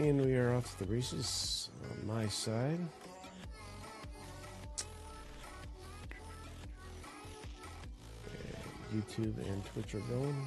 And we are off to the races on my side. And YouTube and Twitch are going.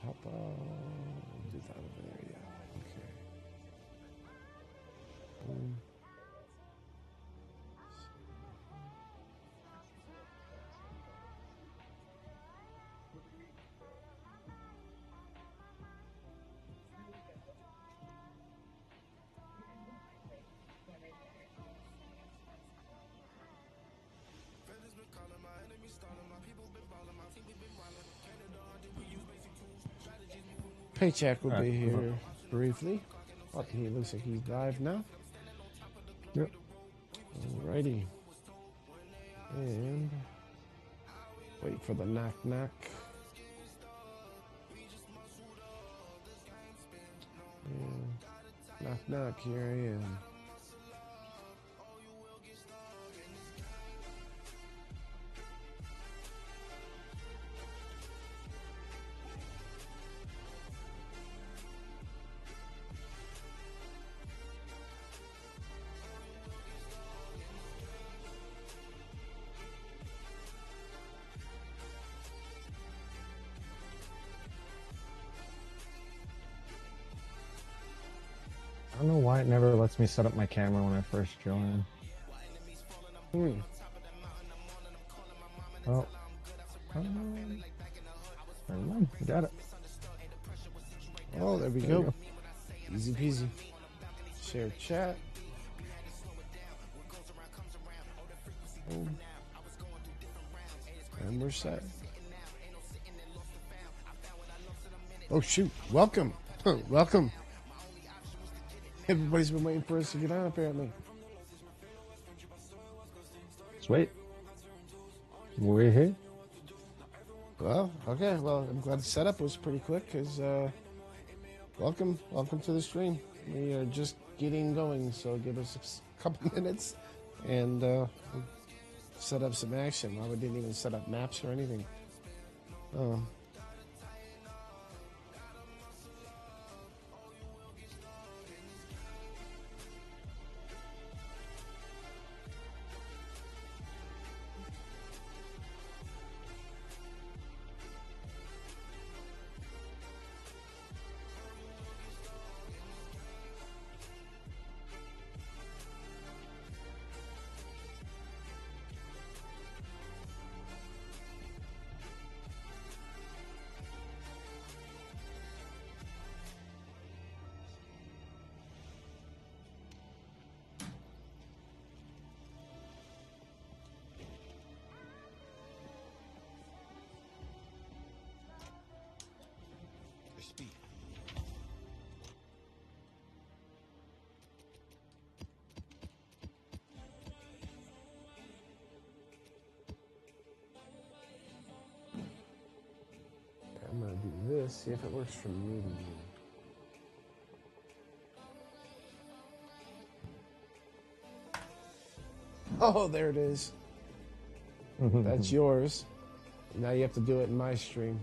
Papa, do that over there, yeah. Okay. Boom. Paycheck will be here briefly. Oh, he looks like he's live now. Yep. Alrighty. And wait for the knock knock. And knock knock, here I am. I don't know why it never lets me set up my camera when I first join. Hmm. Oh. Never mind. Got it. Oh, there we go. Easy peasy. Share chat. Boom. And we're set. Oh shoot. Welcome. Welcome. Everybody's been waiting for us to get on, apparently. Sweet. We're here. Well, okay. Well, I'm glad the setup was pretty quick because welcome to the stream. We are just getting going, so give us a couple minutes and we'll set up some action. Well, we didn't even set up maps or anything. I'm gonna do this, see if it works for me. Oh, there it is. That's yours. Now you have to do it in my stream.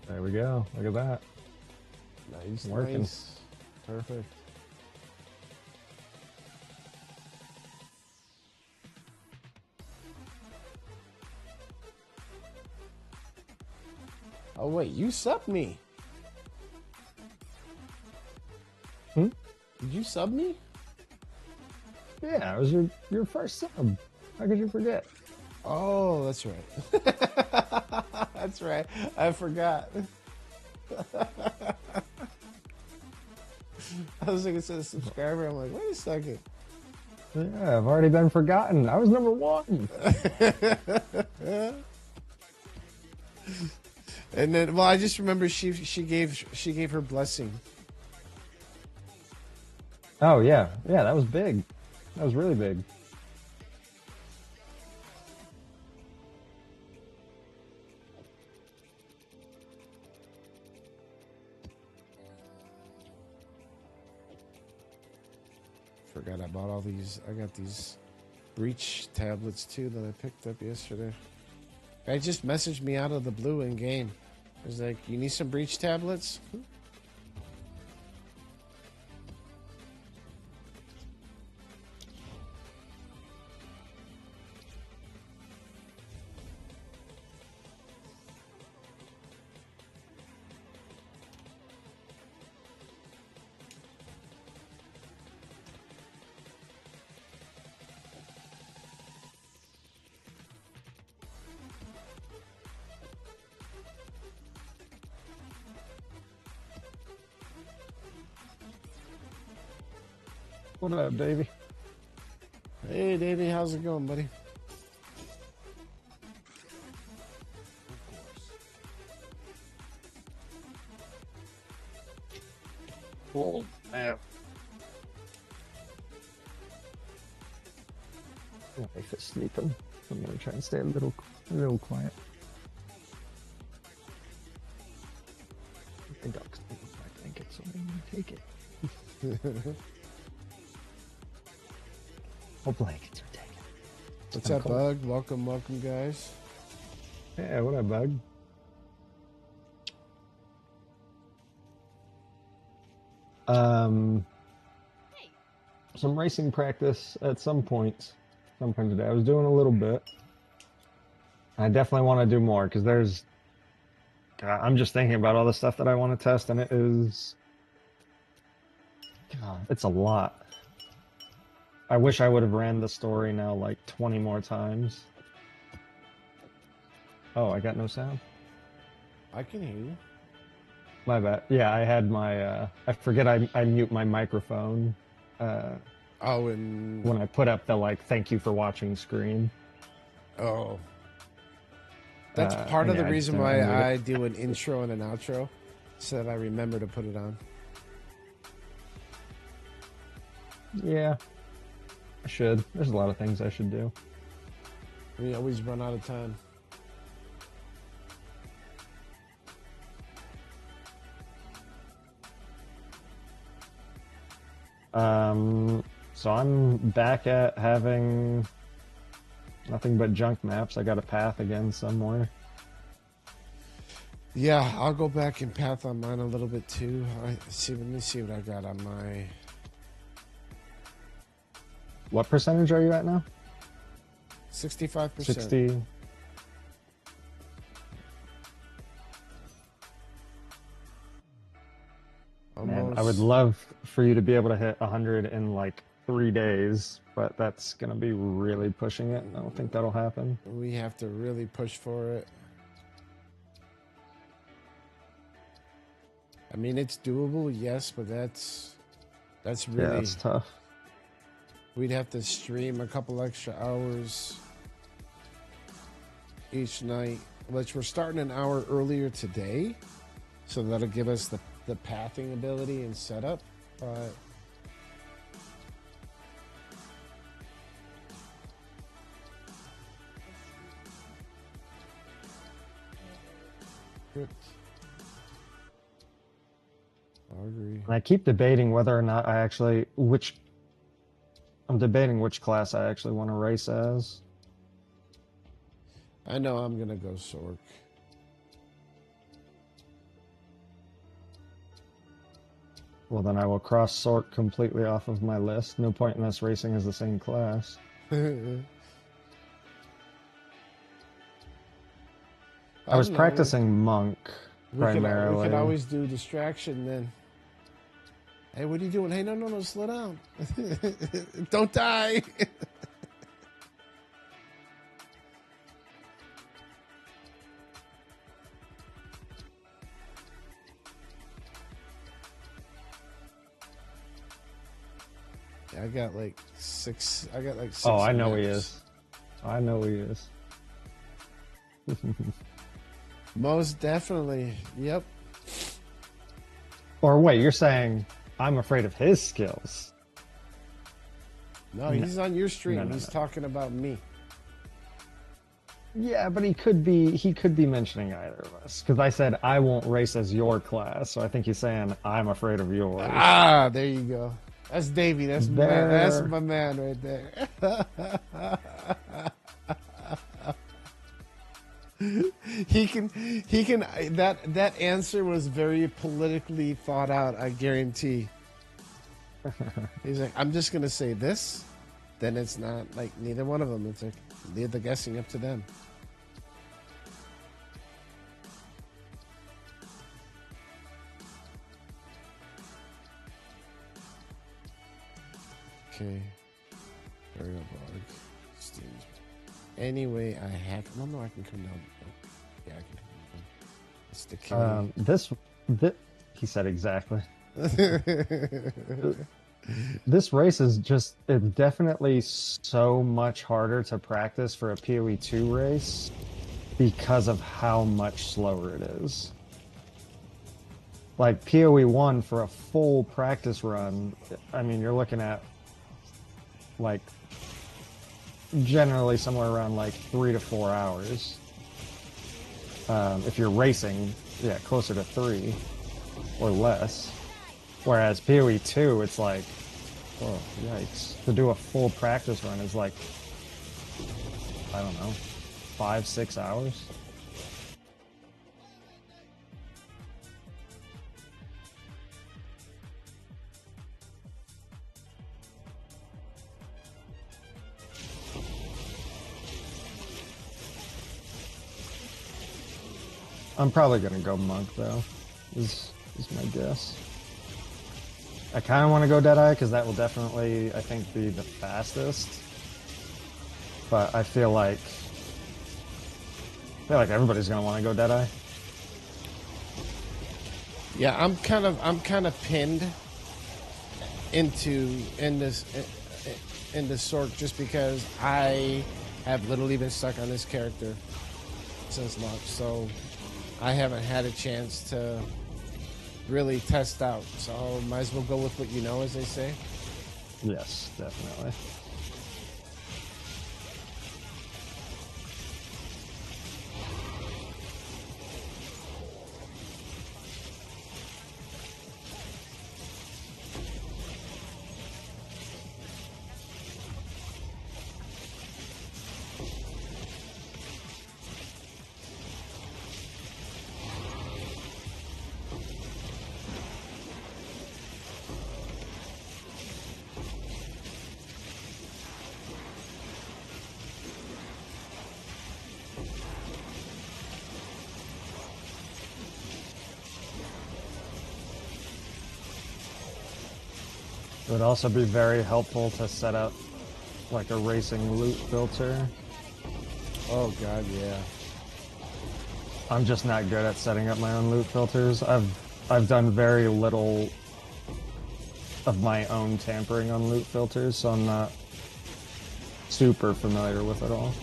There we go. Look at that. Nice, Working. nice. Perfect. Oh wait, you subbed me. Hmm? Did you sub me? Yeah, it was your first sub. How could you forget? Oh, that's right. That's right. I forgot. I was thinking it said subscriber. I'm like, wait a second. Yeah, I've already been forgotten. I was number 1. And then, well, I just remember she gave her blessing. Oh yeah, yeah, that was big. That was really big. Forgot I bought all these. I got these breach tablets too that I picked up yesterday. Guy just messaged me out of the blue in game. He was like, "You need some breach tablets?" What up, Davey? Hey, Davey, how's it going, buddy? Oh, man. My wife is sleeping. I'm gonna try and stay a little quiet. My dog's taking my blanket, so I'm gonna take it. Oh, blankets are taken. What's up, Bug? Welcome, welcome, guys. Yeah, what up, Bug? Some racing practice at some point today. I was doing a little bit. I definitely want to do more because there's. God, I'm just thinking about all the stuff that I want to test, and it is. God, it's a lot. I wish I would have ran the story now like 20 more times. Oh, I got no sound? I can hear you. My bad. Yeah, I had my, I forget I mute my microphone Oh, and... when I put up the, like, thank you for watching screen. Oh. That's part of yeah, the I just reason didn't why unmute I it. do an intro and an outro, so that I remember to put it on. Yeah, I should. There's a lot of things I should do. We always run out of time. So I'm back at having nothing but junk maps. I got a path again somewhere. Yeah, I'll go back and path on mine a little bit too. Let me see what I got on my... What percentage are you at now? 65%. 60. Man, I would love for you to be able to hit 100 in like 3 days, but that's going to be really pushing it. I don't think that'll happen. We have to really push for it. mean, it's doable, yes, but that's Yeah, really, it's tough. we'd have to stream a couple extra hours each night, which we're starting an hour earlier today, so that'll give us the pathing ability and setup. But I agree. And I keep debating whether or not I'm debating which class I actually want to race as. I know I'm gonna go Sork. Well, then I will cross Sork completely off of my list. No point in us racing as the same class. I was don't know. practicing Monk primarily. We could always do distraction then. Hey, what are you doing? Hey, no, slow down. Don't die. I got like six. Oh, I know he maps. is. I know he is. Most definitely. Yep. Or wait, you're saying I'm afraid of his skills? No, he's on your stream. No. He's talking about me. Yeah, but he could be mentioning either of us because I said I won't race as your class, so I think he's saying I'm afraid of yours. Ah, there you go. That's Davey. That's my man. That's my man right there. He can that answer was very politically thought out, I guarantee. He's like, I'm just gonna say this, then it's not like neither one of them. It's like leave the guessing up to them. Okay. There we go, bug. Steam. Anyway, I have. Well, no, I can come down. Oh, yeah, I can come down. It's the king. He said exactly. This race is it's definitely so much harder to practice for a PoE 2 race because of how much slower it is. Like PoE 1 for a full practice run, I mean, you're looking at like generally somewhere around like 3 to 4 hours. If you're racing, yeah, closer to 3 or less. Whereas PoE 2, it's like, oh, yikes. To do a full practice run is like, I don't know, 5-6 hours. I'm probably gonna go Monk though, is my guess. I kind of want to go Deadeye because that will definitely, I think, be the fastest. But I feel like everybody's gonna want to go Deadeye. Yeah, I'm kind of pinned into Sork just because I have literally been stuck on this character since launch, so I haven't had a chance to really test out. So might as well go with what you know, as they say. Yes, definitely. It would also be very helpful to set up like a racing loot filter. Oh god, yeah. I'm just not good at setting up my own loot filters. I've I've done very little of my own tampering on loot filters, so I'm not super familiar with it all.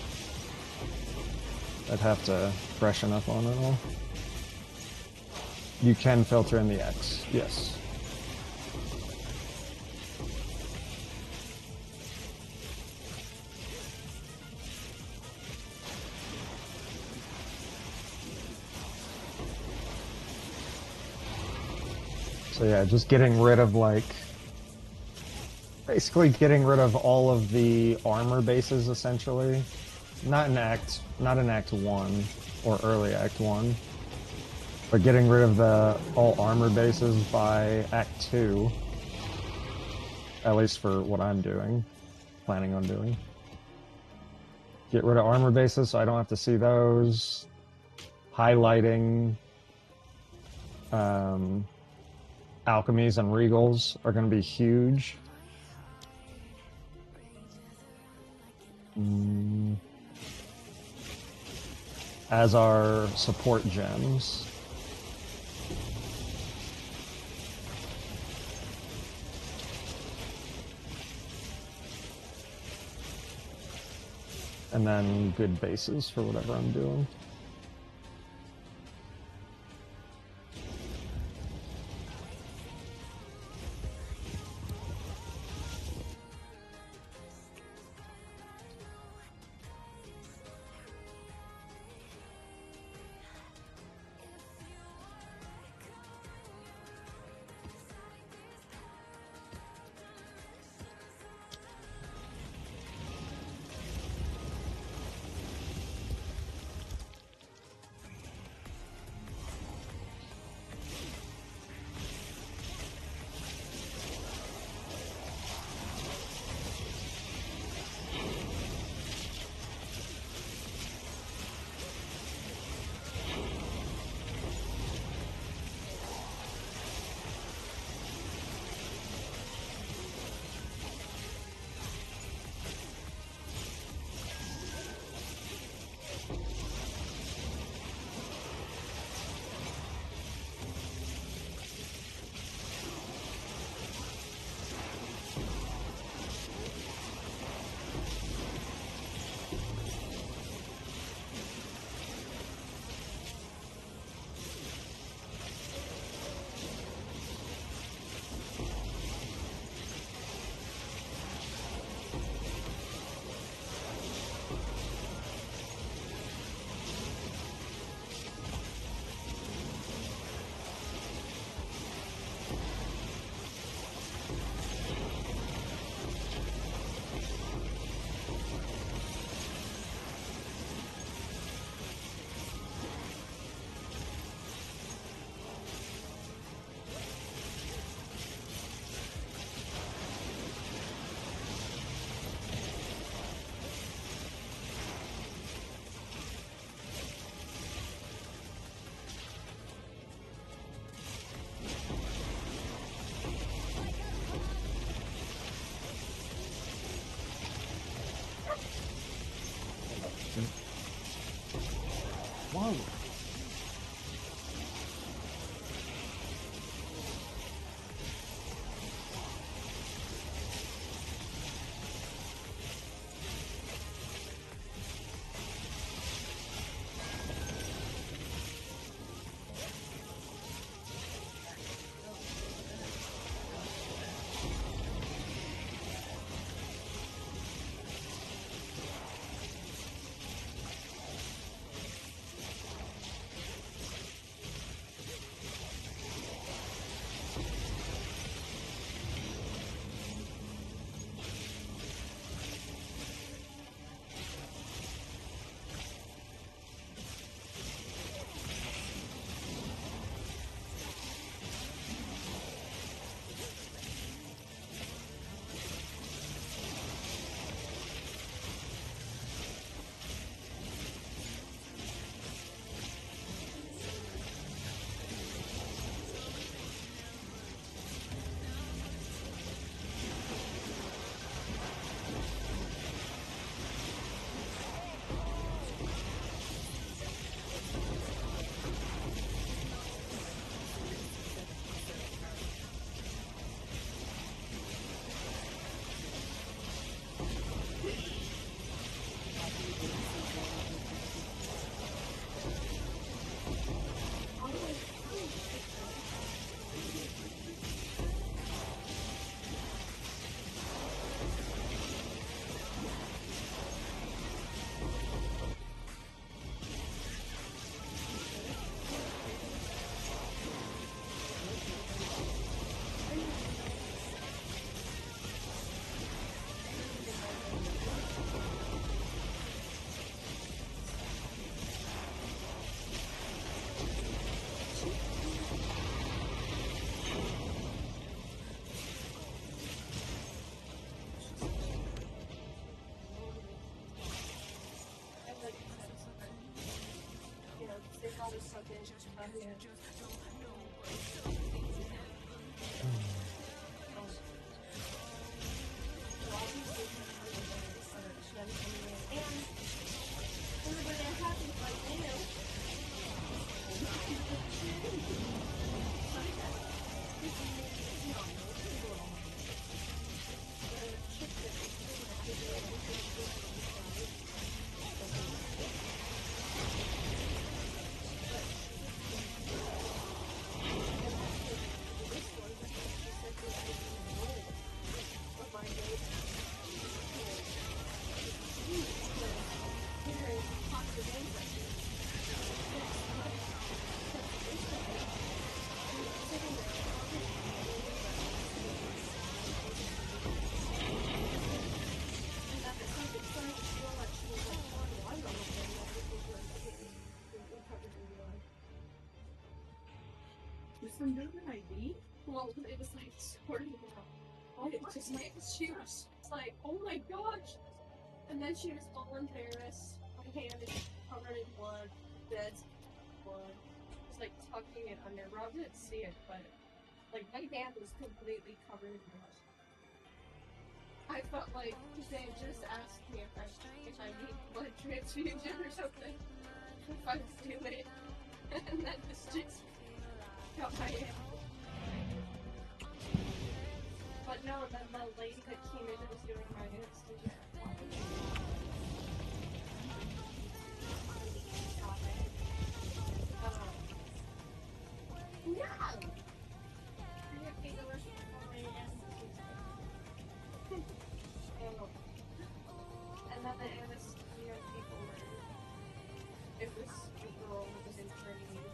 I'd have to freshen up on it all. You can filter in the X, yes. So yeah, just getting rid of like, basically getting rid of all of the armor bases essentially. Not in Act 1 or early Act 1, but getting rid of the all armor bases by Act 2. At least for what I'm planning on doing. Get rid of armor bases so I don't have to see those. Highlighting alchemies and regals are going to be huge. As are support gems. And then good bases for whatever I'm doing. Well, it was like sort of she was like, oh my gosh! And then she was all embarrassed. My hand is covered in blood, dead blood. It's like tucking it under. Rob didn't see it, but like my hand was completely covered in blood. I felt like they just asked me if I need blood transfusion or something. If I would do it. And then this just got my hand. But no, then the lady that came in and was doing my anesthesia. And then the anesthesia people were, it was a girl who was in training.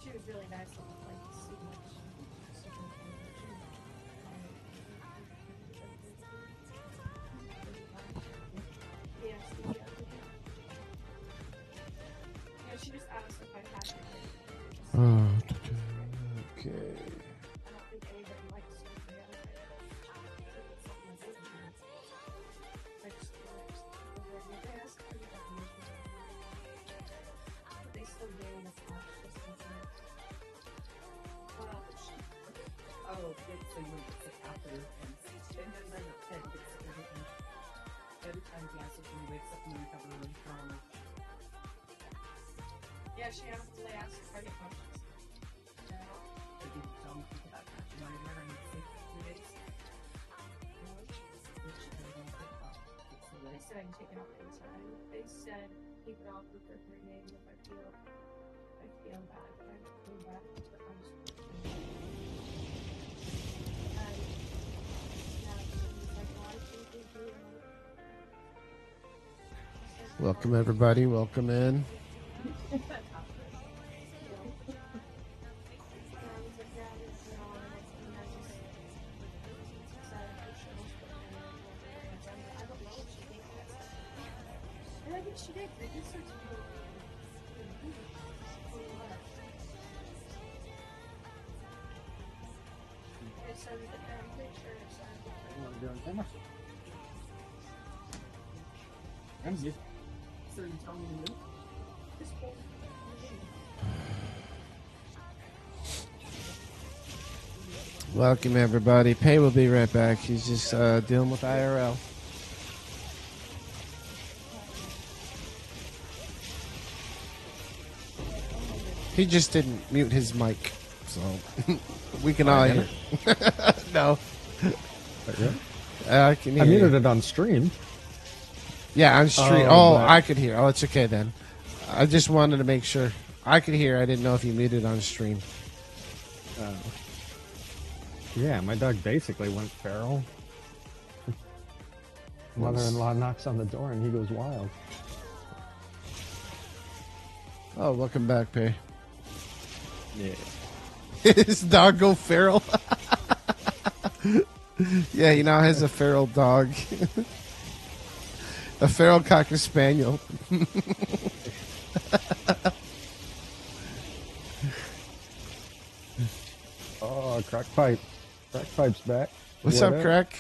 She was really nice and like so much. Yeah, she just asked if I had to. Okay. I don't think anybody likes to. They still do in the flash. Oh, so you went to sit after and then they're not dead, you get sick everything. Every time he asks if he wakes up and you have a really strong. Yeah, she asked, they asked if I get conscious. Did you tell me people that you might have never had sick for 3 days? They said I can take it off anytime. They said keep it off for 3 days if I feel bad. If I feel bad, but I'm just Welcome everybody. Welcome in. She did. They just searched for it says that I'm pretty sure it says So you tell me to move? this whole Welcome everybody. Pay will be right back. He's just dealing with IRL. He just didn't mute his mic, so we can all hear. No, I can hear. I muted you. it on stream. Yeah, on stream. Oh, Oh, but- I could hear. Oh, it's okay then. I just wanted to make sure. I could hear. I didn't know if you muted on stream. Yeah, my dog basically went feral. Mother-in-law knocks on the door and he goes wild. Oh, welcome back, Pay. Yeah. His dog go feral. Yeah, he now has a feral dog. A feral cocker spaniel. Oh, crack pipe. Crack pipe's back. What's What up, Crack?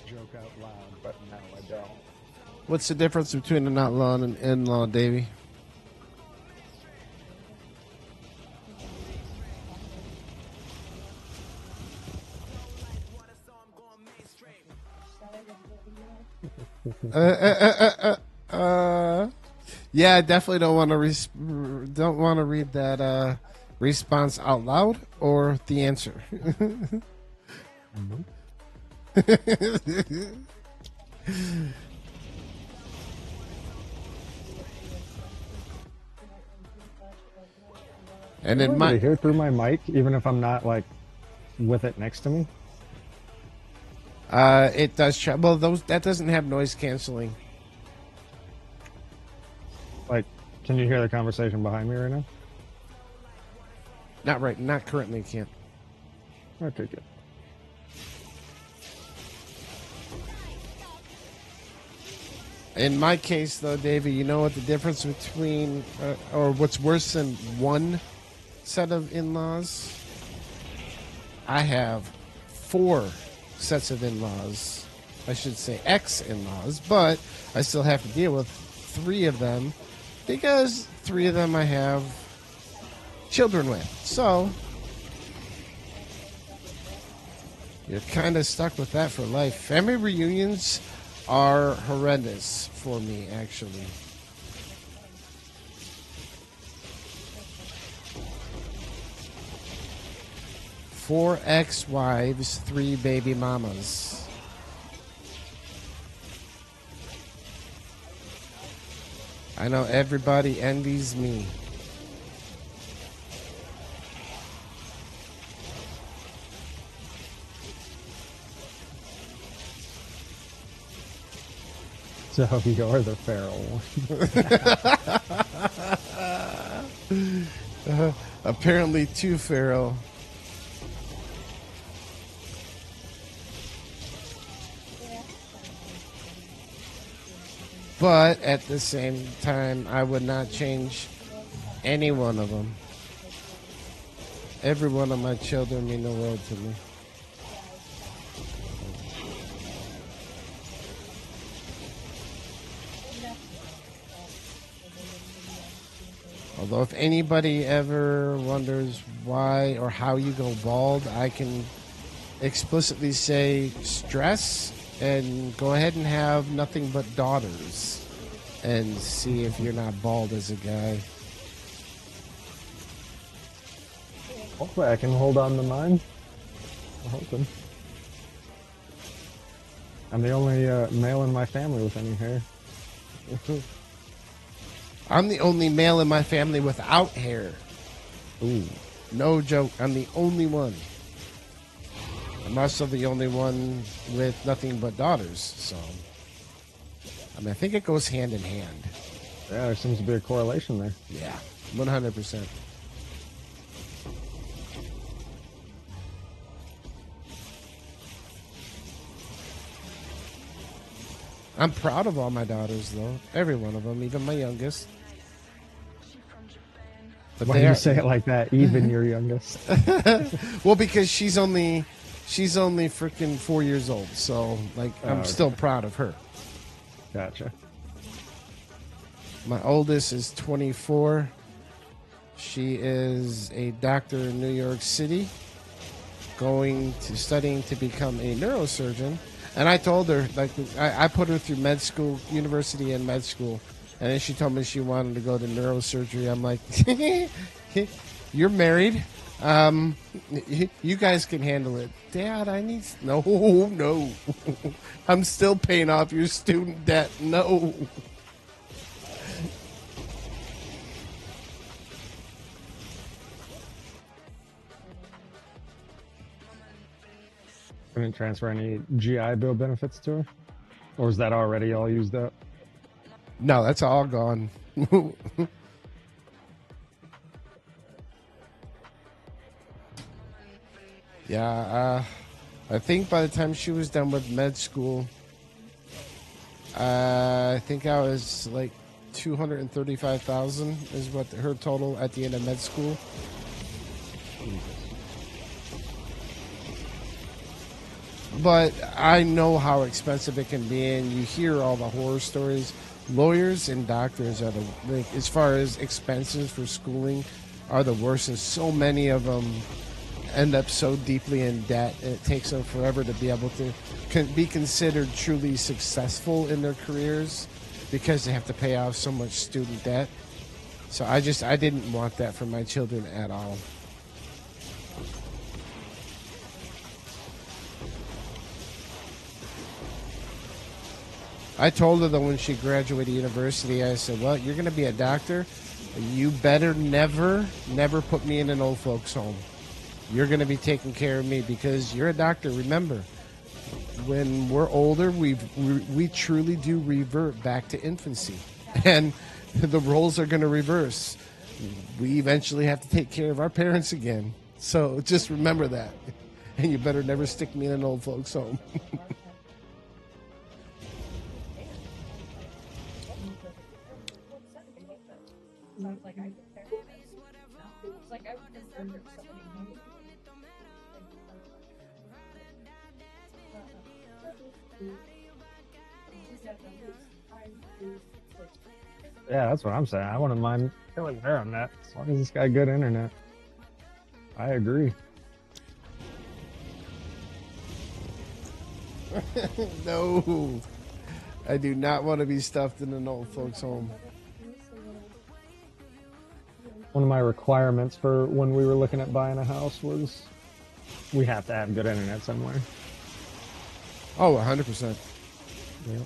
joke out loud, but no, I don't. What's the difference between an outlaw and an in-law, Davey? Yeah, I definitely don't want to read that response out loud or the answer. And in my hear through my mic, even if I'm not like with it next to me. It does. Well, that doesn't have noise canceling. Like, can you hear the conversation behind me right now? Not currently. Can't. Okay, good. In my case, though, Davey, you know what the difference between, or what's worse than one set of in-laws? I have 4 sets of in-laws. I should say ex-in-laws, but I still have to deal with 3 of them because 3 of them I have children with. So you're kind of stuck with that for life. Family reunions are horrendous for me, actually. Four ex-wives, 3 baby mamas. I know everybody envies me. So you're the feral one. Apparently too feral. But at the same time, I would not change any one of them. Every one of my children mean the world to me. Although if anybody ever wonders why or how you go bald, I can explicitly say stress and go ahead and have nothing but daughters and see if you're not bald as a guy. Hopefully I can hold on to mine. I'm hoping. I'm the only male in my family with any hair. I'm the only male in my family without hair. Ooh. No joke. I'm the only one. I'm also the only one with nothing but daughters. So, I mean, I think it goes hand in hand. Yeah, there seems to be a correlation there. Yeah, 100%. I'm proud of all my daughters, though. Every one of them, even my youngest. But why do you say it like that? Even your youngest. Well, because she's only freaking 4 years old, so like I'm still proud of her. Gotcha. My oldest is 24. She is a doctor in New York City, studying to become a neurosurgeon. And I told her, like, I put her through med school, university and med school. And then she told me she wanted to go to neurosurgery. I'm like, you're married. You guys can handle it. Dad, no. I'm still paying off your student debt. No. Couldn't transfer any GI Bill benefits to her? Or is that already all used up? No, that's all gone. Yeah, I think by the time she was done with med school, I think I was like 235,000 is what her total at the end of med school. but I know how expensive it can be, and you hear all the horror stories. Lawyers and doctors are as far as expenses for schooling, are the worst, and so many of them end up so deeply in debt, and it takes them forever to be able to be considered truly successful in their careers because they have to pay off so much student debt. So I didn't want that for my children at all. I told her that when she graduated university, I said, well, you're going to be a doctor. You better never put me in an old folks home. You're going to be taking care of me because you're a doctor. Remember, when we're older, we truly do revert back to infancy. And the roles are going to reverse. We eventually have to take care of our parents again. So just remember that. And you better never stick me in an old folks home. Sounds like I could care. It's like I would consider somebody new. Yeah, that's what I'm saying. I wouldn't mind killing her on that, as long as it's got good internet. I agree. No, I do not want to be stuffed in an old folks home. One of my requirements for when we were looking at buying a house was we have to have good internet somewhere. Oh, 100%. Yep.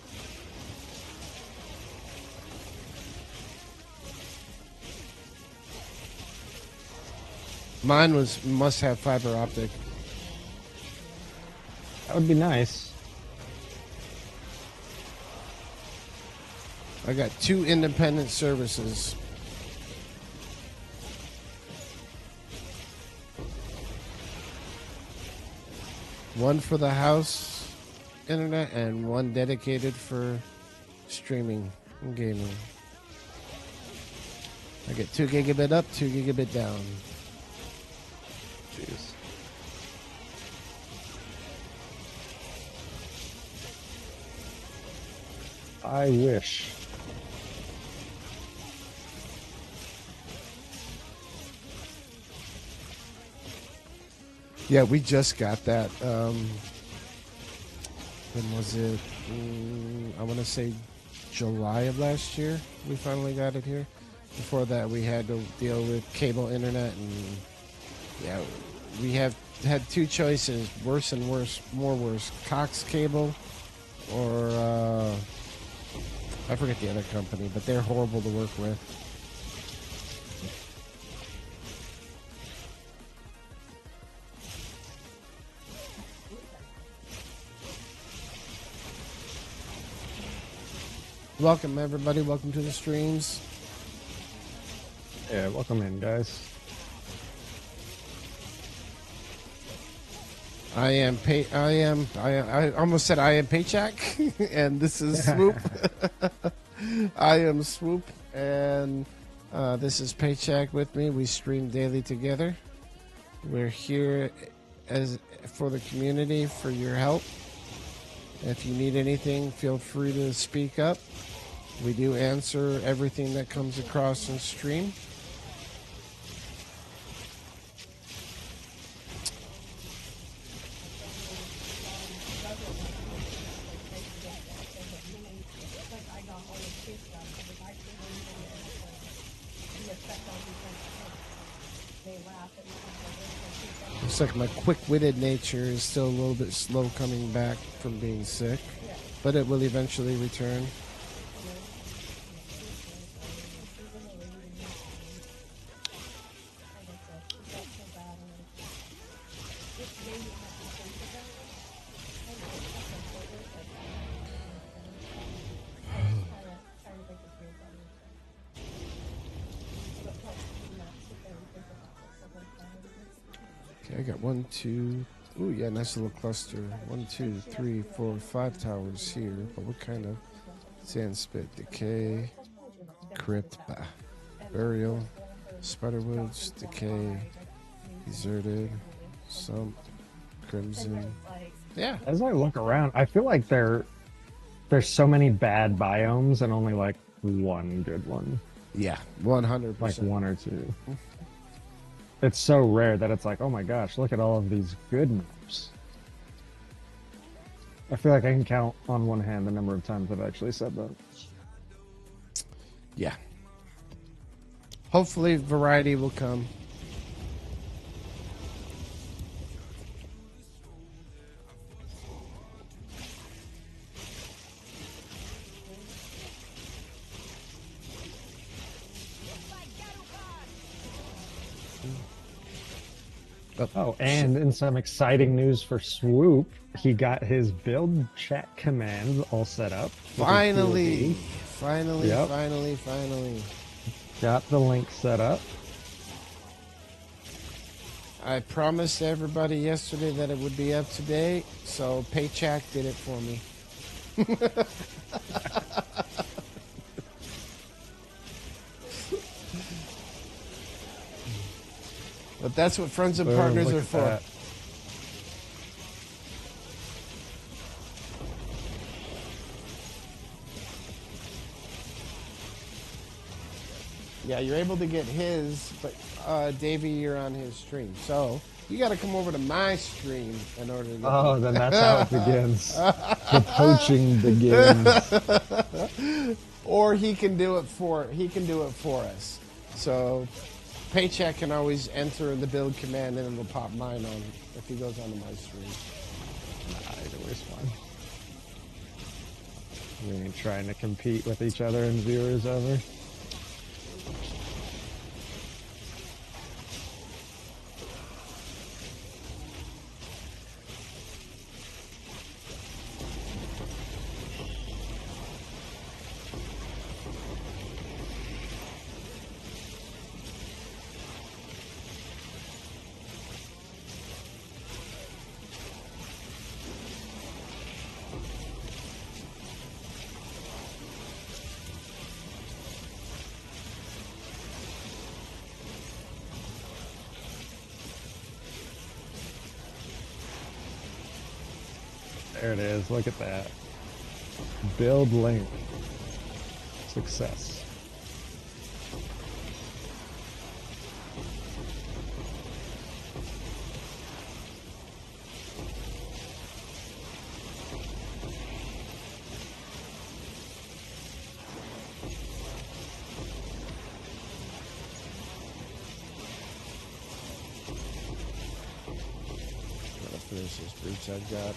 Mine was must have fiber optic. That would be nice. I got 2 independent services. One for the house internet and one dedicated for streaming and gaming. I get 2 gigabit up, 2 gigabit down. Jeez. I wish. Yeah, we just got that. When was it? I want to say July of last year. We finally got it here. Before that, we had to deal with cable internet, and yeah, we have had 2 choices: worse and worse, more worse. Cox Cable, or I forget the other company, but they're horrible to work with. Welcome, everybody. Welcome to the streams. Yeah, welcome in, guys. I almost said I am Paycheck, and this is Swoop. I am Swoop, and this is Paycheck with me. We stream daily together. We're here for the community, for your help. If you need anything, feel free to speak up. We do answer everything that comes across in stream. Looks like my quick-witted nature is still a little bit slow coming back from being sick, but it will eventually return. Okay, I got 1, 2. Ooh, yeah, nice little cluster. 1, 2, 3, 4, 5 towers here. But what kind of sand spit? Decay, crypt, burial, spiderwoods, decay, deserted, sump, crimson, Yeah. As I look around, I feel like there's so many bad biomes and only like one good one, Yeah. 100%. like one or two. It's so rare that it's like, oh my gosh, look at all of these good maps. I feel like I can count on one hand the number of times I've actually said that. Yeah. Hopefully, variety will come. Oh, and in some exciting news for Swoop, he got his build chat command all set up. Finally. Yep. Finally. Got the link set up. I promised everybody yesterday that it would be up today, so Paycheck did it for me. But that's what friends and partners Look are at for. that. Yeah, you're able to get his, but Davey, you're on his stream. So you got to come over to my stream in order to get Oh, then that's how it begins. The poaching begins. or he can do it for us. So Paycheck can always enter the build command and it'll pop mine on if he goes onto my stream. Either way's fine. We ain't trying to compete with each other and viewers ever. There it is. Look at that. Build link. Success. Finish this breach I've got.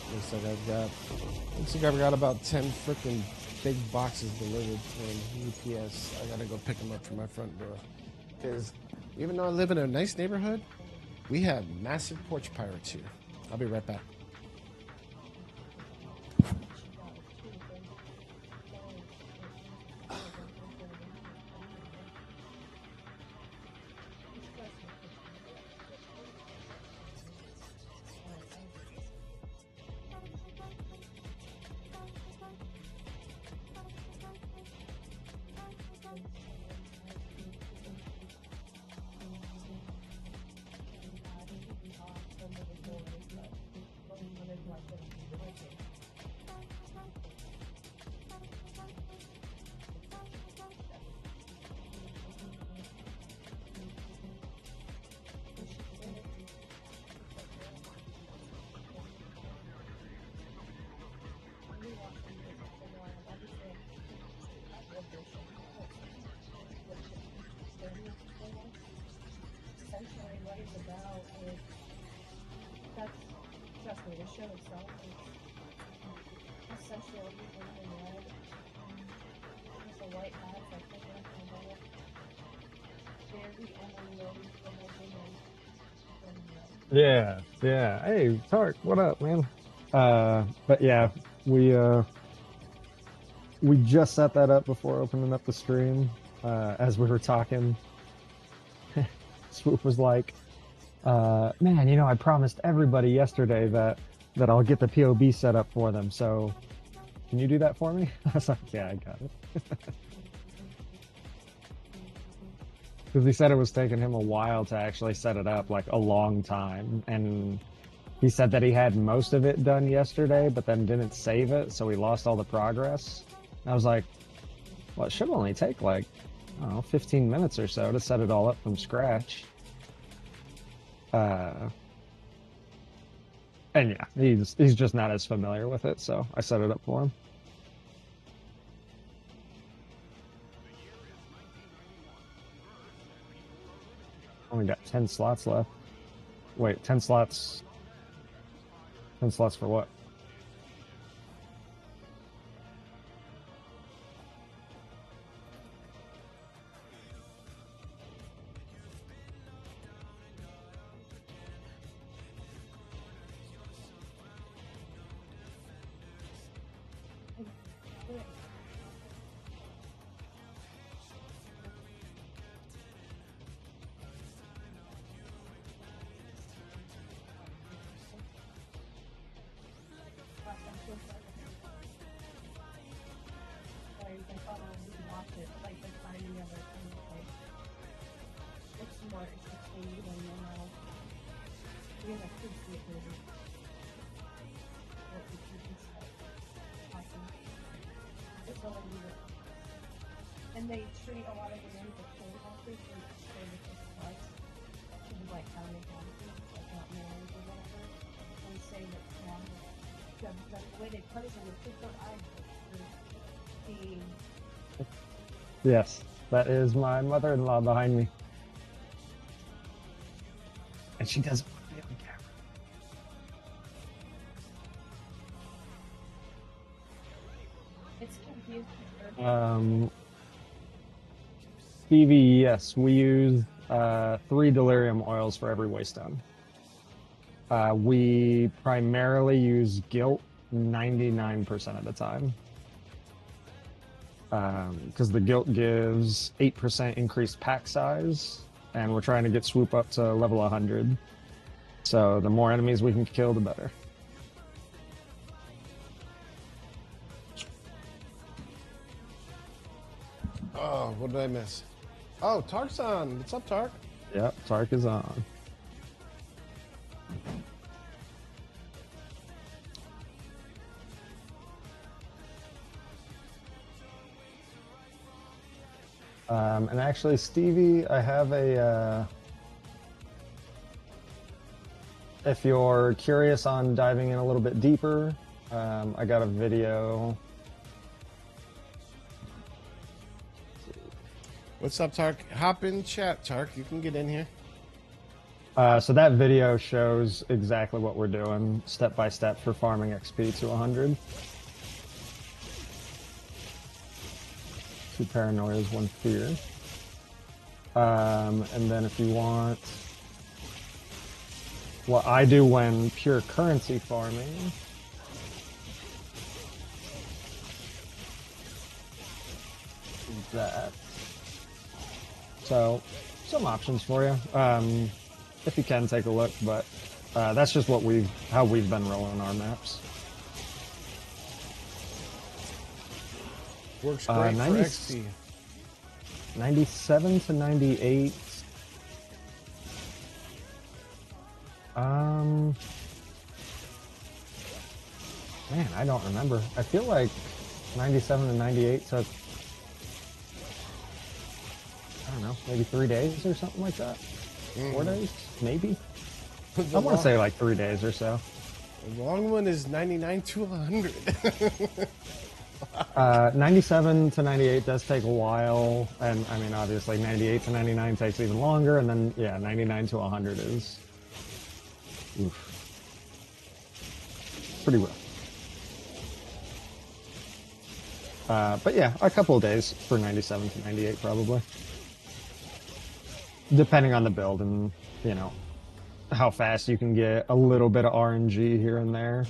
Looks like I've got about 10 freaking big boxes delivered from UPS. I gotta go pick them up from my front door. Because even though I live in a nice neighborhood, we have massive porch pirates here. I'll be right back. Essentially, what it's about is that's trust me, the show itself is essentially everything in red. Just the white hats, I think that's the whole. They're the only ladies in the women. Yeah, yeah. Hey, Tark, what up, man? But yeah, we just set that up before opening up the stream. As we were talking, Swoop was like, man, you know, I promised everybody yesterday that I'll get the POB set up for them. So can you do that for me? I was like, yeah, I got it. Because he said it was taking him a while to actually set it up, like a long time. And he said that he had most of it done yesterday, but then didn't save it, so he lost all the progress. And I was like, well, it should only take like, I don't know, 15 minutes or so to set it all up from scratch. And yeah, he's just not as familiar with it, so I set it up for him. Only got 10 slots left. Wait, 10 slots. 10 slots for what? And they treat a lot of the ones that play monsters as services plus to be like counting monsters, like not married or whatever. And say that the way they punish them is just their eyes. Yes, that is my mother-in-law behind me. And she doesn't want to be on camera. It's confusing. Stevie, yes, we use 3 delirium oils for every waystone. We primarily use guilt 99% of the time. Because the guilt gives 8% increased pack size, and we're trying to get swoop up to level 100. So the more enemies we can kill, the better. Oh, what did I miss? Oh, Tark's on. What's up, Tark? Yep, Tark is on. And actually, Stevie, I have a... if you're curious on diving in a little bit deeper, I got a video. What's up, Tark? Hop in chat, Tark. You can get in here. So that video shows exactly what we're doing, step by step, for farming XP to 100. 2 paranoias, 1 fear. And then if you want... what I do when pure currency farming... is that. So, some options for you. If you can, take a look, but that's just what how we've been rolling our maps. Works great for XP. 97 to 98. Man, I don't remember. I feel like 97 to 98 took, I don't know, maybe 3 days or something like that. 4 days, maybe. I want to say like 3 days or so. The long one is 99 to 100. 97 to 98 does take a while, and I mean, obviously 98 to 99 takes even longer, and then, yeah, 99 to 100 is... oof. Pretty rough. But yeah, a couple of days for 97 to 98 probably. Depending on the build and, you know, how fast you can get a little bit of RNG here and there.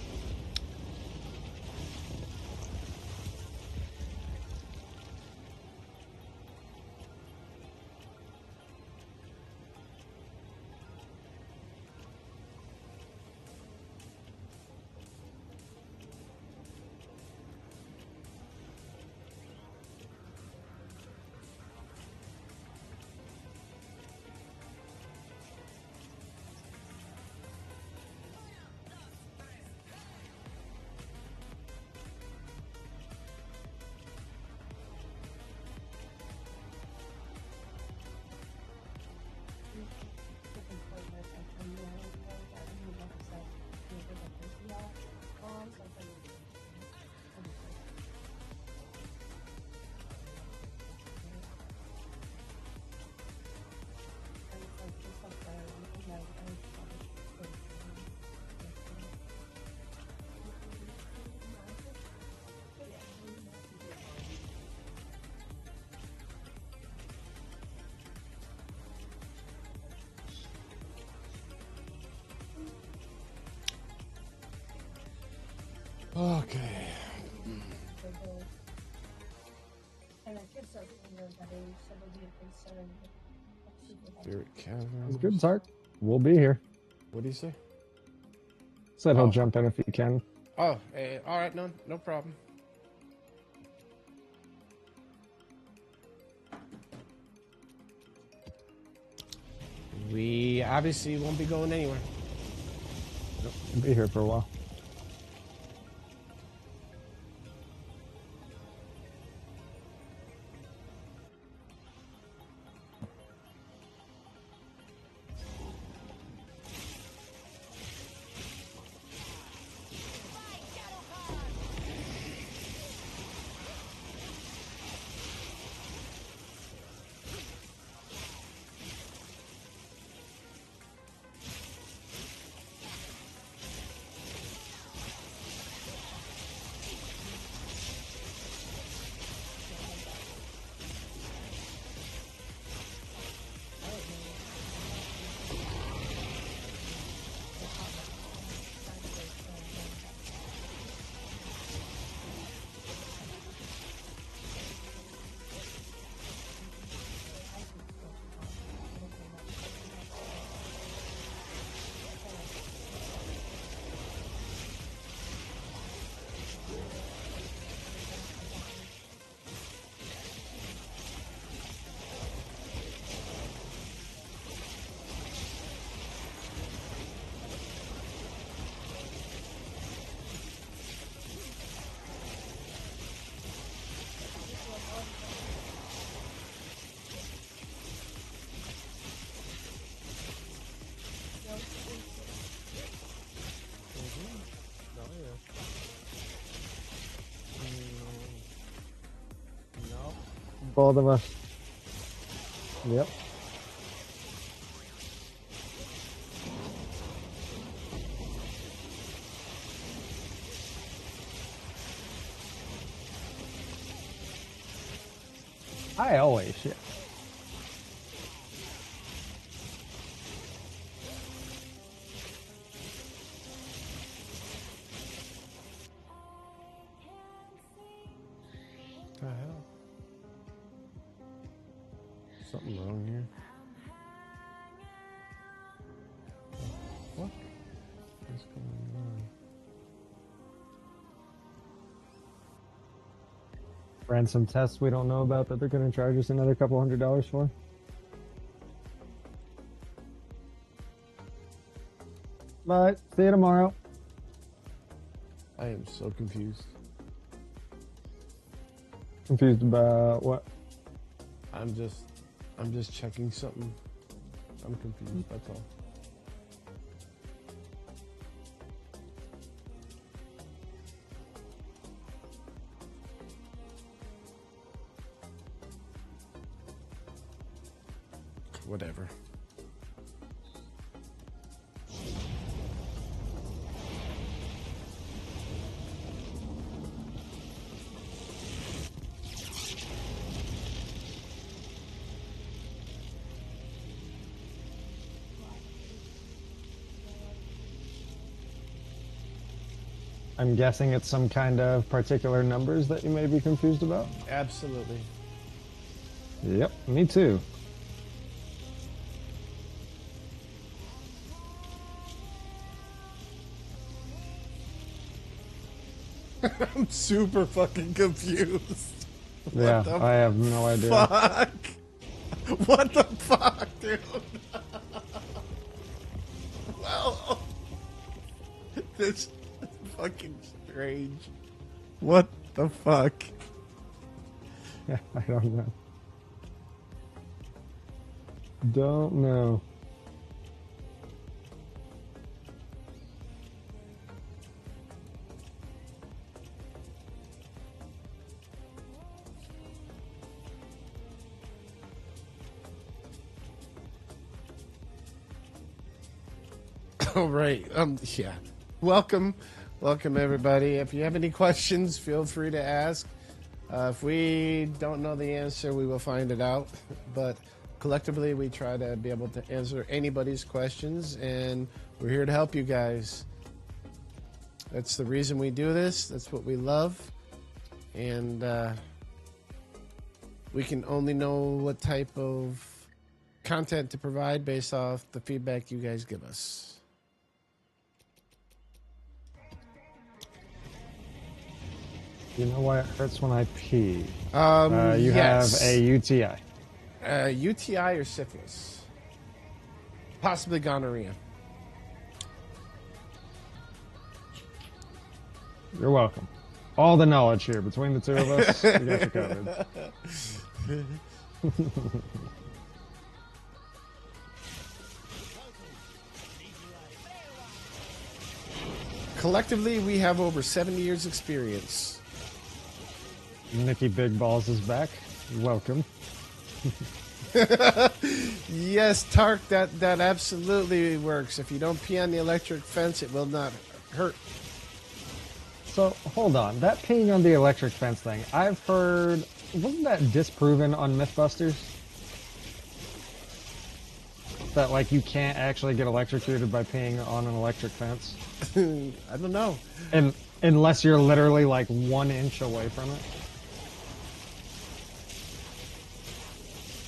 Okay. Spirit Sounds Cavern. good, Sark. We'll be here. What do you say? Said he'll Oh. jump in if he can. Oh, hey, all right, no problem. We obviously won't be going anywhere. We'll be here for a while. Both of us. Yep. I always shit. What the hell? Something wrong here. What is going on? Ransom tests we don't know about that they're going to charge us another couple $100 for. Bye. See you tomorrow. I am so confused. Confused about what? I'm just checking something. I'm confused, that's all. Whatever. I'm guessing it's some kind of particular numbers that you may be confused about. Absolutely. Yep, me too. I'm super fucking confused. Yeah, the I have no idea. Fuck. What the fuck, dude? Well, this is fucking strange. What the fuck? Yeah, I don't know. Don't know. All right. Yeah. Welcome everybody. If you have any questions, feel free to ask. If we don't know the answer, we will find it out. But collectively, we try to be able to answer anybody's questions, and we're here to help you guys. That's the reason we do this. That's what we love. And we can only know what type of content to provide based off the feedback you guys give us. You know why it hurts when I pee? You Yes. have a UTI. UTI or syphilis. Possibly gonorrhea. You're welcome. All the knowledge here between the two of us, we got you covered. Collectively, we have over 70 years experience. Nikki Big Balls is back. Welcome. Yes, Tark, that absolutely works. If you don't pee on the electric fence, it will not hurt. So, hold on. That peeing on the electric fence thing, I've heard... Wasn't that disproven on Mythbusters? That, like, you can't actually get electrocuted by peeing on an electric fence? I don't know. And unless you're literally, like, 1 inch away from it?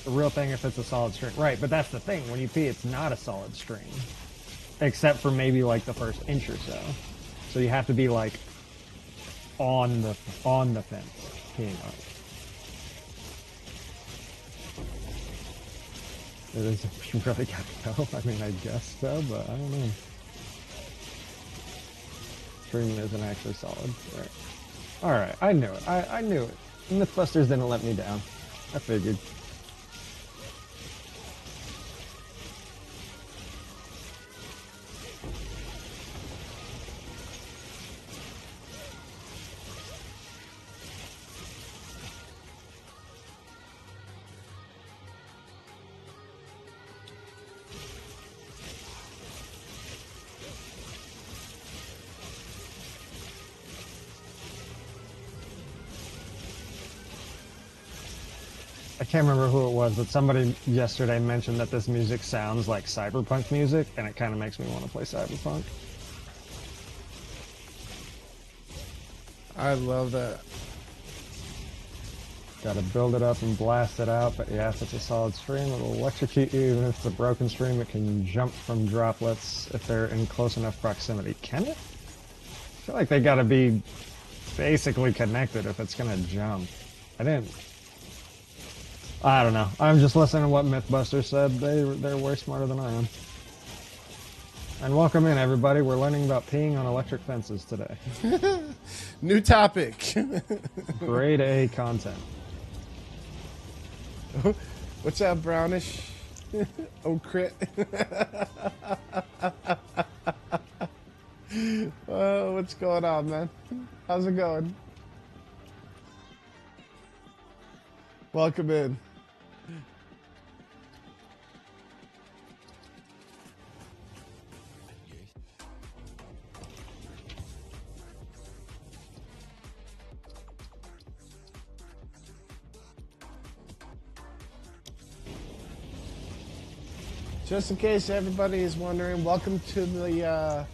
The real thing if it's a solid string. Right, but that's the thing. When you pee, it's not a solid string. Except for maybe, like, the first inch or so. So you have to be, like... on the fence, peeing on it. It is, you really gotta go. I mean, I guess so, but I don't know. String isn't actually solid. Right. Alright, I knew it. I knew it. Mythbusters didn't let me down. I figured. I can't remember who it was, but somebody yesterday mentioned that this music sounds like cyberpunk music, and it kind of makes me want to play cyberpunk. I love that. Gotta build it up and blast it out, but yeah, if it's a solid stream, it'll electrocute you. Even if it's a broken stream, it can jump from droplets if they're in close enough proximity. Can it? I feel like they gotta be basically connected if it's gonna jump. I don't know. I'm just listening to what Mythbusters said. They're way smarter than I am. And welcome in, everybody. We're learning about peeing on electric fences today. New topic. Grade A content. What's up, Brownish? Oh, crit. Oh, what's going on, man? How's it going? Welcome in. Just in case everybody is wondering, welcome to the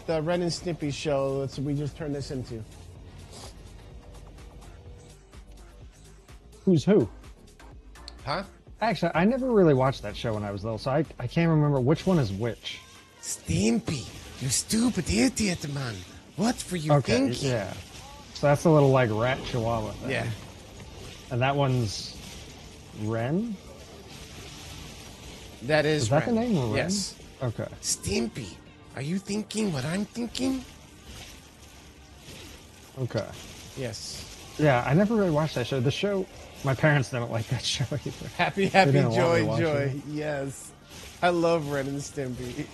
Ren and Snippy show. That's what we just turned this into. Who's who? Huh? Actually, I never really watched that show when I was little, so I can't remember which one is which. Stimpy, you stupid idiot, man. What were you thinking? Yeah. So that's a little like rat chihuahua thing. Yeah. And that one's Ren? That is that Ren. the name, Ren? Yes. Okay. Stimpy, are you thinking what I'm thinking? Okay. Yes. Yeah, I never really watched that show. The show, my parents didn't like that show either. Happy, didn't want me joy, watching joy. it. Yes. I love Ren and Stimpy.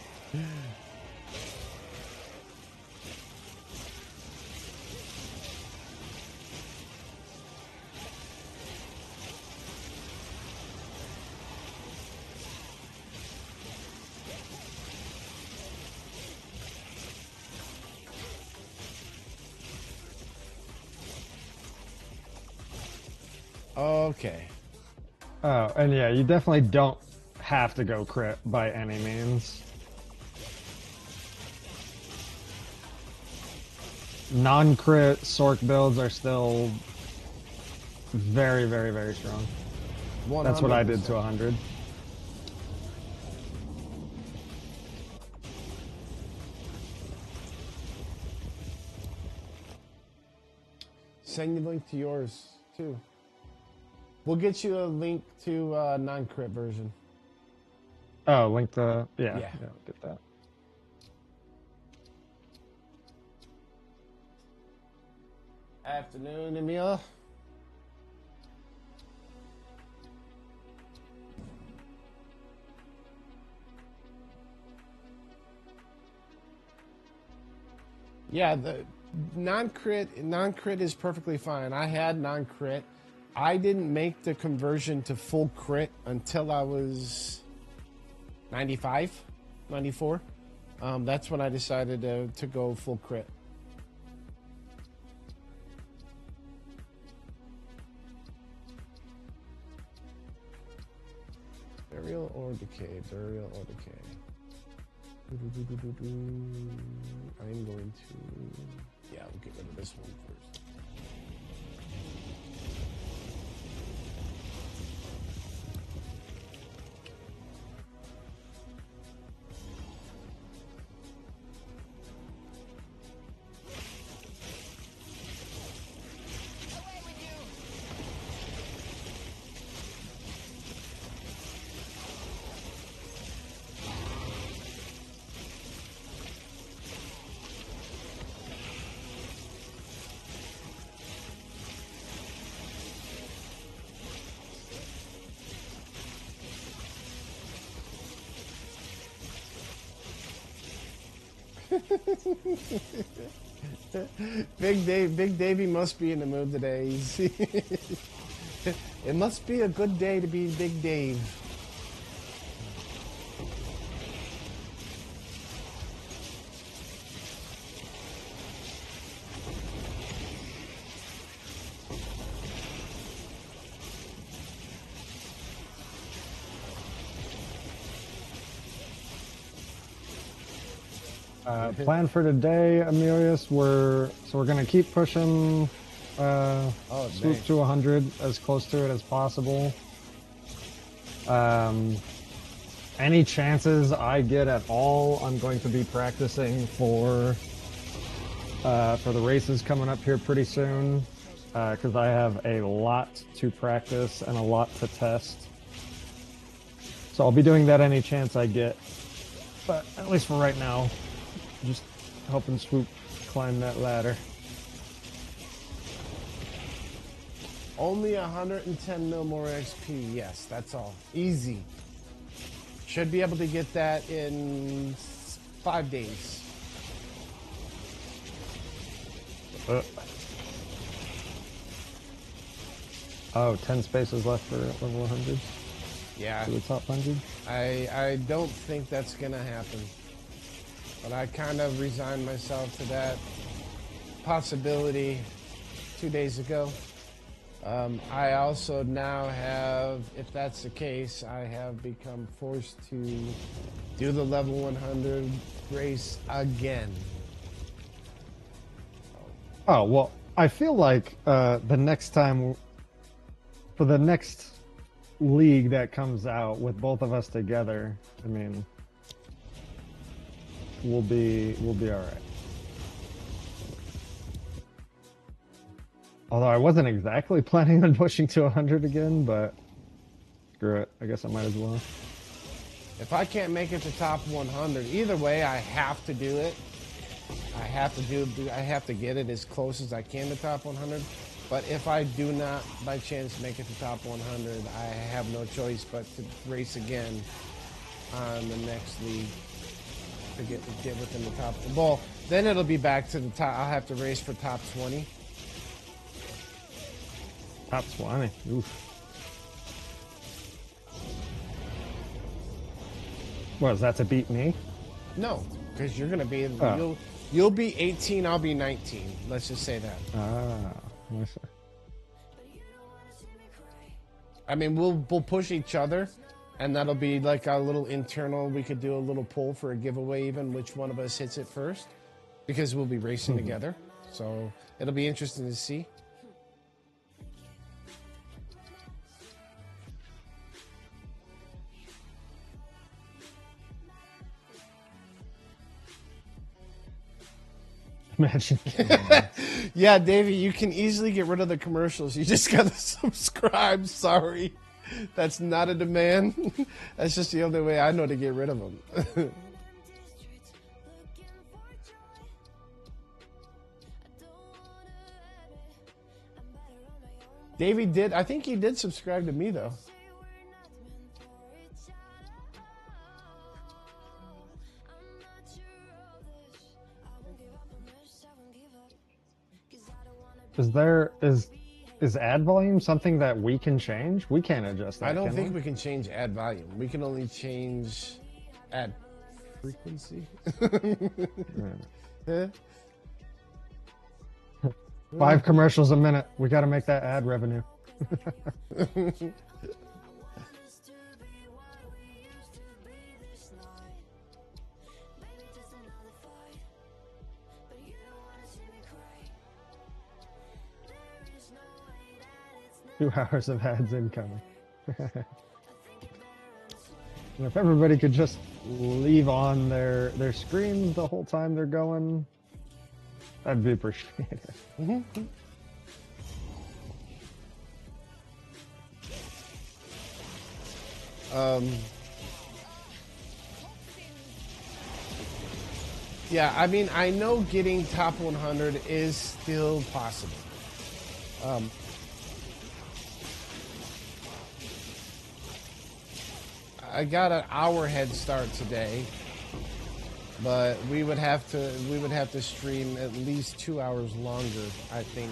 Okay. Oh, and yeah, you definitely don't have to go crit by any means. non-crit Sork builds are still very, very, very strong. That's what I did to 100. Send you a link to yours too. We'll get you a link to non-crit version. Oh, link the yeah, get that. Afternoon, Emil. Yeah, the non-crit is perfectly fine. I had non-crit. I didn't make the conversion to full crit until I was 95, 94. That's when I decided to go full crit. Burial or decay? Burial or decay? I'm going to... Yeah, we'll get rid of this one first. Big Davey must be in the mood today. It must be a good day to be Big Dave. Plan for today, Amelius. We're gonna keep pushing swoop to 100 as close to it as possible. Any chances I get at all, I'm going to be practicing for the races coming up here pretty soon, because I have a lot to practice and a lot to test. So I'll be doing that any chance I get. But at least for right now, just helping Swoop climb that ladder. Only 110 mil more XP. Yes, that's all. Easy. Should be able to get that in 5 days. Oh, 10 spaces left for level 100? Yeah. For the top 100? I don't think that's going to happen. But I kind of resigned myself to that possibility 2 days ago. I also now have, if that's the case, I have become forced to do the level 100 race again. Oh, well, I feel like the next time, for the next league that comes out with both of us together, I mean, we'll be all right. Although I wasn't exactly planning on pushing to 100 again, but screw it. I guess I might as well. If I can't make it to top 100, either way, I have to do it. I have to get it as close as I can to top 100. But if I do not, by chance, make it to top 100, I have no choice but to race again on the next league to get within the top. Well, then it'll be back to the top. I'll have to race for top 20. Top 20. Oof. What, is that to beat me? No, because you're gonna be Oh. you'll be 18. I'll be 19. Let's just say that. I see. I mean, we'll push each other, and that'll be like a little internal. We could do a little poll for a giveaway, even which one of us hits it first, because we'll be racing together. So it'll be interesting to see. Imagine. Yeah, Davey, you can easily get rid of the commercials. You just gotta subscribe. Sorry. That's not a demand. That's just the only way I know to get rid of them. Davey did. I think he did subscribe to me, though. Is ad volume something that we can change? We can't adjust that. I don't can think we? we can change ad volume. We can only change ad frequency. Yeah. 5 commercials a minute. We got to make that ad revenue. Two hours of ads incoming. And if everybody could just leave on their screens the whole time they're going, that'd be appreciated. Yeah, I mean, I know getting top 100 is still possible. I got an hour head start today, but we would have to stream at least 2 hours longer, I think.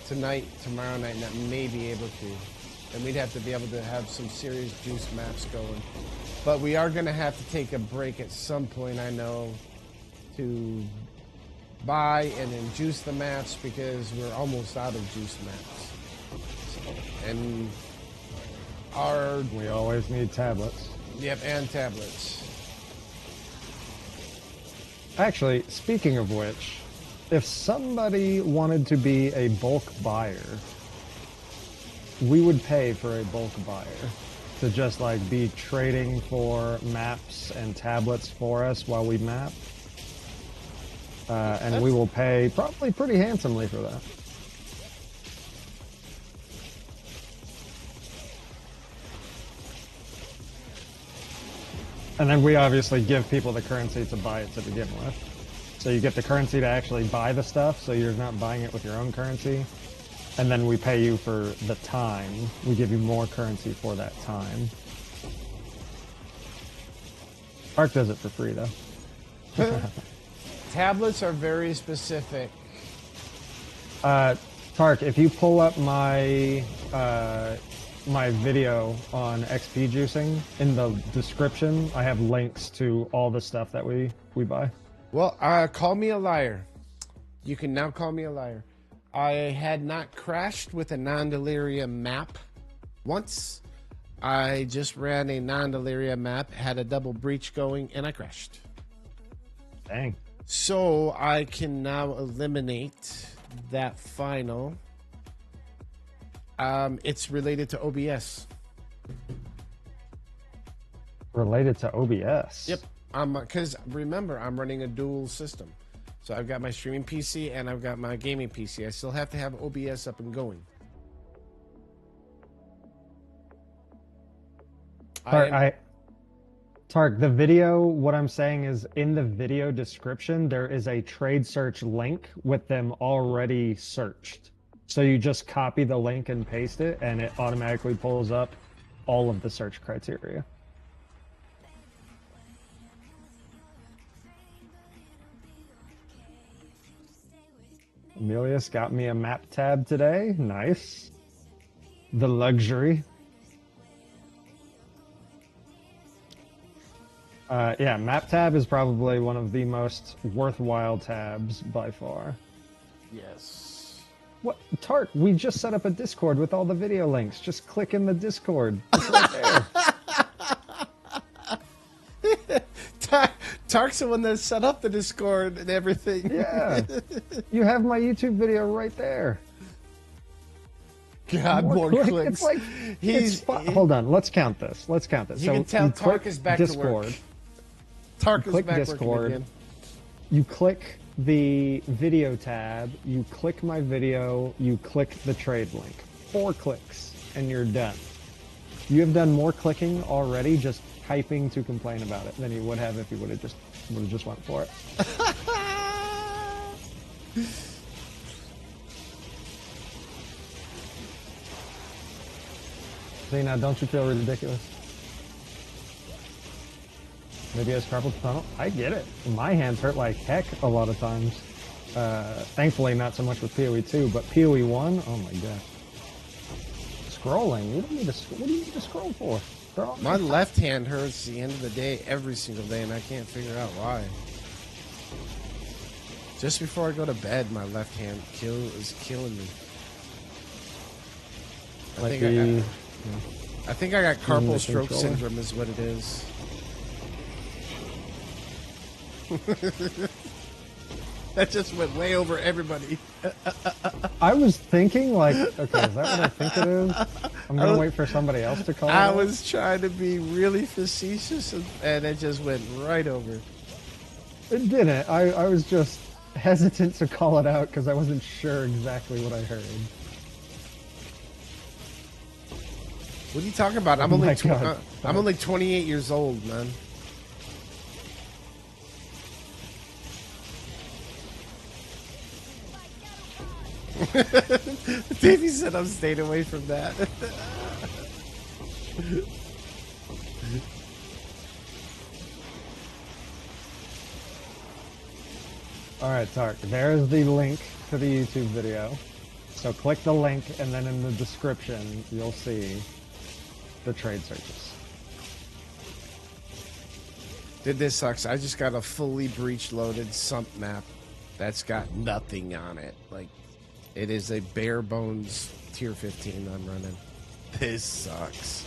Tonight, tomorrow night, not may be able to. And we'd have to be able to have some serious juice maps going. But we are going to have to take a break at some point, I know, to buy and then juice the maps because we're almost out of juice maps. So, and we always need tablets. Yep, and tablets. Actually, speaking of which, if somebody wanted to be a bulk buyer, we would pay for a bulk buyer to just like be trading for maps and tablets for us while we map. And we will pay probably pretty handsomely for that. And then we obviously give people the currency to buy it to begin with. So you get the currency to actually buy the stuff, so you're not buying it with your own currency. And then we pay you for the time. We give you more currency for that time. Spark does it for free, though. Tablets are very specific. Tark, if you pull up my my video on XP juicing, in the description, I have links to all the stuff that we buy. Well, call me a liar. You can now call me a liar. I had not crashed with a non-delirium map once. I just ran a non-delirium map, had a double breach going, and I crashed. Dang. So I can now eliminate that final. It's related to OBS. Related to OBS? Yep. Because remember, I'm running a dual system. So I've got my streaming PC and I've got my gaming PC. I still have to have OBS up and going. Tark, the video, what I'm saying is in the video description, there is a trade search link with them already searched. So you just copy the link and paste it, and it automatically pulls up all of the search criteria. Emilius got me a map tab today. Nice. The luxury. Yeah, map tab is probably one of the most worthwhile tabs by far. Yes. What? Tark, we just set up a Discord with all the video links. Just click in the Discord. It's right there. Tark's the one that set up the Discord and everything. Yeah. You have my YouTube video right there. God, more clicks. It's like, hold on, let's count this. Let's count this. You can tell Tark is back Discord. to work. Tark is back Discord. working again. You click the video tab, you click my video, you click the trade link. 4 clicks, and you're done. You have done more clicking already just typing to complain about it than you would have if you would have just went for it. See, now don't you feel ridiculous? Maybe it has carpal tunnel. I get it. My hands hurt like heck a lot of times. Thankfully, not so much with PoE 2, but PoE 1, oh my god. Scrolling. You don't need to. What do you need to scroll for? My left hand hurts the end of the day every single day, and I can't figure out why. Just before I go to bed, my left hand is killing me. I think I got carpal stroke syndrome is what it is. That just went way over everybody. I was thinking, like, okay, is that what I think it is? I'm gonna wait for somebody else to call it. I was trying to be really facetious, and it just went right over. It didn't. I was just hesitant to call it out because I wasn't sure exactly what I heard. What are you talking about? I'm only 28 years old, man. Davey said I'm staying away from that. Alright, Tark, there's the link to the YouTube video. So click the link, and then in the description, you'll see the trade searches. Dude, this sucks. I just got a fully breach loaded sump map that's got nothing on it. Like, it is a bare bones tier 15 I'm running. This sucks.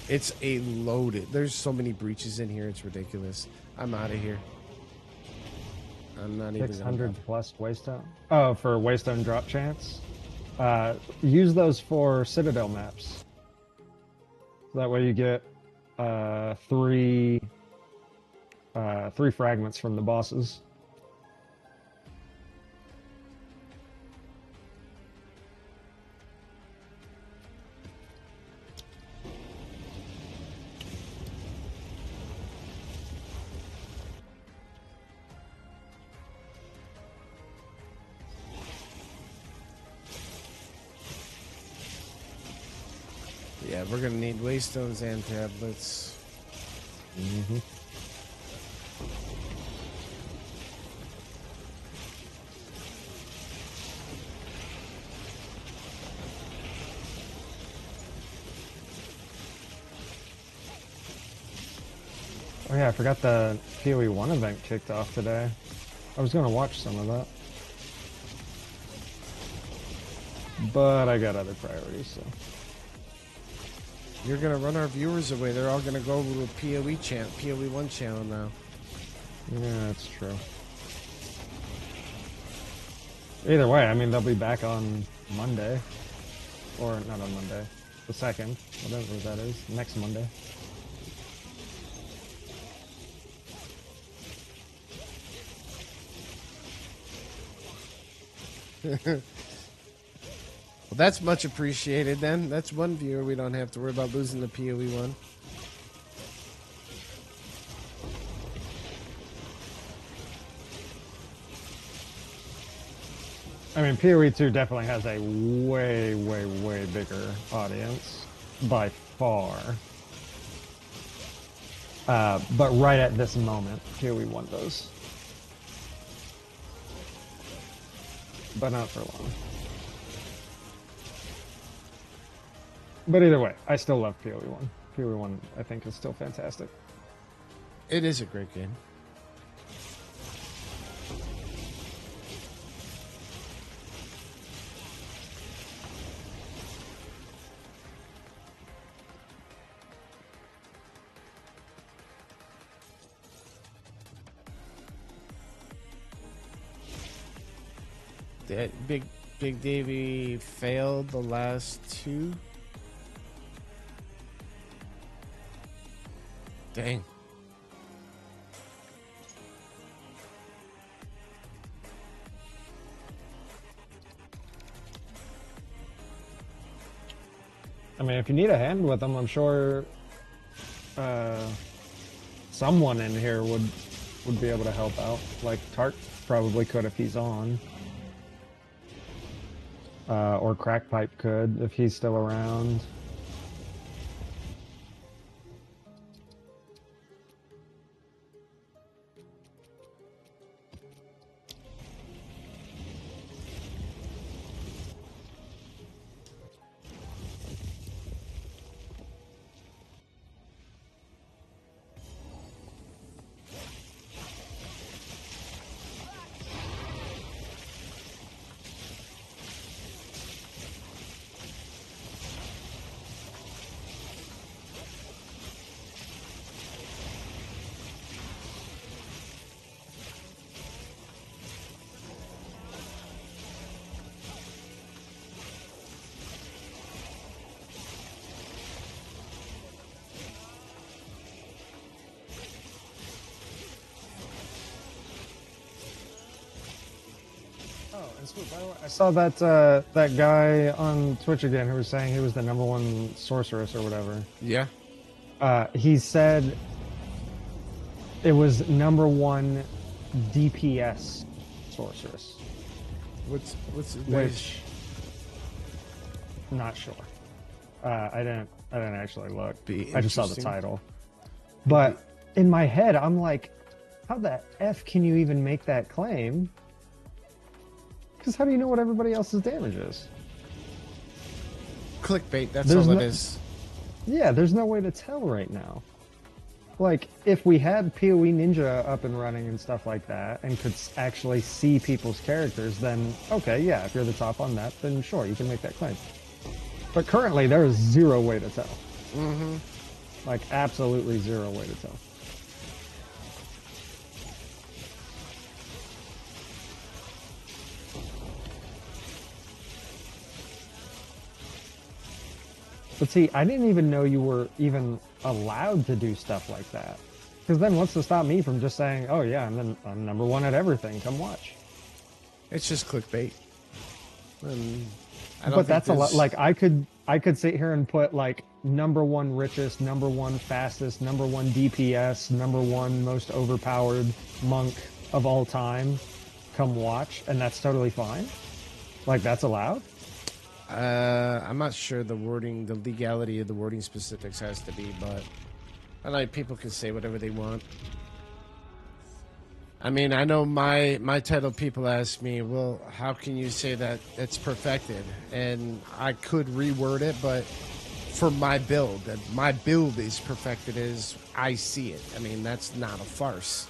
It's a loaded. There's so many breaches in here. It's ridiculous. I'm out of here. I'm not even 600 plus waystone. Oh, for waystone drop chance. Use those for Citadel maps. That way you get three fragments from the bosses. Yeah, we're gonna need waystones and tablets. Mm-hmm. Oh yeah, I forgot the PoE 1 event kicked off today. I was gonna watch some of that. But I got other priorities, so. You're gonna run our viewers away. They're all gonna go to a PoE channel, PoE 1 channel now. Yeah, that's true. Either way, I mean, they'll be back on Monday. Or not on Monday. The 2nd, whatever that is. Next Monday. Well, that's much appreciated then. That's one viewer we don't have to worry about losing the PoE 1. I mean, PoE 2 definitely has a way, way, way bigger audience. By far. But right at this moment, PoE 1 does. But not for long. But either way, I still love PoE 1. PoE 1, I think, is still fantastic. It is a great game. Big Davy failed the last two. Dang. I mean, if you need a hand with them, I'm sure someone in here would be able to help out. Like Tart probably could if he's on. Or Crackpipe could if he's still around. I saw that that guy on Twitch again who was saying he was the #1 sorceress or whatever. Yeah. He said it was #1 DPS sorceress. What's his which? Not sure. I didn't actually look. I just saw the title. But in my head, I'm like, how the F can you even make that claim? Because how do you know what everybody else's damage is? Clickbait, that's all it is. Yeah, there's no way to tell right now. Like, if we had PoE Ninja up and running and stuff like that, and could actually see people's characters, then, okay, yeah, if you're the top on that, then sure, you can make that claim. But currently, there is zero way to tell. Mm-hmm. Like, absolutely zero way to tell. But see, I didn't even know you were even allowed to do stuff like that. Because then what's to stop me from just saying, oh yeah, I'm #1 at everything, come watch. It's just clickbait. But that's a lot. Like, I could sit here and put like #1 richest, #1 fastest, #1 DPS, #1 most overpowered monk of all time, come watch, and that's totally fine. Like, that's allowed. I'm not sure the wording, the legality of the wording specifics has to be, but I like people can say whatever they want. I mean, I know my title people ask me, well, how can you say that it's perfected? And I could reword it, but for my build is perfected as I see it. I mean, that's not a farce.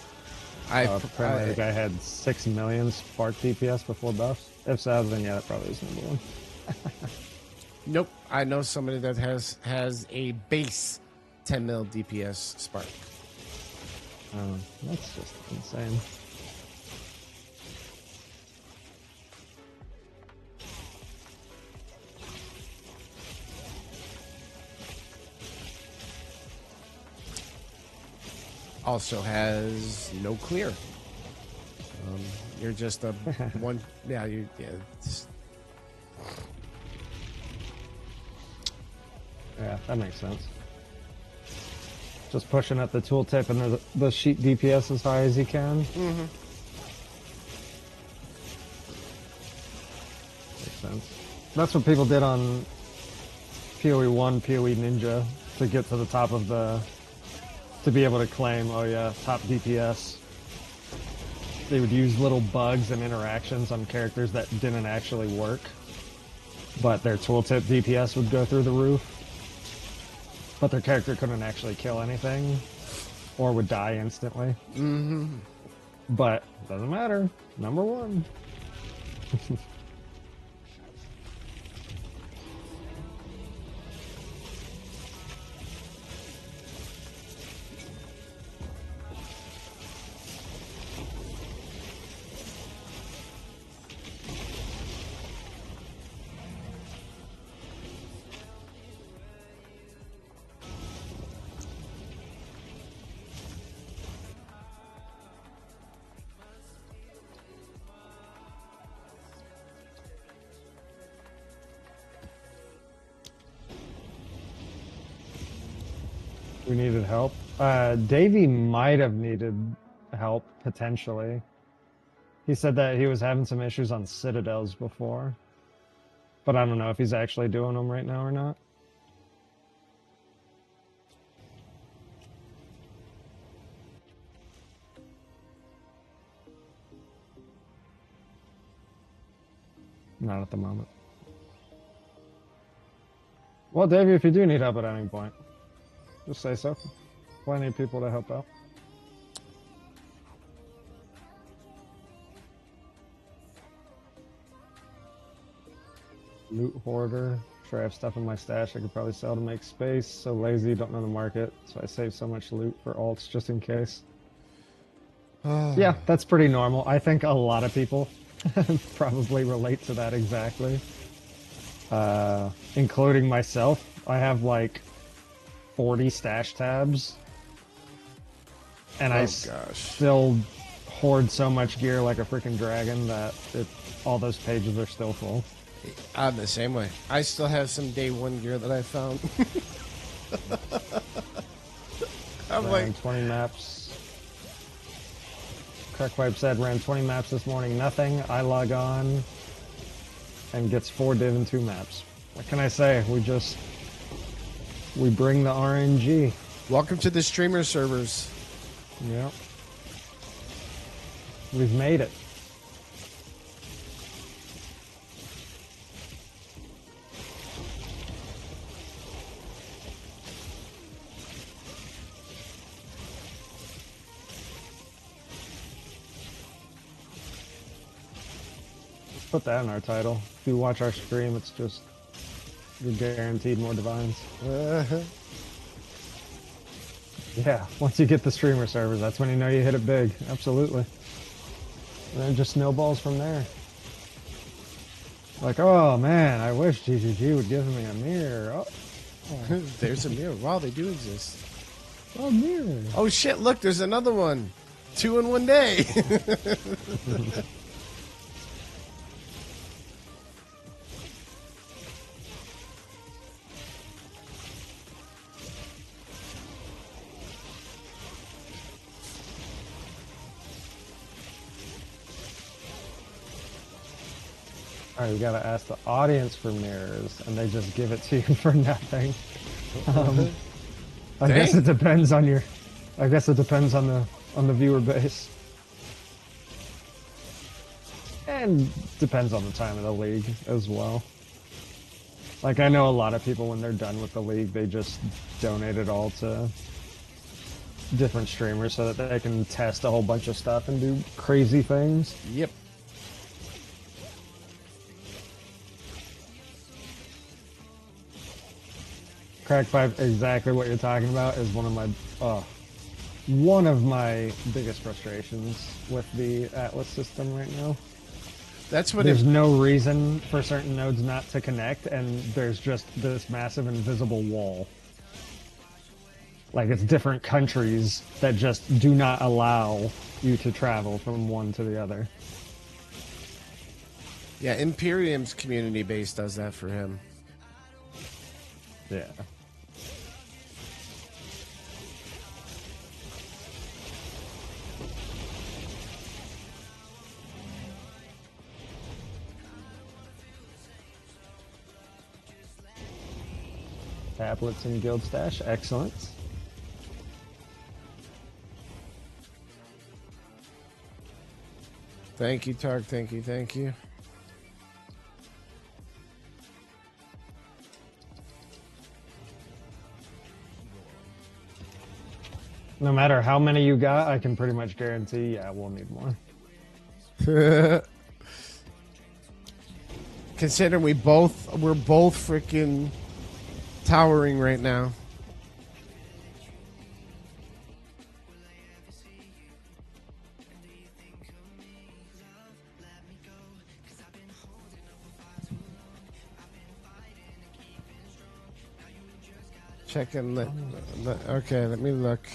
Apparently the guy had 6 million Spark DPS before buffs. If so, then yeah, that probably is #1. Nope, I know somebody that has a base 10 mil DPS Spark. That's just insane. Also has no clear. You're just a one. Yeah, Yeah, that makes sense. Just pushing up the tooltip and the sheet DPS as high as you can. Mm-hmm. Makes sense. That's what people did on PoE 1, PoE Ninja, to get to the top of to be able to claim, oh yeah, top DPS. They would use little bugs and interactions on characters that didn't actually work, but their tooltip DPS would go through the roof. But their character couldn't actually kill anything, or would die instantly. Mm-hmm. But doesn't matter. #1. Who needed help? Davey might have needed help, potentially. He said that he was having some issues on Citadels before. But I don't know if he's actually doing them right now or not. Not at the moment. Well, Davey, if you do need help at any point, just say so. Plenty of people to help out. Loot hoarder. Sure, I have stuff in my stash I could probably sell to make space. So lazy, don't know the market, so I save so much loot for alts just in case. Yeah, that's pretty normal. I think a lot of people probably relate to that exactly. Including myself. I have like 40 stash tabs. And I still hoard so much gear like a freaking dragon that all those pages are still full. I'm the same way. I still have some day one gear that I found. I'm ran 20 maps. Crackpipe said, ran 20 maps this morning, nothing. I log on and gets 4 div and 2 maps. What can I say? We bring the RNG. Welcome to the streamer servers. Yep. We've made it. Put that in our title. If you watch our stream, it's just you're guaranteed more divines. Yeah, once you get the streamer servers, that's when you know you hit it big. Absolutely. And then it just snowballs from there. Like, oh man, I wish GGG would give me a mirror. Oh. There's a mirror. Wow, they do exist. Oh, mirror. Oh shit, look, there's another one. 2 in 1 day. You gotta ask the audience for mirrors, and they just give it to you for nothing. I guess it depends on your. I guess it depends on the viewer base, and depends on the time of the league as well. Like I know a lot of people when they're done with the league, they just donate it all to different streamers so that they can test a whole bunch of stuff and do crazy things. Yep. Crack5, exactly what you're talking about is one of my biggest frustrations with the Atlas system right now. That's what there's no reason for certain nodes not to connect, and there's just this massive invisible wall. Like it's different countries that just do not allow you to travel from one to the other. Yeah, Imperium's community base does that for him. Yeah. Tablets and guild stash, excellent. Thank you, Tark. Thank you, thank you. No matter how many you got, I can pretty much guarantee, yeah, we'll need more. Considering we're both freaking towering right now. Checking the okay, let me look.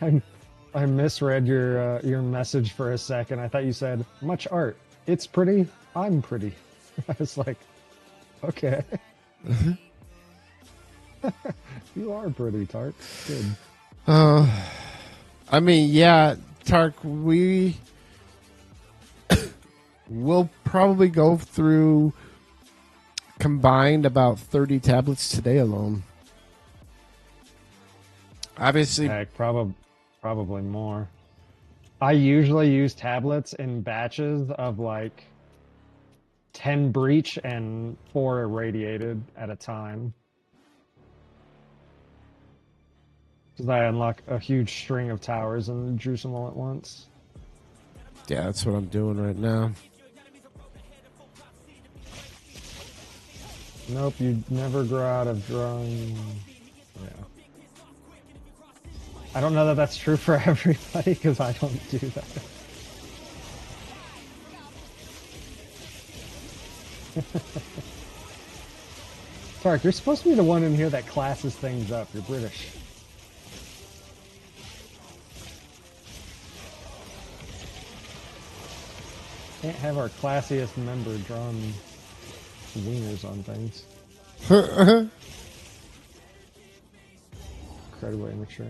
I misread your message for a second. I thought you said much art. It's pretty. I'm pretty. I was like, okay. You are pretty, Tark. Good. I mean, yeah, Tark, we will probably go through combined about 30 tablets today alone. Obviously, Heck, probably more. I usually use tablets in batches of like 10 breach and 4 irradiated at a time. Because I unlock a huge string of towers and juice them all at once. yeah, that's what I'm doing right now. Nope, you never grow out of drawing. Yeah. I don't know that that's true for everybody because I don't do that. Tark, you're supposed to be the one in here that classes things up. You're British. Can't have our classiest member drawing wieners on things. Incredibly immature.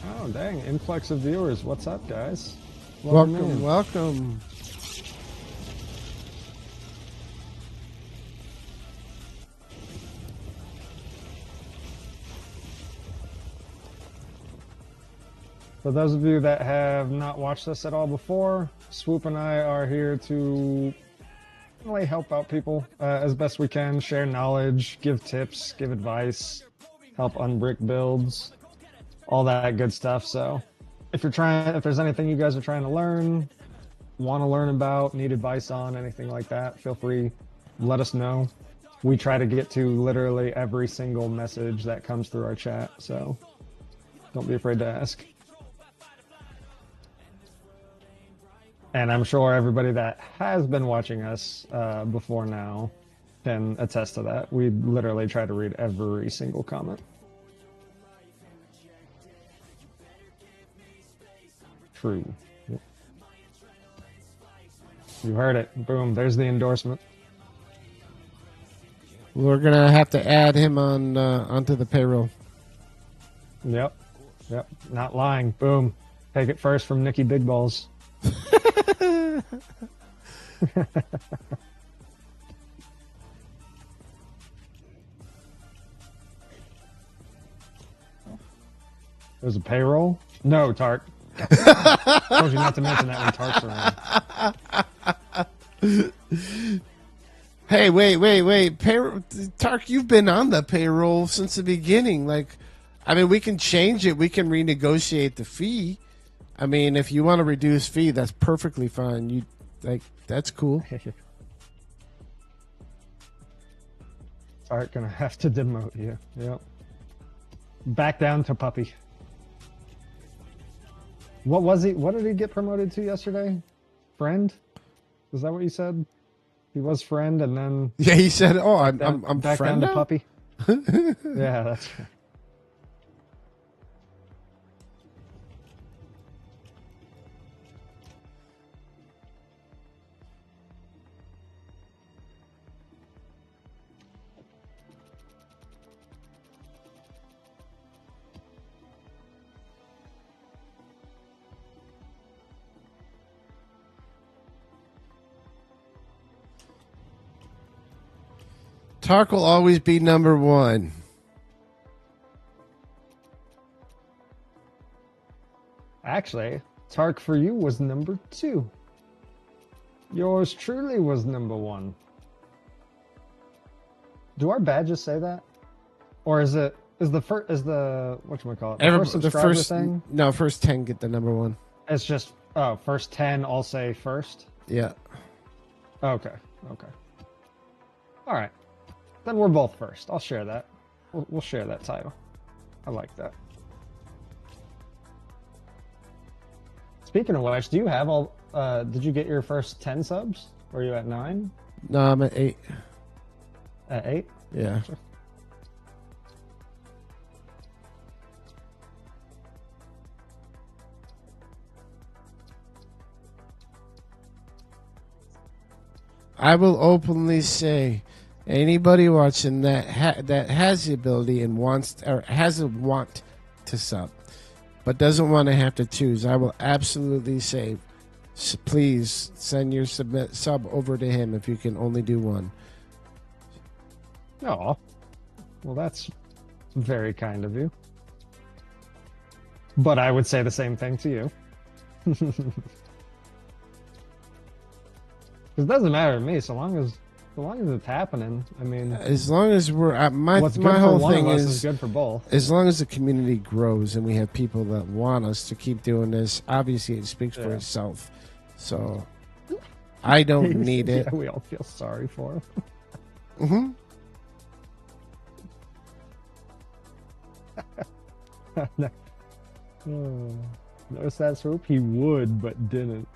Oh, dang. Influx of viewers. What's up, guys? Welcome, welcome. For those of you that have not watched this at all before, Swoop and I are here to really help out people as best we can, share knowledge, give tips, give advice, help unbrick builds, all that good stuff. So if there's anything you guys are trying to learn, want to learn about, need advice on, anything like that, feel free, let us know. We try to get to literally every single message that comes through our chat, so don't be afraid to ask. And I'm sure everybody that has been watching us before now can attest to that. We literally try to read every single comment. True. Yep. You heard it. Boom. There's the endorsement. We're gonna have to add him on onto the payroll. Yep. Yep. Not lying. Boom. Take it first from Nikki Big Balls. There's a payroll? No, Tark. Told you not to mention that when Tark's around. Hey, wait. Tark, you've been on the payroll since the beginning. Like, I mean, we can change it. We can renegotiate the fee. I mean, if you want to reduce fee, that's perfectly fine. That's cool. Tark gonna have to demote you. Yep. Back down to puppy. What was he? What did he get promoted to yesterday? Friend? Is that what you said? He was friend, and then Yeah, he said, "Oh, I'm back friend down to now?" puppy. Yeah, that's right. Tark will always be number one. Actually, Tark for you was number 2. Yours truly was number 1. Do our badges say that, or is the whatchamacallit, the first subscriber thing? No, first 10 get the number one. It's just first 10 all say first. Yeah. Okay. All right. Then we're both first. I'll share that. We'll share that title. I like that. Speaking of which, do you have all? Did you get your first 10 subs? Were you at 9? No, I'm at 8. At 8? Yeah. I will openly say, anybody watching that that has the ability and wants or has a want to sub, but doesn't want to have to choose, I will absolutely say, please send your sub over to him if you can only do one. Oh, well, that's very kind of you. But I would say the same thing to you. It doesn't matter to me, so long as it's happening. I mean, as long as we're at my what's good my for whole one thing of us is good for both. as long as the community grows and we have people that want us to keep doing this, obviously it speaks for itself. So I don't need it. Yeah, we all feel sorry for him. Mm-hmm. Notice that swoop? He would, but didn't.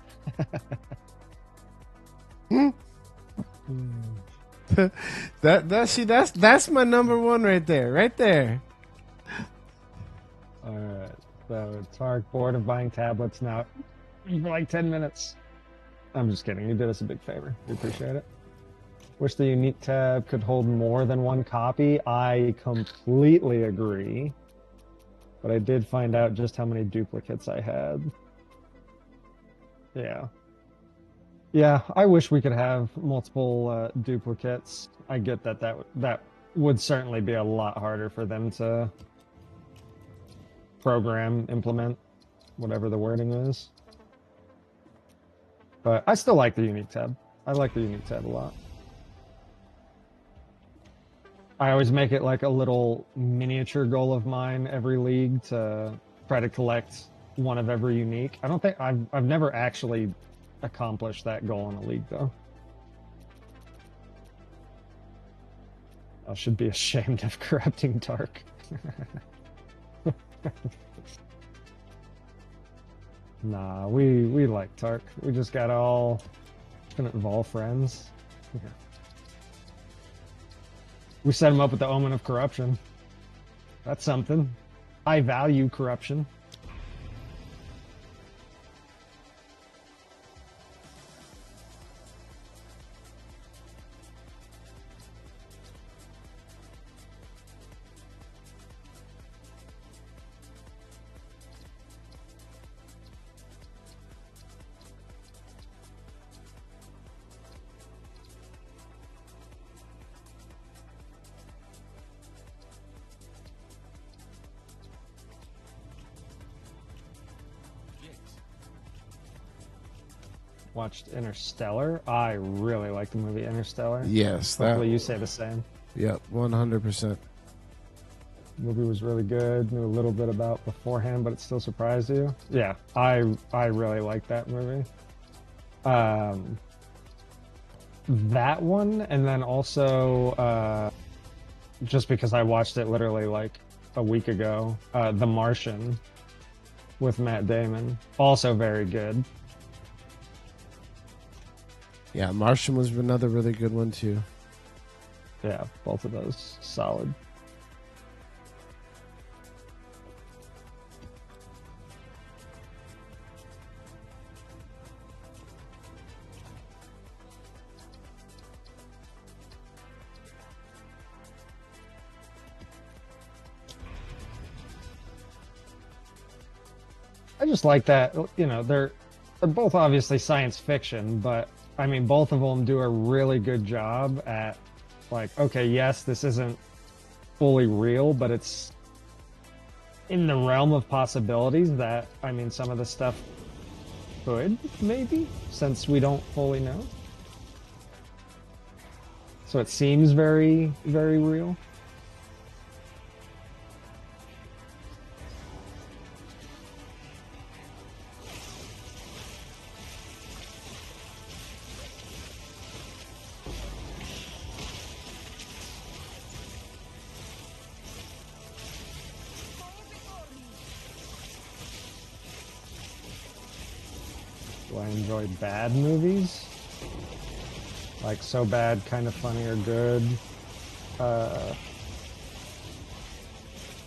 That's my number one right there. Right there. Alright, so Sparkk bored of buying tablets now for like 10 minutes. I'm just kidding, you did us a big favor. We appreciate it. Wish the unique tab could hold more than one copy. I completely agree. But I did find out just how many duplicates I had. Yeah. Yeah, I wish we could have multiple duplicates. I get that would certainly be a lot harder for them to program, implement, whatever the wording is. But I still like the unique tab. I like the unique tab a lot. I always make it like a little miniature goal of mine every league to try to collect one of every unique. I don't think I've never actually accomplished that goal in a league though. I should be ashamed of corrupting Dark. Nah, we like Tark. We just got all infinite Vol friends. Yeah. We set him up with the Omen of Corruption. That's something. I value corruption. Watched Interstellar. I really like the movie Interstellar. Yes, Hopefully you say the same. Yep, 100%. Movie was really good. Knew a little bit about beforehand, but it still surprised you. Yeah, I really like that movie. That one, and then also just because I watched it literally like a week ago, The Martian with Matt Damon, also very good. Yeah, Martian was another really good one too. Yeah, both of those solid. I just like that, you know, they're both obviously science fiction, but I mean, both of them do a really good job at, like, okay, yes, this isn't fully real, but it's in the realm of possibilities that, I mean, some of the stuff could, maybe, since we don't fully know. So it seems very, very real. Do I enjoy bad movies? Like So Bad, Kind of Funny or Good?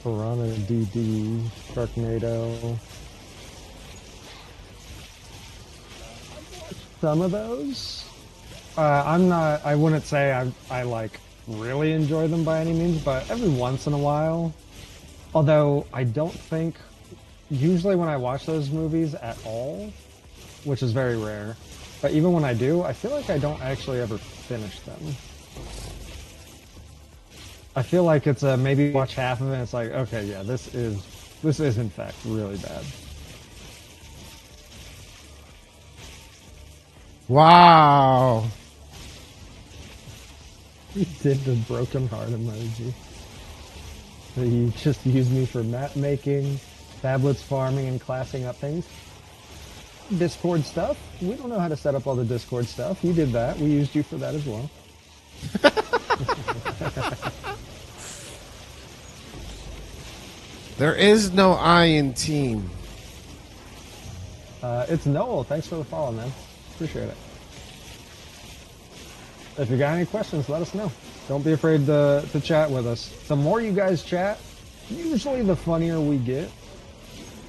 Piranha DD, Sharknado. Some of those. I wouldn't say I like really enjoy them by any means, but every once in a while. Although I don't think, usually when I watch those movies at all, which is very rare, but even when I do, I feel like I don't actually ever finish them. I feel like it's a maybe watch half of it and it's like, okay, yeah, this is in fact really bad. Wow. You did the broken heart emoji. So you just used me for map making, tablets farming, and classing up things. Discord stuff? We don't know how to set up all the Discord stuff. You did that. We used you for that as well. There is no I in team. It's Noel. Thanks for the follow, man. Appreciate it. If you got any questions, let us know. Don't be afraid to chat with us. The more you guys chat, usually the funnier we get.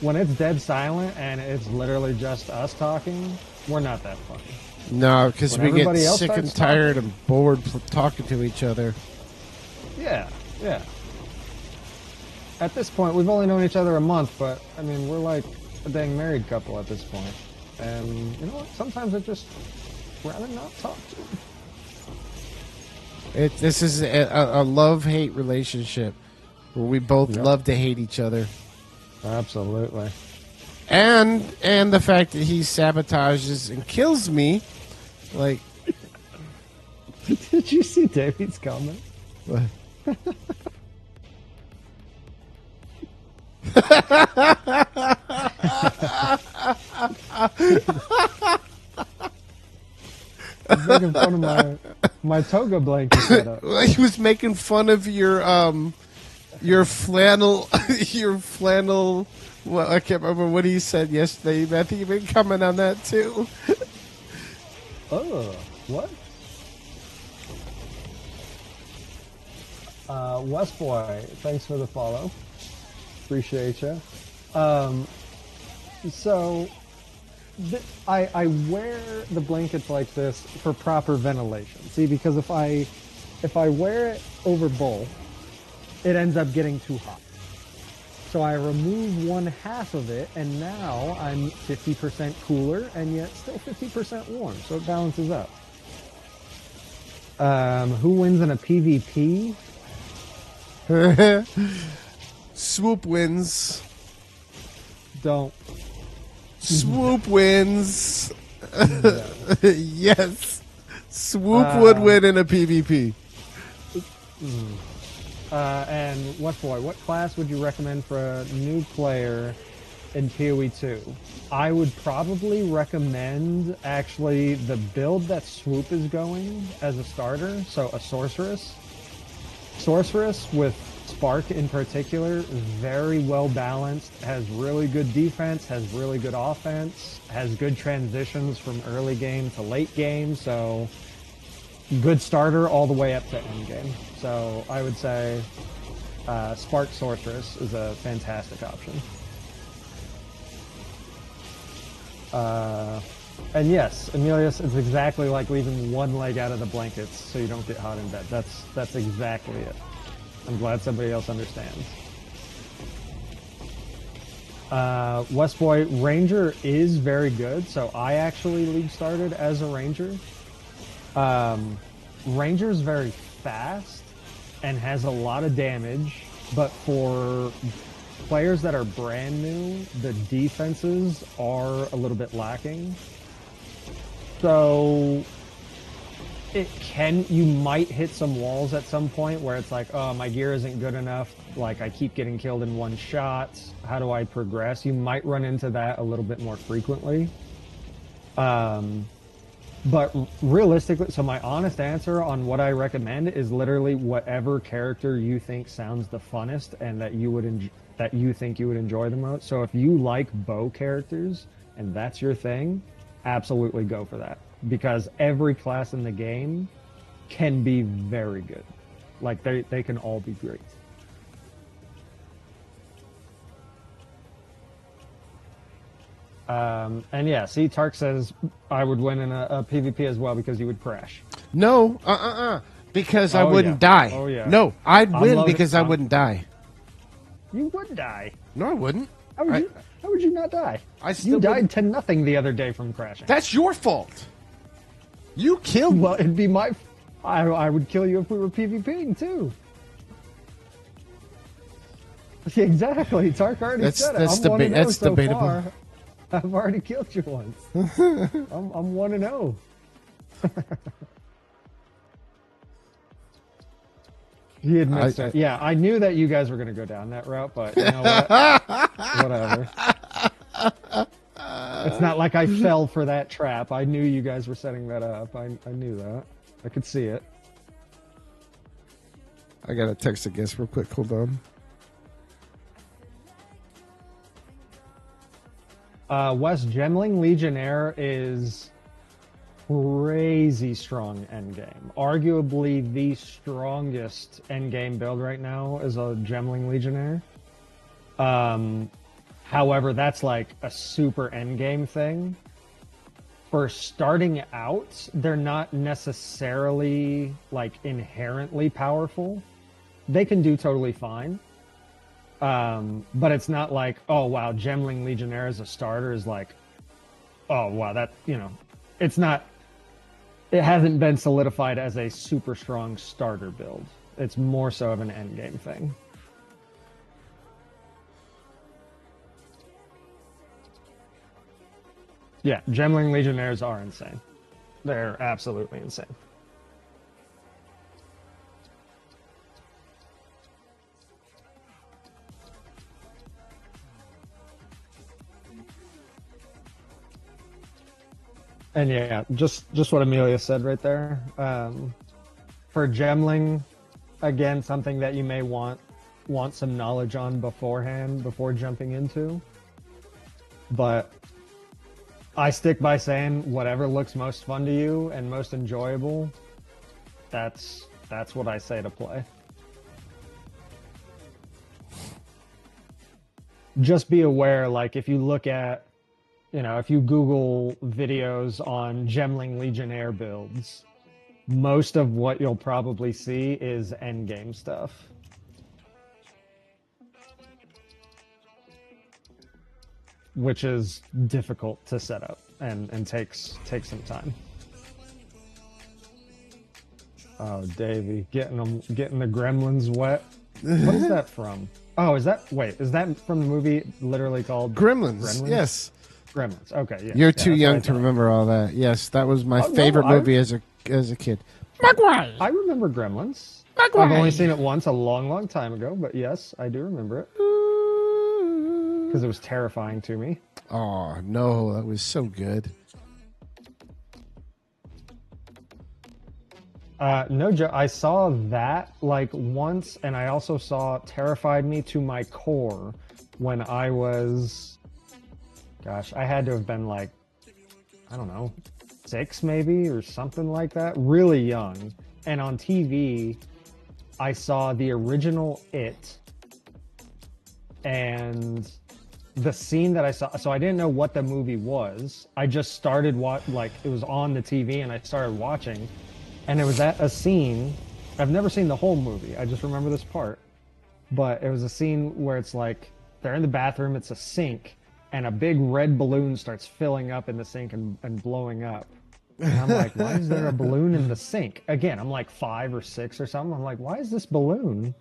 When it's dead silent and it's literally just us talking, we're not that funny. No, because When we get everybody else sick and starts tired talking- and bored talking to each other. Yeah, yeah. At this point, we've only known each other a month, but, I mean, we're like a dang married couple at this point. And, you know what? Sometimes I just rather not talk to them. This is a love-hate relationship where we both Yep. love to hate each other. Absolutely. And the fact that he sabotages and kills me, like... Did you see David's comment? What? He's making fun of my toga blanket setup. He was making fun of your flannel your flannel. Well, I can't remember what he said yesterday. I think you've been coming on that too. Oh, what? Westboy, thanks for the follow. Appreciate you. I wear the blankets like this for proper ventilation. See, because if I wear it over both, it ends up getting too hot. So I remove one half of it, and now I'm 50% cooler, and yet still 50% warm. So it balances out. Who wins in a PvP? Swoop wins. Don't. Swoop wins. Yes. Swoop would win in a PvP. And Westboy, what class would you recommend for a new player in PoE 2? I would probably recommend actually the build that Swoop is going as a starter, so a Sorceress. Sorceress with Sparkk in particular, very well balanced, has really good defense, has really good offense, has good transitions from early game to late game, so good starter all the way up to endgame. So I would say Sparkk Sorceress is a fantastic option. And yes, Emilius, it's exactly like leaving one leg out of the blankets so you don't get hot in bed. That's exactly it. I'm glad somebody else understands. Westboy, Ranger is very good, so I actually league started as a Ranger. Ranger's very fast and has a lot of damage, but for players that are brand new, the defenses are a little bit lacking. So you might hit some walls at some point where it's like, oh, my gear isn't good enough, like I keep getting killed in one shot, how do I progress? You might run into that a little bit more frequently. But realistically, so my honest answer on what I recommend is literally whatever character you think sounds the funnest and that you think you would enjoy the most. So if you like bow characters and that's your thing, absolutely go for that, because every class in the game can be very good. Like they can all be great. And yeah, see, Tark says I would win in a PvP as well because you would crash. No, because I wouldn't die. Oh yeah. No, I'd I'm win loaded- because I I'm- wouldn't die. You would die. No, I wouldn't. How would you not die? I still You died wouldn't. to nothing the other day from crashing. That's your fault. You killed me. Well, it'd be my... I would kill you if we were PvPing, too. Exactly. Tark already said it. That's I'm 1-0 that's so debatable. far. I've already killed you once. I'm 1-0. He admits it. Yeah, I knew that you guys were going to go down that route, but you know what? Whatever. It's not like I fell for that trap. I knew you guys were setting that up. I knew that. I could see it. I got to text a guest real quick. Hold on. West Gemling Legionnaire is crazy strong endgame. Arguably the strongest endgame build right now is a Gemling Legionnaire. However, that's like a super endgame thing. For starting out, they're not necessarily like inherently powerful. They can do totally fine. But it's not like, oh wow, Gemling Legionnaire as a starter is like, oh wow, that, you know, it's not, it hasn't been solidified as a super strong starter build. It's more so of an endgame thing. Yeah, Gemling Legionnaires are insane. They're absolutely insane. And yeah, just what Amelia said right there. For Gemling, again, something that you may want some knowledge on beforehand before jumping into. But I stick by saying whatever looks most fun to you and most enjoyable, that's what I say to play. Just be aware, like if you look at, you know, if you Google videos on Gemling Legionnaire builds, most of what you'll probably see is endgame stuff. Which is difficult to set up and takes some time. Oh, Davey, getting the gremlins wet. What is that from? Oh, is that from the movie literally called Gremlins? Yes. Gremlins. Okay, yeah. You're too young to remember all that. Yes, that was my favorite movie as a kid. I remember Gremlins. I've only seen it once a long time ago, but yes, I do remember it. Because it was terrifying to me. Oh, no, that was so good. No joke. I saw that like once, and I also saw Terrified Me to my core when I was, gosh, I had to have been like, I don't know, 6 maybe or something like that. Really young. And on TV, I saw the original It, and the scene that I saw, so I didn't know what the movie was. I just started like it was on the TV and I started watching, and it was at a scene. I've never seen the whole movie. I just remember this part. But it was a scene where it's like they're in the bathroom, it's a sink, and a big red balloon starts filling up in the sink and blowing up. And I'm like, why is there a balloon in the sink? Again, I'm like 5 or 6 or something. I'm like, why is this balloon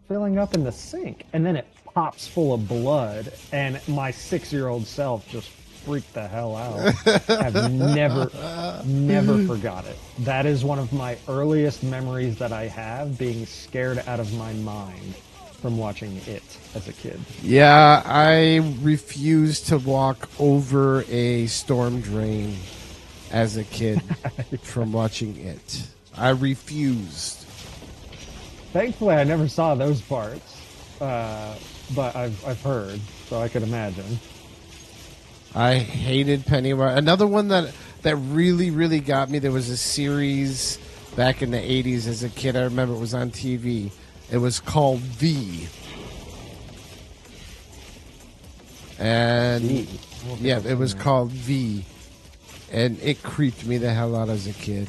filling up in the sink? And then it pops full of blood, and my 6-year-old self just freaked the hell out. I've never forgot it. That is one of my earliest memories that I have, being scared out of my mind from watching It as a kid. Yeah, I refused to walk over a storm drain as a kid from watching It. I refused. Thankfully, I never saw those parts, but I've heard, so I could imagine. I hated Pennywise. Another one that really, really got me, there was a series back in the 80s as a kid. I remember it was on TV. It was called V. And yeah, it was called V. And it creeped me the hell out as a kid.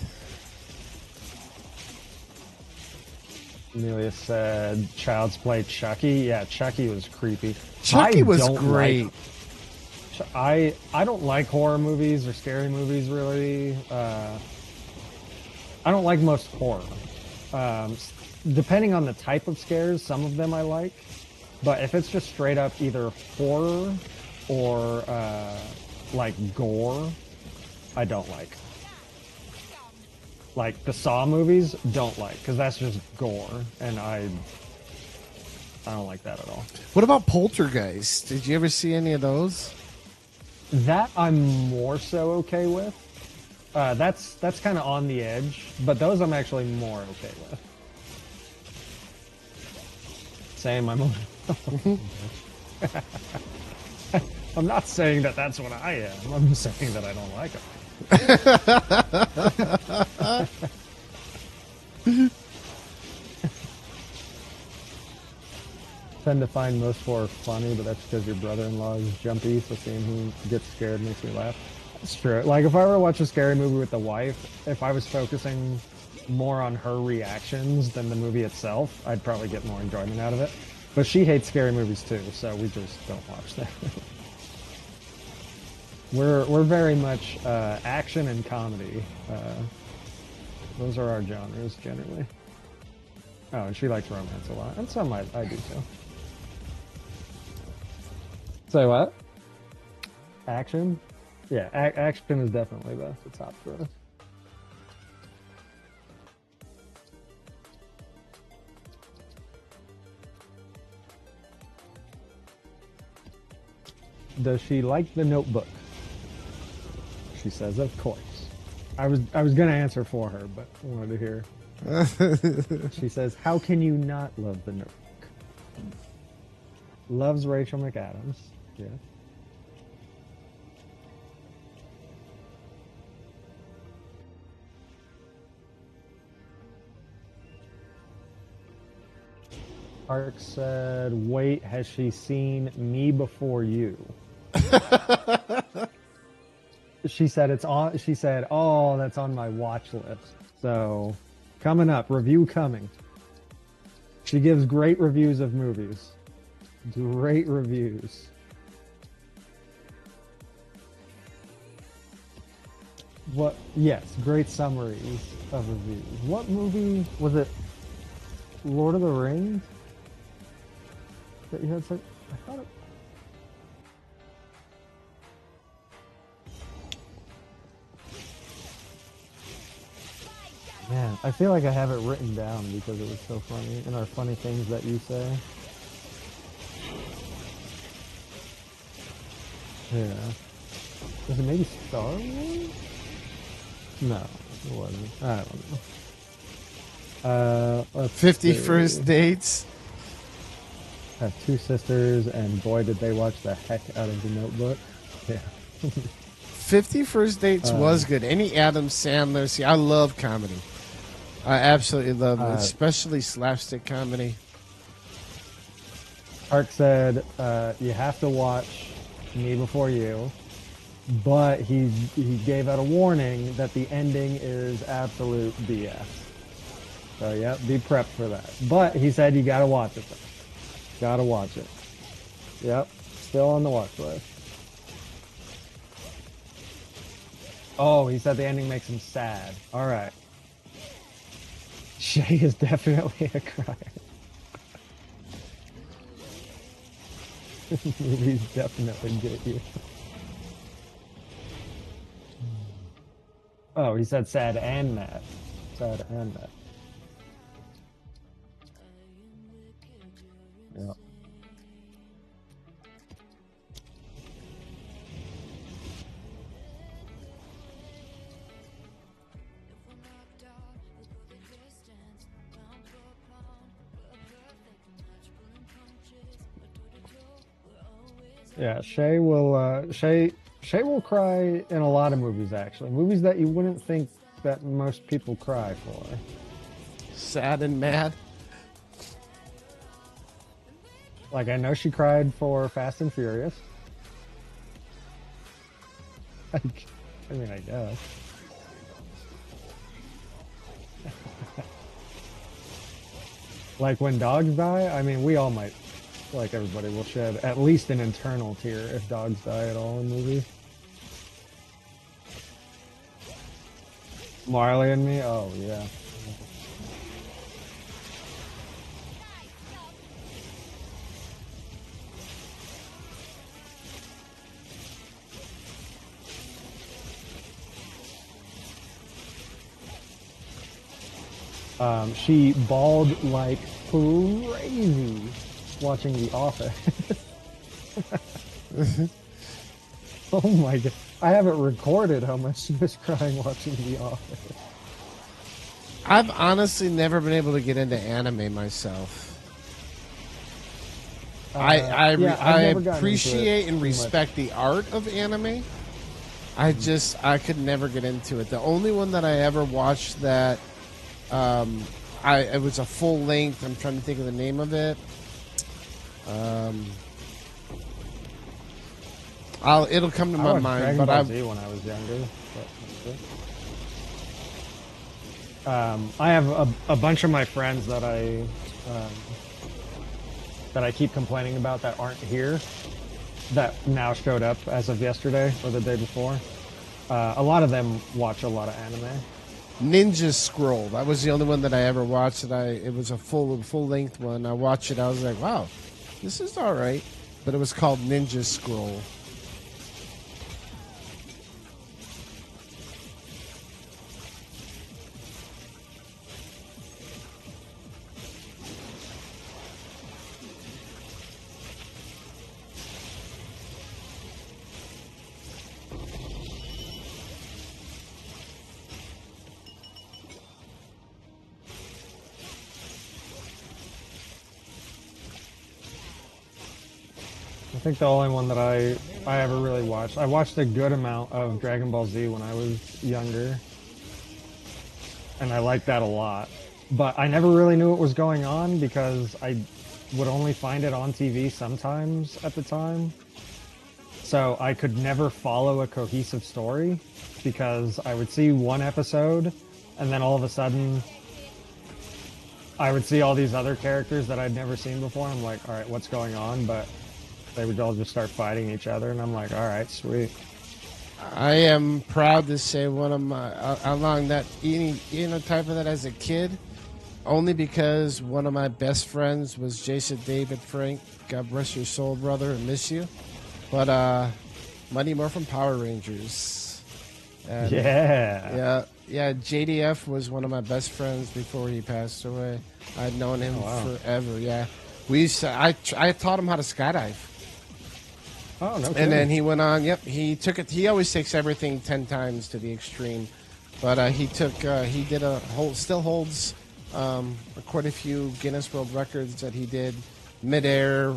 Amelia said Child's Play Chucky. Yeah, Chucky was creepy. Chucky was great. I don't like horror movies or scary movies really. I don't like most horror. Depending on the type of scares, some of them I like. But if it's just straight up either horror or like gore, I don't like. Like the Saw movies, don't like, because that's just gore, and I don't like that at all. What about Poltergeist? Did you ever see any of those? That I'm more so okay with. That's kind of on the edge, but those I'm actually more okay with. Same, I'm. I'm not saying that that's what I am. I'm saying that I don't like them. Tend to find most horror funny, but that's because your brother-in-law is jumpy, so seeing who gets scared makes me laugh. That's true. Like, if I were to watch a scary movie with the wife, if I was focusing more on her reactions than the movie itself, I'd probably get more enjoyment out of it. But she hates scary movies too, so we just don't watch them. We're very much action and comedy. Those are our genres generally. Oh, and she likes romance a lot, and some I do too. Say what? Action? Yeah, action is definitely the top for us. Does she like The Notebook? She says, of course. I was gonna answer for her, but I wanted to hear. She says, how can you not love The Notebook? Loves Rachel McAdams. Yeah. Park said, wait, has she seen Me Before You? She said it's on. She said, oh, that's on my watch list. So coming up, review coming. She gives great reviews of movies. Great reviews. What? Yes, great summaries of reviews. What movie was it? Lord of the Rings? That you had said? I thought it. Man, I feel like I have it written down because it was so funny in our funny things that you say. Yeah. Was it maybe Star Wars? No, it wasn't. I don't know. 50 First Dates. I have two sisters, and boy, did they watch the heck out of The Notebook. Yeah. 50 First Dates was good. Any Adam Sandler. See, I love comedy. I absolutely love it, especially slapstick comedy. Park said, you have to watch Me Before You, but he gave out a warning that the ending is absolute BS. So, yeah, be prepped for that. But he said you gotta watch it, though. Gotta watch it. Yep, still on the watch list. Oh, he said the ending makes him sad. All right. Shay is definitely a crier. Movies definitely get you. Oh, he said sad and mad. Sad and mad. Yeah. Yeah, Shay will. Shay Shay will cry in a lot of movies, actually. Movies that you wouldn't think that most people cry for. Sad and mad. Like, I know she cried for Fast and Furious. I mean, I guess. Like, when dogs die, I mean, we all might, like everybody, will shed at least an internal tear if dogs die at all in movies. Marley and Me? Oh, yeah. She bawled like crazy watching The Office. Oh my god. I haven't recorded how much she was crying watching The Office. I've honestly never been able to get into anime myself. I never gotten appreciate into it and too respect the art of anime. I could never get into it. The only one that I ever watched that it was a full length. I'm trying to think of the name of it. It'll come to I my watched mind, Dragon but Ball I Z when I was younger. I have a bunch of my friends that I keep complaining about that aren't here, that now showed up as of yesterday or the day before. A lot of them watch a lot of anime. Ninja Scroll. That was the only one that I ever watched. It was a full length one. I watched it. I was like, wow, this is all right. But it was called Ninja Scroll. I think the only one that I ever really watched. I watched a good amount of Dragon Ball Z when I was younger, and I liked that a lot. But I never really knew what was going on because I would only find it on TV sometimes at the time. So I could never follow a cohesive story because I would see one episode and then all of a sudden I would see all these other characters that I'd never seen before. I'm like, all right, what's going on? But they would all just start fighting each other, and I'm like, all right, sweet. I am proud to say one of my along that type of that as a kid, only because one of my best friends was Jason David Frank. God bless your soul, brother. I miss you. But Mighty Morphin Power Rangers. And Yeah. Yeah. JDF was one of my best friends before he passed away. I'd known him forever. Yeah, I taught him how to skydive. Oh, no kidding. And then he went on. Yep, he took it. He always takes everything 10 times to the extreme. But he still holds quite a few Guinness World Records that he did midair,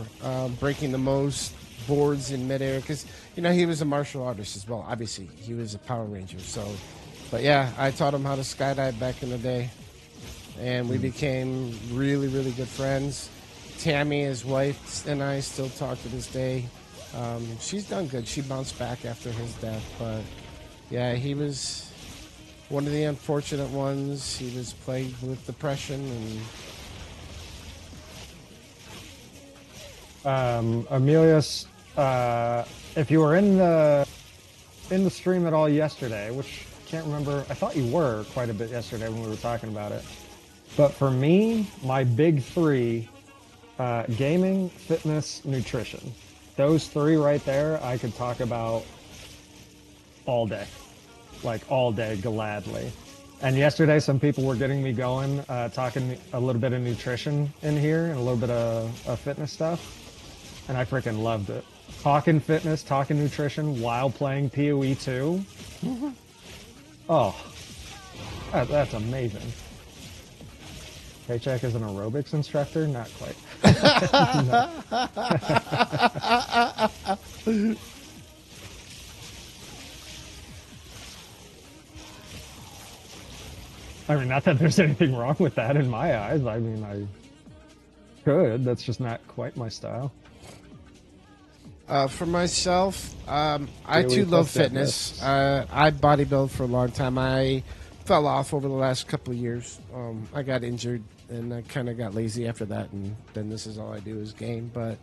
breaking the most boards in midair. Because he was a martial artist as well. Obviously, he was a Power Ranger. So, but yeah, I taught him how to skydive back in the day, and we became really, really good friends. Tammy, his wife, and I still talk to this day. She's done good. She bounced back after his death, but yeah, he was one of the unfortunate ones. He was plagued with depression and Emilius, if you were in the stream at all yesterday, which I can't remember, I thought you were quite a bit yesterday when we were talking about it. But for me, my big three, gaming, fitness, nutrition. Those three right there, I could talk about all day. Like all day, gladly. And yesterday, some people were getting me going, talking a little bit of nutrition in here and a little bit of fitness stuff. And I freaking loved it. Talking fitness, talking nutrition while playing PoE 2. Oh, that's amazing. Paycheck as an aerobics instructor? Not quite. I mean, not that there's anything wrong with that in my eyes. I mean, I could. That's just not quite my style. For myself, I Daily too love plus fitness. deadlifts. I bodybuilt for a long time. I fell off over the last couple of years. I got injured, and I kind of got lazy after that, and then this is all I do is game. But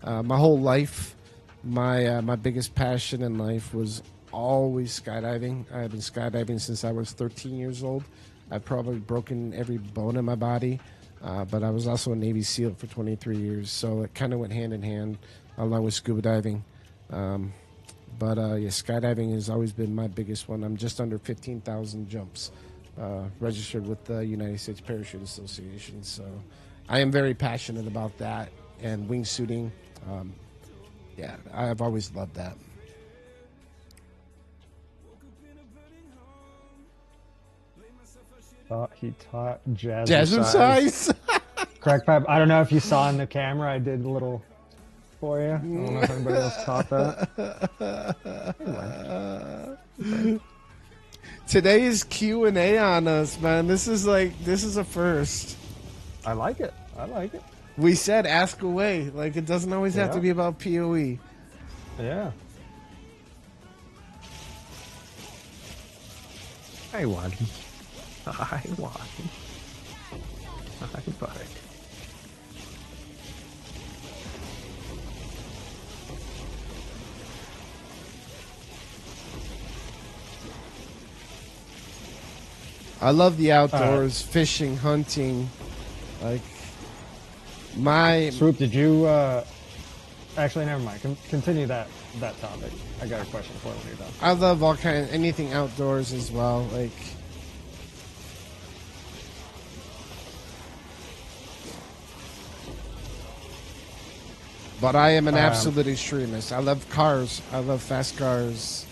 my whole life, my biggest passion in life was always skydiving. I've been skydiving since I was 13 years old. I've probably broken every bone in my body, but I was also a Navy SEAL for 23 years, so it kind of went hand in hand along with scuba diving. Yeah, skydiving has always been my biggest one. I'm just under 15,000 jumps registered with the United States Parachute Association, so I am very passionate about that and wingsuiting. Yeah, I've always loved that. He taught jazzercise. Jazzercise. Crack pipe. I don't know if you saw in the camera. I did a little for you. I don't know if anybody else caught that. Anyway. Today is Q&A on us, man. This is a first. I like it. I like it. We said ask away. Like, it doesn't always have to Yeah. be about PoE. Yeah. Hi, Waddy. Hi, Waddy. Hi, bud. I love the outdoors, fishing, hunting. Like, my... Swoop, did you, actually, never mind. Continue that topic. I got a question for you when you're done. I love all kinds, anything outdoors as well. Like, but I am an absolute extremist. I love cars. I love fast cars.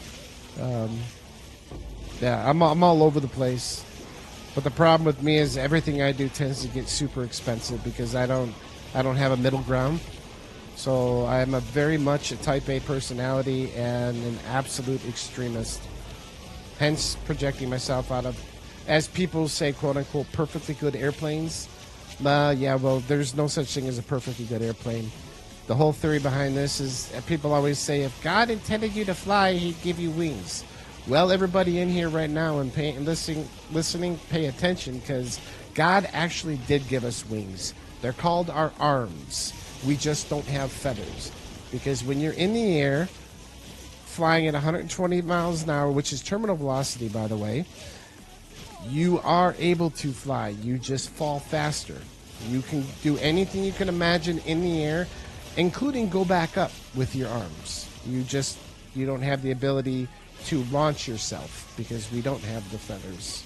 Yeah, I'm all over the place. But the problem with me is everything I do tends to get super expensive because I don't have a middle ground. So I am very much a type A personality and an absolute extremist. Hence projecting myself out of, as people say, quote unquote, perfectly good airplanes. Yeah, well, there's no such thing as a perfectly good airplane. The whole theory behind this is people always say, if God intended you to fly, he'd give you wings. Well, everybody in here right now and listening, pay attention, because God actually did give us wings. They're called our arms. We just don't have feathers. Because when you're in the air, flying at 120 miles an hour, which is terminal velocity, by the way, you are able to fly. You just fall faster. You can do anything you can imagine in the air, including go back up with your arms. You don't have the ability to launch yourself because we don't have the feathers.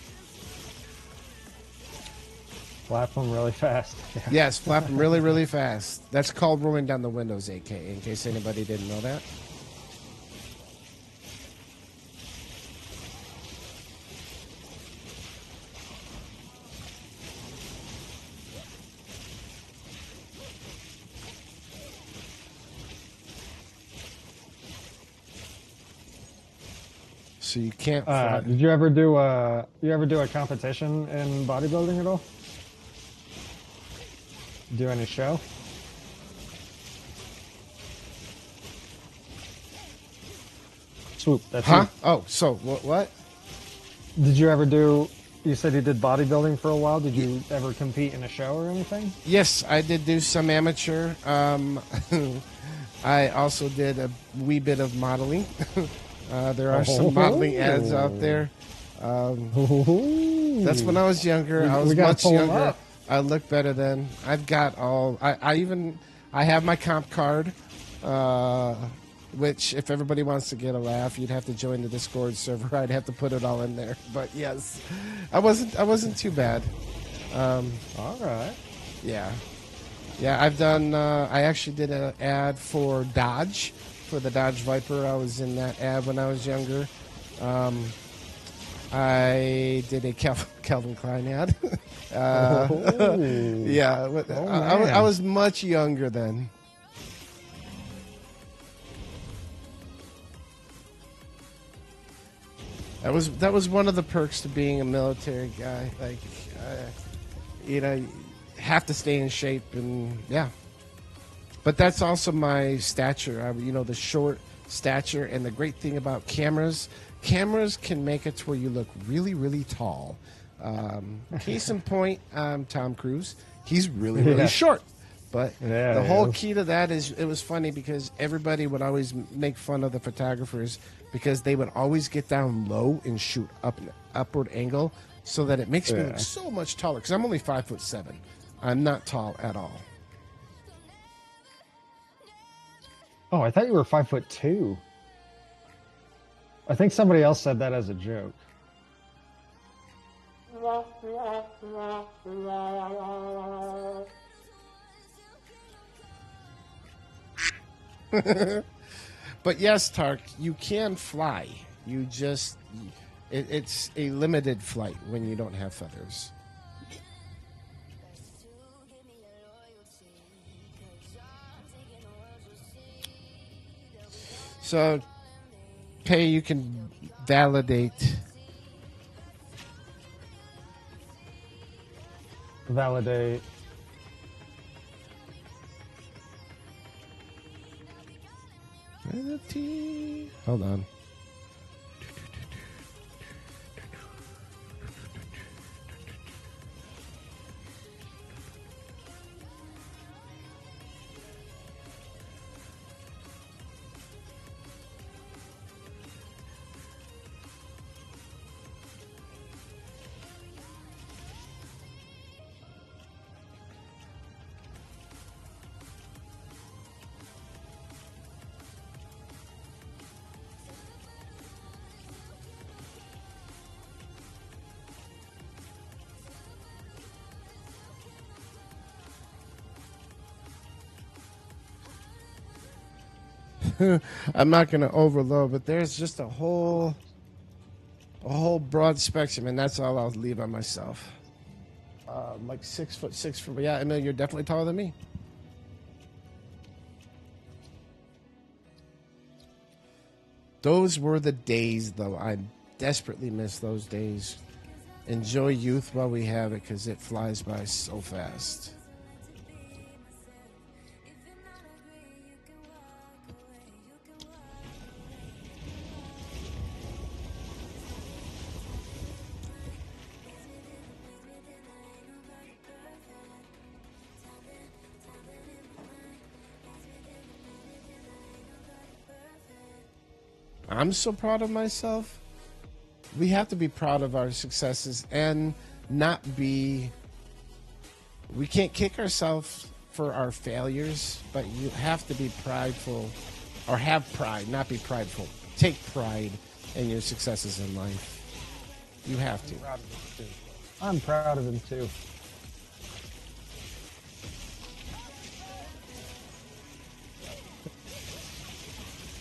Flap them really fast. Yeah. Yes, flap them really, really fast. That's called rolling down the windows, AK, in case anybody didn't know that. So you can't fly. Did you ever do a competition in bodybuilding at all? Do any show? Swoop, that's Huh? you. Oh, so what? Did you ever do, you said you did bodybuilding for a while. Did you ever compete in a show or anything? Yes, I did do some amateur. I also did a wee bit of modeling. There are some modeling ads out there. That's when I was younger. I was much younger. I look better then. I've got all. I have my comp card, which if everybody wants to get a laugh, you'd have to join the Discord server. I'd have to put it all in there. But yes, I wasn't too bad. All right. Yeah. I've done. I actually did an ad for Dodge. For the Dodge Viper. I was in that ad when I was younger. I did a Calvin Klein ad. Yeah, I was much younger then. That was one of the perks to being a military guy. Like, you know, you have to stay in shape, and yeah. But that's also my stature. You know, the short stature, and the great thing about cameras can make it to where you look really, really tall. Case in point, Tom Cruise. He's really, really short. But the whole key to that is, it was funny because everybody would always make fun of the photographers because they would always get down low and shoot upward angle so that it makes me look so much taller. Because I'm only 5'7". I'm not tall at all. Oh, I thought you were 5'2". I think somebody else said that as a joke. But yes, Tark, you can fly. You just, it's a limited flight when you don't have feathers. So, Pay, you can validate. Validate. Hold on. I'm not going to overload, but there's just a whole broad spectrum, and that's all I'll leave on myself. Like 6'6" for me. Yeah, I mean, you're definitely taller than me. Those were the days, though. I desperately miss those days. Enjoy youth while we have it, because it flies by so fast. I'm so proud of myself. We have to be proud of our successes and not be... We can't kick ourselves for our failures, but you have to be prideful, or have pride, not be prideful. Take pride in your successes in life. You have to. I'm proud of him too.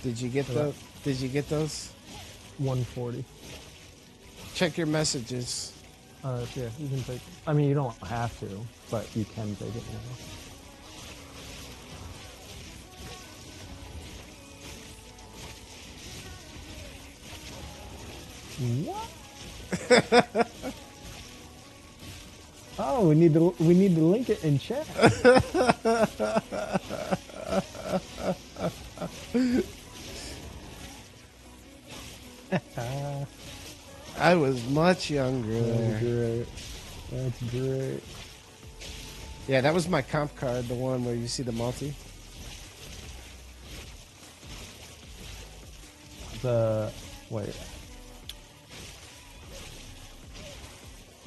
Did you get the? Did you get those? 140. Check your messages. Yeah, you can take. I mean, you don't have to, but you can take it now. What? Oh, we need to link it in chat. I was much younger there. That's great. That's great. Yeah, that was my comp card, the one where you see the multi. Wait.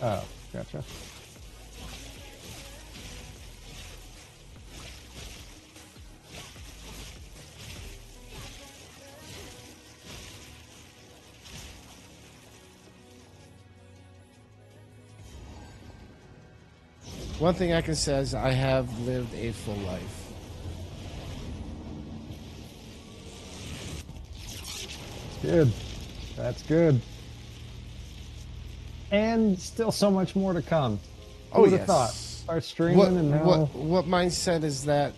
Oh, gotcha. One thing I can say is I have lived a full life. Good. That's good. And still so much more to come. Who would have thought? Start streaming and now... What mindset is that?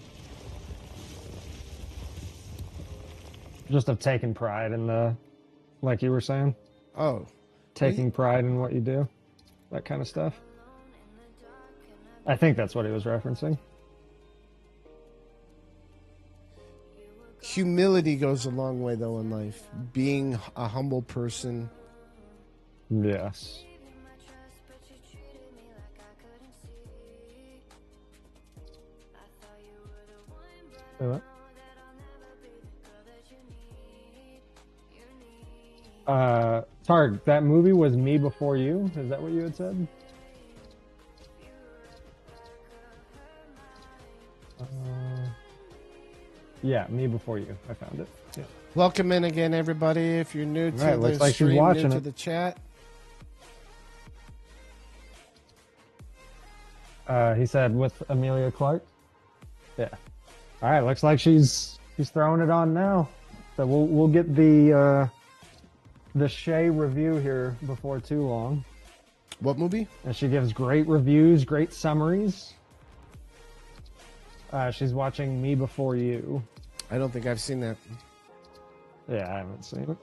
Just of taking pride in the... Like you were saying? Oh, taking pride in what you do, that kind of stuff. I think that's what he was referencing. humility goes a long way though in life. Being a humble person. Yes. What? Targ, that movie was Me Before You? Is that what you had said? Yeah, Me Before You. I found it. Yeah. Welcome in again, everybody. If you're new to Right, the looks like she's stream, new watching to it. the chat. He said with Amelia Clark. Yeah. All right, looks like she's throwing it on now. So we'll get the Shay review here before too long. What movie? And she gives great reviews, great summaries. She's watching Me Before You. I don't think I've seen that. Yeah, I haven't seen it.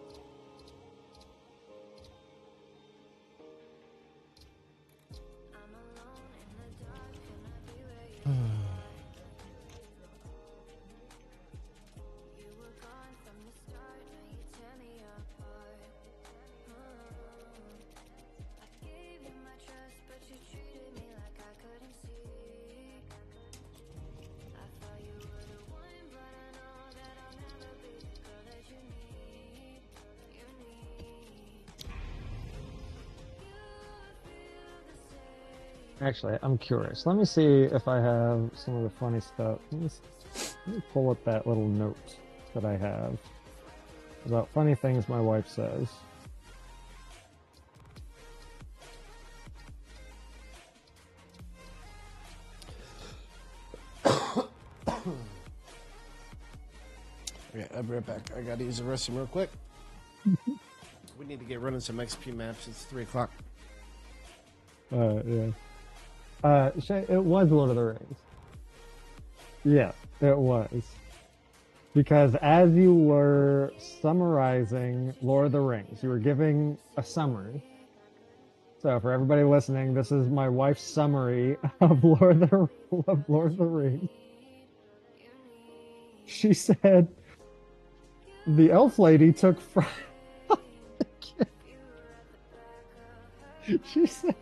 Actually, I'm curious. Let me see if I have some of the funny stuff. Let me pull up that little note that I have about funny things my wife says. Okay, I'll be right back. I gotta use the restroom real quick. We need to get running some XP maps. It's 3 o'clock. Yeah. Shay, it was Lord of the Rings. Yeah, it was. Because as you were summarizing Lord of the Rings, you were giving a summary. So for everybody listening, this is my wife's summary of Lord of the Rings. She said, the elf lady took she said,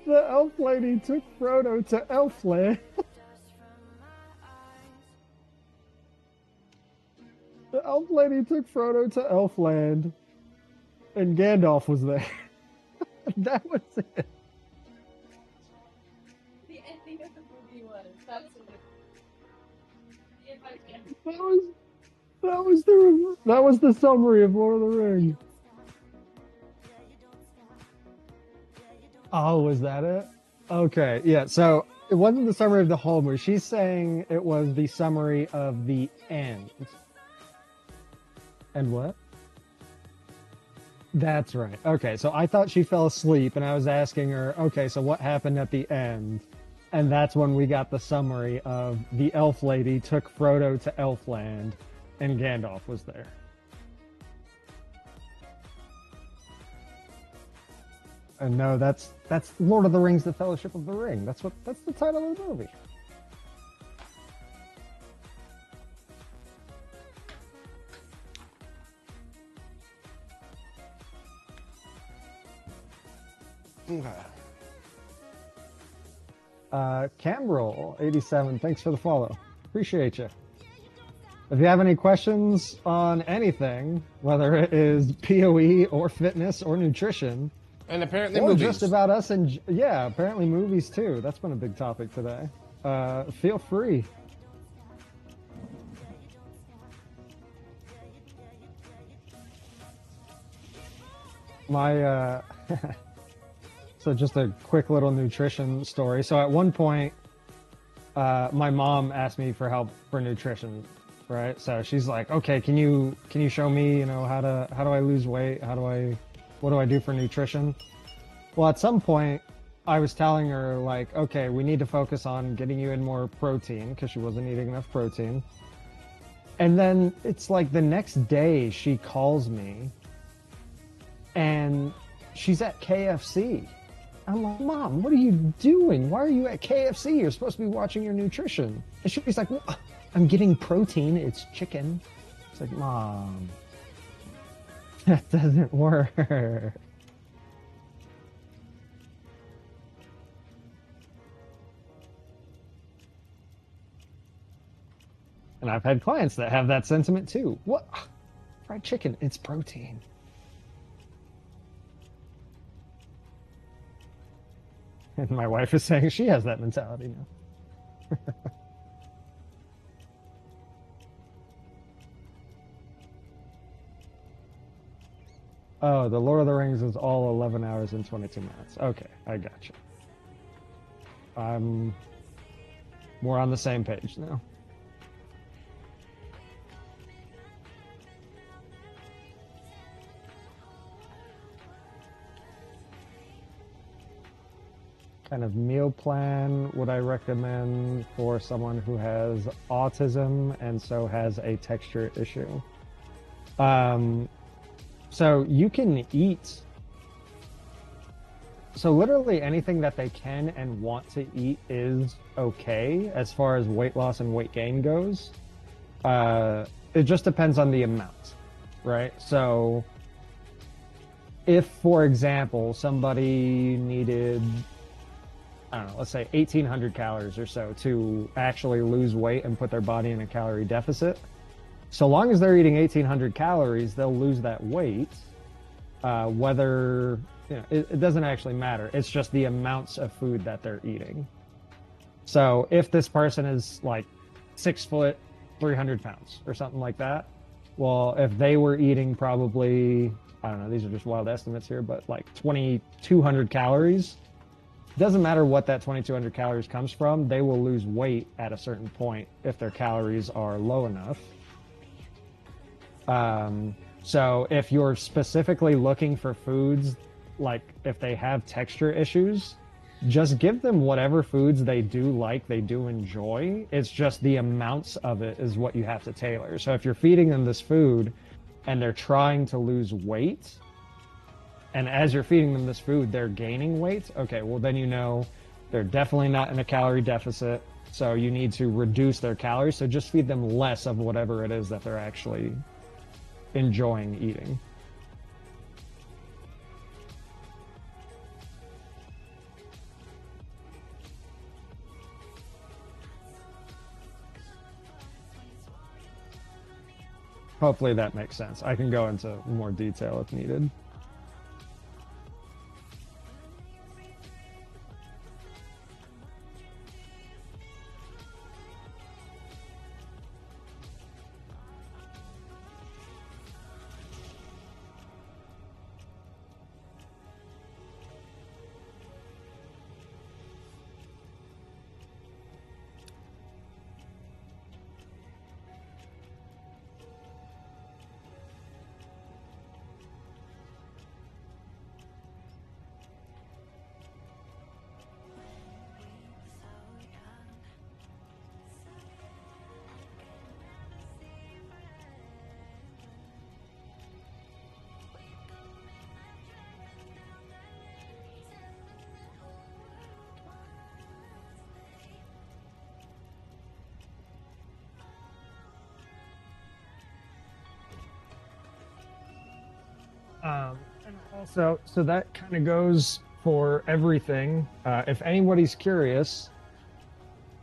the elf lady took Frodo to Elfland. The elf lady took Frodo to Elfland, and Gandalf was there. That was it. The ending of the movie was that's what if I can. That was the summary of Lord of the Rings. Oh, was that it? Okay, yeah. So it wasn't the summary of the whole movie. She's saying it was the summary of the end. And what? That's right. Okay, so I thought she fell asleep, and I was asking her, okay, so what happened at the end? And that's when we got the summary of the elf lady took Frodo to Elfland, and Gandalf was there. And no, that's Lord of the Rings: The Fellowship of the Ring. That's the title of the movie. Camroll87, thanks for the follow. Appreciate you. If you have any questions on anything, whether it is PoE or fitness or nutrition, And apparently or movies. just about us, and yeah, apparently movies too. That's been a big topic today. Feel free. My so just a quick little nutrition story. So at one point, my mom asked me for help for nutrition, right? So she's like, "Okay, can you show me, you know, how do I lose weight? What do I do for nutrition?" Well, at some point, I was telling her like, "Okay, we need to focus on getting you in more protein," because she wasn't eating enough protein. And then it's like the next day she calls me and she's at KFC. I'm like, Mom, what are you doing? Why are you at KFC? You're supposed to be watching your nutrition. And she's like, well, I'm getting protein. It's chicken. It's like, Mom, that doesn't work. And I've had clients that have that sentiment too. What? Fried chicken, it's protein. And my wife is saying she has that mentality now. Oh, the Lord of the Rings is all 11 hours and 22 minutes. Okay, I got you. I'm more on the same page now. Kind of meal plan would I recommend for someone who has autism and so has a texture issue? So you can eat. So literally anything that they can and want to eat is okay as far as weight loss and weight gain goes. It just depends on the amount, right? So if, for example, somebody needed, I don't know, let's say 1,800 calories or so to actually lose weight and put their body in a calorie deficit, so long as they're eating 1,800 calories, they'll lose that weight. Whether, you know, it doesn't actually matter. It's just the amounts of food that they're eating. So if this person is like 6 foot, 300 pounds or something like that, well, if they were eating probably, I don't know, these are just wild estimates here, but like 2,200 calories, doesn't matter what that 2,200 calories comes from, they will lose weight at a certain point if their calories are low enough. So if you're specifically looking for foods, like if they have texture issues, just give them whatever foods they do like, they do enjoy. It's just the amounts of it is what you have to tailor. So if you're feeding them this food and they're trying to lose weight, and as you're feeding them this food, they're gaining weight, okay, well then you know they're definitely not in a calorie deficit, so you need to reduce their calories. So just feed them less of whatever it is that they're actually enjoying eating. Hopefully that makes sense. I can go into more detail if needed. And also, so that kind of goes for everything. If anybody's curious,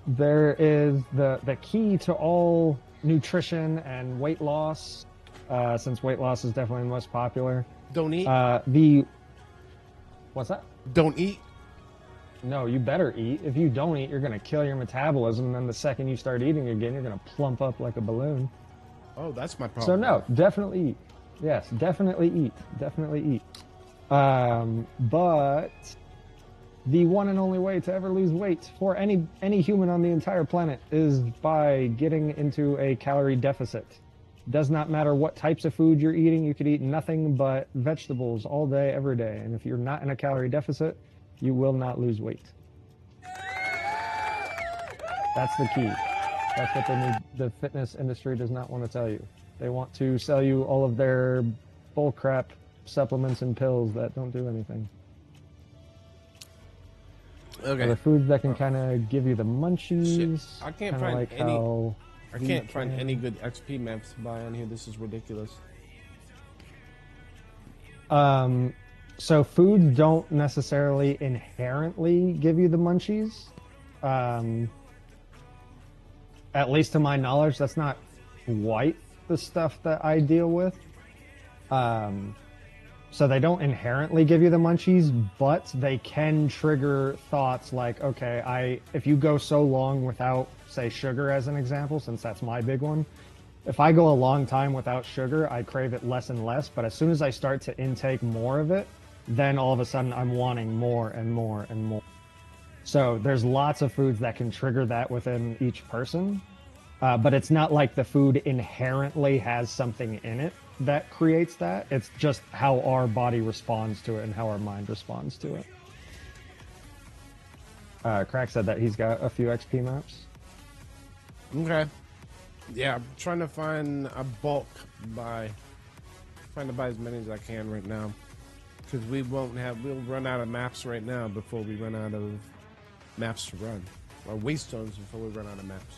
there is the key to all nutrition and weight loss, since weight loss is definitely the most popular. Don't eat. What's that? Don't eat. No, you better eat. If you don't eat, you're going to kill your metabolism. And then the second you start eating again, you're going to plump up like a balloon. Oh, that's my problem. So no, definitely eat. Yes, definitely eat. Definitely eat. But the one and only way to ever lose weight for any human on the entire planet is by getting into a calorie deficit. Does not matter what types of food you're eating. You could eat nothing but vegetables all day, every day. And if you're not in a calorie deficit, you will not lose weight. That's the key. That's what the fitness industry does not want to tell you. They want to sell you all of their bull crap supplements and pills that don't do anything. Okay. Other foods that can kind of give you the munchies. Shit. I can't kinda find like any. how I can't find any good XP maps to buy on here. This is ridiculous. So foods don't necessarily inherently give you the munchies. At least to my knowledge, that's not quite the stuff that I deal with. So they don't inherently give you the munchies, but they can trigger thoughts like, okay, if you go so long without, say, sugar as an example, since that's my big one, if I go a long time without sugar, I crave it less and less, but as soon as I start to intake more of it, then all of a sudden I'm wanting more and more and more. So there's lots of foods that can trigger that within each person, but it's not like the food inherently has something in it that creates that. It's just how our body responds to it and how our mind responds to it. Crack said that he's got a few XP maps. Okay. Yeah, I'm trying to find a bulk buy. Trying to buy as many as I can right now. Because we'll run out of maps right now before we run out of maps to run. Or waystones before we run out of maps.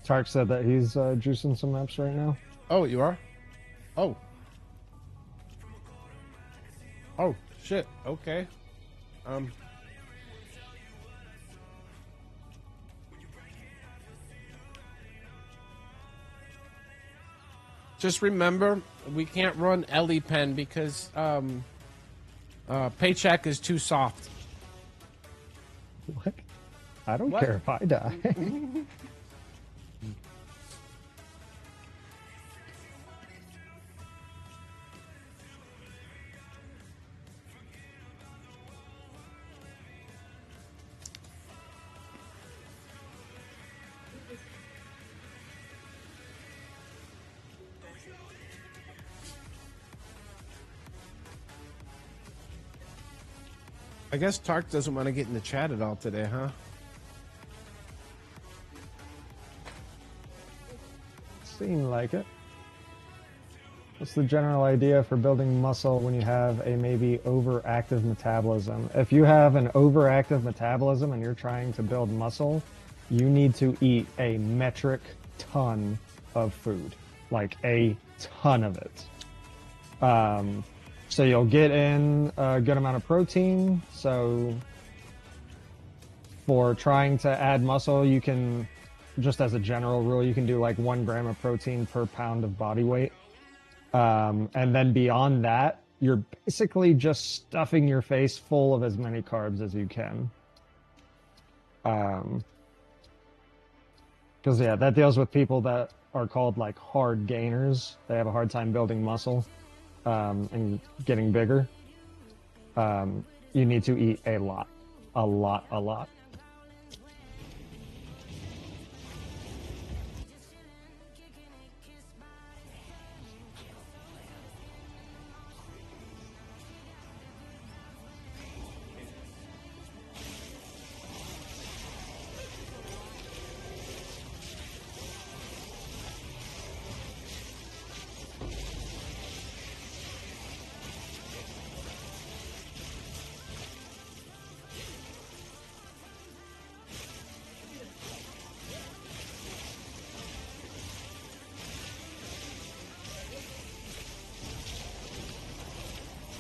Tark said that he's juicing some maps right now. Oh, you are? Oh. Oh, shit. Okay. Just remember, we can't run Ellie Pen because Paycheck is too soft. What? I don't What? care if I die. I guess Tark doesn't want to get in the chat at all today, huh? Seemed like it. What's the general idea for building muscle when you have a maybe overactive metabolism? If you have an overactive metabolism and you're trying to build muscle, you need to eat a metric ton of food, like a ton of it. So you'll get in a good amount of protein. So for trying to add muscle, you can, just as a general rule, you can do like 1 gram of protein per pound of body weight. And then beyond that, you're basically just stuffing your face full of as many carbs as you can. Because, yeah, that deals with people that are called like hard gainers. They have a hard time building muscle and getting bigger. You need to eat a lot. A lot.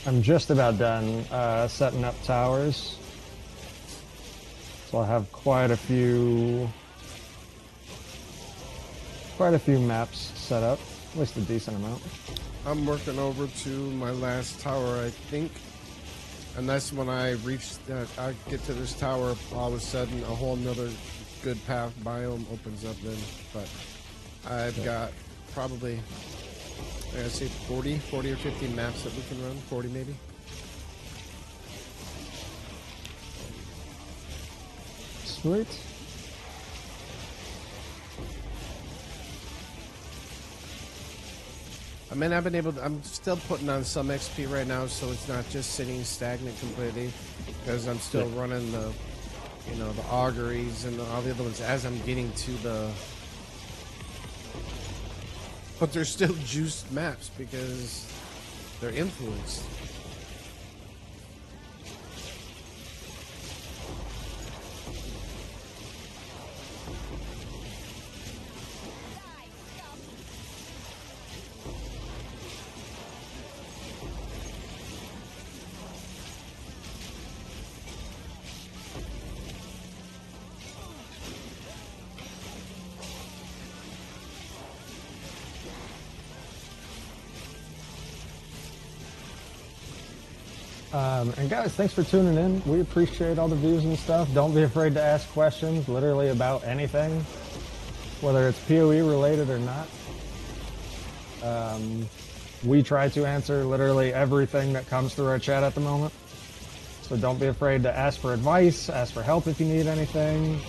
I'm just about done setting up towers. So I have quite a few maps set up, at least a decent amount. I'm working over to my last tower, I think. Unless when I reach, I get to this tower, all of a sudden a whole nother good path biome opens up then. But I've got probably, I say 40 or 50 maps that we can run, 40 maybe. Sweet. I mean, I've been able to, I'm still putting on some XP right now, so it's not just sitting stagnant completely, because I'm still running the, you know, the auguries and all the other ones as I'm getting to the, but they're still juiced maps because they're influenced. And guys, thanks for tuning in. We appreciate all the views and stuff. Don't be afraid to ask questions, literally about anything, whether it's PoE related or not. We try to answer literally everything that comes through our chat at the moment. So don't be afraid to ask for advice, ask for help if you need anything,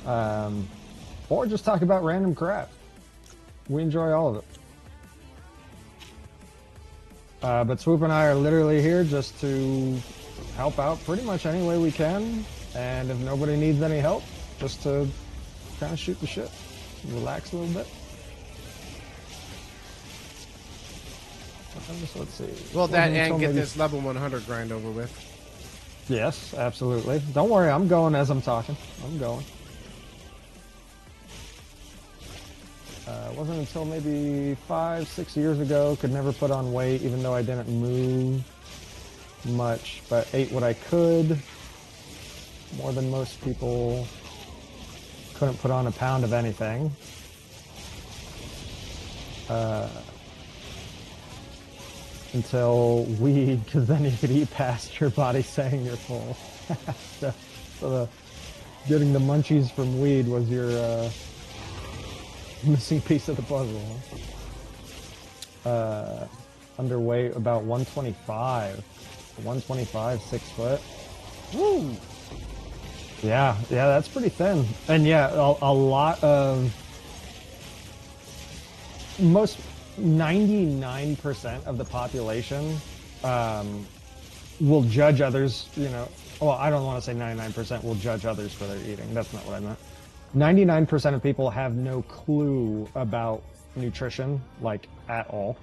or just talk about random crap. We enjoy all of it. But Swoop and I are literally here just to help out pretty much any way we can. And if nobody needs any help, just to kind of shoot the shit, relax a little bit. Let's see. Well, that and get this level 100 grind over with. Yes, absolutely. Don't worry, I'm going as I'm talking. I'm going. It wasn't until maybe 5-6 years ago, could never put on weight, even though I didn't move much, but ate what I could. More than most people. Couldn't put on a pound of anything. Until weed, because then you could eat past your body saying you're full. so getting the munchies from weed was your missing piece of the puzzle. Underweight about 125. 125, 6 foot. Woo! Yeah, that's pretty thin. And yeah, a lot of, most 99% of the population will judge others, you know. Well, I don't want to say 99% will judge others for their eating. That's not what I meant. 99% of people have no clue about nutrition, like, at all.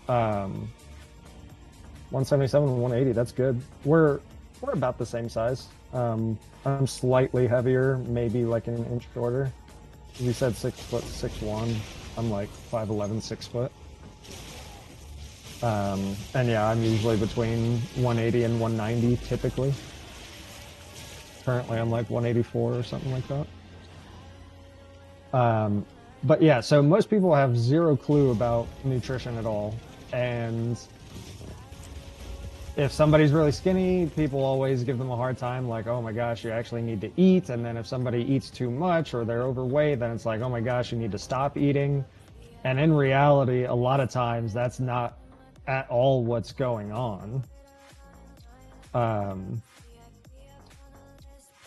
177 and 180, that's good. We're about the same size. I'm slightly heavier, maybe like an inch shorter. You said 6 foot 6'1". I'm like 5'11", 6 foot. And yeah, I'm usually between 180 and 190 typically. Currently I'm like 184 or something like that. But yeah, so most people have zero clue about nutrition at all. And if somebody's really skinny, people always give them a hard time, like, oh my gosh, you actually need to eat. And then if somebody eats too much or they're overweight, then it's like, oh my gosh, you need to stop eating. And in reality, a lot of times that's not at all what's going on.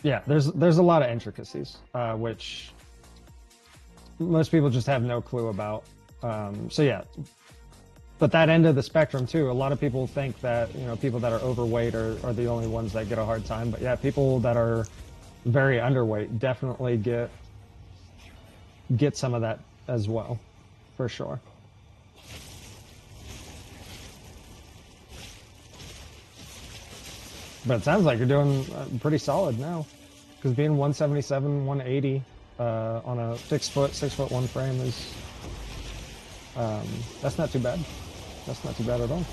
Yeah, there's a lot of intricacies, which most people just have no clue about. So yeah, but that end of the spectrum too, a lot of people think that, you know, people that are overweight are the only ones that get a hard time. But yeah, people that are very underweight definitely get some of that as well, for sure. But it sounds like you're doing pretty solid now, because being 177, 180 on a 6 foot 1 frame is that's not too bad. That's not too bad at all.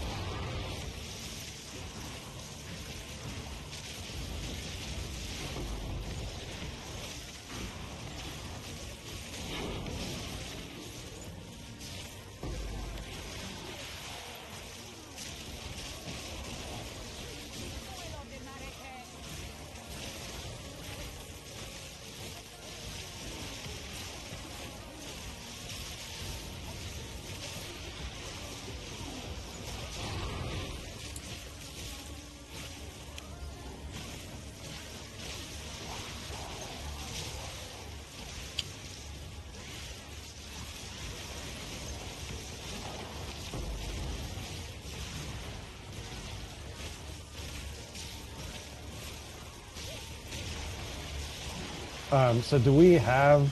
So do we have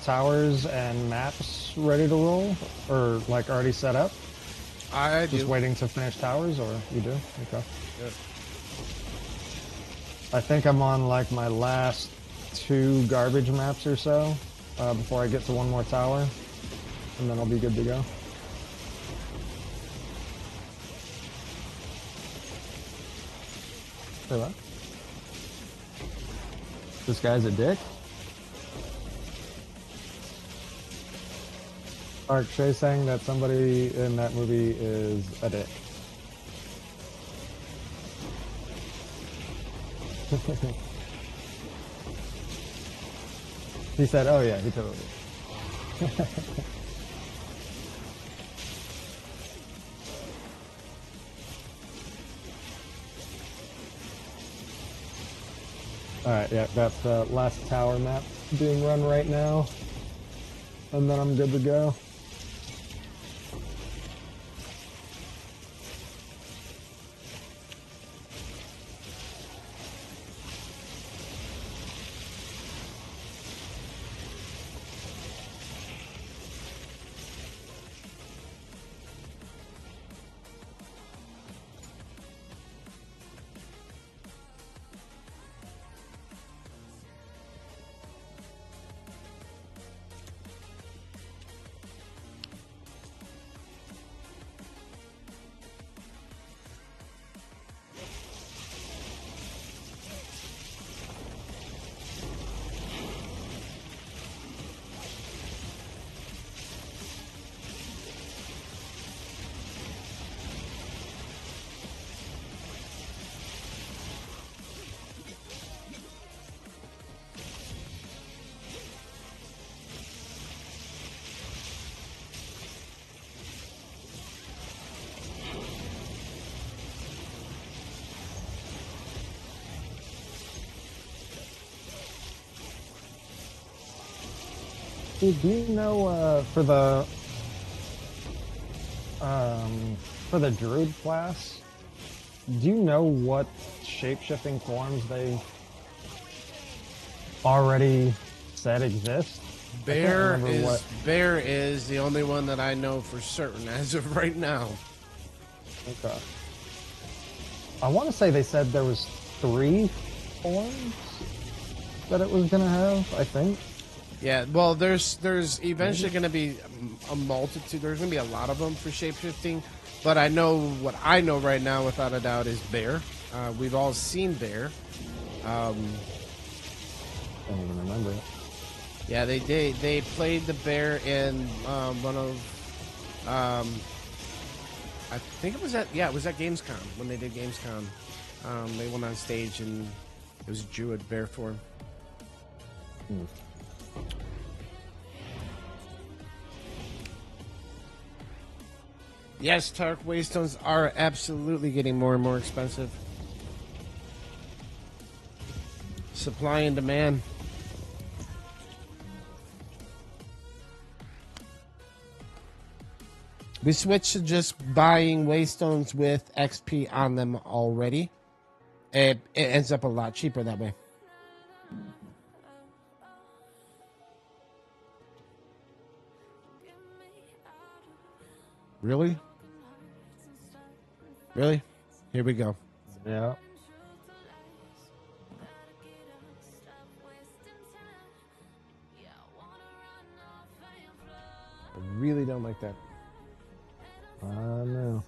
towers and maps ready to roll, or like already set up? I do. Just waiting to finish towers, or you do? Okay. Yep. I think I'm on like my last 2 garbage maps or so before I get to 1 more tower, and then I'll be good to go. Say what? This guy's a dick? Sparkk-Mage saying that somebody in that movie is a dick. He said, oh yeah, he totally is. Alright, yeah, that's the last tower map being run right now. And then I'm good to go. Dude, do you know for the druid class, do you know what shape-shifting forms they already said exist? Bear is the only one that I know for certain as of right now. Okay. I want to say they said there was 3 forms that it was gonna have, I think. Yeah, well, there's eventually going to be a multitude. There's going to be a lot of them for shapeshifting, but I know what I know right now, without a doubt, is bear. We've all seen bear. I don't even remember it. Yeah, they played the bear in one of I think it was at Gamescom when they did Gamescom. They went on stage and it was a druid bear form. Hmm. Yes, Tark Waystones are absolutely getting more and more expensive. Supply and demand. We switched to just buying Waystones with XP on them already. It ends up a lot cheaper that way. Really? Really? Here we go. Yeah. I really don't like that. I know.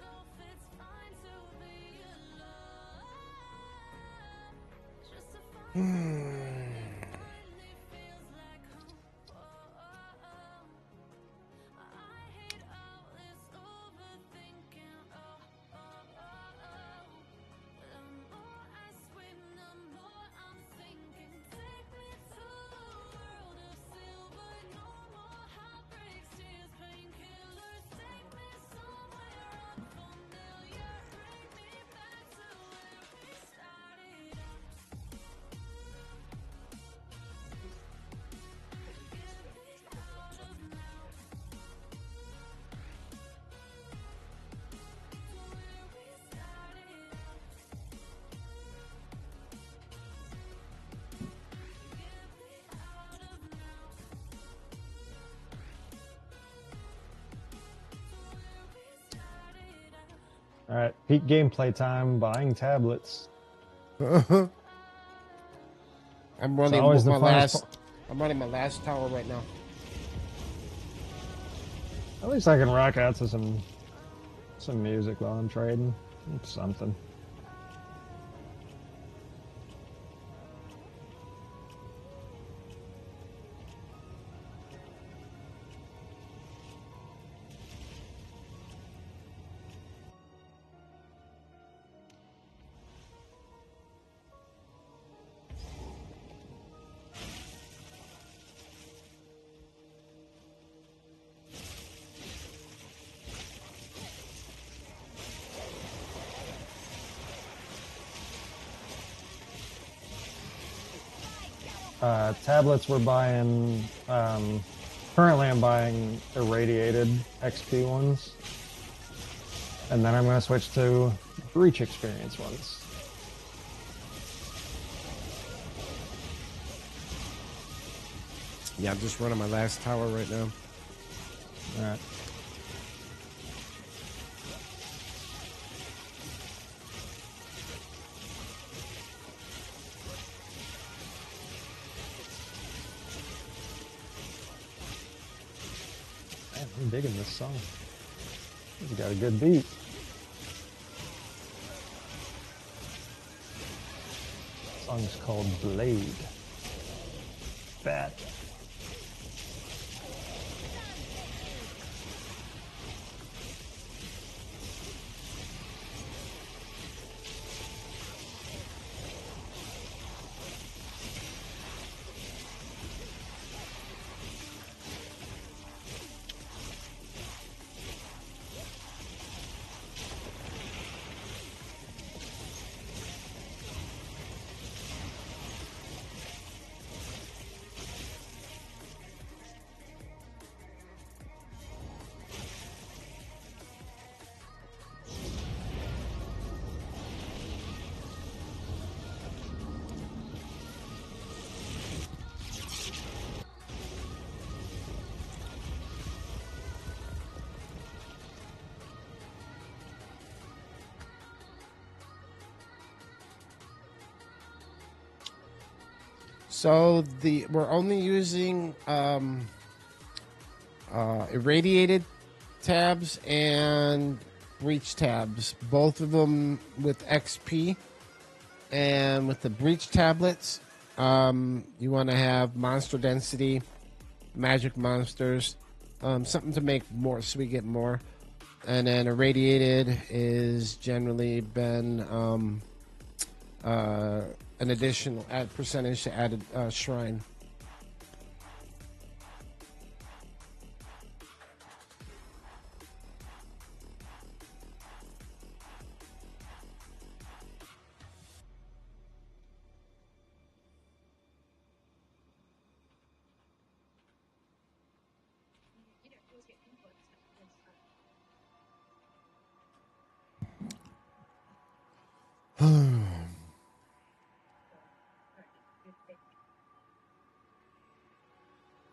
All right, peak gameplay time. Buying tablets. I'm running always the my funnest last. I'm running my last tower right now. At least I can rock out to some music while I'm trading. It's something. Tablets we're buying. Currently, I'm buying irradiated XP ones, and then I'm going to switch to breach experience ones. Yeah, I'm just running my last tower right now. All right. Man, I'm digging this song. It's got a good beat. The song's called Blade. Bad. So we're only using irradiated tabs and breach tabs, both of them with XP. And with the breach tablets, you want to have monster density, magic monsters, something to make more so we get more. And then irradiated is generally been an additional percentage to added shrine.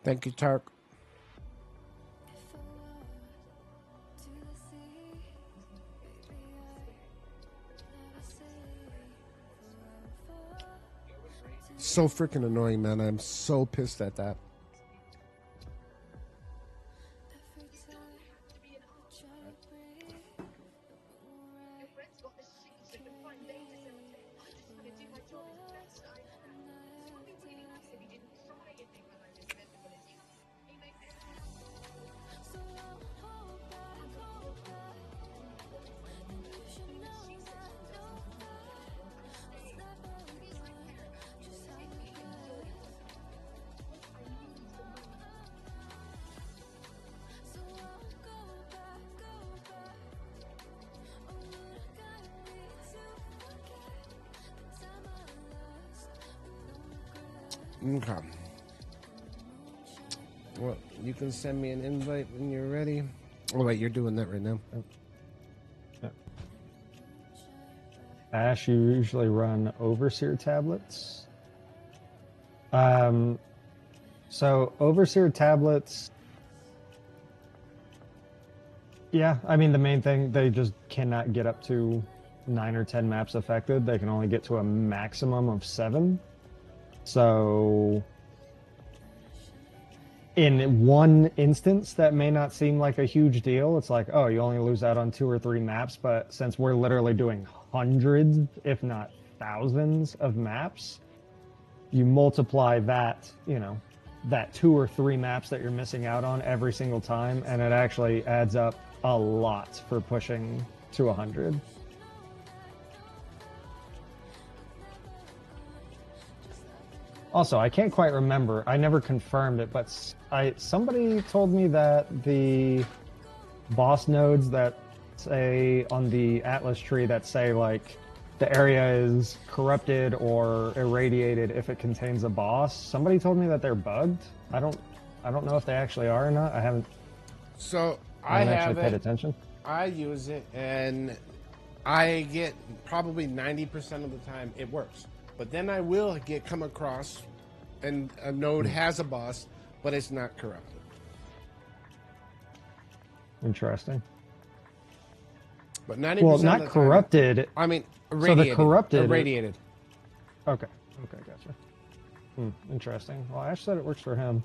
Thank you, Tark. So freaking annoying, man. I'm so pissed at that. Okay. Well, you can send me an invite when you're ready. Oh, wait, you're doing that right now. Oh. Yeah. Ash, you usually run Overseer tablets. So Overseer tablets Yeah, I mean the main thing, they just cannot get up to 9 or 10 maps affected. They can only get to a maximum of 7. So in one instance that may not seem like a huge deal. It's like, oh, you only lose out on 2 or 3 maps, but since we're literally doing hundreds, if not thousands of maps, you multiply that, that 2 or 3 maps that you're missing out on every single time, and it actually adds up a lot for pushing to 100. Also, I can't quite remember. I never confirmed it, but somebody told me that the boss nodes that say on the Atlas tree that say like the area is corrupted or irradiated if it contains a boss. Somebody told me that they're bugged. I don't know if they actually are or not. I haven't. So I I haven't have actually paid it. attention. I use it, and I get probably 90% of the time it works. But then I will come across, and a node has a boss, but it's not corrupted. Interesting. But 90% Well, of the not time, corrupted. I mean, So the corrupted. Irradiated. Okay. Okay, gotcha. Interesting. Well, Ash said it works for him.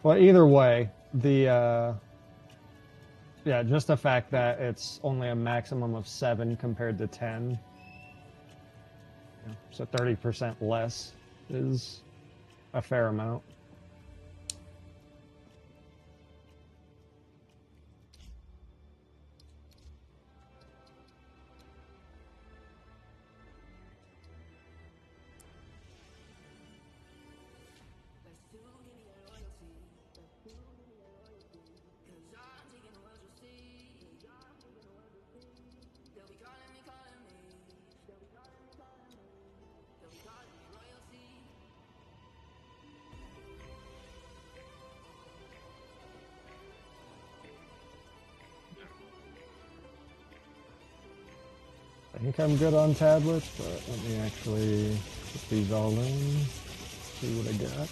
Well, either way, the yeah, just the fact that it's only a maximum of 7 compared to 10, so 30% less is a fair amount. I think I'm good on tablets, but let me actually put these all in, see what I got.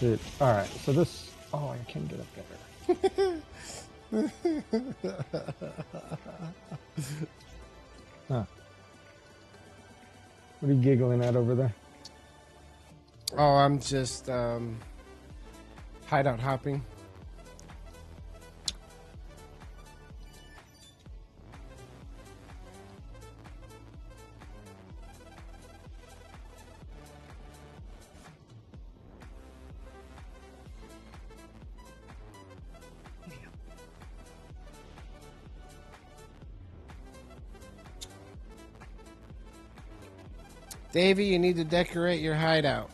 Dude, all right, so this, oh, I can get up there. Huh. What are you giggling at over there? Oh, I'm just hideout hopping. Davey, you need to decorate your hideout.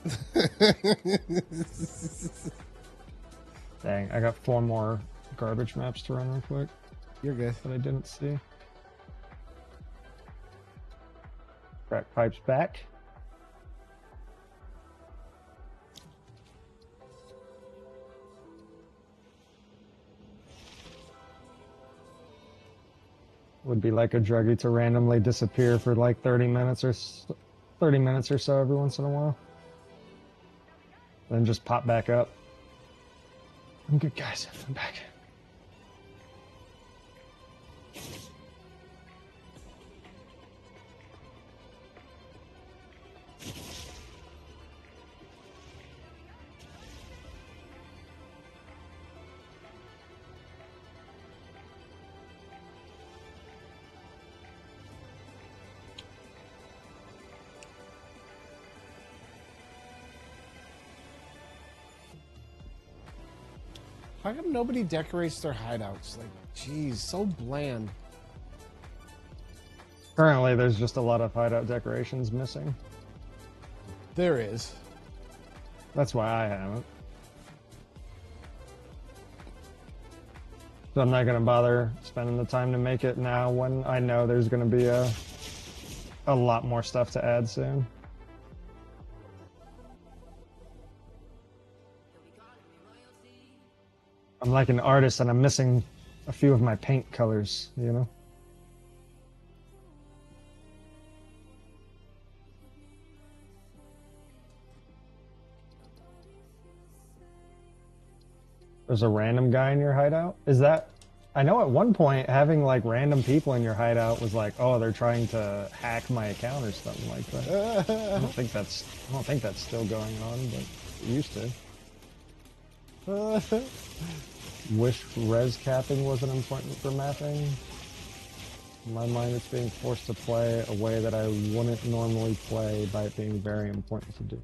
Dang, I got 4 more garbage maps to run real quick You're good. that I didn't see. Crack pipes back. Would be like a druggie to randomly disappear for like 30 minutes or so every once in a while. Then just pop back up. I'm good, guys. I'm back. How come nobody decorates their hideouts? Like, geez, so bland. Currently, there's just a lot of hideout decorations missing. There is. That's why I haven't. So I'm not going to bother spending the time to make it now when I know there's going to be a lot more stuff to add soon. I'm like an artist and I'm missing a few of my paint colors, you know? There's a random guy in your hideout? Is that... I know at one point having like random people in your hideout was like, oh, they're trying to hack my account or something like that. I don't think that's still going on, but it used to. Wish res capping wasn't important for mapping. In my mind, it's being forced to play a way that I wouldn't normally play by it being very important to do.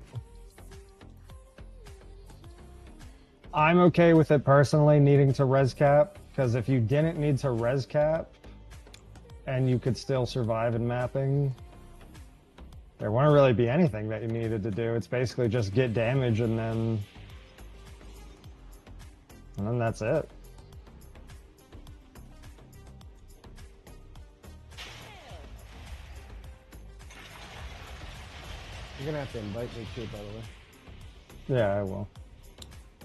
I'm okay with it personally needing to res cap, because if you didn't need to res cap and you could still survive in mapping, there wouldn't really be anything that you needed to do. It's basically just get damage and then that's it. You're gonna have to invite me too, by the way. Yeah, I will.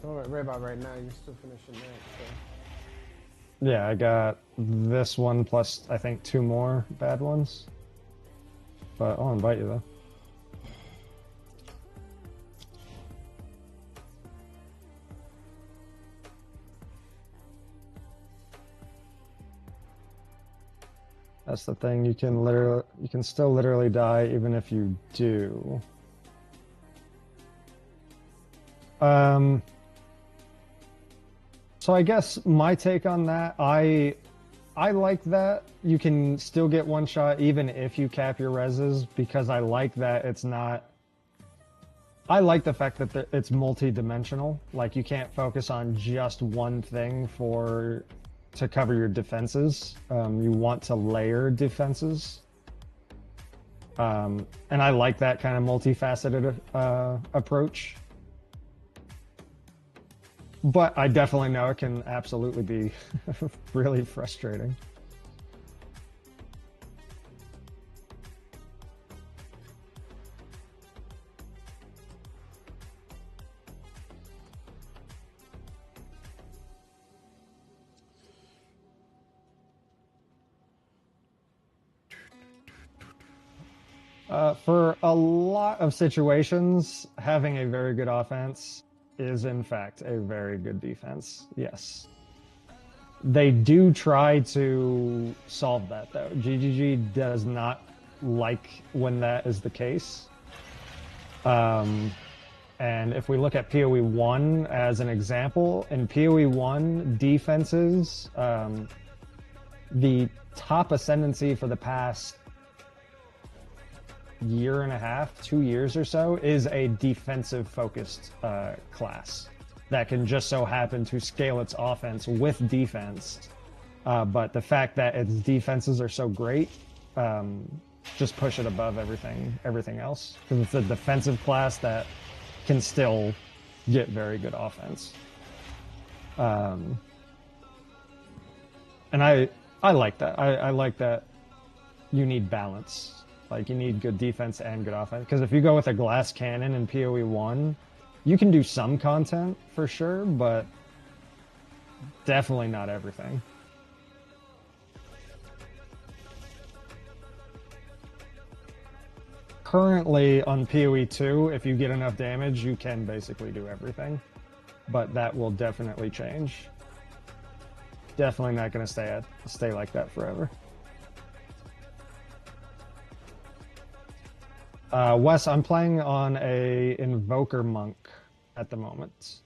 Don't worry about right now. You're still finishing that. So. Yeah, I got this one plus I think 2 more bad ones. But I'll invite you though. That's the thing, you can still literally die even if you do. So I guess my take on that, I like that you can still get one shot even if you cap your reses, because I like that it's not... I like the fact that it's multi-dimensional. Like, you can't focus on just one thing to cover your defenses. You want to layer defenses. And I like that kind of multifaceted approach. But I definitely know it can absolutely be really frustrating. For a lot of situations, having a very good offense is in fact a very good defense, yes. They do try to solve that though. GGG does not like when that is the case. And if we look at PoE 1 as an example, in PoE 1 defenses, the top ascendancy for the past year and a half, 2 years or so, is a defensive focused class that can just so happen to scale its offense with defense. But the fact that its defenses are so great just push it above everything else, because it's a defensive class that can still get very good offense. And I like that. I like that you need balance. Like, you need good defense and good offense. Because if you go with a glass cannon in PoE 1, you can do some content for sure, but definitely not everything. Currently on PoE 2, if you get enough damage, you can basically do everything. But that will definitely change. Definitely not going to stay like that forever. Wes, I'm playing on a Invoker Monk at the moment.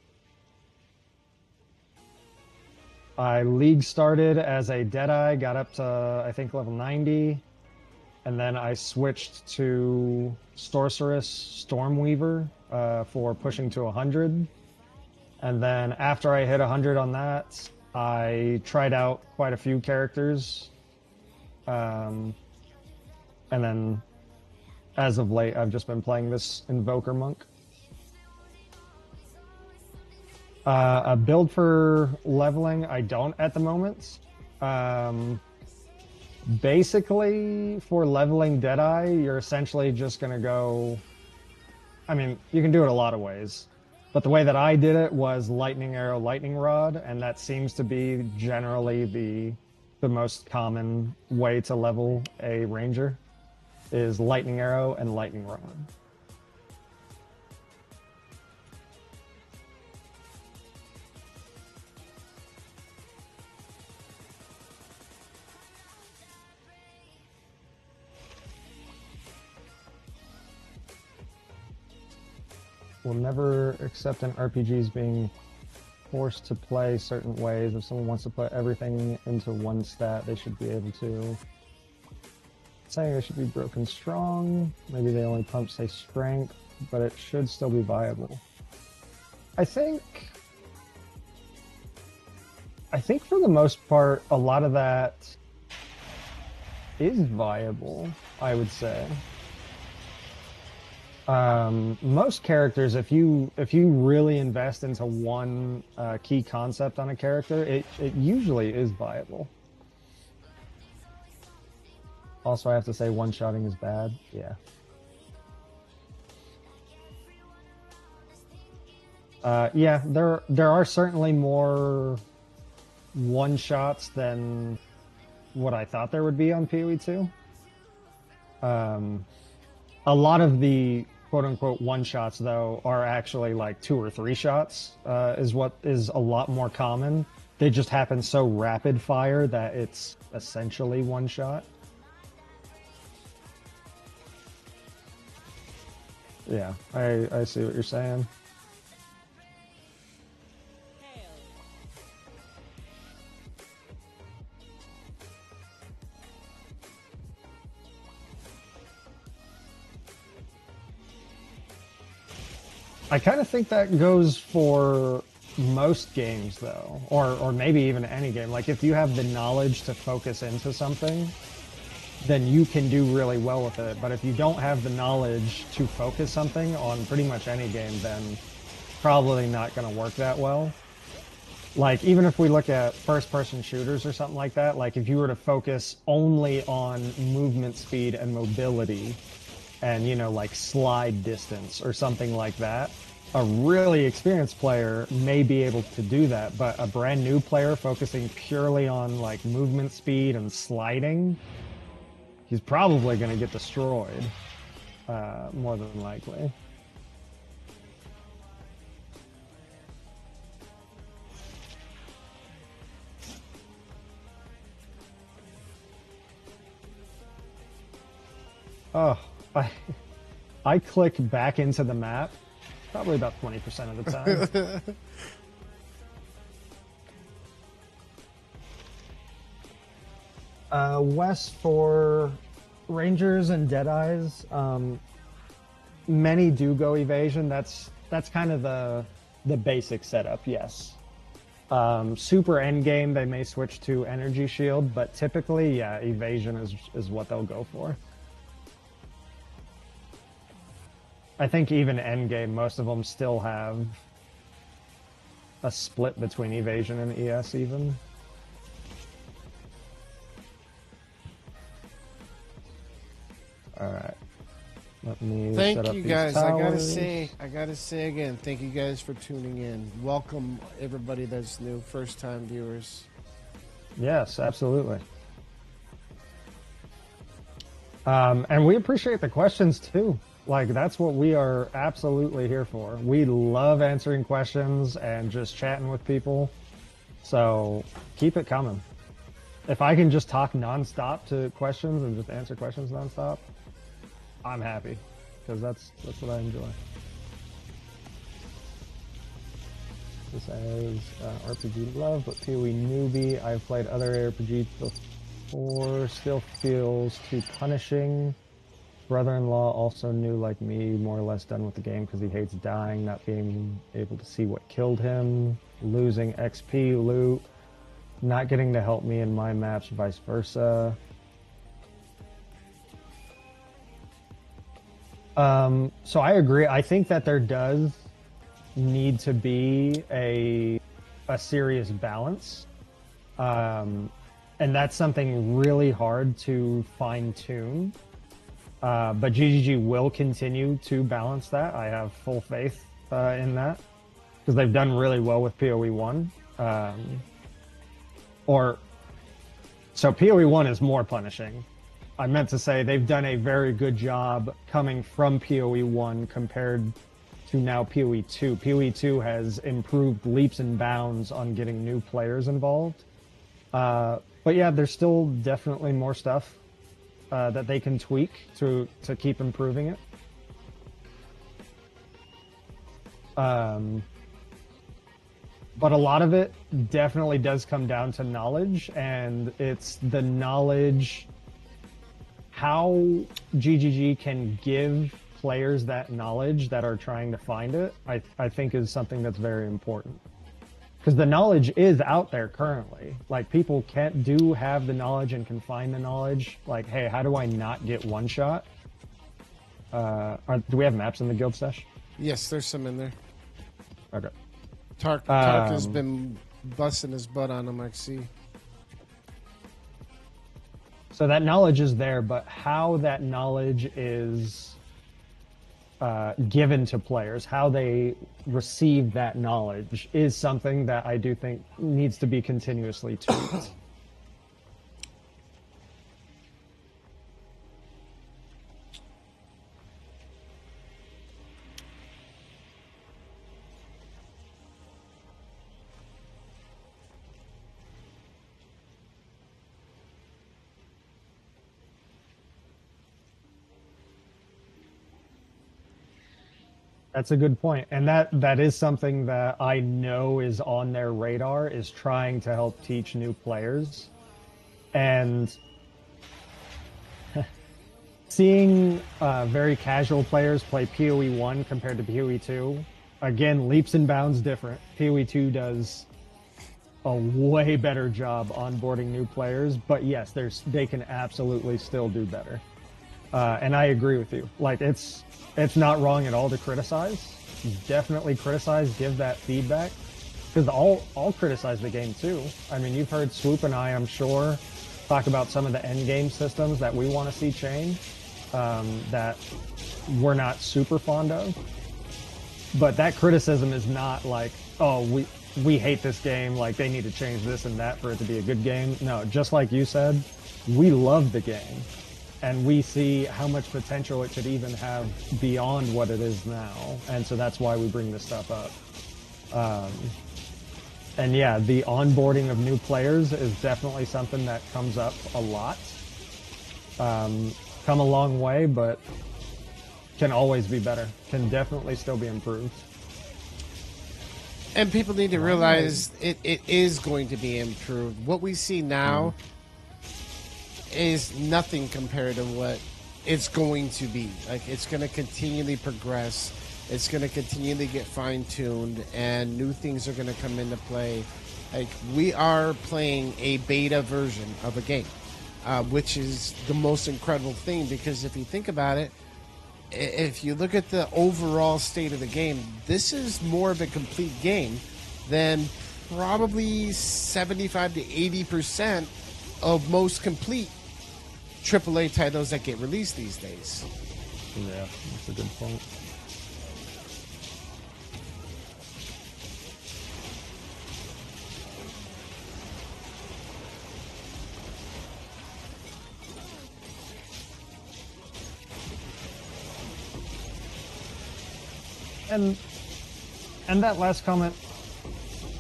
I league started as a Deadeye, got up to, I think, level 90, and then I switched to Sorceress Stormweaver for pushing to 100. And then after I hit 100 on that, I tried out quite a few characters. And then as of late, I've just been playing this Invoker Monk. A build for leveling, I don't at the moment. Basically, for leveling Deadeye, you're essentially just going to go... I mean, you can do it a lot of ways. But the way that I did it was Lightning Arrow, Lightning Rod, and that seems to be generally the most common way to level a Ranger, is Lightning Arrow and Lightning Rod. will never accept an RPGs being forced to play certain ways. If someone wants to put everything into one stat, they should be able to. Saying they should be broken strong. Maybe they only pump, say, strength, but it should still be viable. I think for the most part, a lot of that is viable, I would say. Most characters, if you really invest into one key concept on a character, it usually is viable. Also, I have to say one-shotting is bad. Yeah. Yeah, there are certainly more one-shots than what I thought there would be on PoE 2. A lot of the quote-unquote one-shots, though, are actually like 2 or 3 shots, is what is a lot more common. They just happen so rapid fire that it's essentially one shot. Yeah, I see what you're saying. I kind of think that goes for most games, though, or maybe even any game. Like, if you have the knowledge to focus into something, then you can do really well with it. But if you don't have the knowledge to focus something on pretty much any game, then probably not going to work that well. Like, even if we look at first-person shooters or something like that, like if you were to focus only on movement speed and mobility and, you know, like slide distance or something like that, a really experienced player may be able to do that, but a brand new player focusing purely on like movement speed and sliding, he's probably going to get destroyed, more than likely. Oh, I click back into the map probably about 20% of the time. West for Rangers and Deadeyes, many do go evasion. That's kind of the basic setup, yes. Super endgame, they may switch to energy shield, but typically, yeah, evasion is what they'll go for. I think even endgame, most of them still have a split between evasion and ES even. Alright. Let me set up you these guys. towers. I gotta say again, thank you guys for tuning in. Welcome everybody that's new, first time viewers. Yes, absolutely. And we appreciate the questions too. Like, that's what we are absolutely here for. We love answering questions and just chatting with people. So keep it coming. If I can just talk nonstop to questions and just answer questions nonstop, I'm happy, because that's what I enjoy. This says RPG love, but PoE newbie. I've played other RPGs before. Still feels too punishing. Brother-in-law also new like me, more or less done with the game because he hates dying, not being able to see what killed him, losing XP, loot, not getting to help me in my maps, vice versa. So I agree. I think that there does need to be a serious balance. And that's something really hard to fine-tune. But GGG will continue to balance that. I have full faith in that, because they've done really well with PoE 1. So PoE 1 is more punishing. I meant to say they've done a very good job coming from PoE 1 compared to now PoE 2. PoE 2 has improved leaps and bounds on getting new players involved. But yeah, there's still definitely more stuff that they can tweak to keep improving it. But a lot of it definitely does come down to knowledge, and it's the knowledge, how GGG can give players that knowledge that are trying to find it, I think is something that's very important. Because the knowledge is out there currently. Like, people do have the knowledge and can find the knowledge. Like, hey, how do I not get one shot? Do we have maps in the guild sesh? Yes, there's some in there. Okay. Tark has been busting his butt on them, I see. So that knowledge is there, but how that knowledge is given to players, how they receive that knowledge, is something that I do think needs to be continuously tweaked. That's a good point. And that is something that I know is on their radar, is trying to help teach new players. And seeing very casual players play PoE 1 compared to PoE 2, again, leaps and bounds different. PoE 2 does a way better job onboarding new players, but yes, they can absolutely still do better. And I agree with you. Like, it's not wrong at all to criticize. Definitely criticize, give that feedback. Because I'll criticize the game too. I mean, you've heard Swoop and I'm sure, talk about some of the endgame systems that we want to see change, that we're not super fond of. But that criticism is not like, oh, we hate this game, like they need to change this and that for it to be a good game. No, just like you said, we love the game. And we see how much potential it could even have beyond what it is now. And so that's why we bring this stuff up. And yeah, the onboarding of new players is definitely something that comes up a lot. Come a long way, but can always be better. Can definitely still be improved. And people need to realize it is going to be improved. What we see now is nothing compared to what it's going to be. Like, it's going to continually progress. It's going to continually get fine-tuned, and new things are going to come into play. Like, we are playing a beta version of a game, which is the most incredible thing, because if you think about it, if you look at the overall state of the game, this is more of a complete game than probably 75 to 80% of most complete AAA titles that get released these days. Yeah, that's a good point. And that last comment,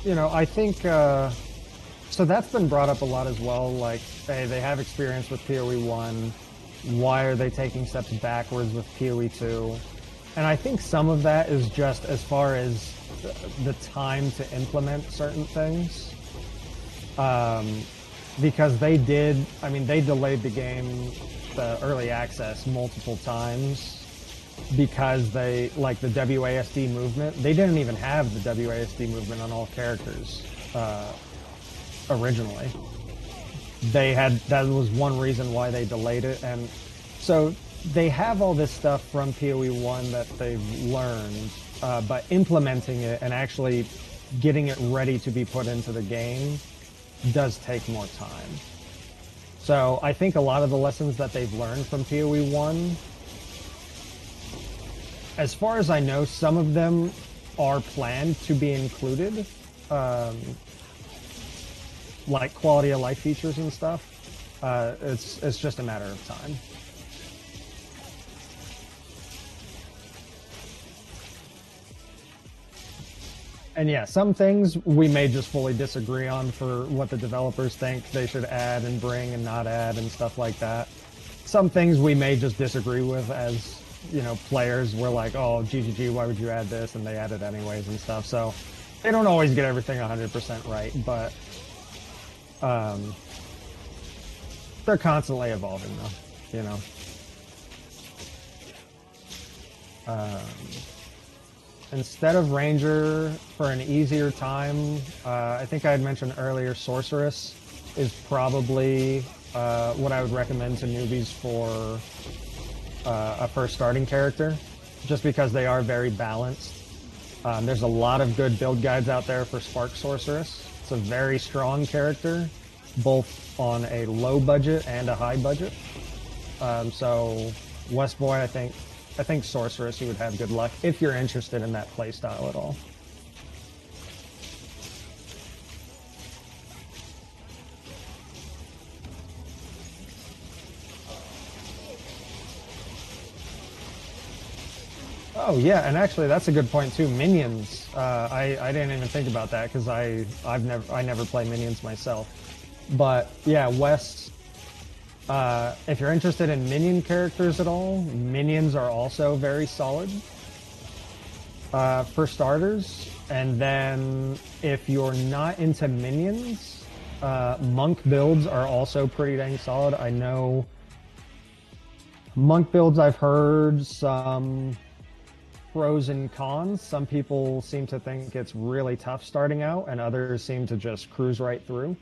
you know, I think so that's been brought up a lot as well. Like, hey, they have experience with PoE 1. Why are they taking steps backwards with PoE 2? And I think some of that is just as far as the time to implement certain things. Because they delayed the game, the early access, multiple times because they, like the WASD movement, they didn't even have the WASD movement on all characters originally. That was one reason why they delayed it. And so they have all this stuff from PoE 1 that they've learned, but implementing it and actually getting it ready to be put into the game does take more time. So I think a lot of the lessons that they've learned from PoE 1, as far as I know, some of them are planned to be included, like quality of life features and stuff. It's just a matter of time. And yeah, some things we may just fully disagree on for what the developers think they should add and bring and not add and stuff like that. Some things we may just disagree with as you know, players were like, oh, GGG, why would you add this? And they add it anyways and stuff. So they don't always get everything 100% right, but they're constantly evolving though, you know. Instead of Ranger, for an easier time, I think I had mentioned earlier, Sorceress is probably what I would recommend to newbies for a first starting character, just because they are very balanced. There's a lot of good build guides out there for Spark Sorceress. It's a very strong character, both on a low budget and a high budget. So Westboy, I think Sorceress, you would have good luck if you're interested in that playstyle at all. Oh yeah, and actually that's a good point too. Minions, I didn't even think about that because I never play minions myself. But yeah, West, if you're interested in minion characters at all, minions are also very solid for starters. And then if you're not into minions, monk builds are also pretty dang solid. I know monk builds, I've heard some pros and cons. Some people seem to think it's really tough starting out, and others seem to just cruise right through.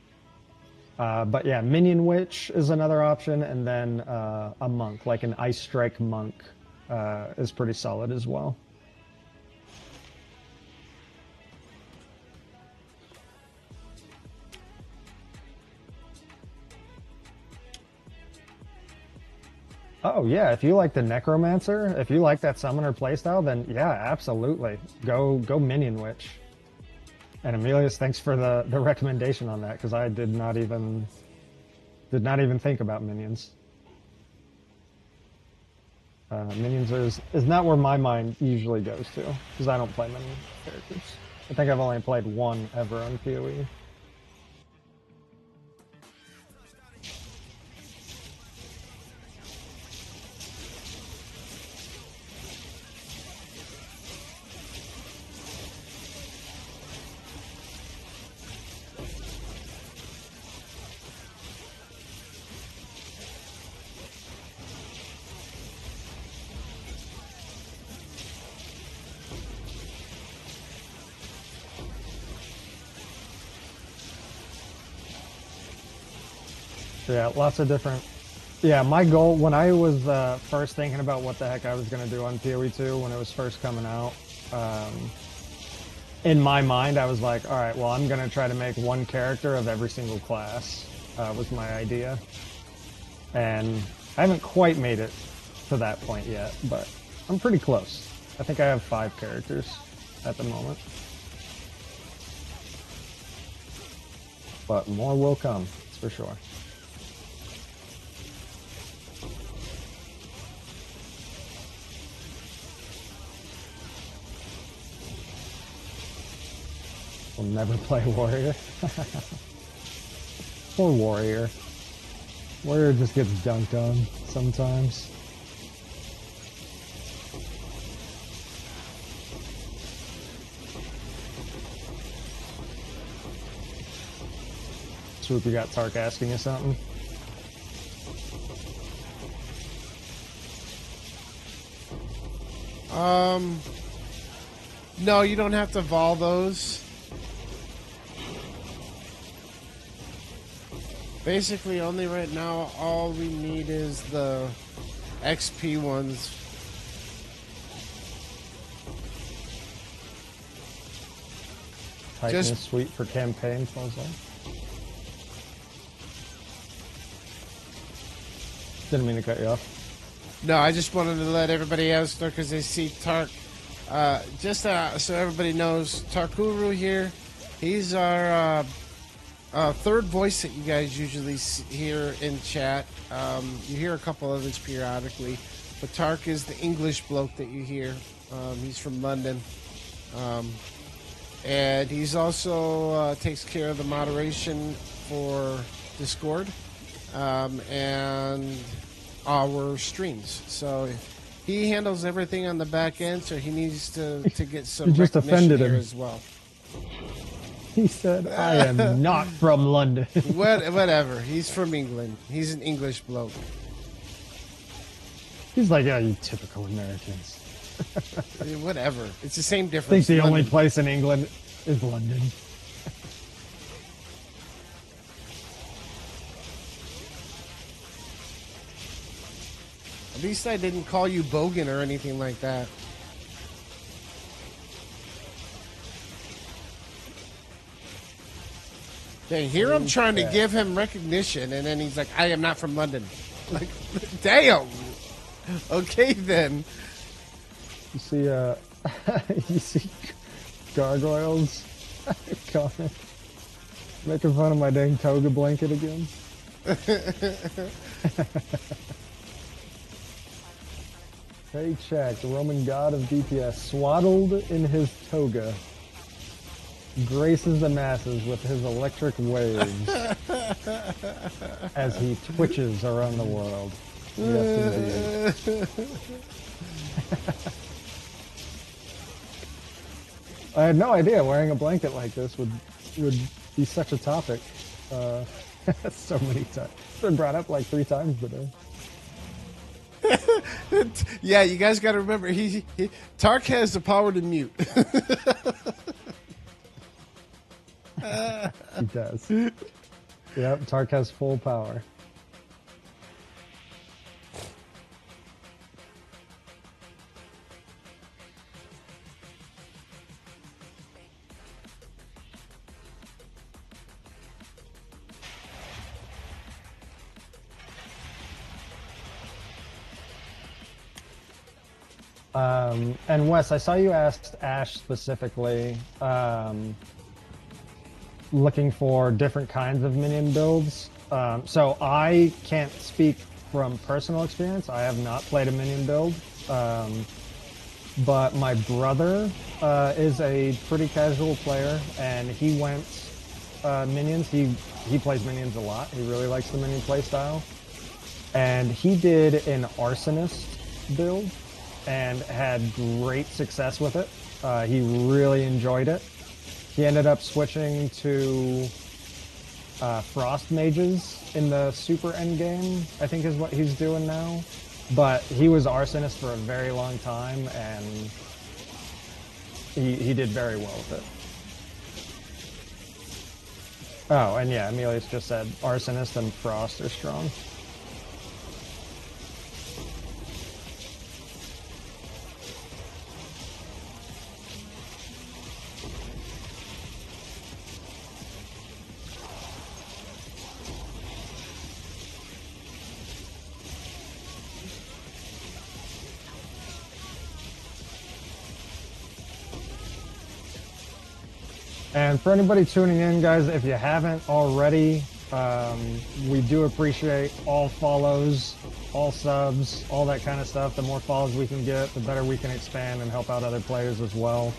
But yeah, Minion Witch is another option, and then a monk, like an Ice Strike monk, is pretty solid as well. Oh yeah, if you like the Necromancer, if you like that Summoner playstyle, then yeah, absolutely. Go Minion Witch. And Emilius, thanks for the recommendation on that, because I did not even think about minions. Minions is not where my mind usually goes to, because I don't play many characters. I think I've only played one ever on PoE. Yeah, lots of different. Yeah, my goal when I was first thinking about what the heck I was going to do on PoE 2 when it was first coming out, in my mind I was like, all right, well, I'm going to try to make one character of every single class, was my idea. And I haven't quite made it to that point yet, but I'm pretty close. I think I have 5 characters at the moment. But more will come, that's for sure. Will never play Warrior. Poor Warrior. Warrior just gets dunked on sometimes. Swoop, you got Tark asking you something? No, you don't have to vol those. Basically, only right now, all we need is the XP ones. Titan is sweet for campaign, Puzzle. Didn't mean to cut you off. No, I just wanted to let everybody else know because they see Tark. Just so everybody knows, Tarkuru here, he's our third voice that you guys usually hear in chat. You hear a couple others periodically, but Tark is the English bloke that you hear. He's from London. And he's also takes care of the moderation for Discord and our streams. So He handles everything on the back end, so he needs to get some You just recognition offended here him. as well. He said, I am not from London. Whatever. He's from England. He's an English bloke. He's like, yeah, you typical Americans. Whatever. It's the same I think difference. the only London. place in England is London. At least I didn't call you Bogan or anything like that. Yeah, here I'm trying to give him recognition, and then he's like, I am not from London. Like, damn. Okay, then. You see, you see gargoyles comment, making fun of my dang toga blanket again. Hey, check. The Roman god of DPS, swaddled in his toga, graces the masses with his electric waves as he twitches around the world. Yes, indeed. I had no idea wearing a blanket like this would be such a topic. So many times. It's been brought up like 3 times today. Yeah, you guys got to remember, Tark has the power to mute. He does. Yep, Tark has full power. And Wes, I saw you asked Ash specifically, looking for different kinds of minion builds. So I can't speak from personal experience. I have not played a minion build. But my brother is a pretty casual player, and he went minions. He plays minions a lot. He really likes the minion playstyle. And he did an arsonist build and had great success with it. He really enjoyed it. He ended up switching to frost mages in the super endgame, I think is what he's doing now. But he was arsonist for a very long time, and he did very well with it. Oh, and yeah, Amelius just said arsonist and frost are strong. And for anybody tuning in, guys, if you haven't already, we do appreciate all follows, all subs, all that kind of stuff. The more follows we can get, the better we can expand and help out other players as well.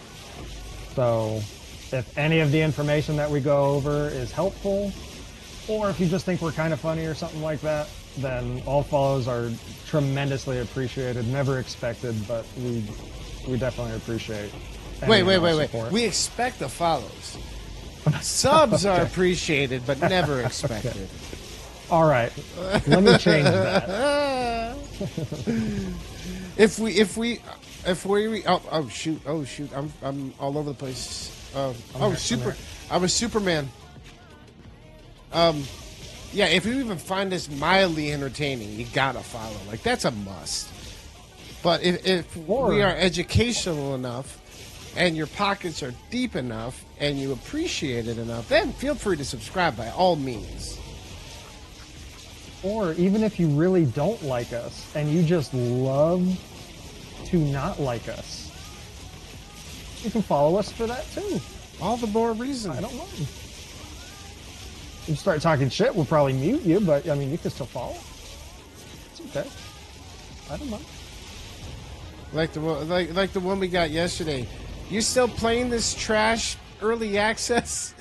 So if any of the information that we go over is helpful, or if you just think we're kind of funny or something like that, then all follows are tremendously appreciated. Never expected, but we definitely appreciate. Wait. We expect the follows. Subs are appreciated, but never expected. Okay. All right, let me change that. If we oh shoot, I'm all over the place. I was Superman. Yeah, if you even find this mildly entertaining, you gotta follow. Like, that's a must. But if we are educational enough, and your pockets are deep enough, and you appreciate it enough, then feel free to subscribe by all means. Or even if you really don't like us, and you just love to not like us, you can follow us for that too. All the more reason. I don't mind. If you start talking shit, we'll probably mute you, but I mean, you can still follow. It's okay. I don't mind. Like the one we got yesterday. You still playing this trash early access?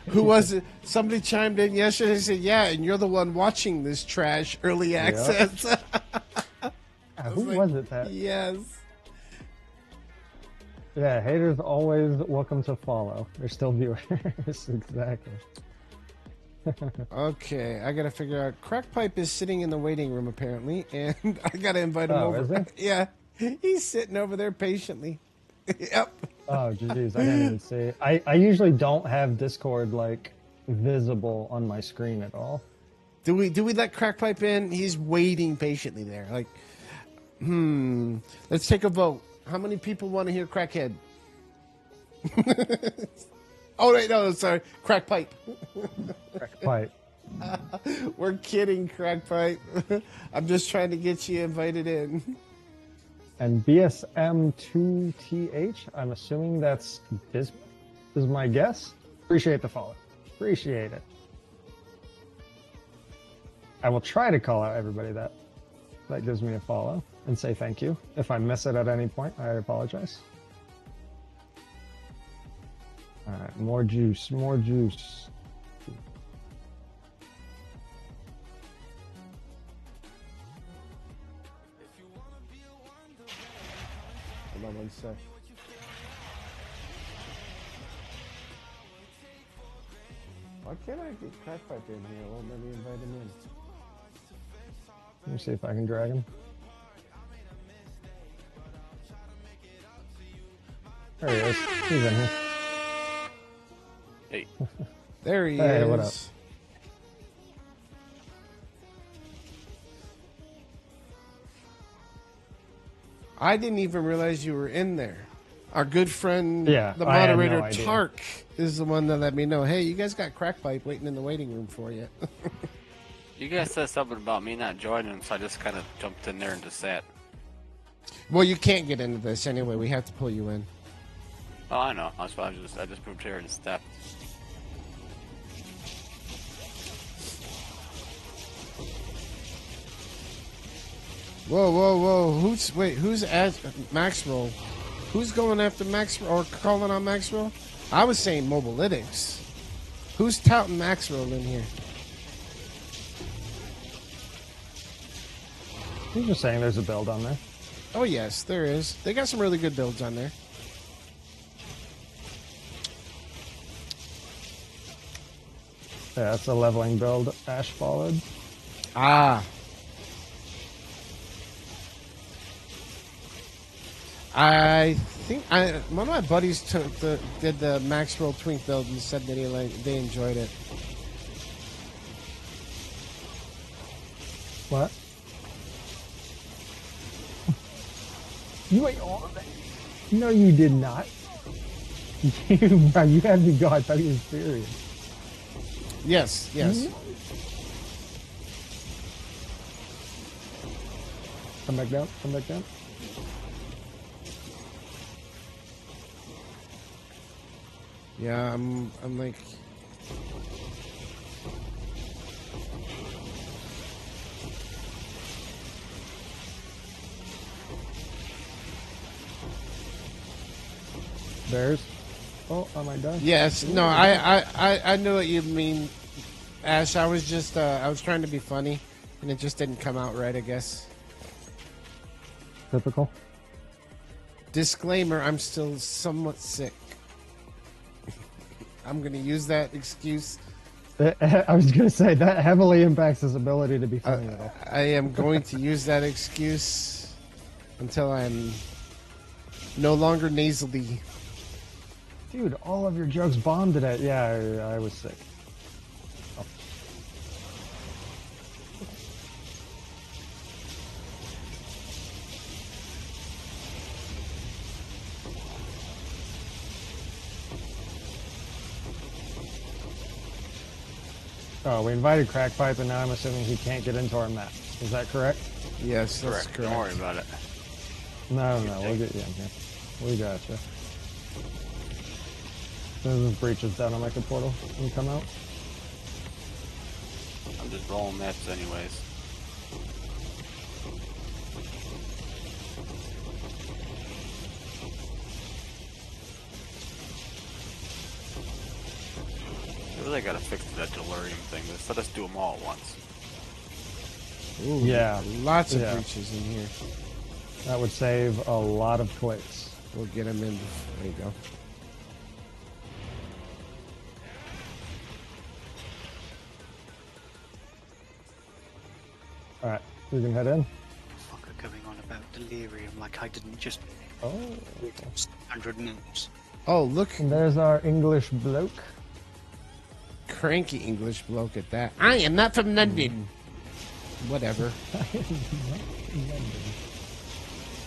Who was it? Somebody chimed in yesterday and said, yeah, and you're the one watching this trash early access. As Who was it that? Yes. Yeah, haters always welcome to follow. They're still viewers. Exactly. Okay, I gotta figure out. Crackpipe is sitting in the waiting room apparently, and I gotta invite him Oh, over. is he? Yeah, he's sitting over there patiently. Yep. Oh, jeez, I didn't even see. I usually don't have Discord like visible on my screen at all. Do we let Crackpipe in? He's waiting patiently there. Like, let's take a vote. How many people want to hear Crackhead? Oh wait, no, sorry, Crackpipe. Crackpipe. We're kidding, Crackpipe. I'm just trying to get you invited in. And BSM2TH, I'm assuming that's Bismuth, is my guess. Appreciate the follow. Appreciate it. I will try to call out everybody that gives me a follow and say thank you. If I miss it at any point, I apologize. All right, more juice, more juice. Hold on one sec. Why can't I get Crackpipe in here? It won't let me invite him in. Let me see if I can drag him. There he is. He's in here. Hey. There he Hey, is. what up? I didn't even realize you were in there. Our good friend, Yeah, the I had no moderator, idea. Tark, is the one that let me know, hey, you guys got Crackpipe waiting in the waiting room for you. You guys said something about me not joining, so I just kind of jumped in there and just sat. Well, you can't get into this anyway. We have to pull you in. Oh, I know. That's why I just moved here and stepped. Whoa, whoa, whoa. Who's at Maxwell? Who's going after Maxwell or calling on Maxwell? I was saying Mobilytics. Who's touting Maxwell in here? He's just saying there's a build on there. Oh, yes, there is. They got some really good builds on there. Yeah, that's a leveling build Ash followed. Ah. I think one of my buddies did the Maxwell Twink build and said that they enjoyed it. What? You ate all of it? No, you did not. You had me go. I thought you were serious. Yes, yes. Come back down. Come back down. Yeah, I'm like. Bears. Oh, am I done? Yes, no, I know what you mean, Ash. I was just I was trying to be funny, and it just didn't come out right, I guess. Typical. Disclaimer: I'm still somewhat sick. I'm gonna use that excuse. I was gonna say that heavily impacts his ability to be funny at all. I am going to use that excuse until I'm no longer nasally. Dude, all of your jokes bombed today. Yeah, I was sick. Oh. Oh, we invited Crackpipe, and now I'm assuming he can't get into our map. Is that correct? Yes, that's Correct. Don't worry about it. No, we'll get you in here. We got you. As soon as this breach is done, I'll make a portal and come out. I'm just rolling maps anyways. I really gotta fix that delirium thing. Just let us do them all at once. Ooh, Yeah. lots of Yeah. breaches in here. That would save a lot of clicks. We'll get him in. There you go. Alright, we can head in. Fucker going on about delirium like I didn't just Oh. 100 moves. Oh, look. And there's our English bloke. Cranky English bloke at that. I am not from London. Whatever.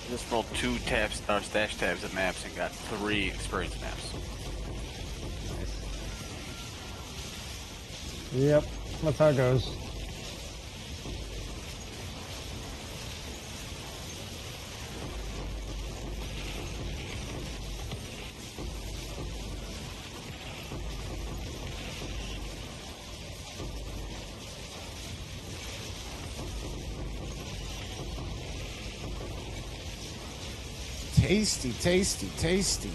Just rolled 2 tabs, stash tabs at maps and got 3 experience maps. Yep, that's how it goes. Tasty, tasty, tasty.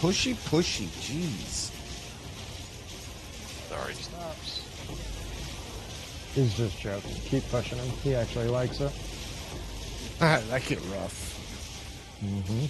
Pushy, pushy, jeez. Sorry. Stops. He's just joking. Keep pushing him. He actually likes it. I like it rough. Mm-hmm.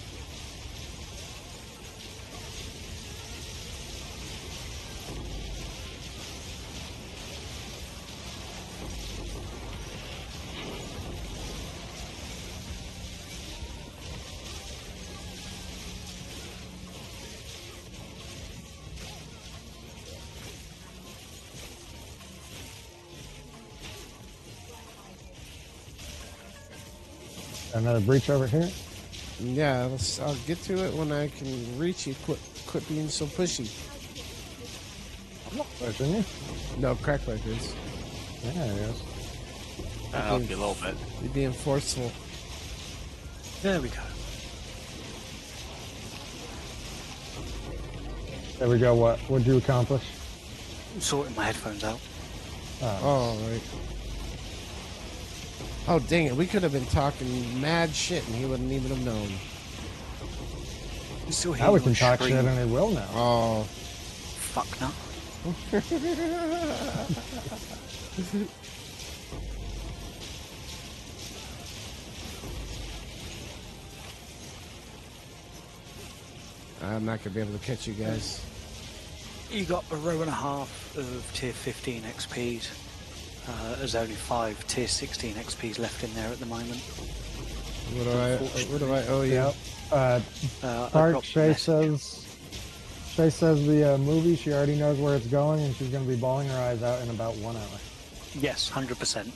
Another breach over here. Yeah, I'll get to it when I can reach you. Quit being so pushy. I'm not pushing you. No, crack records. Yeah, it is. That'll help you a little bit. You're being forceful. There we go. There we go. What'd you accomplish? I'm sorting my headphones out. Oh, right. Oh, dang it. We could have been talking mad shit and he wouldn't even have known. I'm still Now we hearing can your talk shit scream. and it will now. Oh. Fuck no. I'm not going to be able to catch you guys. You got a row and a half of tier 15 XPs. There's only 5 tier 16 XPs left in there at the moment. What do I owe you? Yep. I Park, dropped a Shay message. says the movie, she already knows where it's going and she's going to be bawling her eyes out in about 1 hour. Yes, 100%.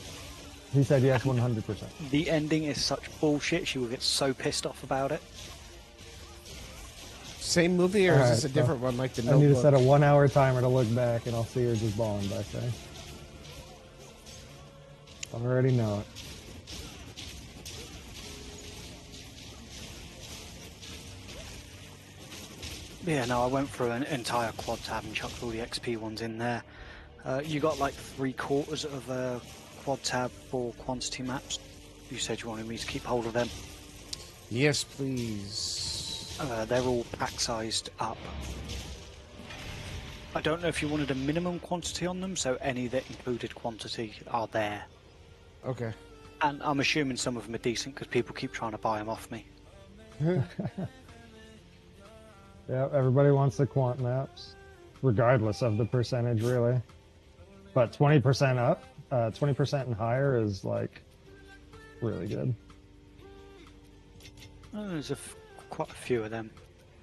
He said yes, 100%. The ending is such bullshit, she will get so pissed off about it. Same movie or is Alright, this a different one like the I need to Notebook? set a 1 hour timer to look back and I'll see her just bawling back there. I already know it. Yeah, no, I went through an entire quad tab and chucked all the XP ones in there. You got like 3/4 of a quad tab for quantity maps. You said you wanted me to keep hold of them. Yes, please. They're all pack-sized up. I don't know if you wanted a minimum quantity on them, so any that included quantity are there. Okay. And I'm assuming some of them are decent because people keep trying to buy them off me. Yeah, everybody wants the quant maps, regardless of the percentage, really. But 20% up, 20% and higher is like really good. There's quite a few of them.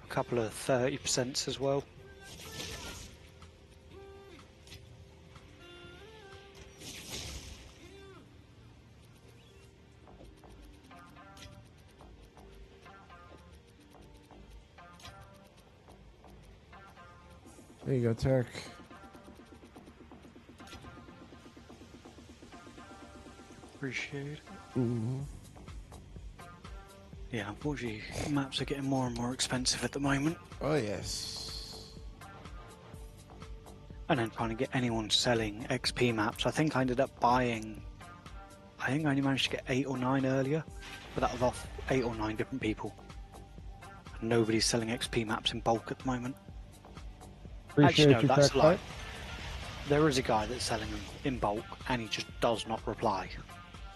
A couple of 30% as well. There you go, Turk. Appreciate it. Mm-hmm. Yeah, unfortunately, maps are getting more and more expensive at the moment. Oh yes. And then trying to get anyone selling XP maps. I think I ended up buying. I think I only managed to get 8 or 9 earlier, but that was off 8 or 9 different people. And nobody's selling XP maps in bulk at the moment. Appreciate Actually, you, no, that's a lie. Sparkk-Mage. There is a guy that's selling them in bulk, and he just does not reply.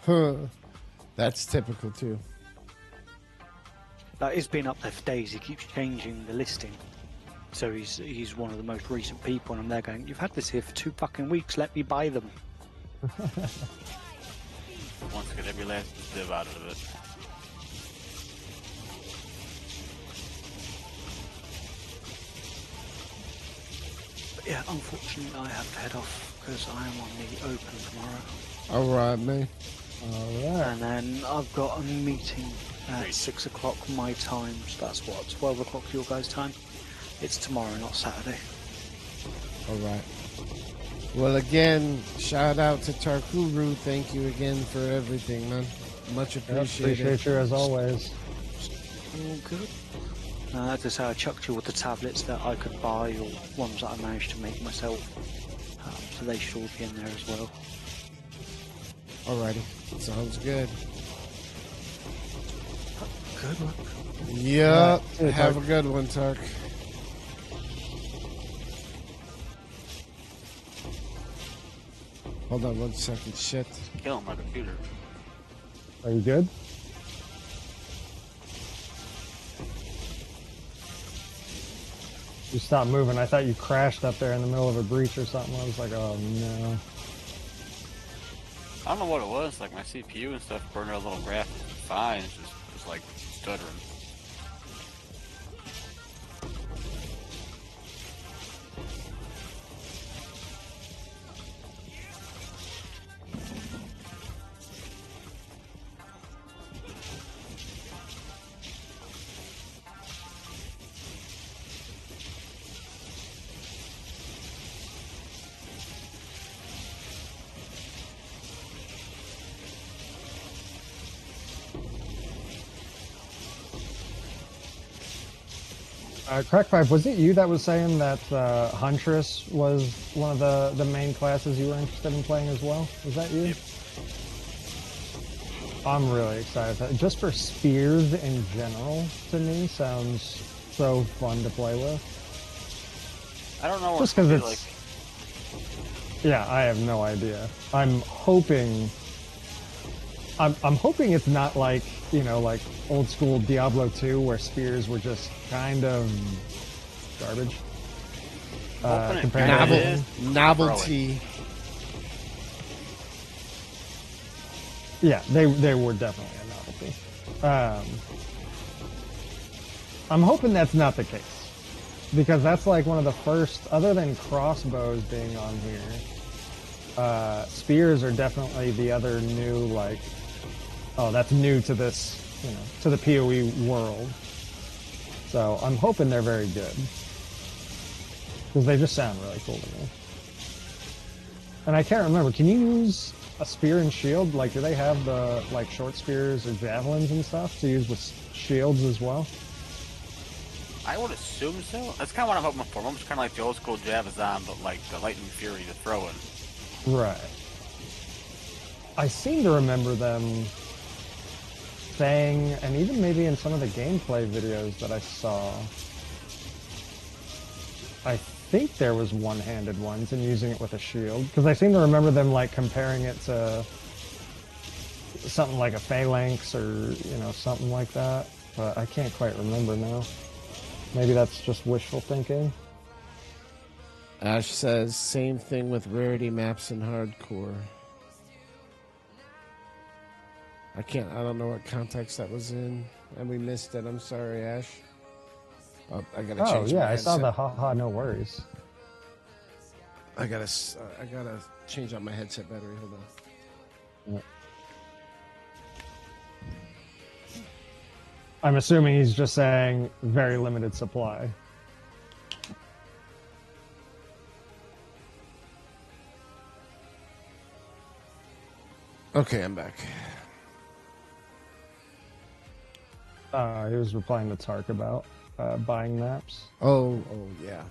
Huh. That's typical too. Like, it's been up there for days. He keeps changing the listing. So he's one of the most recent people, and I'm there going, "You've had this here for 2 fucking weeks. Let me buy them." Wants to get every last div out of it. But yeah, unfortunately, I have to head off because I am on the Open tomorrow. All right, man. Alright. And then I've got a meeting at 6 o'clock my time, so that's what, 12 o'clock your guys' time? It's tomorrow, not Saturday. All right. Well, again, shout out to Tarkuru. Thank you again for everything, man. Much Yep, appreciated. appreciate you as always. All good. As I say, I chucked you with the tablets that I could buy, or ones that I managed to make myself. So they should all be in there as well. Alrighty. Sounds good. Good luck. Yep. Yeah, Have Tark. a good one, Tark. Hold on 1 second. Shit. Killing my computer. Are you good? You stopped moving. I thought you crashed up there in the middle of a breach or something. I was like, oh no. I don't know what it was. Like my CPU and stuff burned out a little graph fine. It's just it was like stuttering. Crackpipe, was it you that was saying that Huntress was one of the main classes you were interested in playing as well? Was that you? Yep. I'm really excited. Just for spears in general, to me, sounds so fun to play with. I don't know what Just it's because gonna it's... be like. Yeah, I have no idea. I'm hoping it's not like, you know, like old school Diablo 2 where spears were just kind of garbage. Hoping it Compared kinda to is. everything. Novelty. Yeah, they were definitely a novelty. I'm hoping that's not the case. Because that's like one of the first, other than crossbows being on here, spears are definitely the other new, like, oh, that's new to this, you know, to the PoE world. So I'm hoping they're very good. Because they just sound really cool to me. And I can't remember, can you use a spear and shield? Like, do they have the, like, short spears or javelins and stuff to use with shields as well? I would assume so. That's kind of what I'm hoping for. Almost kind of like the old school Javazon, but like the Lightning Fury to throw in. Right. I seem to remember them saying, and even maybe in some of the gameplay videos that I saw, I think there was one-handed ones and using it with a shield. Because I seem to remember them like comparing it to something like a phalanx or, you know, something like that. But I can't quite remember now. Maybe that's just wishful thinking. Ash says same thing with rarity maps in hardcore. I don't know what context that was in, and we missed it. I'm sorry, Ash. Oh, I gotta Oh, change my yeah, I saw headset. the haha, no worries. I gotta change out my headset battery. Hold on. Yeah. I'm assuming he's just saying very limited supply. Okay, I'm back. He was replying to Tark about buying maps. Oh, yeah.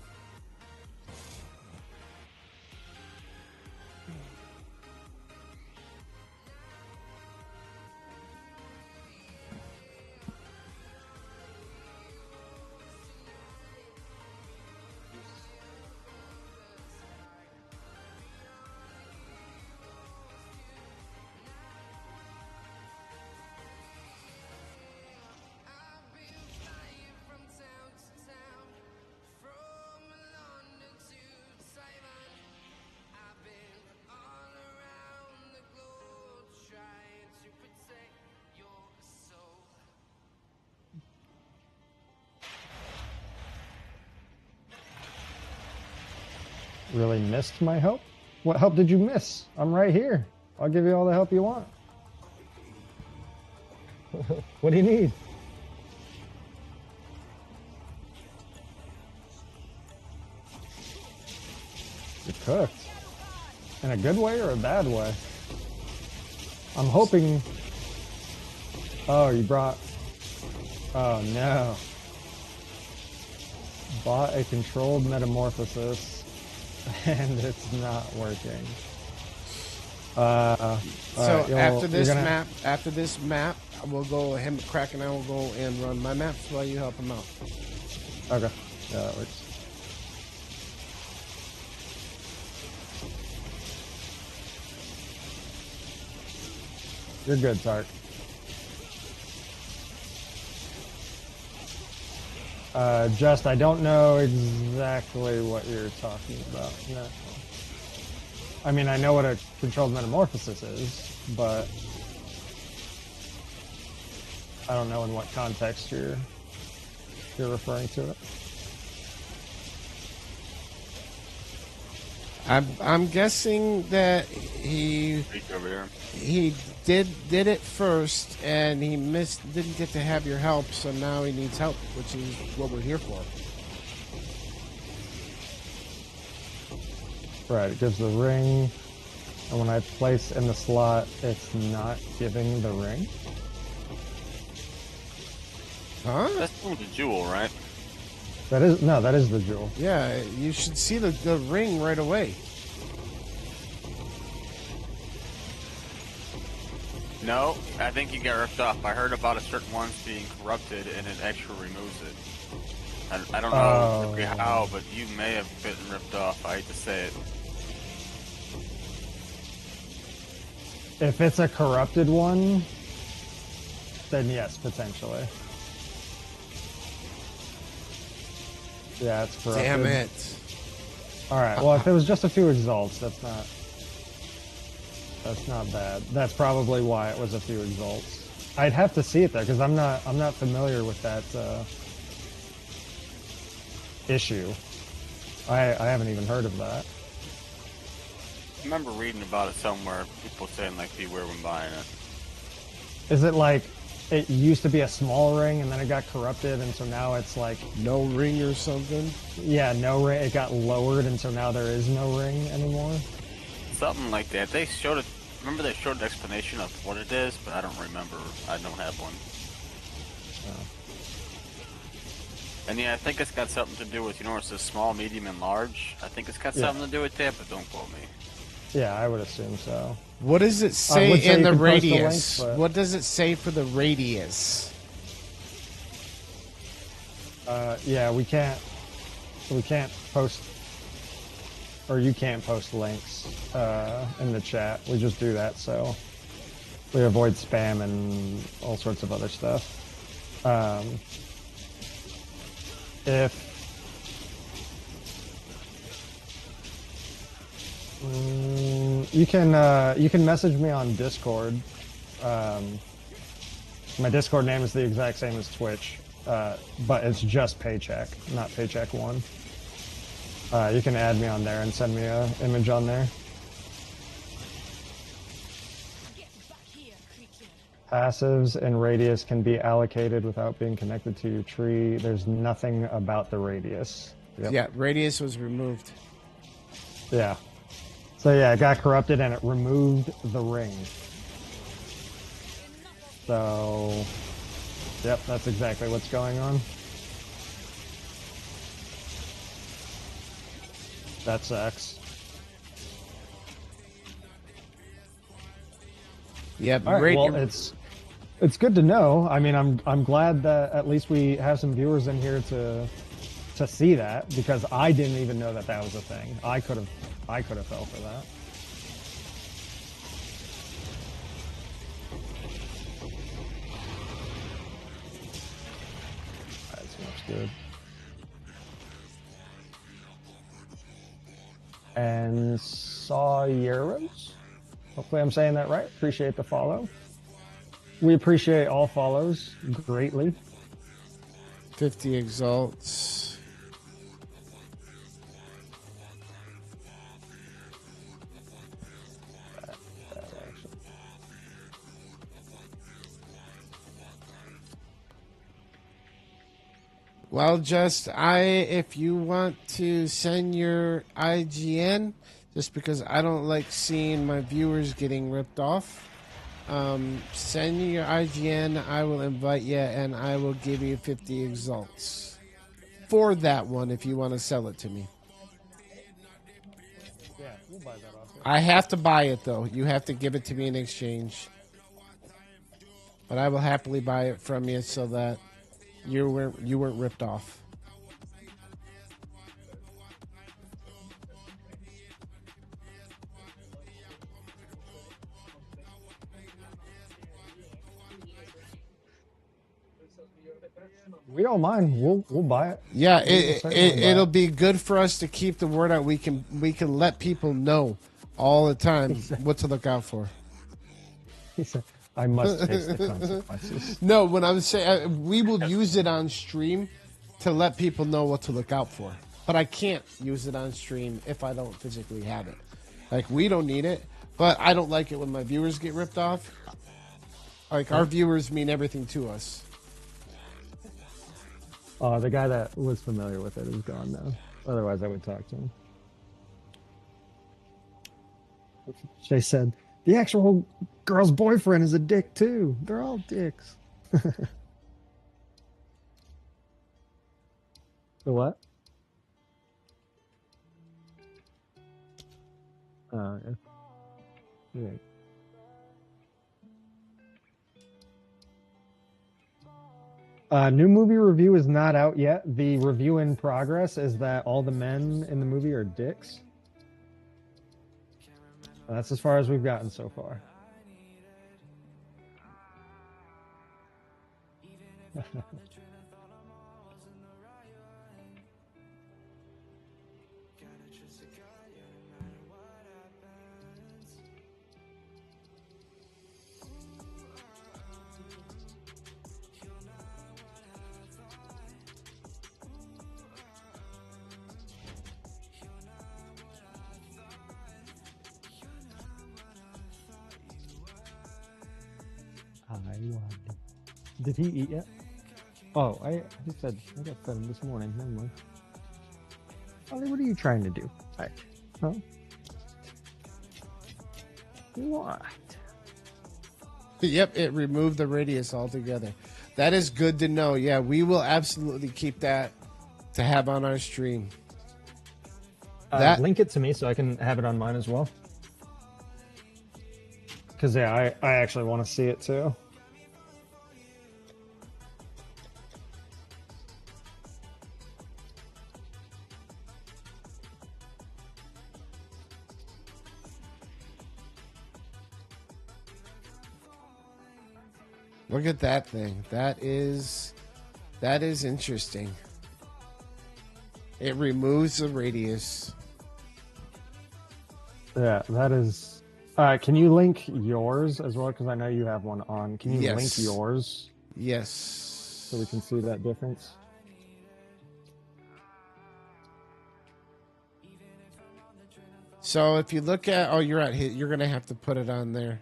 Really missed my help? What help did you miss? I'm right here. I'll give you all the help you want. What do you need? You're cooked. In a good way or a bad way? I'm hoping... Oh, you brought... Oh, no. Bought a controlled metamorphosis, and it's not working. So right, after this map, we'll go. Him, Crack, and I will go and run my maps while you help him out. Okay, yeah, that works. You're good, Tark. Just, I don't know exactly what you're talking about. No. I mean, I know what a controlled metamorphosis is, but I don't know in what context you're referring to it. I'm guessing that he did it first, and he didn't get to have your help, so now he needs help, which is what we're here for. Right, it gives the ring, and when I place in the slot, it's not giving the ring. Huh? That's the jewel, right? That is the jewel. Yeah, you should see the ring right away. No, I think you get ripped off. I heard about a certain one's being corrupted, and it actually removes it. I don't know exactly how, but you may have been ripped off. I hate to say it. If it's a corrupted one, then yes, potentially. Yeah, it's corrupted. Damn it. Alright, well, if it was just a few exalts, that's not bad. That's probably why it was a few exalts. I'd have to see it though, because I'm not familiar with that issue. I haven't even heard of that. I remember reading about it somewhere. People saying like beware when buying it. Is it like it used to be a small ring and then it got corrupted and so now it's like no ring or something? Yeah, no ring. It got lowered and so now there is no ring anymore. Something like that. They showed it. Remember they showed an explanation of what it is, but I don't remember. I don't have one. Oh. And yeah, I think it's got something to do with, you know, it says small, medium, and large. I think it's got something to do with that, but don't quote me. Yeah, I would assume so. What does it say in the radius? The link, what does it say for the radius? Yeah, we can't post, or you can't post links in the chat. We just do that so we avoid spam and all sorts of other stuff. If you can message me on Discord. My Discord name is the exact same as Twitch, but it's just Paycheck, not Paycheck One. You can add me on there and send me an image on there. Passives and radius can be allocated without being connected to your tree. There's nothing about the radius. Yep. Yeah, radius was removed. Yeah. So yeah, it got corrupted and it removed the ring. So Yep, that's exactly what's going on. That sucks. Yep. All right, Great. well, it's good to know. I mean, I'm glad that at least we have some viewers in here to see that, because I didn't even know that that was a thing. I could have fell for that. That smells good. And Sawyeros, hopefully I'm saying that right. Appreciate the follow. We appreciate all follows greatly. 50 exalts. Well, if you want to send your IGN, just because I don't like seeing my viewers getting ripped off, send me your IGN. I will invite you, and I will give you 50 exalts for that one if you want to sell it to me. Yeah, we'll buy that off. I have to buy it though. You have to give it to me in exchange, but I will happily buy it from you so that you weren't ripped off. We don't mind. We'll buy it. Yeah, it'll buy be good for us to keep the word out. We can let people know all the time what to look out for. He said, "I must face the consequences." No, when I'm saying we will use it on stream to let people know what to look out for, but I can't use it on stream if I don't physically have it. Like, we don't need it, but I don't like it when my viewers get ripped off. Like, our viewers mean everything to us. The guy that was familiar with it is gone now. Otherwise, I would talk to him. They said, the actual girl's boyfriend is a dick, too. They're all dicks. The what? Oh, yeah. Yeah. New movie review is not out yet. The review in progress is that all the men in the movie are dicks. That's as far as we've gotten so far. Did he eat yet? Oh, I said I got fed him this morning. Never mind. Ollie, what are you trying to do? Huh? What? Yep, it removed the radius altogether. That is good to know. Yeah, we will absolutely keep that to have on our stream. Link it to me so I can have it on mine as well. Because, yeah, I actually want to see it too. Look at that thing. That is interesting. It removes the radius. Yeah, that is. Can you link yours as well? Because I know you have one on. Can you link yours? Yes. So we can see that difference. So if you look at, you're at hit. You're gonna have to put it on there.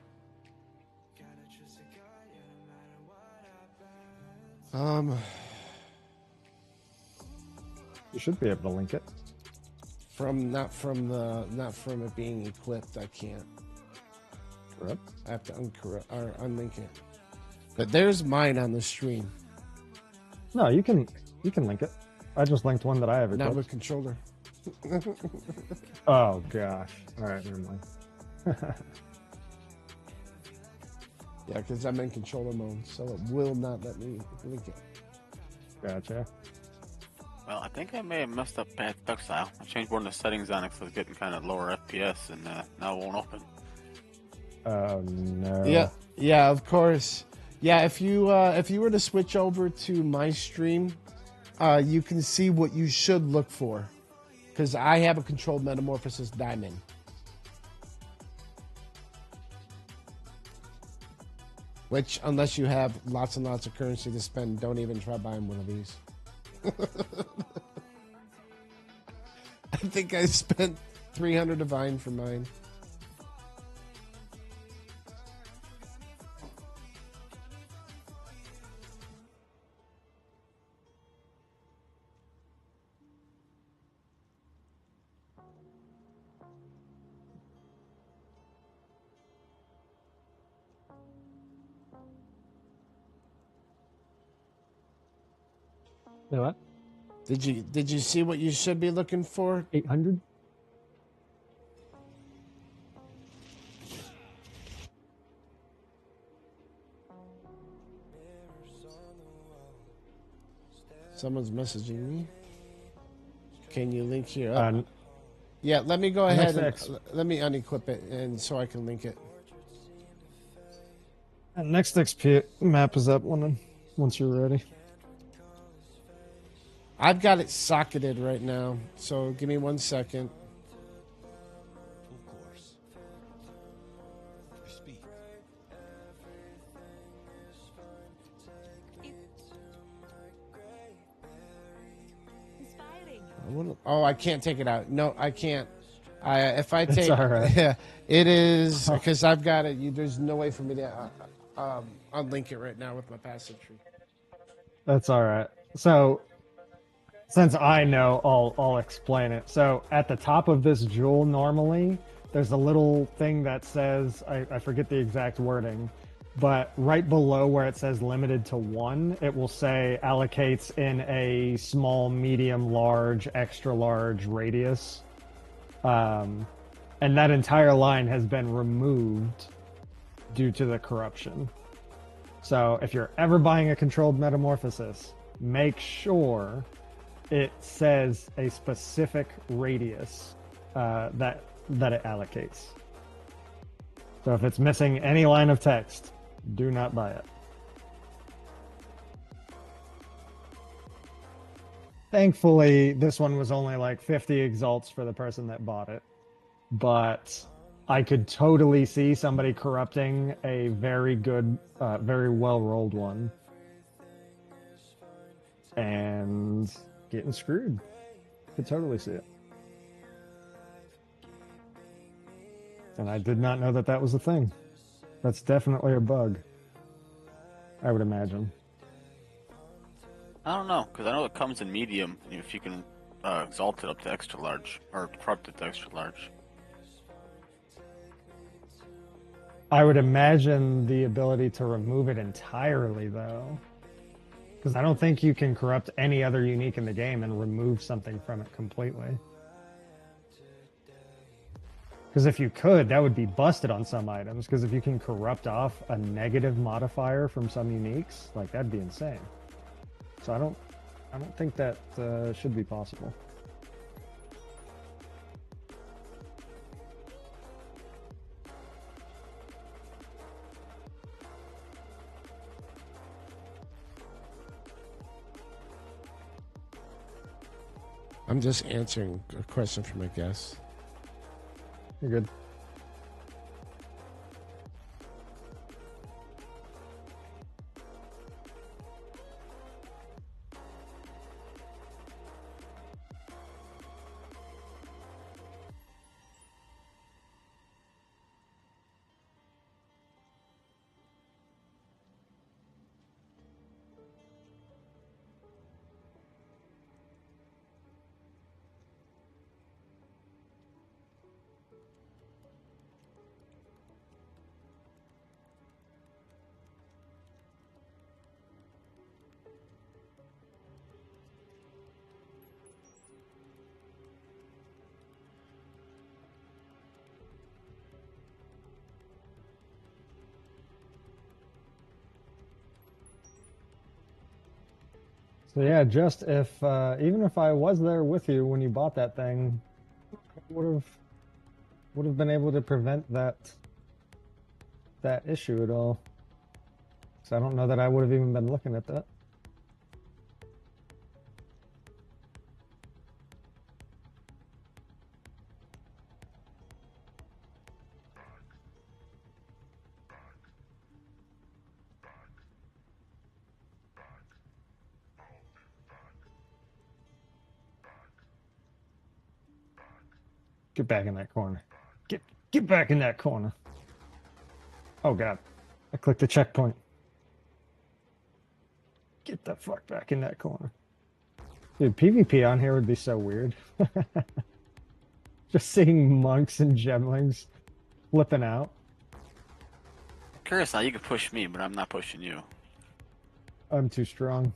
You should be able to link it. Not from it being equipped. I can't. Correct. I have to unlink it. But there's mine on the stream. No, you can link it. I just linked one that I have Not equipped. with controller. Oh gosh. All right, never mind. Yeah, because I'm in controller mode, so it will not let me link it. Gotcha. Well, I think I may have messed up Path to Exile. I changed one of the settings on it because I was getting kind of lower FPS, and now it won't open. Oh no. Yeah, of course. Yeah, if you were to switch over to my stream, you can see what you should look for, because I have a controlled metamorphosis diamond. Which, unless you have lots and lots of currency to spend, don't even try buying one of these. I think I spent 300 divine for mine. You know what? Did you see what you should be looking for? 800. Someone's messaging me. Can you link here? Uh, Yeah, let me go ahead and next let me unequip it, and so I can link it. next XP map is up once you're ready. I've got it socketed right now, so give me 1 second. Full course. For speed. I can't take it out. No, I can't. If I take, all right. yeah, it is because I've got it. There's no way for me to unlink it right now with my passive tree. That's all right. So, since I know, I'll explain it. So, at the top of this jewel, normally there's a little thing that says I forget the exact wording, but right below where it says limited to 1, it will say allocates in a small, medium, large, extra large radius. And that entire line has been removed due to the corruption. So if you're ever buying a controlled metamorphosis, make sure it says a specific radius that it allocates. So if it's missing any line of text, do not buy it. Thankfully, this one was only like 50 exalts for the person that bought it. But I could totally see somebody corrupting a very good, very well-rolled one. And getting screwed. Could totally see it. And I did not know that that was a thing. That's definitely a bug. I would imagine. I don't know, because I know it comes in medium if you can exalt it up to extra large, or corrupt it to extra large. I would imagine the ability to remove it entirely, though. Because I don't think you can corrupt any other unique in the game and remove something from it completely. Because if you could, that would be busted on some items. Because if you can corrupt off a negative modifier from some uniques, like that'd be insane. So I don't think that should be possible. I'm just answering a question from my guest. You're good. So yeah, just if even if I was there with you when you bought that thing, would have been able to prevent that issue at all. So I don't know that I would have even been looking at that. Get back in that corner. Get back in that corner. Oh god. I clicked the checkpoint. Get the fuck back in that corner. Dude, PvP on here would be so weird. Just seeing monks and gemlings flipping out. Curious how you could push me, but I'm not pushing you. I'm too strong.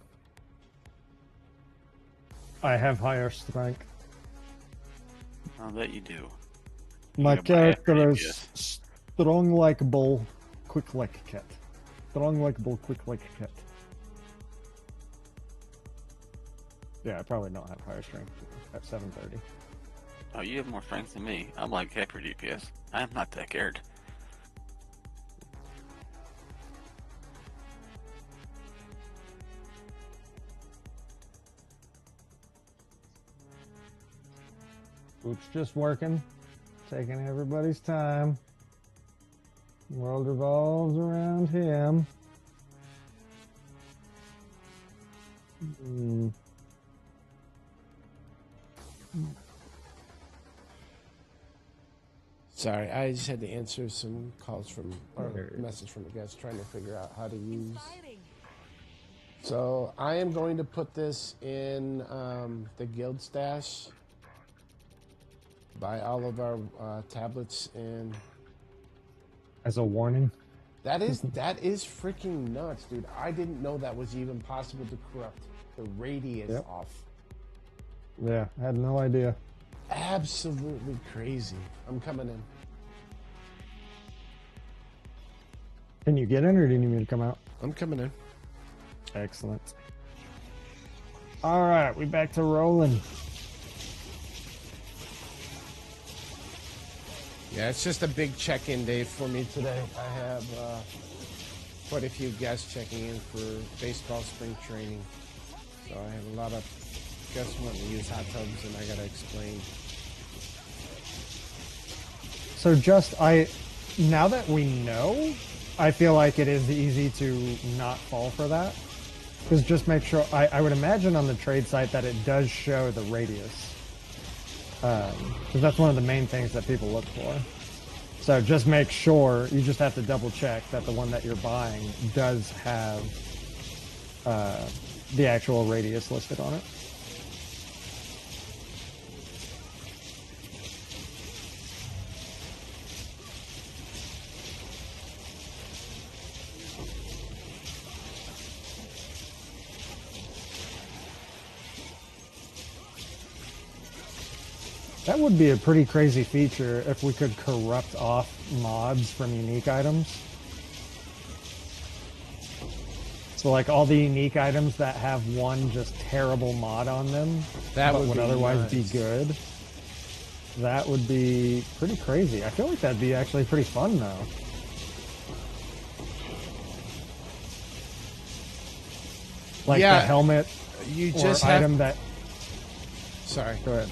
I have higher strength. I'll bet you do. My You got character my is strong like bull, quick like cat. Strong like bull, quick like cat. Yeah, I probably don't have higher strength at 730. Oh, you have more strength than me. I'm like hyper DPS. I'm not that scared. Oops, just working. Taking everybody's time. World revolves around him. Sorry, I just had to answer some calls from, or message from the guys trying to figure out how to use. So I am going to put this in the guild stash. Buy all of our tablets and. As a warning. That is freaking nuts, dude. I didn't know that was even possible to corrupt the radius off. Yeah, I had no idea. Absolutely crazy. I'm coming in. Can you get in, or do you need me to come out? I'm coming in. Excellent. All right, we back to rolling. Yeah, it's just a big check-in day for me today. I have quite a few guests checking in for baseball spring training. So I have a lot of guests wanting to use hot tubs, and I gotta explain. So now that we know, I feel like it is easy to not fall for that. Because just make sure, I would imagine on the trade site that it does show the radius. Because that's one of the main things that people look for. So just make sure, you just have to double check that the one that you're buying does have the actual radius listed on it. That would be a pretty crazy feature if we could corrupt off mods from unique items. So like all the unique items that have one just terrible mod on them that would otherwise be good. That would be pretty crazy. I feel like that'd be actually pretty fun though. Like the helmet you just have item that... Sorry. Go ahead.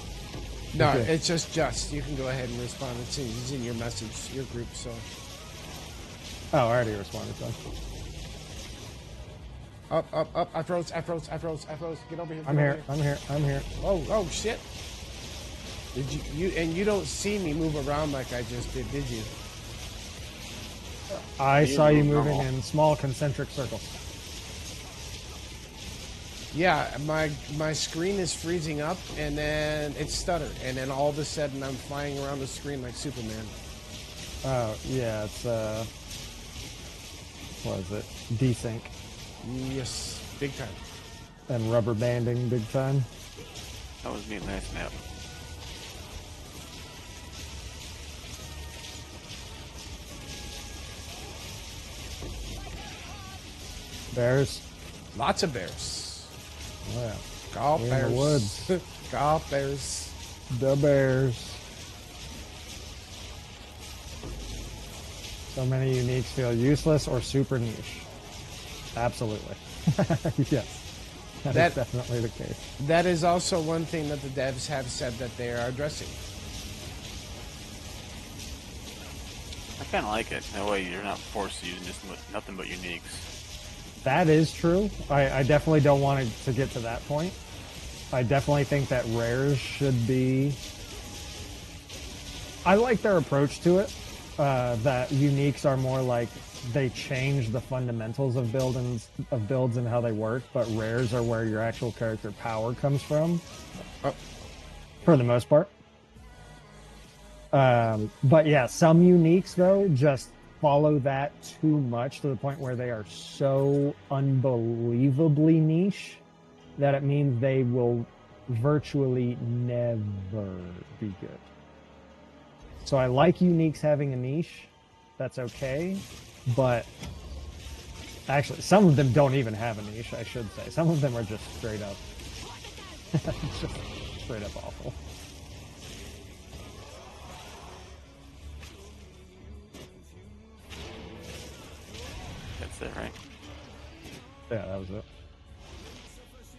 No, okay. it's just. You can go ahead and respond. It's in your message, your group, so. Oh, I already responded, so. Up. I froze. Get over here. I'm here. Oh, shit. Did you don't see me move around like I just did you? I saw you moving in small concentric circles. Yeah, my screen is freezing up, and then it stuttered, and then all of a sudden I'm flying around the screen like Superman. Oh, yeah, it's, what is it? Desync. Yes, big time. And rubber banding big time. That was me last map. Bears. Lots of bears. Oh, yeah. Golf In the bears. woods. Golf bears. The bears. So many uniques feel useless or super niche. Absolutely. Yes. That is definitely the case. That is also one thing that the devs have said that they are addressing. I kind of like it. That way you're not forced to use just nothing but uniques. That is true. I definitely don't want it to get to that point. I definitely think that rares should be... I like their approach to it. That uniques are more like they change the fundamentals of builds and how they work, but rares are where your actual character power comes from, for the most part. But yeah, some uniques though just follow that too much to the point where they are so unbelievably niche that it means they will virtually never be good. So I like uniques having a niche. That's okay. But actually, some of them don't even have a niche, I should say. Some of them are just straight up. Just straight up awful. That's it, right? Yeah, that was it.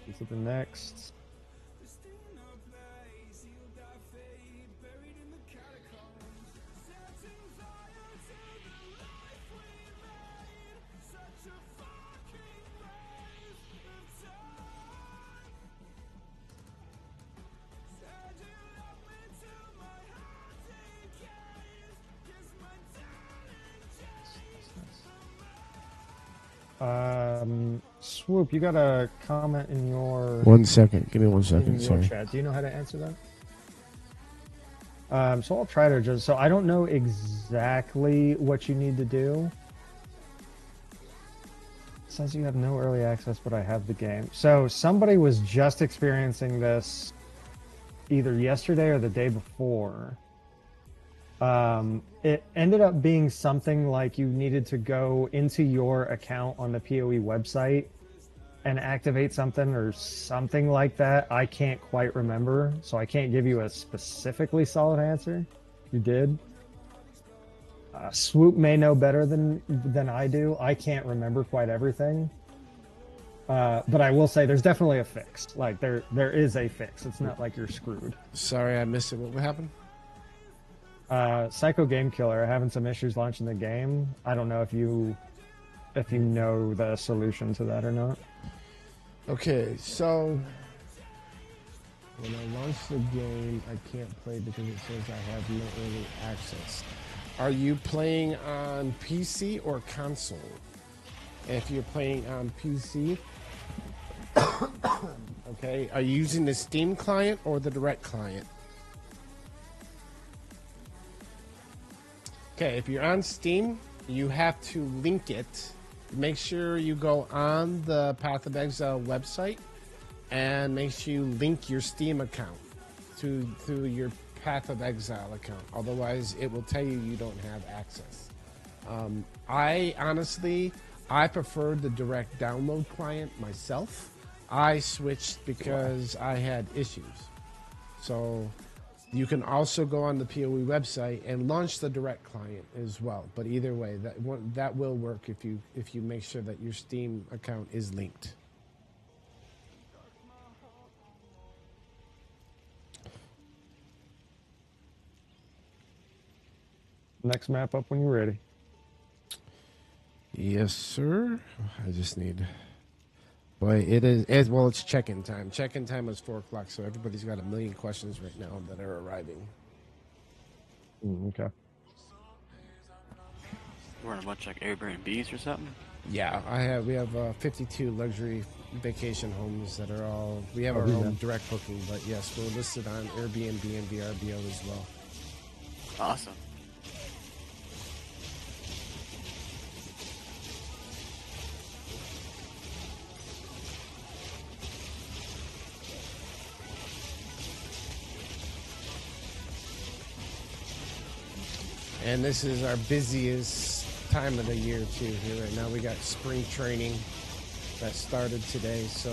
This is the next. Swoop, you got a comment in your... 1 second. Give me 1 in second. your Sorry. chat. Do you know how to answer that? So I'll try to just... So I don't know exactly what you need to do. It says you have no early access, but I have the game. So somebody was just experiencing this either yesterday or the day before. It ended up being something like you needed to go into your account on the PoE website and activate something or something like that. I can't quite remember, so I can't give you a specifically solid answer. You did. Swoop may know better than I do. I can't remember quite everything. But I will say there's definitely a fix. Like there is a fix. It's not like you're screwed. Sorry, I missed it. What happened? Psycho Game Killer having some issues launching the game. I don't know if you know the solution to that or not. Okay, so when I launch the game, I can't play because it says I have no early access. Are you playing on PC or console? If you're playing on PC, okay, are you using the Steam client or the direct client? Okay, if you're on Steam, you have to link it. Make sure you go on the Path of Exile website and make sure you link your Steam account to your Path of Exile account. Otherwise, it will tell you don't have access. I honestly preferred the direct download client myself. I switched because I had issues. So you can also go on the PoE website and launch the direct client as well. But either way, that will work if you make sure that your Steam account is linked. Next map up when you're ready. Yes, sir. I just need... Boy, it's check-in time. Check-in time is 4 o'clock, so everybody's got a million questions right now that are arriving. Okay. We're in a bunch of like Airbnbs or something? Yeah, we have 52 luxury vacation homes that are all... We have our own direct booking, but yes, we're listed on Airbnb and VRBO as well. Awesome. And this is our busiest time of the year, too, here right now. We got spring training that started today, so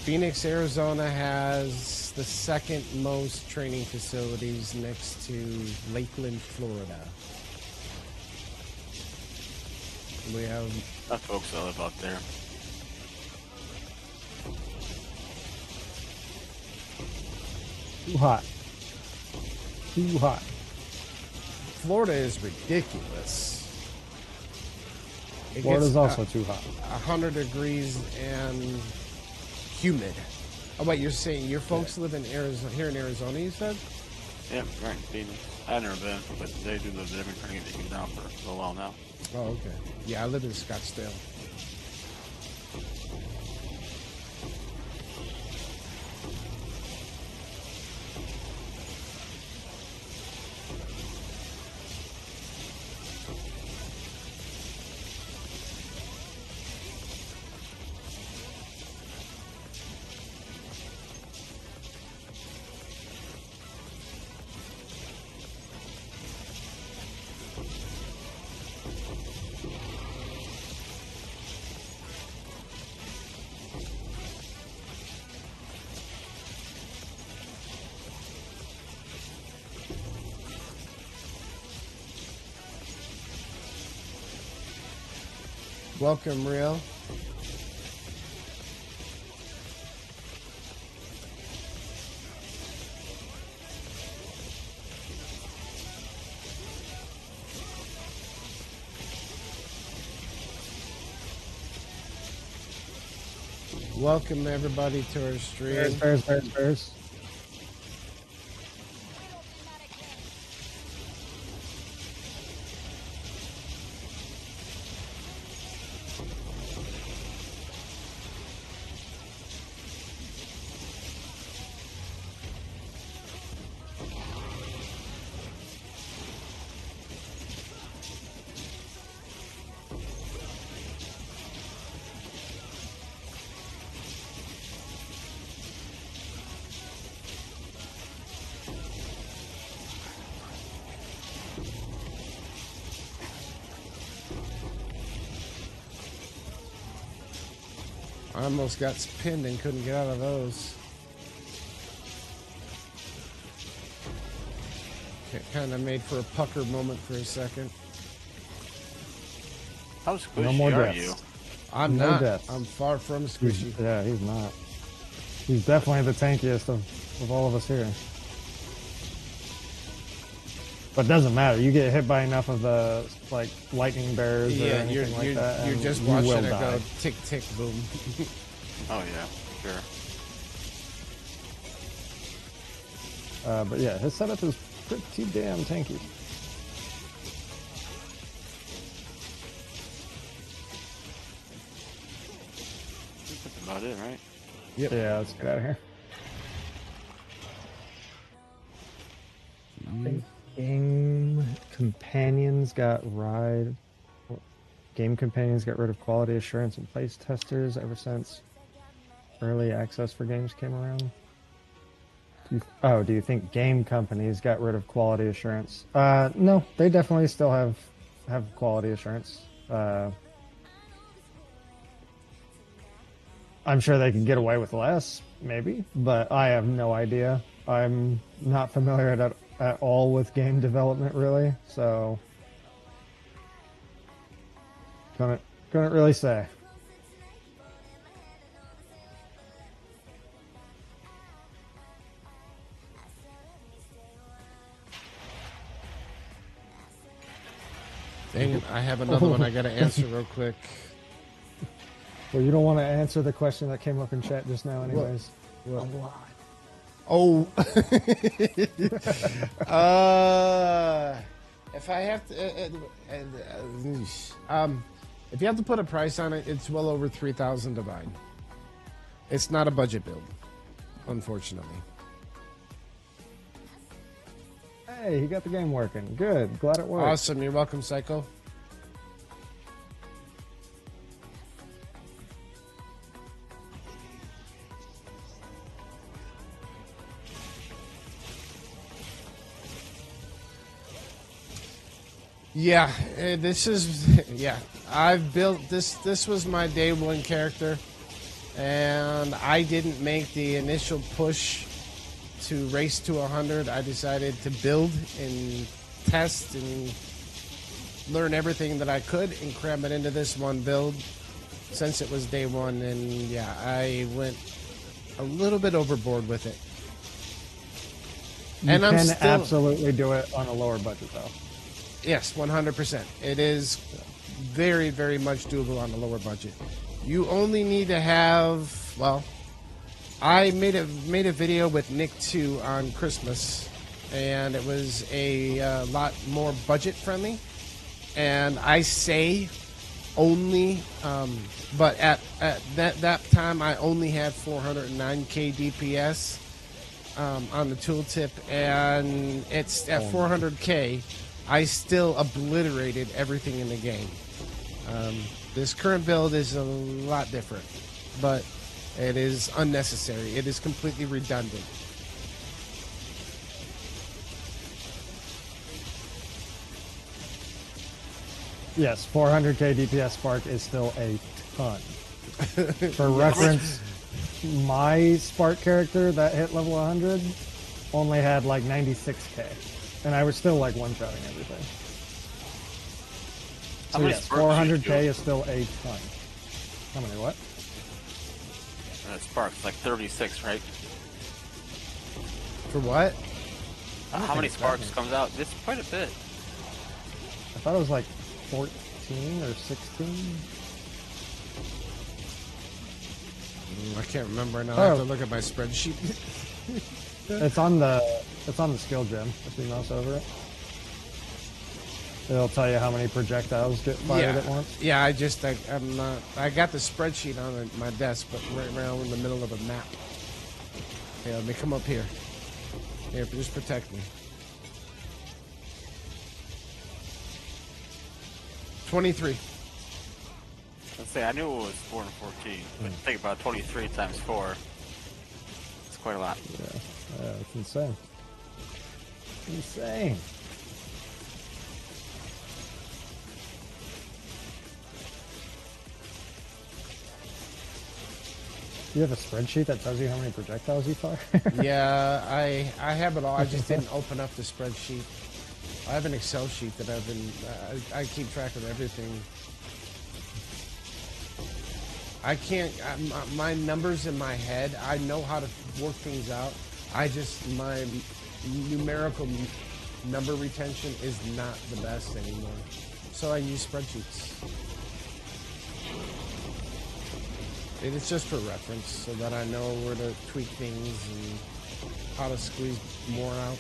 Phoenix, Arizona has the second most training facilities next to Lakeland, Florida. We have That folks that live out there. Too hot. Too hot. Florida is ridiculous. It Florida's gets, also too hot. 100 degrees and humid. Oh wait, you're saying your folks live in Arizona? Here in Arizona, you said? Yeah, right in Phoenix. I've never been, but they do live there. They've been trying to get me down for a little while now. Oh, okay. Yeah, I live in Scottsdale. Welcome, Real. Welcome, everybody, to our stream. Bears. I almost got pinned and couldn't get out of those. Kind of made for a pucker moment for a second. How squishy No more are deaths. you? I'm No not. deaths. I'm far from squishy. Yeah, he's not. He's definitely the tankiest of all of us here. But it doesn't matter. You get hit by enough of the like lightning bears or Yeah, anything like that. you're and just you watching will it die. go tick, tick, boom. Oh yeah, sure. But yeah, his setup is pretty damn tanky. That's about it, right? Yep. Yeah, let's get out of here. Game companions got Game companions got rid of quality assurance and place testers ever since early access for games came around. Do you think game companies got rid of quality assurance? No, they definitely still have quality assurance. I'm sure they can get away with less, maybe, but I have no idea. I'm not familiar at all with game development, really, so couldn't really say. Dang it, I have another one I gotta answer real quick. Well, you don't want to answer the question that came up in chat just now, anyways. What? A lot. Oh. If I have to, if you have to put a price on it, it's well over 3,000 Divine. It's not a budget build, unfortunately. Hey, he got the game working. Good. Glad it worked. Awesome. You're welcome, Psycho. Yeah, this is, yeah, I've built this. This was my day one character. and I didn't make the initial push to race to 100. I decided to build and test and learn everything that I could and cram it into this one build since it was day one. And yeah, I went a little bit overboard with it. You And I'm can still absolutely do it on a lower budget, though. yes, 100%. It is very, very much doable on a lower budget. You only need to have, well, I made a video with Nick 2 on Christmas, and it was a lot more budget friendly. And I say only, but at that time I only had 409k DPS on the tooltip, and it's at 400k. I still obliterated everything in the game. This current build is a lot different, but it is unnecessary. It is completely redundant. Yes, 400k DPS Spark is still a ton. For reference, my Sparkk character that hit level 100 only had like 96k, and I was still like one-shotting everything. How So many yes, Sparks do you 400k do? is still a ton. How many what? Sparks like 36, right? For what? How many Sparks comes out? It's quite a bit. I thought it was like 14 or 16. I can't remember now. I have to Oh. look at my spreadsheet. It's on the skill gem. If you mouse over it, it'll tell you how many projectiles get fired at once. Yeah, I'm not. I got the spreadsheet on my desk, but right now in the middle of a map. Yeah, let me come up here. Here, just protect me. 23. Let's say I knew it was 4 and 14, but think about 23 times 4. It's quite a lot. Yeah, it's insane. Insane. You have a spreadsheet that tells you how many projectiles you fire? Yeah, I have it all. I just didn't open up the spreadsheet. I have an Excel sheet that I've been. I keep track of everything. I can't. My numbers in my head. I know how to work things out. My numerical number retention is not the best anymore. So I use spreadsheets. It is just for reference, so that I know where to tweak things and how to squeeze more out.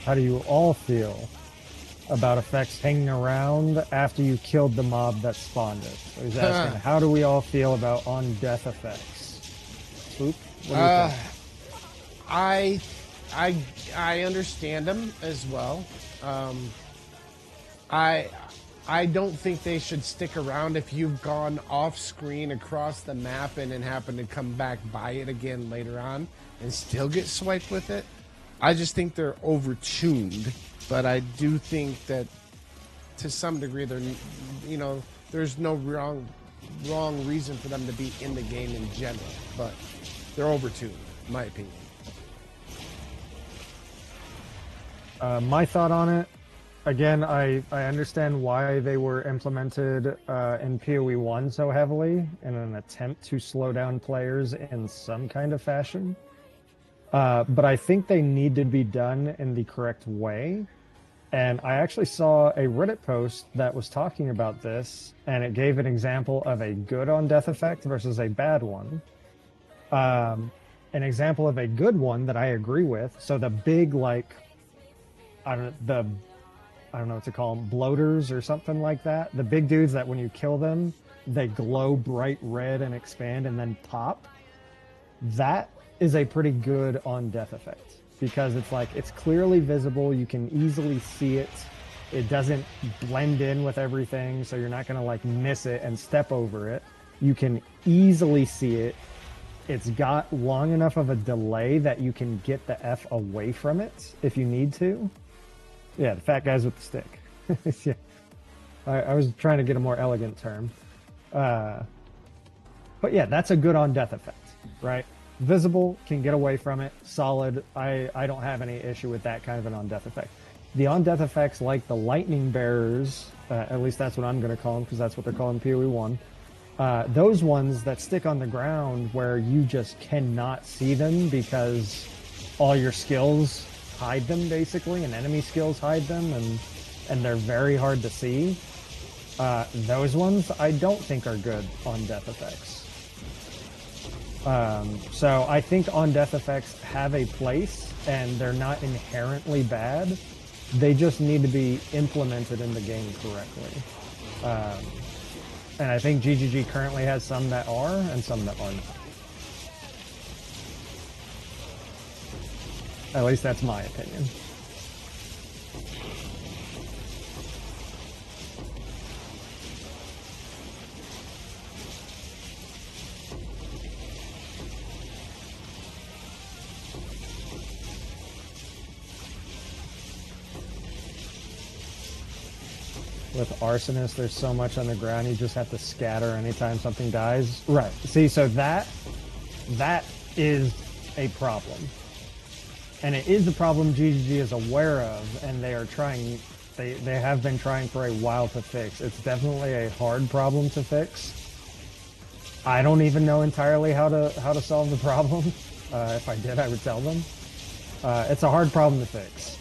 How do you all feel about effects hanging around after you killed the mob that spawned it? So he's asking, how do we all feel about on-death effects? Swoop, what do you think? I understand them as well. I don't think they should stick around if you've gone off screen across the map and then happen to come back by it again later on and still get swiped with it. I just think they're overtuned, but I do think that to some degree they're, there's no wrong reason for them to be in the game in general, but they're overtuned, in my opinion. My thought on it, again, I understand why they were implemented in PoE 1 so heavily in an attempt to slow down players in some kind of fashion. But I think they need to be done in the correct way. And I actually saw a Reddit post that was talking about this, and it gave an example of a good on death effect versus a bad one. An example of a good one that I agree with. So the big, like, I don't know what to call them, bloaters or something like that. The big dudes that when you kill them, they glow bright red and expand and then pop. That is a pretty good on death effect because it's like it's clearly visible. You can easily see it. It doesn't blend in with everything, so you're not going to like miss it and step over it. You can easily see it. It's got long enough of a delay that you can get the F away from it if you need to. Yeah, the fat guys with the stick. Yeah. I was trying to get a more elegant term. But yeah, that's a good on death effect, right? Visible, can get away from it, solid. I don't have any issue with that kind of an on death effect. The on death effects like the lightning bearers, at least that's what I'm going to call them because that's what they're calling PoE 1. Those ones that stick on the ground where you just cannot see them because all your skills hide them basically, and enemy skills hide them, and they're very hard to see. Those ones I don't think are good on death effects. So I think on death effects have a place, and they're not inherently bad. They just need to be implemented in the game correctly. And I think GGG currently has some that are, and some that aren't. At least that's my opinion. With Arsonist, there's so much on the ground, you just have to scatter anytime something dies. Right. See, so that is a problem. And it is a problem GGG is aware of, and they are trying, they have been trying for a while to fix. It's definitely a hard problem to fix. I don't even know entirely how to solve the problem. If I did, I would tell them. It's a hard problem to fix.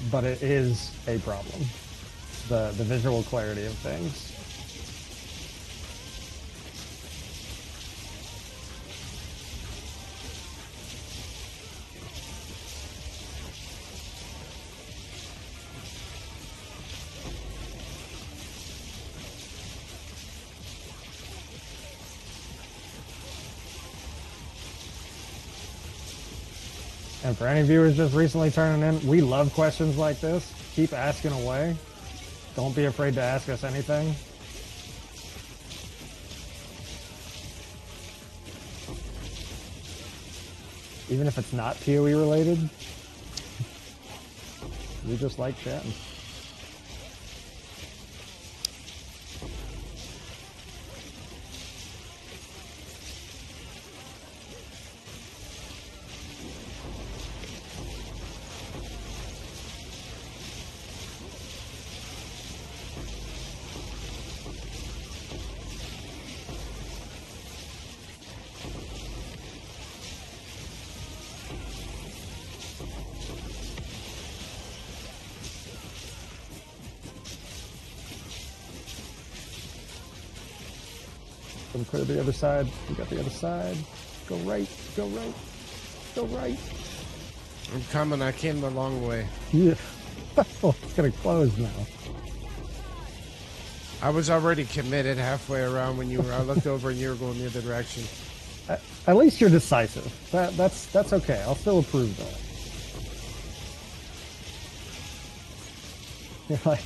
But it is a problem. The visual clarity of things. And for any viewers just recently turning in, we love questions like this. Keep asking away. Don't be afraid to ask us anything. Even if it's not PoE related, we just like chatting. Come clear the other side. We got the other side. Go right. Go right. Go right. I'm coming. I came the long way. Yeah. Oh, it's gonna close now. I was already committed halfway around when you were. I looked over and you were going the other direction. At least you're decisive. That's okay. I'll still approve that. You're like,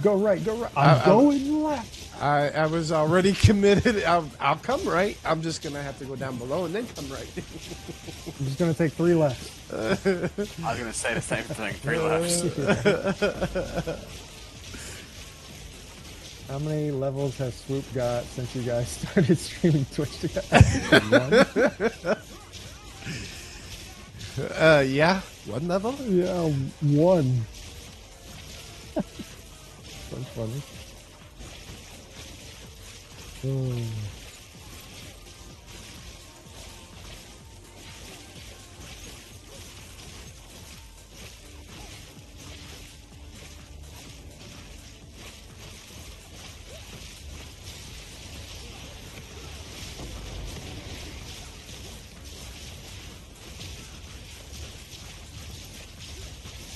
go right, go right. I'm going left. I was already committed. I'll come right. I'm just gonna have to go down below and then come right. I'm just gonna take 3 lefts. I was gonna say the same thing. 3 lefts. How many levels has Swoop got since you guys started streaming Twitch together? Yeah, 1 level. Yeah, 1. That's funny.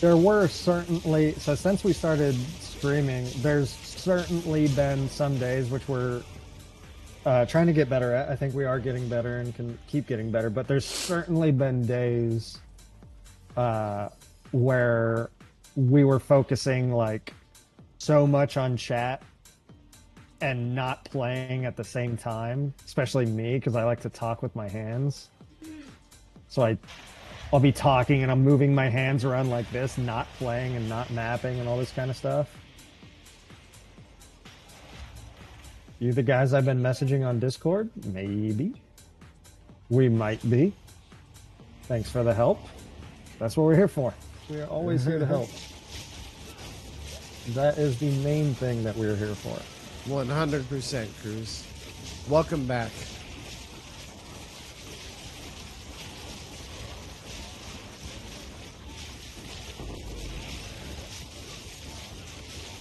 there were certainly, so since we started streaming, there's certainly been some days which we're trying to get better at. I think we are getting better and can keep getting better, but there's certainly been days where we were focusing like so much on chat and not playing at the same time, especially me, because I like to talk with my hands. So I'll be talking and I'm moving my hands around like this, not playing and not mapping and all this kind of stuff. You the guys I've been messaging on Discord? Maybe. We might be. Thanks for the help. That's what we're here for. We are always here to help. That is the main thing that we're here for. 100%, Cruz. Welcome back.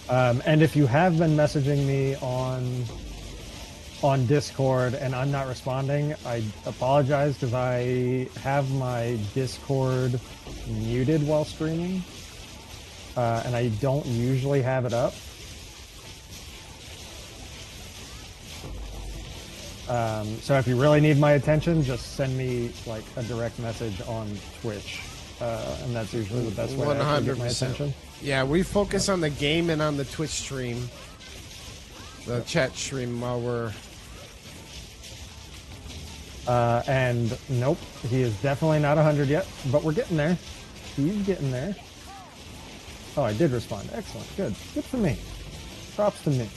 And if you have been messaging me on Discord and I'm not responding, I apologize because I have my Discord muted while streaming, and I don't usually have it up. So if you really need my attention, just send me like a direct message on Twitch, and that's usually the best way to actually get my attention. Yeah, we focus on the game and on the Twitch stream, the chat stream while we're... And nope, he is definitely not 100 yet, but we're getting there. He's getting there. Oh, I did respond. Excellent. Good. Good for me. Props to me.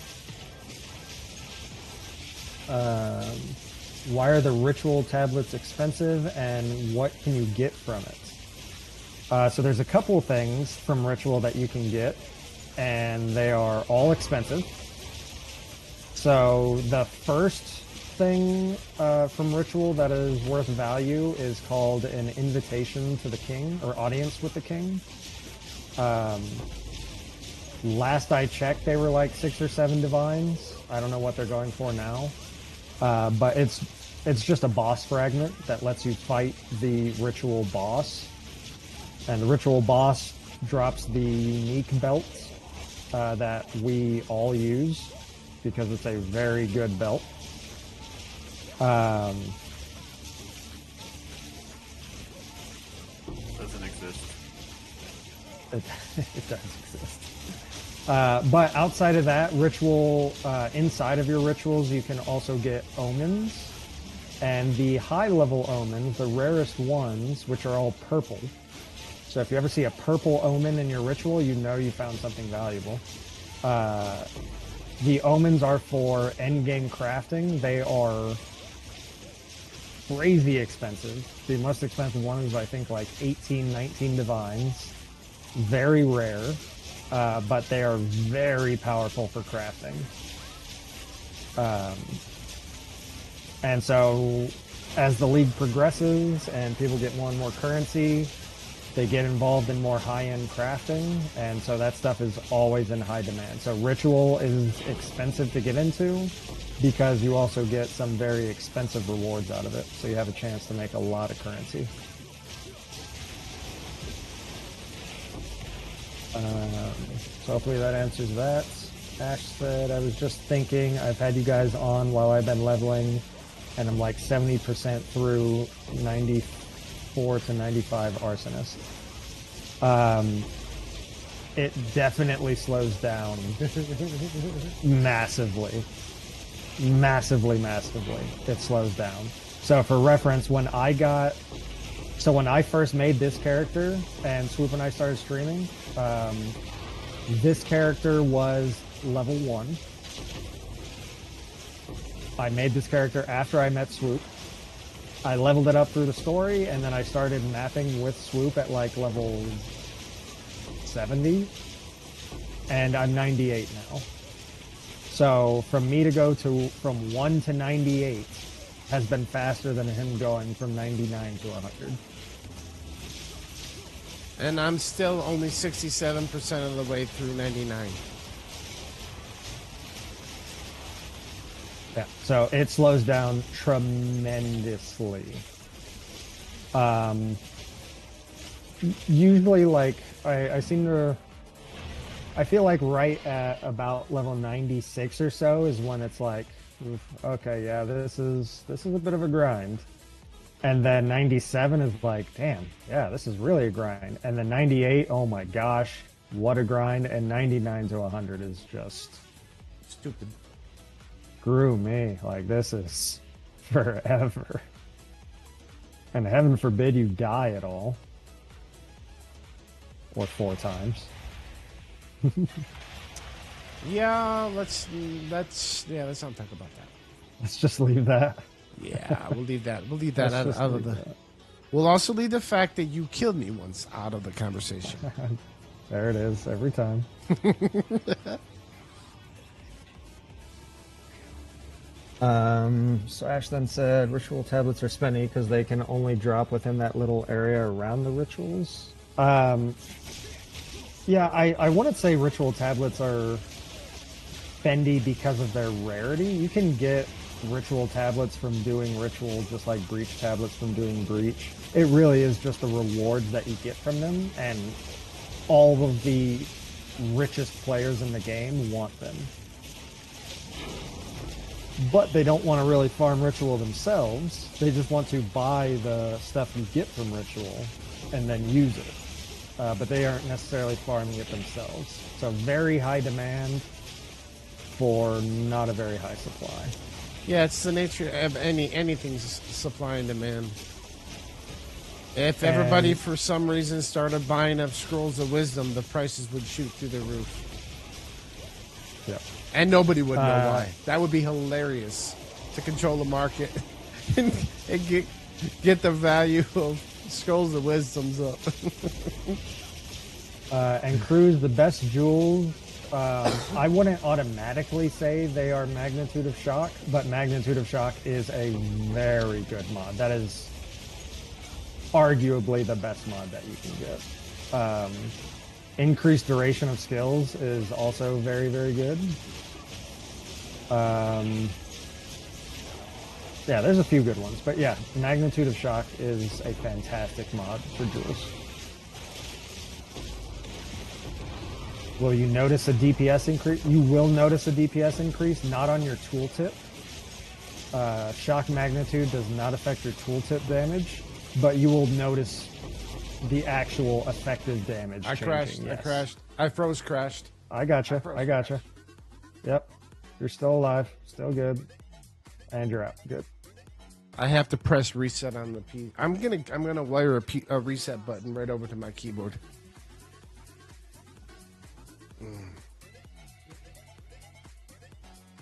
Why are the ritual tablets expensive and what can you get from it? So there's a couple of things from ritual that you can get, and they are all expensive. So the first thing from ritual that is worth value is called an invitation to the king, or audience with the king. Last I checked, they were like 6 or 7 divines. I don't know what they're going for now. But it's just a boss fragment that lets you fight the ritual boss. And the ritual boss drops the unique belt that we all use because it's a very good belt. Doesn't exist. It does exist. But outside of that, ritual, inside of your rituals, you can also get omens. And the high-level omens, the rarest ones, which are all purple. So if you ever see a purple omen in your ritual, you know you found something valuable. The omens are for endgame crafting. They are crazy expensive. The most expensive one is, I think, like 18, 19 divines. Very rare. But they are very powerful for crafting. And so, as the league progresses and people get more and more currency, they get involved in more high-end crafting, and so that stuff is always in high demand. So ritual is expensive to get into because you also get some very expensive rewards out of it, so you have a chance to make a lot of currency. So hopefully that answers that. Ash said, I was just thinking, I've had you guys on while I've been leveling, and I'm like 70% through 94 to 95 Arsonist. It definitely slows down massively. Massively. It slows down. So for reference, when I first made this character and Swoop and I started streaming, this character was level 1. I made this character after I met Swoop. I leveled it up through the story, and then I started mapping with Swoop at like level 70, and I'm 98 now. So from me to go from 1 to 98 has been faster than him going from 99 to 100. And I'm still only 67% of the way through 99. Yeah, so it slows down tremendously. usually, like, I seem to. I feel like right at about level 96 or so is when it's like, oof, okay, yeah, this is a bit of a grind. And then 97 is like, damn, yeah, this is really a grind. And then 98, oh my gosh, what a grind. And 99 to 100 is just Stupid. screw me. Like, this is forever. And heaven forbid you die at all. Or 4 times. Yeah, let's not talk about that. Let's just leave that. Yeah, we'll leave that. We'll leave that Let's out just of leave the. that. We'll also leave the fact that you killed me once out of the conversation. There it is, every time. So Ash then said ritual tablets are spendy because they can only drop within that little area around the rituals. Yeah, I wouldn't say ritual tablets are spendy because of their rarity. You can get ritual tablets from doing ritual just like breach tablets from doing breach. It really is just the rewards that you get from them, and all of the richest players in the game want them. But they don't want to really farm ritual themselves. They just want to buy the stuff you get from ritual and then use it. But they aren't necessarily farming it themselves. So very high demand for not a very high supply. Yeah, it's the nature of anything's supply and demand. If everybody for some reason started buying up scrolls of wisdom, the prices would shoot through the roof. Yep. And nobody would know why. That would be hilarious to control the market and get the value of scrolls of wisdoms up. And Cruz, the best jewels, I wouldn't automatically say they are Magnitude of Shock, but Magnitude of Shock is a very good mod. That is arguably the best mod that you can get. Increased duration of skills is also very, very good. Yeah, there's a few good ones, but yeah, Magnitude of Shock is a fantastic mod for jewels. Will you notice a DPS increase? You will notice a DPS increase, not on your tooltip. Shock Magnitude does not affect your tooltip damage, but you will notice the actual effective damage I changing, crashed. yes. I crashed. I froze crashed. I gotcha. I gotcha. Yep. You're still alive. Still good. And you're out. Good. I have to press reset on the P. I'm gonna wire a reset button right over to my keyboard.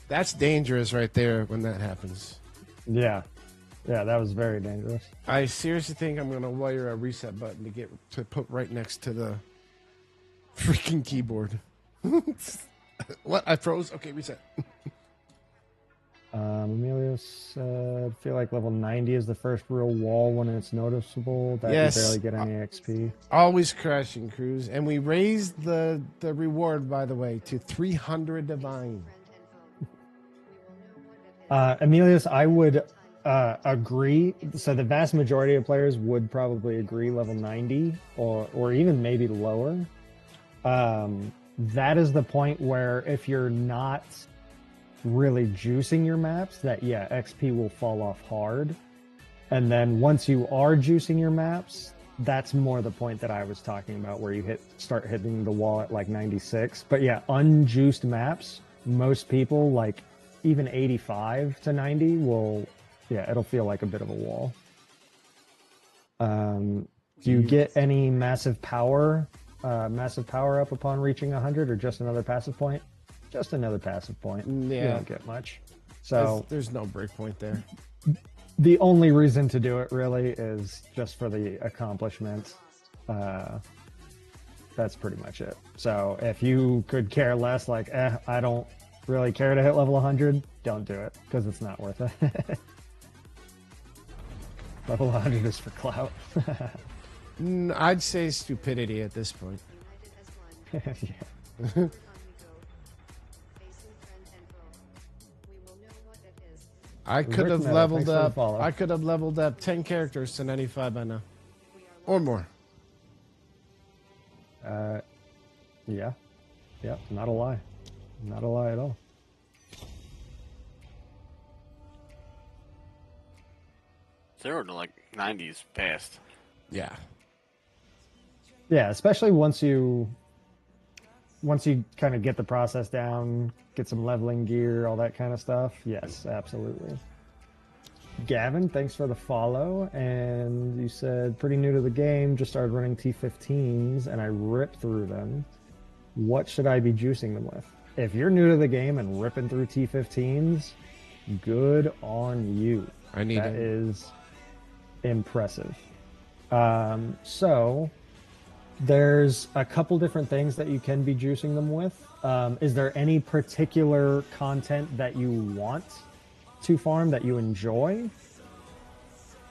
That's dangerous right there when that happens. Yeah. Yeah, that was very dangerous. I seriously think I'm gonna wire a reset button to put right next to the freaking keyboard. What? I froze? Okay, reset. Emilio said, feel like level 90 is the first real wall when it's noticeable. That Yes. you barely get any XP. Always crashing, Cruz. And we raised the reward, by the way, to 300 divine. Emilius, I would agree. So the vast majority of players would probably agree level 90 or even maybe lower. That is the point where if you're not really juicing your maps, that yeah, XP will fall off hard. And then once you are juicing your maps, that's more the point that I was talking about, where you start hitting the wall at like 96. But yeah, unjuiced maps, most people, like even 85 to 90 will, yeah, it'll feel like a bit of a wall. Do you get any massive power up upon reaching 100, or just another passive point? Just another passive point. Yeah. You don't get much. So there's no breakpoint there. the only reason to do it really is just for the accomplishment. That's pretty much it. So if you could care less, like, I don't really care to hit level 100, don't do it, because it's not worth it. Level 100 is for clout. I'd say stupidity at this point. Yeah. I could have Rick Meadow, leveled thanks for the up. follow. I could have leveled up 10 characters to 95 by now, or more. Yeah. Yeah, not a lie. Not a lie at all. Zero to like 90s fast. Yeah. Yeah, especially once you kind of get the process down, get some leveling gear, all that kind of stuff. Yes, absolutely. Gavin, thanks for the follow. And you said pretty new to the game, just started running T15s and I ripped through them. What should I be juicing them with? If you're new to the game and ripping through T15s, good on you. I need That it. is impressive. So there's a couple different things that you can be juicing them with. Is there any particular content that you want to farm that you enjoy?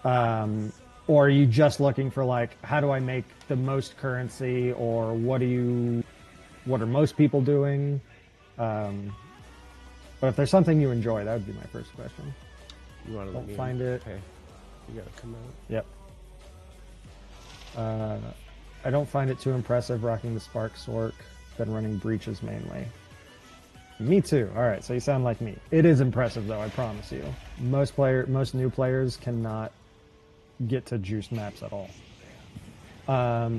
Or are you just looking for like, how do I make the most currency, or what are most people doing? But if there's something you enjoy, that would be my first question. You want to let me Find it. Okay. You gotta come out. Yep. I don't find it too impressive rocking the Spark Sork, been running breaches mainly. Me too. All right, so you sound like me. It is impressive though, I promise you. Most new players cannot get to juice maps at all.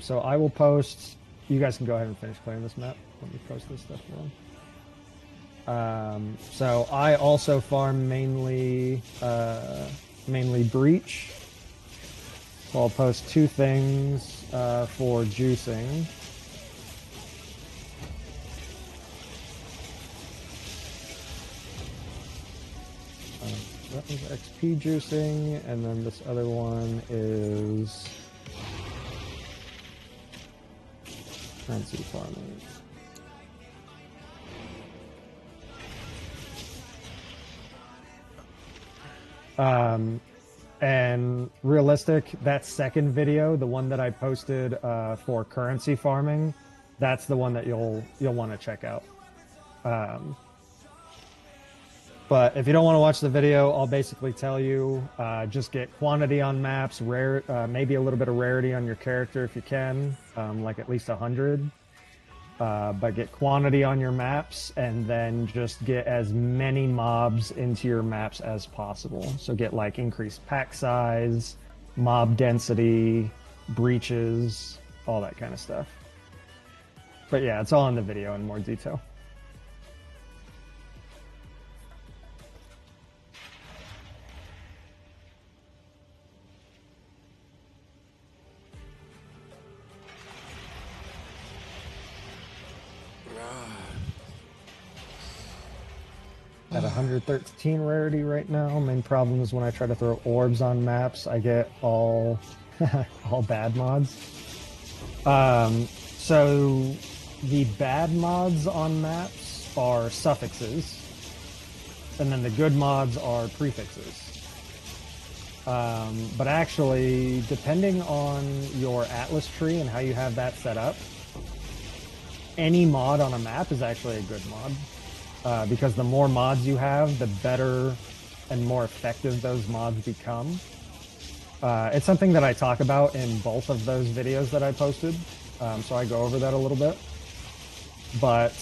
So I will post. You guys can go ahead and finish clearing this map. Let me post this stuff for them. So I also farm mainly breach. So I'll post two things for juicing. That was XP juicing, and then this other one is currency farming. And realistic, that second video, the one that I posted for currency farming, that's the one that you'll want to check out. But if you don't want to watch the video, I'll basically tell you, just get quantity on maps, rare, maybe a little bit of rarity on your character if you can, like at least 100. But get quantity on your maps, and then just get as many mobs into your maps as possible. So get like increased pack size, mob density, breaches, all that kind of stuff. But yeah, it's all in the video in more detail. At 113 rarity right now. Main problem is when I try to throw orbs on maps, I get all all bad mods. So the bad mods on maps are suffixes, and then the good mods are prefixes. But actually, depending on your Atlas tree and how you have that set up, any mod on a map is actually a good mod. Because the more mods you have, the better and more effective those mods become. It's something that I talk about in both of those videos that I posted, so I go over that a little bit. But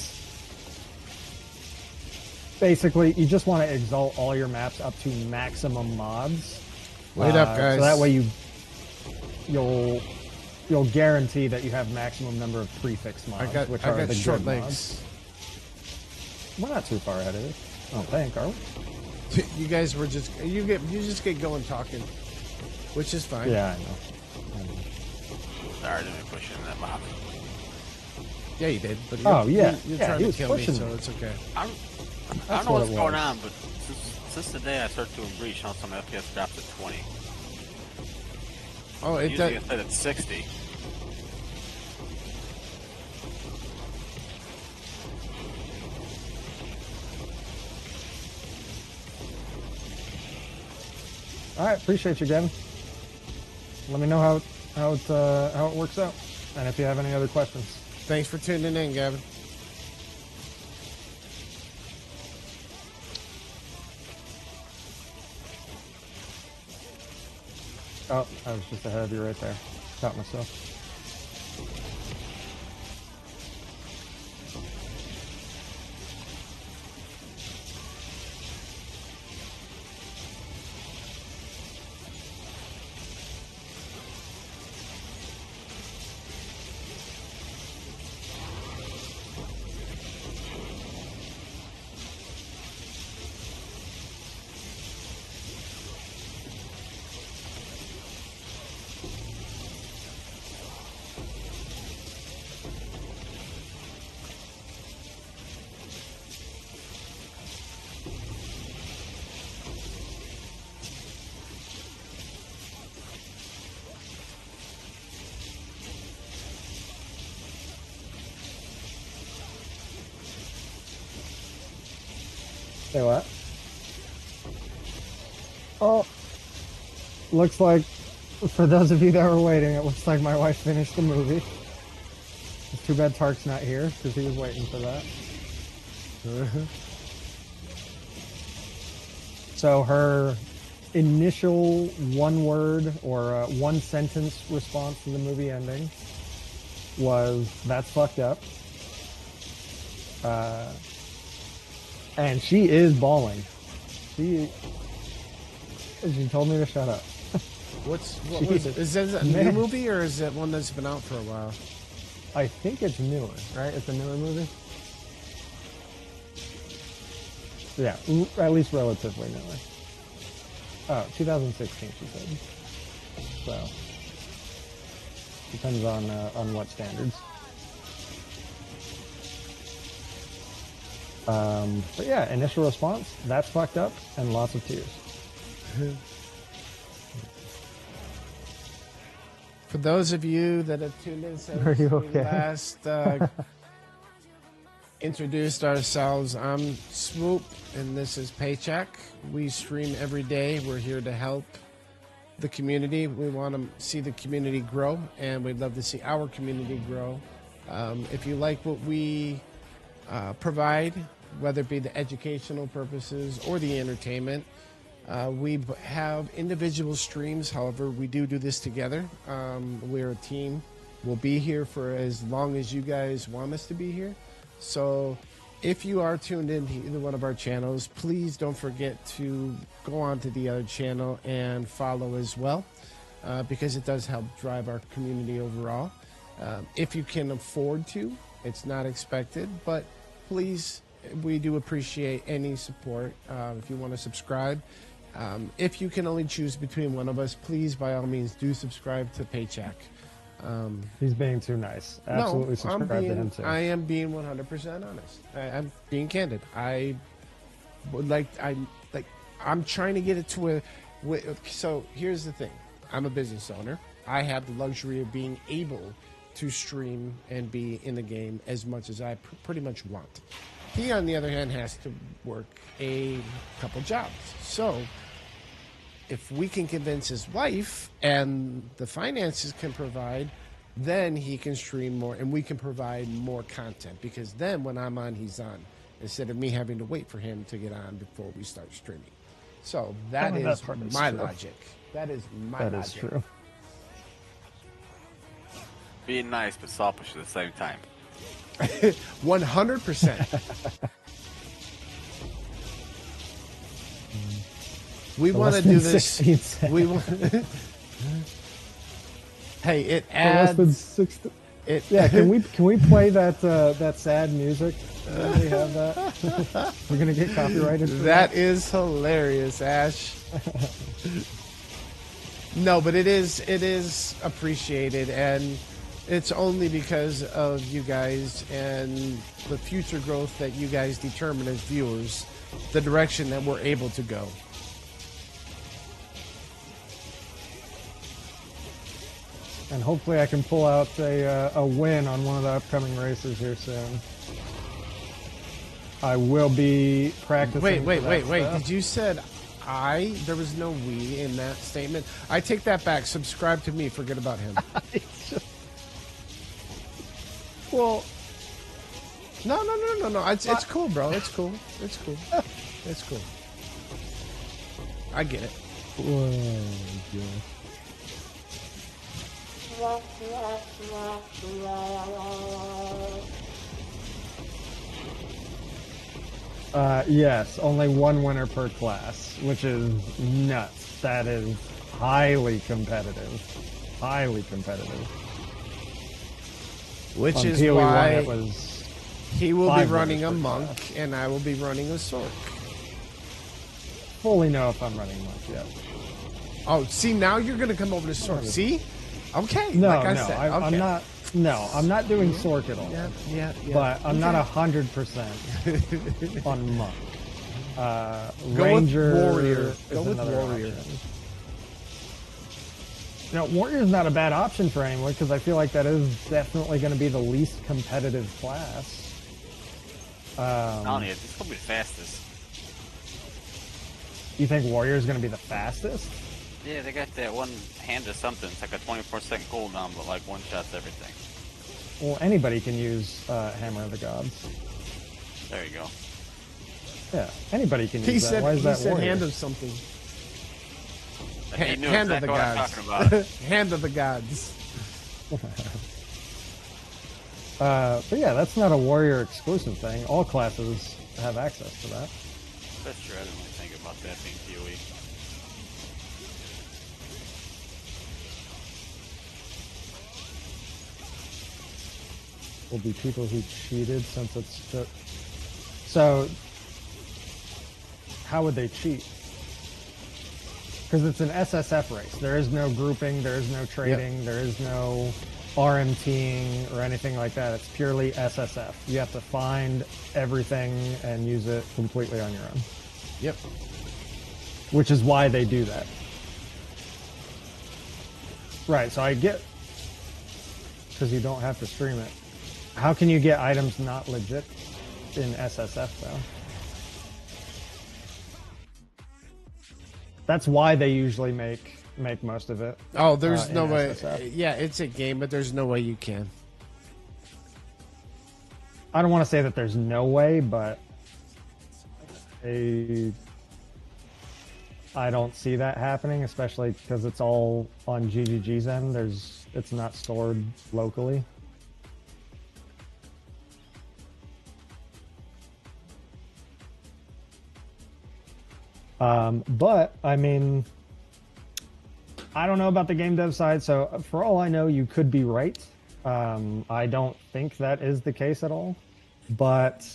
basically, you just want to exalt all your maps up to maximum mods. Wait up, guys. So that way you'll guarantee that you have maximum number of prefix mods, which are the short good legs. mods. We're not too far ahead of it. I don't think, are we? You guys were just you just get going talking, which is fine. Yeah, I know. Sorry, I didn't push in that mob. Yeah, you did. But Oh, yeah. you're Yeah, trying he to was kill me, pushing so me. it's okay. I That's don't know what what's it going was. on, but since the day I started doing breach, all of a sudden my FPS dropped to 20. Oh, it Usually does. it's at 60. All right, appreciate you, Gavin. Let me know how it works out, and if you have any other questions. Thanks for tuning in, Gavin. Oh, I was just ahead of you right there. Caught myself. Say what? Oh, looks like, for those of you that were waiting, it looks like my wife finished the movie. It's too bad Tark's not here, because he was waiting for that. So her initial one-word or one-sentence response to the movie ending was, "That's fucked up." And she is bawling. She told me to shut up. What was it? Is that a new movie or is it one that's been out for a while? I think it's newer, right? It's a newer movie? Yeah, at least relatively newer. Oh, 2016, she said. So, depends on what standards. But yeah, initial response, "That's fucked up," and lots of tears. For those of you that have tuned in since Are you we okay? last introduced ourselves, I'm Swoop, and this is Paycheck. We stream every day. We're here to help the community. We want to see the community grow, and we'd love to see our community grow. If you like what we provide, whether it be the educational purposes or the entertainment, we have individual streams. However, we do this together. We're a team. We'll be here for as long as you guys want us to be here. So if you are tuned in to either one of our channels, please don't forget to go on to the other channel and follow as well, because it does help drive our community overall. If you can afford to, it's not expected, but please, we do appreciate any support. If you want to subscribe, if you can only choose between one of us, please, by all means, do subscribe to Paycheck. He's being too nice. Absolutely subscribe to him too. I am being 100% honest. I'm being candid. I would I'm trying to get it to so here's the thing. I'm a business owner. I have the luxury of being able to stream and be in the game as much as I pretty much want. He, on the other hand, has to work a couple jobs. So if we can convince his wife and the finances can provide, then he can stream more and we can provide more content, because then when I'm on, he's on, instead of me having to wait for him to get on before we start streaming. So that is my logic. That is my logic. That is true. Being nice but selfish at the same time. 100%. We want to do this. We want. Hey, it adds. Yeah, can we play that sad music? When we have that. We're gonna get copyrighted. For that is hilarious, Ash. No, but it is appreciated, and it's only because of you guys and the future growth that you guys determine as viewers, the direction that we're able to go. And hopefully I can pull out a win on one of the upcoming races here soon. I will be practicing. Wait. Did you said there was no we in that statement? I take that back. Subscribe to me. Forget about him. Well, no. It's cool, bro. It's cool. It's cool. It's cool. I get it. Oh, yes, only one winner per class, which is nuts. That is highly competitive. Highly competitive. Which is why he will be running a monk and I will be running a sword. Fully know if I'm running monk yet. Oh, see, now you're going to come over to sword. See? Okay. No, like I no, said. Okay. I'm not. No, I'm not doing Sork at all. Yeah. But I'm not 100% on monk. Ranger with warrior. Go with warrior. Now, warrior is not a bad option for anyone because I feel like that is definitely going to be the least competitive class. It's probably the fastest. You think Warrior is going to be the fastest? Yeah, they got that one hand of something. It's like a 24-second cooldown, but like one shots everything. Well, anybody can use Hammer of the Gods. There you go. Yeah, anybody can use He that. said, Why is that Warrior? Warrior? Hand of something. He knew Hand exactly of the what I was gods. talking about. Hand of the gods. But yeah, that's not a Warrior exclusive thing. All classes have access to that. That's true. I didn't really think about that being PoE. Will be people who cheated since it's just... So, how would they cheat? Because it's an SSF race. There is no grouping, there is no trading, there is no RMTing or anything like that. It's purely SSF. You have to find everything and use it completely on your own. Yep. Which is why they do that. Right, so I get... Because you don't have to stream it. How can you get items not legit in SSF, though? That's why they usually make most of it. Oh, there's in no way. SSF. Yeah, it's a game, but there's no way you can. I don't want to say that there's no way, but I don't see that happening, especially because it's all on GGG's end. It's not stored locally. But I mean, I don't know about the game dev side, so for all I know, you could be right. I don't think that is the case at all, but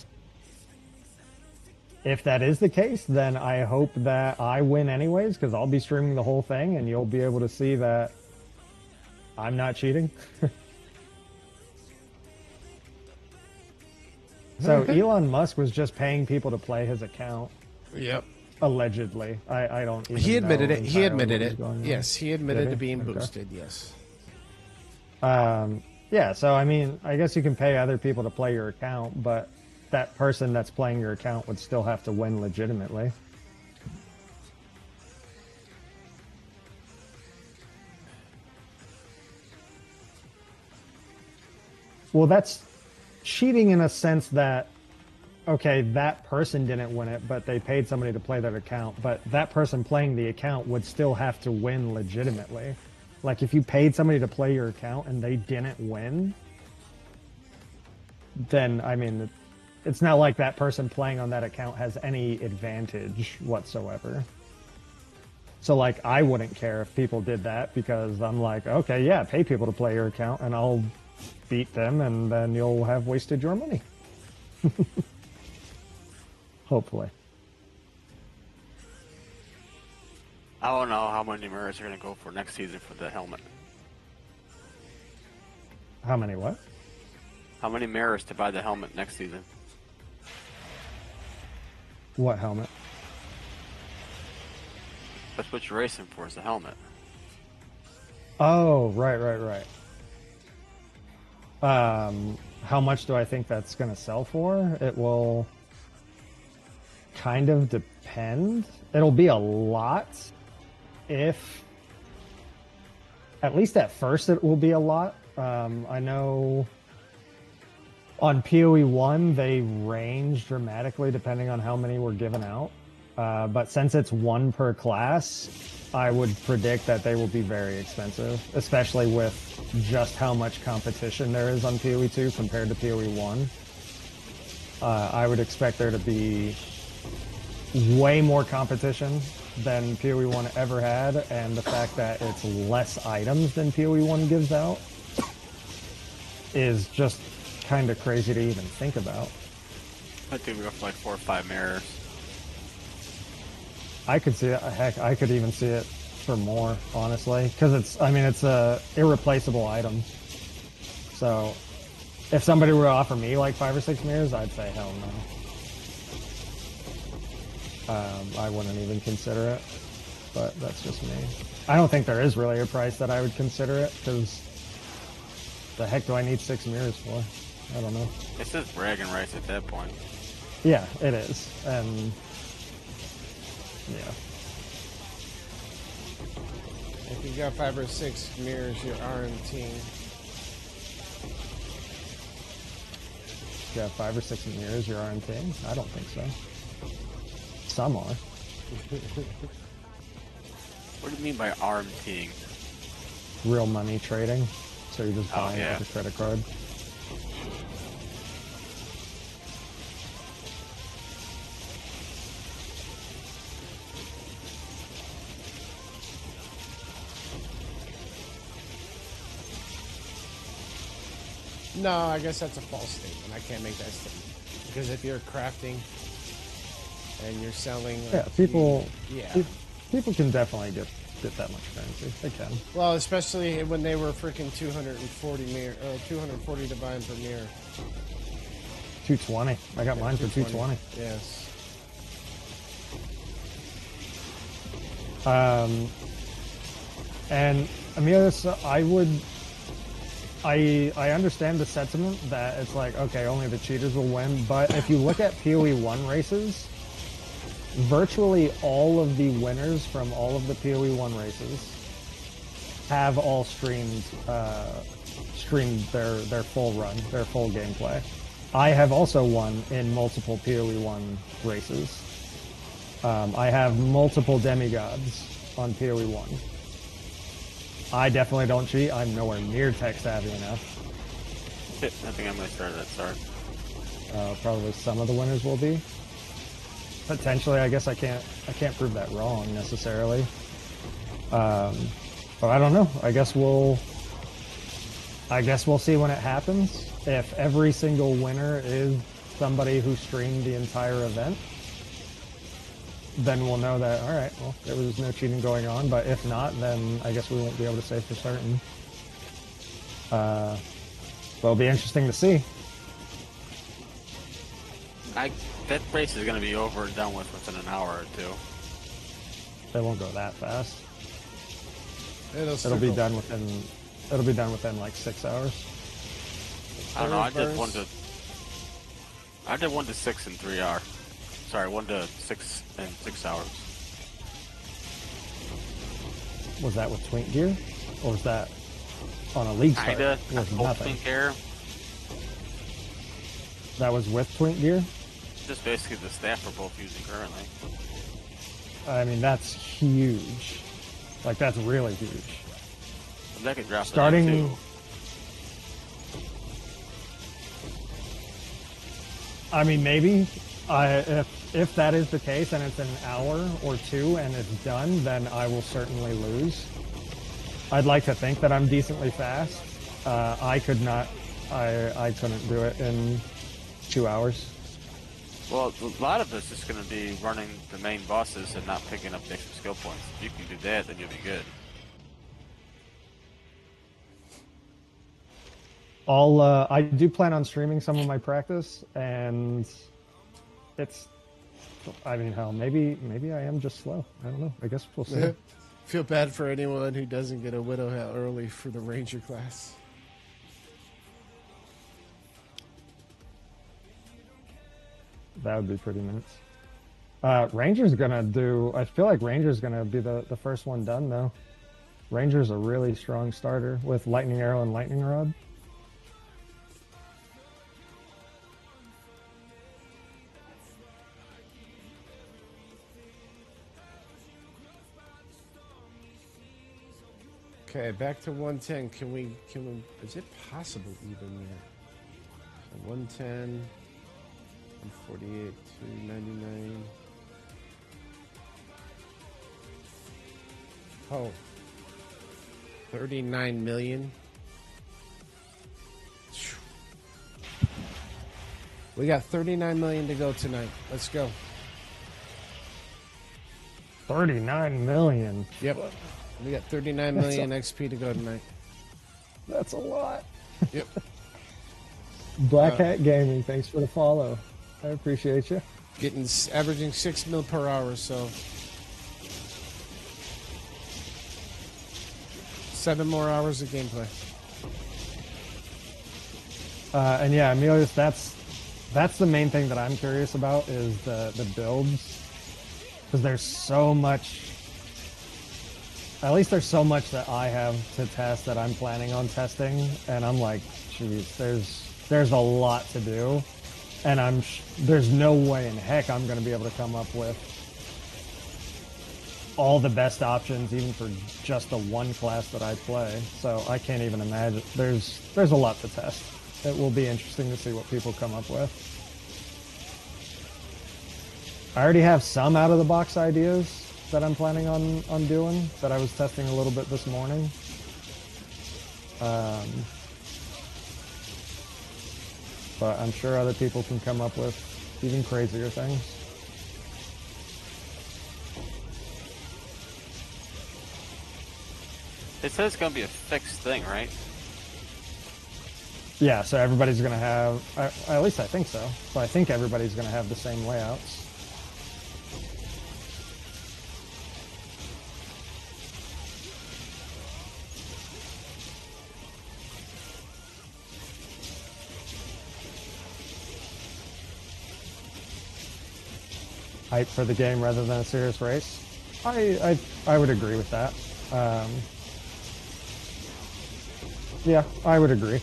if that is the case, then I hope that I win anyways, because I'll be streaming the whole thing and you'll be able to see that I'm not cheating. So Elon Musk was just paying people to play his account. Yep. Allegedly. I don't even He admitted know it. He entirely admitted what it. was going on. Yes, he admitted Did he? to being Okay. boosted. Yes. Yeah, so I mean, I guess you can pay other people to play your account, but that person that's playing your account would still have to win legitimately. Well, that's cheating in a sense that, okay, that person didn't win it, but they paid somebody to play that account, but that person playing the account would still have to win legitimately. Like, if you paid somebody to play your account and they didn't win, then, I mean, it's not like that person playing on that account has any advantage whatsoever. So, like, I wouldn't care if people did that, because I'm like, okay, yeah, pay people to play your account and I'll beat them, and then you'll have wasted your money. Hopefully. I don't know how many mirrors are going to go for next season for the helmet. How many what? How many mirrors to buy the helmet next season? What helmet? That's what you're racing for, is the helmet. Oh, right. How much do I think that's going to sell for? It will kind of depend. It'll be a lot if, at least at first, it will be a lot. I know on PoE 1, they range dramatically depending on how many were given out. But since it's one per class, I would predict that they will be very expensive, especially with just how much competition there is on PoE 2 compared to PoE 1. I would expect there to be way more competition than PoE 1 ever had, and the fact that it's less items than PoE 1 gives out is just kind of crazy to even think about. I think we go for like 4 or 5 mirrors. I could see it. Heck, I could even see it for more, honestly, because it's a irreplaceable item. So if somebody were to offer me like 5 or 6 mirrors, I'd say hell no. I wouldn't even consider it, but that's just me. I don't think there is really a price that I would consider it, because the heck do I need 6 mirrors for? I don't know. It's just bragging rights at that point. Yeah, it is, and yeah. If you got 5 or 6 mirrors, you're RMTing. If you have 5 or 6 mirrors, you're RMTing? I don't think so. Some are. What do you mean by RMTing? Real money trading. So you're just buying yeah. with a credit card. No, I guess that's a false statement. I can't make that statement. Because if you're crafting and you're selling... Like, Yeah, people... Yeah. People can definitely get that much currency. They can. Well, especially when they were freaking 240 mirror, 240 divine per mirror. 220. I got mine for 220. Yes. And Amelia, so I understand the sentiment that it's like, okay, only the cheaters will win, but if you look at PoE 1 races, virtually all of the winners from all of the PoE 1 races have all streamed their full run, their full gameplay. I have also won in multiple PoE 1 races. I have multiple demigods on PoE 1. I definitely don't cheat. I'm nowhere near tech savvy enough. I think I'm going to start at that start. Probably some of the winners will be. Potentially, I guess I can't prove that wrong necessarily. But I don't know. I guess we'll see when it happens. If every single winner is somebody who streamed the entire event, then we'll know that, all right, well, there was no cheating going on. But if not, then I guess we won't be able to say for certain. But it'll be interesting to see. That race is going to be over and done with within an hour or two. They won't go that fast. It'll be done within like 6 hours. I don't know. I did 1 to 6 in 3 hours. Sorry, 1 to 6 in 6 hours. Was that with Twink gear, or was that on a league start? Kinda. With nothing. Twink gear. That was with Twink gear. Just basically the staff we're both using currently. I mean, that's huge. Like, that's really huge. And that could drop Starting. to that too. I mean, maybe. If that is the case and it's an hour or two and it's done, then I will certainly lose. I'd like to think that I'm decently fast. I could not. I couldn't do it in 2 hours. Well, a lot of this is going to be running the main bosses and not picking up the extra skill points. If you can do that, then you'll be good. I do plan on streaming some of my practice, and I mean, hell, maybe I am just slow. I don't know. I guess we'll see. Feel bad for anyone who doesn't get a Widow Hat early for the Ranger class. That would be pretty minutes. Ranger's gonna do. I feel like Ranger's gonna be the first one done though. Ranger's a really strong starter with Lightning Arrow and Lightning Rod. Okay, back to 110. Can we? Is it possible even yet? So 110, 148, 299. Oh, 39 million. We got 39 million to go tonight. Let's go. 39 million. Yep. We got 39 million XP to go tonight. That's a lot. Yep. Black Hat Gaming, thanks for the follow. I appreciate you. Averaging 6 mil per hour, so 7 more hours of gameplay. And yeah, Emilius, that's the main thing that I'm curious about is the builds, because there's so much at least there's so much that I have to test that I'm planning on testing, and I'm like, geez, there's a lot to do, and there's no way in heck I'm going to be able to come up with all the best options, even for just the one class that I play. So I can't even imagine. There's a lot to test. It will be interesting to see what people come up with. I already have some out of the box ideas that I'm planning on doing that I was testing a little bit this morning. But I'm sure other people can come up with even crazier things. It says it's going to be a fixed thing, right? Yeah, so everybody's going to have, at least I think so. So I think everybody's going to have the same layouts. Hype for the game rather than a serious race. I would agree with that. Yeah, I would agree.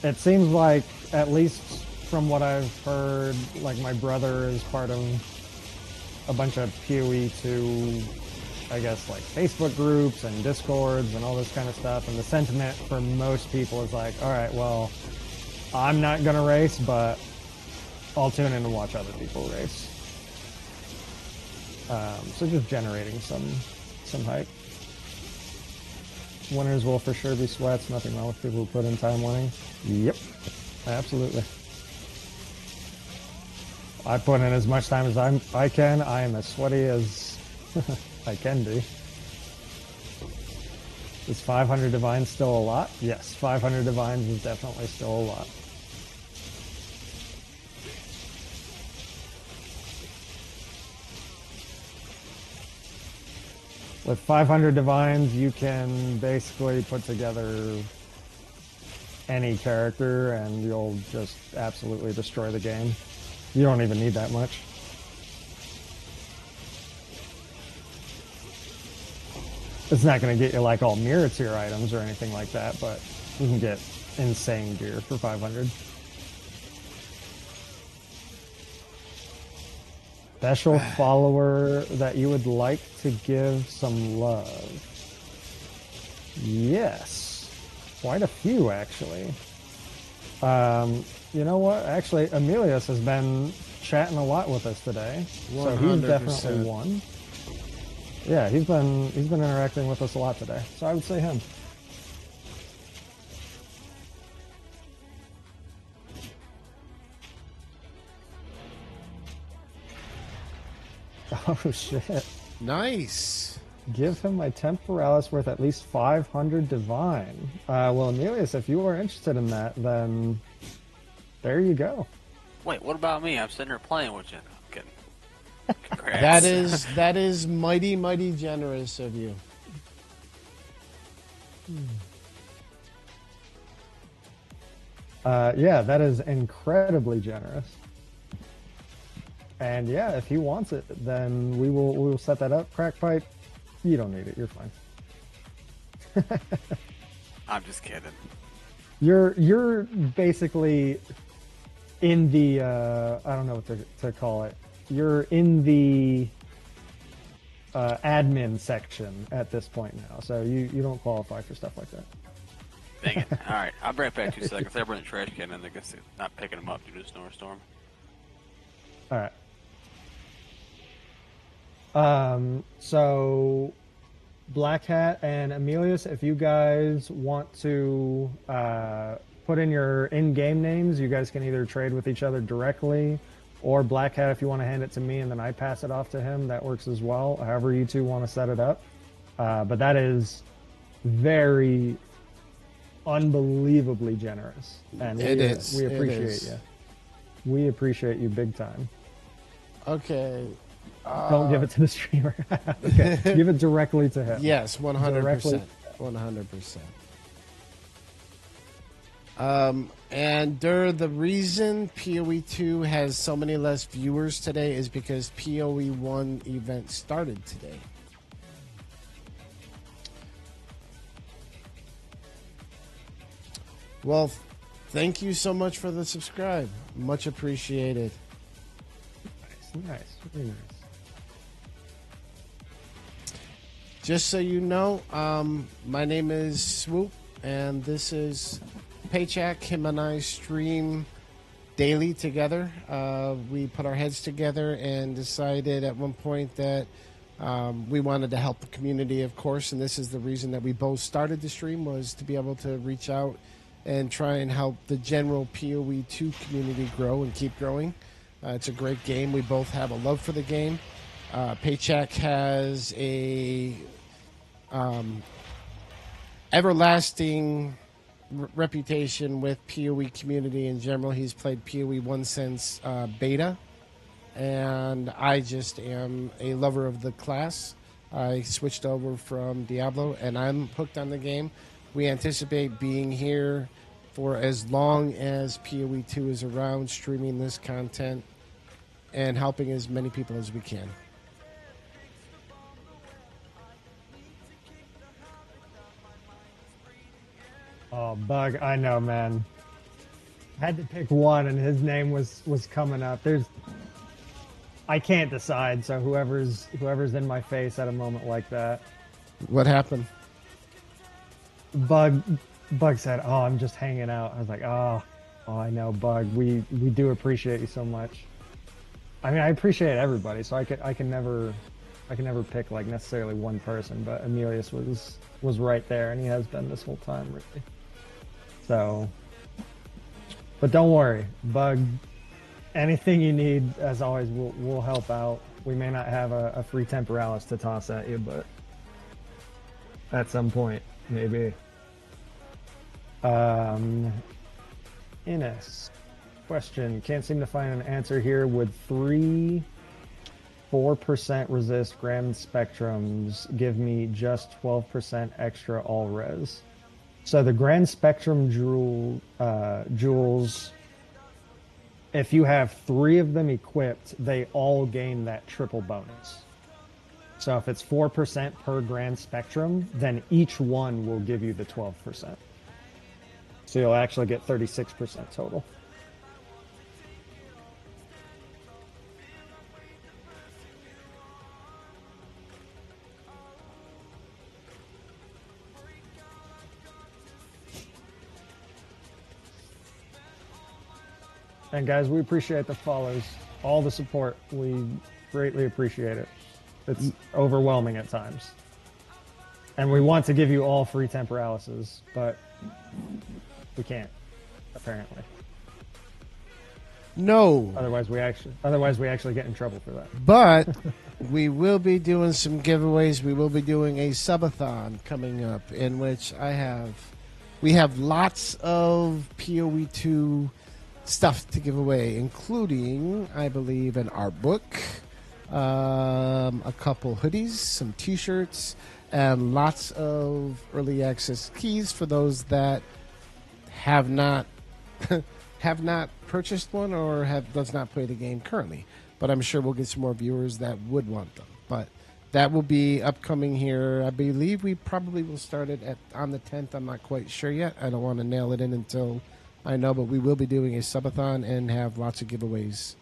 It seems like, at least from what I've heard, like my brother is part of a bunch of PoE 2, I guess, like Facebook groups and Discords and all this kind of stuff. And the sentiment for most people is like, all right, well, I'm not going to race, but I'll tune in and watch other people race. So just generating some hype. Winners will for sure be sweats. Nothing wrong with people who put in time winning. Yep, absolutely. I put in as much time as I can. I am as sweaty as I can be. Is 500 divines still a lot? Yes, 500 divines is definitely still a lot. With 500 divines, you can basically put together any character and you'll just absolutely destroy the game. You don't even need that much. It's not going to get you like all mirror tier items or anything like that, but you can get insane gear for 500. Special follower that you would like to give some love? Yes, quite a few actually. You know what? Actually, Emilius has been chatting a lot with us today, 100%. so he's definitely one. Yeah, he's been interacting with us a lot today, so I would say him. Oh shit. Nice. Give him my Temporalis worth at least 500 divine. Well, Emilius, if you are interested in that, then there you go. Wait, what about me? I'm sitting here playing with you. I'm kidding. Congrats. That is mighty, mighty generous of you. Yeah, that is incredibly generous. And yeah, if he wants it, then we will set that up. Crack pipe, you don't need it. You're fine. I'm just kidding. You're basically in the I don't know what to call it. You're in the admin section at this point now, so you don't qualify for stuff like that. Dang it. All right, I'll bring it back 2 seconds. They're bringing the trash can in. I guess they're not picking them up due to the snowstorm. All right. So Black Hat and Emilius, if you guys want to put in your in-game names, you guys can either trade with each other directly, or Black Hat if you want to hand it to me and then I pass it off to him, that works as well. However you two want to set it up. But that is very unbelievably generous, and we appreciate you. We appreciate you big time. Okay. Don't give it to the streamer. Okay, give it directly to him. Yes, 100%. 100%. And the reason PoE 2 has so many less viewers today is because PoE 1 event started today. Well, thank you so much for the subscribe. Much appreciated. Nice. Very nice. Just so you know, my name is Swoop, and this is Paycheck. Him and I stream daily together. We put our heads together and decided at one point that we wanted to help the community, of course, and this is the reason that we both started the stream, was to be able to reach out and try and help the general PoE 2 community grow and keep growing. It's a great game. We both have a love for the game. Paycheck has a everlasting reputation with PoE community in general. He's played PoE 1 since beta, and I just am a lover of the class. I switched over from Diablo, and I'm hooked on the game. We anticipate being here for as long as PoE 2 is around, streaming this content and helping as many people as we can. Oh, Bug, I know, man. Had to pick one, and his name was coming up. I can't decide. So whoever's in my face at a moment like that. What happened? Bug said, "Oh, I'm just hanging out." I was like, "Oh, I know, Bug. We do appreciate you so much." I mean, I appreciate everybody, so I can never pick like necessarily one person, but Emilius was right there, and he has been this whole time, really. So, but don't worry, Bug. Anything you need, as always, we'll help out. We may not have a free Temporalis to toss at you, but at some point, maybe. Ines, question. Can't seem to find an answer here. Would 4% resist Grand Spectrums give me just 12% extra all res? So the Grand Spectrum jewels, if you have 3 of them equipped, they all gain that triple bonus. So if it's 4% per Grand Spectrum, then each one will give you the 12%. So you'll actually get 36% total. And guys, we appreciate the follows, all the support. We greatly appreciate it. It's overwhelming at times. And we want to give you all free Temporalises, but we can't, apparently. No. Otherwise we actually get in trouble for that. But we will be doing some giveaways. We will be doing a subathon coming up, in which we have lots of PoE 2 stuff to give away, including, I believe, an art book, a couple hoodies, some t-shirts, and lots of early access keys for those that have not purchased one or does not play the game currently. But I'm sure we'll get some more viewers that would want them. But that will be upcoming here. I believe we probably will start it on the 10th. I'm not quite sure yet. I don't want to nail it in until I know, but we will be doing a subathon and have lots of giveaways.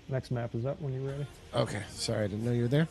Next map is up when you're ready. Okay, sorry, I didn't know you were there.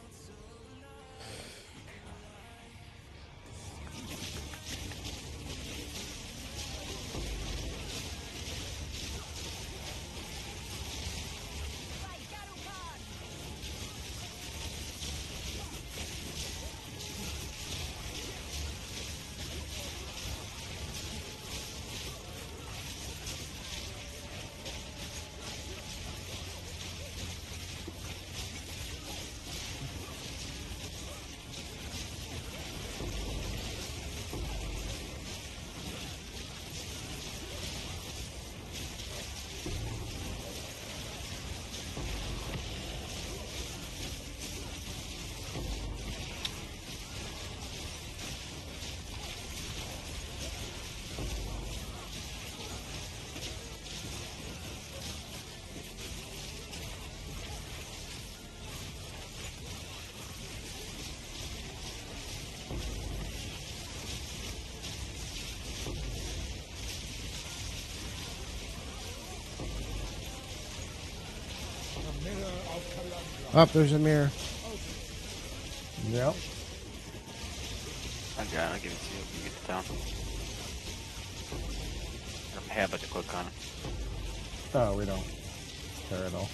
Oh, there's a mirror. Yep. I got it. I'll give it to you. You get it down. I have a habit to click on it. Oh, we don't care at all.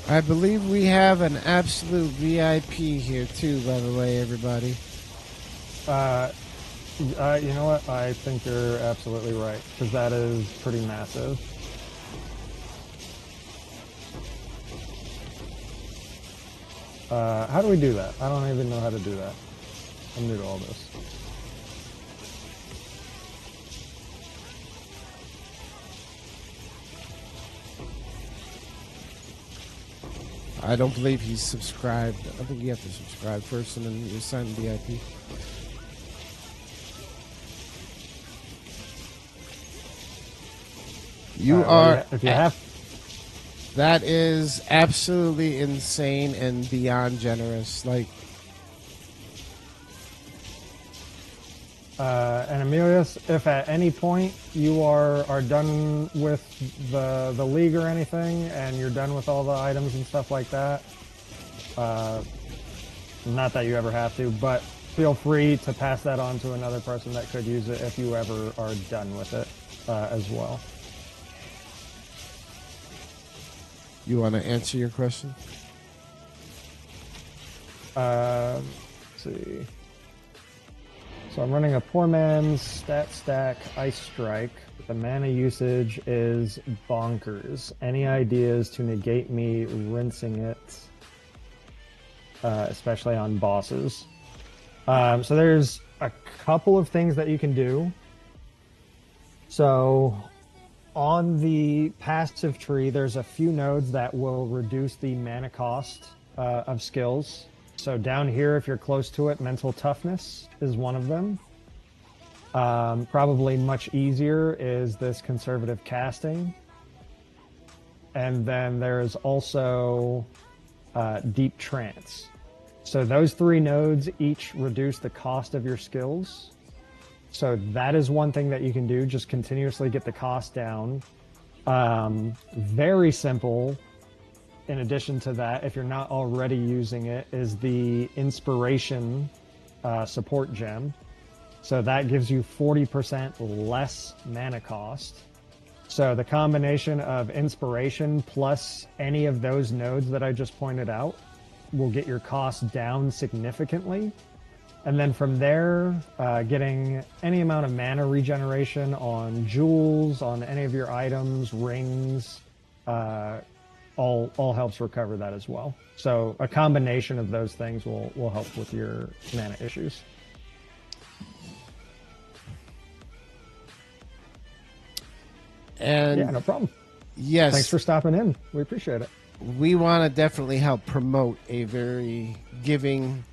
I believe we have an absolute VIP here too, by the way, everybody. You know what? I think you're absolutely right, because that is pretty massive. How do we do that? I don't even know how to do that. I'm new to all this. I don't believe he's subscribed. I think you have to subscribe first and then you sign VIP. You are. If you have. That is absolutely insane and beyond generous. Like, and Emilius, if at any point you are done with the league or anything, and you're done with all the items and stuff like that, not that you ever have to, but feel free to pass that on to another person that could use it if you ever are done with it as well. you want to answer your question? Let's see. So I'm running a poor man's stat stack ice strike. The mana usage is bonkers. Any ideas to negate me rinsing it, especially on bosses? So there's a couple of things that you can do. So on the passive tree, there's a few nodes that will reduce the mana cost of skills. So down here, if you're close to it, mental toughness is one of them. Probably much easier is this conservative casting. And then there's also deep trance. So those three nodes each reduce the cost of your skills. So that is one thing that you can do, just continuously get the cost down. Very simple. In addition to that, if you're not already using it, is the Inspiration support gem. So that gives you 40% less mana cost. So the combination of Inspiration plus any of those nodes that I just pointed out will get your cost down significantly. And then from there, getting any amount of mana regeneration on jewels, on any of your items, rings, all helps recover that as well. So a combination of those things will help with your mana issues. And yeah, no problem. Yes. Thanks for stopping in. We appreciate it. We want to definitely help promote a very giving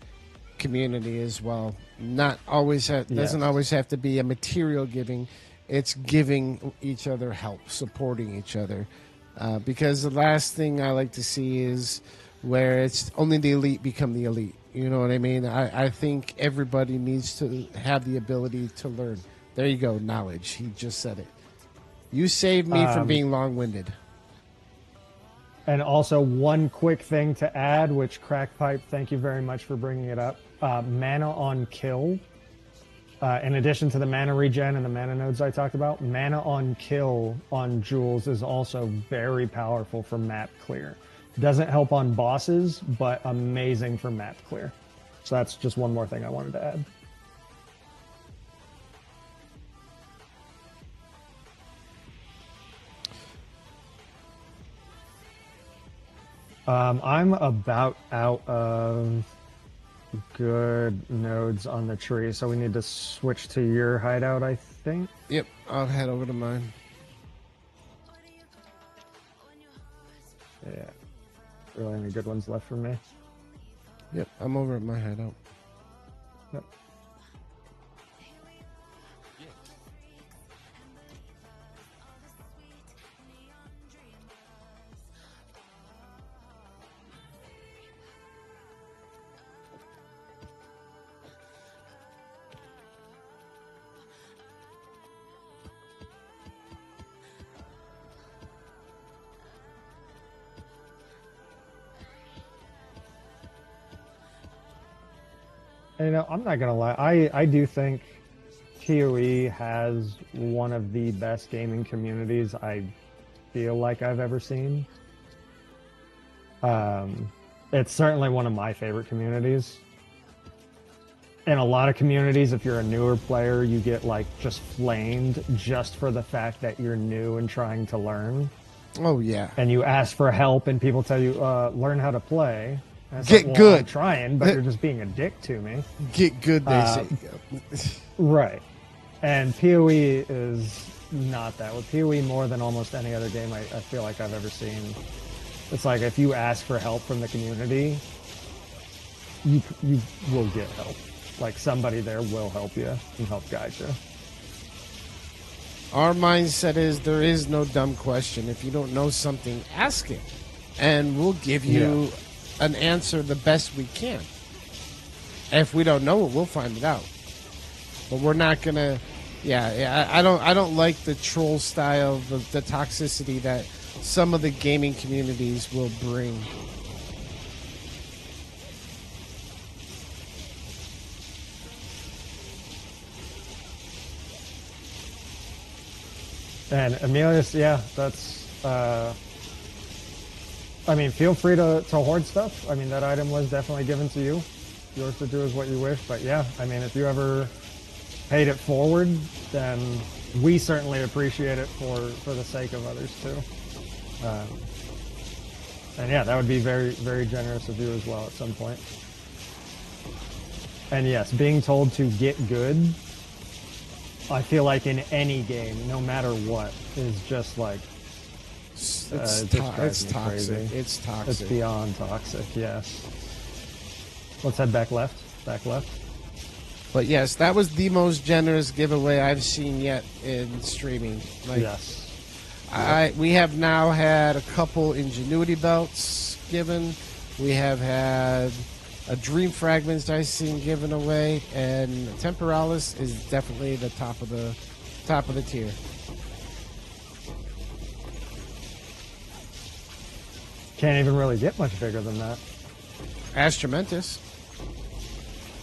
community as well. Not always doesn't always have to be a material giving. It's giving each other help, supporting each other. Because the last thing I like to see is where it's only the elite become the elite. You know what I mean? I think everybody needs to have the ability to learn. There you go, knowledge. He just said it. You saved me from being long-winded. And also one quick thing to add, which Crackpipe, thank you very much for bringing it up. Mana on kill. In addition to the mana regen and the mana nodes I talked about, mana on kill on jewels is also very powerful for map clear. Doesn't help on bosses, but amazing for map clear. So that's just one more thing I wanted to add. I'm about out of good nodes on the tree, so we need to switch to your hideout, I think. Yep, I'll head over to mine. Yeah. Really any good ones left for me? Yep, I'm over at my hideout. Yep. You know, I'm not gonna lie. I do think PoE has one of the best gaming communities I feel like I've ever seen. It's certainly one of my favorite communities. In a lot of communities, if you're a newer player, you get like just flamed just for the fact that you're new and trying to learn. Oh yeah. And you ask for help, and people tell you, "Learn how to play." And it's Get like, well, good. I'm trying, but you're just being a dick to me. Get good, they say. Right. And PoE is not that. With PoE, more than almost any other game I feel like I've ever seen, it's like if you ask for help from the community, you will get help. Like somebody there will help you and help guide you. Our mindset is there is no dumb question. If you don't know something, ask it. And we'll give you an answer the best we can. If we don't know it, we'll find it out. But we're not gonna. I don't like the troll style, the toxicity that some of the gaming communities will bring. And Emilius, yeah, that's. I mean, feel free to hoard stuff. I mean, that item was definitely given to you. Yours to do is what you wish. But yeah, I mean, if you ever paid it forward, then we certainly appreciate it for the sake of others too. And yeah, that would be very, very generous of you as well at some point. And yes, being told to get good, I feel like in any game, no matter what, is just like It's toxic. crazy. It's toxic. It's beyond toxic. Yes. Let's head back left. Back left. But yes, that was the most generous giveaway I've seen yet in streaming. Like, Yes. we have now had a couple Ingenuity belts given. We have had a Dream Fragments I've seen given away, and Temporalis is definitely the top of the tier. Can't even really get much bigger than that. Astramentus.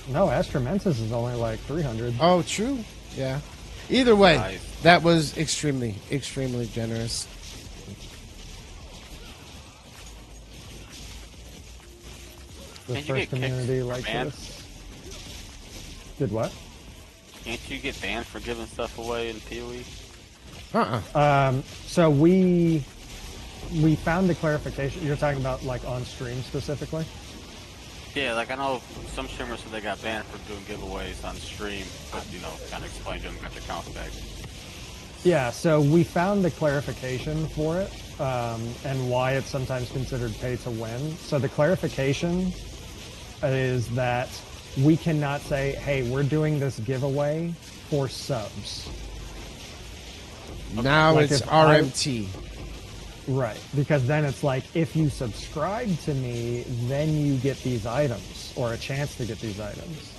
No, Astramentus is only like 300. Oh, true. Yeah. Either way, Nice. that was extremely, extremely generous. The Can't you first get kicked community or like banned? this. Did what? Can't you get banned for giving stuff away in PoE? So we found the clarification. You're talking about like on stream specifically? Yeah, like I know some streamers said they got banned for doing giveaways on stream, but kind of explained to them, got their accounts back. Yeah, so we found the clarification for it, and why it's sometimes considered pay to win. So the clarification is that we cannot say, hey, we're doing this giveaway for subs. Now Like it's if RMT. Right, because then it's like, if you subscribe to me, then you get these items, or a chance to get these items.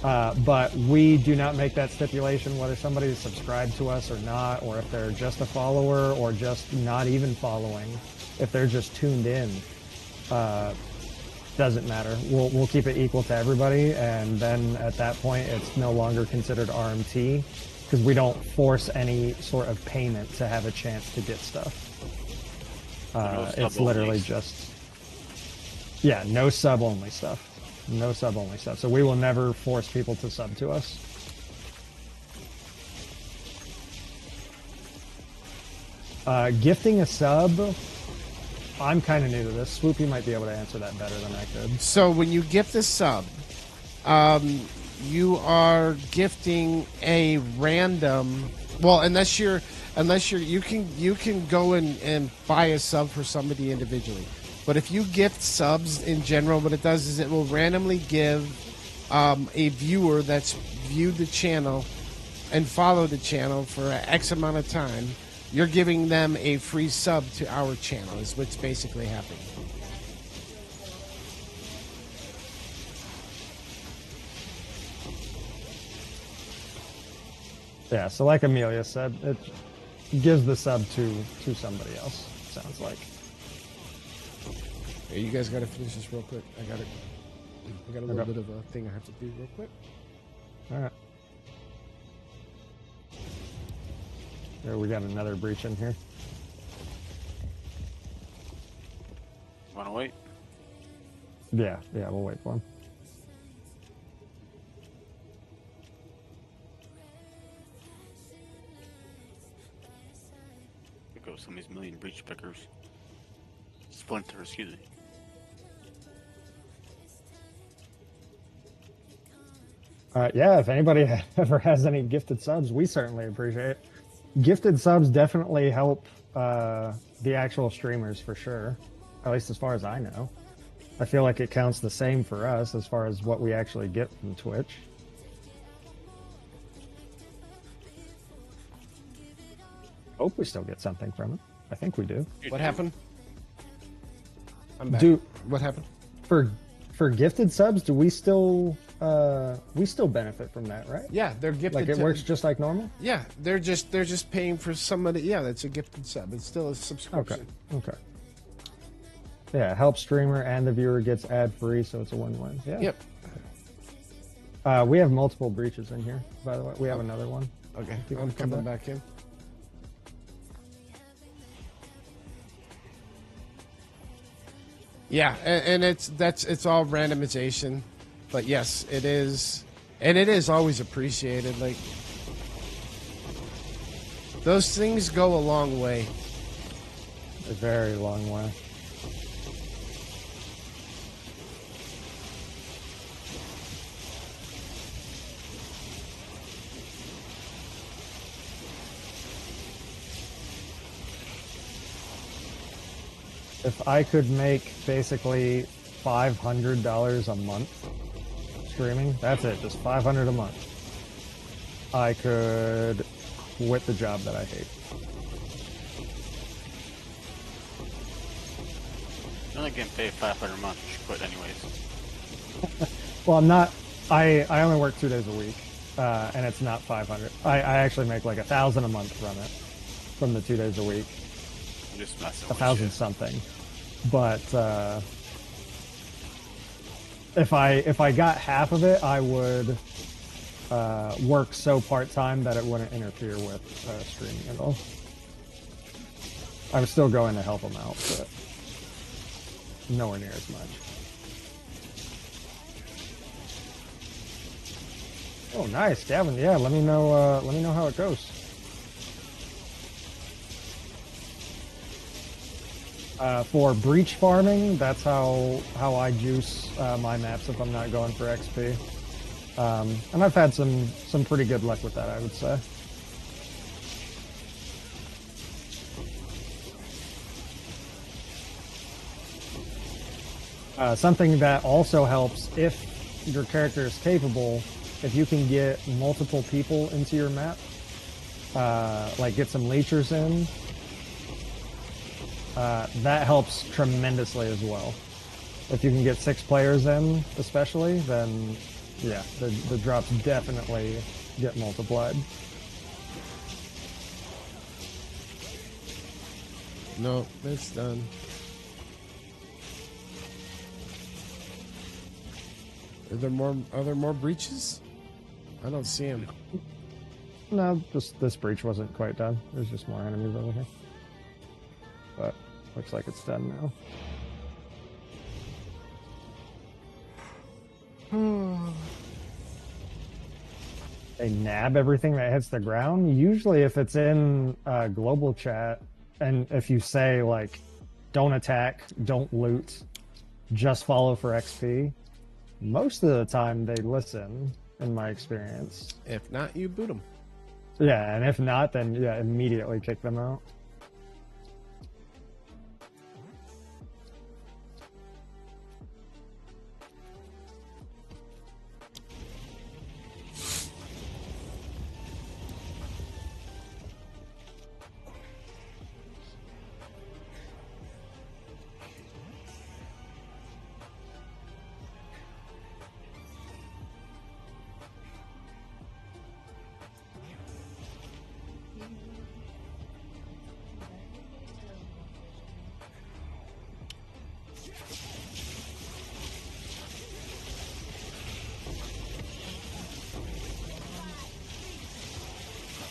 But we do not make that stipulation whether somebody is subscribed to us or not, or if they're just a follower or just not even following. If they're just tuned in, doesn't matter. We'll keep it equal to everybody, and then at that point, it's no longer considered RMT, because we don't force any sort of payment to have a chance to get stuff. It's literally just, no sub-only stuff. No sub-only stuff. So we will never force people to sub to us. Gifting a sub, I'm kind of new to this. Swoopy might be able to answer that better than I could. So when you gift a sub, you are gifting a random. Well, unless you can go and buy a sub for somebody individually. But if you gift subs in general, what it does is it will randomly give a viewer that's viewed the channel and followed the channel for X amount of time. You're giving them a free sub to our channel, is what's basically happening. Yeah, so like Amelia said, it gives the sub to somebody else, it sounds like. Hey, you guys got to finish this real quick. I got a little bit of a thing I have to do real quick. All right. There, we got another breach in here. Wanna wait? Yeah, we'll wait for him. There goes some of these million breach pickers. Splinter, excuse me. Yeah, if anybody ever has any gifted subs, we certainly appreciate it. Gifted subs definitely help the actual streamers for sure, at least as far as I know. I feel like it counts the same for us as far as what we actually get from Twitch. Hope we still get something from it. I think we do. What happened? I'm back. What happened? For gifted subs, do we still benefit from that, right? Yeah, they're gifted. Like it works just like normal? Yeah, they're just paying for somebody. Yeah, that's a gifted sub. It's still a subscription. Okay. Yeah, help streamer and the viewer gets ad free, so it's a win-win. Yeah. Yep. We have multiple breaches in here, by the way. We have another one. Okay, You I'm wanna come coming back in. Yeah, and it's all randomization, but yes, it is, and it is always appreciated. Like those things go a long way. A very long way. If I could make basically $500 a month streaming, that's it, just $500 a month, I could quit the job that I hate. You're only getting paid $500 a month. You should quit anyways. Well, I'm not. I only work 2 days a week, and it's not 500. I actually make like 1,000 a month from it, from the 2 days a week. I'm just messing with 1,000 you. something. But if I got half of it, I would work so part-time that it wouldn't interfere with streaming at all. I would still go in to help them out, but nowhere near as much. Oh, nice, Gavin. Yeah, let me know how it goes. For breach farming, that's how I juice my maps if I'm not going for XP. And I've had some pretty good luck with that, I would say. Something that also helps, if your character is capable, if you can get multiple people into your map, like get some leechers in, that helps tremendously as well. If you can get 6 players in, especially, then yeah, the drops definitely get multiplied. No, it's done. Are there more breaches? I don't see them. No, this breach wasn't quite done. There's just more enemies over here. But looks like it's done now. They nab everything that hits the ground. Usually if it's in global chat, and if you say like don't attack, don't loot, just follow for XP, most of the time they listen, in my experience. If not, you boot them. Yeah, and if not, then yeah, immediately kick them out.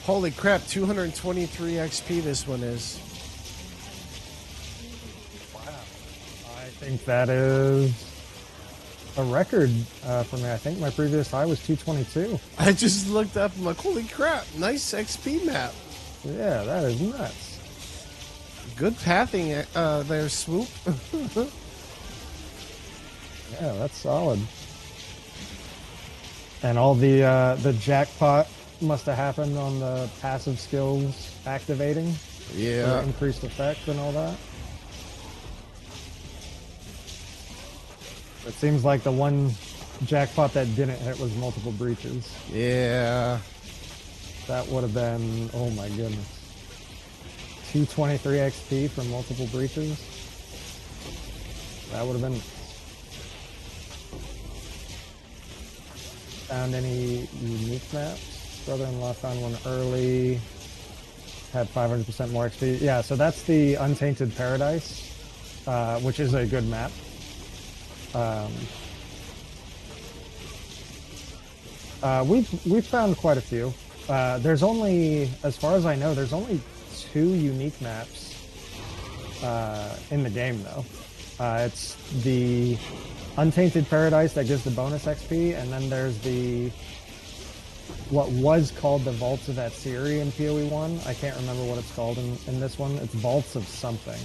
Holy crap, 223 XP this one is. I think that is a record for me. I think my previous high was 222. I just looked up, I'm like, holy crap, nice XP map. Yeah, that is nuts. Good pathing there, Swoop. Yeah, that's solid. And all the jackpot must have happened on the passive skills activating. Yeah. For increased effect and all that. It seems like the one jackpot that didn't hit was multiple breaches. Yeah. That would have been, oh my goodness. 223 XP from multiple breaches. That would have been. Found any unique maps? Brother-in-law found one early. Had 500% more XP. Yeah, so that's the Untainted Paradise, which is a good map. We've found quite a few. There's only, as far as I know, there's only 2 unique maps in the game, though. It's the Untainted Paradise that gives the bonus XP, and then there's the what was called the Vaults of Atsiri in PoE 1. I can't remember what it's called in this one. It's Vaults of something.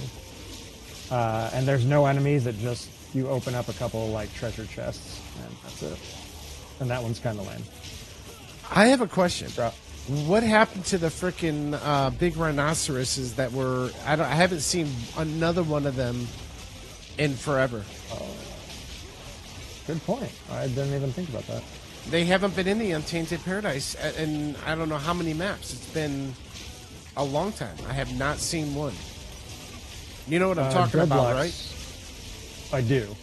And there's no enemies. It just, you open up a couple of, like, treasure chests, and that's it. And that one's kind of lame. I have a question. What happened to the frickin' big rhinoceroses that were... I haven't seen another one of them in forever. Good point. I didn't even think about that. They haven't been in the Untainted Paradise in I don't know how many maps. It's been a long time. I have not seen one. You know what I'm talking about, right? I do.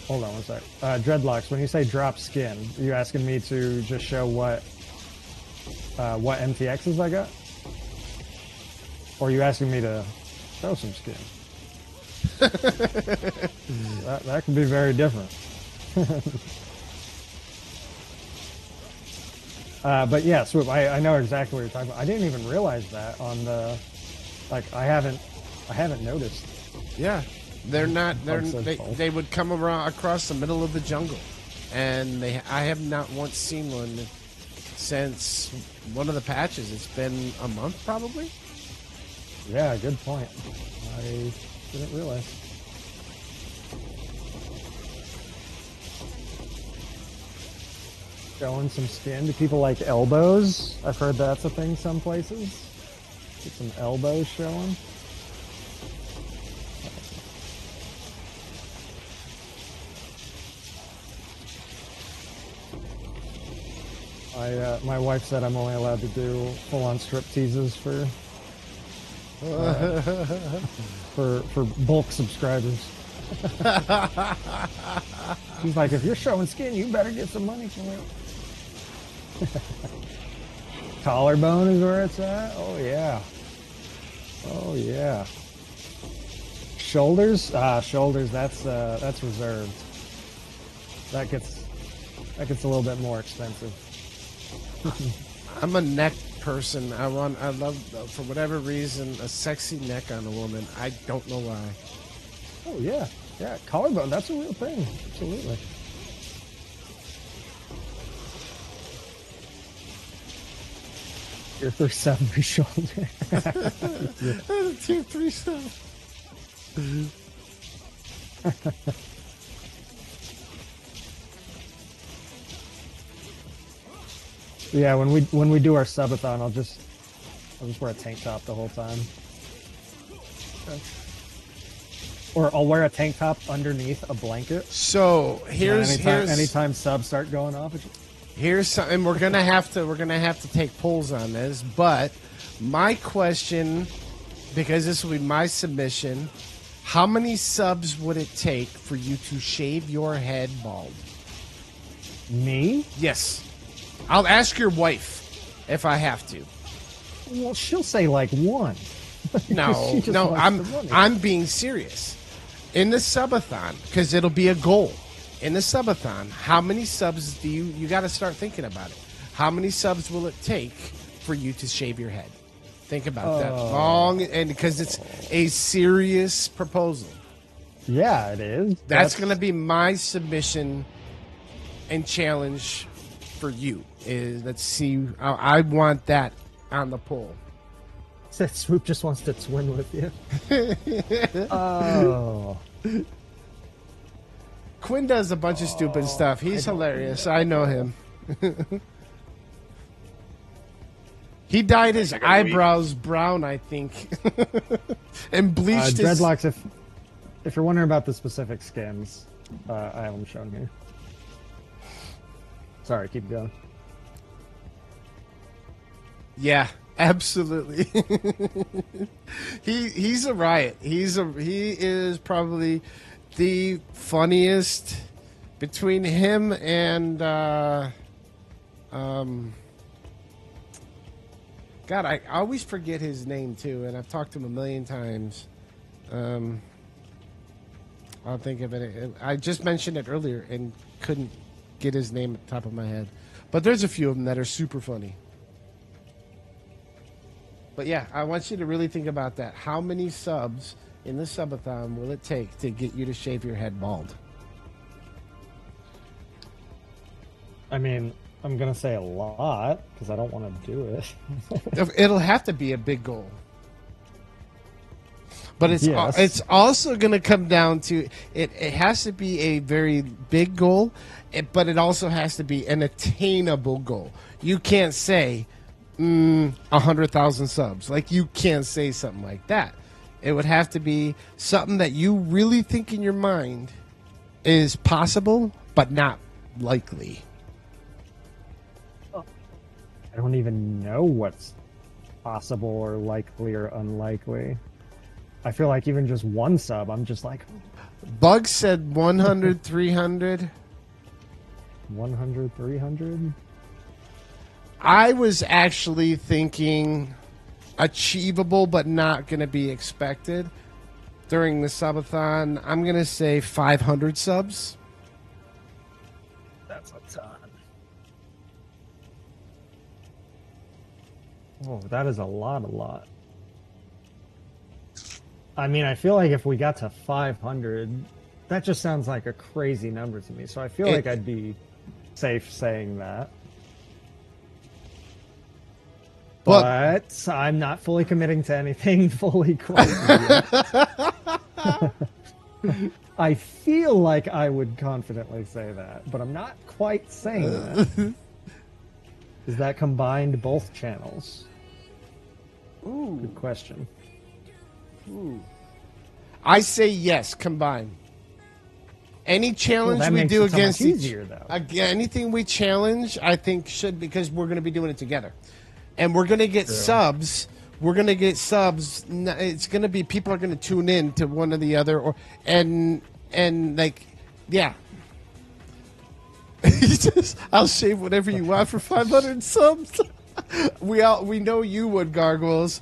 Hold on one sec. Dreadlocks, when you say drop skin, are you asking me to just show what MTXs I got? Or are you asking me to show some skin? that can be very different. But yeah, Swoop, I know exactly what you're talking about. I didn't even realize that on the, like, I haven't noticed. Yeah, they would come around across the middle of the jungle, and I have not once seen one since one of the patches. It's been a month probably. Yeah, good point. I didn't realize. Showing some skin. Do people like elbows? I've heard that's a thing some places. Get some elbows showing. My wife said I'm only allowed to do full-on strip teases for bulk subscribers. She's like, if you're showing skin, you better get some money from it. Collarbone is where it's at. Oh yeah. Oh yeah. Shoulders? Shoulders. That's reserved. That gets a little bit more expensive. I'm a neck person. I love, for whatever reason, a sexy neck on a woman. I don't know why. Oh yeah, yeah. Collarbone. That's a real thing. Absolutely. Tier 3 sub shoulder. Tier 3 sub. Yeah, when we do our subathon, I'll just wear a tank top the whole time. Or I'll wear a tank top underneath a blanket. So Anytime subs start going off, here's something we're gonna have to take polls on this. But my question, because this will be my submission, how many subs would it take for you to shave your head bald? me? Yes, I'll ask your wife if I have to. Well, she'll say like one. No, She just no, wants the money. I'm being serious. In the subathon, because it'll be a goal. In the subathon, how many subs do you got to start thinking about it? How many subs will it take for you to shave your head? Think about that long, and because it's a serious proposal. Yeah, it is. That's going to be my submission and challenge for you. Is let's see, I want that on the poll. Said Swoop just wants to twin with you. Oh. Quinn does a bunch of stupid stuff. He's hilarious. I know him. He dyed his eyebrows brown, I think, and bleached his dreadlocks. If you're wondering about the specific skins, I have them shown here. Sorry, keep going. Yeah, absolutely. He's a riot. He is probably the funniest between him and God, I always forget his name too, and I've talked to him a million times. I'll think of it. I just mentioned it earlier and couldn't get his name at the top of my head. But there's a few of them that are super funny. But yeah, I want you to really think about that. How many subs in the subathon will it take to get you to shave your head bald? I mean, I'm going to say a lot because I don't want to do it. It'll have to be a big goal. But Yes. it's also going to come down to it has to be a very big goal, but it also has to be an attainable goal. You can't say 100,000 subs. Like, you can't say something like that. It would have to be something that you really think in your mind is possible, but not likely. I don't even know what's possible or likely or unlikely. I feel like even just one sub, I'm just like... Bug said 100, 300. 100, 300? I was actually thinking achievable but not going to be expected during the subathon. I'm going to say 500 subs. That's a ton. Oh, that is a lot. I mean, I feel like if we got to 500, that just sounds like a crazy number to me. So I feel like I'd be safe saying that. But I'm not fully committing to anything fully crazy yet. I feel like I would confidently say that, but I'm not quite saying that. Is that combined both channels? Ooh. Good question. Ooh. I say yes, combine. Any challenge that we makes do it so much against easier, though. Anything we challenge, I think should, because we're going to be doing it together, and we're going to get subs. We're going to get subs. It's going to be people are going to tune in to one or the other, and like, yeah. I'll shave whatever you want for 500 subs. We know you would, Gargoyles.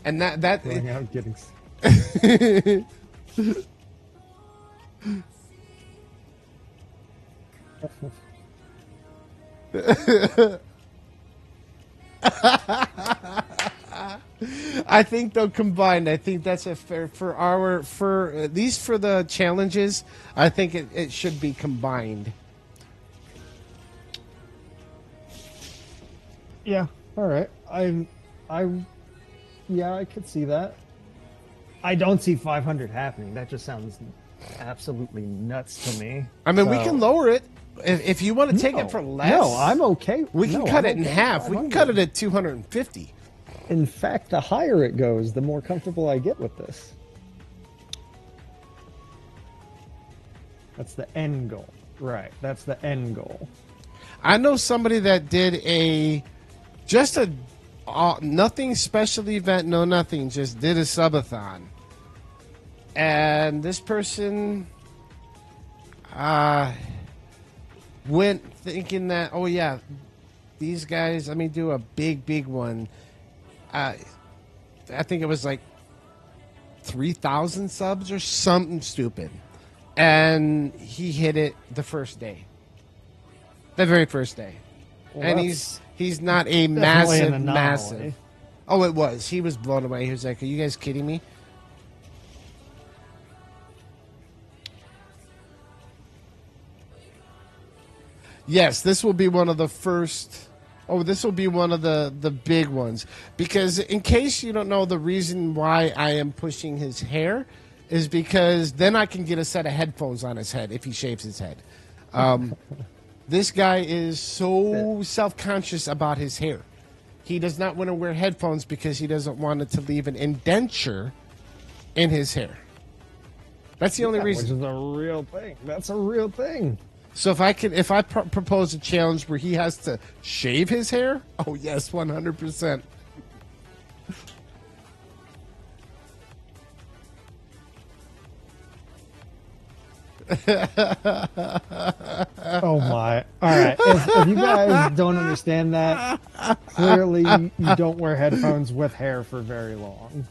And that Going out getting... I think though combined, I think that's a fair for at least for the challenges. I think it should be combined. Yeah. All right. Yeah, I could see that. I don't see 500 happening. That just sounds absolutely nuts to me. I mean, we So- can lower it if you want to take it for less. No, I'm okay. We can no, cut I'm it in okay with half. We can 500. cut it at 250. In fact, the higher it goes, the more comfortable I get with this. That's the end goal. Right, that's the end goal. I know somebody that did just a nothing special event, no nothing, just did a subathon. And this person went thinking that, oh yeah, these guys, let me do a big one. I think it was like 3,000 subs or something stupid. And he hit it the first day. The very first day. Well, And that's he's not a definitely an anomaly. massive. Oh, it was. He was blown away. He was like, are you guys kidding me? Yes, this will be one of the first. Oh, this will be one of the big ones. Because in case you don't know, the reason why I am pushing his hair is because then I can get a set of headphones on his head if he shaves his head. This guy is so self-conscious about his hair. He does not want to wear headphones because he doesn't want it to leave an indenture in his hair. That's the only reason. Which is a real thing. That's a real thing. So if I propose a challenge where he has to shave his hair, oh yes, 100%. Oh my. Alright, if you guys don't understand that, clearly you don't wear headphones with hair for very long.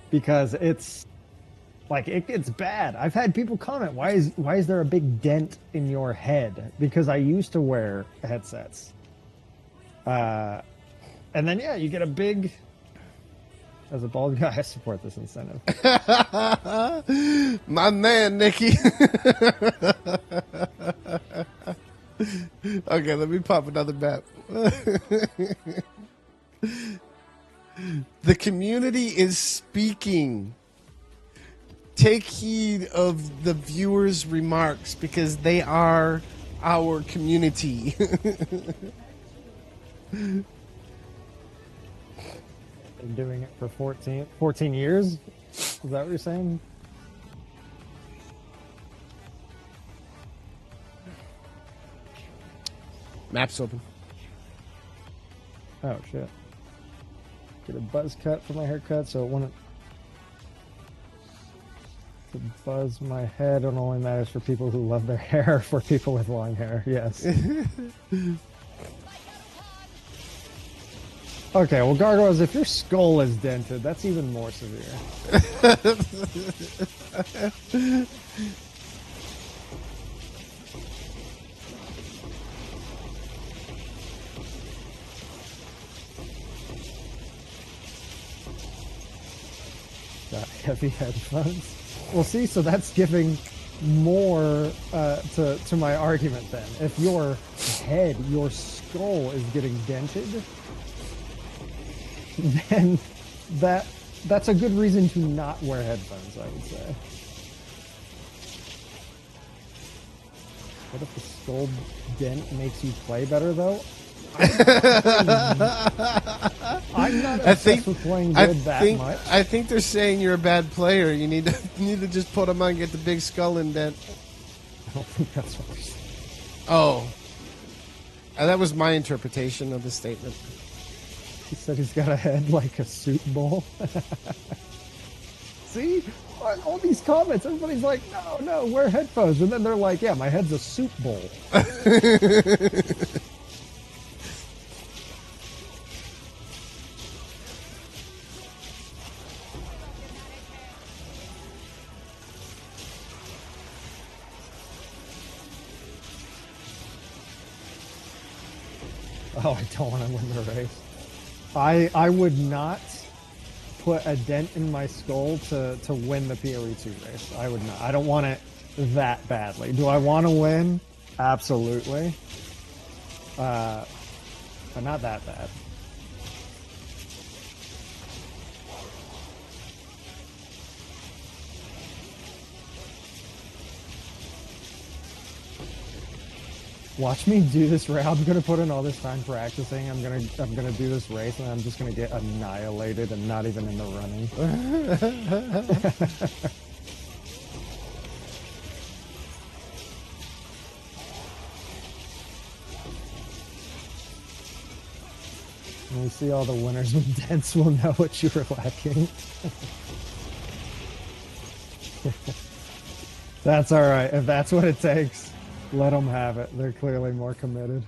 Because it's like it gets bad. I've had people comment, why is there a big dent in your head? Because I used to wear headsets. And then yeah, you get a big. As a bald guy, I support this incentive. My man, Nikki. Okay, let me pop another map. The community is speaking. Take heed of the viewers' remarks because they are our community. Been doing it for 14 years? Is that what you're saying? Map's open. Oh shit. Get a buzz cut for my haircut so it wouldn't to buzz my head. It only matters for people who love their hair, for people with long hair, yes. Okay, well, Gargoyles, if your skull is dented, that's even more severe. Got heavy headphones. Well, see, so that's giving more to my argument then. If your head, your skull is getting dented, then that's a good reason to not wear headphones, I would say. What if the skull dent makes you play better, though? I'm not obsessed with playing good that much. I think they're saying you're a bad player. You need to just put them on and get the big skull indent. I don't think that's what they're saying. Oh. That was my interpretation of the statement. He said he's got a head like a soup bowl. See? All these comments, everybody's like, no, wear headphones. And then they're like, yeah, my head's a soup bowl. Oh, I don't want to win the race. I would not put a dent in my skull to win the PoE2 race. I would not. I don't want it that badly. Do I want to win? Absolutely. But not that bad. Watch me do this race. I'm gonna put in all this time practicing. I'm gonna do this race, and I'm just gonna get annihilated and not even in the running. When we see all the winners with dents, we'll know what you were lacking. That's all right. If that's what it takes, let them have it. They're clearly more committed.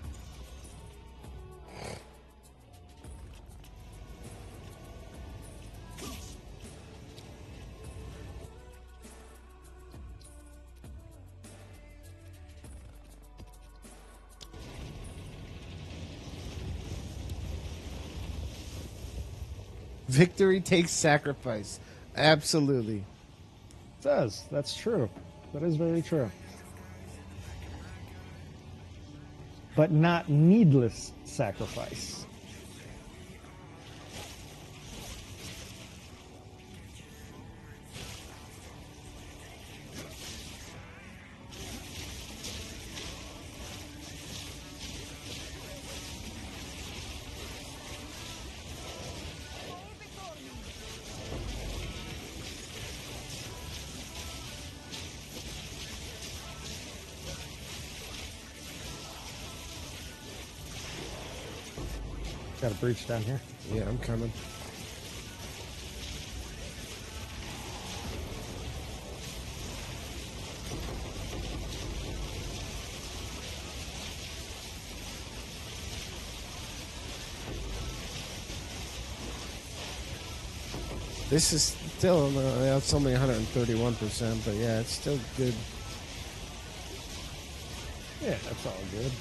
Victory takes sacrifice. Absolutely. It does. That's true. That is very true. But not needless sacrifice. Got a breach down here. Yeah, I'm coming. This is still, it's only 131%, but yeah, it's still good. Yeah, that's all good.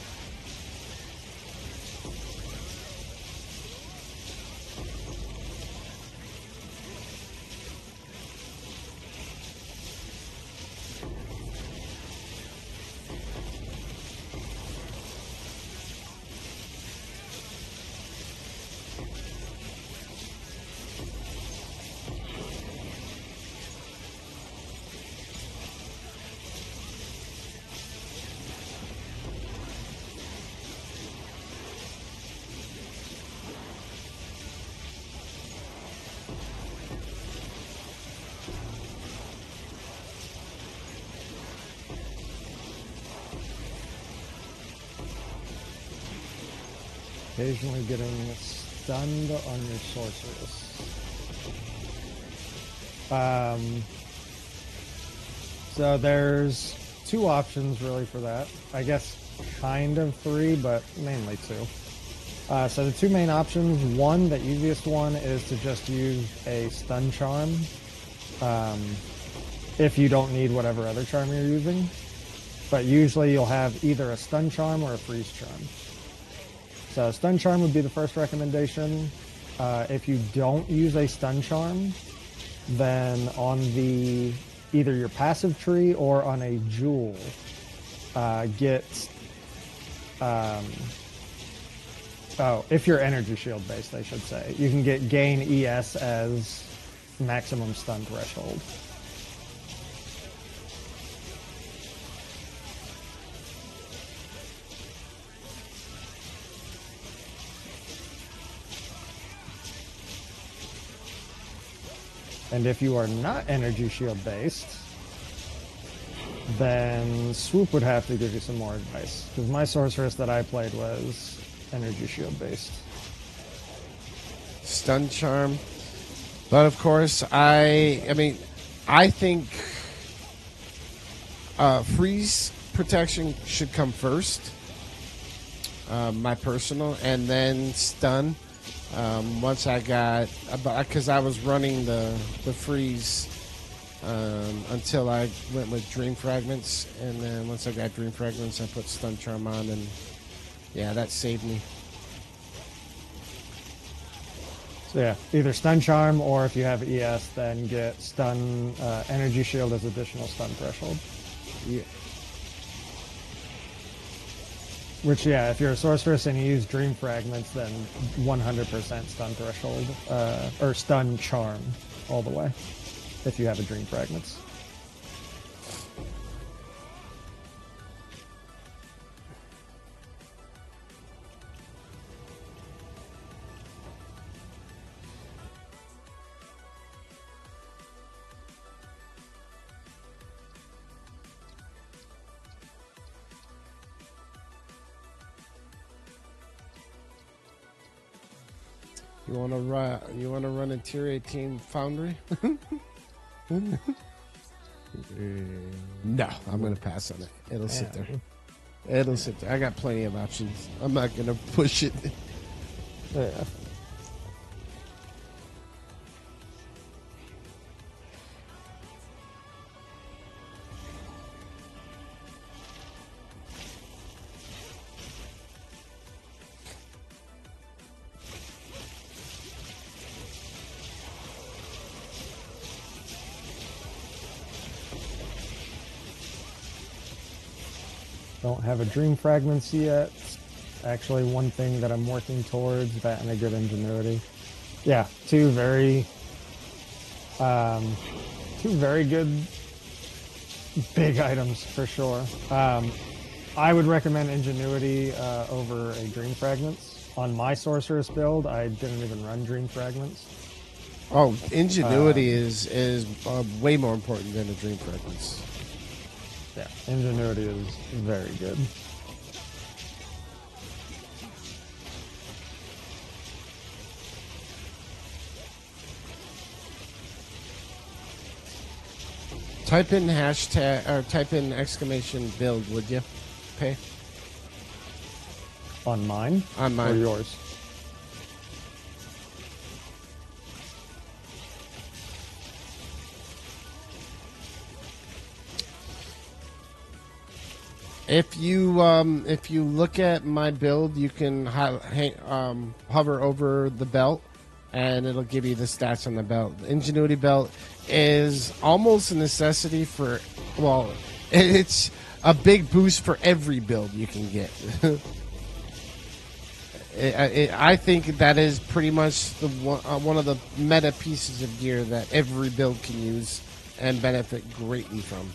Occasionally getting stunned on your sorceress. So there's two options really for that. I guess kind of three, but mainly two. So the two main options, one, the easiest one, is to just use a stun charm. If you don't need whatever other charm you're using. But usually you'll have either a stun charm or a freeze charm. So stun charm would be the first recommendation. If you don't use a stun charm, then on the either your passive tree or on a jewel, get if you're energy shield based, I should say, you can get gain ES as maximum stun threshold. And if you are not energy shield based, then Swoop would have to give you some more advice. Because my sorceress that I played was energy shield based. Stun charm. But of course, I think freeze protection should come first. My personal, and then stun. Once I got, because I was running the freeze until I went with Dream Fragments, and then once I got Dream Fragments, I put Stun Charm on, and yeah, that saved me. So yeah, either Stun Charm, or if you have ES, then get Stun Energy Shield as additional stun threshold. Yeah. Which, yeah, if you're a sorceress and you use Dream Fragments, then 100% stun threshold, or stun charm all the way, if you have a Dream Fragments. You wanna run a tier 18 foundry? No, I'm gonna pass on it. It'll sit there. It'll sit there. I got plenty of options. I'm not gonna push it. Yeah. Don't have a dream fragments yet. Actually, one thing that I'm working towards, that and a good ingenuity. Yeah, two very good big items for sure. I would recommend ingenuity over a dream fragments. On my sorceress build, I didn't even run dream fragments. Oh, ingenuity is way more important than a dream fragments. Yeah, ingenuity is very good. Type in hashtag or type in exclamation build, would you? Pay On mine? on Or mine. yours? If you look at my build, you can hover over the belt, and it'll give you the stats on the belt. The ingenuity belt is almost a necessity for, well, it's a big boost for every build you can get. I think that is pretty much the one of the meta pieces of gear that every build can use and benefit greatly from.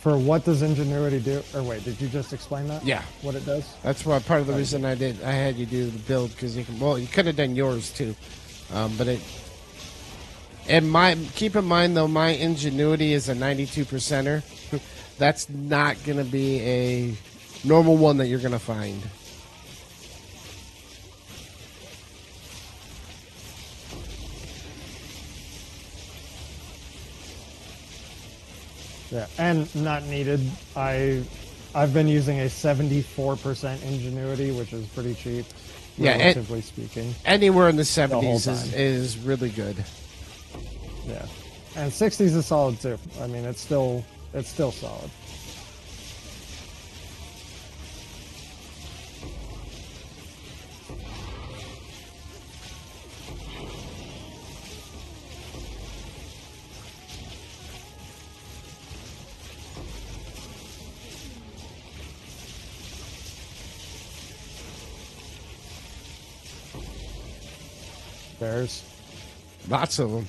For what does ingenuity do? Or wait, did you just explain that? Yeah. What it does? That's why part of the reason I had you do the build, because you can. Well, you could have done yours too, but it. And keep in mind though, my ingenuity is a 92%er. That's not gonna be a normal one that you're gonna find. Yeah, and not needed. I've been using a 74% ingenuity, which is pretty cheap, Yeah, relatively speaking. Anywhere in the whole 70s time. is really good. Yeah, and 60s is solid too. I mean, it's still solid. There's, Lots of them.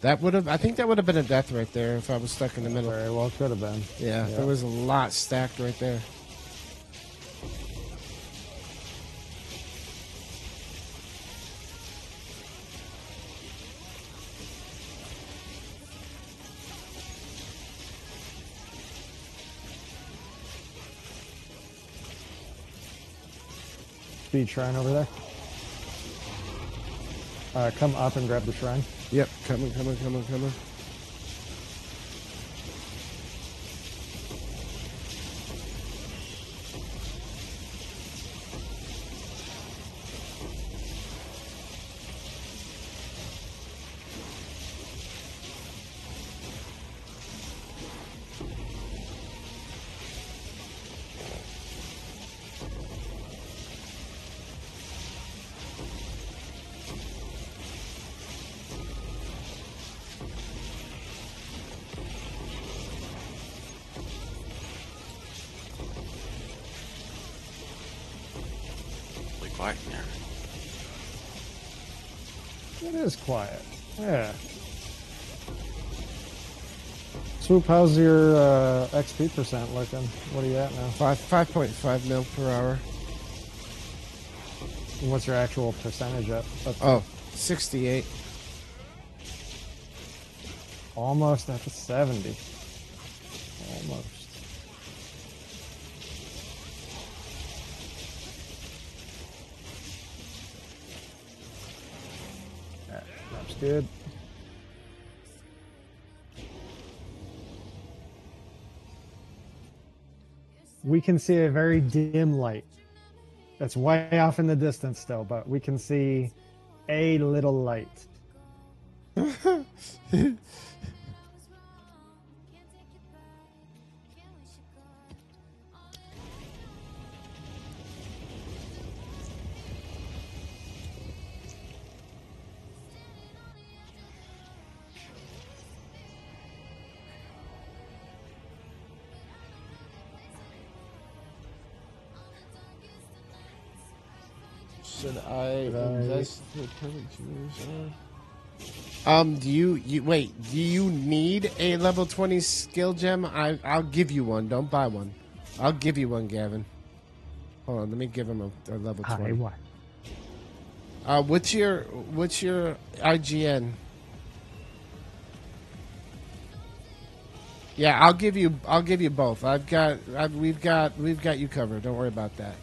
yep, I think that would have been a death right there if I was stuck in the middle. very well could have been. Yeah, Yep. there was a lot stacked right there. Speed shrine over there. Come up and grab the shrine. Yep, coming. Really quiet in there. It is quiet. Yeah. Swoop, how's your XP percent looking? What are you at now? 5.5 mil per hour. And what's your actual percentage up to? Oh, 68. Almost at the 70. Almost. That's good. We can see a very dim light. That's way off in the distance still, but we can see a little light. Should I invest the perfect years? Do you wait? Do you need a level 20 skill gem? I'll give you one. Don't buy one. I'll give you one, Gavin. Hold on, let me give him a level 20. What? What's your IGN? Yeah, I'll give you both. We've got you covered. Don't worry about that.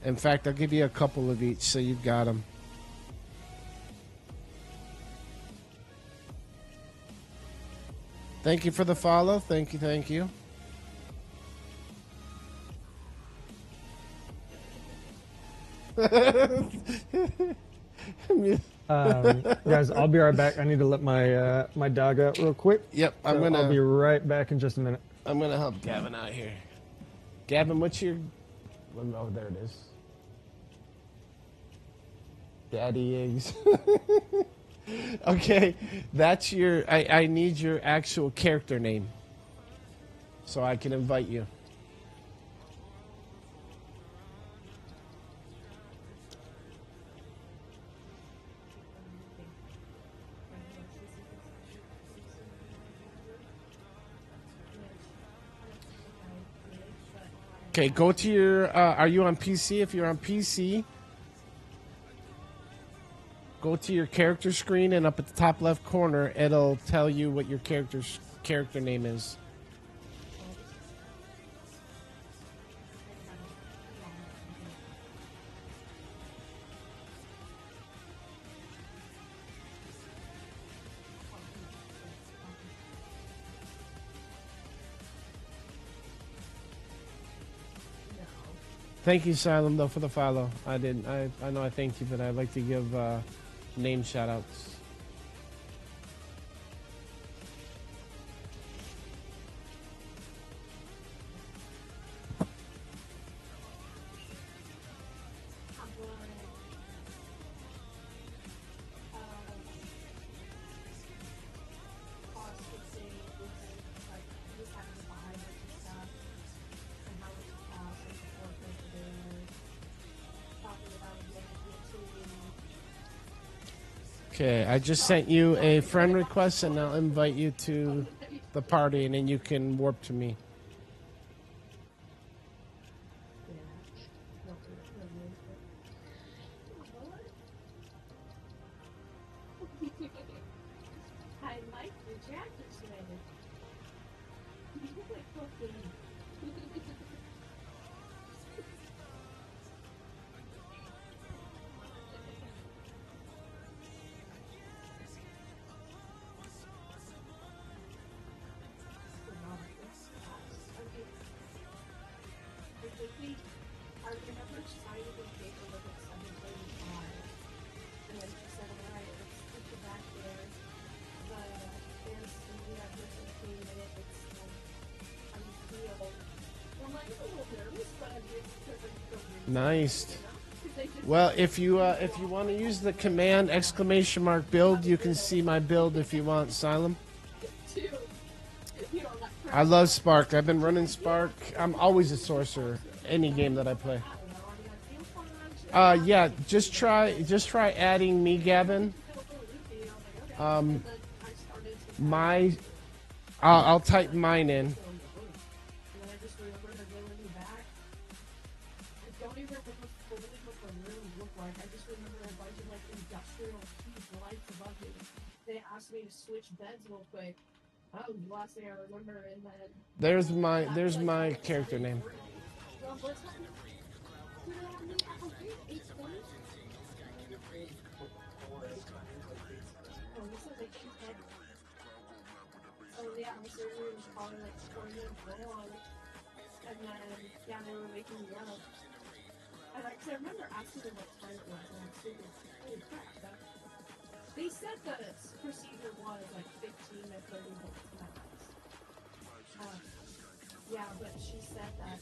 In fact, I'll give you a couple of each, so you've got them. Thank you for the follow. Thank you. Guys, I'll be right back. I need to let my my dog out real quick. Yep, I'll be right back in just a minute. I'm gonna help Gavin out here. Gavin, what's your? Oh, there it is. Daddy eggs. Okay, that's your. I need your actual character name, so I can invite you. Okay, go to your. Are you on PC? If you're on PC, go to your character screen, and up at the top left corner, it'll tell you what your character name is. Thank you, Silem, though, for the follow. I know I thanked you, but I'd like to give name shout-outs. Okay, I just sent you a friend request, and I'll invite you to the party, and then you can warp to me. I like your jacket sweater. You look like cocaine. I remember signing the paperwork at 7:35, and then she said, all right, let's put you back there. But there's we have this included, it's unsealed. Well, I'm a little nervous, but I'm just because I'm so Nice. Well, if you want to use the command ! Build, you can see my build if you want, Silem. I love Spark. I've been running Spark. I'm always a sorcerer. Any game that I play. Yeah, just try adding me, Gavin. I'll type mine in. asked me to switch beds real quick. That was the last thing I remember, and then... There's my character name. Well, what's happening? Who do I have me? Oh, hey, 820? Oh, this is like 210. Oh, yeah, my surgery was probably like 20 minutes long. And then, yeah, they were waking me up. And I remember asking them what time it was, and I was thinking, holy crap, that... They said the procedure was like 15 to 30 minutes max. Yeah, but she said that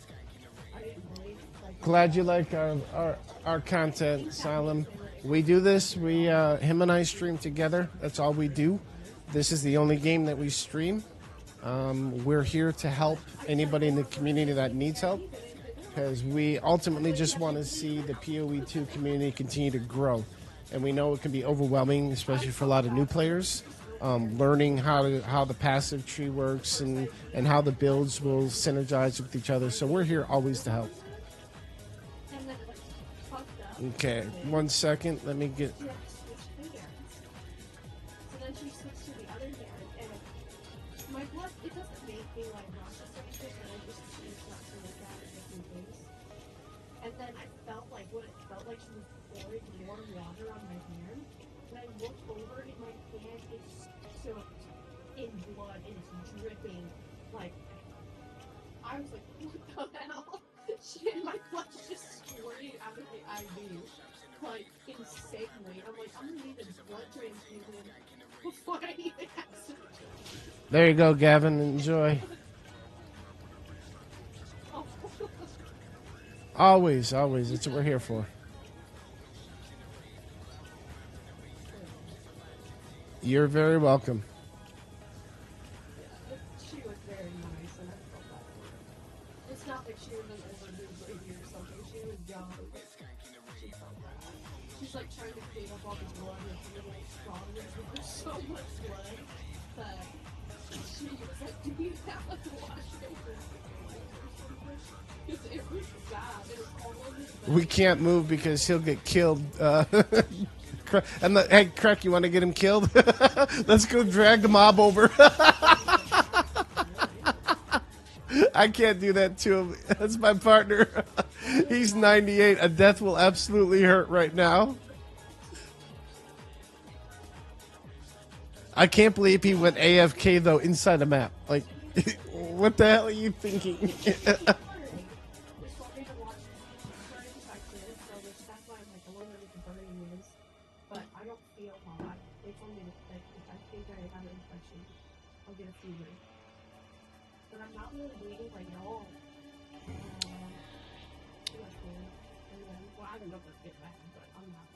I didn't really like... Glad you like our content, Salem. We do this. Him and I stream together. That's all we do. This is the only game that we stream. We're here to help anybody in the community that needs help, because we ultimately just want to see the PoE2 community continue to grow. And we know it can be overwhelming, especially for a lot of new players, learning how the passive tree works and how the builds will synergize with each other. So we're here always to help. Okay, 1 second. Let me get... So then she switched to the other hand, and my blood, it doesn't make me like nauseous or anything, but I just choose not to look at it different things. And then I felt like what it felt like she was pouring warm water on my hand. And I looked over and my hand is soaked in blood and it's dripping. Like, I was like, what the hell? Shit, my blood's just squirting out of the IV. Like, insanely. I'm like, I'm gonna need a blood transfusion before I even have surgery. There you go, Gavin. Enjoy. Oh. Always. That's what we're here for. You're very welcome. She was very nice, and I felt that. It's not like she was an older lady or something. She was young. She felt that. She's like trying to clean up all the blood and she was like strong. There's so much blood that she was like, do you have like a wash paper? Because it was bad. It was all over the bed. We can't move because he'll get killed. And hey, Crack, you want to get him killed? Let's go drag the mob over. I can't do that to him. That's my partner. He's 98. A death will absolutely hurt right now. I can't believe he went AFK, though, inside the map. Like, what the hell are you thinking? But I don't feel hot. They told me that if I think I have an infection, I'll get a fever. But I'm not really bleeding right now. Well, I don't know if it's getting bad, but I'm not.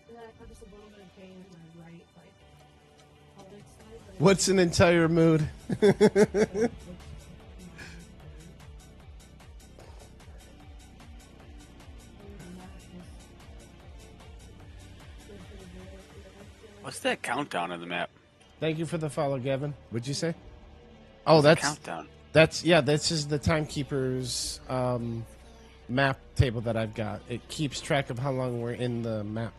And then I have just a little bit of pain in my right, like, pelvic side. But What's an entire mood? What's that countdown on the map? Thank you for the follow, Gavin. What'd you say? Oh, What's the that's countdown. this is the timekeeper's map table that I've got. It keeps track of how long we're in the map.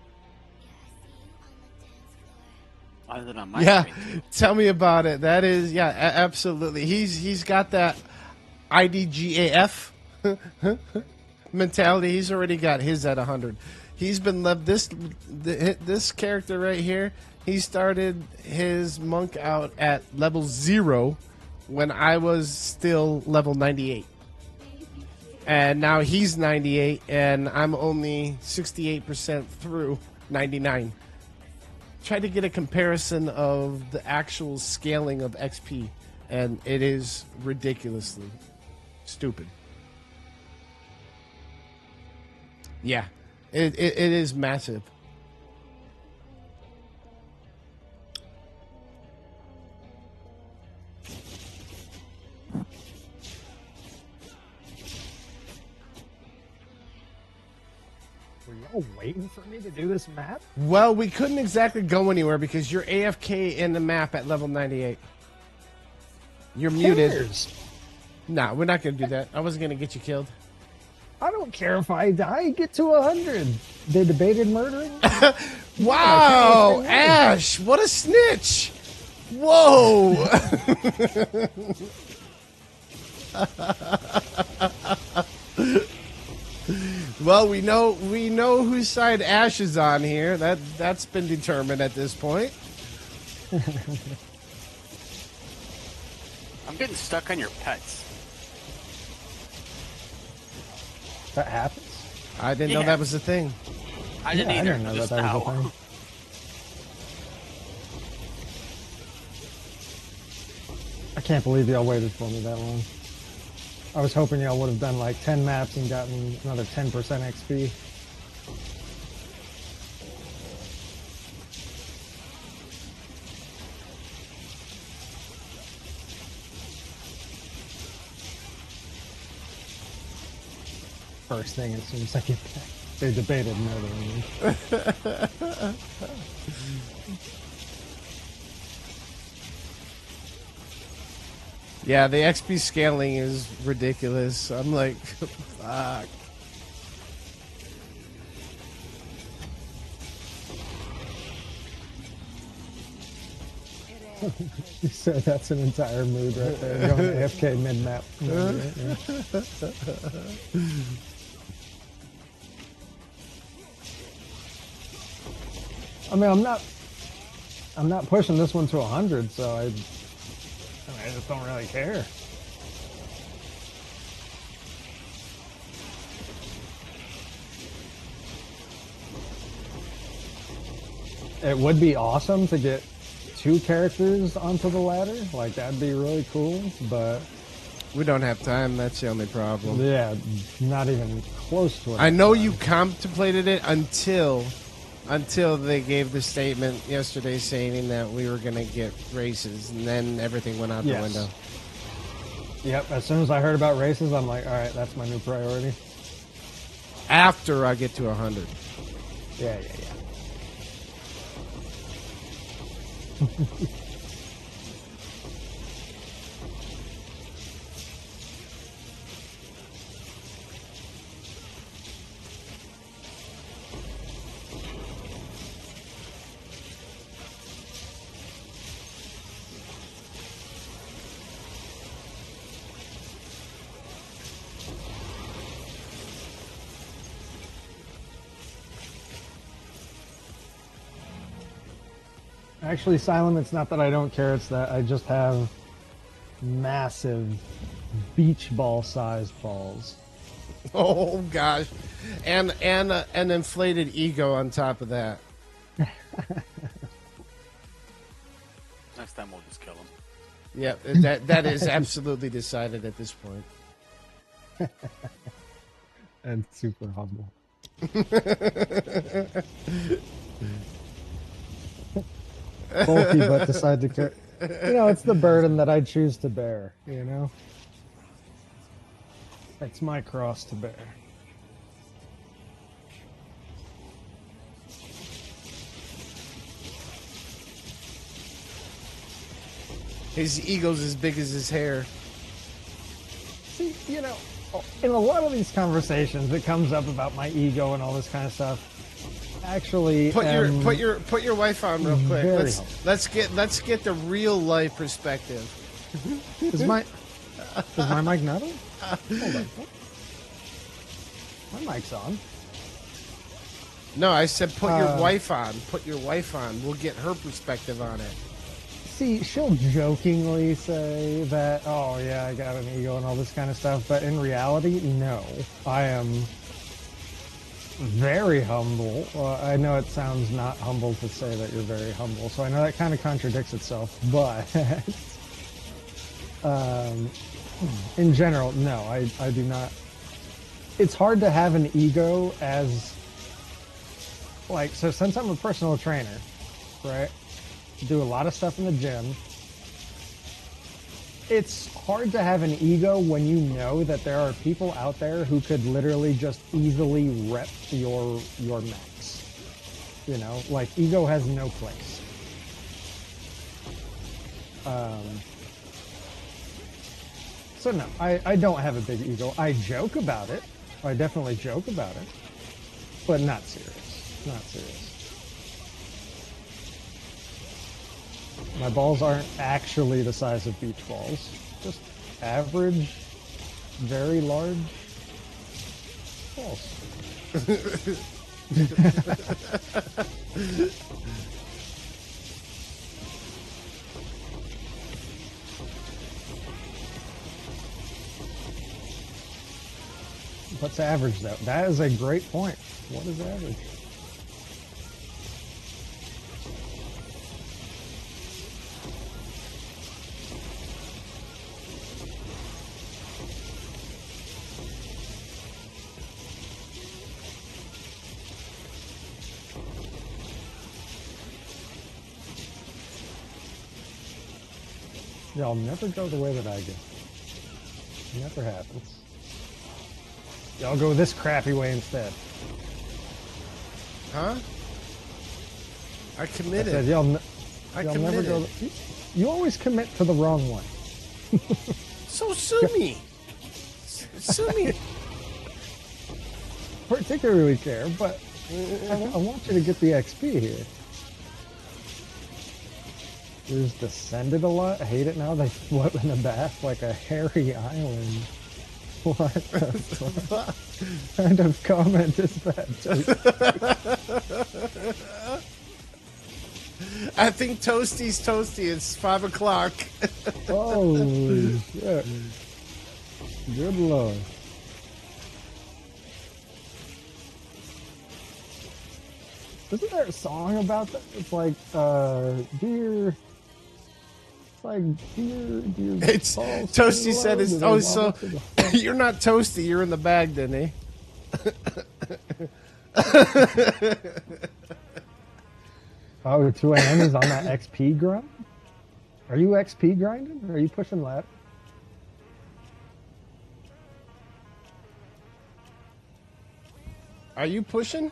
Other than on my Yeah, screen, too. tell me about it. That is, yeah, absolutely. He's got that IDGAF mentality. He's already got his at 100. He's been left this character right here. He started his monk out at level 0 when I was still level 98. And now he's 98 and I'm only 68% through 99. Tried to get a comparison of the actual scaling of XP, and it is ridiculously stupid. Yeah, it is massive. Were y'all waiting for me to do this map? Well, we couldn't exactly go anywhere because you're AFK in the map at level 98. You're muted. Cares? Nah, we're not going to do that. I wasn't going to get you killed. I don't care if I die. Get to 100. They debated murdering. Wow, Ash, what a snitch. Whoa! Well, we know whose side Ash is on here. That's been determined at this point. I'm getting stuck on your pets. That happens. I didn't know Yeah. that was a thing. I didn't Yeah, either. I didn't know just that was a now. thing. I can't believe y'all waited for me that long. I was hoping y'all would have done like 10 maps and gotten another 10% XP. First thing as soon as I get back, they debated murdering me. Yeah, the XP scaling is ridiculous. I'm like, fuck. So that's an entire mood right there. Going AFK mid-map. I mean, I'm not pushing this one to 100, so I just don't really care. It would be awesome to get 2 characters onto the ladder. Like, that'd be really cool, but We don't have time. That's the only problem. yeah, not even close to it. I know you contemplated it until they gave the statement yesterday saying that we were going to get races, and then everything went out the Yes. window. Yep, as soon as I heard about races, I'm like, all right, that's my new priority. After I get to 100. Yeah. Actually, Silent, it's not that I don't care, it's that I just have massive beach ball sized balls. Oh gosh, and an inflated ego on top of that. Next time we'll just kill him. Yep, that is absolutely decided at this point. And super humble. Bulky, but decide to care. You know, it's the burden that I choose to bear, you know? It's my cross to bear. His ego's as big as his hair. See, you know, in a lot of these conversations, it comes up about my ego and all this kind of stuff. Actually, Put your wife on real quick. very Let's get the real life perspective. is my mic not on? Hold on. My mic's on. No, I said put your wife on. Put your wife on. We'll get her perspective on it. See, she'll jokingly say that, oh yeah, I got an ego and all this kind of stuff, but in reality, no. I am very humble. I know it sounds not humble to say that you're very humble, so I know that kind of contradicts itself, but in general, no, I do not. It's hard to have an ego as, like, so since I'm a personal trainer, right? Do a lot of stuff in the gym. It's hard to have an ego when you know that there are people out there who could literally just easily rep your max. You know, like, ego has no place. So no, I don't have a big ego. I joke about it. I definitely joke about it, but not serious. Not serious. My balls aren't actually the size of beach balls. Just average, very large balls. What's average though? That is a great point. What is average? Y'all never go the way that I go. Never happens. Y'all go this crappy way instead. Huh? I I committed. said y'all never committed. go. You always commit to the wrong one. So sue me. Sue me. Particularly care, but I want you to get the XP here. There's descended a lot. I hate it now. They float in a bath like a hairy island. What the fuck kind of comment is that? I think Toasty's toasty. It's 5 o'clock. Holy shit. Good lord. Isn't there a song about that? It's like, dear... It's like, dear It's balls, Toasty hello, said it's did I oh so vomit to the front? you're not Toasty, you're in the bag then, eh? Oh, 2 AM is on that XP grind? Are you XP grinding? Or are you pushing lat? Are you pushing?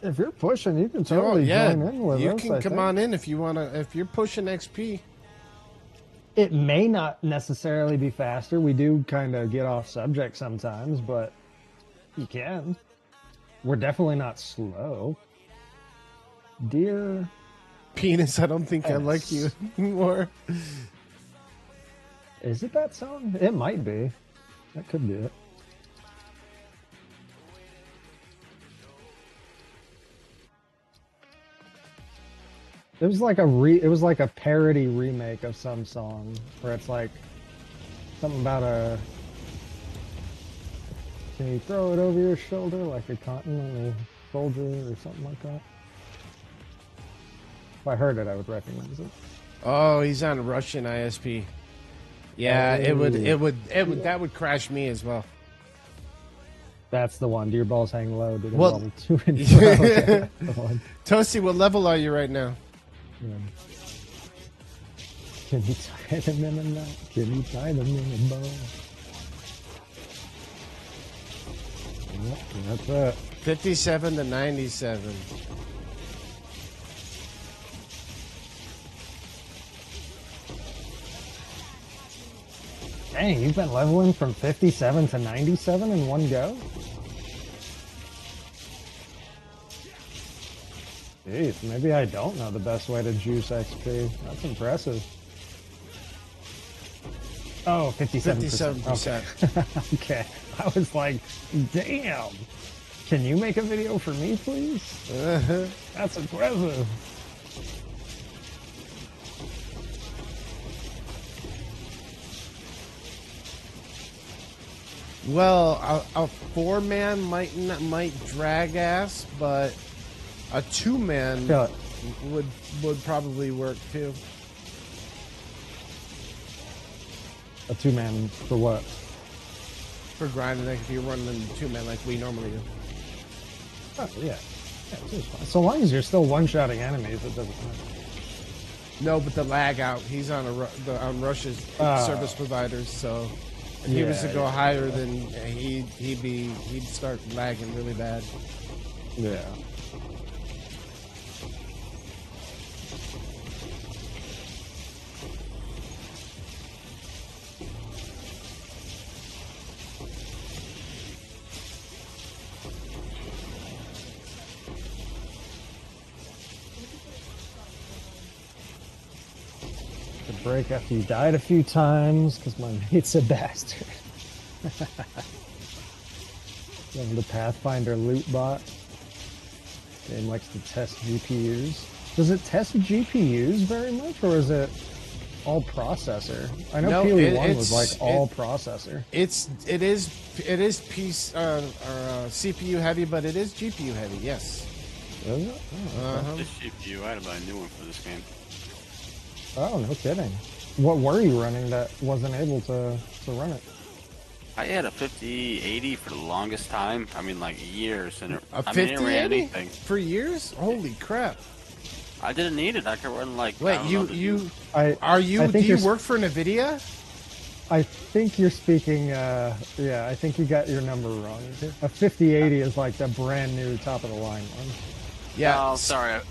If you're pushing, you can totally join in with you us. can I come think. on in if you wanna. If you're pushing XP, It may not necessarily be faster. We do kind of get off subject sometimes, but you can. We're definitely not slow. Dear penis. I don't think I like you anymore. Is it that song? It might be. That could be it. It was like a parody remake of some song where it's like something about a can you throw it over your shoulder like a continental soldier or something like that. If I heard it, I would recognize it. Oh, he's on Russian ISP. Yeah, it would that would crash me as well. That's the one. Do your balls hang low? Did it Well- level 2 and 12? Yeah, that's the one. Toasty, what level are you right now? Yeah. Can you tie them in a knot? Can you tie them in a bow? Yep, that's it. 57 to 97. Dang, you've been leveling from 57 to 97 in one go? Jeez, maybe I don't know the best way to juice XP. That's impressive. Oh, 57%. 57%. Okay. I was like, damn. Can you make a video for me, please? That's impressive. Well, a 4-man might drag ass, but a 2-man Feel it. would probably work too. A 2-man for what? For grinding, like if you're running 2-man like we normally do. Oh, yeah. Yeah, it's fine. So long as you're still one-shotting enemies, it doesn't matter. No, but the lag out. He's on on Russia's service providers, so if he was to go higher, then he'd start lagging really bad. Yeah. break after you died a few times because my mate's a bastard. Level the Pathfinder loot bot. Game likes to test GPUs. Does it test GPUs very much, or is it all processor? I know No, PoE1 was like all processor. It is CPU heavy, but it is GPU heavy. Yes. Is it? Oh, This GPU, I had to buy a new one for this game. oh, no kidding. What were you running that wasn't able to run it? I had a 5080 for the longest time. I mean, like years, and A I mean, it ran 5080 anything. for years? Holy crap! I didn't need it. I could run like. I Wait, don't know, you I do think you you're work for NVIDIA? I think you're speaking, yeah, I think you got your number wrong. A 5080 is like the brand new top of the line one. Yeah. Oh, sorry. I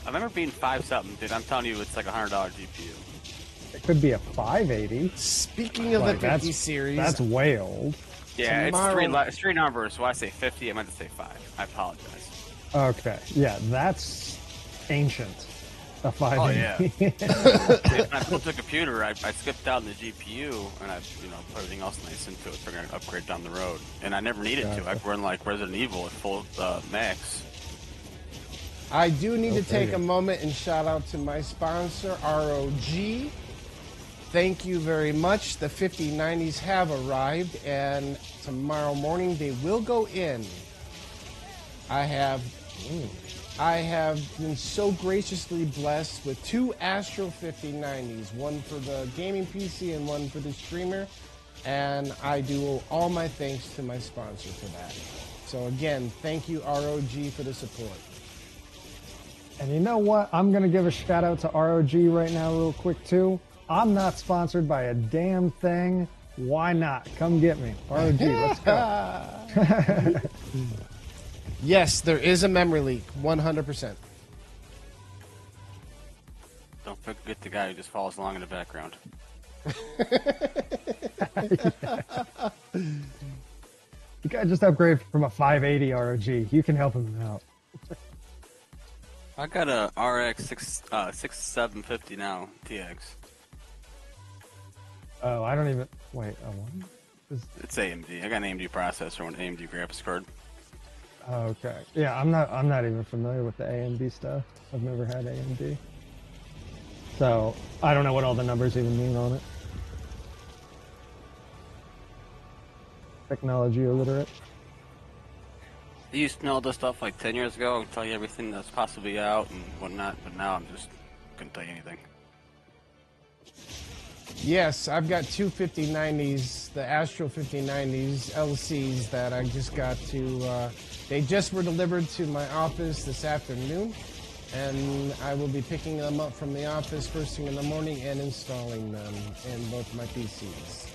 remember being 5 something, dude. I'm telling you, it's like a $100 GPU. It could be a 580. Speaking of Like, the 50 series, That's way old. Yeah, Tomorrow- it's three numbers. So I say 50. I meant to say 5. I apologize. Okay, yeah, that's ancient. A 580. Oh yeah. When I built the computer, I skipped out the GPU and I, put everything else nice into it, figuring I'd upgrade down the road. And I never needed to. I could run like Resident Evil at full max. I do need to take Okay. a moment and shout out to my sponsor, ROG. Thank you very much. The 5090s have arrived, and tomorrow morning they will go in. I have been so graciously blessed with 2 Astro 5090s, one for the gaming PC and one for the streamer, and I do owe all my thanks to my sponsor for that. So again, thank you ROG for the support. And you know what? I'm going to give a shout out to ROG right now real quick too. I'm not sponsored by a damn thing. Why not? Come get me. ROG, let's go. Yes, there is a memory leak, 100%. Don't forget the guy who just follows along in the background. The guy just upgraded from a 580 ROG. You can help him out. I got a RX 6750 now, TX. Oh, I don't even... Wait, a one? It's AMD. I got an AMD processor and an AMD graphics card. Oh, okay. Yeah, I'm not even familiar with the AMD stuff. I've never had AMD. So, I don't know what all the numbers even mean on it. Technology illiterate. I used to know this stuff like 10 years ago. I could tell you everything that's possibly out and whatnot, but now I'm just couldn't tell you anything. Yes, I've got 2 5090s, the Astro 5090s LCs that I just got to, they just were delivered to my office this afternoon, and I will be picking them up from the office first thing in the morning and installing them in both my PCs.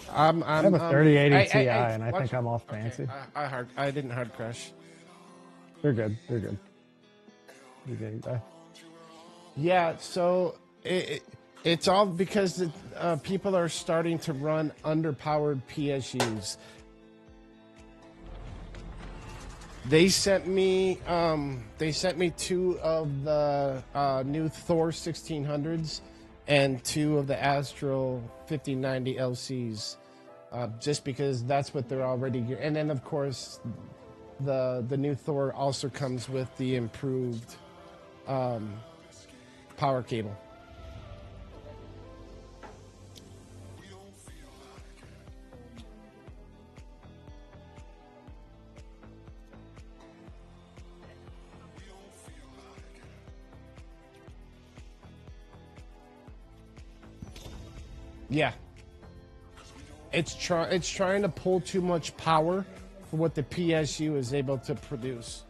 I have a 3080 Ti, hey, and I watch think I'm off Okay, fancy. I didn't hard crash. They're good. They're good. You're getting by. Yeah, so it's all because people are starting to run underpowered PSUs. They sent me 2 of the new Thor 1600s and 2 of the Astro 5090 LCs, just because that's what they're already. And then of course, the new Thor also comes with the improved power cable. Yeah. It's trying to pull too much power for what the PSU is able to produce.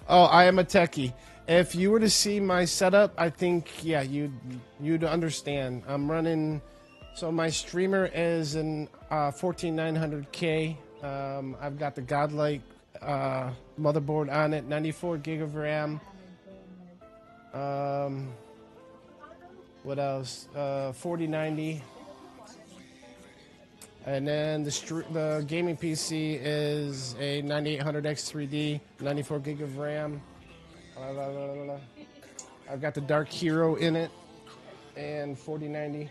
Oh, I am a techie. If you were to see my setup, I think, yeah, you'd understand. I'm running, so my streamer is an 14900K. I've got the Godlike motherboard on it, 94 gig of RAM. What else? 4090. And then the gaming PC is a 9800X3D, 94 gig of RAM. I've got the Dark Hero in it, and 4090,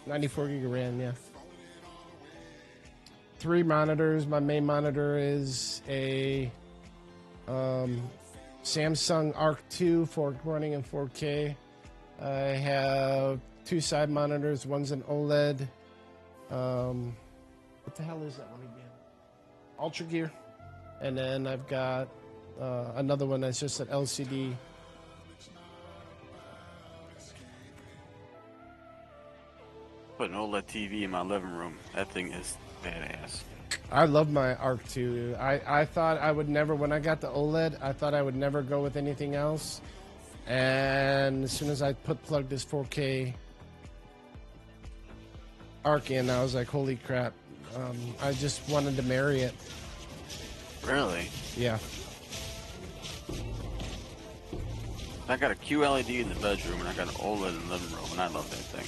94 gig of RAM. Yeah. 3 monitors. My main monitor is a Samsung Arc 2 for running in 4K. I have 2 side monitors. One's an OLED. What the hell is that one again? Ultra Gear. And then I've got another one that's just an LCD. Put an OLED TV in my living room. That thing is badass. I love my Arc 2. I thought I would never, when I got the OLED, I thought I would never go with anything else. And as soon as I plugged this 4K Arc in, I was like, holy crap. I just wanted to marry it. Really? Yeah. I got a QLED in the bedroom and I got an OLED in the living room, and I love that thing.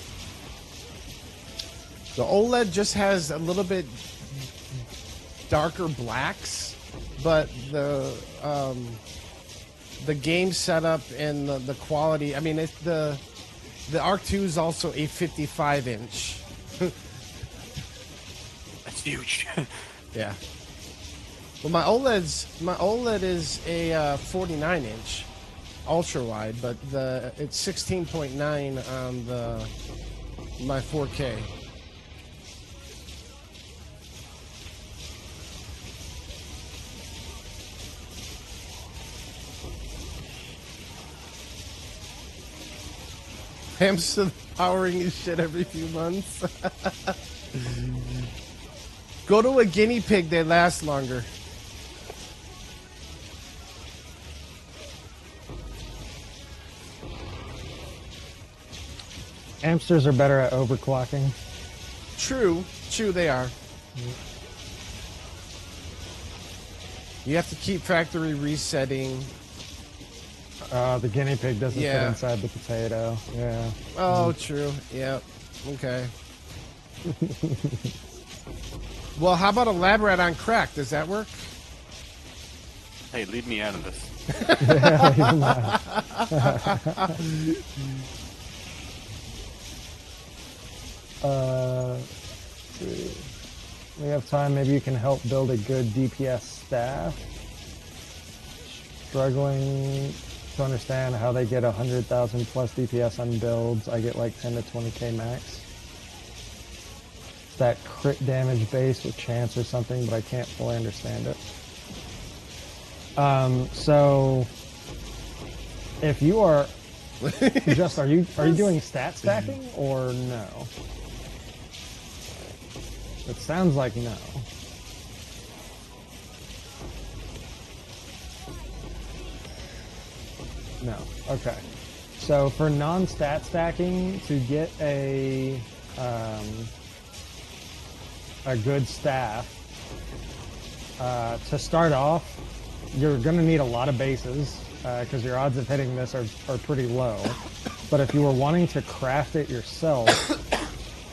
The OLED just has a little bit darker blacks, but the game setup and the quality. I mean, the Arc 2 is also a 55-inch. That's huge. Yeah. Well, my OLED is a 49-inch ultra wide, but it's 16.9 on my 4K. Hamster powering his shit every few months. Go to a guinea pig, they last longer. Hamsters are better at overclocking. True, they are. You have to keep factory resetting. The guinea pig doesn't fit Yeah. inside the potato. Yeah. Oh, true. Yep. Okay. Well, how about a lab rat on crack? Does that work? Hey, leave me out of this. We have time. Maybe you can help build a good DPS staff. Struggling to understand how they get 100,000 plus DPS on builds. I get like 10 to 20k max. It's that crit damage base with chance or something, but I can't fully understand it. So if you are just are you doing stat stacking or no? It sounds like no. No. Okay. So for non-stat stacking, to get a good staff, to start off, you're going to need a lot of bases because your odds of hitting this are pretty low. But if you were wanting to craft it yourself,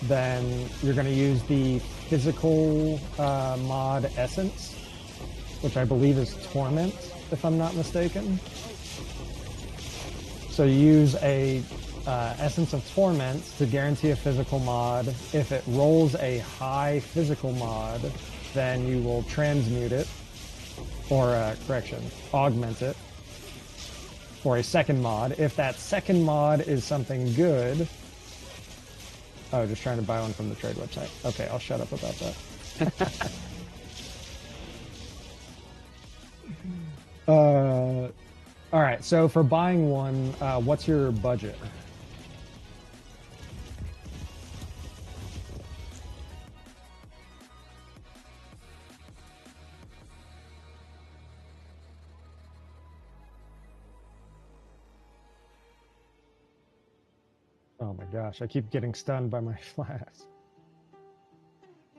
then you're going to use the physical mod essence, which I believe is Torment, if I'm not mistaken. So you use a essence of Torment to guarantee a physical mod. If it rolls a high physical mod, then you will transmute it, or correction, augment it for a second mod. If that second mod is something good, oh, just trying to buy one from the trade website. Okay, I'll shut up about that. All right, so for buying one, what's your budget? Oh my gosh, I keep getting stunned by my flash.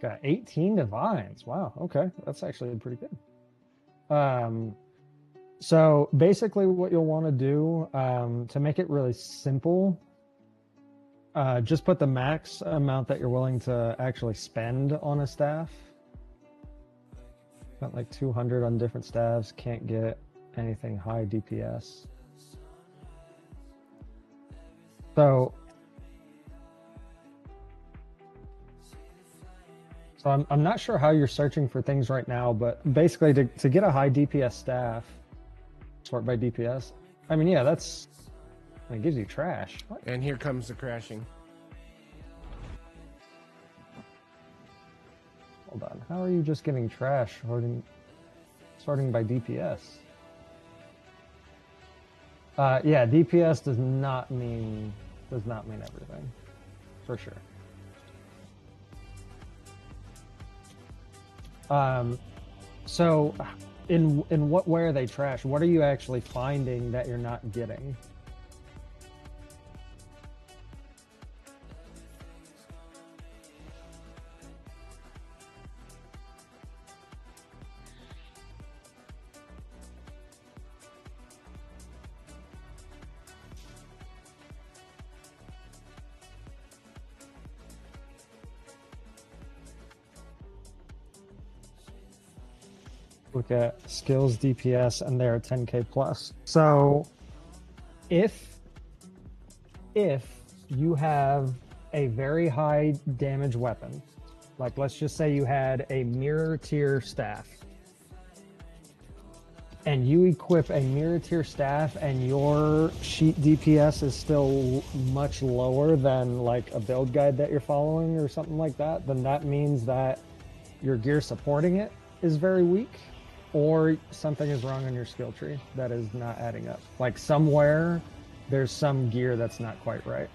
Got 18 divines. Wow, okay, that's actually pretty good. So basically what you'll want to do to make it really simple Just put the max amount that you're willing to actually spend on a staff. Got like 200 on different staffs. Can't get anything high DPS. So I'm not sure how you're searching for things right now, but basically to get a high DPS staff, sort by DPS. I mean, yeah, it gives you trash. What? And here comes the crashing. Hold on. How are you just getting trash sorting by DPS? Yeah, DPS does not mean everything, for sure. So in what way are they trash? What are you actually finding that you're not getting? Look at skills, DPS, and they're 10k plus. So if you have a very high damage weapon, like let's just say you had a mirror tier staff, and you equip a mirror tier staff and your sheet DPS is still much lower than like a build guide that you're following or something like that, then that means that your gear supporting it is very weak, or something is wrong on your skill tree that is not adding up. Like somewhere there's some gear that's not quite right.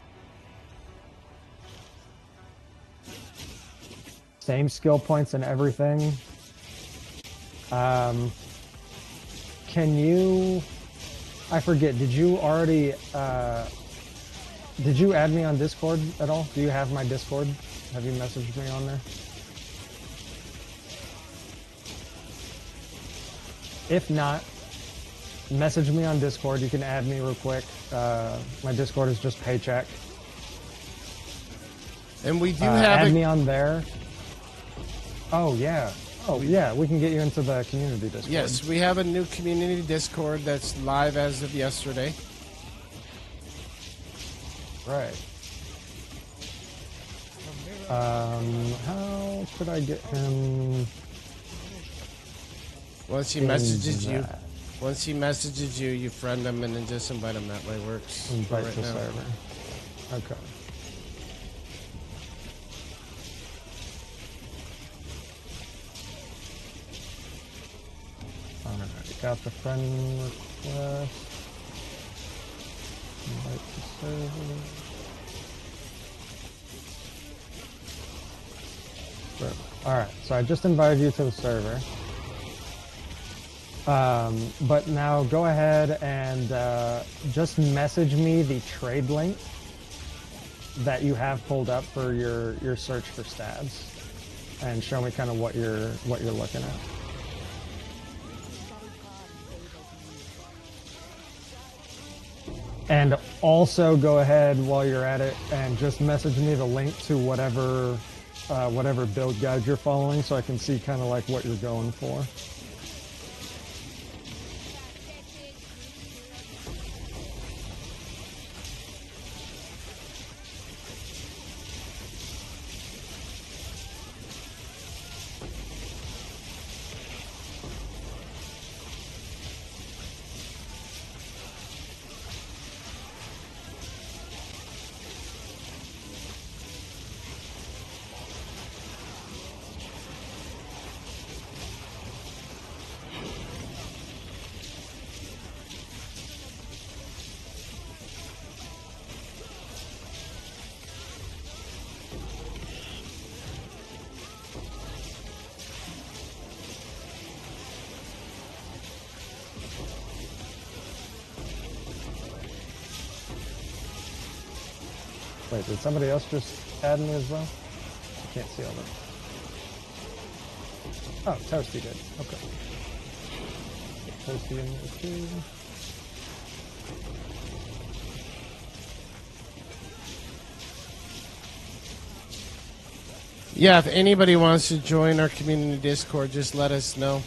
Same skill points and everything. Can you, I forget, did you already, did you add me on Discord at all? Do you have my Discord? Have you messaged me on there? If not, message me on Discord. You can add me real quick. My Discord is just Paycheck. And we do have add me on there. Oh yeah. Oh yeah. We can get you into the community Discord. Yes, we have a new community Discord that's live as of yesterday. Right. How could I get him? Once he messages you, you friend him and then just invite him. That way works. Invite right the now. server. Okay. Alright, got the friend request. Invite the server. Alright, so I just invited you to the server. But now go ahead and just message me the trade link that you have pulled up for your search for stabs, and show me kind of what you're looking at. And also go ahead while you're at it and just message me the link to whatever build guide you're following, so I can see kind of like what you're going for. Wait, did somebody else just add me as well? I can't see all that. Oh, Toasty did. Okay. Get Toasty in there too. Yeah, if anybody wants to join our community Discord, just let us know.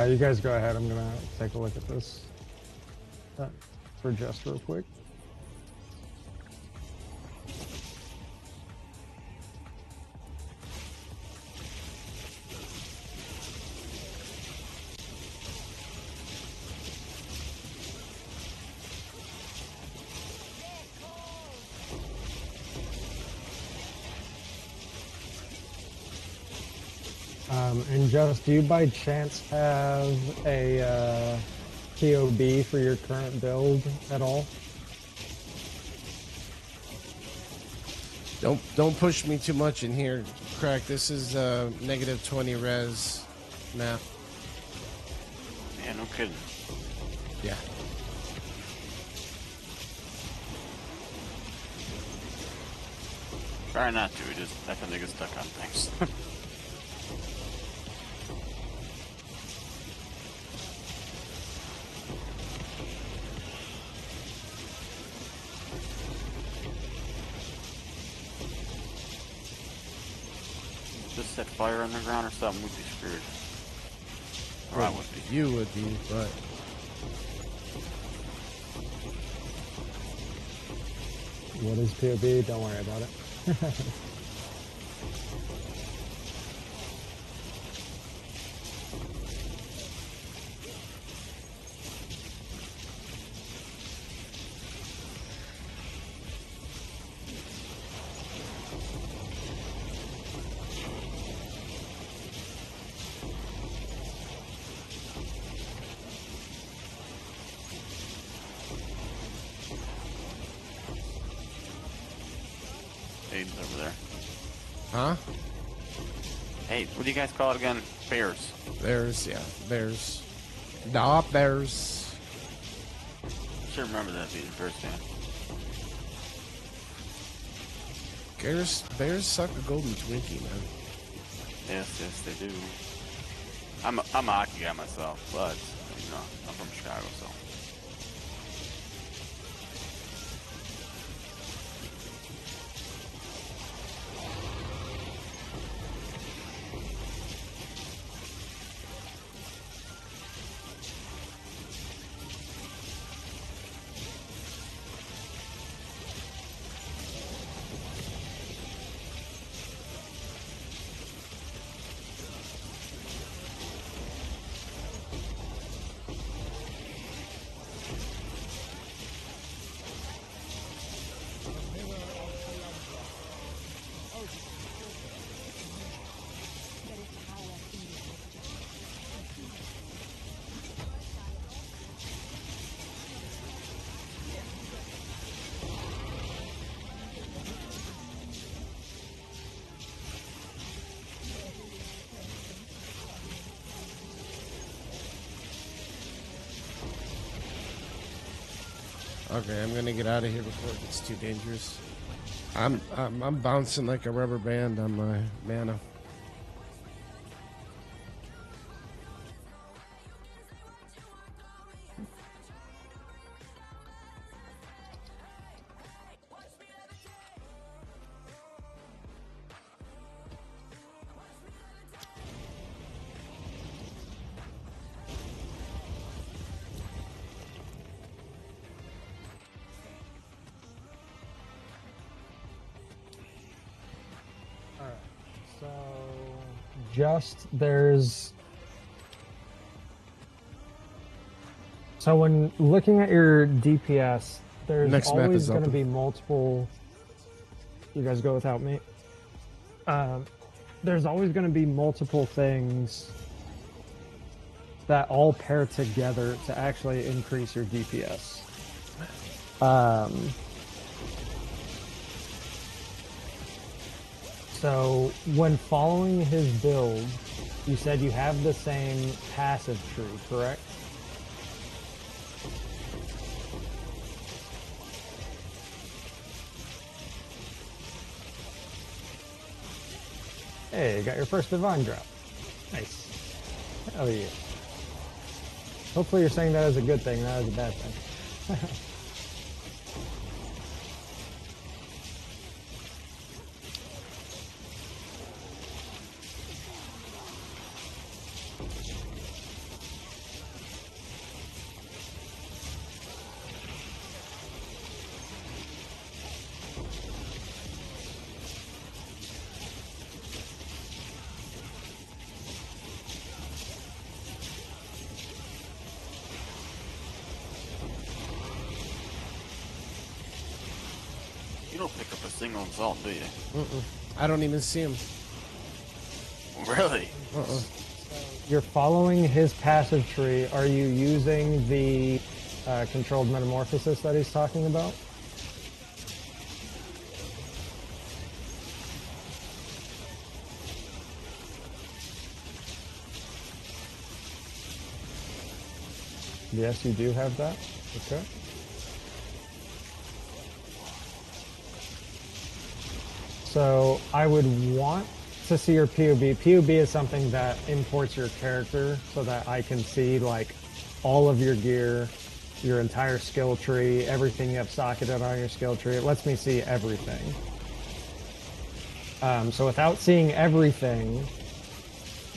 You guys go ahead. I'm gonna take a look at this for just real quick. And just, do you by chance have a POB for your current build at all? Don't push me too much in here, Crack. This is negative 20 res map. Yeah, no kidding. Yeah. Try not to. We just definitely get stuck on things. Just set fire on the ground or something, we'd be screwed. Or I would be. You would be, but... What is POB? Don't worry about it. Aiden's over there. Huh? Hey, what do you guys call it again? Bears. Bears, yeah. Bears. Nah, bears. Should remember that being a Bears fan. Bears suck a golden Twinkie, man. Yes, yes, they do. I'm a hockey guy myself, but you know, I'm from Chicago, so. Okay, I'm gonna get out of here before it gets too dangerous. I'm bouncing like a rubber band on my mana. Alright, so just there's. So when looking at your DPS, there's Next map always is going to open. be multiple. You guys go without me. There's always going to be multiple things that all pair together to actually increase your DPS. So when following his build, you said you have the same passive tree, correct? Hey, you got your first divine drop. Nice. Hell yeah. Hopefully you're saying that as a good thing, not as a bad thing. You don't pick up a single insult, do you? I don't even see him. Really? You're following his passive tree. Are you using the controlled metamorphosis that he's talking about? Yes, you do have that. Okay. So I would want to see your POB. POB is something that imports your character so that I can see like all of your gear, your entire skill tree, everything you have socketed on your skill tree. It lets me see everything. So without seeing everything,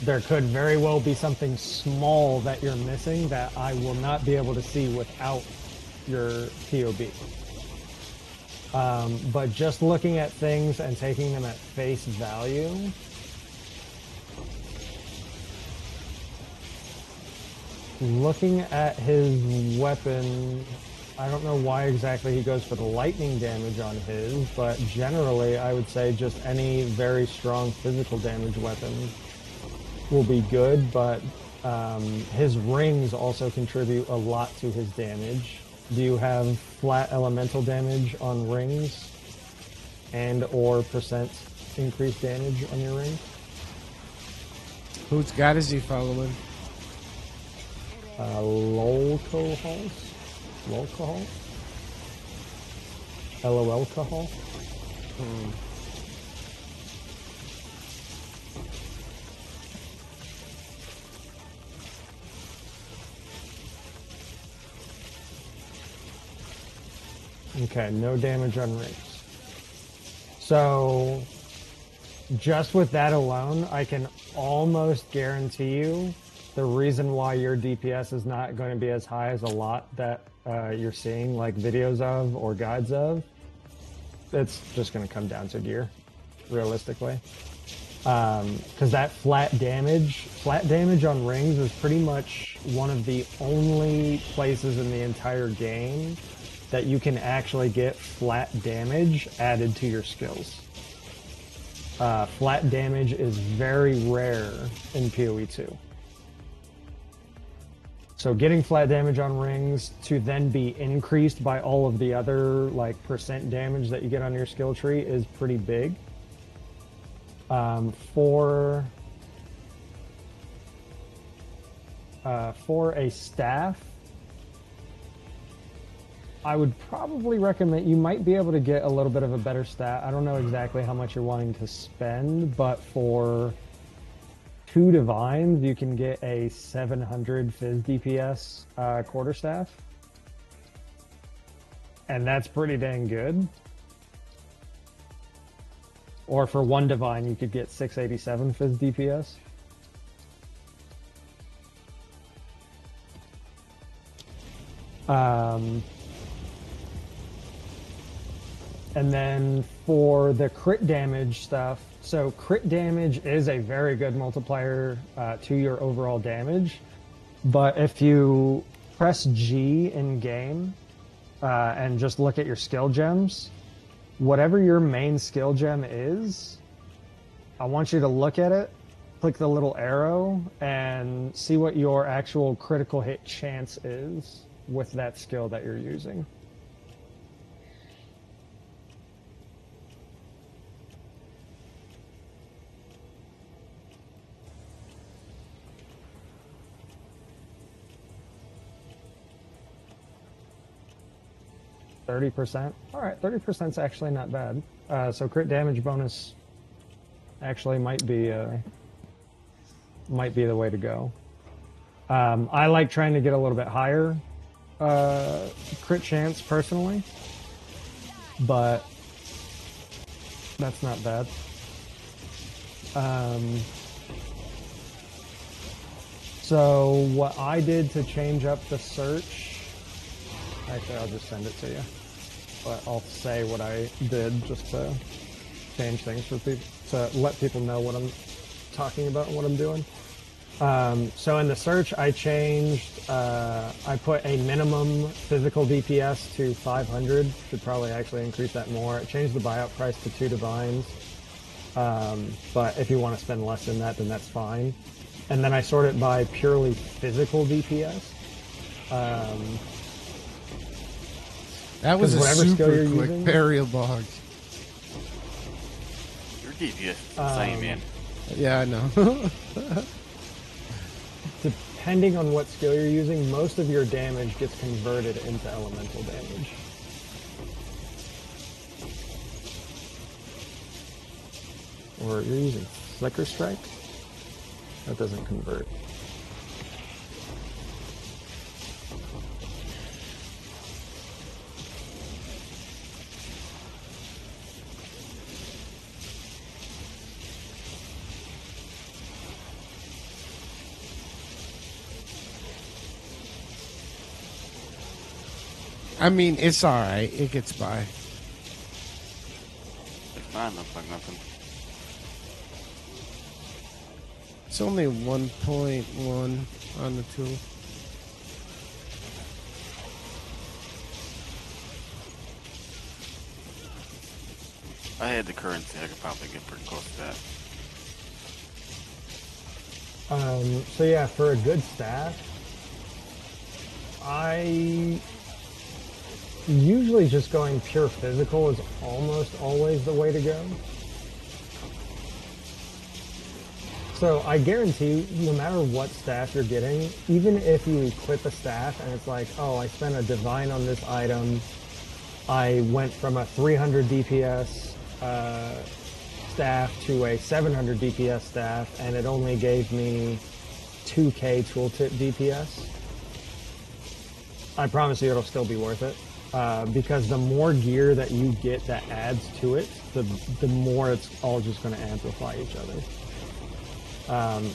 there could very well be something small that you're missing that I will not be able to see without your POB. But just looking at things and taking them at face value, looking at his weapon, I don't know why exactly he goes for the lightning damage on his, but generally I would say just any very strong physical damage weapon will be good, but his rings also contribute a lot to his damage. Do you have flat elemental damage on rings and or percent increased damage on your rings? Whose god is he following? Lolcohol? Lolcohol? LOL-cohol? Okay, no damage on rings. So, just with that alone, I can almost guarantee you the reason why your DPS is not going to be as high as a lot that you're seeing like videos of or guides of. It's just going to come down to gear, realistically. Because that flat damage on rings is pretty much one of the only places in the entire game that you can actually get flat damage added to your skills. Flat damage is very rare in PoE 2. So getting flat damage on rings to then be increased by all of the other like percent damage that you get on your skill tree is pretty big. For a staff, I would probably recommend, you might be able to get a little bit of a better stat. I don't know exactly how much you're wanting to spend, but for 2 divines, you can get a 700 Fizz DPS quarterstaff. And that's pretty dang good. Or for 1 divine, you could get 687 Fizz DPS. And then for the crit damage stuff, so crit damage is a very good multiplier to your overall damage. But if you press G in game and just look at your skill gems, whatever your main skill gem is, I want you to look at it, click the little arrow, and see what your actual critical hit chance is with that skill that you're using. %. All right, 30% is actually not bad. So crit damage bonus actually might be the way to go. I like trying to get a little bit higher crit chance personally, but that's not bad. So what I did to change up the search, actually I'll just send it to you, but I'll say what I did just to change things for people, to let people know what I'm talking about and what I'm doing. So in the search, I changed, I put a minimum physical DPS to 500. Should probably actually increase that more. I changed the buyout price to 2 divines. But if you want to spend less than that, then that's fine. And then I sort it by purely physical DPS. That was a super quick using, burial log. Your DPS is insane, man. Yeah, I know. Depending on what skill you're using, most of your damage gets converted into elemental damage. Or you're using Flicker Strike? That doesn't convert. I mean, it's alright. It gets by. It's fine, looks like nothing. It's only 1.1 on the tool. If I had the currency, I could probably get pretty close to that. So yeah, for a good staff, I usually just going pure physical is almost always the way to go. So I guarantee you, no matter what staff you're getting, even if you equip a staff and it's like, oh, I spent a divine on this item, I went from a 300 DPS staff to a 700 DPS staff, and it only gave me 2k tooltip DPS, I promise you it'll still be worth it. Because the more gear that you get that adds to it, the more it's all just going to amplify each other.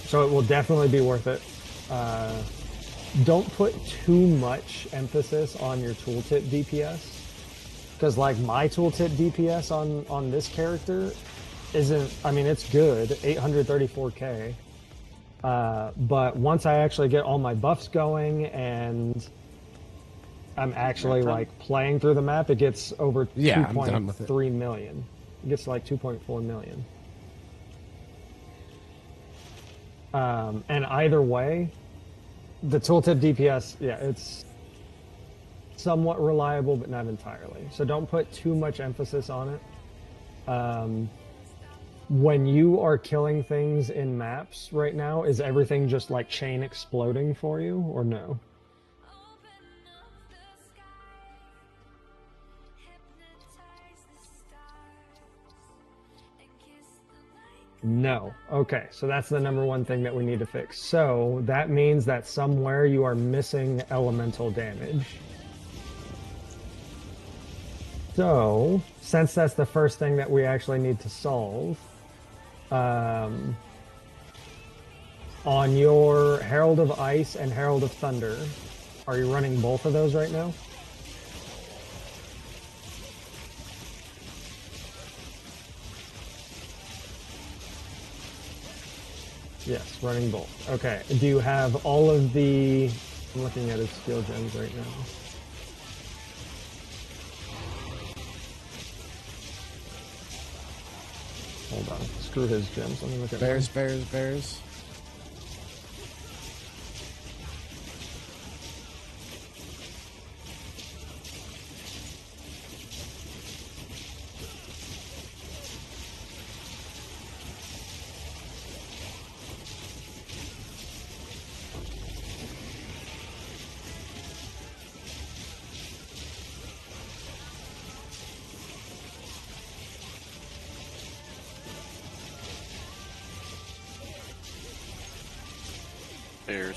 So it will definitely be worth it. Don't put too much emphasis on your tooltip DPS, because like my tooltip DPS on this character isn't, I mean, it's good, 834k. But once I actually get all my buffs going and I'm actually like playing through the map, it gets over 2.3 million. It gets like 2.4 million. And either way, the tooltip DPS, yeah, it's somewhat reliable, but not entirely. So don't put too much emphasis on it. When you are killing things in maps right now, is everything just like chain exploding for you, or no? No. Okay, so that's the number one thing that we need to fix. So that means that somewhere you are missing elemental damage. So, since that's the first thing that we actually need to solve, on your Herald of Ice and Herald of Thunder, are you running both of those right now? Yes, running both. Okay. Do you have all of the... I'm looking at his skill gems right now. Hold on. Screw his gems. Let me look at Bears, bears, bears. Bears.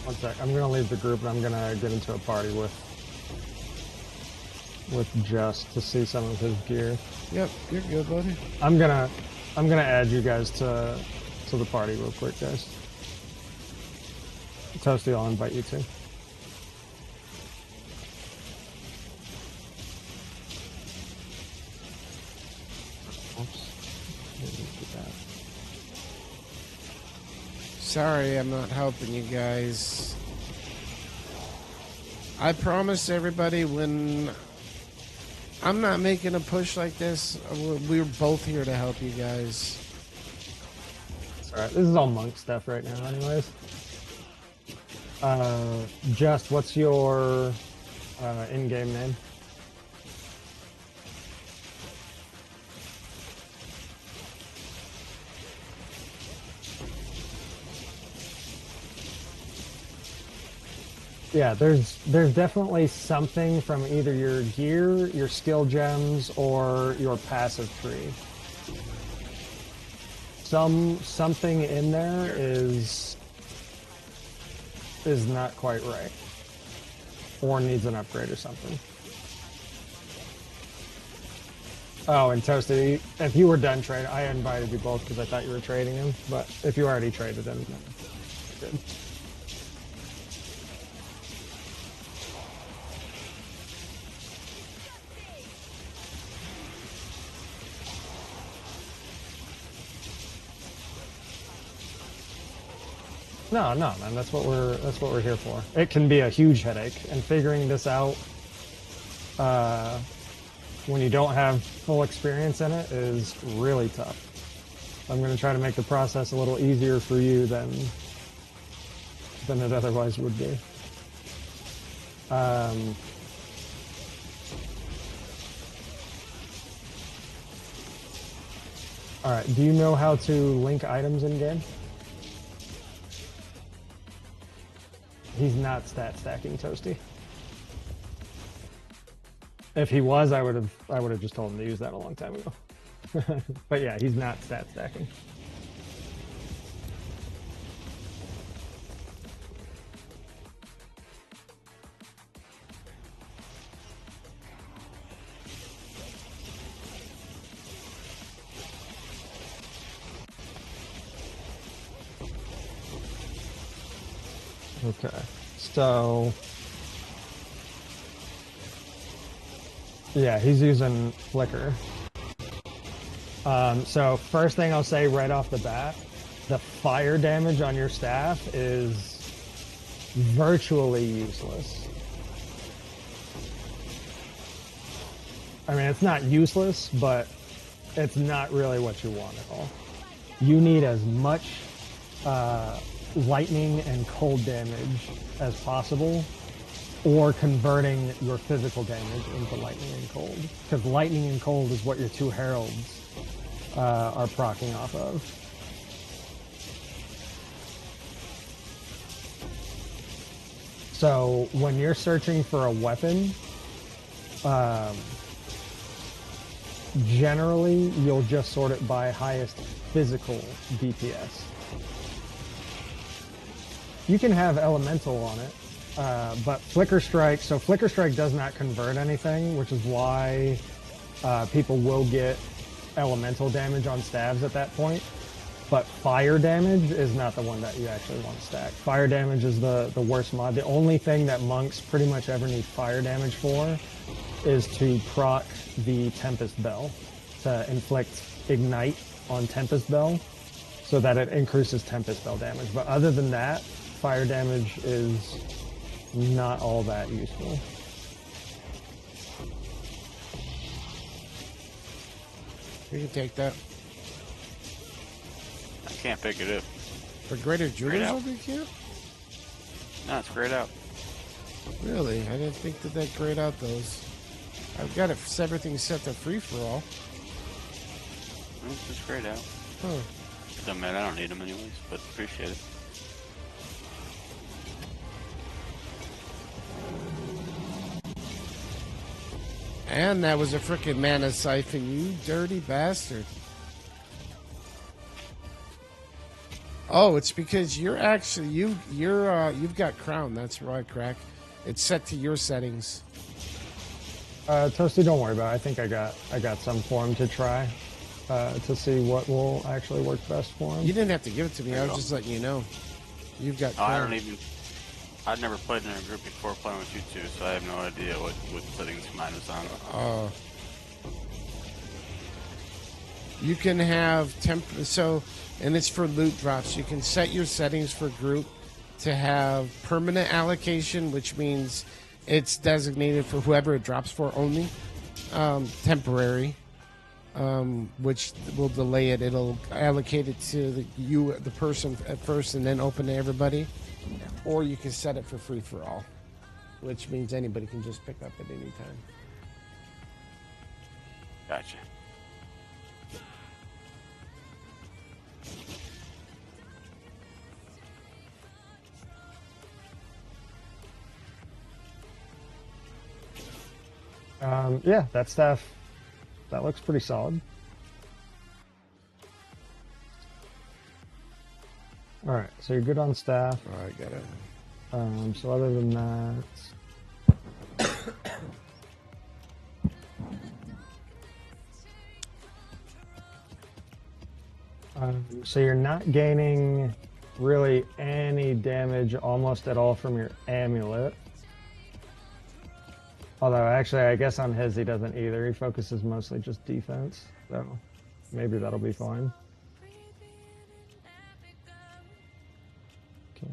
One sec. I'm gonna leave the group and I'm gonna get into a party with Just to see some of his gear. Yep, you're good, buddy. I'm gonna add you guys to the party real quick, guys. Toasty, I'll invite you too. Oops. Sorry, I'm not helping you guys. I promise everybody when I'm not making a push like this, we're both here to help you guys. Alright, this is all monk stuff right now anyways. Just, what's your in-game name? Yeah, there's definitely something from either your gear, your skill gems, or your passive tree. Something in there is not quite right, or needs an upgrade or something. Oh, and Toasty, if you were done trading, I invited you both because I thought you were trading him, but if you already traded him, then good. No, man. That's what we're here for. It can be a huge headache, and figuring this out when you don't have full experience in it is really tough. I'm going to try to make the process a little easier for you than it otherwise would be. All right. Do you know how to link items in game? He's not stat stacking, Toasty. If he was, I would have just told him to use that a long time ago. But yeah, he's not stat stacking. Okay, so yeah, he's using Flicker. So first thing I'll say right off the bat, the fire damage on your staff is virtually useless. I mean, it's not useless, but it's not really what you want at all. You need as much lightning and cold damage as possible, or converting your physical damage into lightning and cold. Because lightning and cold is what your two heralds are proccing off of. So when you're searching for a weapon, generally you'll just sort it by highest physical DPS. You can have elemental on it, but Flicker Strike, so Flicker Strike does not convert anything, which is why people will get elemental damage on stabs at that point. But fire damage is not the one that you actually want to stack. Fire damage is the worst mod. The only thing that monks pretty much ever need fire damage for is to proc the Tempest Bell, to inflict Ignite on Tempest Bell so that it increases Tempest Bell damage. But other than that, fire damage is not all that useful. You can take that. I can't pick it up. For Greater Jewelers out. over here? No, it's grayed out. Really? I didn't think that grayed out those. I've got everything set to free for all. It's just grayed out. Huh. It doesn't matter, I don't need them anyways, but appreciate it. And that was a frickin' mana siphon, you dirty bastard. Oh, it's because you're actually you've got Crown. That's right, Crack. It's set to your settings. Toasty, don't worry about it. I think I got some for him to try to see what will actually work best for him. You didn't have to give it to me. I was just letting you know. You've got Crown. I've never played in a group before playing with you two, so I have no idea what settings mine is on. You can have and it's for loot drops. You can set your settings for group to have permanent allocation, which means it's designated for whoever it drops for only. Temporary, which will delay it. It'll allocate it to the person at first and then open to everybody. Or you can set it for free for all, which means anybody can just pick up at any time. Gotcha. Yeah, that staff, that looks pretty solid. All right, so you're good on staff. Oh, I got it. So other than that, so you're not gaining really any damage almost at all from your amulet. Although actually, I guess on his he doesn't either. He focuses mostly just defense, so maybe that'll be fine. Okay.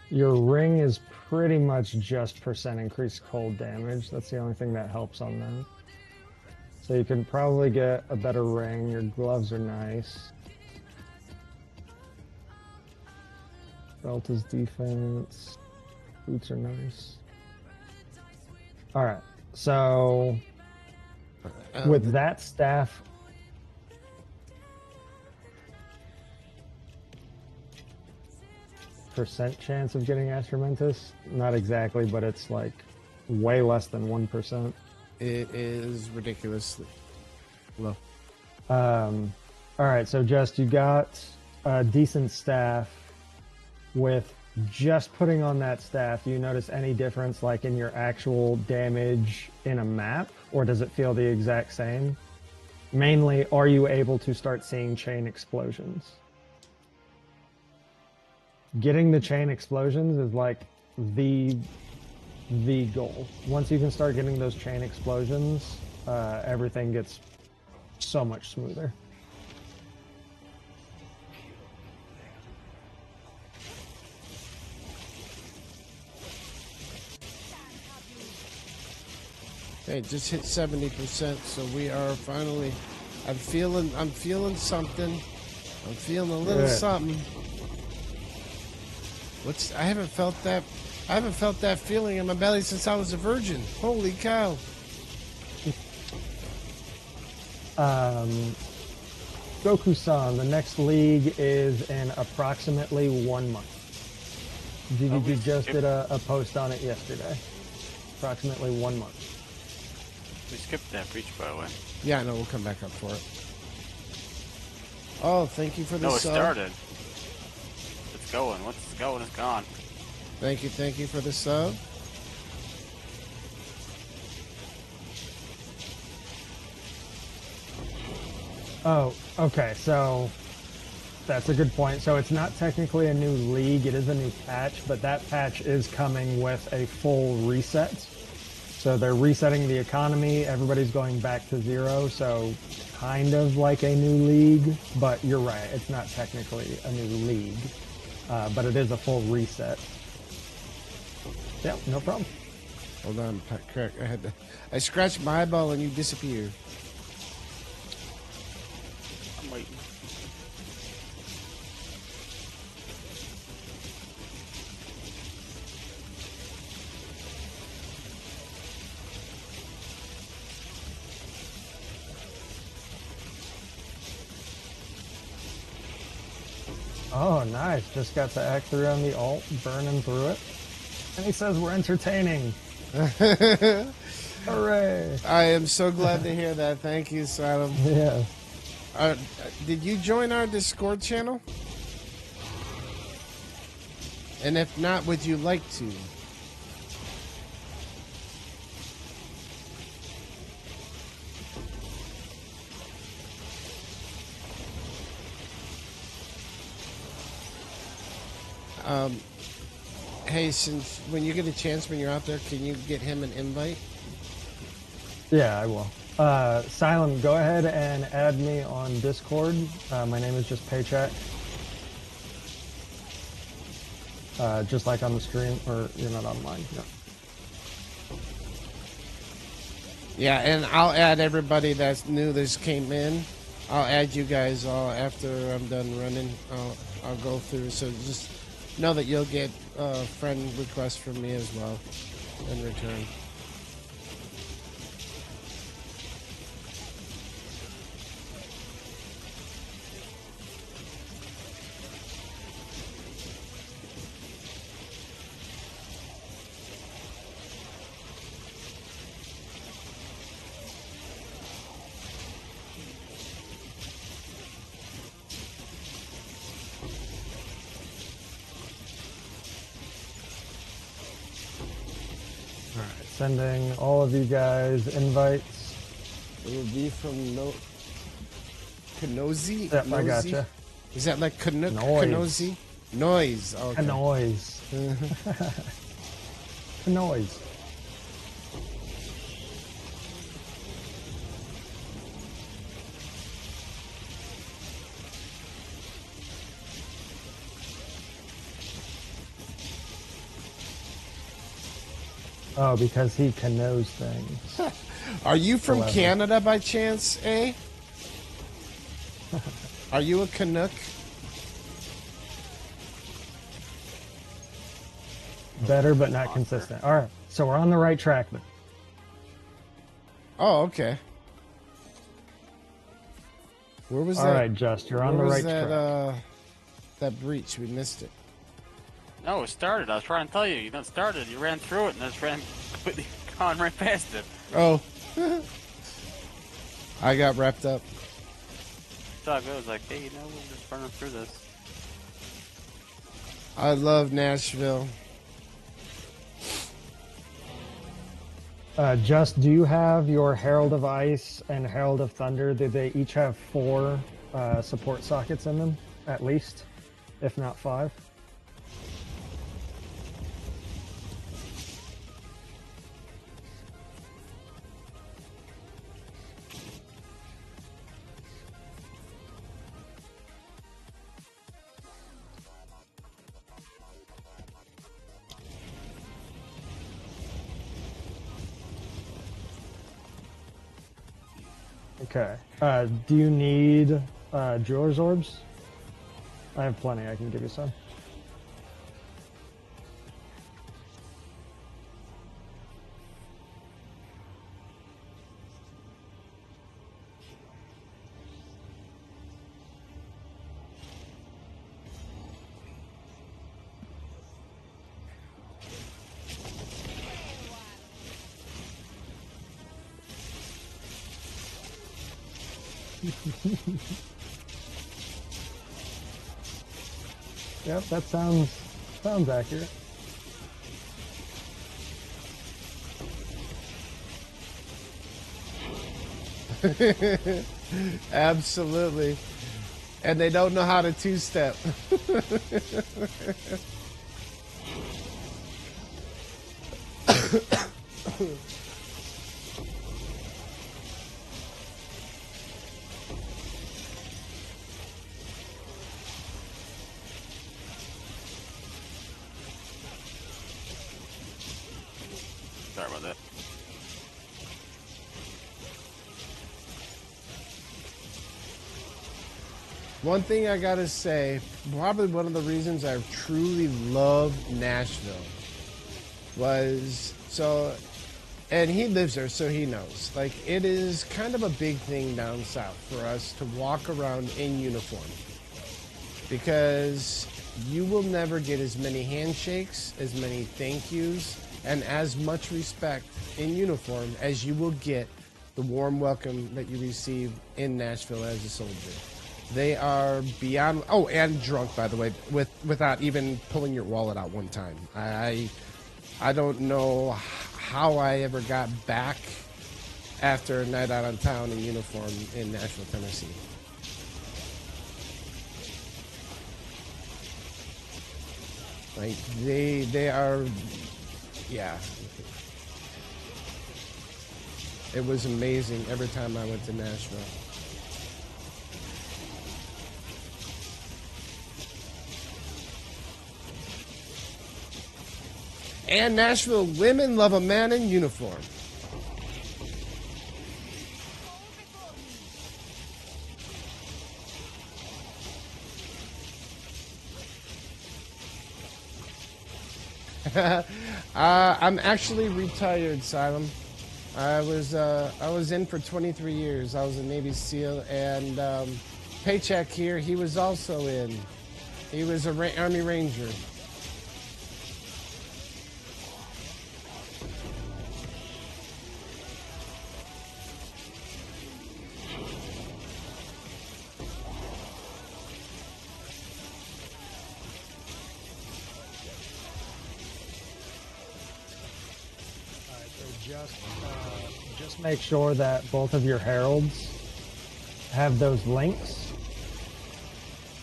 Your ring is pretty much just percent increased cold damage. That's the only thing that helps on that. So you can probably get a better ring. Your gloves are nice. Belt is defense. Boots are nice. Alright, so with that staff, percent chance of getting Astromentus? Not exactly, but it's like way less than 1%. It is ridiculously low. Alright, so just you got a decent staff. With just putting on that staff, do you notice any difference like in your actual damage in a map, or does it feel the exact same? Mainly, are you able to start seeing chain explosions? Getting the chain explosions is like the goal. Once you can start getting those chain explosions, everything gets so much smoother. Hey, just hit 70%, so we are finally. I'm feeling something. I'm feeling a little Good. something. I haven't felt that. I haven't felt that feeling in my belly since I was a virgin. Holy cow! Goku-san, the next league is in approximately 1 month. GGG just did a post on it yesterday. Approximately 1 month. We skipped that breach, by the way. Yeah, no, we'll come back up for it. Oh, thank you for the No, it sub. started. It's going. Once it's going, it's gone. Thank you for the sub. Oh, okay, so that's a good point. So it's not technically a new league, it is a new patch, but that patch is coming with a full reset. So they're resetting the economy, everybody's going back to zero, so kind of like a new league, but you're right, it's not technically a new league, but it is a full reset. Yeah, no problem. Hold on, Craig. I scratched my eyeball and you disappeared. I'm waiting. Oh, nice. Just got the X3 on the alt, burning through it. And he says we're entertaining. Hooray. I am so glad to hear that. Thank you, Salem. Yeah. Did you join our Discord channel? And if not, would you like to? Hey, since when you get a chance when you're out there, can you get him an invite? Yeah, I will. Silent, go ahead and add me on Discord. My name is just Paycheck. Just like on the stream, or you're not online. No. Yeah, and I'll add everybody that's new that just came in. I'll add you guys all after I'm done running. I'll go through. So just know that you'll get friend requests from me as well in return. Sending all of you guys invites. It will be from Kanozi? Yep, I gotcha. Is that like Canuck? Noise. Kanozi? Noise. Okay. Noise. Noise. Oh, because he knows things. Are you from Clever. Canada by chance, eh? Are you a Canuck? Better, but not consistent. All right, so we're on the right track then. Oh, okay. Where was All that? right, Just, you're on the where right was that, track. that breach? We missed it. No, it started. I was trying to tell you. You know, it started. You ran through it and just ran completely gone right past it. Oh. I got wrapped up. So I was like, hey, you know, we're just running through this. I love Nashville. Just, do you have your Herald of Ice and Herald of Thunder? Did they each have 4 support sockets in them, at least, if not 5? Okay. Do you need jeweler's orbs? I have plenty. I can give you some. Yep, that sounds accurate. Absolutely. And they don't know how to two-step. Sorry about that. One thing I gotta say, probably one of the reasons I truly loved Nashville was and he lives there, so he knows. Like, it is kind of a big thing down south for us to walk around in uniform. Because you will never get as many handshakes, as many thank yous, and as much respect in uniform as you will get the warm welcome that you receive in Nashville as a soldier. They are beyond... Oh, and drunk, by the way, without even pulling your wallet out one time. I don't know how I ever got back after a night out on town in uniform in Nashville, Tennessee. Like, they are... Yeah. It was amazing every time I went to Nashville. And Nashville women love a man in uniform. I'm actually retired, Silem. I was in for 23 years. I was a Navy SEAL, and Paycheck here, he was also in. He was a Army Ranger. Just make sure that both of your heralds have those links.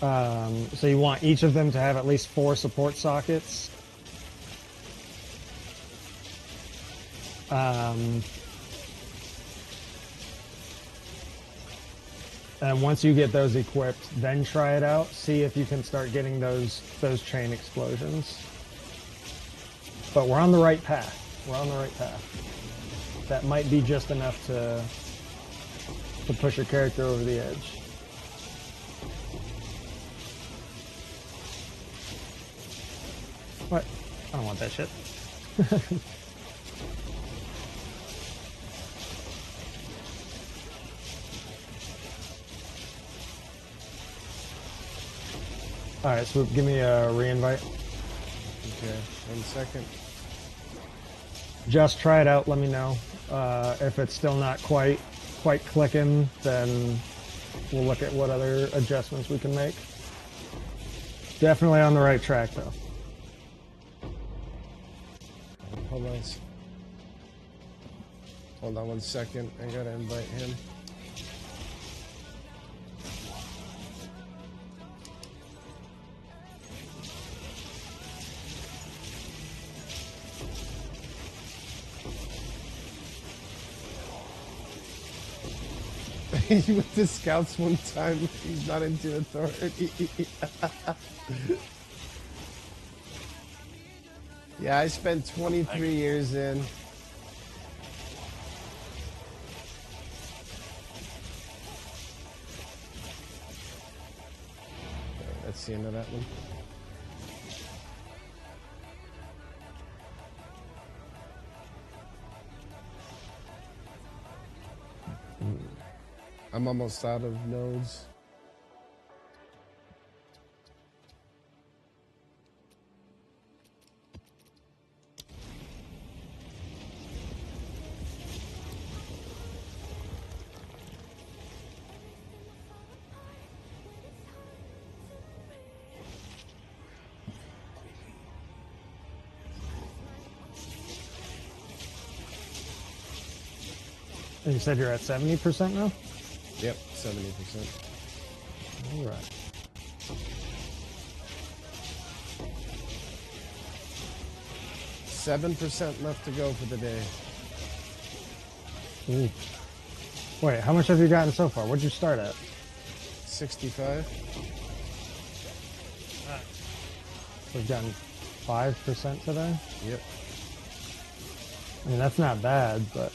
So you want each of them to have at least 4 support sockets. And once you get those equipped, then try it out. See if you can start getting those chain explosions. But we're on the right path. We're on the right path. That might be just enough to push your character over the edge. What? I don't want that shit. Alright, Swoop, give me a re-invite. Okay, 1 second. Just try it out, let me know. If it's still not quite clicking, then we'll look at what other adjustments we can make. Definitely on the right track, though. Hold on 1 second. I gotta invite him. He went to scouts one time. He's not into authority. Yeah, I spent 23 years in. That's the end of that one. I'm almost out of nodes. And you said you're at 70% now? Yep, 70%. All right. $7% left to go for the day. Ooh. Wait, how much have you gotten so far? What'd you start at? 65. We've gotten 5% today? Yep. I mean, that's not bad, but...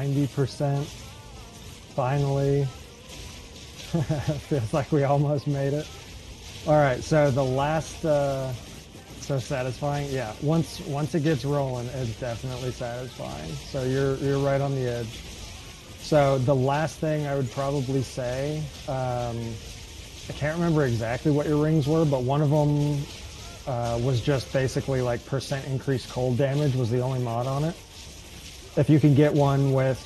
%, finally. Feels like we almost made it. All right, so the last, so satisfying. Yeah, once it gets rolling, it's definitely satisfying. So you're right on the edge. So the last thing I would probably say, I can't remember exactly what your rings were, but one of them was just basically like % increased cold damage was the only mod on it. If you can get one with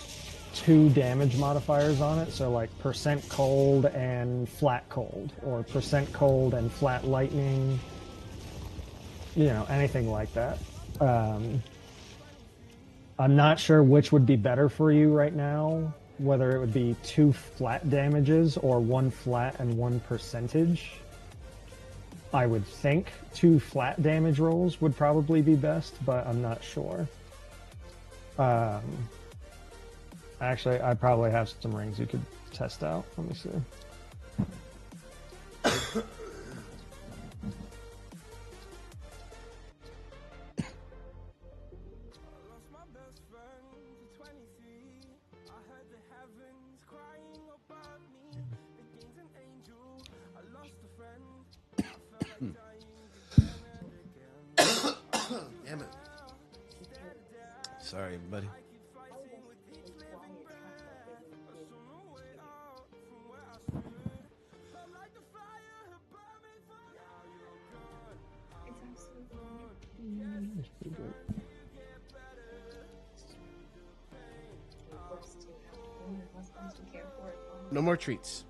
2 damage modifiers on it, so like % cold and flat cold, or % cold and flat lightning, you know, anything like that. I'm not sure which would be better for you right now, whether it would be 2 flat damages or 1 flat and 1 percentage. I would think 2 flat damage rolls would probably be best, but I'm not sure. Actually, I probably have some rings you could test out. Let me see. Damn it. Sorry, buddy. That's pretty good. No more treats.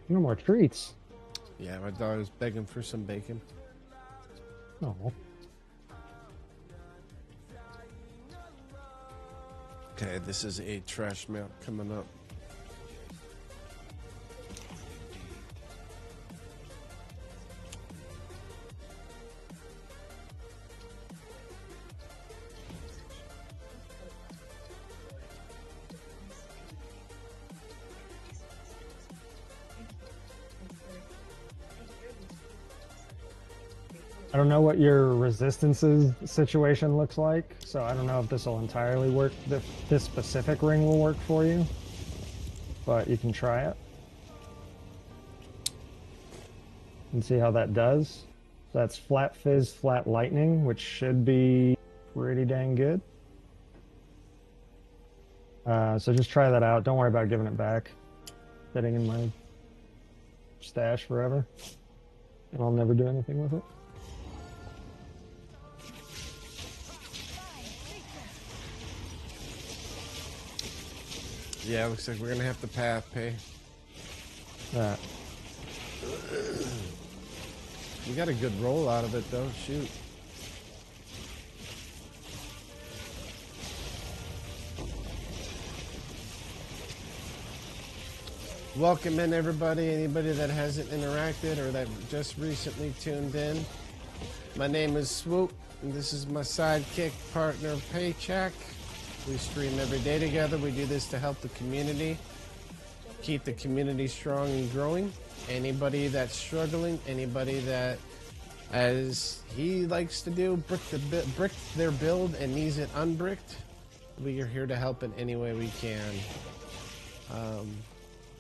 No more treats. Yeah, my daughter's begging for some bacon. Oh. Okay, this is a trash mail coming up. I don't know what your resistances situation looks like, so I don't know if this will entirely work. This specific ring will work for you, but you can try it and see how that does. That's flat fizz, flat lightning, which should be pretty dang good. So just try that out. Don't worry about giving it back. Sitting in my stash forever, and I'll never do anything with it. Yeah, looks like we're gonna have to pay. That. We got a good roll out of it though. Shoot. Welcome in everybody, anybody that hasn't interacted or that just recently tuned in. My name is Swoop, and this is my sidekick partner Paycheck. We stream every day together. We do this to help the community, keep the community strong and growing. Anybody that's struggling, anybody that, as he likes to do, brick their build and needs it unbricked, we are here to help in any way we can.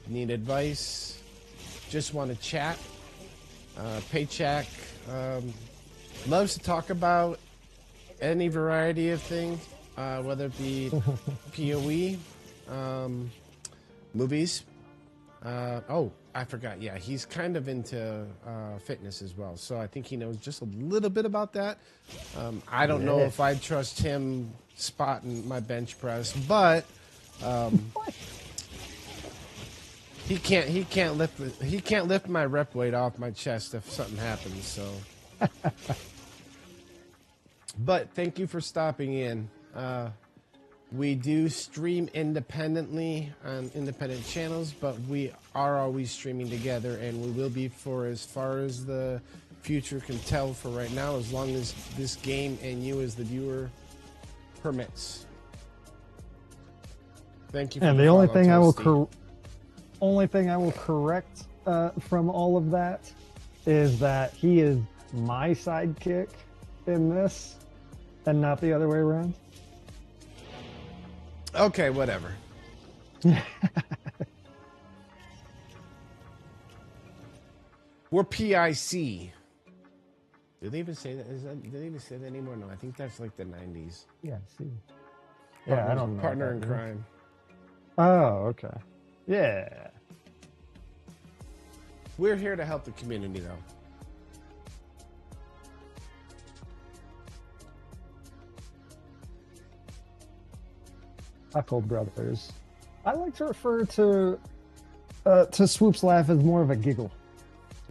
Need advice, just want to chat. Paycheck loves to talk about any variety of things, whether it be PoE, movies. Oh, I forgot. Yeah, he's kind of into fitness as well, so I think he knows just a little bit about that. I don't know if I'd trust him spotting my bench press, but he can't lift my rep weight off my chest if something happens. So, but thank you for stopping in. We do stream independently on independent channels, but we are always streaming together, and we will be for as far as the future can tell for right now, as long as this game and you as the viewer permits. Thank you for And the the only follow, thing I will Toasty. correct from all of that is that he is my sidekick in this and not the other way around. Okay, whatever. We're PIC. Do they even say that? Do they even say that anymore? No, I think that's like the 90s. Yeah, see. Yeah, I don't know. Partner what in that means. crime. Oh, okay. Yeah. We're here to help the community, though. Sparkk Brothers. I like to refer to Swoop's laugh as more of a giggle.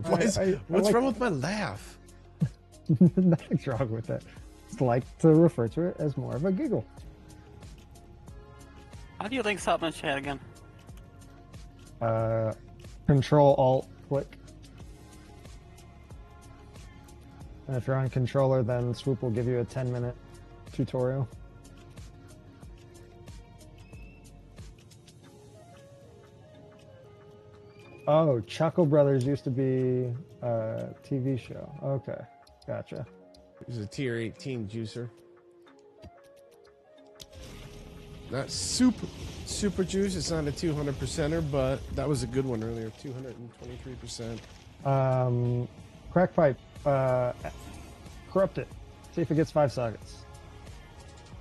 What's wrong with my laugh? Nothing's wrong with that. Just like to refer to it as more of a giggle. How do you link up in chat again? Control Alt click. And if you're on controller, then Swoop will give you a 10-minute tutorial. Oh, Chuckle Brothers used to be a TV show. Okay, gotcha. He's a tier 18 juicer. Not super juice. It's not a 200%er, but that was a good one earlier. 223%. Crack pipe. Corrupt it. See if it gets 5 sockets.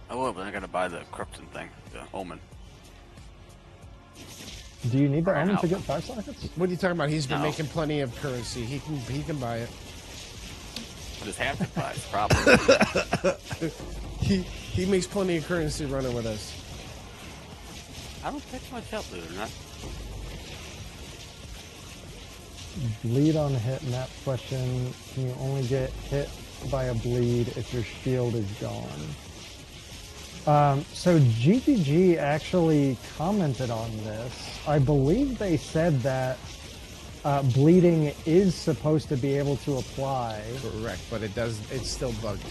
I will, but I gotta buy the corruption thing, the omen. Do you need the Right omen now. to get 5 sockets? What are you talking about? He's been No. making plenty of currency. He can buy it. I just have to buy. It's a problem. He makes plenty of currency running with us. I don't pick much up, dude. Not. Bleed on hit map question. Can you only get hit by a bleed if your shield is gone? So GTG actually commented on this. I believe they said that bleeding is supposed to be able to apply. Correct, but it's still bugged.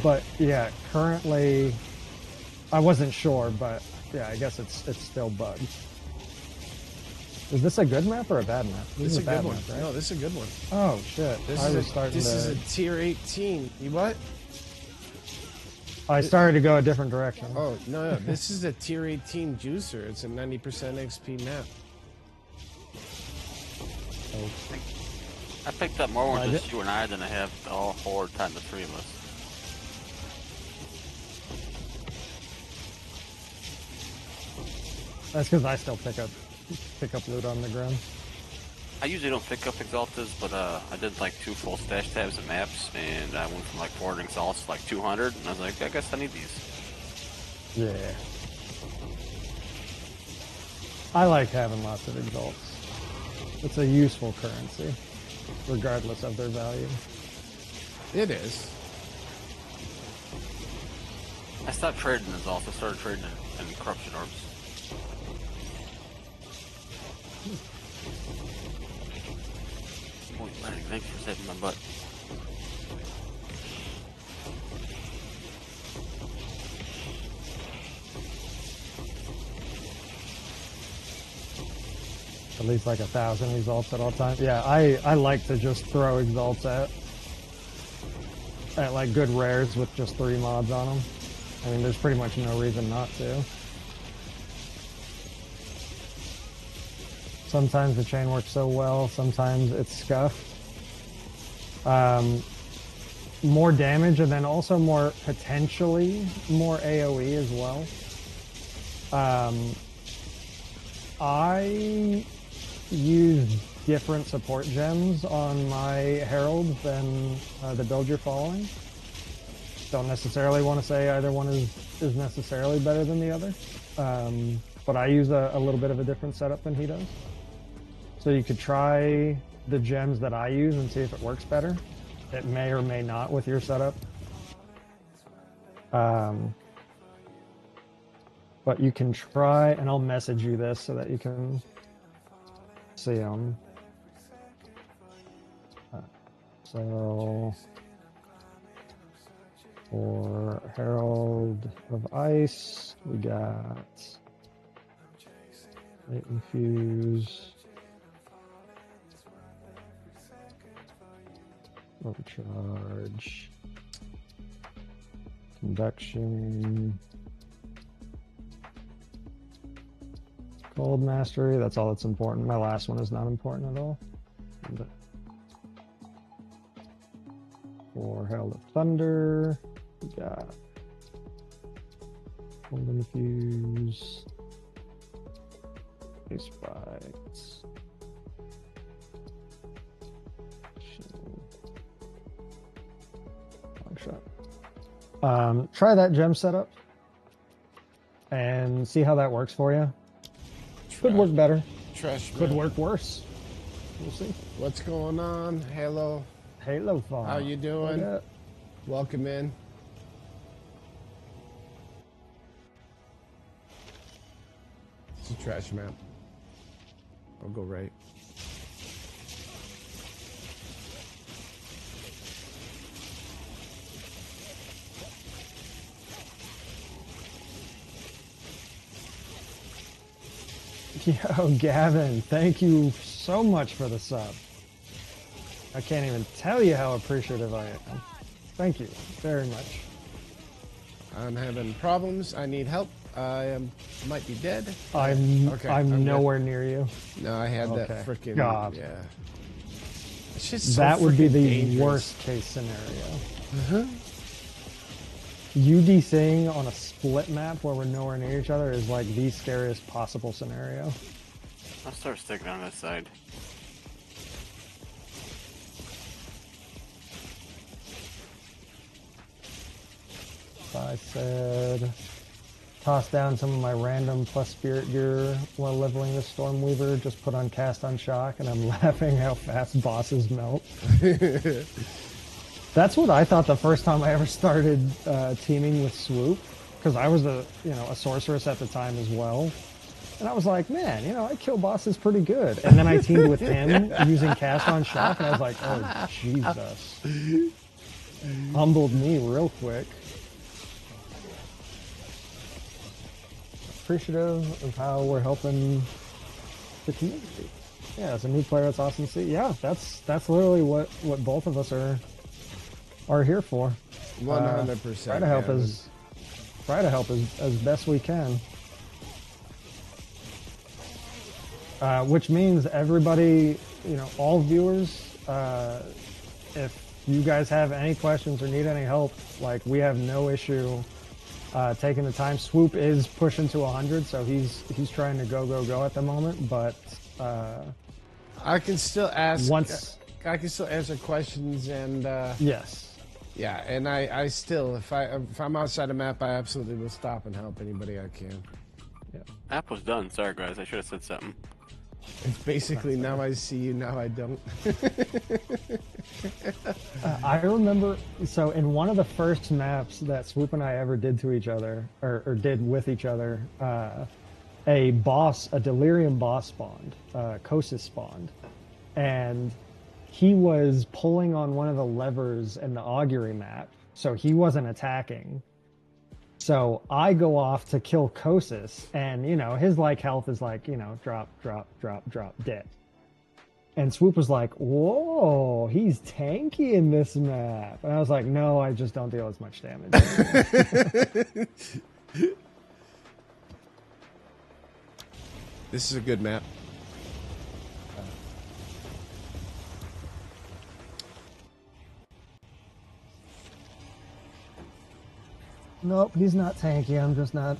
But yeah, currently, I wasn't sure, but yeah, I guess it's still bugged. Is this a good map or a bad map? This is a bad good one. map, right? No, this is a good one. Oh shit! This is a tier 18. You what? I started to go a different direction. Oh no, this is a tier 18 juicer. It's a 90% XP map. Oh. I picked up more with just you and I than I have the whole horde time the three of us. That's because I still pick up loot on the ground. I usually don't pick up exaltas, but I did like 2 full stash tabs of maps, and I went from like 400 exalts to like 200, and I was like, I guess I need these. Yeah. I like having lots of exalts. It's a useful currency, regardless of their value. It is. I stopped trading exalts. I started trading in corruption orbs. Holy man, thanks for saving my butt. At least like 1,000 exalts at all times. Yeah, I like to just throw exalts at like good rares with just 3 mods on them. I mean, there's pretty much no reason not to. Sometimes the chain works so well, sometimes it's scuffed. More damage, and then also potentially more AoE as well. I use different support gems on my heralds than the build you're following. Don't necessarily want to say either one is necessarily better than the other, but I use a little bit of a different setup than he does. So you could try the gems that I use and see if it works better. It may or may not with your setup. But you can try, and I'll message you this so that you can see them. So for Herald of Ice, we got Light Infuse, Overcharge, Conduction, Cold Mastery. That's all that's important. My last one is not important at all. But for Herald of Thunder, we got Cold Infuse, Ice Bites, Long Shot. Try that gem setup and see how that works for you. Could work better. Trash. Could man. work worse. We'll see. What's going on? Halo. Halo Farm. How you doing? Welcome in. It's a trash map. I'll go right. Yo, Gavin, thank you so much for the sub. I can't even tell you how appreciative I am. Thank you very much. I'm having problems. I need help. Might be dead. I'm Okay, I'm I'm nowhere near you. No, I had that Okay. freaking. God. Yeah. It's just so That would be freaking the dangerous. worst case scenario. UDCing on a split map where we're nowhere near each other is like the scariest possible scenario. I'll start sticking on this side. I said toss down some of my random plus spirit gear while leveling the Stormweaver, just put on cast on shock, and I'm laughing how fast bosses melt. That's what I thought the first time I ever started teaming with Swoop, because I was a sorceress at the time as well. And I was like, man, I kill bosses pretty good. And then I teamed with him using cast on shock, and I was like, oh, Jesus. Humbled me real quick. Appreciative of how we're helping the community. Yeah, as a new player, it's awesome to see. Yeah, that's literally what both of us are here for. 100%. Try to help as best we can. Which means everybody, all viewers, if you guys have any questions or need any help, like, we have no issue taking the time. Swoop is pushing to 100, so he's trying to go at the moment, but I can still ask. I can still answer questions, and yes. Yeah, and I still, if I'm outside a map, I absolutely will stop and help anybody I can. Yeah. App was done. Sorry, guys. I should have said something. It's basically now I see you, now I don't. I remember, so in one of the first maps that Swoop and I ever did to each other, or did with each other, a delirium boss spawned, Kosis spawned, and he was pulling on one of the levers in the augury map, so he wasn't attacking. So I go off to kill Kosis, and his health is drop, dead. And Swoop was like, whoa, he's tanky in this map. And I was like, no, I just don't deal as much damage. This is a good map. Nope, he's not tanky. I'm just not.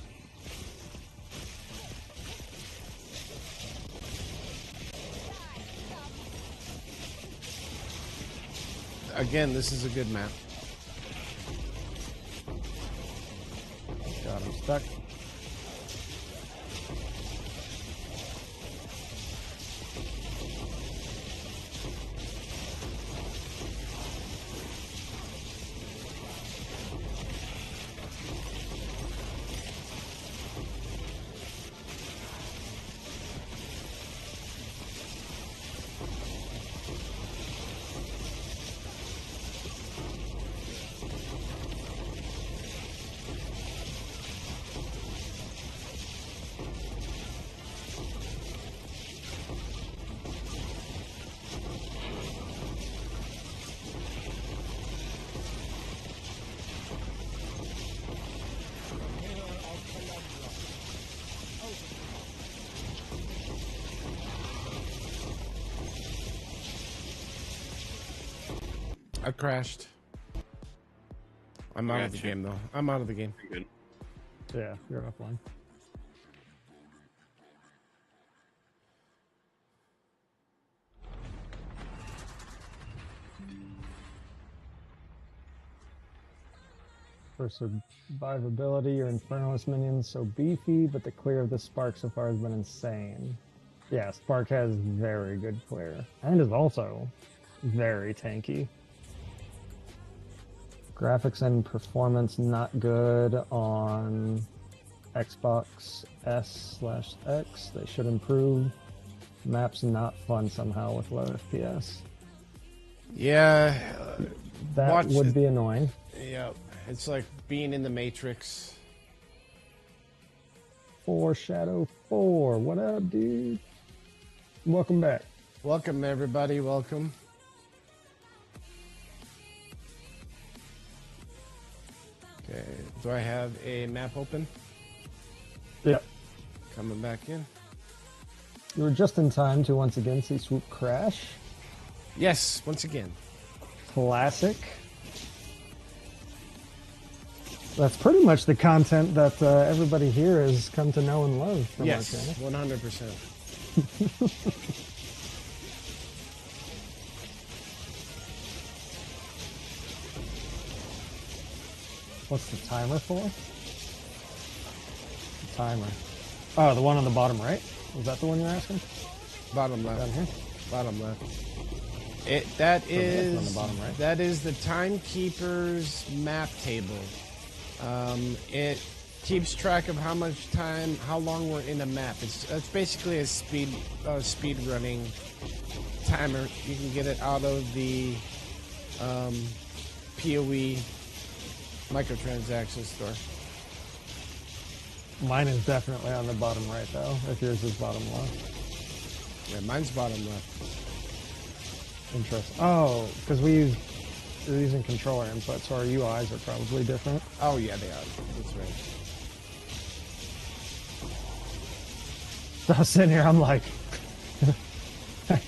Again, this is a good map. God, I'm stuck. I crashed. I'm out of the game, though. I'm out of the game. Good. Yeah, you're offline. For survivability, your Infernalist minion's so beefy, but the clear of the Sparkk so far has been insane. Yeah, Sparkk has very good clear, and is also very tanky. Graphics and performance not good on Xbox S/X. They should improve. Maps not fun somehow with low FPS. Yeah. That would be annoying. Yeah, it's like being in the Matrix. Shadow 4. What up, dude? Welcome back. Welcome, everybody. Welcome. Okay, do I have a map open? Yep. Coming back in. You were just in time to once again see Swoop crash. Yes, once again. Classic. That's pretty much the content that everybody here has come to know and love from our yes, channel. 100%. What's the timer for? The timer. Oh, the one on the bottom right? Is that the one you're asking? Bottom Down left. here? Bottom left. That So that's on the is bottom right. that is the timekeeper's map table. It keeps track of how much time, how long we're in a map. It's basically a speed running timer. You can get it out of the PoE microtransaction store. Mine is definitely on the bottom right, though, if yours is bottom left. Yeah, mine's bottom left. Interesting. Oh, because we're using controller input, so our UIs are probably different. Oh yeah, they are. That's right. So I was sitting here, I'm like, I'm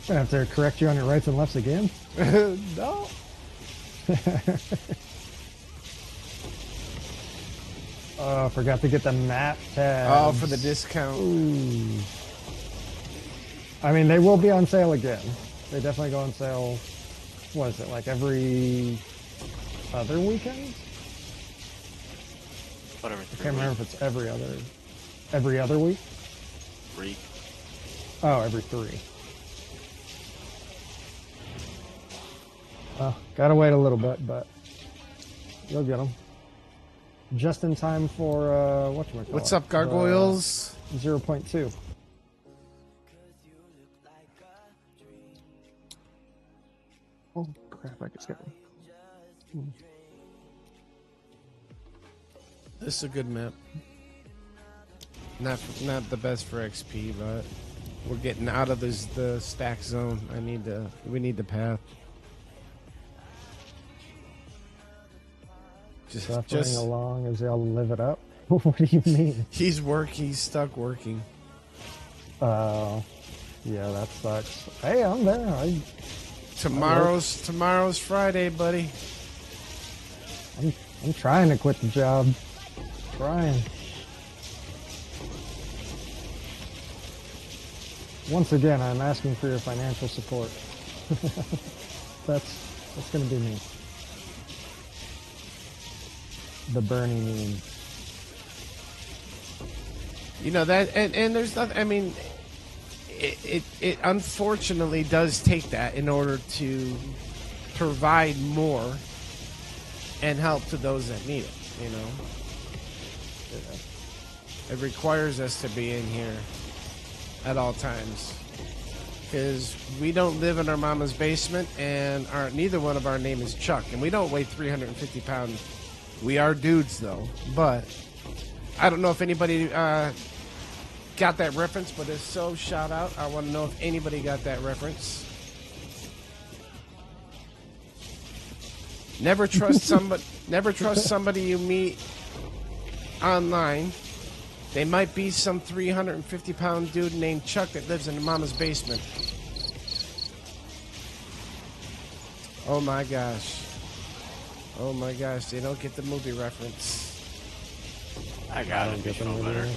gonna have to correct you on your rights and lefts again. No. Oh, forgot to get the map tabs. Oh, for the discount. Ooh. I mean, they will be on sale again. They definitely go on sale. What is it, like every other weekend? Whatever. I can't remember if it's every other week. 3. Oh, every 3. Gotta wait a little bit, but you'll get them. Just in time for, whatchamacallit? What's up, gargoyles? 0.2. Oh, crap, I just got one. This is a good map. Not the best for XP, but we're getting out of the stack zone. We need the path. Suffering along as they'll live it up? What do you mean? He's stuck working. Yeah, that sucks. Hey, I'm there. Tomorrow's Friday, buddy. I'm trying to quit the job. Trying. Once again, I'm asking for your financial support. That's going to be me. The Bernie meme. You know that, and there's nothing. I mean, it unfortunately does take that in order to provide more and help to those that need it. You know, it requires us to be in here at all times because we don't live in our mama's basement, and neither one of our name is Chuck, and we don't weigh 350 pounds. We are dudes though, but I don't know if anybody got that reference, but if so, shout out. I want to know if anybody got that reference. Never trust somebody you meet online. They might be some 350-pound dude named Chuck that lives in the mama's basement. Oh my gosh. Oh my gosh, they don't get the movie reference. I got it. Get better.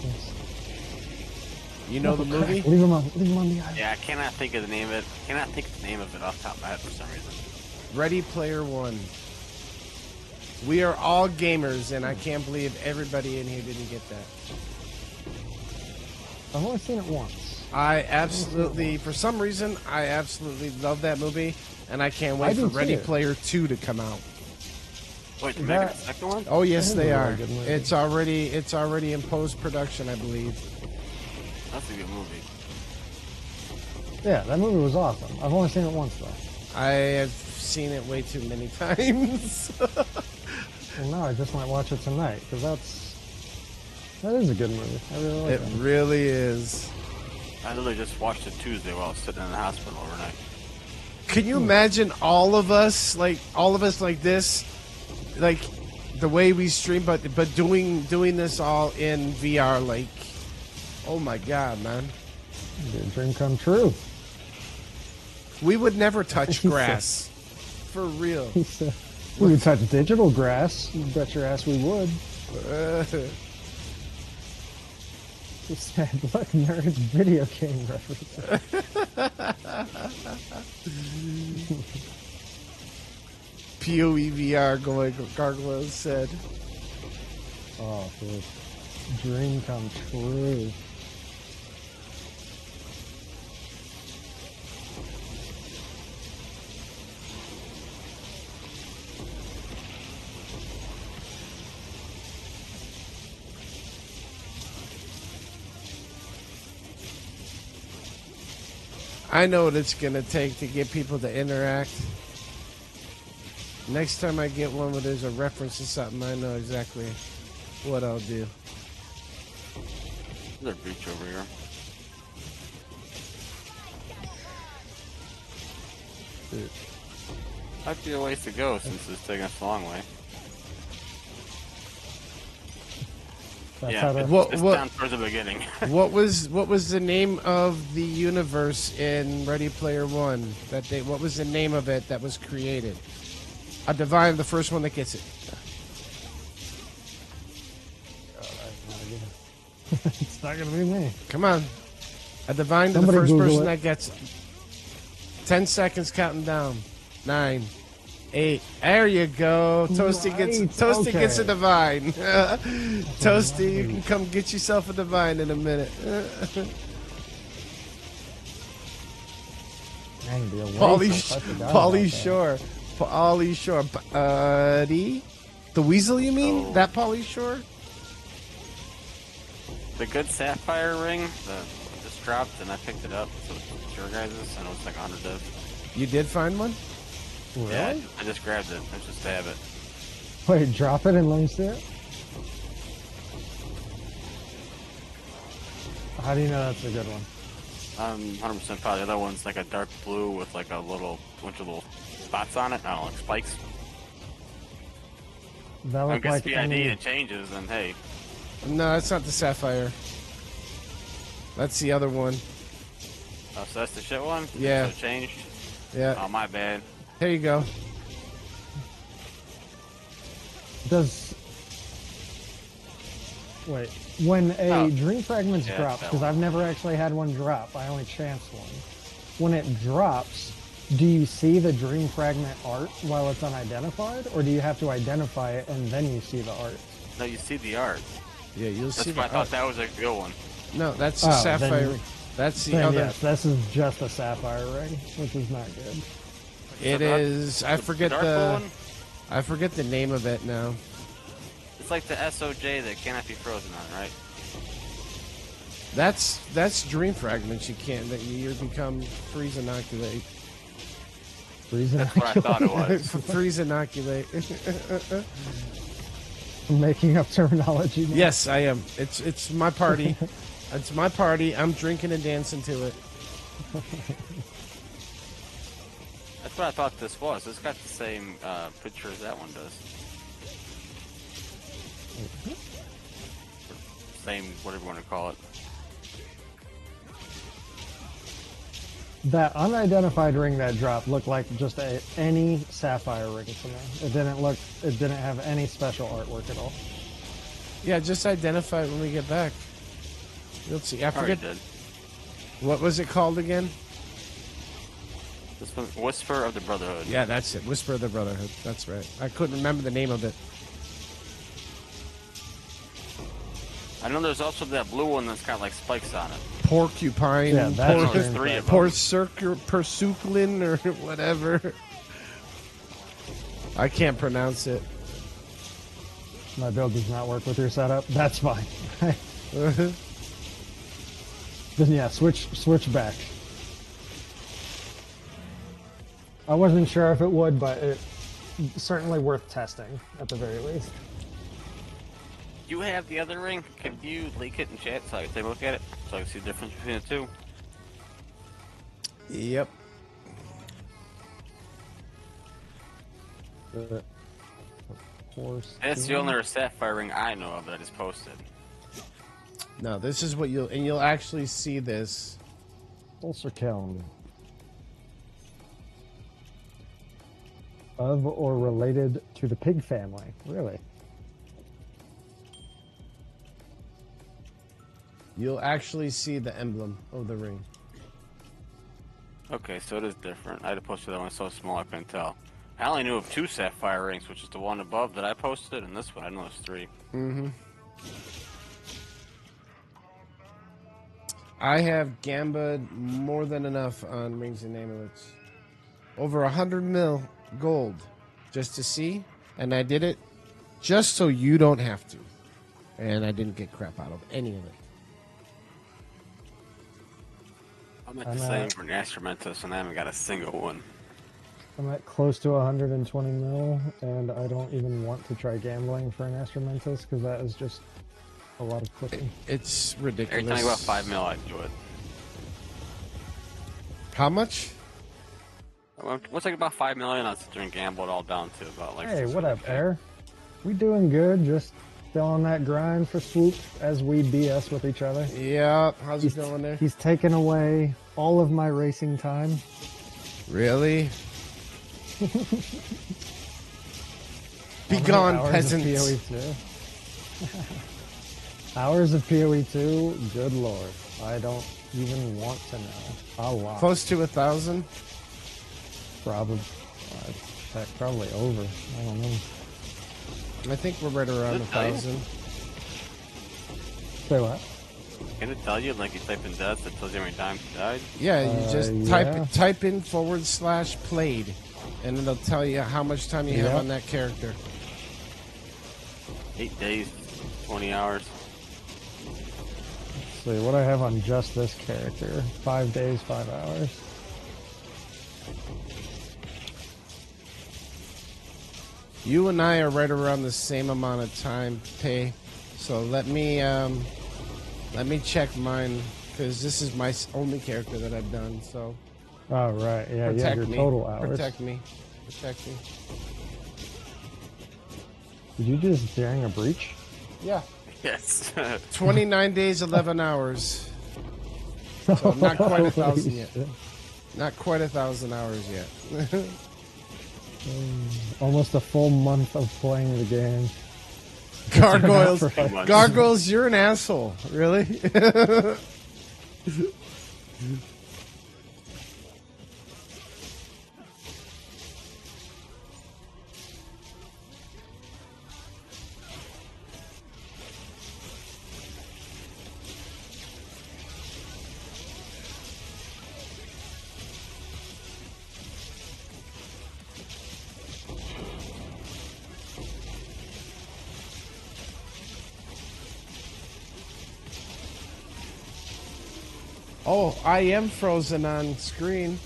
You know the movie? Leave him on the island. Yeah, I cannot think of the name of it. Cannot think of the name of it off the top of my head for some reason. Ready Player One. We are all gamers, and I can't believe everybody in here didn't get that. I've only seen it once. For some reason, I absolutely love that movie, and I can't wait for Ready Player 2 to come out. Wait, to make a second one? Oh yes, they are. Really good movie. It's already in post-production, I believe. That's a good movie. Yeah, that movie was awesome. I've only seen it once though. I have seen it way too many times. Well, no, I just might watch it tonight because that is a good movie. I really like It it. really is. I literally just watched it Tuesday while I was sitting in the hospital overnight. Can you imagine all of us like this, like the way we stream, but doing this all in VR? Like, oh my god, man, Your dream come true. we would never touch grass, for real. We would touch digital grass. You bet your ass we would. He said, look, nerds, video game references. POEVR going, Gargoyle said. Oh, dude. Dream come true. I know what it's going to take to get people to interact. Next time I get one where there's a reference to something, I know exactly what I'll do. There's a beach over here. Dude. Might be a ways to go since it's taking us a long way. That's Yeah, how to... it's What- down towards the beginning. What was the name of the universe in Ready Player One? What was the name of it that was created? A divine, the first one that gets it. It's not gonna be me. Come on. A divine to Somebody the first Google person it. that gets it. 10 seconds counting down. 9, 8. There you go. Toasty Right, gets a okay. divine. Toasty, you can come get yourself a divine in a minute. Dang, the away Pauly sense, I forgot about that. Shore. Pauly Shore. Buddy? The Weasel, you mean? Oh. That Pauly Shore? The good sapphire ring that just dropped, and I picked it up. So it's your guys's, and it was like 100 div. You did find one? Really? Yeah, I just grabbed it. Let's just have it. Wait, drop it and let me see it? How do you know that's a good one? I'm 100% probably the other one's like a dark blue with like a bunch of little spots on it. I don't know, like spikes. That I look guess like the any... ID it changes, and hey, No, that's not the Sapphire. That's the other one. oh, so that's the shit one. Yeah. So it changed. Yeah. Oh, my bad. There you go. Does... Wait, when a Oh. Dream Fragments Yeah, drops, that because one. I've never actually had one drop, I only chanced one. When it drops, do you see the Dream Fragment art while it's unidentified, or do you have to identify it and then you see the art? No, you see the art. Yeah, you'll That's see why I the thought that was a good one. No, that's the Oh, then Sapphire. you- That's the Then other. yes, this is just a Sapphire ring, which is not good. It The dark- is. I forget dark blue one. I forget the name of it now. It's like the SOJ that cannot be frozen on, right? That's Dream Fragments. You can't. That you become freeze inoculate. Reason That's what I thought it was. Freeze inoculate. I'm making up terminology now. Yes, I am. It's my party. It's my party. I'm drinking and dancing to it. That's what I thought this was. It's got the same picture as that one does. Same, whatever you want to call it. That unidentified ring that dropped looked like just any Sapphire ring to me. It didn't have any special artwork at all. Yeah, just identify it when we get back. You'll see. I Already forget. did. What was it called again? This one, Whisper of the Brotherhood. Yeah, that's it. Whisper of the Brotherhood. That's right. I couldn't remember the name of it. I know there's also that blue one that's got like spikes on it. Porcupine. Yeah, that's No, Dream there's 3 of them. Porcupine or whatever. I can't pronounce it. My build does not work with your setup. That's fine. Then yeah, switch back. I wasn't sure if it would, but it's certainly worth testing at the very least. You have the other ring? Can you leak it in chat so I can take a look at it? So I can see the difference between the two? Yep. Of course. That's the only sapphire ring I know of that is posted. No, this is what you'll actually see this. Ulcer calendar. Of or related to the pig family. Really? You'll actually see the emblem of the ring. Okay, so it is different. I had to post that one so small I couldn't tell. I only knew of 2 Sapphire ranks, which is the one above that I posted, and this one I know there's 3. Mm-hmm. I have gambad more than enough on Rings and Amulets. Over 100 mil gold just to see, and I did it just so you don't have to. And I didn't get crap out of any of it. I'm at the same for an Astromentus, and I haven't got a single one. I'm at close to 120 mil, and I don't even want to try gambling for an Astromentus because that is just a lot of clicking. It's ridiculous. Every time I go up 5 mil, I do it. How much? What's like about 5 million? I'll sit there and gamble it all down to about like. Hey, what up, Air? We doing good? Just still on that grind for Swoop as we BS with each other. Yeah, how's it going there? He's taken away all of my racing time. Really? Be gone, peasants. Hours of PoE 2? Good lord. I don't even want to know. A lot. Close to 1,000? Probably. Heck, probably over. I don't know. I think we're right around 1,000. Say what? Can it tell you, like you type in death, it tells you how many times you died? Yeah, you just yeah. type in /played, and it'll tell you how much time you have on that character. 8 days, 20 hours. Let's see what I have on just this character. 5 days, 5 hours. You and I are right around the same amount of time pay, so let me check mine because this is my only character that I've done. So. Oh right, yeah, you have your total hours. Protect me. Protect me. Did you just dang a breach? Yeah. Yes. 29 days, 11 hours. So not quite 1,000 yet. Not quite 1,000 hours yet. Almost a full month of playing the game. Gargoyles. Gargoyles, you're an asshole. Really? Oh, I am frozen on screen.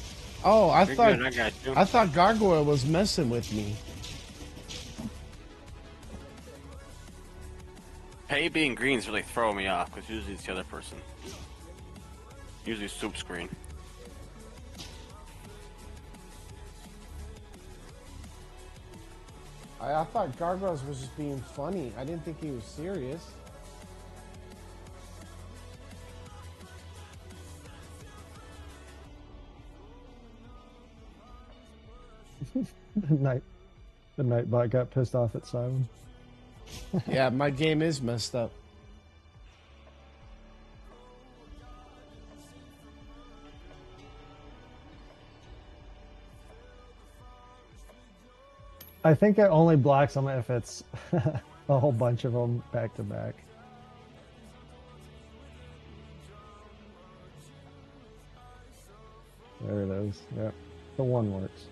Oh, I thought Gargoyle was messing with me. Hey, being green's really throwing me off because usually it's the other person. Usually soup screen. I thought Gargoyles was just being funny. I didn't think he was serious. The Nightbot got pissed off at Simon. Yeah, my game is messed up. I think it only blocks them if it's a whole bunch of them back to back. There it is. Yeah, the one works.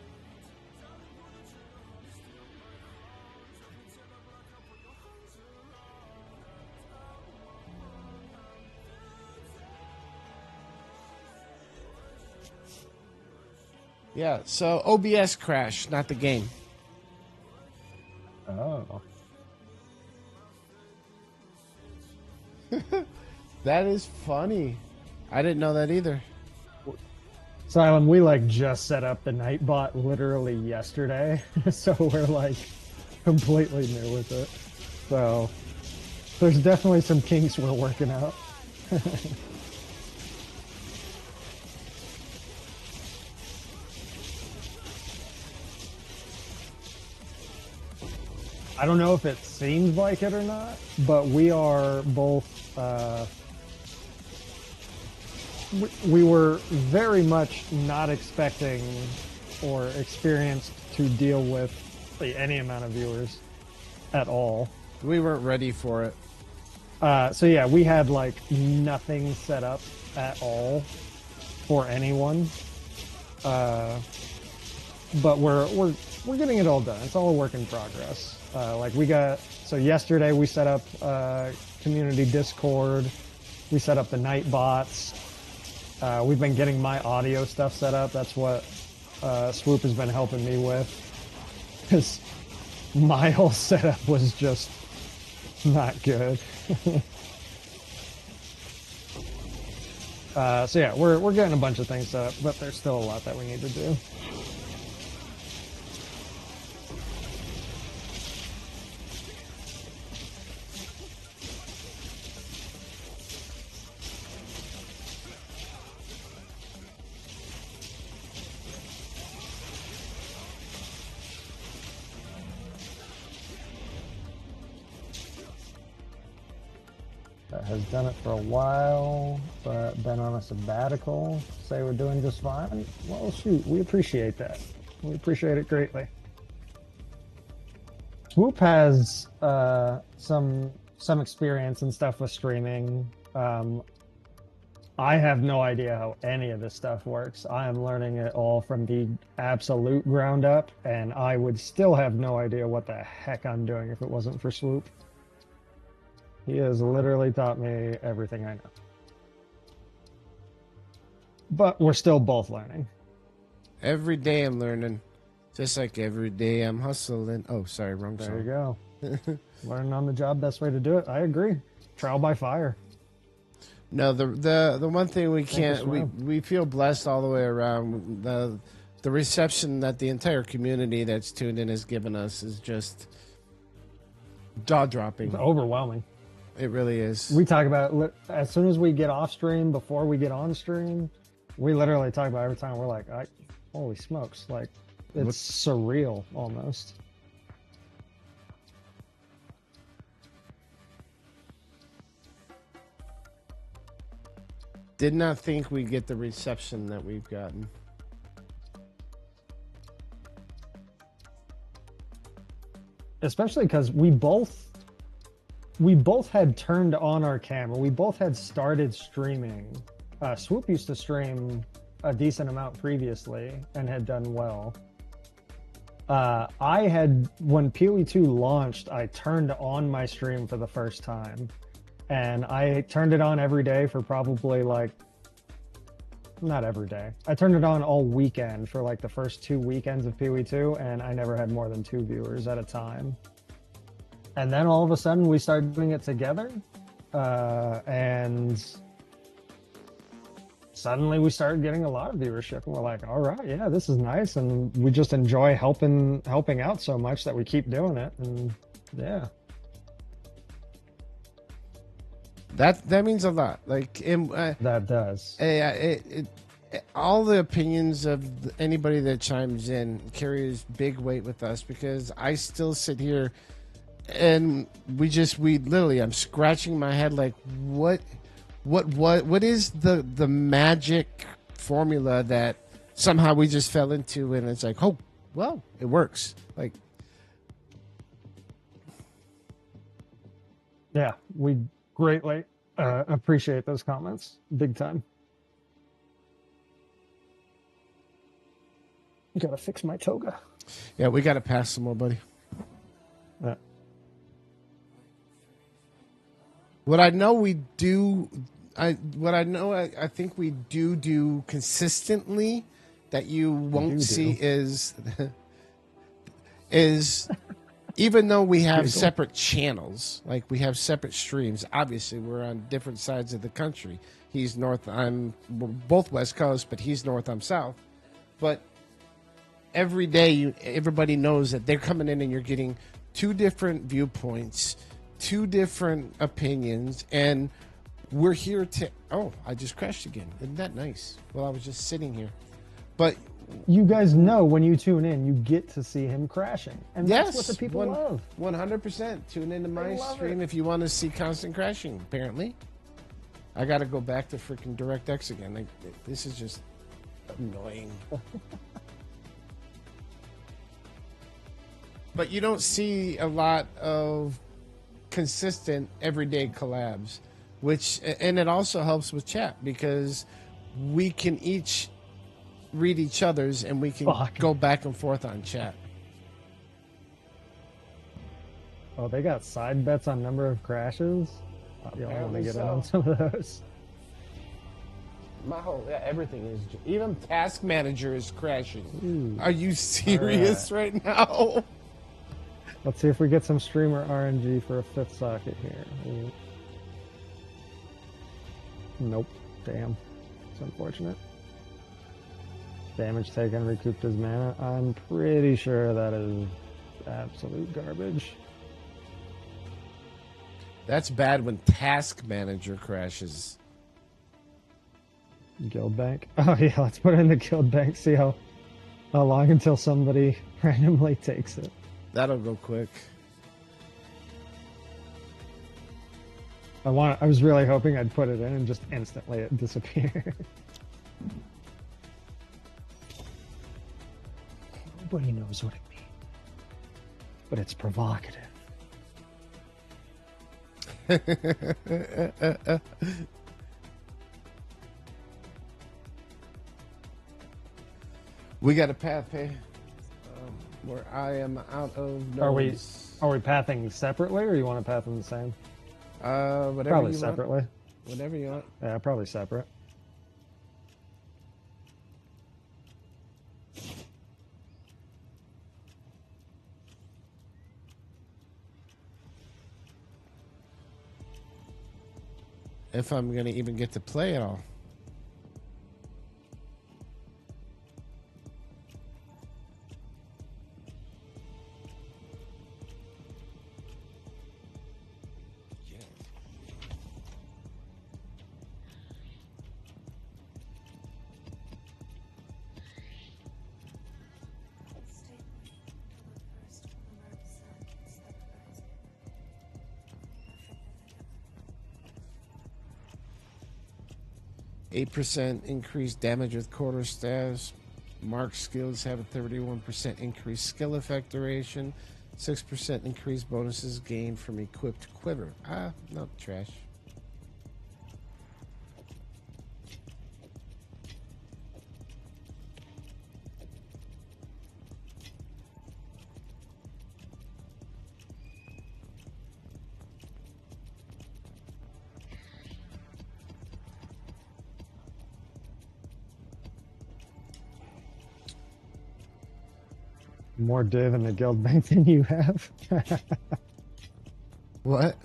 Yeah, so OBS crashed, not the game. Oh. That is funny. I didn't know that either. Silent, we like just set up the Nightbot literally yesterday, so we're like completely new with it. So there's definitely some kinks we're working out. I don't know if it seems like it or not, but we are both, we were very much not expecting or experienced to deal with any amount of viewers at all. We weren't ready for it. So yeah, we had like nothing set up at all for anyone. But we're getting it all done. It's all a work in progress. So yesterday we set up community Discord. We set up the night bots. We've been getting my audio stuff set up. That's what Swoop has been helping me with. Because my whole setup was just not good. So yeah, we're getting a bunch of things set up, but there's still a lot that we need to do. Has done it for a while, but been on a sabbatical. Say we're doing just fine. Well, shoot, we appreciate that. We appreciate it greatly. Swoop has some experience and stuff with streaming. I have no idea how any of this stuff works. I am learning it all from the absolute ground up, and I would still have no idea what the heck I'm doing if it wasn't for Swoop. He has literally taught me everything I know. But we're still both learning. Every day I'm learning. Just like every day I'm hustling. Oh, sorry, wrong song. There you go. Learning on the job, best way to do it. I agree. Trial by fire. No, the one thing we can't, we feel blessed all the way around. The reception that the entire community that's tuned in has given us is just jaw-dropping. It's overwhelming. It really is. We talk about, as soon as we get off stream, before we get on stream, we literally talk about every time. We're like, holy smokes. Like, it's surreal almost. Did not think we'd get the reception that we've gotten. Especially because we both had turned on our camera. We both had started streaming. Swoop used to stream a decent amount previously and had done well. I had, when PoE 2 launched, I turned on my stream for the first time. And I turned it on every day for probably like, not every day. I turned it on all weekend for like the first 2 weekends of PoE 2, and I never had more than 2 viewers at a time. And then all of a sudden we started doing it together, and suddenly we started getting a lot of viewership, and we're like, all right, yeah, this is nice, and we just enjoy helping out so much that we keep doing it, and yeah. That means a lot. Like that does. All the opinions of anybody that chimes in carries big weight with us, because I still sit here and we literally, I'm scratching my head like, what is the magic formula that somehow we just fell into, and it's like, oh, well, it works. Like, yeah, we greatly appreciate those comments, big time. Gotta fix my toga. Yeah, we gotta pass some more, buddy. Yeah. What I know we do, I think we do consistently that you won't see is even though we have separate channels, like we have separate streams, obviously we're on different sides of the country. He's north, we're both West Coast, but he's north, I'm south. But every day, everybody knows that they're coming in and you're getting 2 different viewpoints, 2 different opinions, and we're here to... Oh, I just crashed again. Isn't that nice? Well, I was just sitting here. But... You guys know when you tune in, you get to see him crashing. And that's what the people love. 100%. Tune into my stream if you want to see constant crashing, apparently. I got to go back to freaking DirectX again. Like, this is just annoying. but you don't see a lot of consistent everyday collabs, and it also helps with chat because we can each read each other's and we can go back and forth on chat. Oh, they got side bets on number of crashes. Yeah, I want to get in on some of those. My whole everything is, even Task Manager is crashing. Ooh. Are you serious right now? Let's see if we get some streamer RNG for a 5th socket here. Ooh. Nope. Damn. It's unfortunate. Damage taken, recouped his mana. I'm pretty sure that is absolute garbage. That's bad when Task Manager crashes. Guild bank. Oh yeah, let's put it in the guild bank. See how long until somebody randomly takes it. That'll go quick. I was really hoping I'd put it in and just instantly it disappear. Nobody knows what it means, but it's provocative. We got a path, hey, where I am out of nodes. Are we pathing separately, or you want to path them the same? Whatever probably you separately. Want. Whatever you want. Yeah, probably separate. If I'm gonna even get to play at all. %8 increased damage with quarter staves. Mark skills have a 31% increased skill effect duration. 6% increased bonuses gained from equipped quiver. No, trash. More div in the guild bank than you have. What?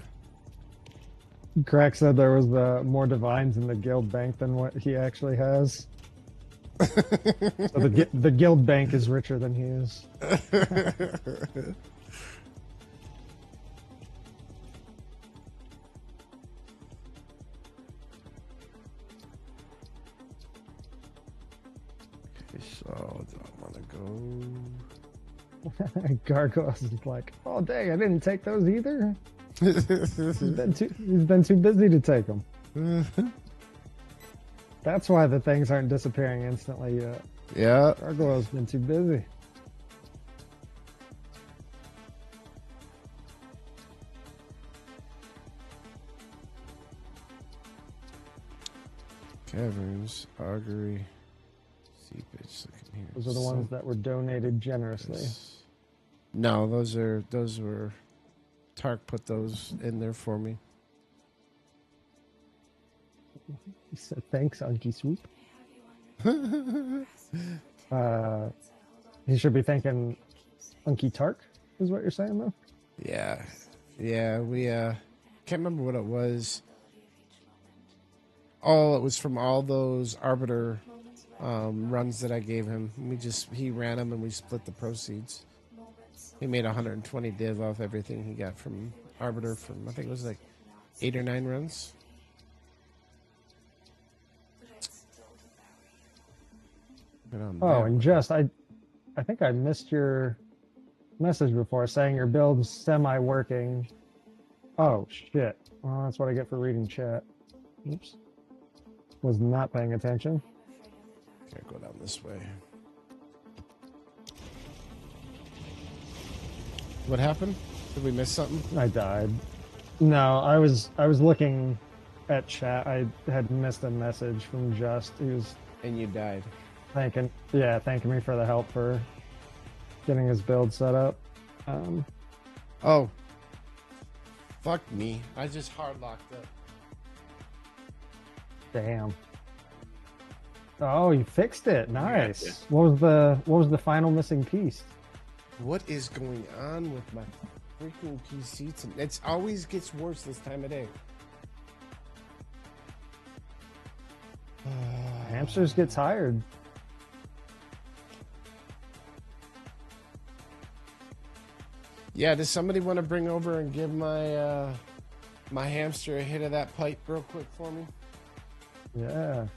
Crack said there was more divines in the guild bank than what he actually has. So the guild bank is richer than he is. So, do I want to go? Gargoyles is like, oh dang, I didn't take those either. He's been too busy to take them. That's why the things aren't disappearing instantly yet. Yeah. Gargoyle's been too busy. Caverns, augury, seepage. Look in here. Those are the ones that were donated generously. No, those were Tark put those in there for me. He said thanks, Unky Swoop. He should be thanking Unky Tark, is what you're saying though? Yeah. Yeah, we can't remember what it was. Oh, it was from all those Arbiter runs that I gave him. He ran them and we split the proceeds. He made 120 div off everything he got from Arbiter from, I think it was like 8 or 9 runs. Oh, and just, I think I missed your message before saying your build's semi-working. Oh, shit. Well, that's what I get for reading chat. Oops. Was not paying attention. Can't go down this way. What happened? Did we miss something? I died. No, I was looking at chat. I had missed a message from Just. He was And you died. thanking me for the help for getting his build set up. Oh. Fuck me. I just hard locked up. Damn. Oh, you fixed it. Nice. Yeah. What was the final missing piece? What is going on with my freaking PC? It always gets worse this time of day. Hamsters get tired. Yeah, does somebody want to bring over and give my my hamster a hit of that pipe real quick for me? Yeah.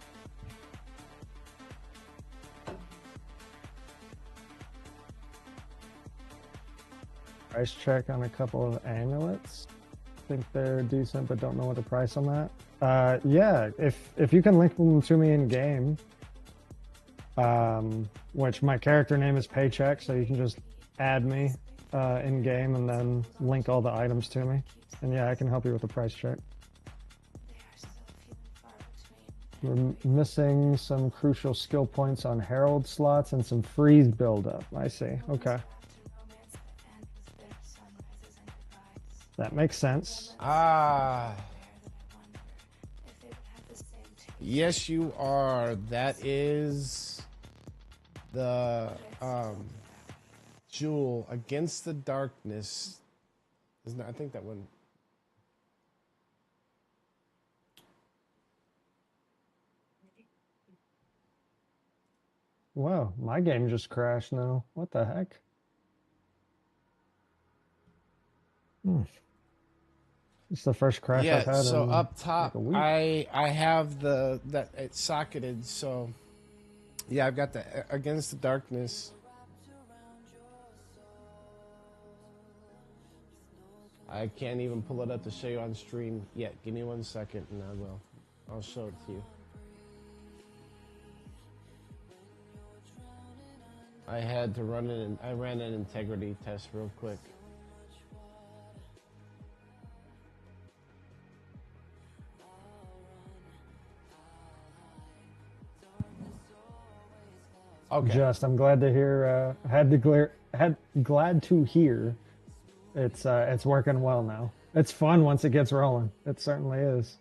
Price check on a couple of amulets. Think they're decent, but don't know what the price on that. Yeah, if you can link them to me in game, which my character name is Paycheck, so you can just add me in game and then link all the items to me, and yeah, I can help you with the price check. We're missing some crucial skill points on Herald slots and some freeze buildup. I see. Okay. That makes sense. Ah. Yes, you are. That is the Jewel Against the Darkness. Isn't it? I think that one. Whoa, my game just crashed now. What the heck? It's the first crash I've had so in up top, like a week. I have that it's socketed. So yeah, I've got the Against the Darkness. I can't even pull it up to show you on stream yet. Give me 1 second, and I will. I'll show it to you. I had to run it. I ran an integrity test real quick. Okay. Just, I'm glad to hear. Glad to hear. It's working well now. It's fun once it gets rolling. It certainly is.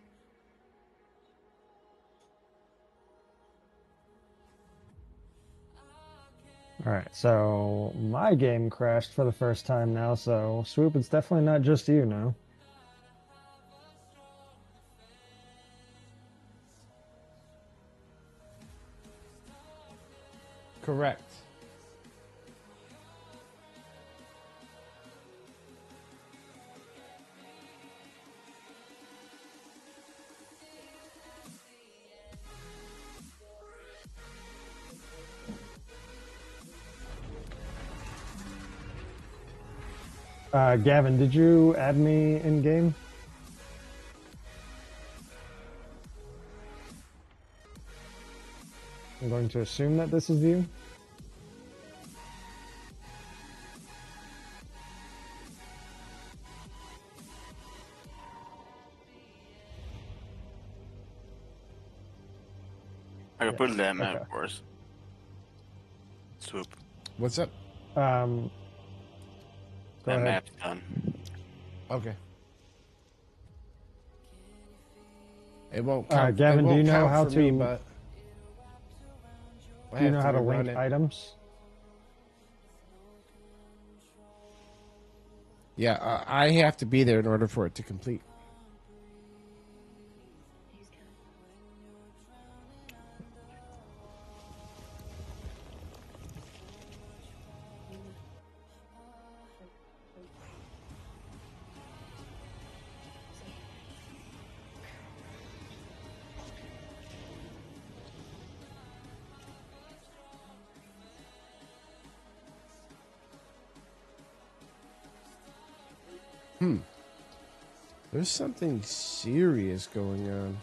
All right, so my game crashed for the first time now. So Swoop, it's definitely not just you now. Correct. Gavin, did you add me in game? I'm going to assume that this is you. I can put it in that map, Okay. of course. Swoop. What's up? Go That ahead. map's done. Okay. It won't count. Gavin, it do you won't know count how for me, to- but I Do you have know how to rerun link it. items? Yeah, I have to be there in order for it to complete. There's something serious going on.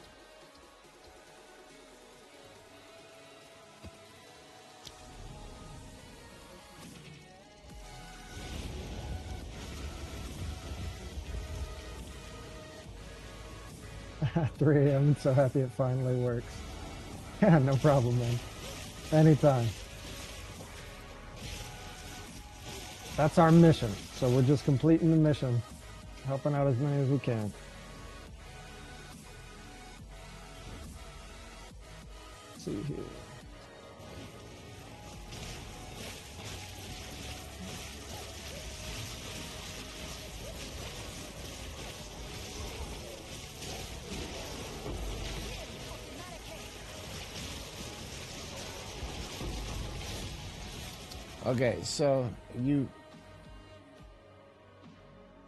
3 a.m. I'm so happy it finally works. Yeah, no problem, man. Anytime. That's our mission. So we're just completing the mission. Helping out as many as we can. Let's see here. Okay, so you.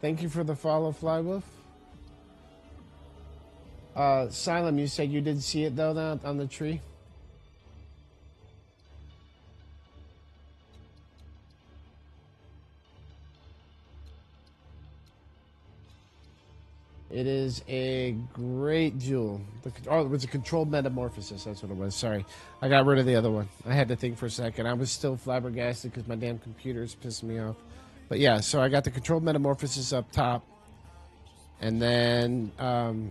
Thank you for the follow, Flywolf. Silem, you said you did see it though, now on the tree. It is a great jewel. Oh, it was a controlled metamorphosis. That's what it was. Sorry. I got rid of the other one. I had to think for a second. I was still flabbergasted because my damn computer is pissing me off. But yeah, so I got the controlled metamorphosis up top. And then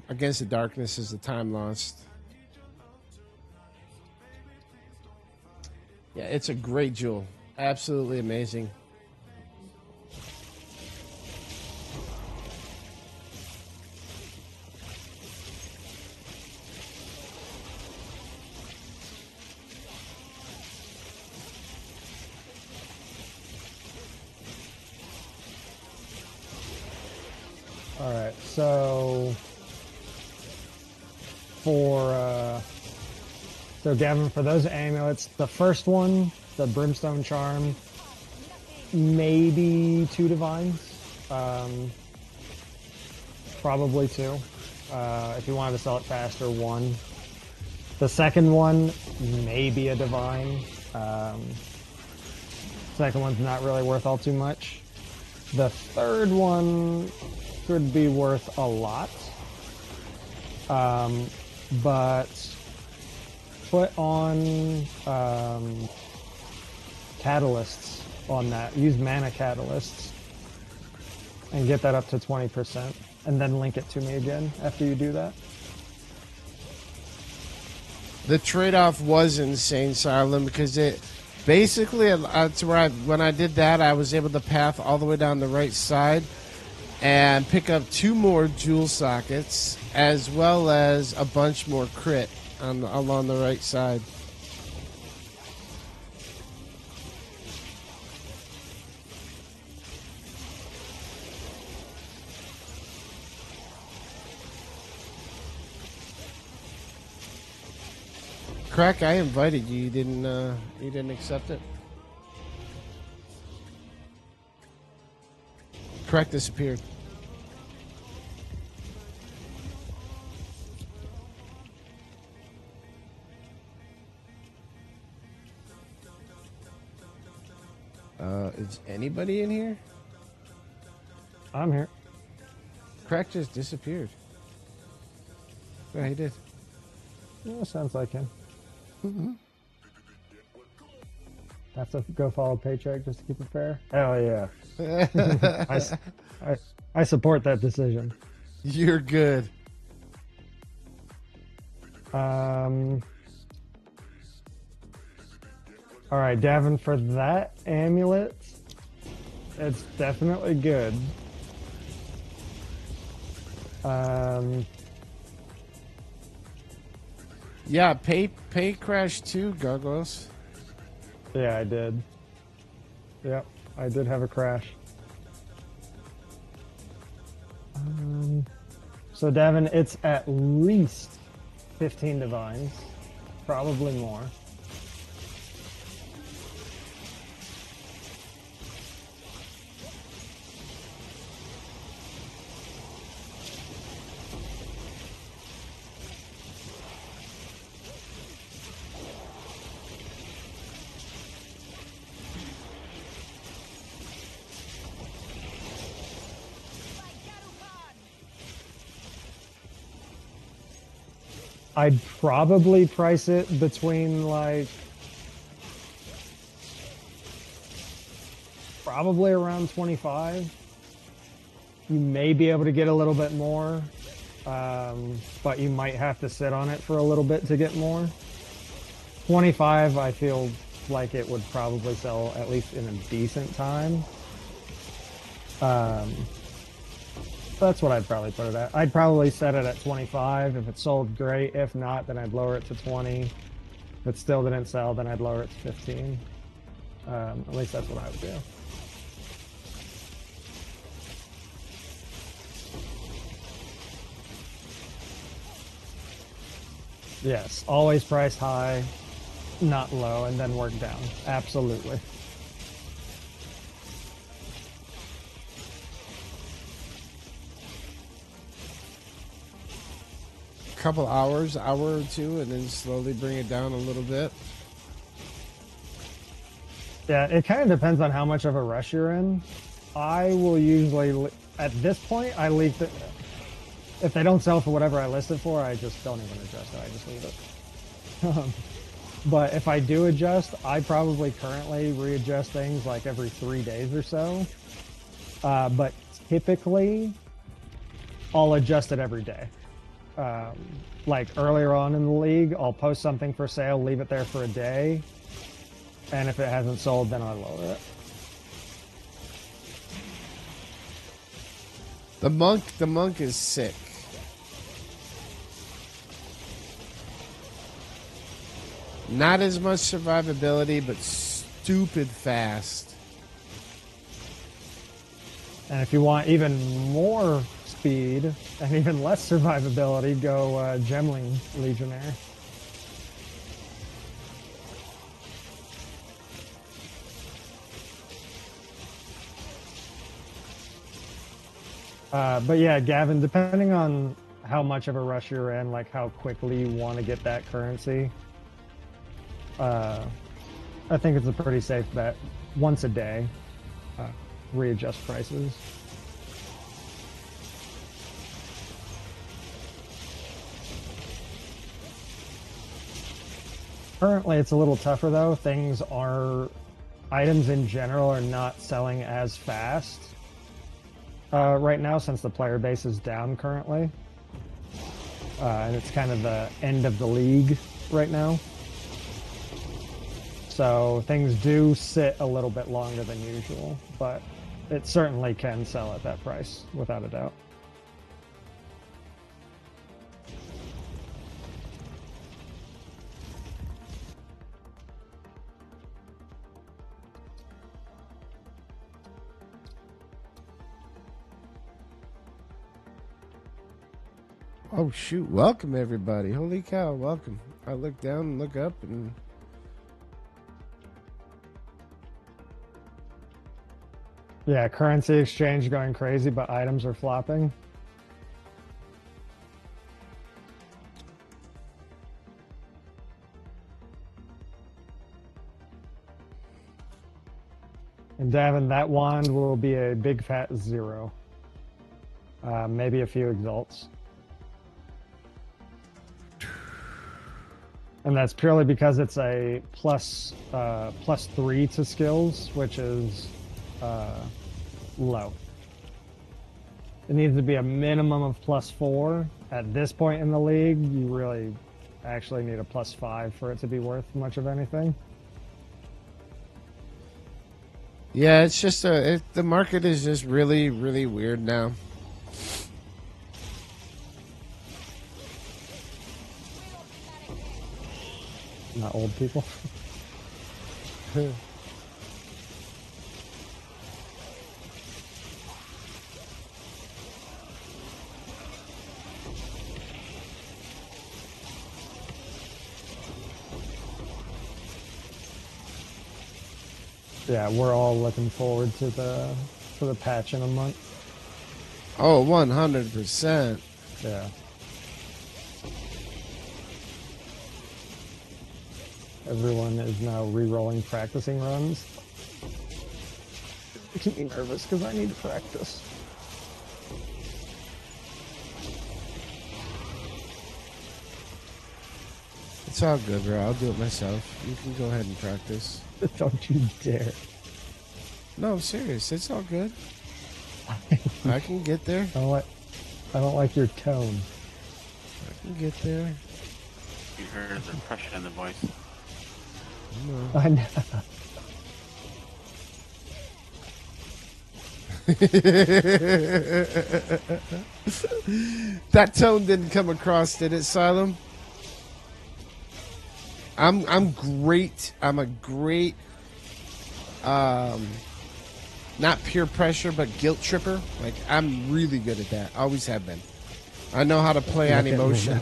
Against the Darkness is the Time Lost. Yeah, it's a great jewel. Absolutely amazing. Alright, so so Gavin, for those amulets, the first one, the Brimstone Charm, maybe 2 divines, probably 2. If you wanted to sell it faster, 1. The second one, maybe a divine. Second one's not really worth all too much. The third one could be worth a lot, but put on catalysts on that. Use mana catalysts and get that up to 20%, and then link it to me again after you do that. The trade-off was insane, Silent, because it basically, that's where when I did that, I was able to path all the way down the right side and pick up 2 more jewel sockets, as well as a bunch more crit along the right side. Crack, I invited you. You didn't accept it. Crack disappeared. Is anybody in here? I'm here. Crack just disappeared. Yeah, he did. Yeah, sounds like him. Have to go follow Paycheck just to keep it fair. Hell yeah. I support that decision. You're good. All right, Davin, for that amulet, it's definitely good. Yeah, pay Crash 2, Gargos. Yeah, I did. Yep, I did have a crash. So Davin, it's at least 15 divines, probably more. I'd probably price it between like probably around 25. You may be able to get a little bit more but you might have to sit on it for a little bit to get more. 25, I feel like it would probably sell at least in a decent time. That's what I'd probably put it at. I'd probably set it at 25. If it sold, great. If not, then I'd lower it to 20. If it still didn't sell, then I'd lower it to 15. At least that's what I would do. Yes, always price high, not low, and then work down. Absolutely. Couple hours, hour or two, and then slowly bring it down a little bit. Yeah, it kind of depends on how much of a rush you're in. I will usually, at this point, I leave the, if they don't sell for whatever I listed for, I just don't even adjust it. I just leave it. But if I do adjust, I probably currently readjust things like every 3 days or so. But typically, I'll adjust it every day. Like earlier on in the league, I'll post something for sale, leave it there for a day, and if it hasn't sold, then I lower it. The monk is sick. Not as much survivability, but stupid fast. And if you want even more speed and even less survivability, go Gemling Legionnaire. But yeah, Gavin, depending on how much of a rush you're in, like how quickly you want to get that currency, I think it's a pretty safe bet. Once a day, readjust prices. Currently, it's a little tougher though. Items in general are not selling as fast right now since the player base is down currently. And it's kind of the end of the league right now. So things do sit a little bit longer than usual, but it certainly can sell at that price, without a doubt. Oh shoot, welcome everybody. Holy cow, welcome. I look down and look up and yeah, currency exchange going crazy, but items are flopping. And Davin, that wand will be a big fat 0. Maybe a few exalts. And that's purely because it's a plus 3 to skills, which is low. It needs to be a minimum of +4. At this point in the league, you really actually need a +5 for it to be worth much of anything. yeah, it's just the market is just really, really weird now. Not old people. Yeah, we're all looking forward to the patch in a month. Oh, 100%. Yeah. Everyone is now re-rolling practicing runs. It makes me nervous because I need to practice. It's all good, bro. I'll do it myself. You can go ahead and practice. Don't you dare. No, I'm serious. It's all good. I can get there. I don't like your tone. You get there. You heard the pressure in the voice. I know. That tone didn't come across, did it, Silem? I'm great. I'm a great not peer pressure but guilt tripper. Like I'm really good at that. Always have been. I know how to play on Look at me emotion.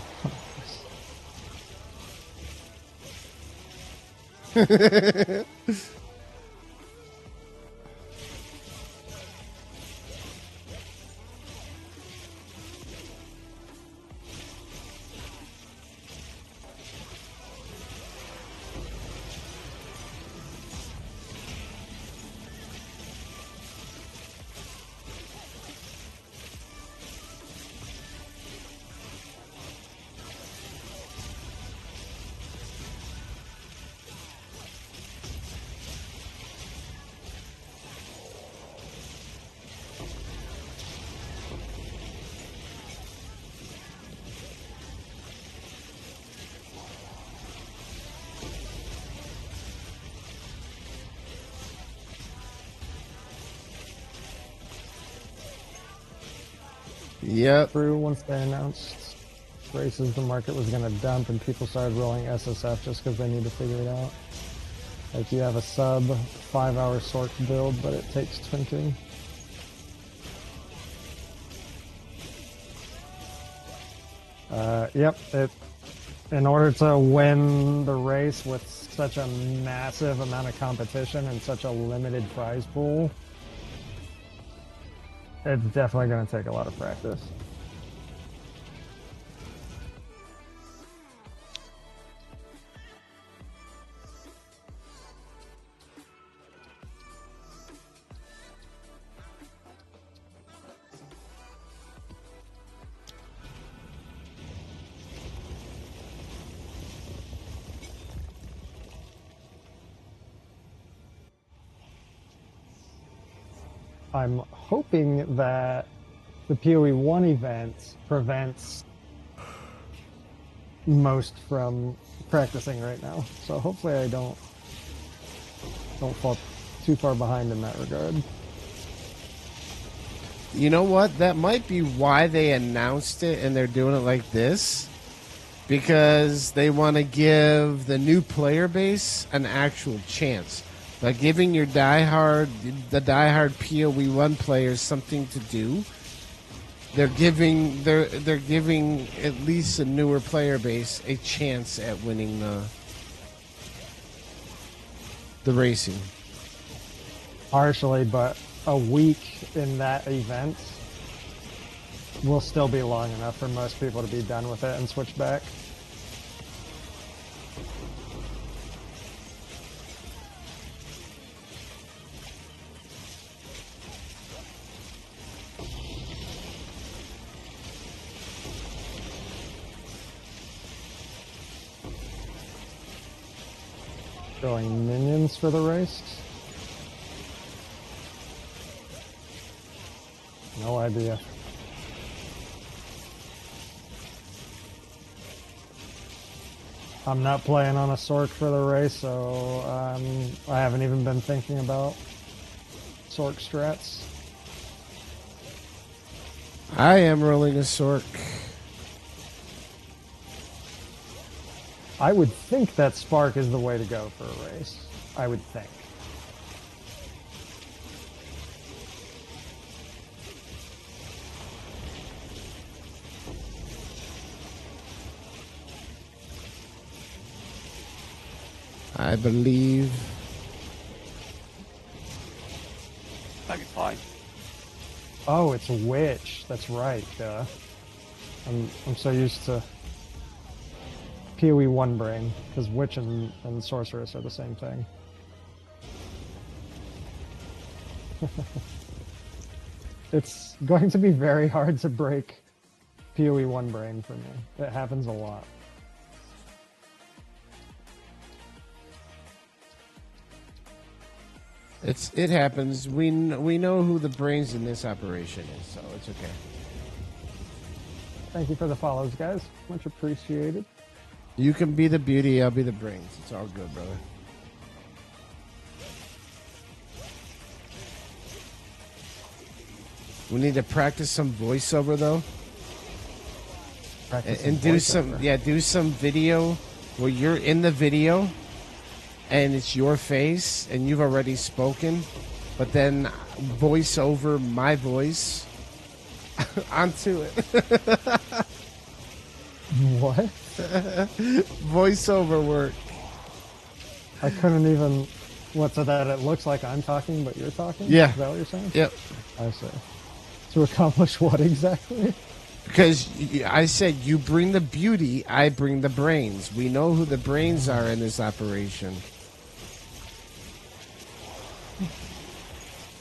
Yep. Through once they announced races the market was going to dump and people started rolling SSF just because they need to figure it out. Like you have a sub 5-hour sort build, but it takes twinking. Yep. In order to win the race with such a massive amount of competition and such a limited prize pool, it's definitely going to take a lot of practice. I'm hoping that the PoE 1 event prevents most from practicing right now. So hopefully I don't fall too far behind in that regard. You know what? That might be why they announced it and they're doing it like this. Because they want to give the new player base an actual chance. By giving the diehard PoE1 players something to do, they're giving at least a newer player base a chance at winning the racing. Partially, but a week in that event will still be long enough for most people to be done with it and switch back. Throwing minions for the race? No idea. I'm not playing on a Sork for the race, so I haven't even been thinking about Sork strats. I am rolling a Sork. I would think that Spark is the way to go for a race. I would think. I believe. I can fly. Oh, it's a witch. That's right. I'm so used to PoE 1 brain, because witch and sorceress are the same thing. It's going to be very hard to break PoE 1 brain for me. It happens a lot. It happens. We know who the brains in this operation is, so it's okay. Thank you for the follows, guys. Much appreciated. You can be the beauty, I'll be the brains. It's all good, brother. We need to practice some voiceover though. And do some do some video where you're in the video and it's your face and you've already spoken, but then voice over my voice onto it. What? Voiceover work. I couldn't even. What, so that it looks like I'm talking, but you're talking? Yeah. Is that what you're saying? Yep. I see. To accomplish what exactly? Because I said you bring the beauty, I bring the brains. We know who the brains are in this operation.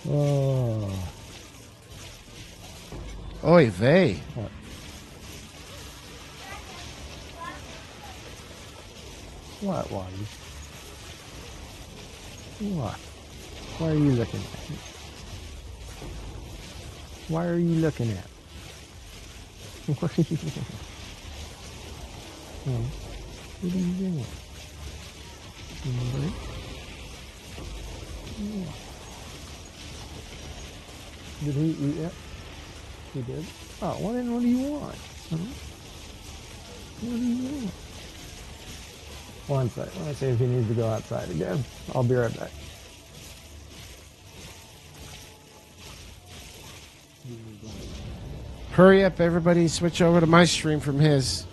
Oh. Oy vey. What? What, Wally? What? Why are you looking at me? Why are you looking at me? What are you doing? Oh. What are you doing? Anybody? Yeah. Did he eat it? He did? Oh, what do you want? Huh? What do you want? One sec. Let me see if he needs to go outside again. I'll be right back. Hurry up, everybody. Switch over to my stream from his.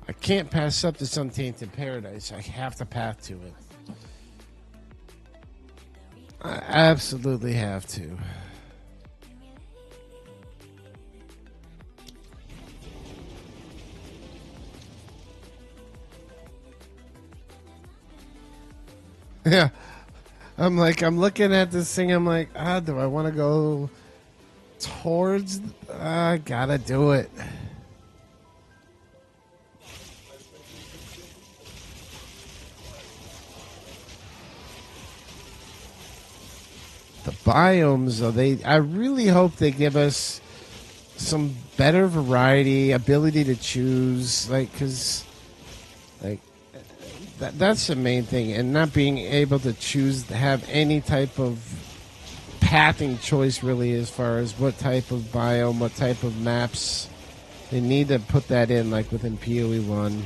I can't pass up this Untainted Paradise. I have to path to it. I absolutely have to. Yeah. I'm like, I'm looking at this thing. I'm like, do I want to go towards? I gotta do it. The biomes, though, I really hope they give us some better variety, ability to choose, like, because, like, that's the main thing, and not being able to choose to have any type of pathing choice, really, as far as what type of biome, what type of maps. They need to put that in, like, within PoE 1.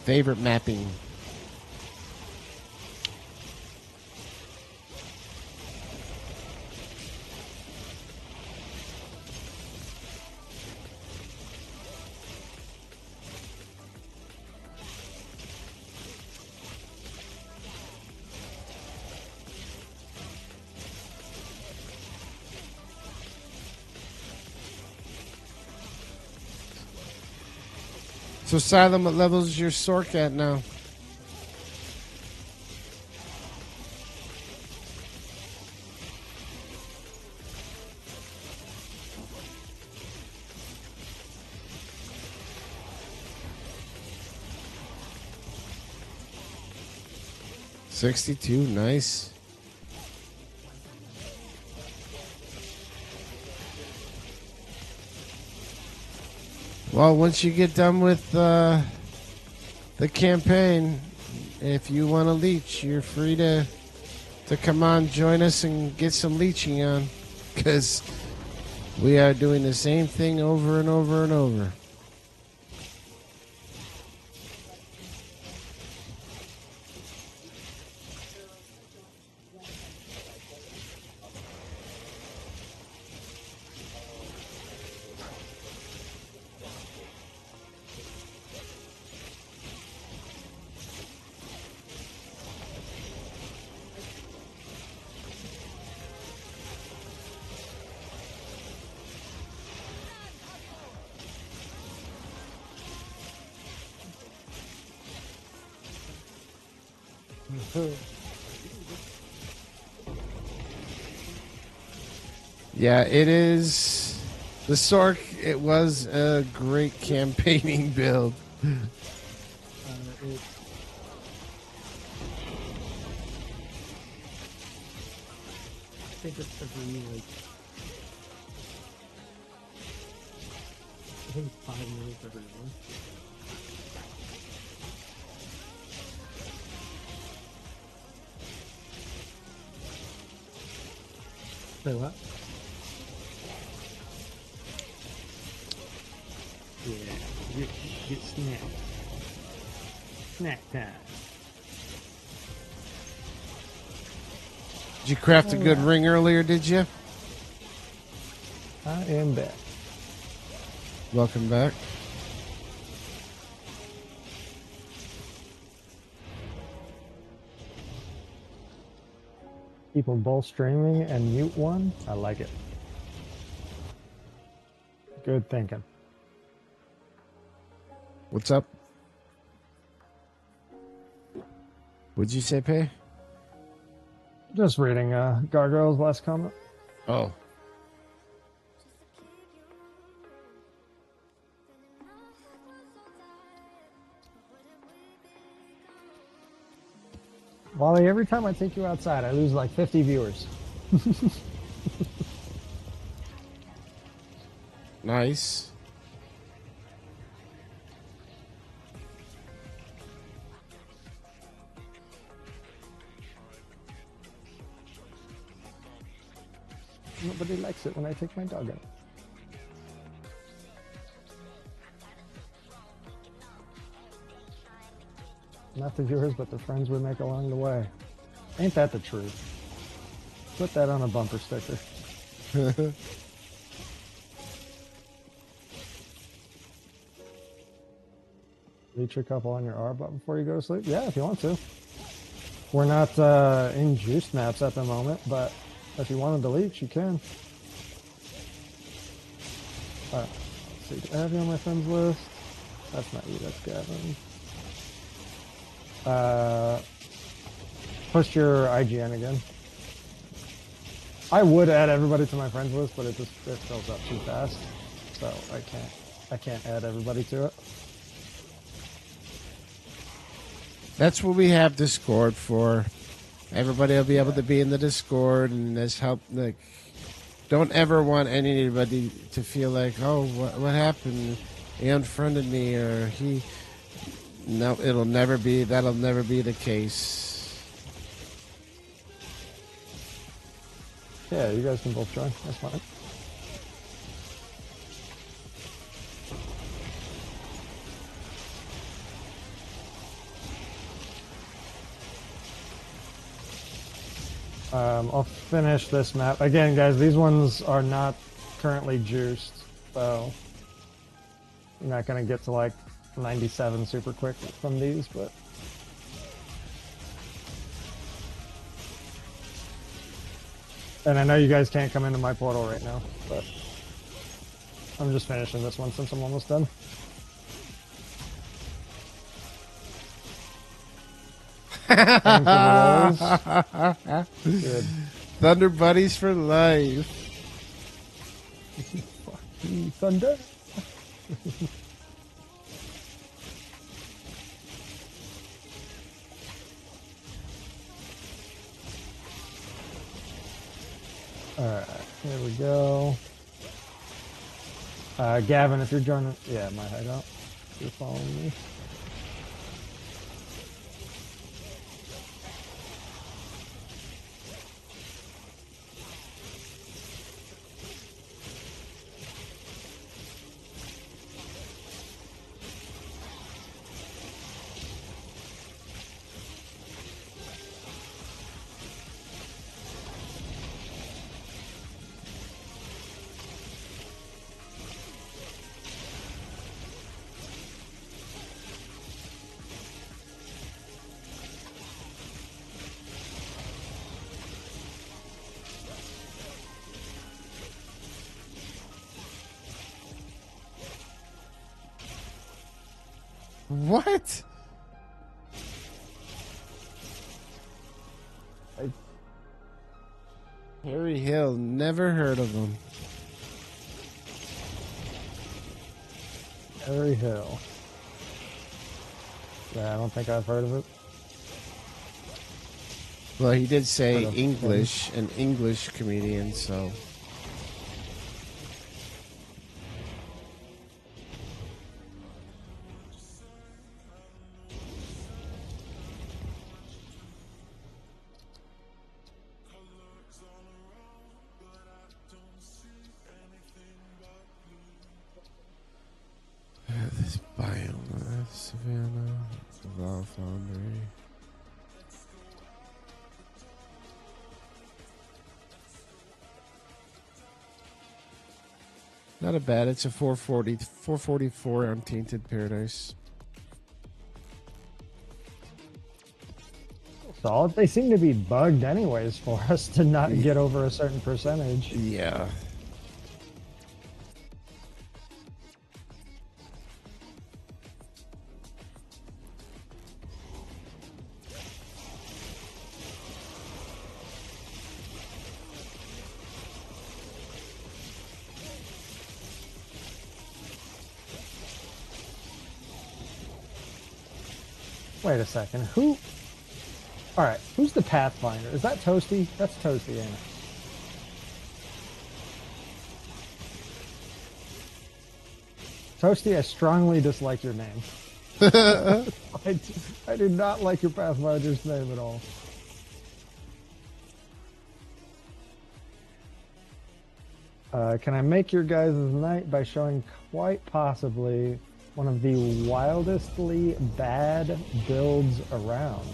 Favorite mapping. So, Silent, what level is your Sork at now? $62, nice. Well, once you get done with the campaign, if you want to leech, you're free to come on, join us, and get some leeching on. Because we are doing the same thing over and over and over. Yeah, it is. The Sork, it was a great campaigning build. I think it's every, like, I think 5 minutes every one. Say what? Yeah, get snack. Snack time. Did you craft a good ring earlier, did you? I am back. Welcome back. Keep them both streaming and mute one. I like it. Good thinking. What's up? What'd you say, Pay? Just reading Gargoyle's last comment. Oh. Wally, every time I take you outside, I lose like 50 viewers. Nice. Nobody likes it when I take my dog out. Not the viewers, but the friends we make along the way. Ain't that the truth? Put that on a bumper sticker. Leech a couple on your R button before you go to sleep? Yeah, if you want to. We're not in juice maps at the moment, but if you wanted to leech, you can. Let's see, do I have you on my friends list? That's not you, that's Gavin. pushed your IGN again. I would add everybody to my friends list, but it fills up too fast, so I can't add everybody to it. That's what we have Discord for. Everybody will be able to be in the Discord, and this help. Like, don't ever want anybody to feel like, oh, what happened? He unfriended me, or he. No, it'll never be. That'll never be the case. Yeah, you guys can both join. That's fine. I'll finish this map. Again, guys, these ones are not currently juiced, so you're not going to get to like 97 super quick from these, but... And I know you guys can't come into my portal right now, but I'm just finishing this one since I'm almost done. Good. Thunder buddies for life. Fucking thunder. Alright, here we go. Gavin, if you're joining... Yeah, my hideout. You're following me. What? Harry Hill, never heard of him. Harry Hill. Yeah, I don't think I've heard of it. Well, he did say Heard of English, an English comedian, so... This biome, Savannah, Evolve Foundry. Not a bad. It's a 444 on Tainted Paradise. Solid. They seem to be bugged anyways for us to not get over a certain percentage. Yeah. Wait a second. Who? Alright, who's the Pathfinder? Is that Toasty? That's Toasty, ain't it? Toasty, I strongly dislike your name. I do not like your Pathfinder's name at all. Can I make your guys' night by showing quite possibly one of the wildestly bad builds around?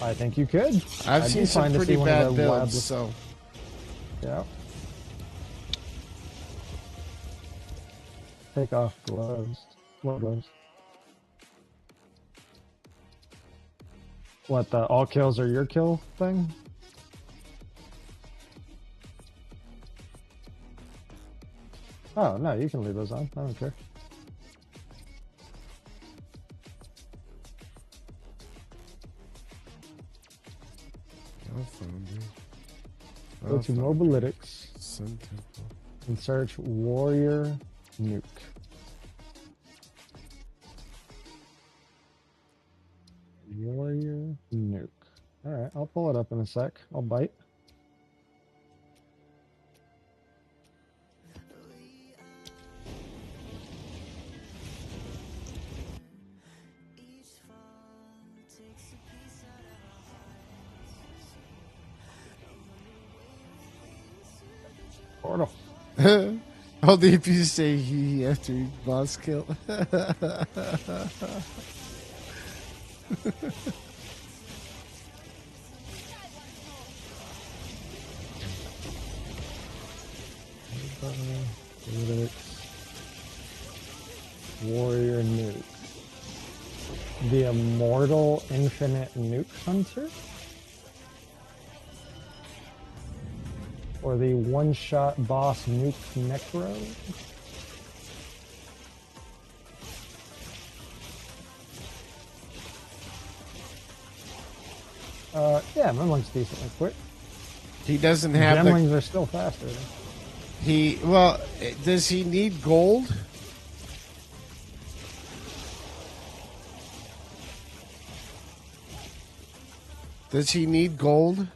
I think you could. I've seen some pretty bad builds, so... Yeah. Take off gloves. What gloves? What, the all kills are your kill thing? Oh, no, you can leave those on. I don't care. I found it. Go to Mobalytics Sun Temple. and search Warrior Nuke. Warrior Nuke. Alright, I'll pull it up in a sec. I'll bite. Portal. Only if you say he after boss kill. Warrior Nuke. The Immortal Infinite Nuke Hunter? Or the one-shot boss Nuke Necro? Yeah, Memling's decently quick. He doesn't have Gemlings are still faster. well, does he need gold? Does he need gold?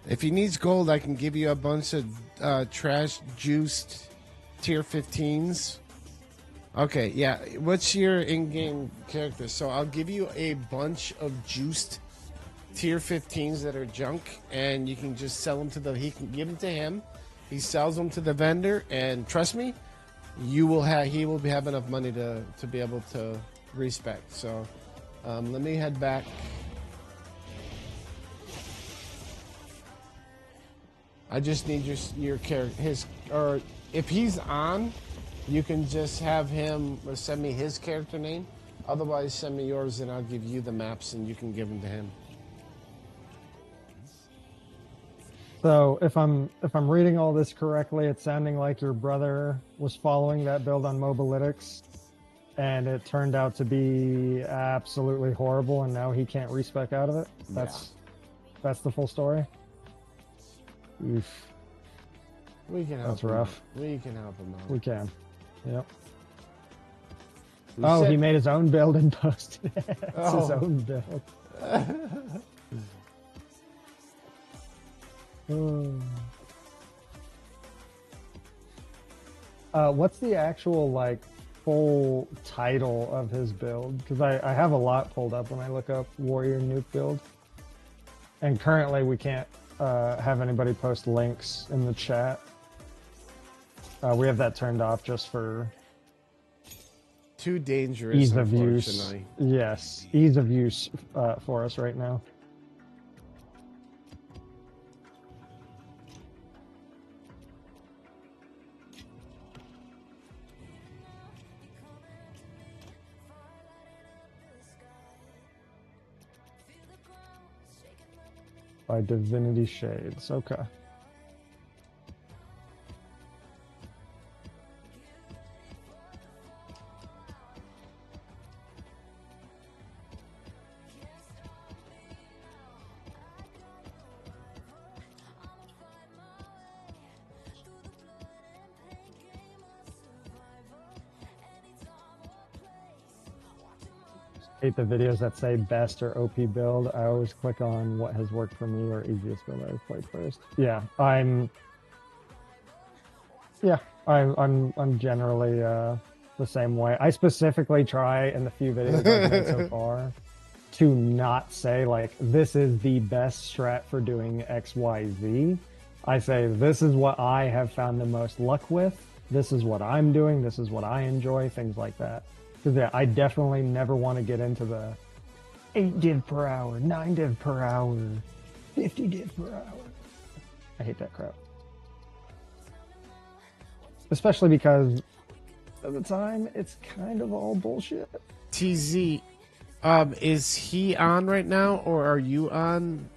If he needs gold, I can give you a bunch of trash juiced tier 15s. Okay, yeah. What's your in-game character? So I'll give you a bunch of juiced tier 15s that are junk, and you can just sell them to he can give them to him. He sells them to the vendor, and trust me, he will have enough money to be able to respec. So let me head back. I just need your character, or if he's on, you can just have him send me his character name. Otherwise, send me yours, and I'll give you the maps, and you can give them to him. So if I'm reading all this correctly, it's sounding like your brother was following that build on Mobalytics, and it turned out to be absolutely horrible, and now he can't respec out of it. That's the full story. Oof. We can help. That's rough. We can help him out. We can. Yep. We he made his own build and posted it. It's his Oh. own build. What's the actual full title of his build? Because I have a lot pulled up when I look up Warrior Nuke build, and currently we can't have anybody post links in the chat. We have that turned off just for too dangerous. ease of use. Unfortunately. Yes, ease of use for us right now. By Divinity Shades. Okay. Hate the videos that say best or OP build. I always click on what has worked for me or easiest build I've played first. Yeah, I'm generally the same way. I specifically try in the few videos I've made so far to not say this is the best strat for doing XYZ. I say this is what I have found the most luck with. This is what I'm doing. This is what I enjoy. Things like that. Because I definitely never want to get into the 8 div per hour, 9 div per hour, 50 div per hour. I hate that crap. Especially because at the time, it's kind of all bullshit. TZ, is he on right now, or are you on?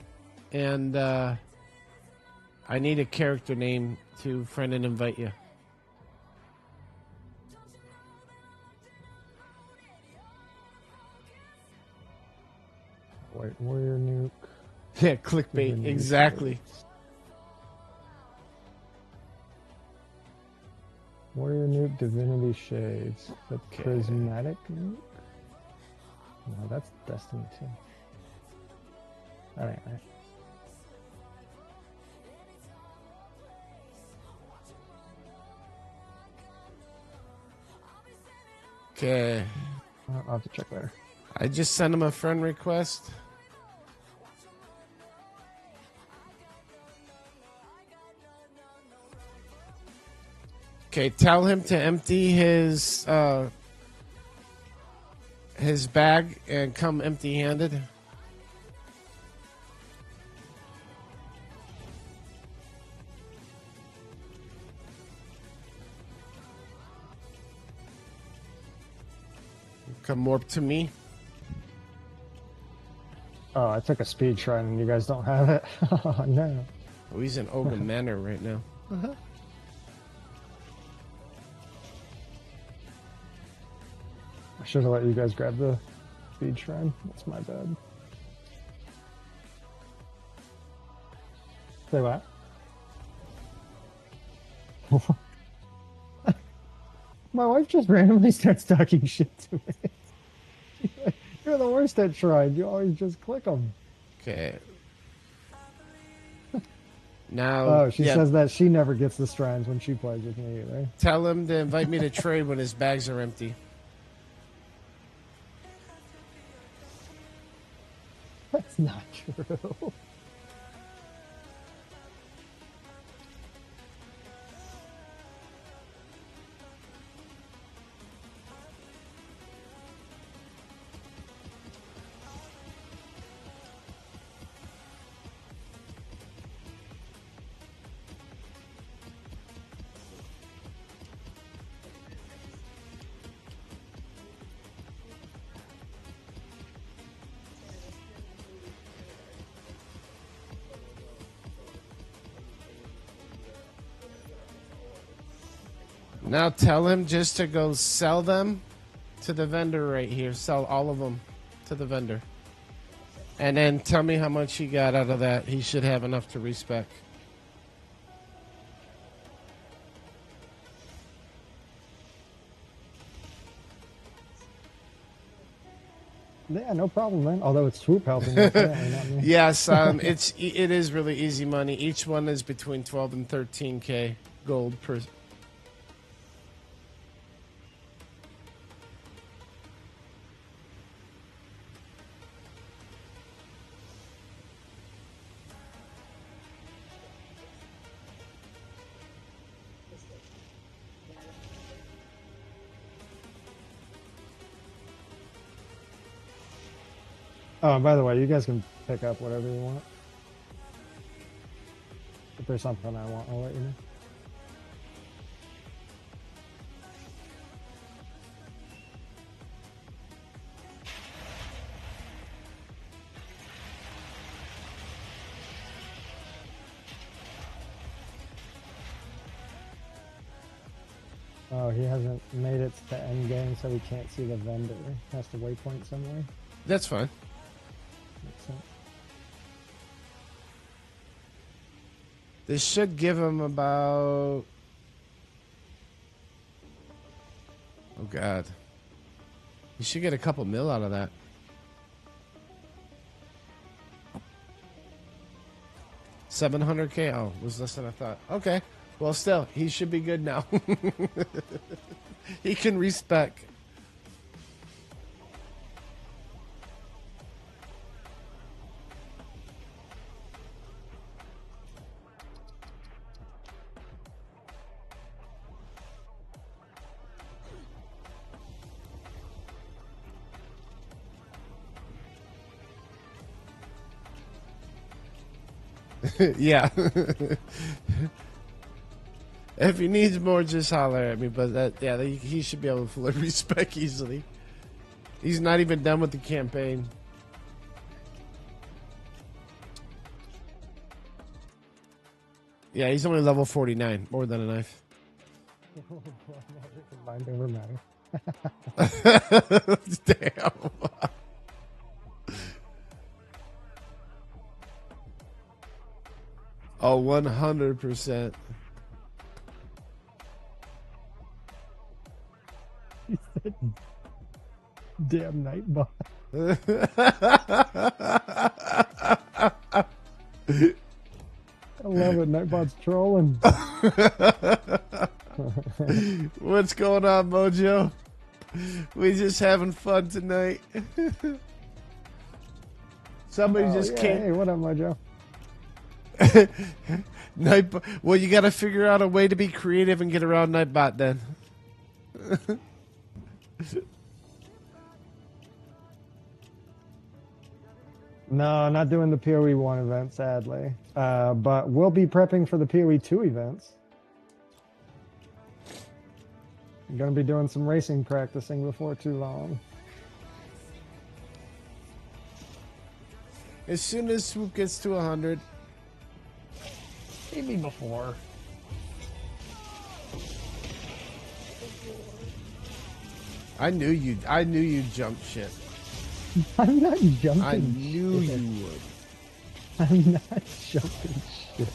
And I need a character name to friend and invite you. Wait, warrior nuke. Yeah, clickbait. Divinity Exactly. Shades. Warrior nuke, divinity shades. The Okay. prismatic nuke. No, that's Destiny 2. That ain't right. Okay. I'll have to check later. I just sent him a friend request. Okay, tell him to empty his bag and come empty-handed. Come warp to me. Oh, I took a speed shrine and you guys don't have it. Oh no. Oh, he's in Ogun Manor right now. I should have let you guys grab the speed shrine. That's my bad. Say what? My wife just randomly starts talking shit to me. You're the worst at shrine. You always just click them. Okay. Now, Oh, she yeah, says that she never gets the shrines when she plays with me either. tell him to invite me to trade when his bags are empty. That's not true. Now tell him just to go sell them to the vendor right here. Sell all of them to the vendor. And then tell me how much he got out of that. He should have enough to respec. Yeah, no problem, man. Although it's swoop helping, me, apparently, not me. Yes, it is really easy money. Each one is between 12 and 13k gold per. Oh, and by the way, you guys can pick up whatever you want. If there's something I want, I'll let you know. Oh, he hasn't made it to Endgame, so he can't see the vendor. He has to waypoint somewhere. That's fine. Makes sense. This should give him about. Oh God. You should get a couple mil out of that. $700K. Oh, it was less than I thought. Okay. Well, still, he should be good now. He can respec. Yeah. If he needs more, just holler at me. But he should be able to fully respec easily. He's not even done with the campaign. Yeah, he's only level 49. More than a knife. Mind over matter. Damn. Oh, 100%. Damn Nightbot. I love it. Nightbot's trolling. What's going on, Mojo? We just having fun tonight. Somebody just came. Hey, what up, Mojo? Nightbot. Well, you got to figure out a way to be creative and get around Nightbot then. No, not doing the PoE 1 event, sadly. But we'll be prepping for the PoE 2 events. I'm going to be doing some racing practicing before too long. As soon as Swoop gets to 100. Maybe before. I knew you'd jump shit. I'm not jumping I knew shit. you would. I'm not jumping shit.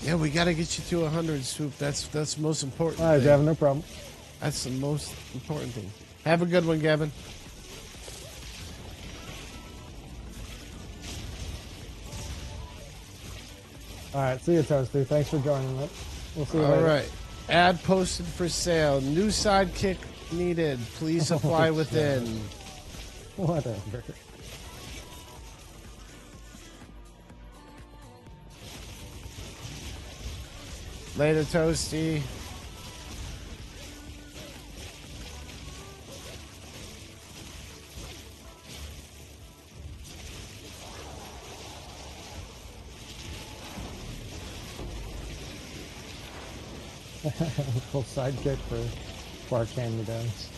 Yeah, we got to get you to 100, Swoop. That's most important. All right, thing. Gavin, no problem. That's the most important thing. Have a good one, Gavin. All right, see you, Toasty. Thanks for joining us. We'll see you All later. right. Ad posted for sale. New sidekick needed. Please apply within. Whatever. Later, Toasty. Full sidekick for Spark hand-me-downs.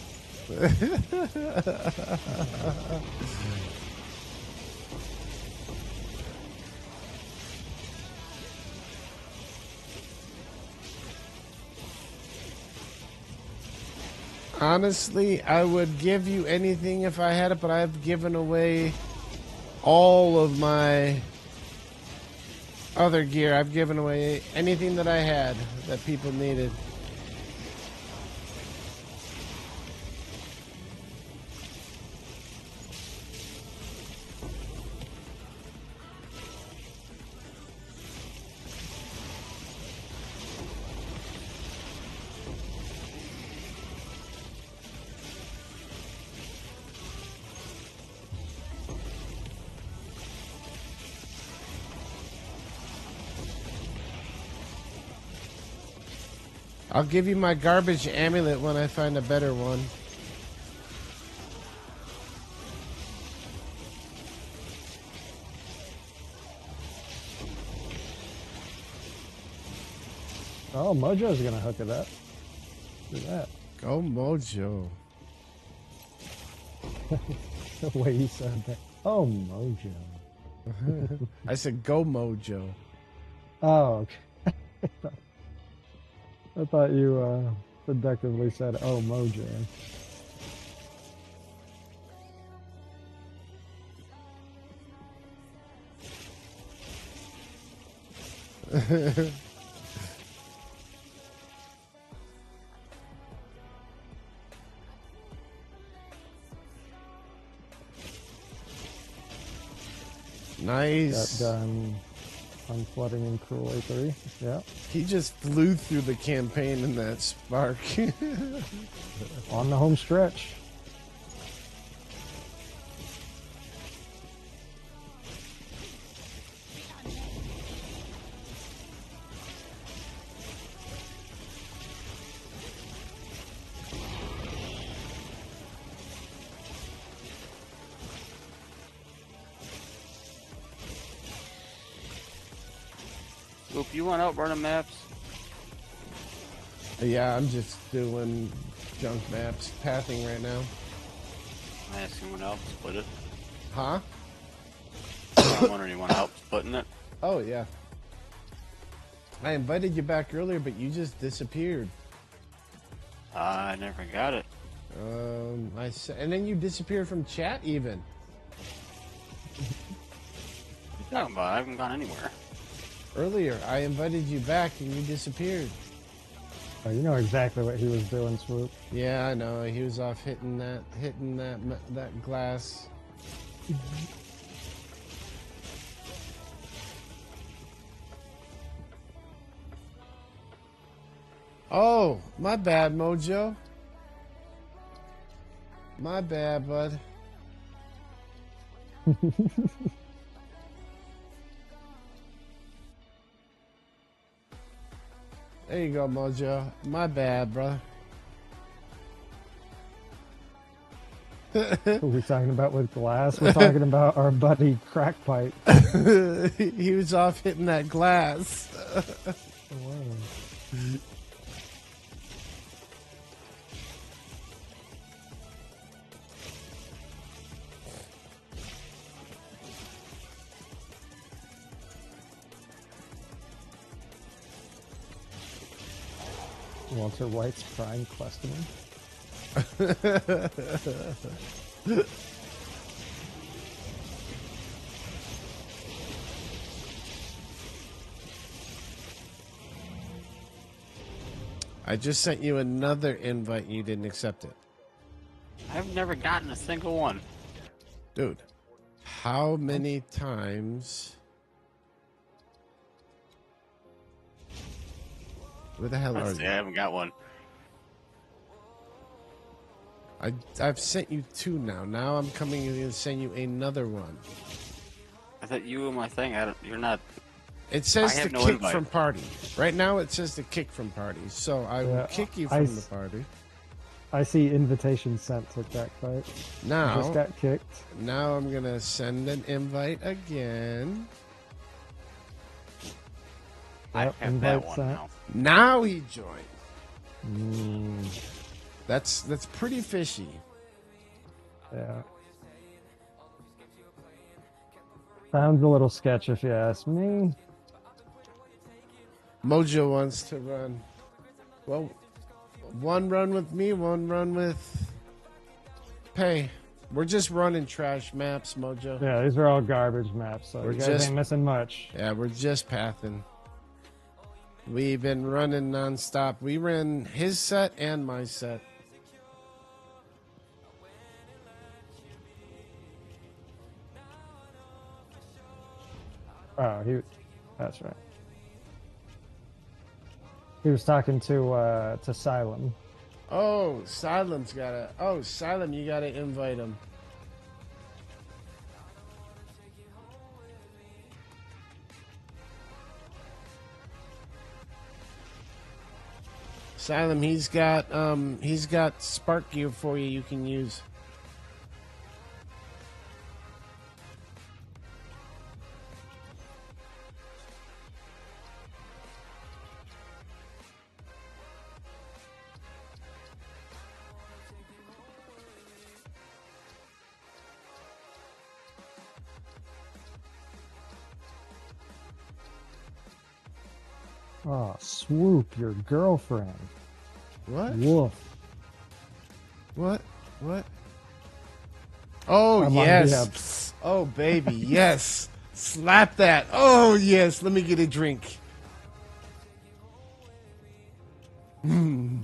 Honestly, I would give you anything if I had it, but I've given away all of my other gear. I've given away anything that I had that people needed. I'll give you my garbage amulet when I find a better one. Oh, Mojo's gonna hook it up. Look at that. Go Mojo. The way he said that. Oh, Mojo. I said go Mojo. Oh, okay. I thought you seductively said, oh, Mojo. Nice. Got done on flooding in Cruel A3. Yeah. He just flew through the campaign in that Spark. On the home stretch. Oop, you want out burning maps? Yeah, I'm just doing junk maps, pathing right now. I'm asking what else split it. Huh? I'm wondering you want help splitting it? Oh, yeah. I invited you back earlier, but you just disappeared. I never got it. And then you disappeared from chat even. talking about? I haven't gone anywhere. Earlier, I invited you back and you disappeared. Oh, you know exactly what he was doing, Swoop. Yeah, I know. He was off hitting that glass. Oh, my bad, Mojo. My bad, bud. There you go, Mojo. My bad, brother. What are we talking about with glass? We're talking about our buddy Crackpipe. He was off hitting that glass. Walter White's prime questioner. I just sent you another invite. You didn't accept it. I've never gotten a single one. Dude, how many times... Where the hell are Honestly, I you? haven't got one. I've sent you two now. Now I'm coming in to send you another one. I thought you were my thing. You're not. It says I to have no kick invite. from party. Right now it says to kick from party. So I will kick you from the party. I see invitation sent to Crackpipe. Now, Just got kicked. now I'm going to send an invite again. I Yep, have that invite one sent. now. Now he joined. Mm, That's pretty fishy. yeah. Sounds a little sketch if you ask me. Mojo wants to run. Well, one run with me, one run with Pay. We're just running trash maps, Mojo. Yeah, these are all garbage maps, so We're you guys just- ain't missing much. Yeah, we're just pathing. We've been running nonstop. We ran his set and my set. Oh, that's right. He was talking to Silem. Oh, Silem's gotta. Oh, Silem, you gotta invite him. Silem, he's got Spark gear for you. You can use. Oh, Swoop, your girlfriend. What? Woof. What? What? Oh, I'm on yes. Oh, baby, yes. Slap that. Oh, yes. Let me get a drink. My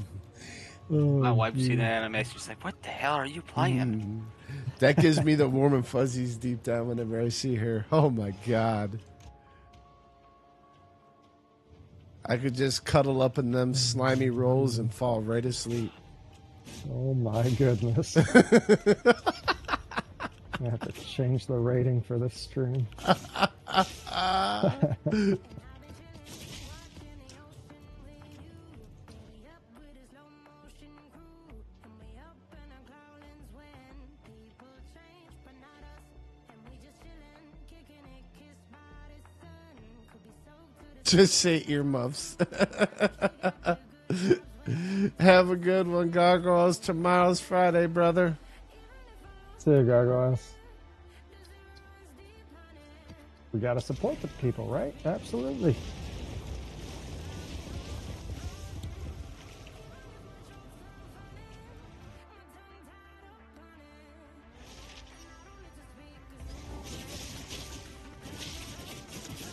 wife seen that anime. She's like, "What the hell are you playing?" That gives me the warm and fuzzies deep down whenever I see her. Oh, my God. I could just cuddle up in them slimy rolls and fall right asleep. Oh my goodness. I have to change the rating for this stream. Just say earmuffs. Have a good one, Gargoyles. Tomorrow's Friday, brother. See you, Gargoyles. We gotta support the people, right? Absolutely.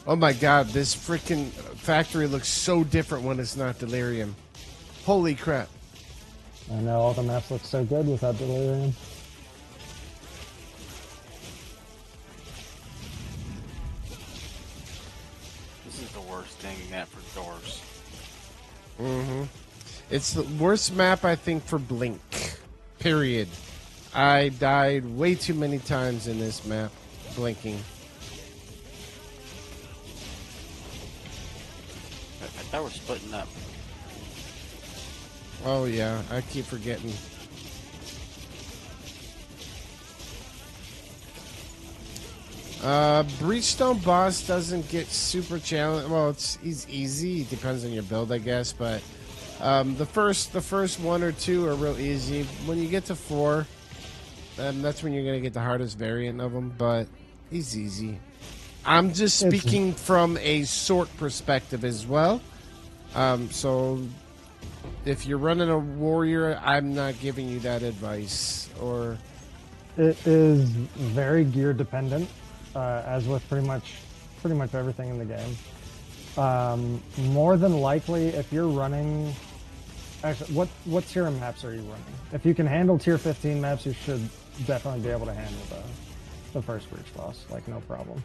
Oh my god, this freaking factory looks so different when it's not Delirium. Holy crap. I know all the maps look so good without Delirium. This is the worst dang map for doors. Mm-hmm. It's the worst map, I think, for Blink. Period. I died way too many times in this map, blinking. I thought we're splitting up. Oh yeah, I keep forgetting. Breachstone boss doesn't get super challenging. Well, he's easy. It depends on your build, I guess. But the first one or two are real easy. When you get to 4, that's when you're gonna get the hardest variant of him. But he's easy. I'm just speaking from a sort perspective as well. So if you're running a warrior, I'm not giving you that advice. Or it is very gear dependent. As with pretty much everything in the game. More than likely, if you're running, actually, what tier of maps are you running? If you can handle tier 15 maps, you should definitely be able to handle the first breach boss, like no problem.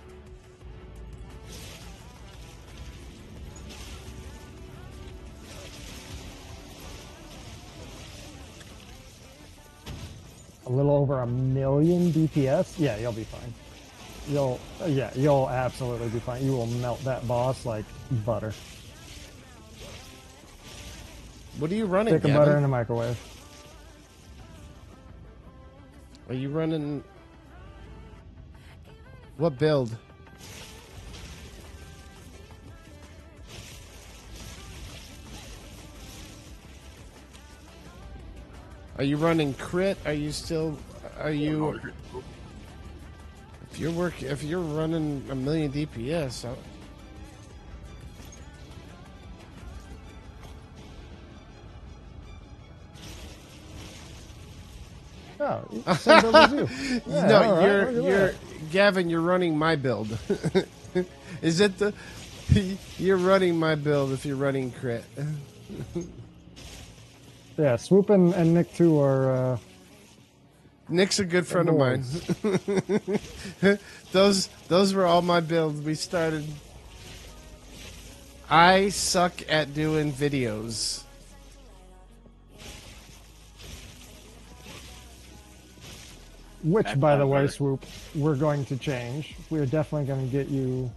A little over 1 million DPS, yeah, you'll be fine. You'll absolutely be fine. You will melt that boss like butter. what are you running, Stick of Gavin? butter in a microwave. Are you running... What build? Are you running crit? Are you still... Are you... If you're running 1 million DPS... Oh, same build as you. Yeah, no, all right, you're Gavin. You're running my build. Is it the? You're running my build if you're running crit. Yeah, Swoop and Nick too are. Nick's a good friend of mine. those were all my builds. We started. I suck at doing videos. Which, by the way, Swoop, we're going to change. We're definitely going to get you.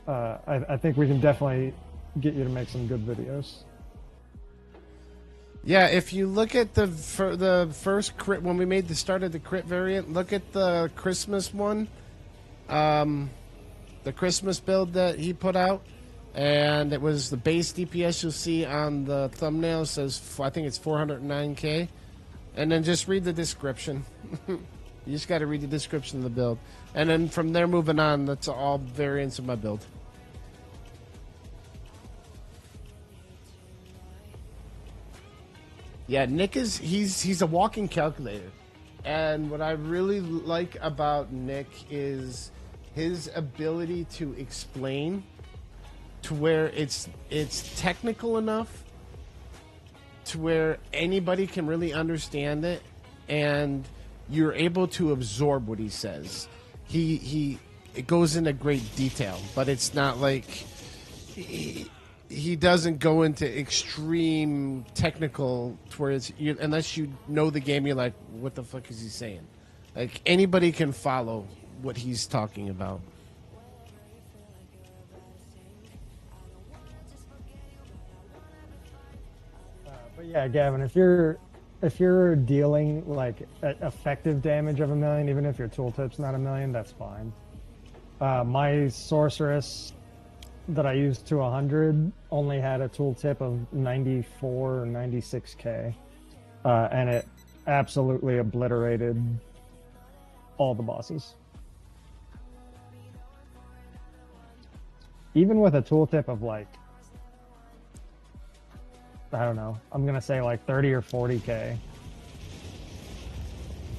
I think we can definitely get you to make some good videos. Yeah, if you look at the first crit when we made the start of the crit variant, look at the Christmas one, the Christmas build that he put out, and it was the base DPS you'll see on the thumbnail says I think it's 409k, and then just read the description. You just got to read the description of the build, and then from there moving on, that's all variants of my build. Yeah, Nick he's a walking calculator. And what I really like about Nick is his ability to explain to where it's technical enough to where anybody can really understand it and you're able to absorb what he says. It goes into great detail, but it's not like he doesn't go into extreme technical to where unless you know the game, you're like, what the fuck is he saying? Like, anybody can follow what he's talking about. But yeah, Gavin, if you're dealing like effective damage of 1 million, even if your tooltip's not 1 million, that's fine. My sorceress that I used to 100 only had a tooltip of 94 or 96k, and it absolutely obliterated all the bosses. Even with a tooltip of like, I don't know, I'm gonna say like 30 or 40k,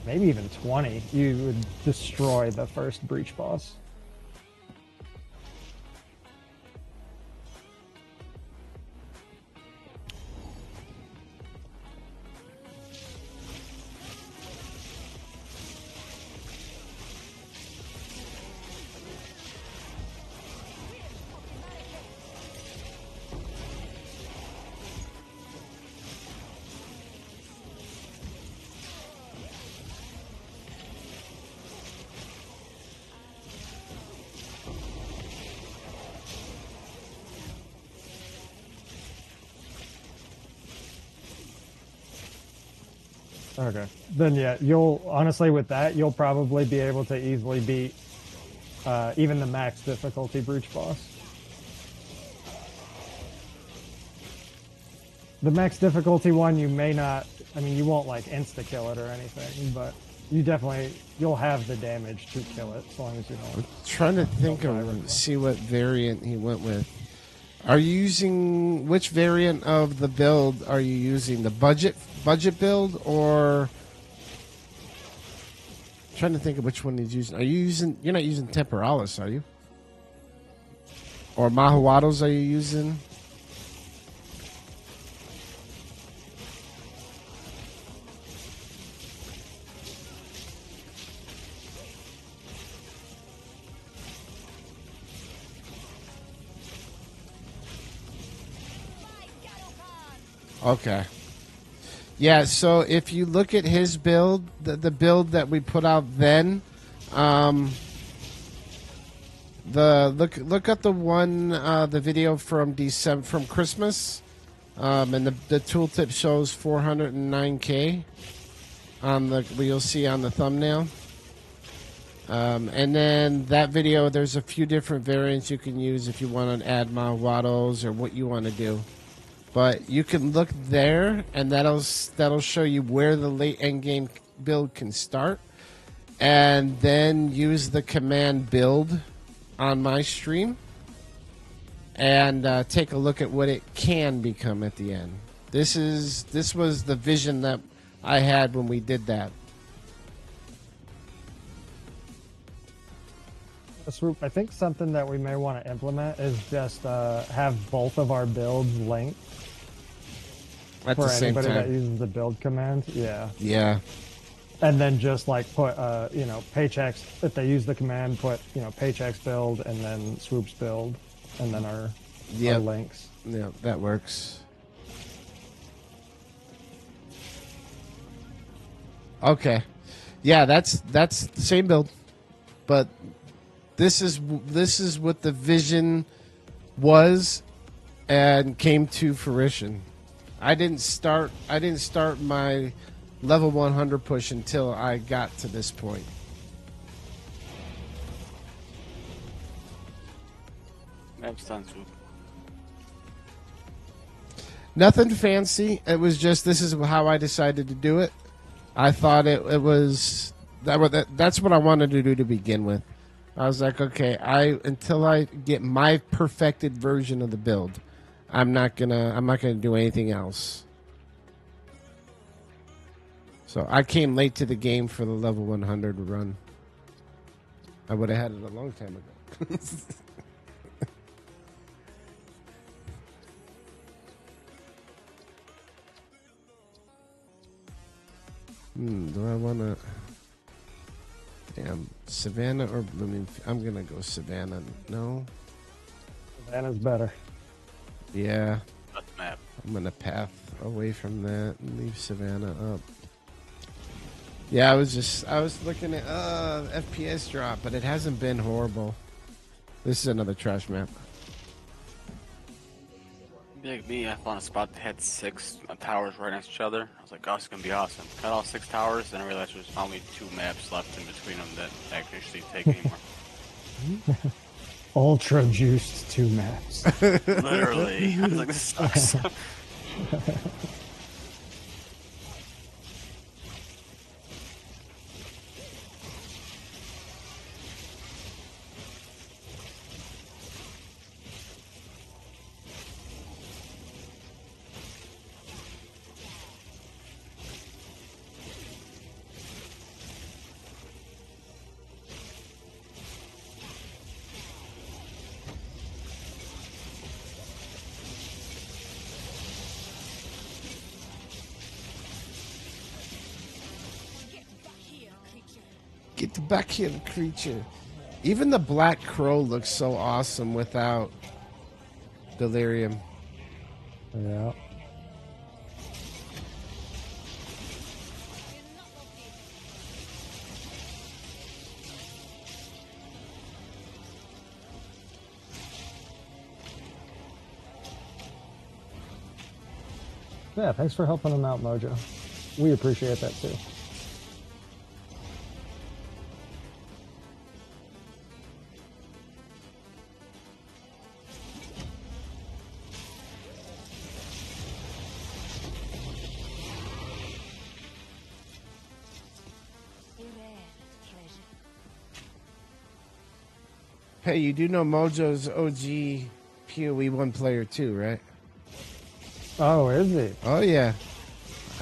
maybe even 20, you would destroy the first breach boss. Okay. Then yeah, you'll honestly with that you'll probably be able to easily beat even the max difficulty Brooch boss. The max difficulty one you may not. I mean, you won't like insta kill it or anything, but you'll have the damage to kill it as long as you don't. Trying to think of see what variant he went with. Are you using which variant of the build are you using? The budget build or trying to think of which one he's using. You're not using Temporalis, are you? Or Mahuados are you using? Okay. Yeah, so if you look at his build, the build that we put out then, look at the one the video from December from Christmas, and the tooltip shows 409K on the you'll see on the thumbnail. And then that video, there's a few different variants you can use if you want to add Mahuados or what you want to do. But you can look there, and that'll show you where the late endgame build can start, and then use the command build on my stream, and take a look at what it can become at the end. This was the vision that I had when we did that. Swoop, I think something that we may want to implement is just have both of our builds linked. At for the same anybody that time. uses the build command, yeah. Yeah. And then just like put, Paychecks, if they use the command, put, Paychecks build and then Swoop's build and then our links. Yeah, that works. Okay. Yeah, that's the same build. But this is what the vision was and came to fruition. I didn't start my level 100 push until I got to this point. Map's done, Swoop. Nothing fancy. It was just this is how I decided to do it. I thought it was that's what I wanted to do to begin with. I was like, okay, until I get my perfected version of the build, I'm not gonna do anything else. So I came late to the game for the level 100 run. I would have had it a long time ago. Do I want to... Damn, Savannah or Blooming... I'm going to go Savannah. No? Savannah's better. Yeah. That's the map. I'm going to path away from that and leave Savannah up. Yeah, I was looking at FPS drop, but it hasn't been horrible. This is another trash map. Like me, I found a spot that had 6 towers right next to each other. I was like, oh, it's going to be awesome. Got all 6 towers, then I realized there's only 2 maps left in between them that I could actually take anymore. Ultra juiced 2 maps. Literally. I was like, this sucks. Get back here, creature. Even the Black Crow looks so awesome without Delirium. Yeah. Yeah, thanks for helping him out, Mojo. we appreciate that too. Hey, you do know Mojo's OG PoE 1 player too, right? Oh, is he? Oh yeah.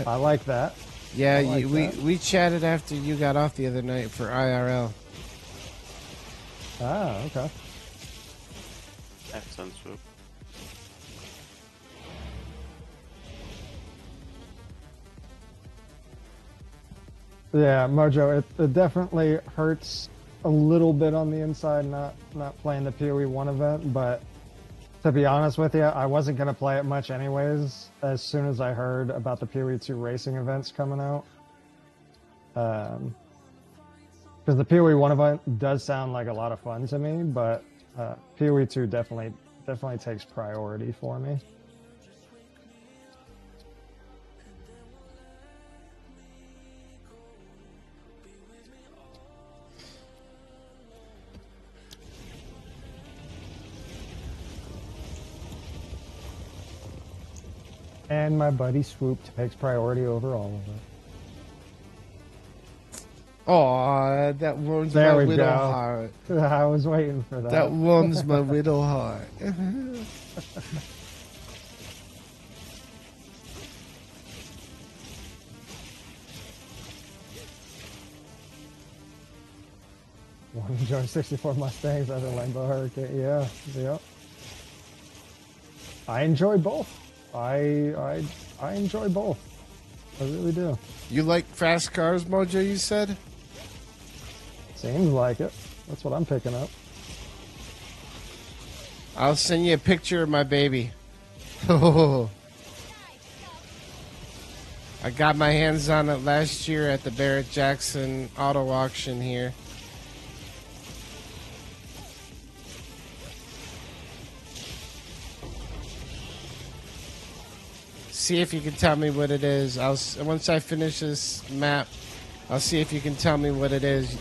I like that. Yeah, I like that. we chatted after you got off the other night for IRL. Ah, okay. Excellent swoop. Yeah, Mojo, it definitely hurts a little bit on the inside not playing the PoE 1 event, but to be honest with you, I wasn't going to play it much anyways as soon as I heard about the PoE 2 racing events coming out. Because the PoE 1 event does sound like a lot of fun to me, but PoE 2 definitely takes priority for me. And my buddy Swoop takes priority over all of it. Oh, that warms There my we widow go. heart. I was waiting for that. That warms my widow heart. One enjoy 64 Mustangs, other Lambo Hurricane. Yeah, yeah. I enjoy both. I enjoy both. I really do. You like fast cars, Mojo, you said? Seems like it. That's what I'm picking up. I'll send you a picture of my baby. I got my hands on it last year at the Barrett-Jackson auto auction here. See if you can tell me what it is. Once I finish this map, I'll see if you can tell me what it is.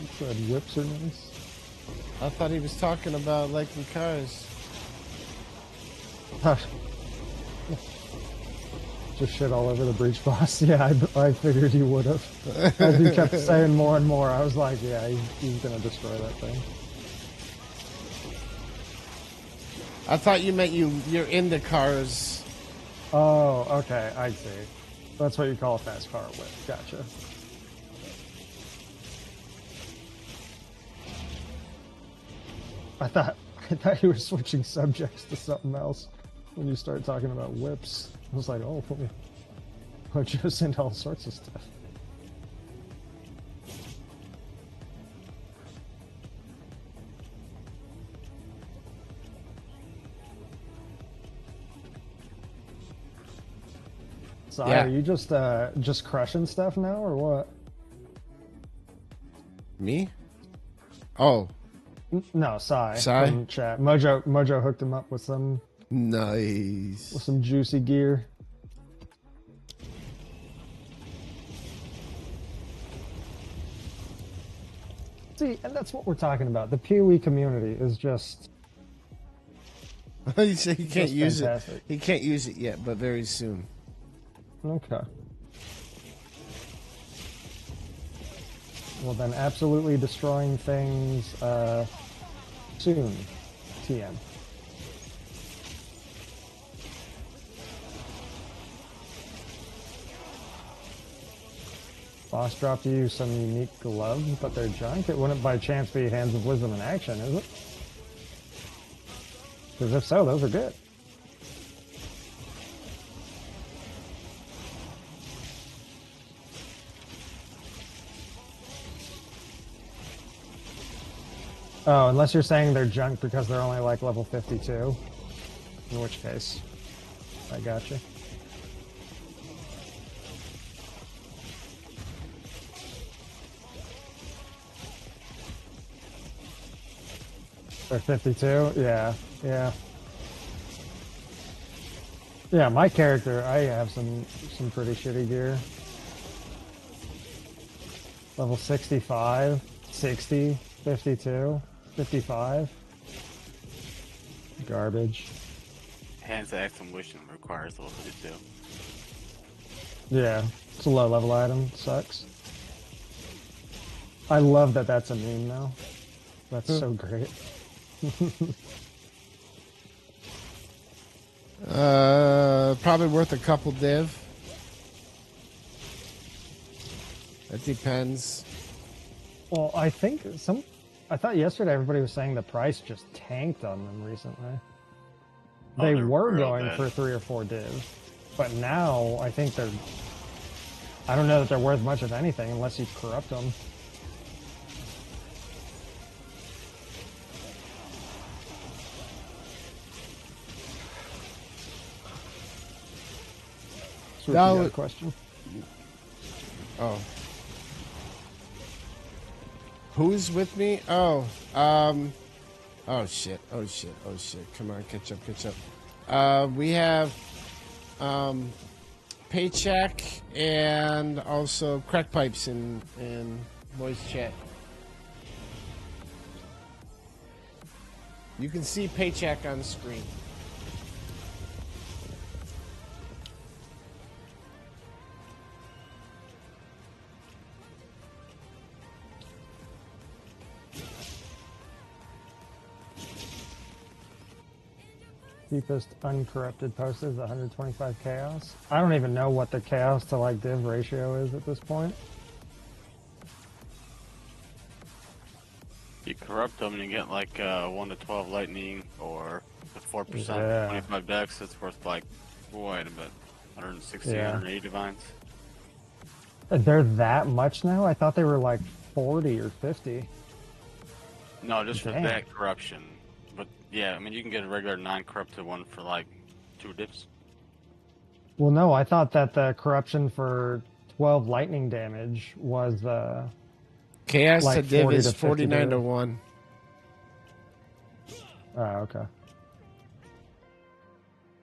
You said whips are nice. I thought he was talking about liking cars. Just shit all over the breach boss. Yeah, I figured he would have. As he kept saying more and more, I was like, yeah, he's gonna destroy that thing. I thought you meant you're into cars. Oh, okay, I see. That's what you call a fast car whip. Gotcha. I thought you were switching subjects to something else when you started talking about whips. I was like, oh, Mojo's into all sorts of stuff. So Yeah. are you just crushing stuff now, or what? Me? Oh, No, Sai Sai? from chat. Mojo hooked him up with some nice. juicy gear. See, and that's what we're talking about. The PoE community is just He said he can't Just use fantastic. it. He can't use it yet, but very soon. okay. Well, then, absolutely destroying things soon. TM. Boss dropped you some unique gloves, but they're junk. It wouldn't by chance be Hands of Wisdom in action, is it? Because if so, those are good. Oh, unless you're saying they're junk because they're only like level 52. In which case, I gotcha. Or 52? Yeah, yeah. Yeah, my character, I have some pretty shitty gear. Level 65, 60, 52, 55. Garbage. Hands of Execution requires level 52. Yeah, it's a low level item. Sucks. I love that that's a meme now. That's so great. Probably worth a couple div. It depends. Well, I thought yesterday everybody was saying the price just tanked on them recently. They they're were real going bad. for 3 or 4 div, but now I think they're. I don't know that they're worth much of anything unless you corrupt them. So That you got a was- question. Oh. Who's with me? Oh, oh shit, oh shit, oh shit. Come on, catch up, catch up. We have, Paycheck and also Crack Pipes in voice chat. You can see Paycheck on the screen. Cheapest uncorrupted poster is 125 chaos. I don't even know what the chaos to like div ratio is at this point. You corrupt them and you get like 1 to 12 lightning or the 4%, Yeah. 25 dex. It's worth like, wait a bit, 160, Yeah. 180 divines. They're that much now? I thought they were like 40 or 50. No, just for Damn. that corruption. But yeah, I mean, you can get a regular non-corrupted one for like 2 dips. Well, no, I thought that the corruption for 12 lightning damage was Chaos Like to div 40 is to 50 49 to div. 1. Oh, okay.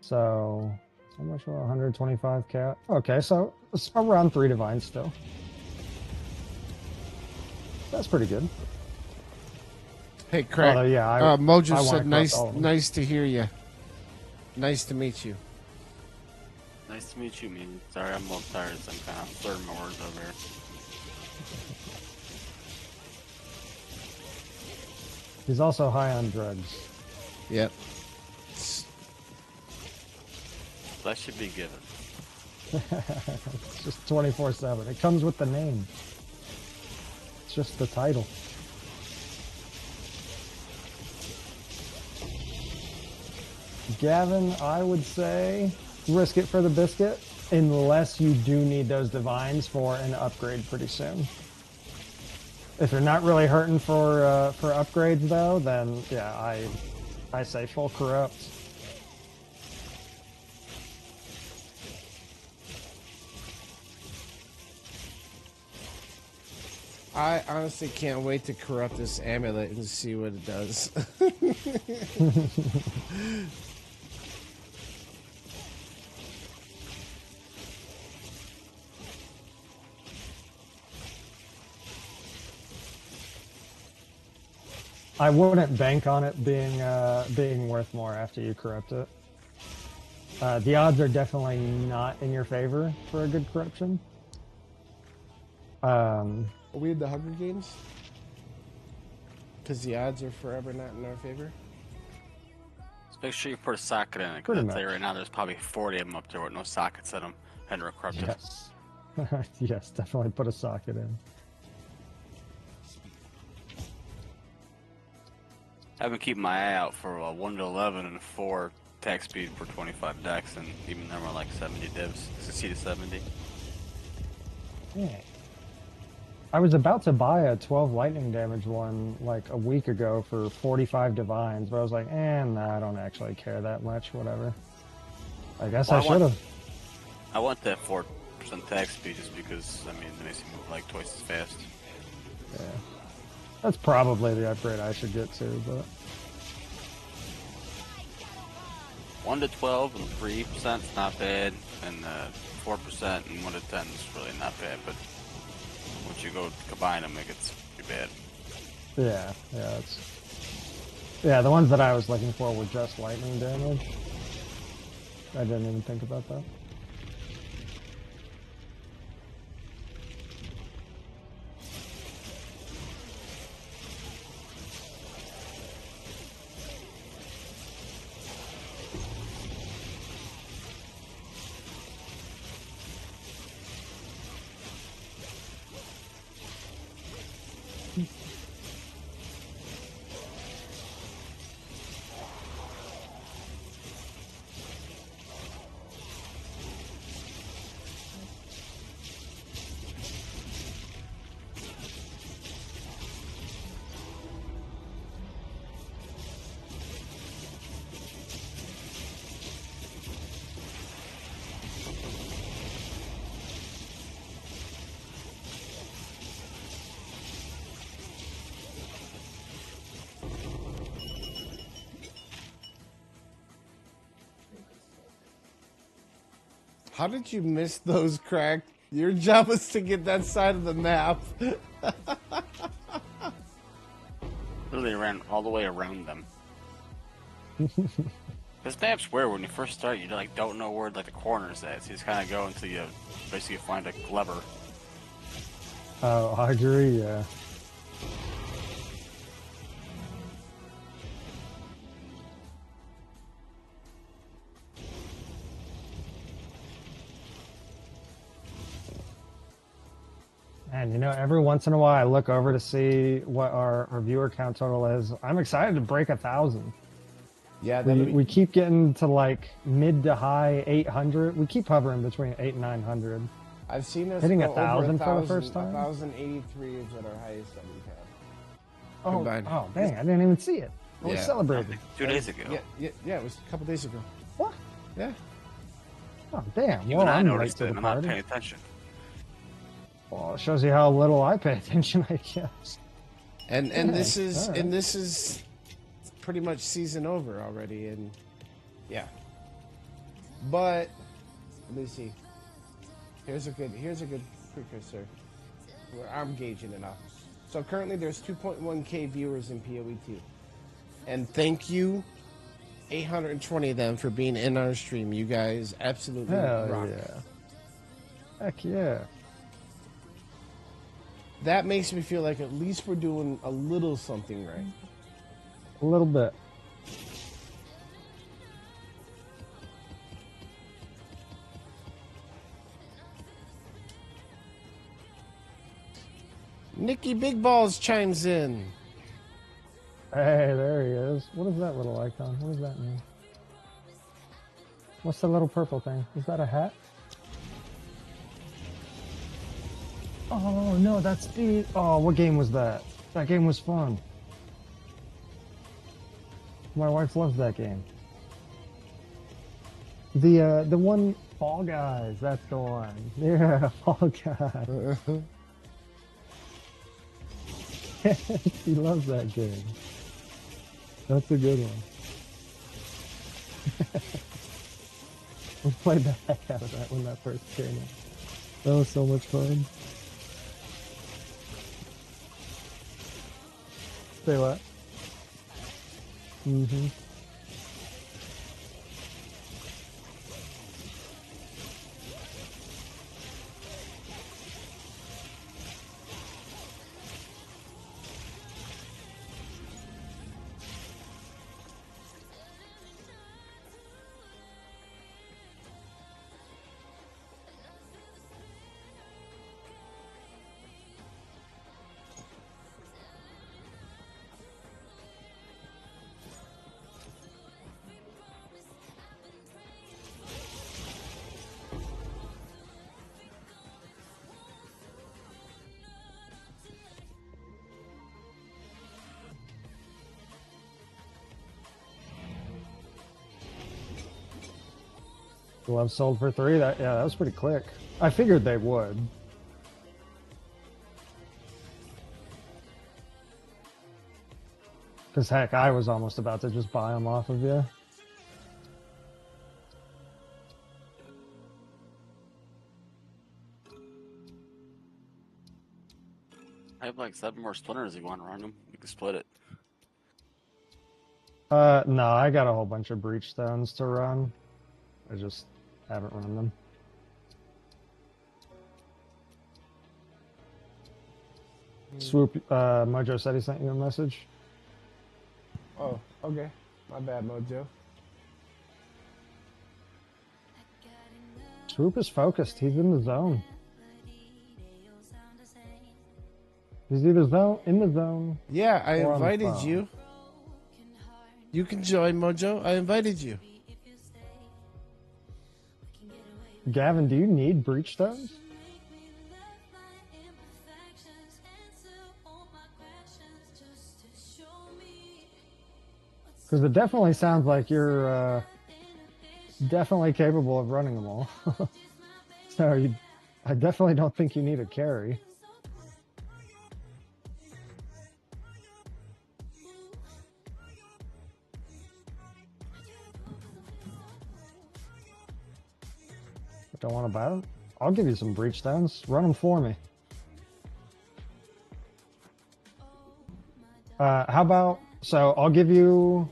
So, how much? 125 cat. Okay, so it's around 3 divines still. That's pretty good. Hey, Crack. Although, yeah, Mojo I wanna said, corrupt "Nice, all of them." nice to hear you. Nice to meet you." Nice to meet you, man. Sorry, I'm a little tired, so I'm kind of slurring my words over here. He's also high on drugs. Yep. That should be given. It's just 24/7. It comes with the name. It's just the title. Gavin, I would say risk it for the biscuit, unless you do need those divines for an upgrade pretty soon. If you're not really hurting for upgrades though, then yeah, I say full corrupt. I honestly can't wait to corrupt this amulet and see what it does. I wouldn't bank on it being worth more after you corrupt it. The odds are definitely not in your favor for a good corruption. Are we in the Hunger Games? Because the odds are forever not in our favor. Just make sure you put a socket in it, Pretty because I'll tell you much. right now, there's probably 40 of them up there with no sockets in them, and they're corrupted. Yes. Yes, definitely put a socket in. I've been keeping my eye out for 1 to 11 and 4 attack speed for 25 dex, and even them are like 70 divs, 60 to 70. Yeah. I was about to buy a 12 lightning damage one like a week ago for 45 divines, but I was like, nah, I don't actually care that much, whatever. I guess Well, I should have. I want that 4% attack speed just because, I mean, it makes me move like twice as fast. Yeah. That's probably the upgrade I should get to, but 1 to 12 and 3% is not bad, and 4% and 1 to 10 is really not bad. But once you go combine them, it gets pretty bad. Yeah, the ones that I was looking for were just lightning damage. I didn't even think about that. How did you miss those, Crack? Your job was to get that side of the map. Literally ran all the way around them. This map's weird. When you first start, you like don't know where like the corners at. So you just kind of go until you basically find a lever. Oh, I agree. Yeah. And you know, every once in a while I look over to see what our viewer count total is. I'm excited to break 1,000. Yeah, we keep getting to like mid to high 800. We keep hovering between 8 and 900. I've seen us hitting go 1,000 over for the first time. 1,083 is at our highest that we've had. Oh, Combined. oh, dang! I didn't even see it. I was celebrating. 2 days ago. Yeah, it was a couple days ago. What? Yeah. Oh, damn! Even Well, I I'm late noticed to it. the I'm not party. paying attention. Well, it shows you how little I pay attention, I guess. And Yeah, this is all right. and this is pretty much season over already, and yeah. But let me see. Here's a good precursor where I'm gauging it off. So currently there's 2.1k viewers in PoE2, and thank you, 820 of them for being in our stream. You guys absolutely Hell rock. yeah! Heck yeah! That makes me feel like at least we're doing a little something right. A little bit. Nikki Big Balls chimes in. Hey, there he is. What is that little icon? What does that mean? What's the little purple thing? Is that a hat? Oh no, that's the. Oh, what game was that? That game was fun. My wife loves that game. The one Fall Guys. That's the one. Yeah, Fall Guys. She loves that game. That's a good one. We played the heck out of that when that first came out. That was so much fun. Say what? Mm-hmm. Gloves sold for 3. That was pretty quick. I figured they would. Because heck, I was almost about to just buy them off of you. like 7 more splinters if you want to run them. You can split it. No, I got a whole bunch of breach stones to run. I just haven't run them. Swoop, Mojo said he sent you a message. Oh, okay. My bad, Mojo. Swoop is focused. He's in the zone. He's either in the zone. Yeah, I or on the invited phone. you. You can join, Mojo. I invited you. Gavin, do you need breach stones? Because it definitely sounds like you're definitely capable of running them all. So I definitely don't think you need a carry. Don't want to buy them? I'll give you some breach stones. Run them for me. How about, so I'll give you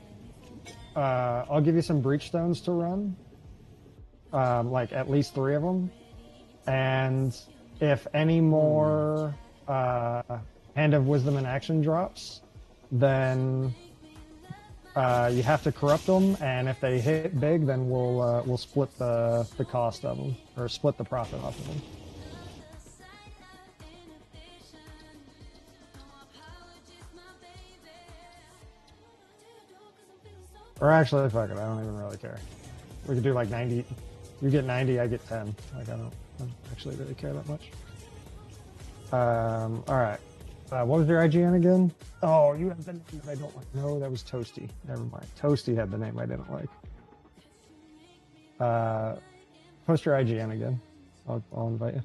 some breach stones to run. Like at least 3 of them. And if any more Hand of Wisdom and Action drops, then you have to corrupt them, and if they hit big, then we'll split the cost of them, or split the profit off of them. Or actually, fuck it, I don't even really care. We could do like 90. You get 90, I get 10. Like I don't actually really care that much. All right. What was your IGN again? Oh, you have the name that I don't like. No, that was Toasty. Never mind. Toasty had the name I didn't like. Post your IGN again. I'll invite you.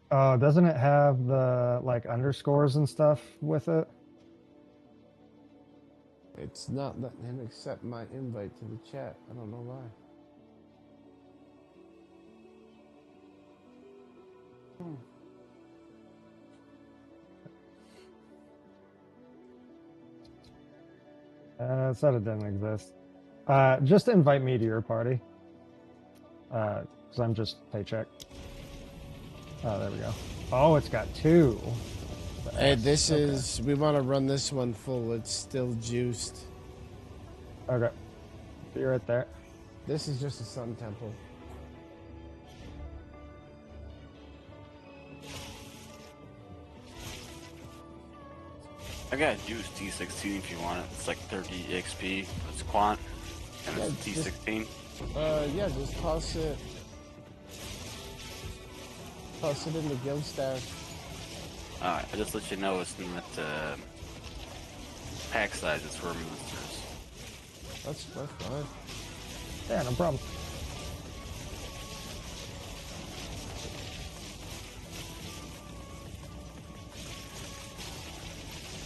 Oh, doesn't it have the like underscores and stuff with it? It's not letting him accept my invite to the chat. I don't know why. It said it didn't exist. Just invite me to your party. Because I'm just paycheck. Oh, there we go. Oh, it's got 2. Hey, this is... We want to run this one full. It's still juiced. Okay. You're right there. This is just a sun temple. I got juice T16 if you want it. It's like 30 XP. It's quant. And it's T16. Yeah, just toss it. Toss it in the guild stash. Alright, I just let you know it's not pack size, it's for monsters. That's fine. Yeah, no problem.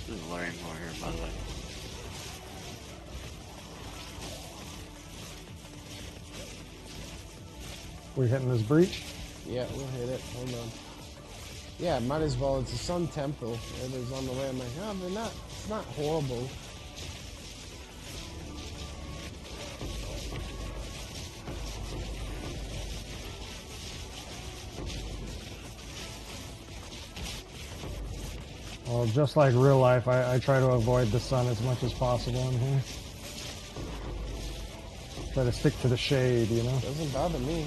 This is Larry Moore here, by the way. We hitting this breach? Yeah, we'll hit it. Hold on. Yeah, might as well. It's a sun temple. It is on the way. I'm like, oh, they're not. It's not horrible. Well, just like real life, I try to avoid the sun as much as possible in here. Try to stick to the shade, you know? Doesn't bother me.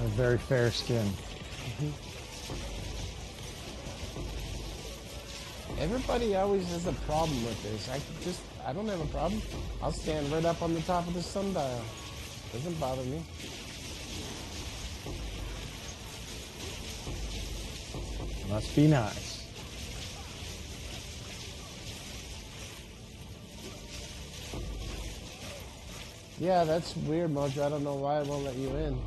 A very fair skin. Everybody always has a problem with this. I don't have a problem. I'll stand right up on the top of the sundial. Doesn't bother me. Must be nice. Yeah, that's weird, Mojo. I don't know why it won't let you in.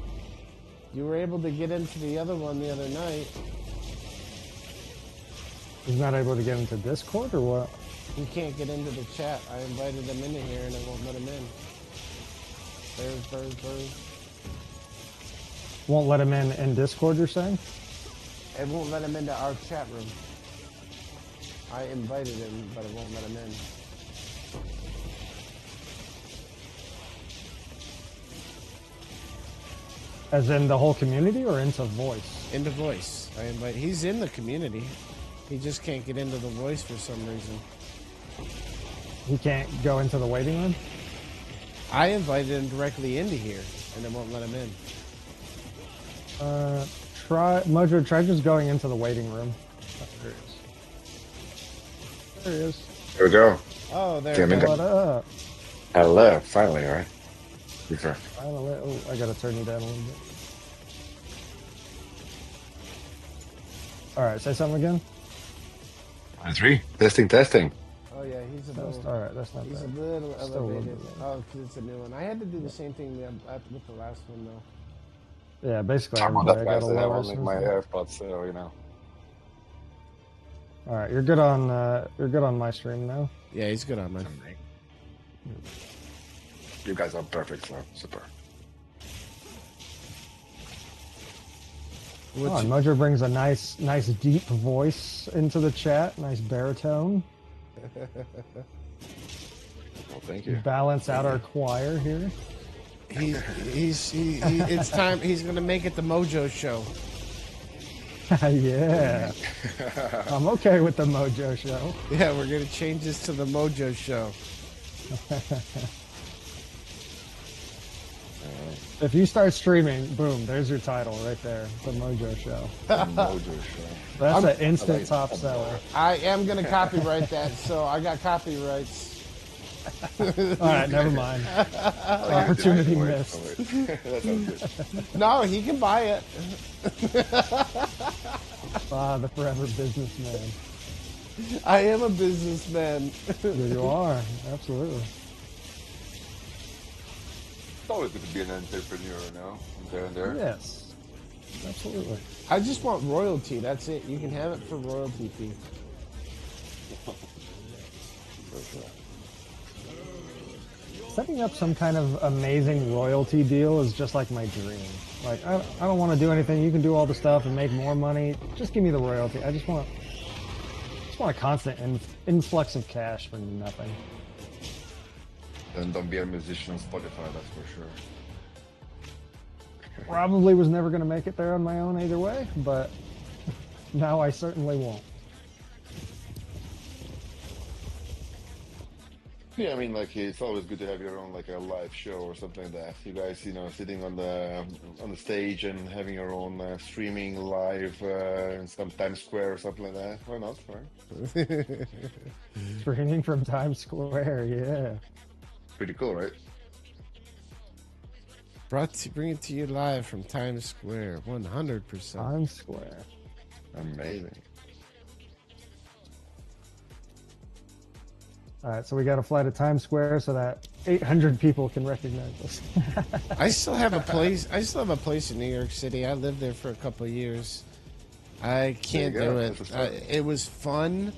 You were able to get into the other one the other night. He's not able to get into Discord or what? He can't get into the chat. I invited him into here and it won't let him in. Birds. Won't let him in Discord, you're saying? It won't let him into our chat room. I invited him, but it won't let him in. As in the whole community or into voice? Into voice. He's in the community. He just can't get into the voice for some reason. He can't go into the waiting room? I invited him directly into here, and it won't let him in. Mojo, try just going into the waiting room. Oh, there he is. There he is. There we go. Oh, there Damn we it. go. What up? Hello, finally, alright. Prefer. Oh, I gotta turn you down a little bit. Alright, say something again? 3. Testing. Oh yeah, he's a little. Alright, that's not He's a bad. little Still a little elevated. bit. Oh, because it's a new one. I had to do the same thing with the last one though. Yeah, basically Talk about everybody that, got guys. a I have lower only my sense. AirPods, so, you know. Alright, you're good on my stream now. Yeah, he's good on mine. You guys are perfect, so super. Oh, and Mojo brings a nice deep voice into the chat, nice baritone. Well, thank you. Balance out our choir here. It's time. He's gonna make it the Mojo show. Yeah. I'm okay with the Mojo show. Yeah, we're gonna change this to the Mojo show. If you start streaming, boom, there's your title right there. The Mojo show. Mojo show. That's an instant top seller. I am gonna copyright that, so I got copyrights. Alright, never mind. Opportunity missed. That sounds good. No, he can buy it. Ah, the forever businessman. I am a businessman. There you are. Absolutely. It's always good to be an entrepreneur, you know? There and there. Yes. Absolutely. I just want royalty. That's it. You can have it for royalty fee. Setting up some kind of amazing royalty deal is just like my dream. Like, I don't want to do anything. You can do all the stuff and make more money. Just give me the royalty. I just want a constant influx of cash for nothing. Then don't be a musician on Spotify, that's for sure. Probably was never going to make it there on my own either way, but now I certainly won't. Yeah, I mean, like, it's always good to have your own, like, a live show or something like that. You guys, you know, sitting on the stage and having your own streaming live in some Times Square or something like that. Why not? Right? Streaming from Times Square, yeah. Pretty cool, right? Bring it to you live from Times Square, 100%. Times Square. Amazing. All right, so we got to fly to Times Square so that 800 people can recognize us. I still have a place. I still have a place in New York City. I lived there for a couple of years. I can't There you do go. it. That's what's up. It was fun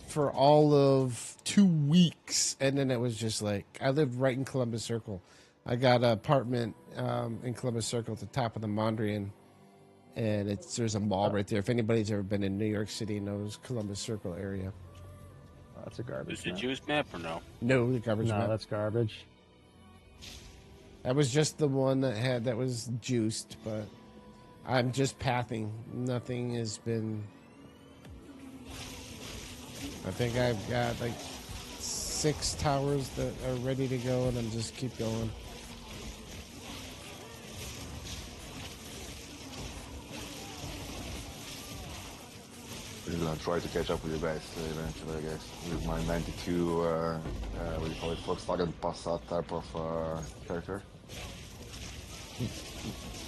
for all of 2 weeks, and then it was just like I lived right in Columbus Circle. I got an apartment in Columbus Circle at the top of the Mondrian, and there's a mall right there. If anybody's ever been in New York City, knows Columbus Circle area. That's a garbage Is it map. juice map or no? No, the garbage No, map. that's garbage. That was just the one that was juiced, but I'm just pathing. Nothing has been. I think I've got like 6 towers that are ready to go, and I'm just keep going. I'm gonna try to catch up with you guys eventually, I guess. With my 92, what do you call it, Volkswagen Passat type of character.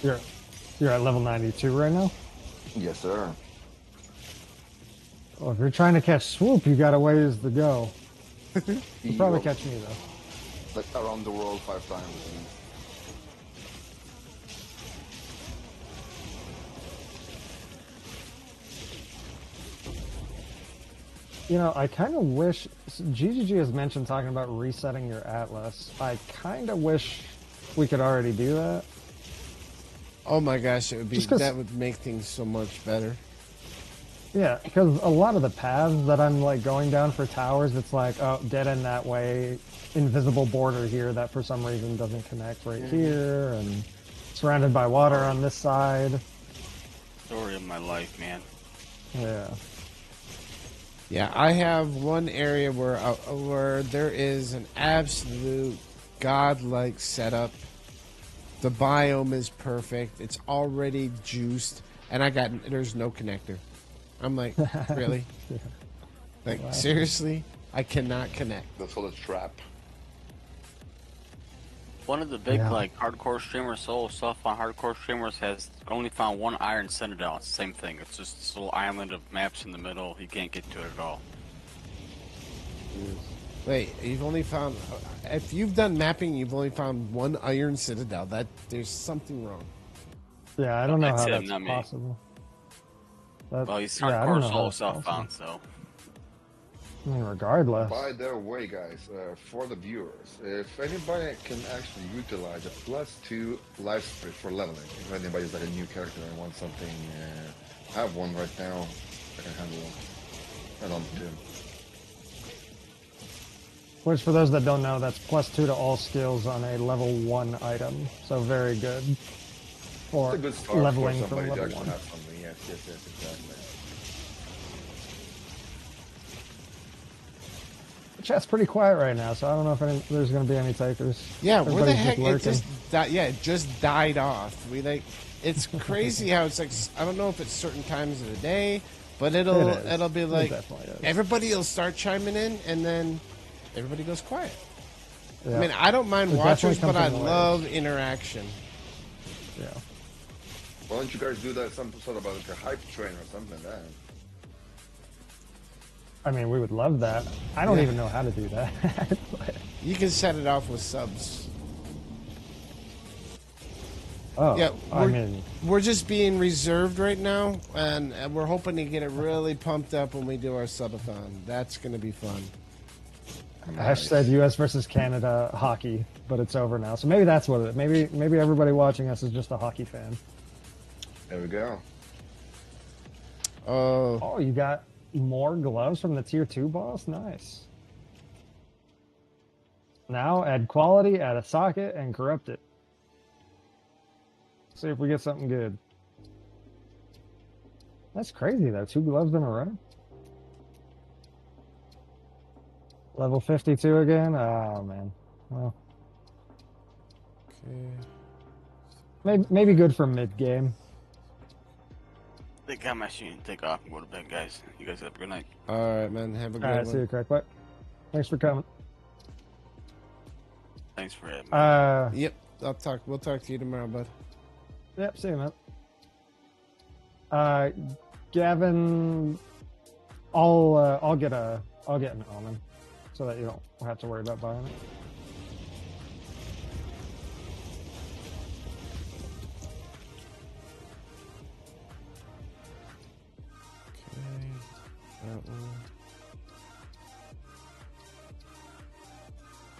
You're at level 92 right now? Yes, sir. Well, if you're trying to catch Swoop, you got a ways to go. You'll probably Well, catch me, though. like around the world 5 times. You know, I kind of wish GGG has mentioned talking about resetting your atlas. I kind of wish we could already do that. Oh my gosh, it would be Just 'cause- that would make things so much better. Yeah, because a lot of the paths that I'm like going down for towers, it's like, oh, dead end that way, invisible border here that for some reason doesn't connect right here, and surrounded by water on this side. Story of my life, man. Yeah. Yeah, I have one area where there is an absolute godlike setup. The biome is perfect. It's already juiced, and there's no connector. I'm like, really? Yeah. Like, Wow. seriously? I cannot connect. That's all a trap. One of the big Yeah. like hardcore streamers, solo stuff on hardcore streamers has only found one Iron Citadel. It's the same thing. It's just this little island of maps in the middle. You can't get to it at all. Wait, you've only found... If you've done mapping, you've only found one Iron Citadel. There's something wrong. Yeah, I don't know That's how him, that's not me. possible. That- Well, he's yeah, I don't hardcore know how solo that's stuff possible. found, so. I mean, regardless. By the way, guys, for the viewers, if anybody can actually utilize a +2 life sprint for leveling, if anybody's like a new character and wants something, I have one right now. I can handle one. And on two. Which, for those that don't know, that's +2 to all skills on a level 1 item. So very good. For It's a good start leveling for from somebody to level actually 1. have something. Yes, exactly. The chat's pretty quiet right now, so I don't know if there's going to be any takers. Yeah, where the Everybody's heck just lurking. it just died off. It's crazy how it's like, I don't know if it's certain times of the day, but it'll be It like definitely is. everybody will start chiming in and then everybody goes quiet. Yeah. I mean, I don't mind It watchers, definitely but I comes in waves. love interaction. Yeah. Why don't you guys do that some sort of like a hype train or something like that? I mean, we would love that. I don't Yeah. even know how to do that. But- You can set it off with subs. oh, Yeah, I mean, we're just being reserved right now, and we're hoping to get it really pumped up when we do our subathon. That's going to be fun. Ash said U.S. versus Canada hockey, but it's over now. So maybe that's what it is. Maybe everybody watching us is just a hockey fan. There we go. Oh, you got more gloves from the tier 2 boss? Nice. Now add quality, add a socket, and corrupt it. See if we get something good. That's crazy though. 2 gloves in a row. Level 52 again? Oh man. Well, Okay. maybe good for mid game. They got my shit and take off and go to bed, guys. You guys have a good night. All right, man. Have a good All right, one. see you, Crackbutt. Thanks for coming. Thanks for having me. Yep. We'll talk to you tomorrow, bud. Yep, see you, man. Gavin, I'll get an almond so that you don't have to worry about buying it. Okay. That one.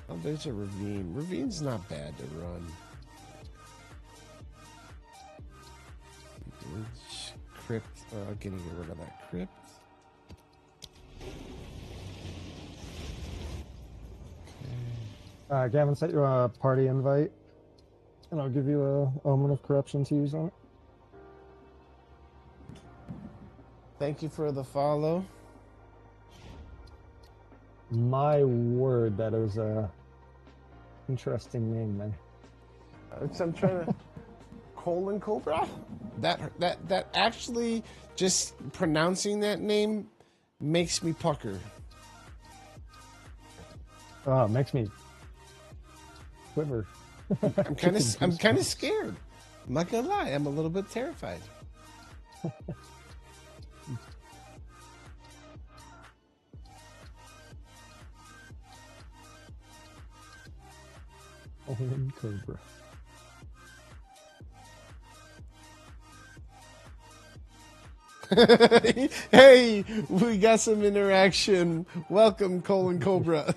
Oh, there's a ravine. Ravine's not bad to run. Crypt. Getting rid of that crypt. Gavin sent you a party invite, and I'll give you a omen of corruption to use on it. Thank you for the follow. My word, that is a interesting name, man. I'm trying to colon cobra. That actually, just pronouncing that name makes me pucker. Oh, it makes me quiver. I'm kind of scared. I'm not gonna lie. I'm a little bit terrified. Colon cobra. Hey, we got some interaction. Welcome, Colin Cobra.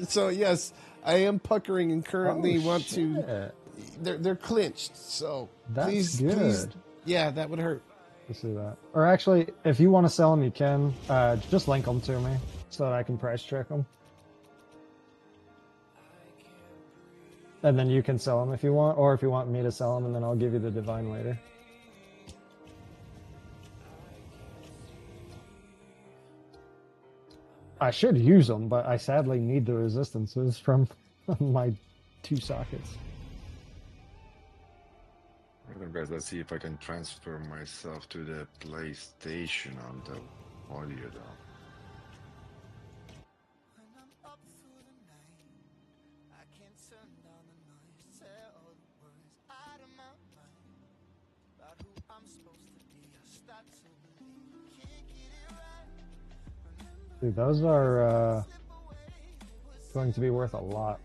So yes, I am puckering and currently want to. shit. They're clinched. So That's please, good. please, yeah, that would hurt. Let's see that. Or actually, if you want to sell them, you can. Just link them to me so that I can price check them. And then you can sell them if you want, or if you want me to sell them, and then I'll give you the divine later. I should use them, but I sadly need the resistances from my 2 sockets. Well, guys, let's see if I can transfer myself to the PlayStation on the audio though. Dude, those are going to be worth a lot.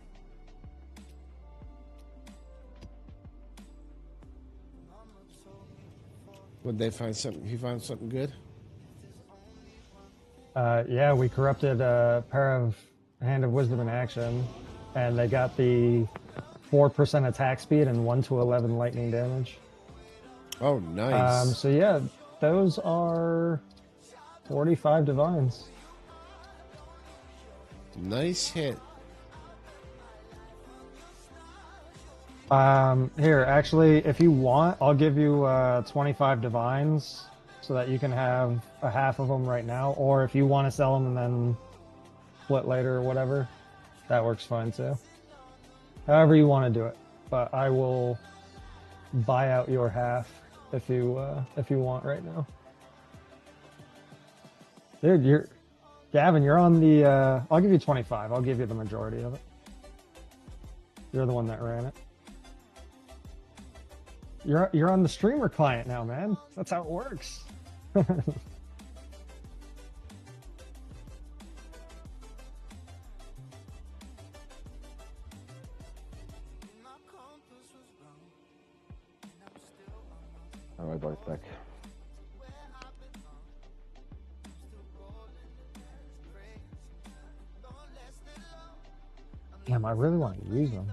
Would they find something? He found something good. Yeah, we corrupted a pair of Hand of Wisdom in action, and they got the 4% attack speed and 1 to 11 lightning damage. Oh, nice. So yeah, those are 45 divines. Nice hit. Here, actually, if you want, I'll give you 25 divines so that you can have a half of them right now. Or if you want to sell them and then split later or whatever, that works fine too. However you want to do it, but I will buy out your half if you want right now. Dude, Gavin, you're on the. I'll give you 25. I'll give you the majority of it. You're the one that ran it. You're on the streamer client now, man. That's how it works. All right, boys, back. Damn, I really want to use them.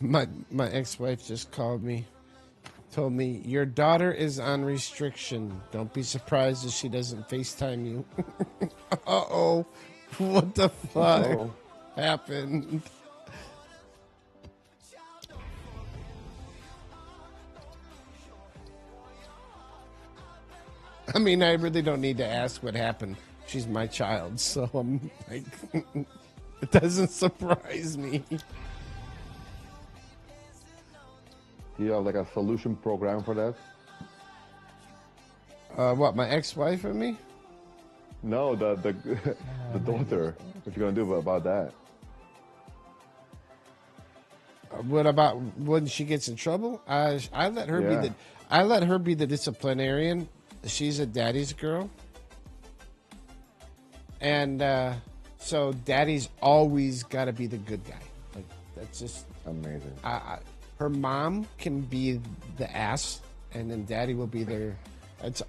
My ex-wife just called me, told me your daughter is on restriction. Don't be surprised if she doesn't FaceTime you. Uh-oh, what the fuck happened? I mean, I really don't need to ask what happened. She's my child, so I'm like, it doesn't surprise me. Do you have like a solution program for that? What, my ex-wife and me? No, the daughter. What you gonna do about that? What about when she gets in trouble? I let her be the disciplinarian. She's a daddy's girl, and so daddy's always got to be the good guy. Like that's just amazing. Her mom can be the ass, and then daddy will be there.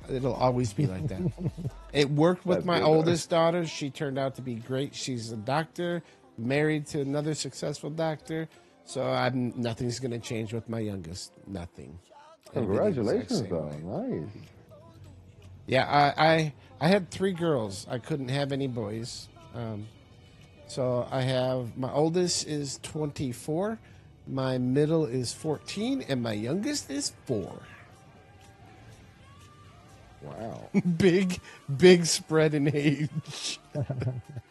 It'll always be like that. It worked with my oldest daughter. She turned out to be great. She's a doctor, married to another successful doctor. So nothing's going to change with my youngest. Nothing. Congratulations, though. Nice. Yeah, I had 3 girls. I couldn't have any boys. So I have, my oldest is 24. My middle is 14, and my youngest is 4. Wow. big spread in age.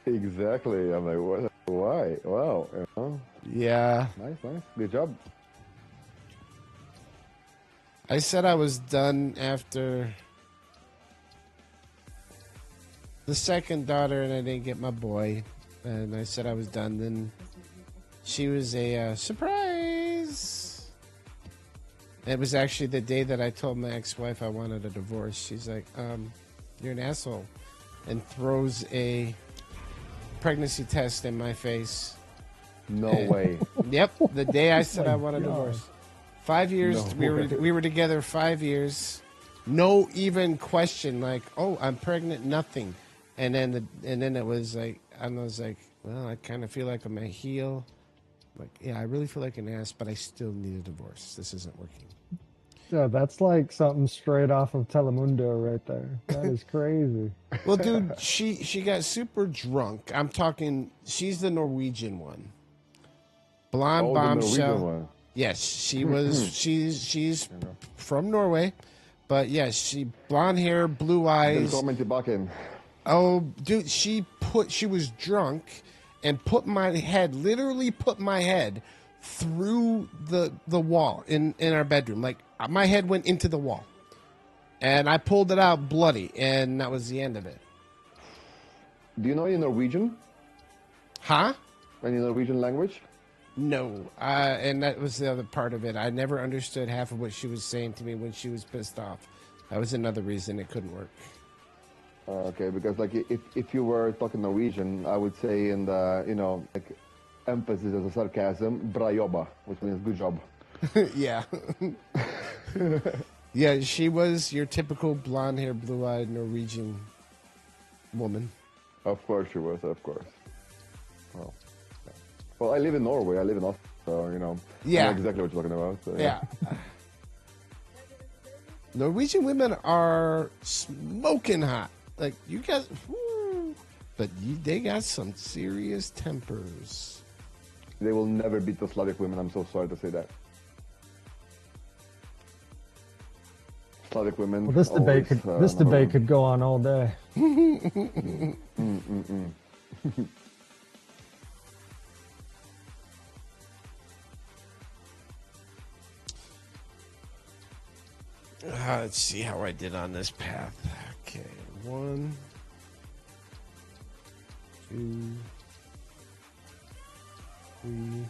Exactly. I'm like, what? Why? Wow. You know? Yeah. Nice. Good job. I said I was done after the second daughter, and I didn't get my boy. And I said I was done. Then she was a surprise. It was actually the day that I told my ex-wife I wanted a divorce. She's like, you're an asshole. And throws a pregnancy test in my face. No way. Yep, the day I said My I want a God. divorce. 5 years. No we way. were together 5 years. No even question like, oh, I'm pregnant. Nothing. And then it was like, I was like, well, I kind of feel like I'm a heel. Like, yeah, I really feel like an ass, but I still need a divorce. This isn't working. Yeah, that's like something straight off of Telemundo right there. That is crazy. Well, dude, she got super drunk. I'm talking. She's the Norwegian one. Blonde Oh, the bombshell. Norwegian one. Yes, she was. She's from Norway, but yes, she blonde hair, blue eyes. Velkommen tilbake. Oh, dude, she was drunk and literally put my head through the wall in our bedroom. Like my head went into the wall, and I pulled it out bloody, and that was the end of it. Do you know any Norwegian? Huh? Any Norwegian language? No, and that was the other part of it. I never understood half of what she was saying to me when she was pissed off. That was another reason it couldn't work. Okay, because like if you were talking Norwegian, I would say in the like emphasis as a sarcasm, bra jobba, which means good job. Yeah. Yeah, she was your typical blonde hair, blue eyed Norwegian woman. Of course she was, of course. Well, I live in Norway. I live in Oslo, so I Yeah. know exactly what you're talking about. So, Yeah. Norwegian women are smoking hot. Like you guys, but they got some serious tempers. They will never beat the Slavic women. I'm so sorry to say that. Slavic women. Well, this debate always, could go on all day. Let's see how I did on this path. Okay, 1, 2, 3.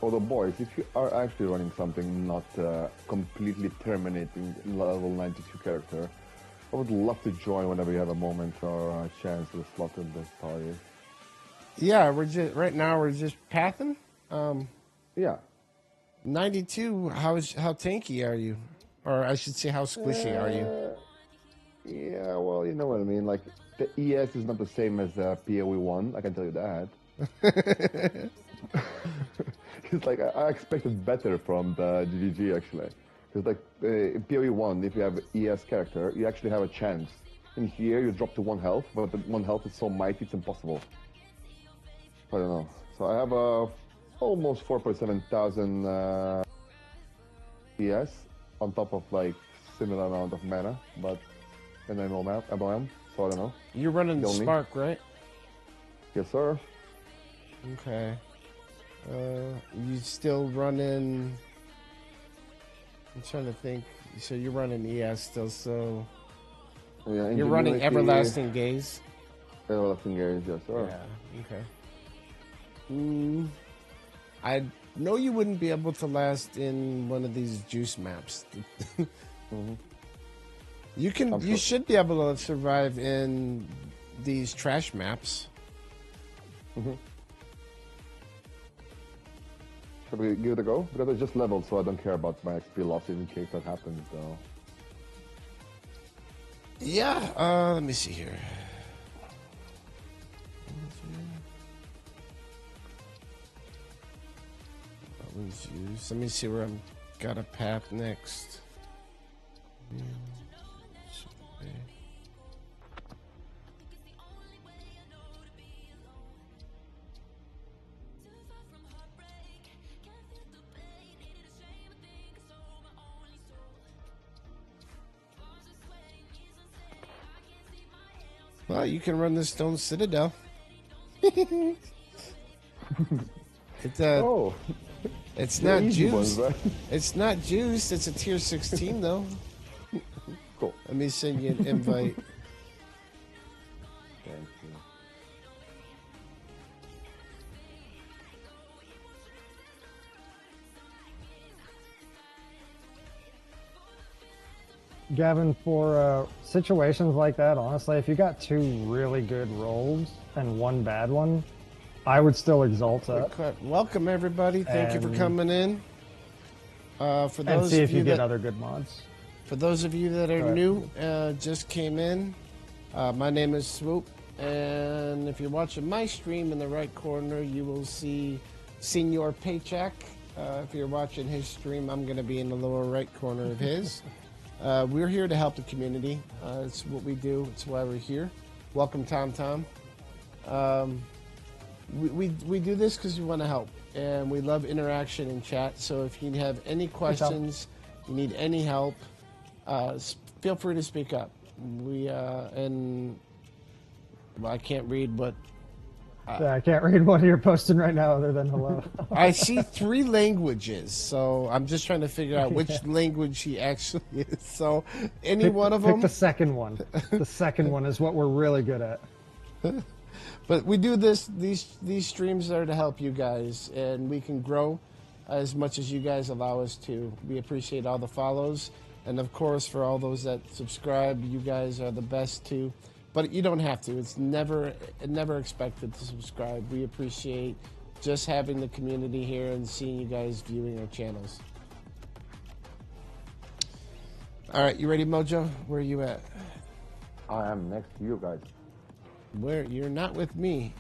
Although, boys, if you are actually running something not completely terminating level 92 character, I would love to join whenever you have a moment or a chance to slot in this party. Yeah, right now we're just pathing. Yeah. 92. How tanky are you? Or I should say, how squishy are you? Yeah, well, you know what I mean. Like, the ES is not the same as PoE 1, I can tell you that. It's like, I expected better from the GGG, actually. Because, like, in PoE 1, if you have ES character, you actually have a chance. In here, you drop to 1 health, but the 1 health is so mighty, it's impossible. I don't know. So I have almost 4.7 thousand ES on top of, like, similar amount of mana, but in MLM, so I don't know. You're running Kill me. Spark, right? Yes, sir. Okay. You still running... I'm trying to think. So you're running ES still, so... Yeah, You're running Ingenuity, Everlasting Gaze? Everlasting Gaze, yes, sir. Yeah, okay. I know you wouldn't be able to last in one of these juice maps. You should be able to survive in these trash maps. Should we give it a go? Because I just leveled, so I don't care about my XP loss in case that happens, though. Yeah, let me see here. Let me see where I'm got a path next. Well, you can run the Stone Citadel. It's not easy juice. ones, right? It's not juice. It's a tier 16 though. Cool. Let me send you an invite. Thank you. Gavin, for situations like that, honestly, if you got 2 really good rolls and 1 bad one, I would still exalt it. Welcome everybody. Thank you for coming in. For And those see of if you you get that other good mods. for those of you that are Go ahead. new, just came in, my name is Swoop, and if you're watching my stream in the right corner, you will see Senior Paycheck. If you're watching his stream, I'm going to be in the lower right corner of his. We're here to help the community. It's what we do. It's why we're here. Welcome, Tom. We do this because we want to help, and we love interaction in chat. So if you have any questions, you need any help, feel free to speak up. And well, I can't read what. Yeah, I can't read what you're posting right now other than hello. I see 3 languages, so I'm just trying to figure out which language he actually is. So any one of them. Pick the second one. The second one is what we're really good at. But we do these streams are to help you guys, and we can grow as much as you guys allow us to. We appreciate all the follows, and of course for all those that subscribe, you guys are the best too. But you don't have to. It's never expected to subscribe. We appreciate just having the community here and seeing you guys viewing our channels. All right, you ready, Mojo? Where are you at? I am next to you guys. Where? You're not with me.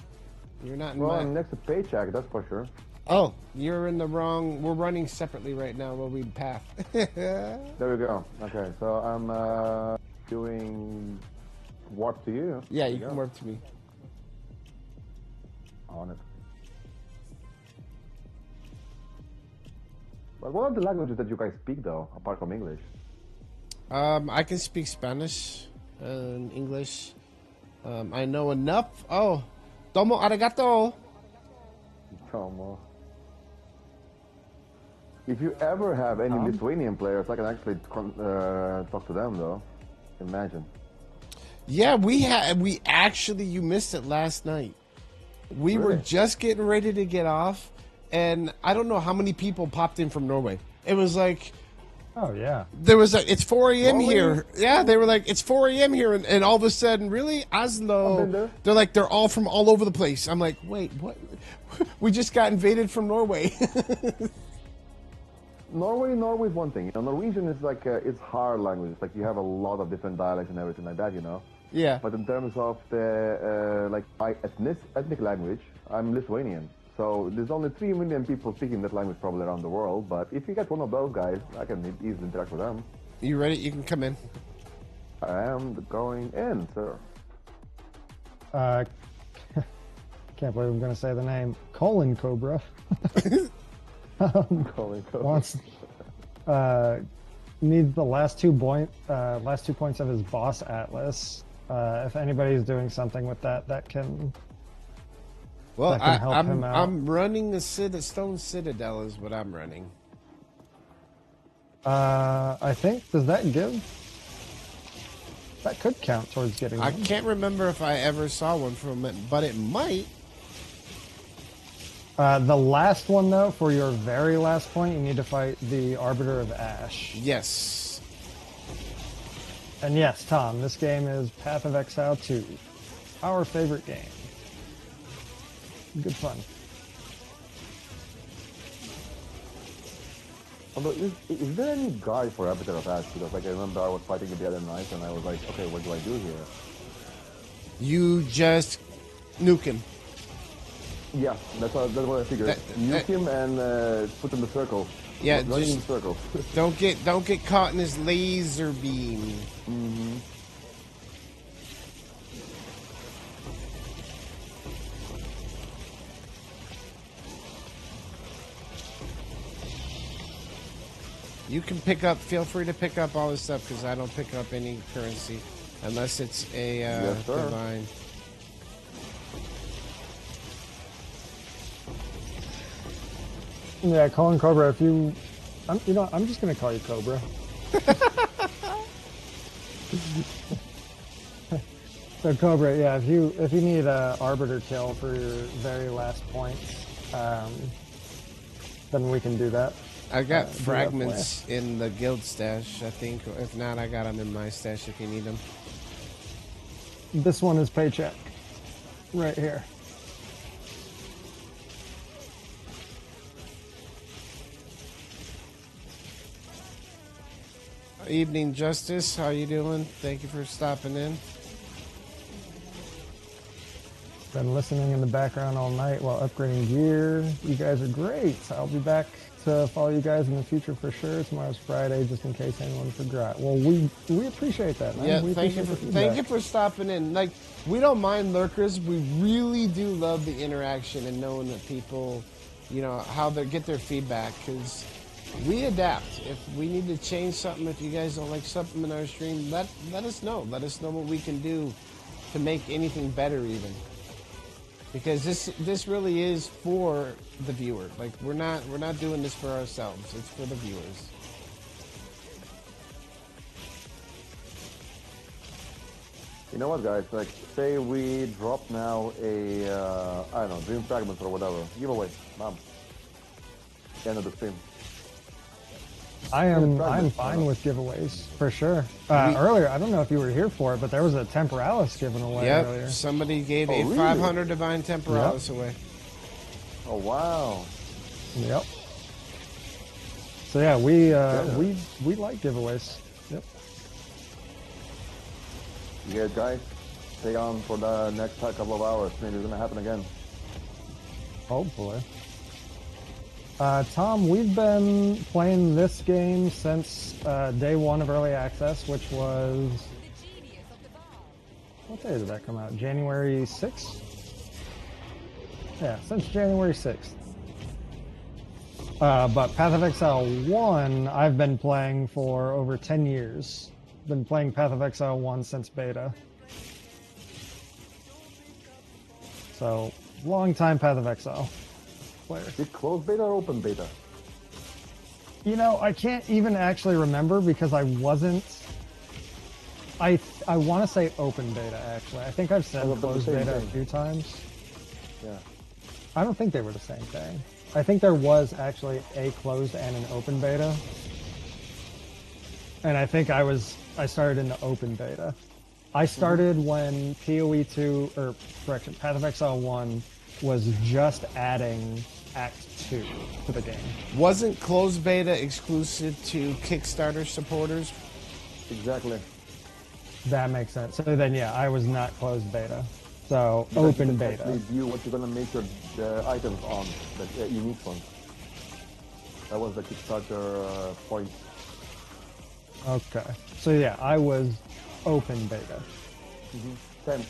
You're not in Well, my... I'm next to Paycheck, that's for sure. Oh, you're in the wrong... We're running separately right now. We'll read path. There we go. Okay, so I'm doing warp to you. Yeah, you can warp to me. On it. But what are the languages that you guys speak, though, apart from English? I can speak Spanish and English. I know enough. Oh, domo arigato. Tomo. If you ever have any Lithuanian players, I can actually talk to them, though. Imagine. Yeah, we actually, you missed it last night. We were just getting ready to get off, and I don't know how many people popped in from Norway. It was like, oh yeah, there was it's 4 a.m. here. Yeah, they were like, it's 4 a.m. here, and all of a sudden, really, Oslo? They're like, they're all from all over the place. I'm like, wait, what? We just got invaded from Norway. Norway is one thing. You know, Norwegian is like it's hard language. It's like you have a lot of different dialects and everything like that. You know. Yeah. But in terms of the like my ethnic language, I'm Lithuanian. So there's only 3 million people speaking that language probably around the world. But if you get one of those guys, I can easily interact with them. You ready? You can come in. I am going in, sir. Can't believe I'm going to say the name. Colon Cobra. Colon Cobra. Wants, needs the last 2 points of his boss atlas. If anybody's doing something with that can. Well, that can help him out. I'm running a Stone Citadel is what I'm running. I think, does that give? That could count towards getting I one. can't remember if I ever saw one from it, but it might. The last one, though, for your very last point, you need to fight the Arbiter of Ash. Yes. And yes, Tom, this game is Path of Exile 2. Our favorite game. Good fun. Although, is there any guide for Arbiter of Ash? Because like I remember I was fighting it the other night and I was like, okay, what do I do here? You just nuke him. Yeah, that's what I figured. Nuke him and put him in the circle. Yeah, Run just in the circle. don't get caught in his laser beam. Mm-hmm. You can feel free to pick up all this stuff because I don't pick up any currency unless it's a divine. Yeah, Colin Cobra, if you... I'm just going to call you Cobra. So Cobra, yeah, if you need a Arbiter kill for your very last points, then we can do that. I got do that fragments in the guild stash, I think. If not, I got them in my stash if you need them. This one is paycheck. Right here. Evening Justice, how you doing? Thank you for stopping in. Been listening in the background all night while upgrading gear. You guys are great. I'll be back to follow you guys in the future for sure. Tomorrow's Friday, just in case anyone forgot. Well, we appreciate that, man. Yeah, we thank you for stopping in. Like, we don't mind lurkers. We really do love the interaction and knowing that people, you know, how they get their feedback, because we adapt. If we need to change something, if you guys don't like something in our stream, let us know. Let us know what we can do to make anything better even. Because this really is for the viewer. Like, we're not doing this for ourselves. It's for the viewers. You know what, guys? Like, say we drop now a, I don't know, Dream Fragments or whatever. Giveaway. Bam. End of the stream. I'm fine with giveaways, for sure. Earlier, I don't know if you were here for it, but there was a Temporalis given away earlier. Yep, somebody gave a 500 Divine Temporalis away. Oh, wow. Yep. So yeah, we like giveaways. Yep. You guys, stay on for the next couple of hours. Maybe it's gonna happen again. Hopefully. Tom, we've been playing this game since day one of early access, which was... What day did that come out? January 6th? Yeah, since January 6th. But Path of Exile 1, I've been playing for over 10 years. Been playing Path of Exile 1 since beta. So, long time Path of Exile player. Is it closed beta or open beta? You know, I can't even actually remember because I wasn't... I want to say open beta, actually. I think I've said closed beta a few times. Yeah. I don't think they were the same thing. I think there was actually a closed and an open beta. And I think I started in the open beta. I started when PoE 2, or correction, Path of Exile 1 was just adding Act 2 to the game. Wasn't closed beta exclusive to Kickstarter supporters? Exactly. That makes sense. So then, yeah, I was not closed beta. So, open beta. View what you're gonna make your items on, the unique ones. That was the Kickstarter point. Okay. So yeah, I was open beta. Same.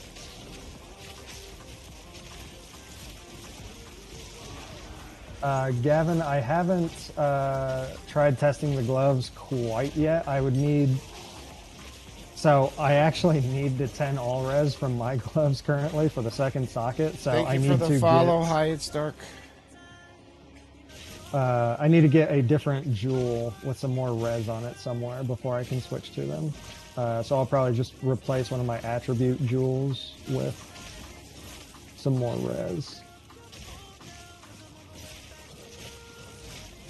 Gavin, I haven't tried testing the gloves quite yet. I would need... So I actually need the 10 all-res from my gloves currently for the second socket. So Thank you I need for the to follow. Hi, it's Dark. I need to get a different jewel with some more res on it somewhere before I can switch to them. So I'll probably just replace one of my attribute jewels with some more res.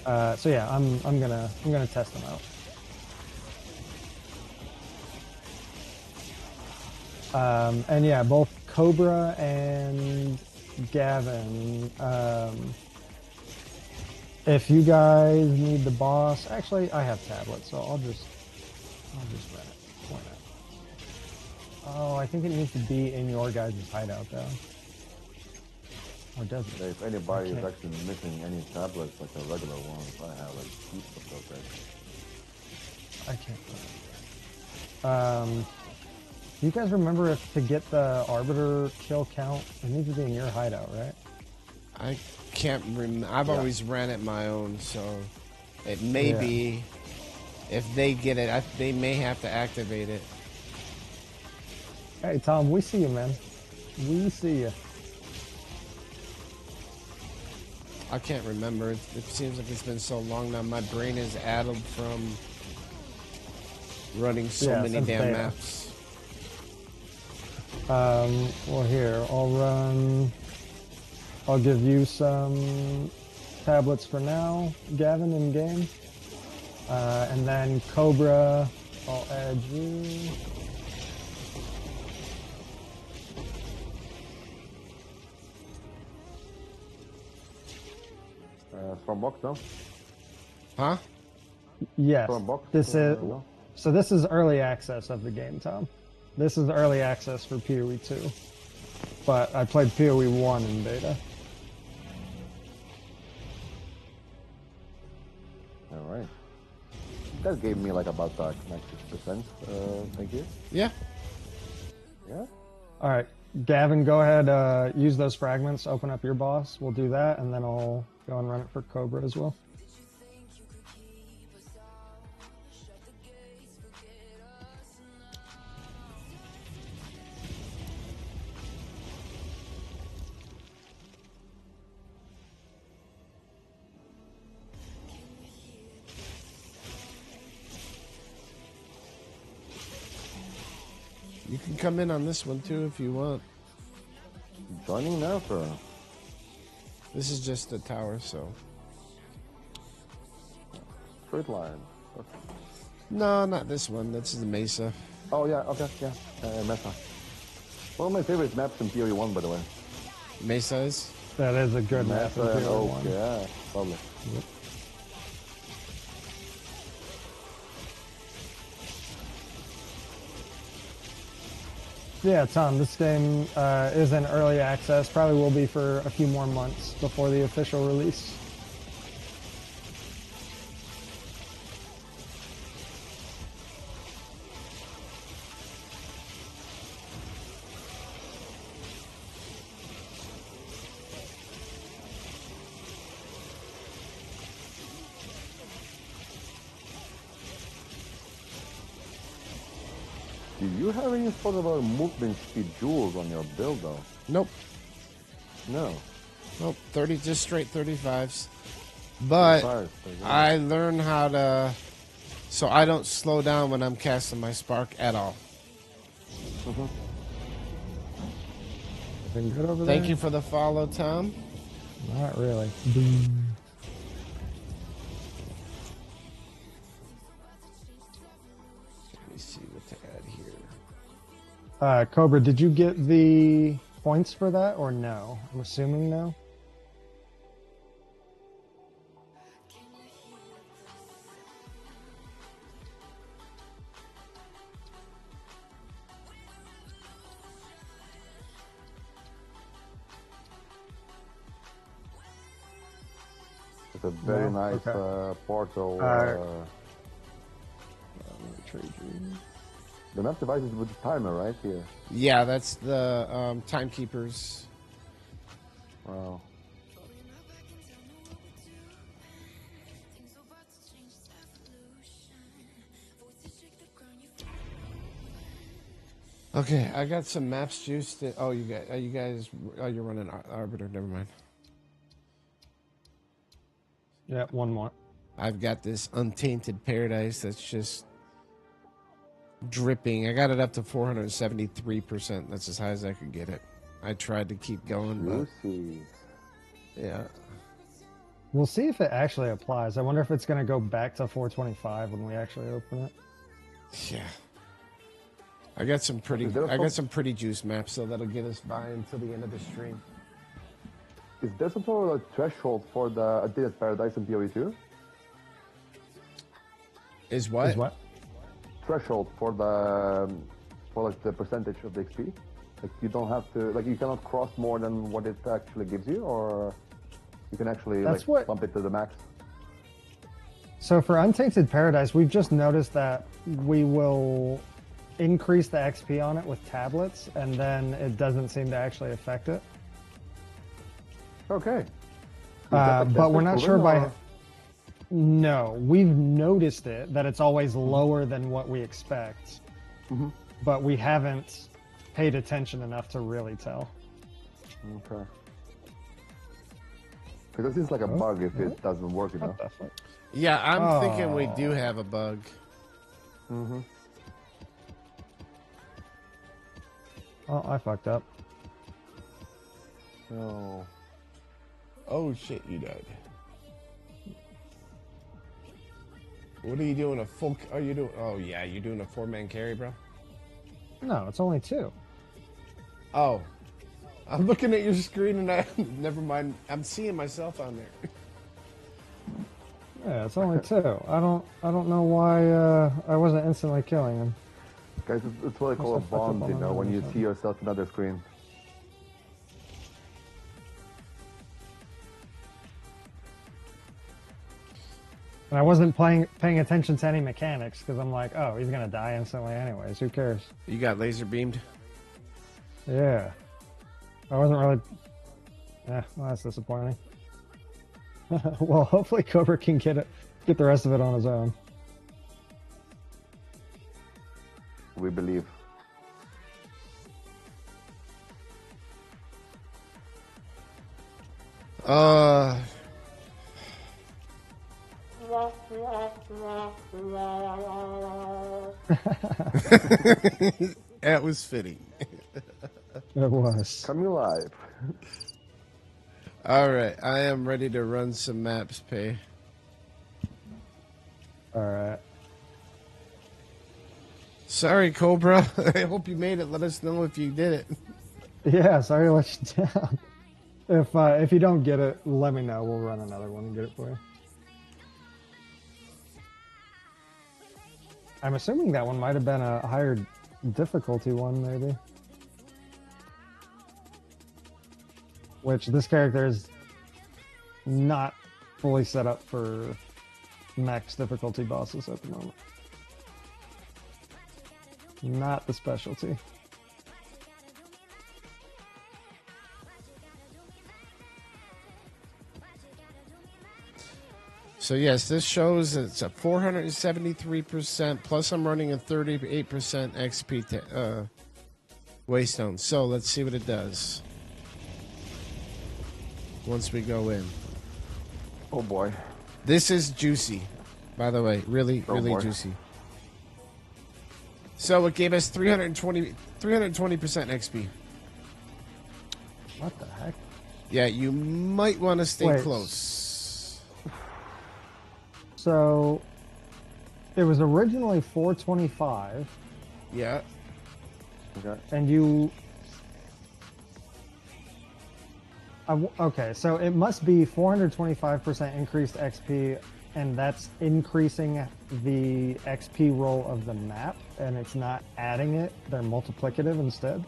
So yeah, I'm gonna test them out. And yeah, both Cobra and Gavin. If you guys need the boss, actually I have tablets, so I'll just run it. Why not? Oh, I think it needs to be in your guys' hideout though. Or does it? If anybody is actually missing any tablets, like a regular one, I have like heaps of those. I can't. You guys remember if to get the Arbiter kill count, it needs to be in your hideout, right? I can't remember. I've always ran it my own, so it may be. If they get it, they may have to activate it. Hey Tom, we see you, man. We see you. I can't remember. It seems like it's been so long now. My brain is addled from running so many damn beta. maps. Well here, I'll give you some tablets for now, Gavin, in game. And then Cobra, I'll add you. From box, no? Huh? Yes. From box. This is No? so. This is early access of the game, Tom. This is early access for PoE 2, but I played PoE 1 in beta. All right. That gave me like about 96%. Thank you. Yeah. Yeah. All right, Gavin, go ahead. Use those fragments. Open up your boss. We'll do that, and then I'll go and run it for Cobra as well. You can come in on this one too if you want. Joining now for. This is just a tower, so. Straight line. No, not this one. This is the Mesa. Oh yeah, okay, yeah. Mesa. One of my favorite maps in PoE 1, by the way. Mesa is? That is a good map in Mesa and PoE Oak, 1. yeah, lovely. Yep. Yeah, Tom, this game is in early access. Probably will be for a few more months before the official release. Do you have any sort of a movement speed jewels on your build, though? Nope. No. Nope. 30, just straight 35s. But 35, I learned how to, so I don't slow down when I'm casting my Spark at all. Everything good over there? Thank you for the follow, Tom. Not really. Let me see what to add here. Cobra, did you get the points for that or no? I'm assuming no. It's a very No? nice Okay. portal. Let me trade you. The map device is with the timer, right here. Yeah, that's the timekeepers. Wow. Okay, I got some maps juiced. Oh, you guys, you're running Arbiter. Never mind. Yeah, one more. I've got this Untainted Paradise that's just dripping. I got it up to 473%. That's as high as I could get it. I tried to keep going, but Juicy. yeah. We'll see if it actually applies. I wonder if it's going to go back to 425 when we actually open it. Yeah. I got some pretty Is there a juice maps, so that'll get us by until the end of the stream. Is there some sort of a threshold for the Untainted Paradise in PoE 2? Is what? Is what? Threshold for like the percentage of the XP? Like you don't have to, like you cannot cross more than what it actually gives you, or you can actually bump it to the max? So for Untainted Paradise, we've just noticed that we will increase the XP on it with tablets, and then it doesn't seem to actually affect it. Okay. But we're not sure by... No, we've noticed it, that it's always lower than what we expect. Mm-hmm. But we haven't paid attention enough to really tell. Okay. Because it seems like a bug if it doesn't work, you know? Yeah, I'm thinking we do have a bug. Mm-hmm. Oh, I fucked up. Oh. Oh shit, you died. What are you doing? A full? Are you doing? Oh yeah, you're doing a 4-man carry, bro. No, it's only 2. Oh, I'm looking at your screen and I never mind. I'm seeing myself on there. Yeah, it's only 2. I don't know why I wasn't instantly killing him. Guys, it's what I call a bond, you know, when you see yourself in another screen. And I wasn't paying attention to any mechanics because I'm like, oh, he's gonna die instantly anyways. Who cares? You got laser beamed. Yeah, I wasn't really. Yeah, well, that's disappointing. Well, hopefully Cobra can get the rest of it on his own. We believe. That was fitting. It was. Coming live. All right, I am ready to run some maps, Pay. All right. Sorry, Cobra. I hope you made it. Let us know if you did it. Yeah, sorry to let you down. If you don't get it, let me know. We'll run another one and get it for you. I'm assuming that one might have been a higher difficulty one, maybe. Which this character is not fully set up for max difficulty bosses at the moment. Not the specialty. So yes, this shows it's a 473%, plus I'm running a 38% XP Waystone. So let's see what it does once we go in. Oh boy. This is juicy, by the way. Really juicy. So it gave us 320% XP. What the heck? Yeah, you might want to stay close. So it was originally 425. Yeah. Okay. And you... okay, so it must be 425% increased XP, and that's increasing the XP roll of the map, and it's not adding it. They're multiplicative instead.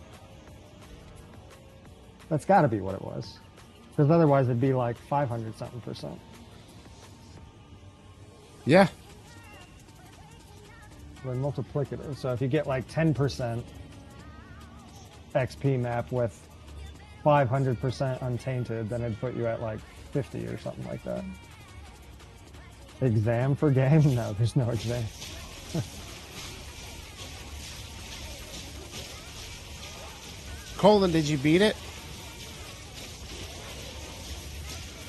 That's got to be what it was. Because otherwise it'd be like 500-something%. Yeah. They're multiplicative. So if you get like 10% XP map with 500% untainted, then it'd put you at like 50 or something like that. Exam for game? No, there's no exam. Colin, did you beat it?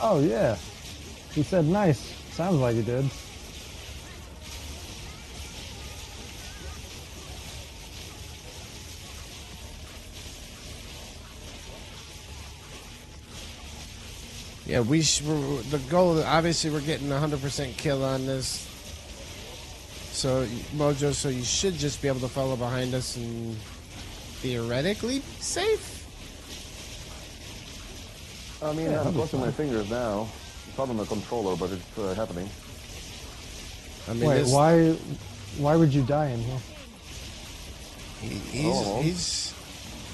Oh yeah. He said nice. Sounds like he did. Yeah, the goal, obviously we're getting 100% kill on this. So, Mojo, so you should just be able to follow behind us and theoretically be safe? I mean, I'm crossing my fingers now. It's not on the controller, but it's happening. I mean, wait, why would you die in here?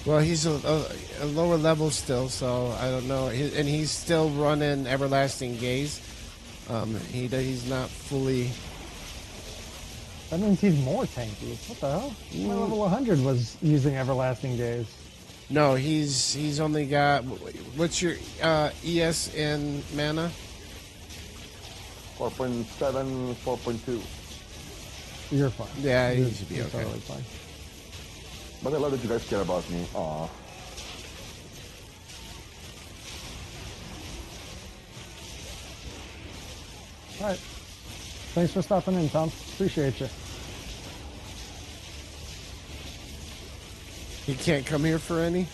He's a lower level still, so I don't know. And he's still running Everlasting Gaze. He's not fully... That means he's more tanky. What the hell? My level 100 was using Everlasting Gaze. No, he's only got... What's your ES in mana? 4.7, 4.2. You're fine. Yeah, he should be okay. Totally fine. But I love that you guys care about me. Aw. Alright. Thanks for stopping in, Tom. Appreciate you. He can't come here for any?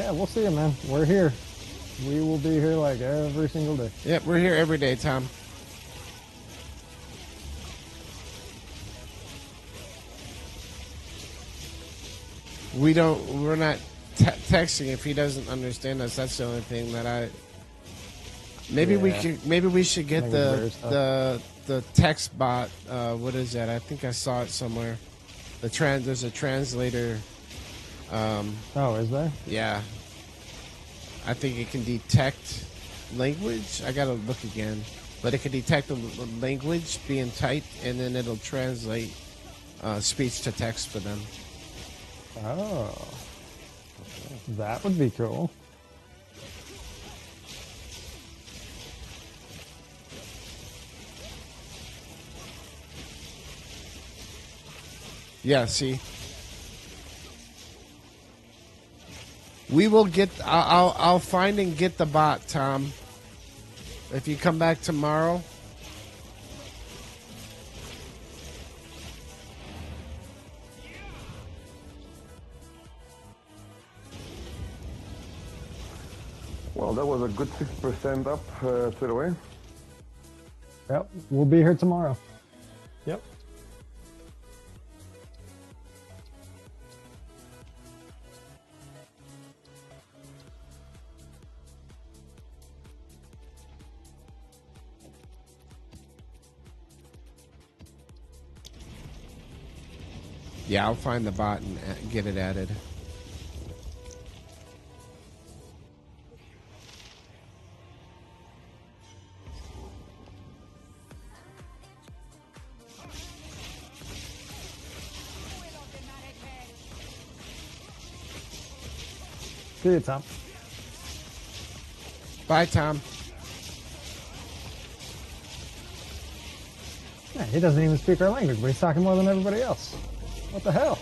Yeah, we'll see you, man. We're here. We will be here like every single day. Yep, we're here every day, Tom. We're not texting if he doesn't understand us. That's the only thing that I. Maybe we should get the text bot. What is that? I think I saw it somewhere. There's a translator. Oh, is there? Yeah. I think it can detect language. I gotta look again, but it can detect the language being typed, and then it'll translate speech to text for them. Oh, that would be cool. Yeah, see. We will get. I'll find and get the bot, Tom. If you come back tomorrow. Well, that was a good 6% up straight away. Yep, we'll be here tomorrow. Yep. Yeah, I'll find the bot and get it added. See you, Tom. Bye, Tom. Yeah, he doesn't even speak our language, but he's talking more than everybody else. What the hell?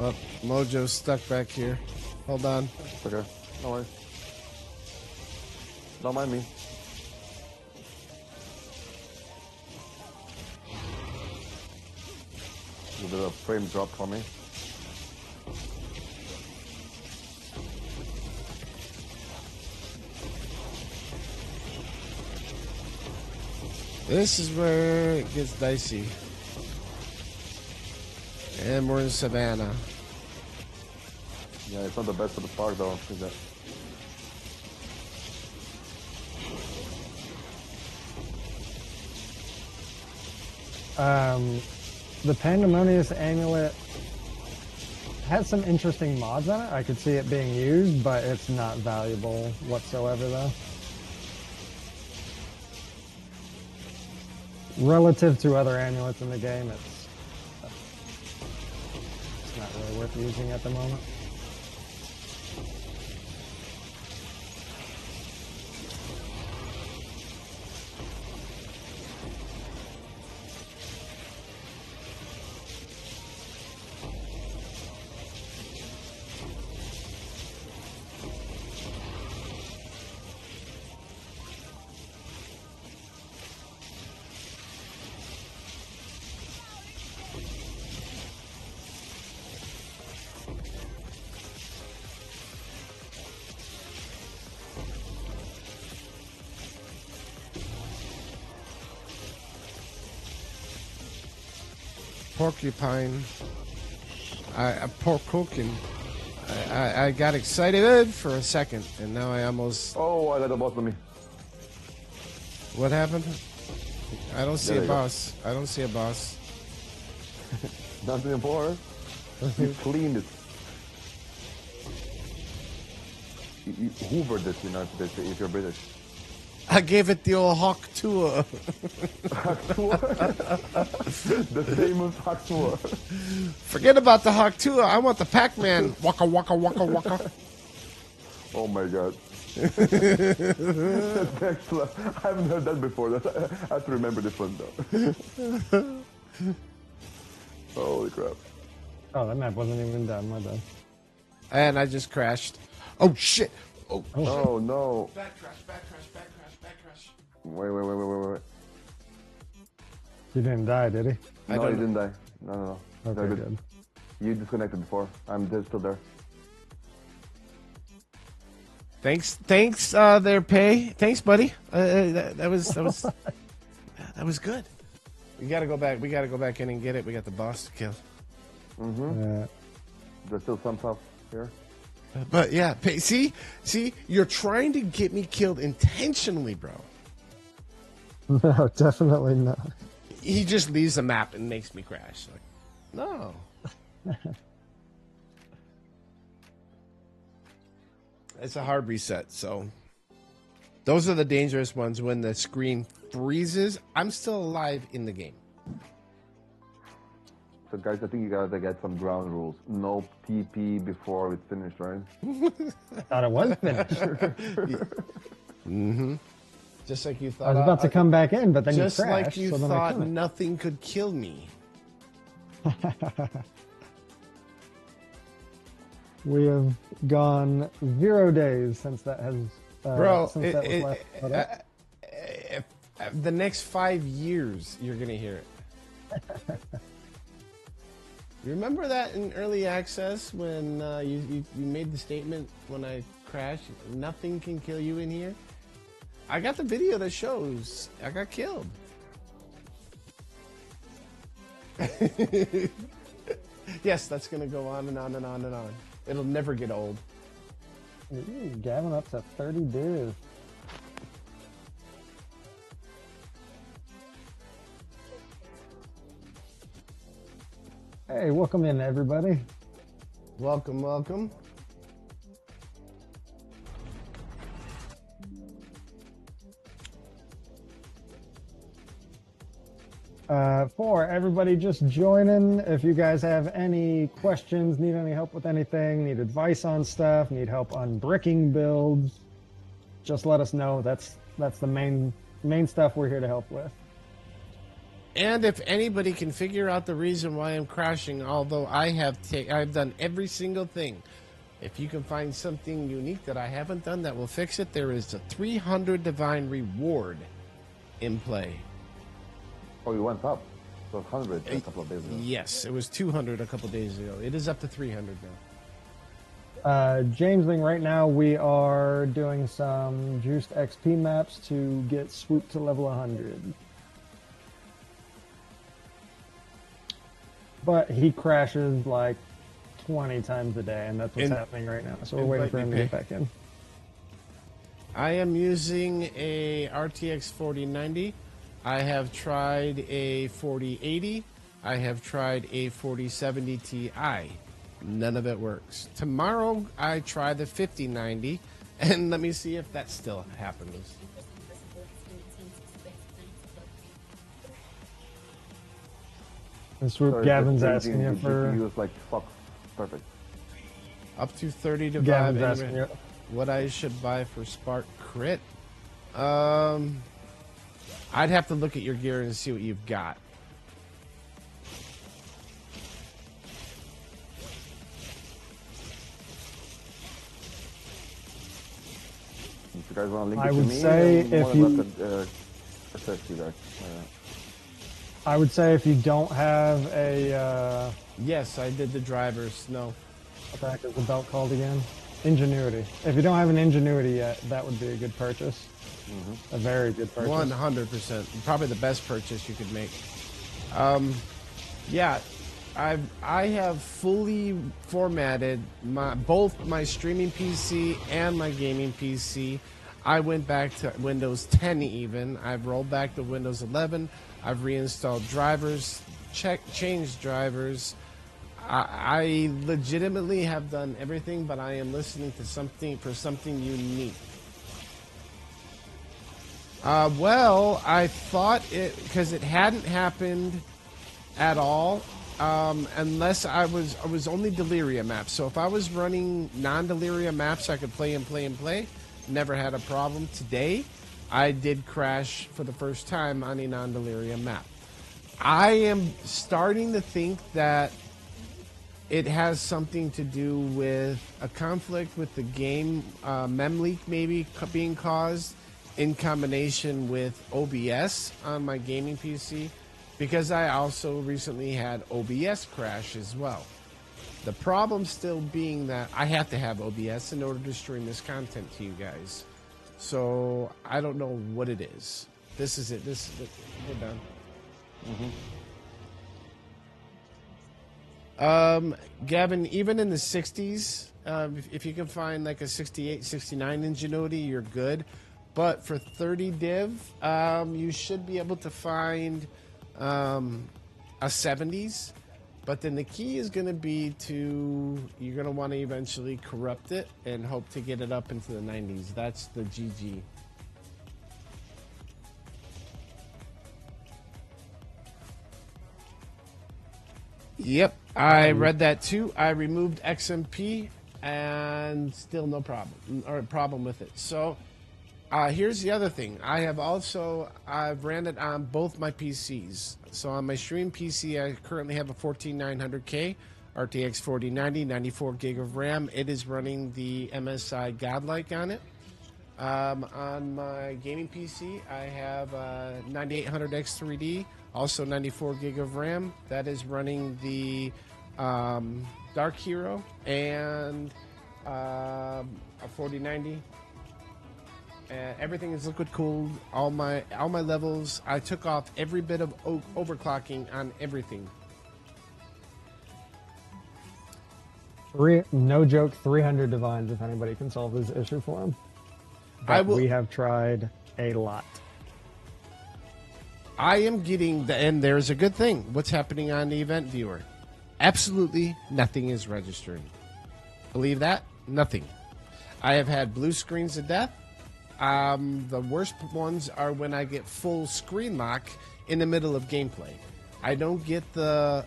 Oh, Mojo's stuck back here. Hold on. Okay, no worries. Don't mind me. A bit of frame drop for me. This is where it gets dicey. And we're in Savannah. Yeah, it's not the best for the Spark though, is it? The Pandemonious Amulet has some interesting mods on it. I could see it being used, but it's not valuable whatsoever, though. Relative to other amulets in the game, it's not really worth using at the moment. Porcupine. I got excited for a second, and now I almost. Oh, I got the boss on me. What happened? I don't see There a you go. boss. I don't see a boss. Nothing more. You cleaned it. You hoovered it, you know, if you're British. I gave it the old hawk tour. The famous hawk tour. Forget about the hawk tour. I want the Pac-Man. Waka waka waka waka. Oh my god. That's excellent. I haven't heard that before. I have to remember this one though. Holy crap. Oh, that map wasn't even done, my bad. And I just crashed. Oh shit! Oh, Oh no! Back crash! Back crash! Back crash! Back crash! Wait. He didn't die, did he? No, he didn't die. No. Okay, They're good. You disconnected before. I'm still there. Thanks, their pay. Thanks, buddy. That was good. We gotta go back. We gotta go back in and get it. We got the boss to kill. There's still some stuff here. But yeah, see, you're trying to get me killed intentionally, bro. No, definitely not. He just leaves the map and makes me crash. Like, no. It's a hard reset, so those are the dangerous ones when the screen freezes. I'm still alive in the game. So guys, I think you gotta get some ground rules. No TP before it's finished, right? I thought it was finished. Mm-hmm. Just like you thought. I was about to come back in, but then just you crashed. Like you thought nothing could kill me. We have gone 0 days since that has. Bro, since that was last the next 5 years, you're gonna hear it. You remember that in early access when you made the statement when I crashed, nothing can kill you in here? I got the video that shows I got killed. Yes, that's going to go on and on and on and on. It'll never get old. Ooh, Gavin up to 30 dues. Hey, welcome in, everybody. Welcome. For everybody just joining, if you guys have any questions, need any help with anything, need advice on stuff, need help on bricking builds, just let us know. That's the main stuff we're here to help with. And if anybody can figure out the reason why I'm crashing, although I've done every single thing, if you can find something unique that I haven't done that will fix it, there is a 300 divine reward in play. Oh, you went up. So 100 a couple of days ago. Yes, it was 200 a couple days ago. It is up to 300 now. Jamesling, right now we are doing some juiced XP maps to get Swoop to level 100. But he crashes like 20 times a day, and that's what's happening right now. So we're waiting for him to get back in. I am using a RTX 4090. I have tried a 4080. I have tried a 4070 Ti. None of it works. Tomorrow I try the 5090, and let me see if that still happens. And Swoop, Gavin's asking you for... Use like fuck. Perfect. Up to 30 to Gavin's 5. asking you what I should buy for Spark Crit. I'd have to look at your gear and see what you've got. If you guys want to link I it to would me, say if you... assist you guys. I would say if you don't have a... Yes, I did the drivers. No. What the heck is the belt called again? Ingenuity. If you don't have an Ingenuity yet, that would be a good purchase. A very good purchase. 100%. Probably the best purchase you could make. Yeah, I have fully formatted both my streaming PC and my gaming PC. I went back to Windows 10 even. I've rolled back to Windows 11. I've reinstalled drivers, changed drivers. I legitimately have done everything, but I am listening to something unique. Well, I thought because it hadn't happened at all, unless I was only Delirium maps. So if I was running non-Delirium maps, I could play and play and play. Never had a problem. Today, I did crash for the first time on a non-Delirium map. I am starting to think that it has something to do with a conflict with the game mem leak maybe being caused in combination with OBS on my gaming PC, because I also recently had OBS crash as well. The problem still being that I have to have OBS in order to stream this content to you guys. So I don't know what it is. This is it. We're done. Gavin, even in the 60s, if you can find like a 68, 69 Ingenuity, you're good. But for 30 div, you should be able to find a 70s. But then the key is going to be you're going to want to eventually corrupt it and hope to get it up into the 90s. That's the GG. Yep, I read that too. I removed XMP and still no problem with it. So here's the other thing. I've ran it on both my PCs. So on my stream PC, I currently have a 14900K RTX 4090, 94 gig of RAM. It is running the MSI Godlike on it. On my gaming PC, I have a 9800X3D, also 94 gig of RAM. That is running the Dark Hero and a 4090. Everything is liquid cooled. All my levels. I took off every bit of overclocking on everything. No joke, 300 divines if anybody can solve this issue for him. But we have tried a lot. I am getting and there's a good thing. What's happening on the event viewer? Absolutely nothing is registering. Believe that? Nothing. I have had blue screens to death. The worst ones are when I get full screen lock in the middle of gameplay. I don't get the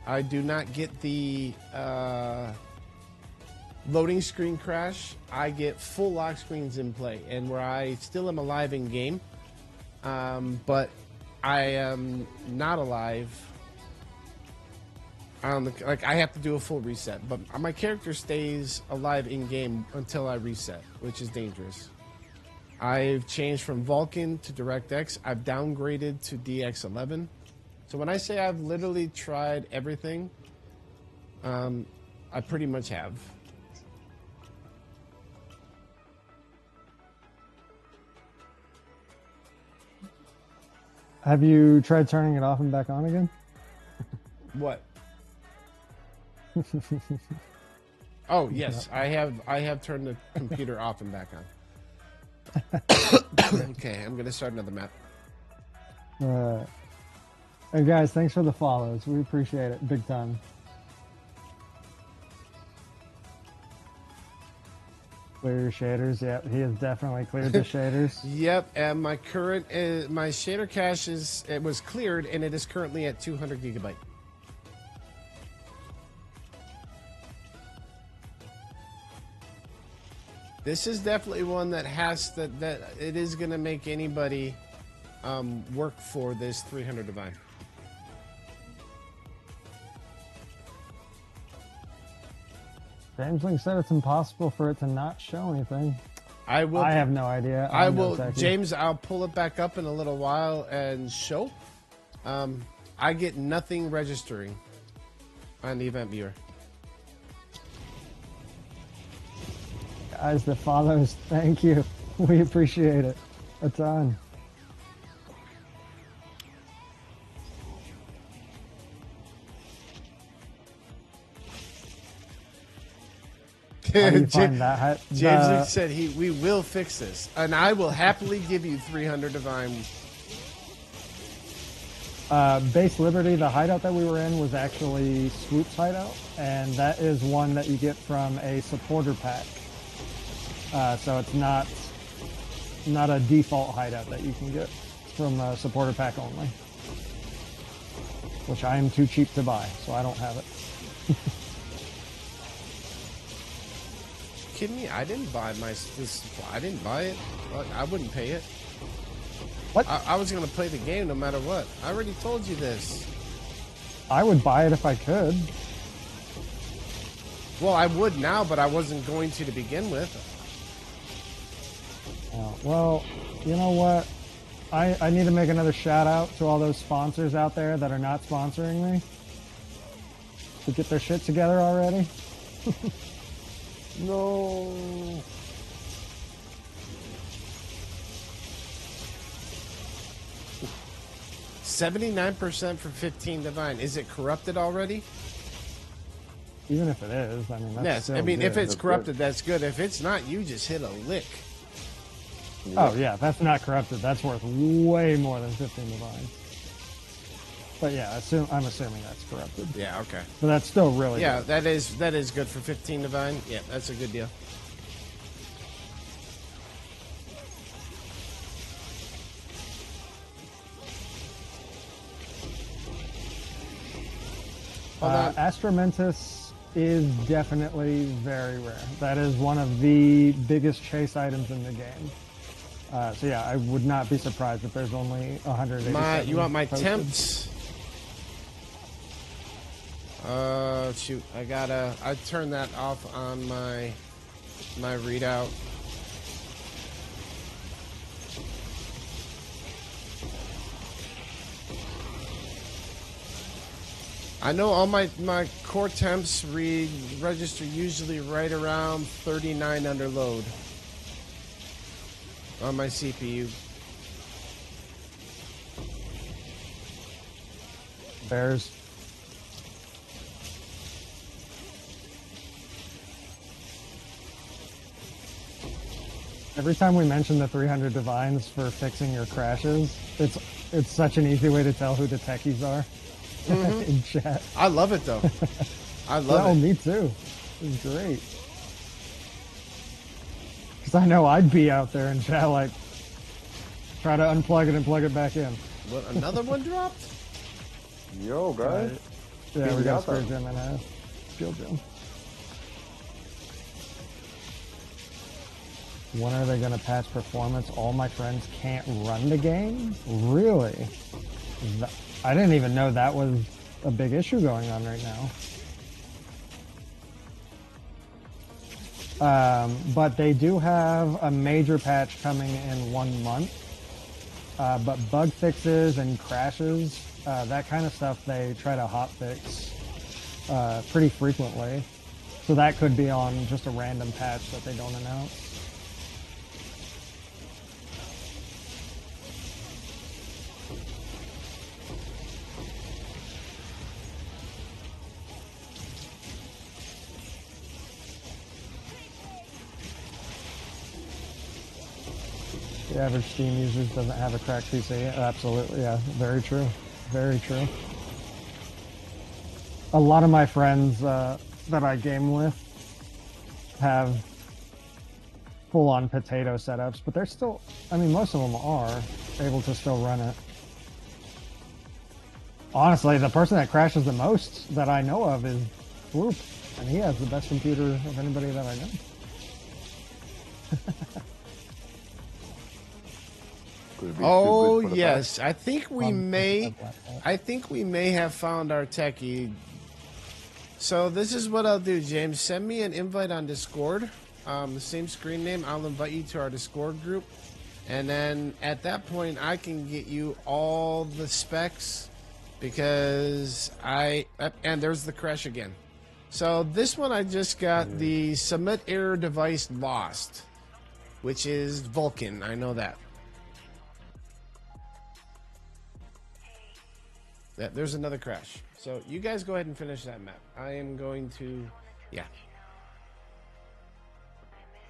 I do not get the loading screen crash. I get full lock screens in play, and where I still am alive in game, but I am not alive. I have to do a full reset, but my character stays alive in game until I reset, which is dangerous. I've changed from Vulkan to DirectX. I've downgraded to DX11. So when I say I've literally tried everything, I pretty much have. Have you tried turning it off and back on again? What? Oh yes, I have turned the computer off and back on. Okay, I'm gonna start another map. Hey guys, thanks for the follows. We appreciate it big time. Clear your shaders. Yep, he has definitely cleared the shaders. Yep, and my current my shader cache was cleared, and it is currently at 200 gigabyte. This is definitely one that that it is going to make anybody work for this 300 divine. James Link said it's impossible for it to not show anything. I have no idea. I will, James. I'll pull it back up in a little while and show. I get nothing registering on the event viewer. Guys, the follows, thank you. We appreciate it a ton. James said we will fix this, and I will happily give you 300 divine. Base Liberty, the hideout that we were in was actually Swoop's hideout, and that is one that you get from a supporter pack. So it's not a default hideout that you can get from a supporter pack only, which I am too cheap to buy, so I don't have it. Kidding me? I didn't buy I didn't buy it. I wouldn't pay it. What? I was going to play the game no matter what. I already told you this. I would buy it if I could. Well, I would now, but I wasn't going to begin with. Well, you know what? I need to make another shout out to all those sponsors out there that are not sponsoring me. To get their shit together already. No. $79% for 15 divine. Is it corrupted already? Even if it is, I mean, that's yes. still I mean, good. if it's That's corrupted, good. that's good. If it's not, you just hit a lick. Oh yeah, that's not corrupted. That's worth way more than 15 divine. But yeah, I'm assuming that's corrupted. Yeah. Okay. But that's still really Yeah, good. that is good for 15 divine. Yeah, that's a good deal. Hold on. Astromentus is definitely very rare. That is one of the biggest chase items in the game. So yeah, I would not be surprised if there's only 187. You want my posted. temps? Shoot, I turned that off on my readout. I know all my core temps register usually right around 39 under load on my CPU. Bears. Every time we mention the 300 divines for fixing your crashes, it's such an easy way to tell who the techies are in chat. I love it though. I love Oh, it. me too. It's great. Because I know I'd be out there in chat like, try to unplug it and plug it back in. What, another one dropped? Yo, guys. Yeah, we got Pinata. Spirit Gem in half. Shield Gem. When are they going to patch performance? All my friends can't run the game? Really? I didn't even know that was a big issue going on right now. But they do have a major patch coming in 1 month. But bug fixes and crashes, that kind of stuff, they try to hotfix pretty frequently. So that could be on just a random patch that they don't announce. The average Steam user doesn't have a cracked PC. Absolutely, yeah. Very true. Very true. A lot of my friends that I game with have full-on potato setups, but they're still, I mean, most of them are able to still run it. Honestly, the person that crashes the most that I know of is Whoop, and he has the best computer of anybody that I know. Oh yes, I think we may have found our techie. So this is what I'll do, James. Send me an invite on Discord. The same screen name. I'll invite you to our Discord group, and then at that point I can get you all the specs because and there's the crash again. So this one I just got the submit error device lost, which is Vulcan. I know that. There's another crash. So you guys go ahead and finish that map. I am going to, yeah.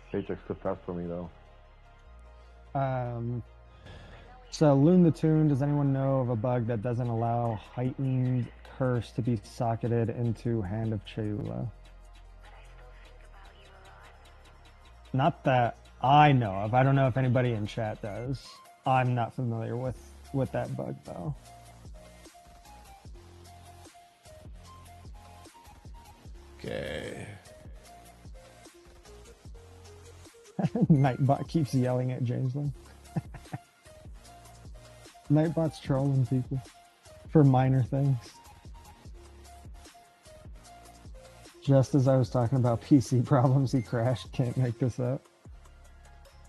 Paycheck's too fast for me though. So Loon the Toon, does anyone know of a bug that doesn't allow heightened curse to be socketed into Hand of Cholula? Not that I know of. I don't know if anybody in chat does. I'm not familiar with that bug though. Okay. Nightbot keeps yelling at Jameson. Nightbot's trolling people for minor things. Just as I was talking about PC problems, he crashed. Can't make this up.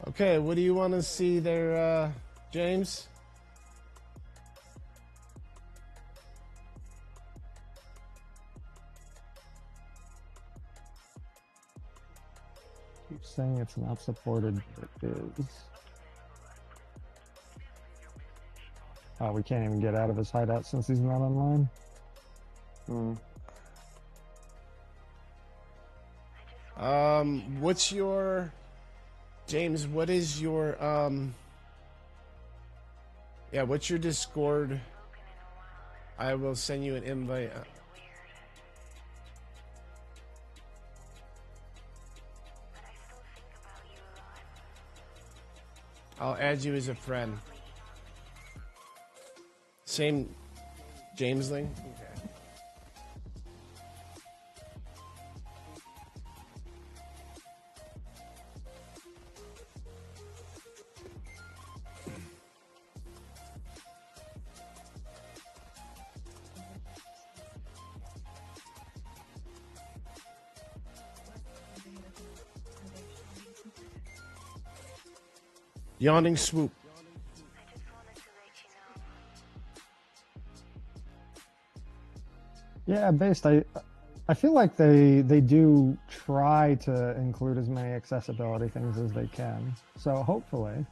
Okay, what do you want to see there, James? Keep saying it's not supported, but it is. Oh, we can't even get out of his hideout since he's not online. What's your... James, what is your, yeah, what's your Discord? I will send you an invite. I'll add you as a friend. Same James link? Okay. Yawning swoop. Yeah, based. I feel like they do try to include as many accessibility things as they can. So hopefully.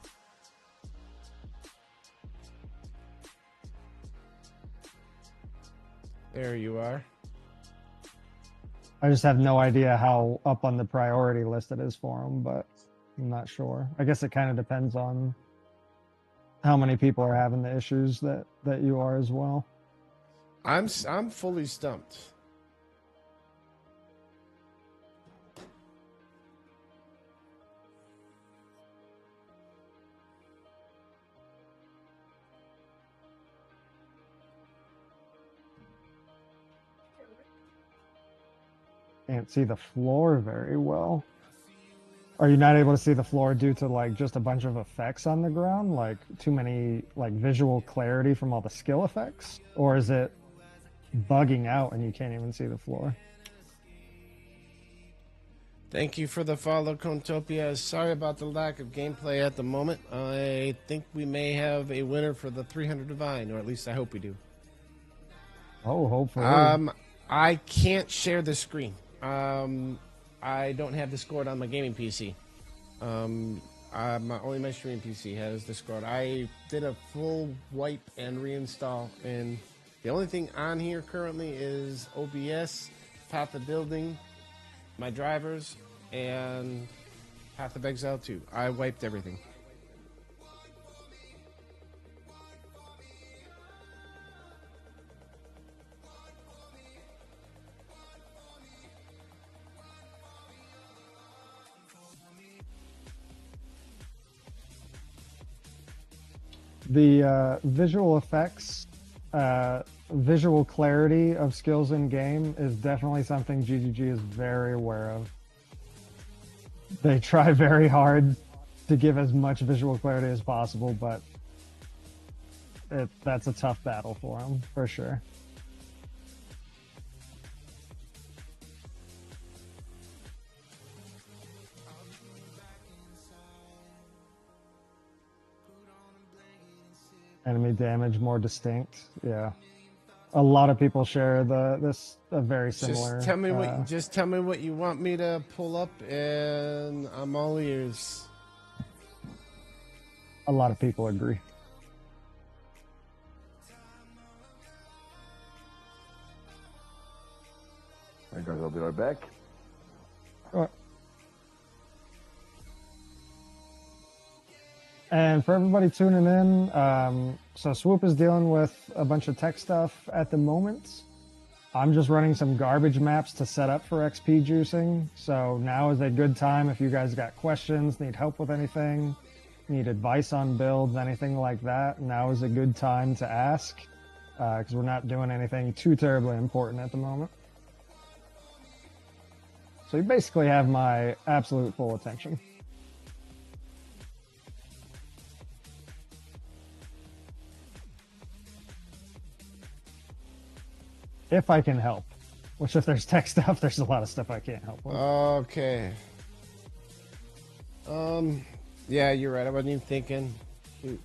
There you are. I just have no idea how up on the priority list it is for them, but I'm not sure. I guess it kind of depends on how many people are having the issues that you are as well. I'm fully stumped. Can't see the floor very well. Are you not able to see the floor due to like just a bunch of effects on the ground, like too many like visual clarity from all the skill effects, or is it bugging out and you can't even see the floor? Thank you for the follow, Contopia. Sorry about the lack of gameplay at the moment. I think we may have a winner for the 300 Divine, or at least I hope we do. Oh, hopefully. I can't share the screen. I don't have Discord on my gaming PC. Only my streaming PC has Discord. I did a full wipe and reinstall, and the only thing on here currently is OBS, Path of Building, my drivers, and Path of Exile 2. I wiped everything. The visual effects, visual clarity of skills in game is definitely something GGG is very aware of. They try very hard to give as much visual clarity as possible, but that's a tough battle for them, for sure. Enemy damage more distinct. Yeah, a lot of people share this very similar. Just tell me what you want me to pull up, and I'm all ears. A lot of people agree. Hey guys, I'll be right back. All right. And for everybody tuning in, so Swoop is dealing with a bunch of tech stuff at the moment. I'm just running some garbage maps to set up for XP juicing. So now is a good time if you guys got questions, need help with anything, need advice on builds, anything like that. Now is a good time to ask because we're not doing anything too terribly important at the moment. So you basically have my absolute full attention. If I can help. Which, if there's tech stuff, there's a lot of stuff I can't help with. Okay. Yeah, you're right. I wasn't even thinking. Shoot.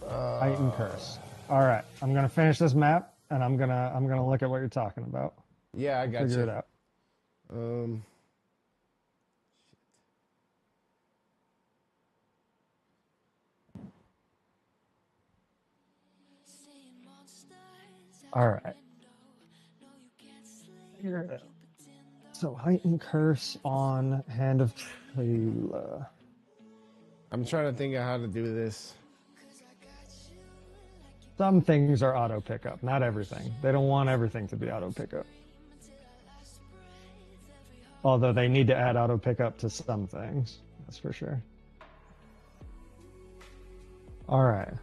Titan Curse. All right, I'm gonna finish this map, and I'm gonna look at what you're talking about. Yeah, I got you. Figure it out. All right. Figure it out. So Heighten Curse on Hand of Trayula. I'm trying to think of how to do this. Some things are auto pickup, not everything. They don't want everything to be auto pickup. Although they need to add auto pickup to some things, that's for sure. All right.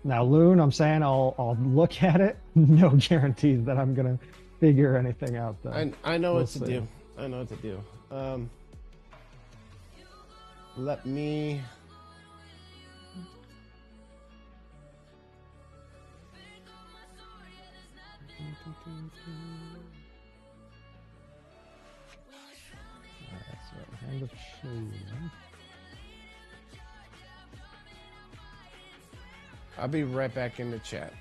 Now, Loon, I'm saying I'll look at it. No guarantees that I'm gonna figure anything out though. I know what to do. I know what to do. Let me. Alright, so Hand of Trayula. I'll be right back in the chat.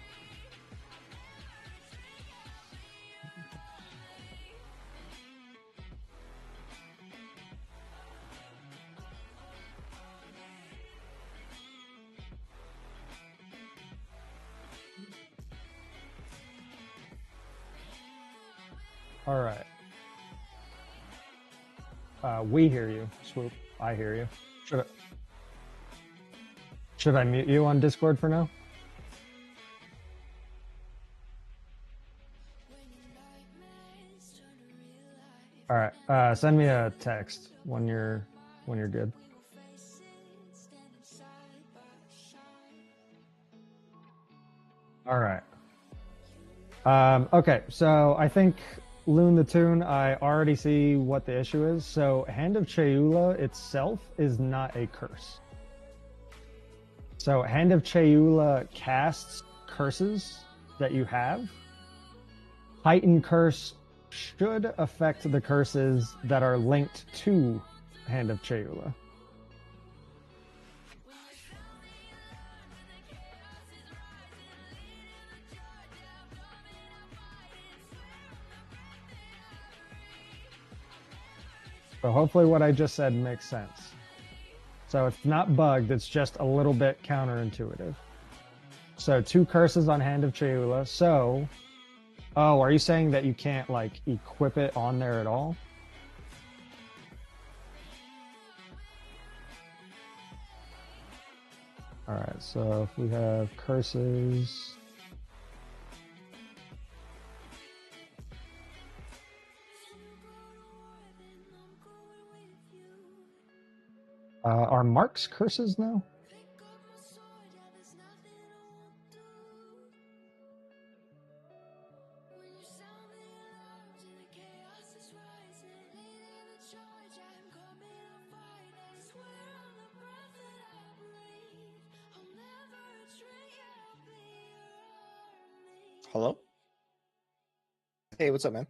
All right. We hear you, Swoop. I hear you. Should I mute you on Discord for now? All right. Send me a text when you're good. All right. Okay, so I think Loon the Toon, I already see what the issue is. So Hand of Trayula itself is not a curse. So Hand of Trayula casts curses that you have. Heighten Curse should affect the curses that are linked to Hand of Trayula. So hopefully what I just said makes sense. So it's not bugged, it's just a little bit counterintuitive. So 2 curses on Hand of Trayula. So, oh, are you saying that you can't like equip it on there at all? All right, so if we have curses. Are marks curses now? Hello? Hey, what's up, man?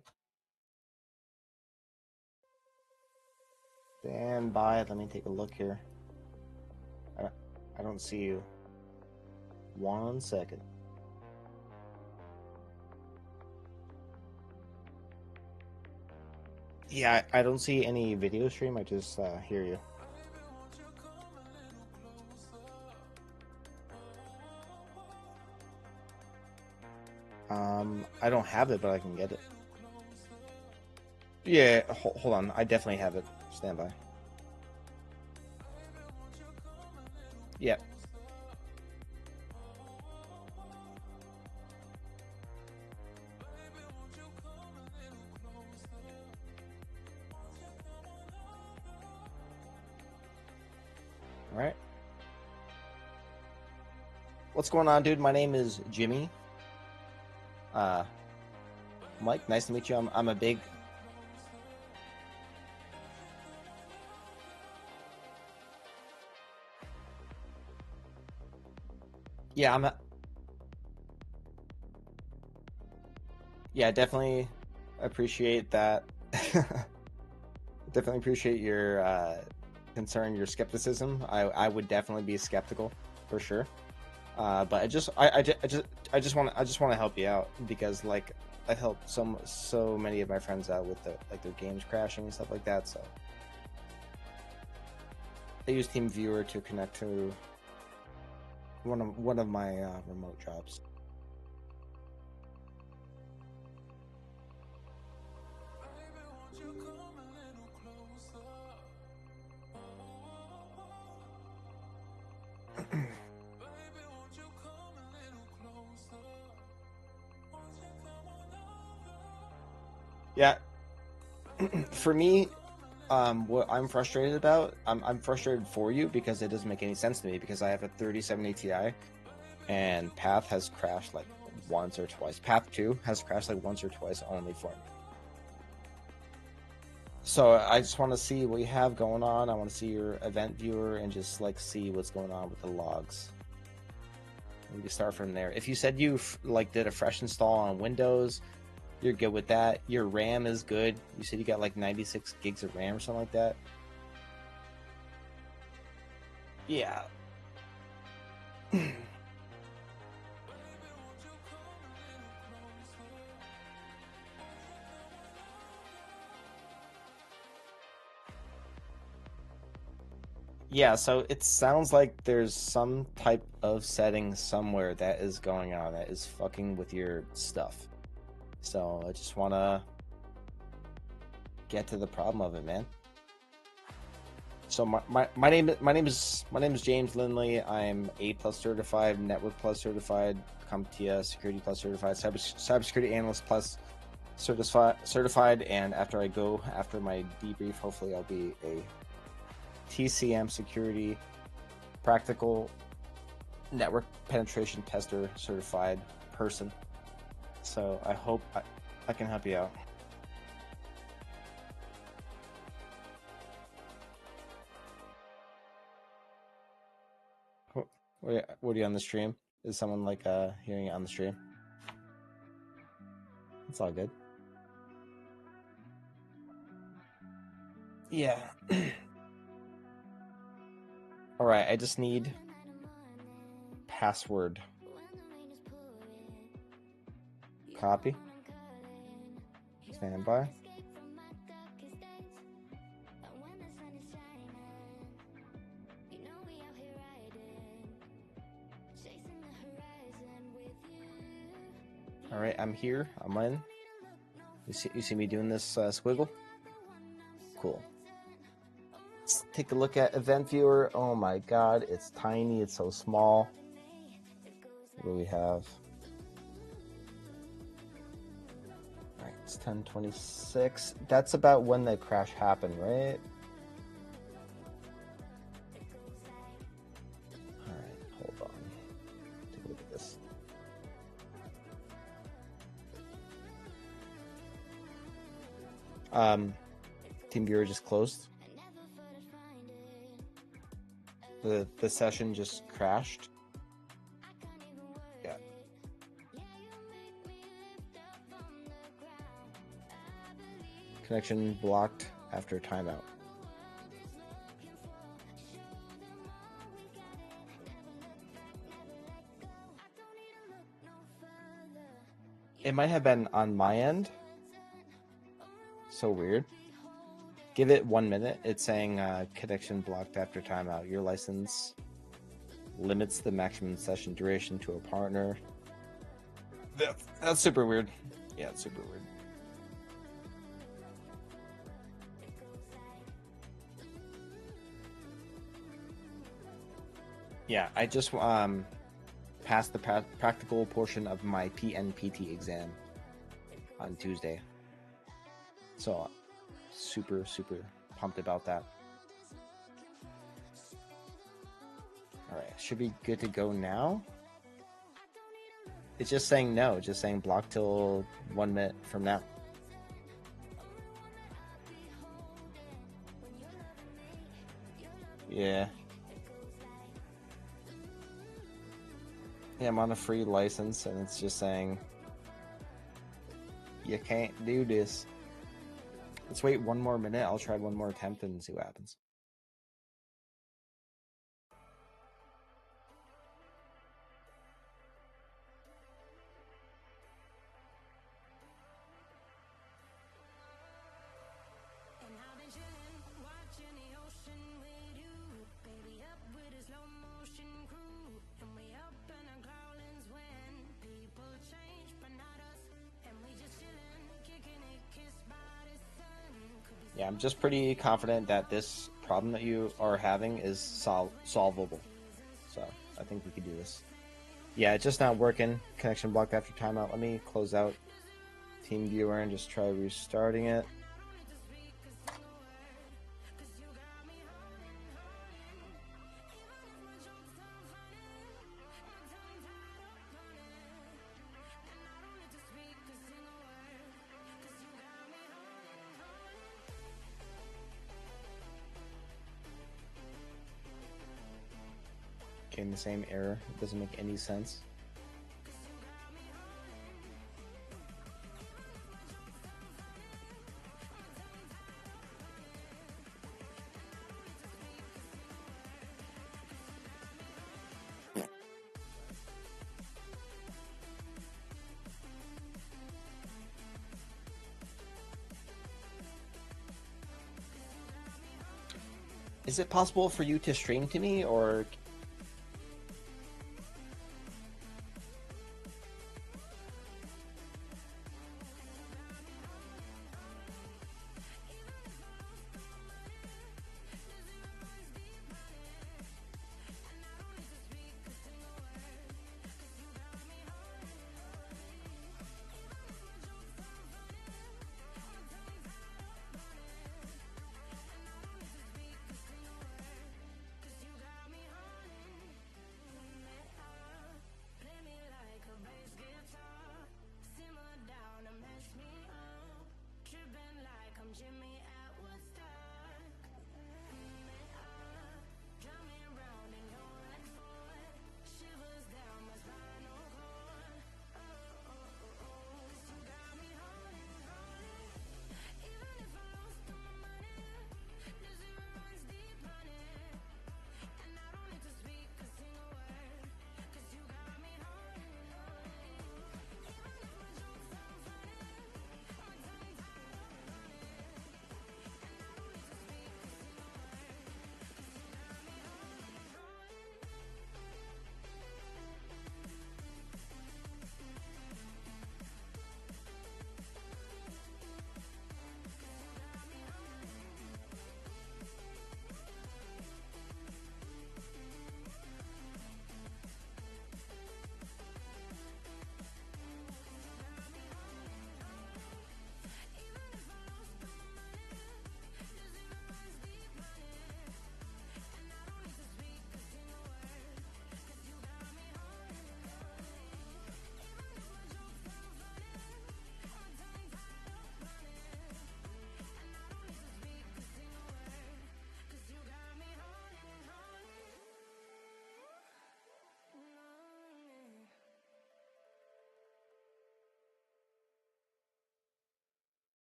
Stand by. Let me take a look here. I don't see you. 1 second. Yeah, I don't see any video stream. I just hear you. I don't have it, but I can get it. Yeah, hold on. I definitely have it. Stand by. Yeah. All right. What's going on, dude? My name is Jimmy. Mike, nice to meet you. I'm a big... Yeah, yeah, definitely appreciate that. Definitely appreciate your concern, your skepticism. I would definitely be skeptical for sure. But I just want to help you out because like I've helped so many of my friends out with their games crashing and stuff like that. So I use TeamViewer to connect to one of my remote jobs. Yeah, for me, what I'm frustrated about, I'm frustrated for you because it doesn't make any sense to me because I have a 3070 Ti and Path has crashed like once or twice. Path 2 has crashed like once or twice only for me. So I just want to see what you have going on. I want to see your event viewer and just like see what's going on with the logs. We can start from there. If you said you like did a fresh install on Windows, you're good with that. Your RAM is good. You said you got like 96 gigs of RAM or something like that. Yeah. Yeah, so it sounds like there's some type of setting somewhere that is going on that is fucking with your stuff. So I just want to get to the problem of it, man. So my name is James Lindley. I'm A+ certified, Network Plus certified, CompTIA Security Plus certified, Cybersecurity Analyst Plus certified, and after my debrief, hopefully I'll be a TCM Security Practical Network Penetration Tester certified person. So I hope I can help you out. What are you on the stream? Is someone like hearing it on the stream? It's all good. Yeah. All right, I just need password. Copy. Stand by. All right, I'm here. I'm in. You see me doing this squiggle? Cool. Let's take a look at event viewer. Oh my god, it's tiny. It's so small. What do we have? All right, it's 10:26. That's about when the crash happened, right? All right, hold on. Take a look at this. TeamViewer just closed. The session just crashed. Yeah. Connection blocked after timeout. It might have been on my end. So weird. Give it 1 minute. It's saying connection blocked after timeout. Your license limits the maximum session duration to a partner. That's super weird. Yeah, it's super weird. Yeah, I just passed the practical portion of my PNPT exam on Tuesday. So super pumped about that. All right, should be good to go now. It's just saying no, just saying block till 1 minute from now. Yeah. Yeah, I'm on a free license, and it's just saying you can't do this. Let's wait one more minute. I'll try one more attempt and see what happens. Yeah, I'm just pretty confident that this problem that you are having is solvable. So I think we could do this. Yeah, it's just not working. Connection blocked after timeout. Let me close out Team Viewer and just try restarting it. Getting the same error. It doesn't make any sense. Is it possible for you to stream to me, or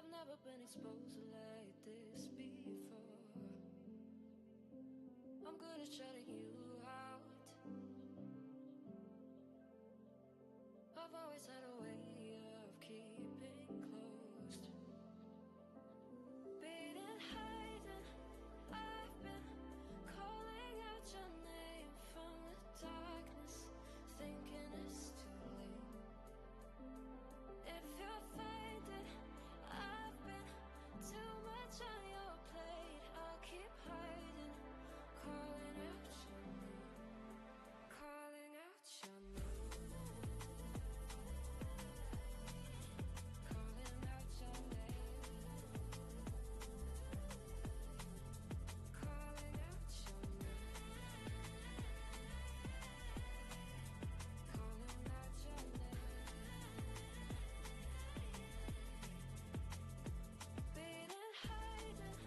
I've never been exposed like this before. I'm good at shutting you out. I've always had a way of keeping closed. Beating, hiding, I've been calling out your name from the darkness, thinking it's too late. If you'll find it, I've been too much on your plate. I'll keep hiding, calling out your name, calling out your name. Calling out your name. Calling out your name. Calling out your name. Beating, hiding,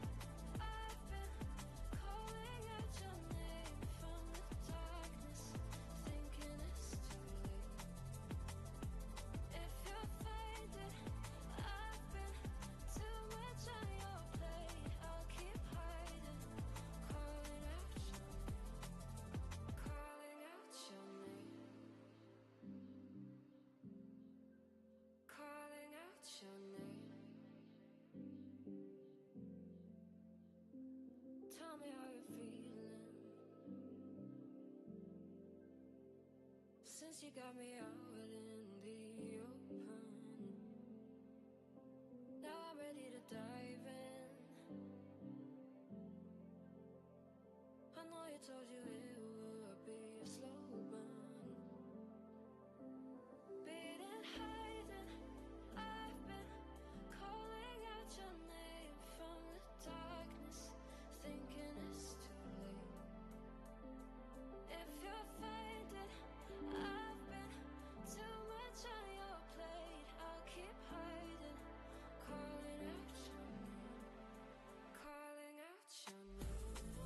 I've been calling out your name from the darkness, thinking it's too late. If you'll find it, I've been too much on your plate. I'll keep hiding, calling out your name, calling out your name, calling out your name. Tell me how you're feeling since you got me out in the open. Now I'm ready to dive in. I know you told you it would be a slow burn. Beating, hiding, I've been calling out your name from the darkness, thinking it's too late. If you'll find it, I've been too much on your plate. I'll keep hiding, calling out your name, calling out your name.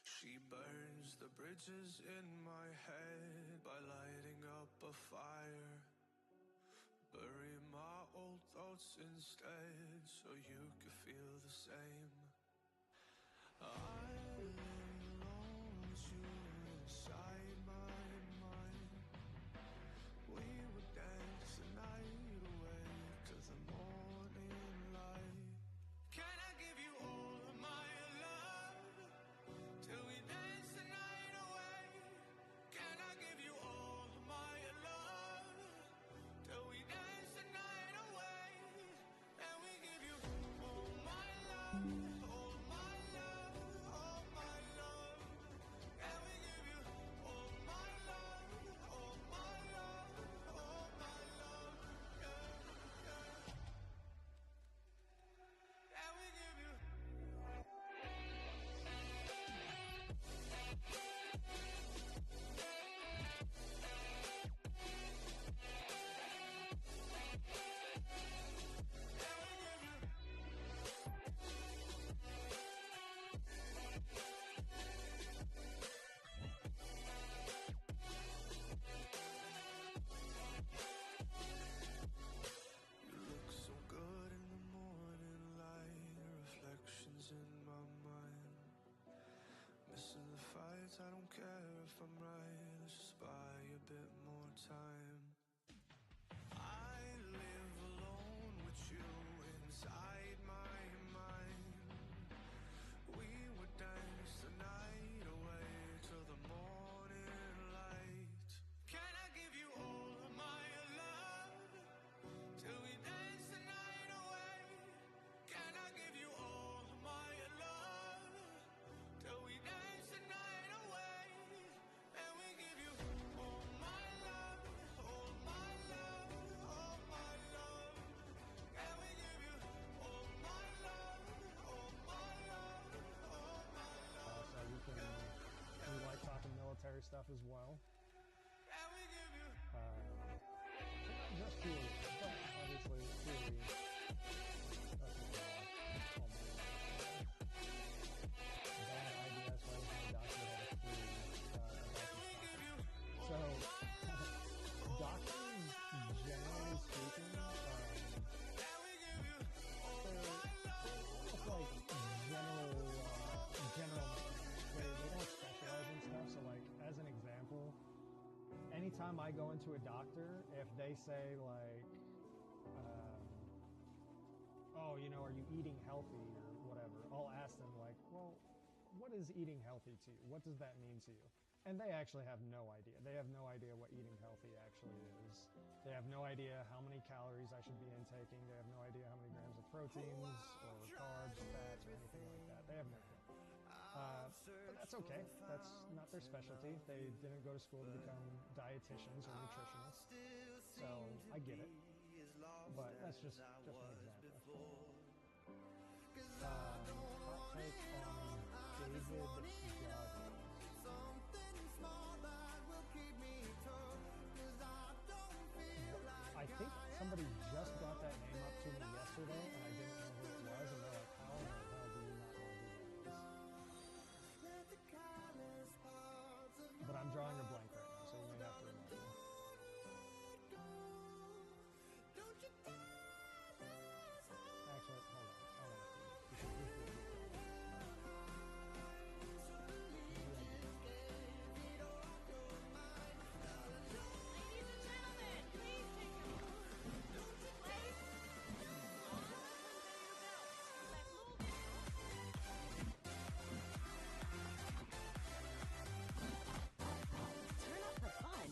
She burns the bridges in my head by lighting up a fire. Bury my old thoughts instead so you could feel the same. I live alone with you inside my mind. We would dance the night away to the morning light. Can I give you all of my love till we dance the night away? Can I give you all of my love till we dance the night away? And we give you all my love, all my love, all my love. And we give you all my love, all my love, all my love. Yeah, yeah. And we give you. You look so good in the morning light, reflections in my mind. Missing the fights, I don't care if I'm right, let's just buy a bit more time. I live alone with you inside my mind. We would dance the night away till the morning light. Can I give you all of my love till we dance the night away? Can I give you all of my love till we dance the night away? And we give you all my love, all my love, all my love. And we give you all my love, all my love, all my love. So we like talking military stuff as well. And we give you. Not just theory, but obviously theory. That's what IBS writing from the doctor had a theory about this topic. So, doctors, generally speaking, they're almost like general, they don't specialize in stuff. So, like, as an example, anytime I go into a doctor, if they say like, oh, you know, are you eating healthy or whatever, I'll ask them like, well, what is eating healthy to you? What does that mean to you? And they actually have no idea. They have no idea what eating healthy actually is. They have no idea how many calories I should be intaking. They have no idea how many grams of proteins or carbs or fats or anything like that. They have no clue. But that's okay. That's not their specialty. They didn't go to school to become dietitians or nutritionists. So I get it. But that's just an example. Hot take on David Goggins. I think somebody just brought that name up to me yesterday, and I didn't know who it was, and they're like, how in the hell do you not know who that is? But I'm drawing a blank right now, so you may have to remind me. Actually, hold on. I want to see.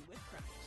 With Crunch.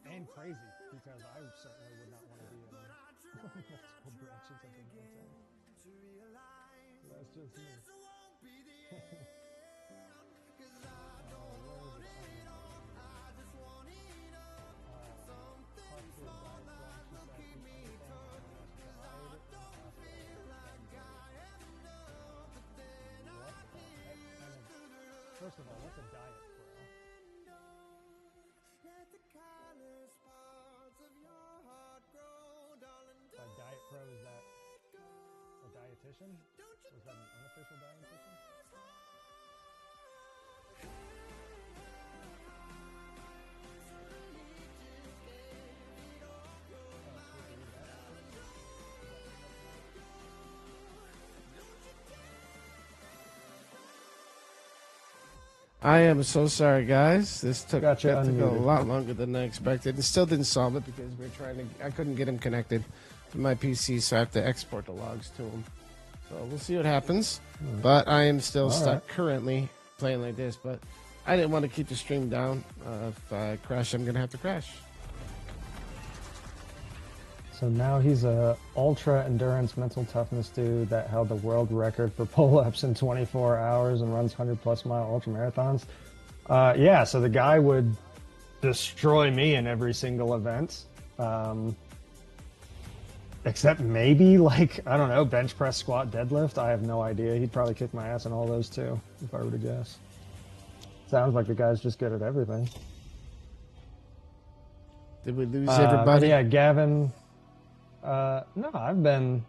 And crazy, because I certainly would not want to be in multiple branches of the military. That's just me. First of all, what's a diet pro? A diet pro, is that a dietitian? Was that an unofficial dietitian? I am so sorry, guys. This took Got you got to go a unmuted. lot longer than I expected. And still didn't solve it because we're trying to. I couldn't get him connected to my PC, so I have to export the logs to him. So we'll see what happens. Right. But I am still All stuck right. currently playing like this. But I didn't want to keep the stream down. If I crash, I'm gonna have to crash. So now he's a ultra endurance mental toughness dude that held the world record for pull-ups in 24 hours and runs 100+ mile ultra marathons. Yeah, so the guy would destroy me in every single event. Except maybe, like, I don't know, bench press, squat, deadlift. I have no idea. He'd probably kick my ass in all those too, if I were to guess. Sounds like the guy's just good at everything. Did we lose everybody? Yeah, Gavin. No, I've been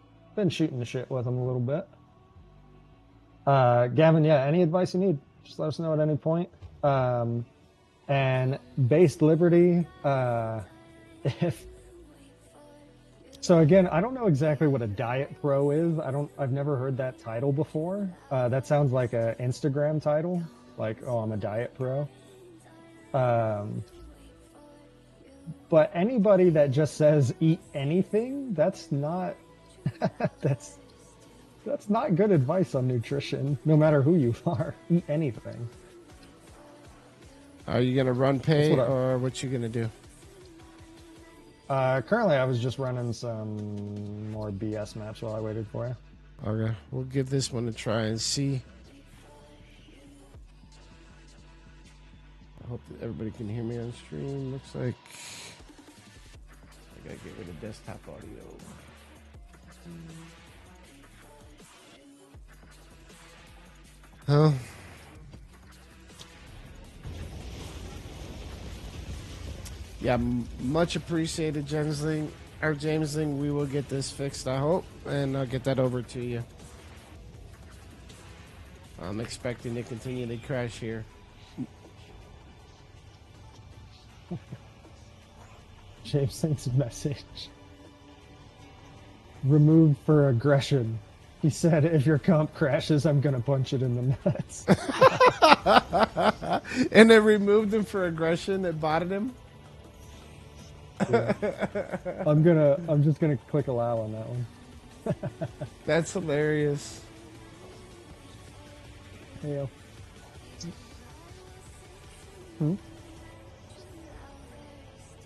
shooting the shit with him a little bit. Gavin, yeah, any advice you need, just let us know at any point. And Based Liberty, if so, again, I don't know exactly what a diet pro is. I've never heard that title before. That sounds like an Instagram title, like, oh, I'm a diet pro. But anybody that just says eat anything, that's not that's not good advice on nutrition, no matter who you are. Eat anything. Are you gonna run pay or what you gonna do? Currently, I was just running some more BS maps while I waited for you. Okay, we'll give this one a try and see. I hope that everybody can hear me on stream. Looks like I gotta get rid of desktop audio. Huh? Yeah, much appreciated, Jamesling. Our Jamesling, we will get this fixed, I hope, and I'll get that over to you. I'm expecting to continue to crash here. James thinks message. Removed for aggression. He said, if your comp crashes, I'm going to punch it in the nuts. And they removed him for aggression and botted him? Yeah. I'm just gonna click allow on that one. That's hilarious. Yeah.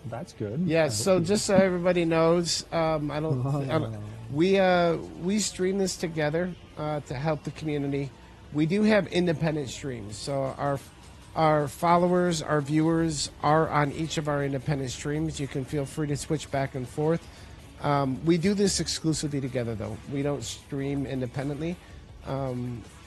That's good. Yeah, so just so everybody knows, we stream this together to help the community. We do have independent streams, so our followers, our viewers are on each of our independent streams. You can feel free to switch back and forth. We do this exclusively together, though. We don't stream independently.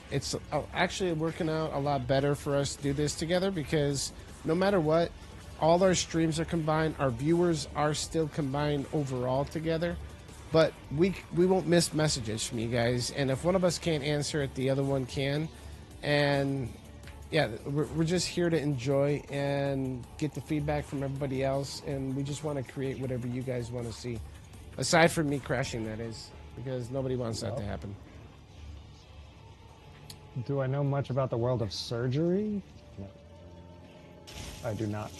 It's actually working out a lot better for us to do this together because no matter what, all our streams are combined. Our viewers are still combined overall together. But we won't miss messages from you guys. And if one of us can't answer it, the other one can. And yeah, we're just here to enjoy and get the feedback from everybody else, and we just want to create whatever you guys want to see. Aside from me crashing, that is, because nobody wants that to happen. Do I know much about the world of surgery? No. I do not.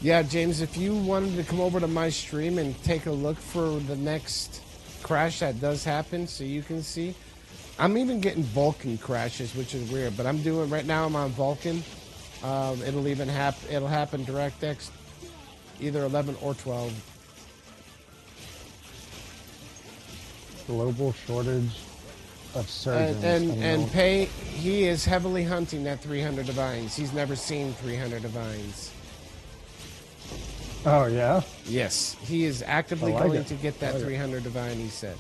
Yeah, James, if you wanted to come over to my stream and take a look for the next crash that does happen so you can see. I'm even getting Vulcan crashes, which is weird, but I'm doing right now, I'm on Vulcan. It'll even it'll happen DirectX either 11 or 12. Global shortage of surgeons. And Pay, he is heavily hunting that 300 divines. He's never seen 300 divines. Oh yeah. Yes, he is actively I like going it. to get that I like it. 300 divine. He said.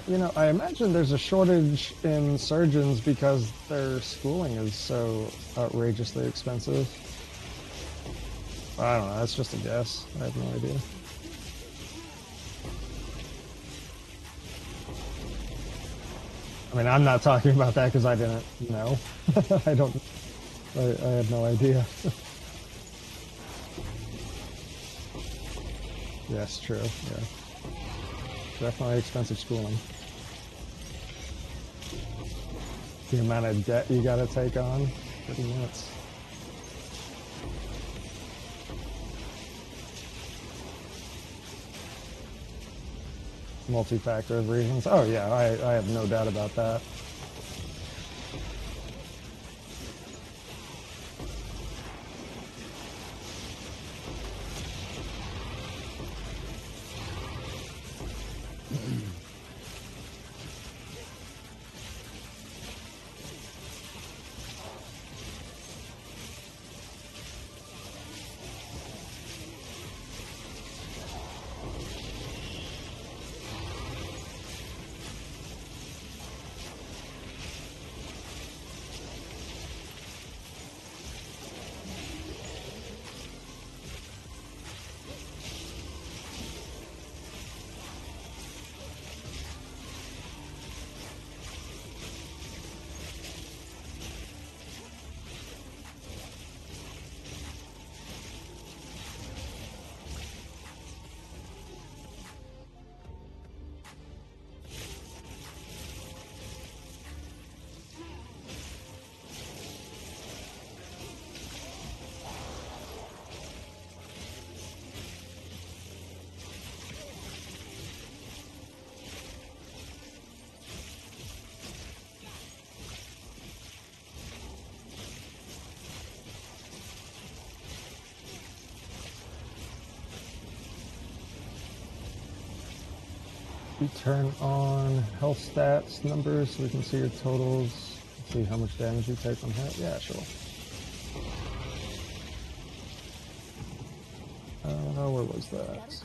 You know, I imagine there's a shortage in surgeons because their schooling is so outrageously expensive. I don't know. That's just a guess. I have no idea. I mean, I'm not talking about that because I didn't know. I don't. I had no idea. Yes, true. Yeah. Definitely expensive schooling. The amount of debt you gotta take on, pretty nuts. Multi-factor of reasons. Oh yeah, I have no doubt about that. You turn on health stats numbers so we can see your totals. See how much damage you take on hit. Yeah, sure. Where was that?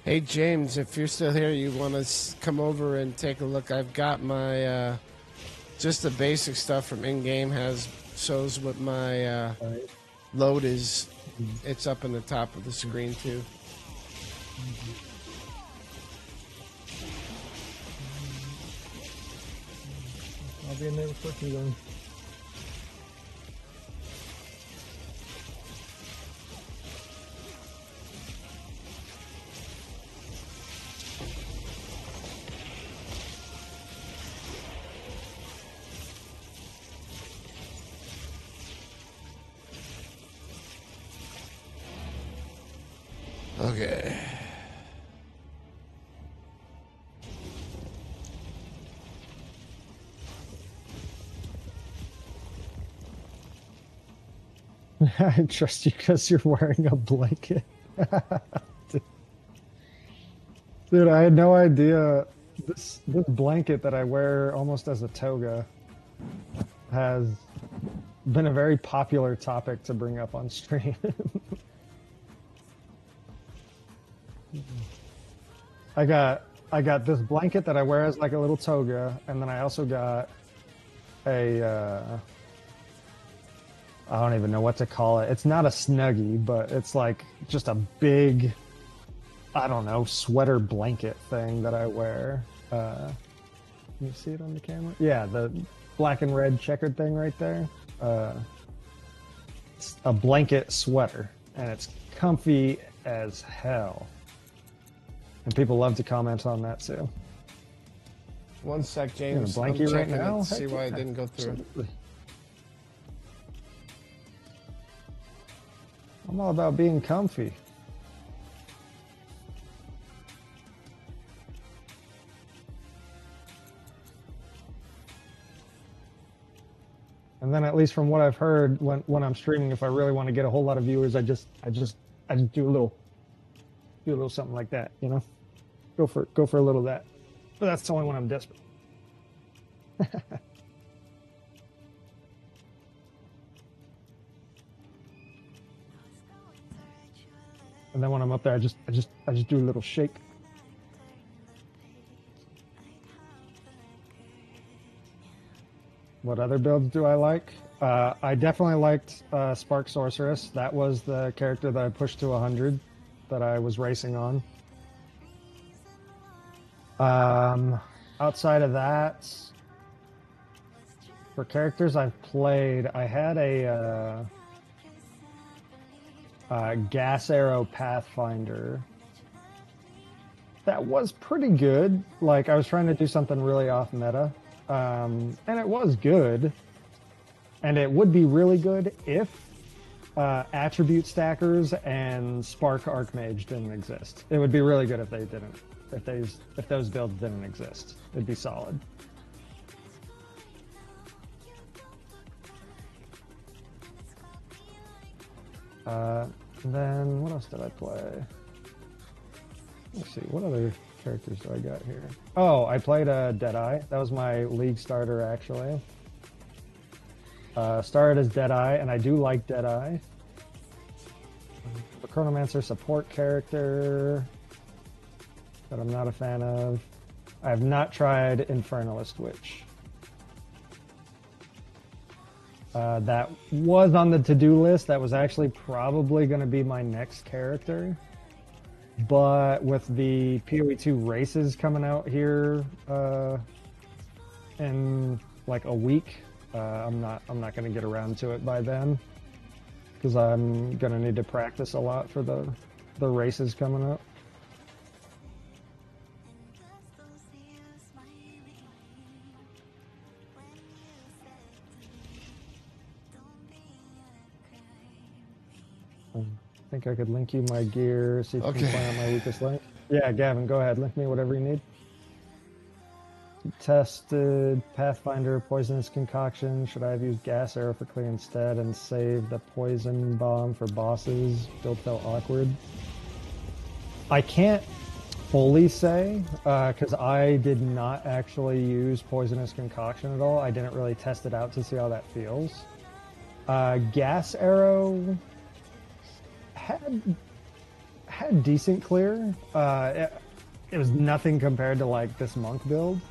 Hey James, if you're still here, you want to come over and take a look. I've got my just the basic stuff from Endgame shows what my load is. It's up in the top of the screen too. I'll be in there with you then. Okay. I trust you because you're wearing a blanket. Dude, I had no idea this blanket that I wear almost as a toga has been a very popular topic to bring up on stream. I got this blanket that I wear as like a little toga, and then I also got a I don't even know what to call it. It's not a snuggie, but it's like just a big, I don't know, sweater blanket thing that I wear. Can you see it on the camera? Yeah, the black and red checkered thing right there. It's a blanket sweater, and it's comfy as hell. And people love to comment on that too. One sec, James. You're in a blankie I'm right checking it now? to see Heck why yeah. it didn't go through. Absolutely. I'm all about being comfy. And then at least from what I've heard, when I'm streaming, if I really want to get a whole lot of viewers, I just do a little something like that, you know? Go for a little of that. But that's only when I'm desperate. And then when I'm up there, I just do a little shake. What other builds do I like? I definitely liked Spark Sorceress. That was the character that I pushed to 100 that I was racing on. Outside of that, for characters I've played, I had a Gas Arrow Pathfinder. That was pretty good. Like, I was trying to do something really off meta. And it was good. And it would be really good if attribute stackers and Sparkk-Mage didn't exist. It would be really good if they didn't. If those builds didn't exist. It'd be solid. And then what else did I play? Let's see, what other characters do I got here? Oh, I played Deadeye. That was my league starter, actually. Started as Deadeye, and I do like Deadeye. The Chronomancer support character that I'm not a fan of. I have not tried Infernalist Witch. That was on the to-do list. That was actually probably going to be my next character. But with the PoE2 races coming out here in like a week, I'm not going to get around to it by then, because I'm going to need to practice a lot for the races coming up. I think I could link you my gear, see if you can find out my weakest link. Yeah, Gavin, go ahead. Link me whatever you need. Tested Pathfinder Poisonous Concoction. Should I have used Gas Arrow for clear instead and save the Poison Bomb for bosses? Build felt awkward. I can't fully say, because I did not actually use Poisonous Concoction at all. I didn't really test it out to see how that feels. Gas Arrow had decent clear. It was nothing compared to like this monk build.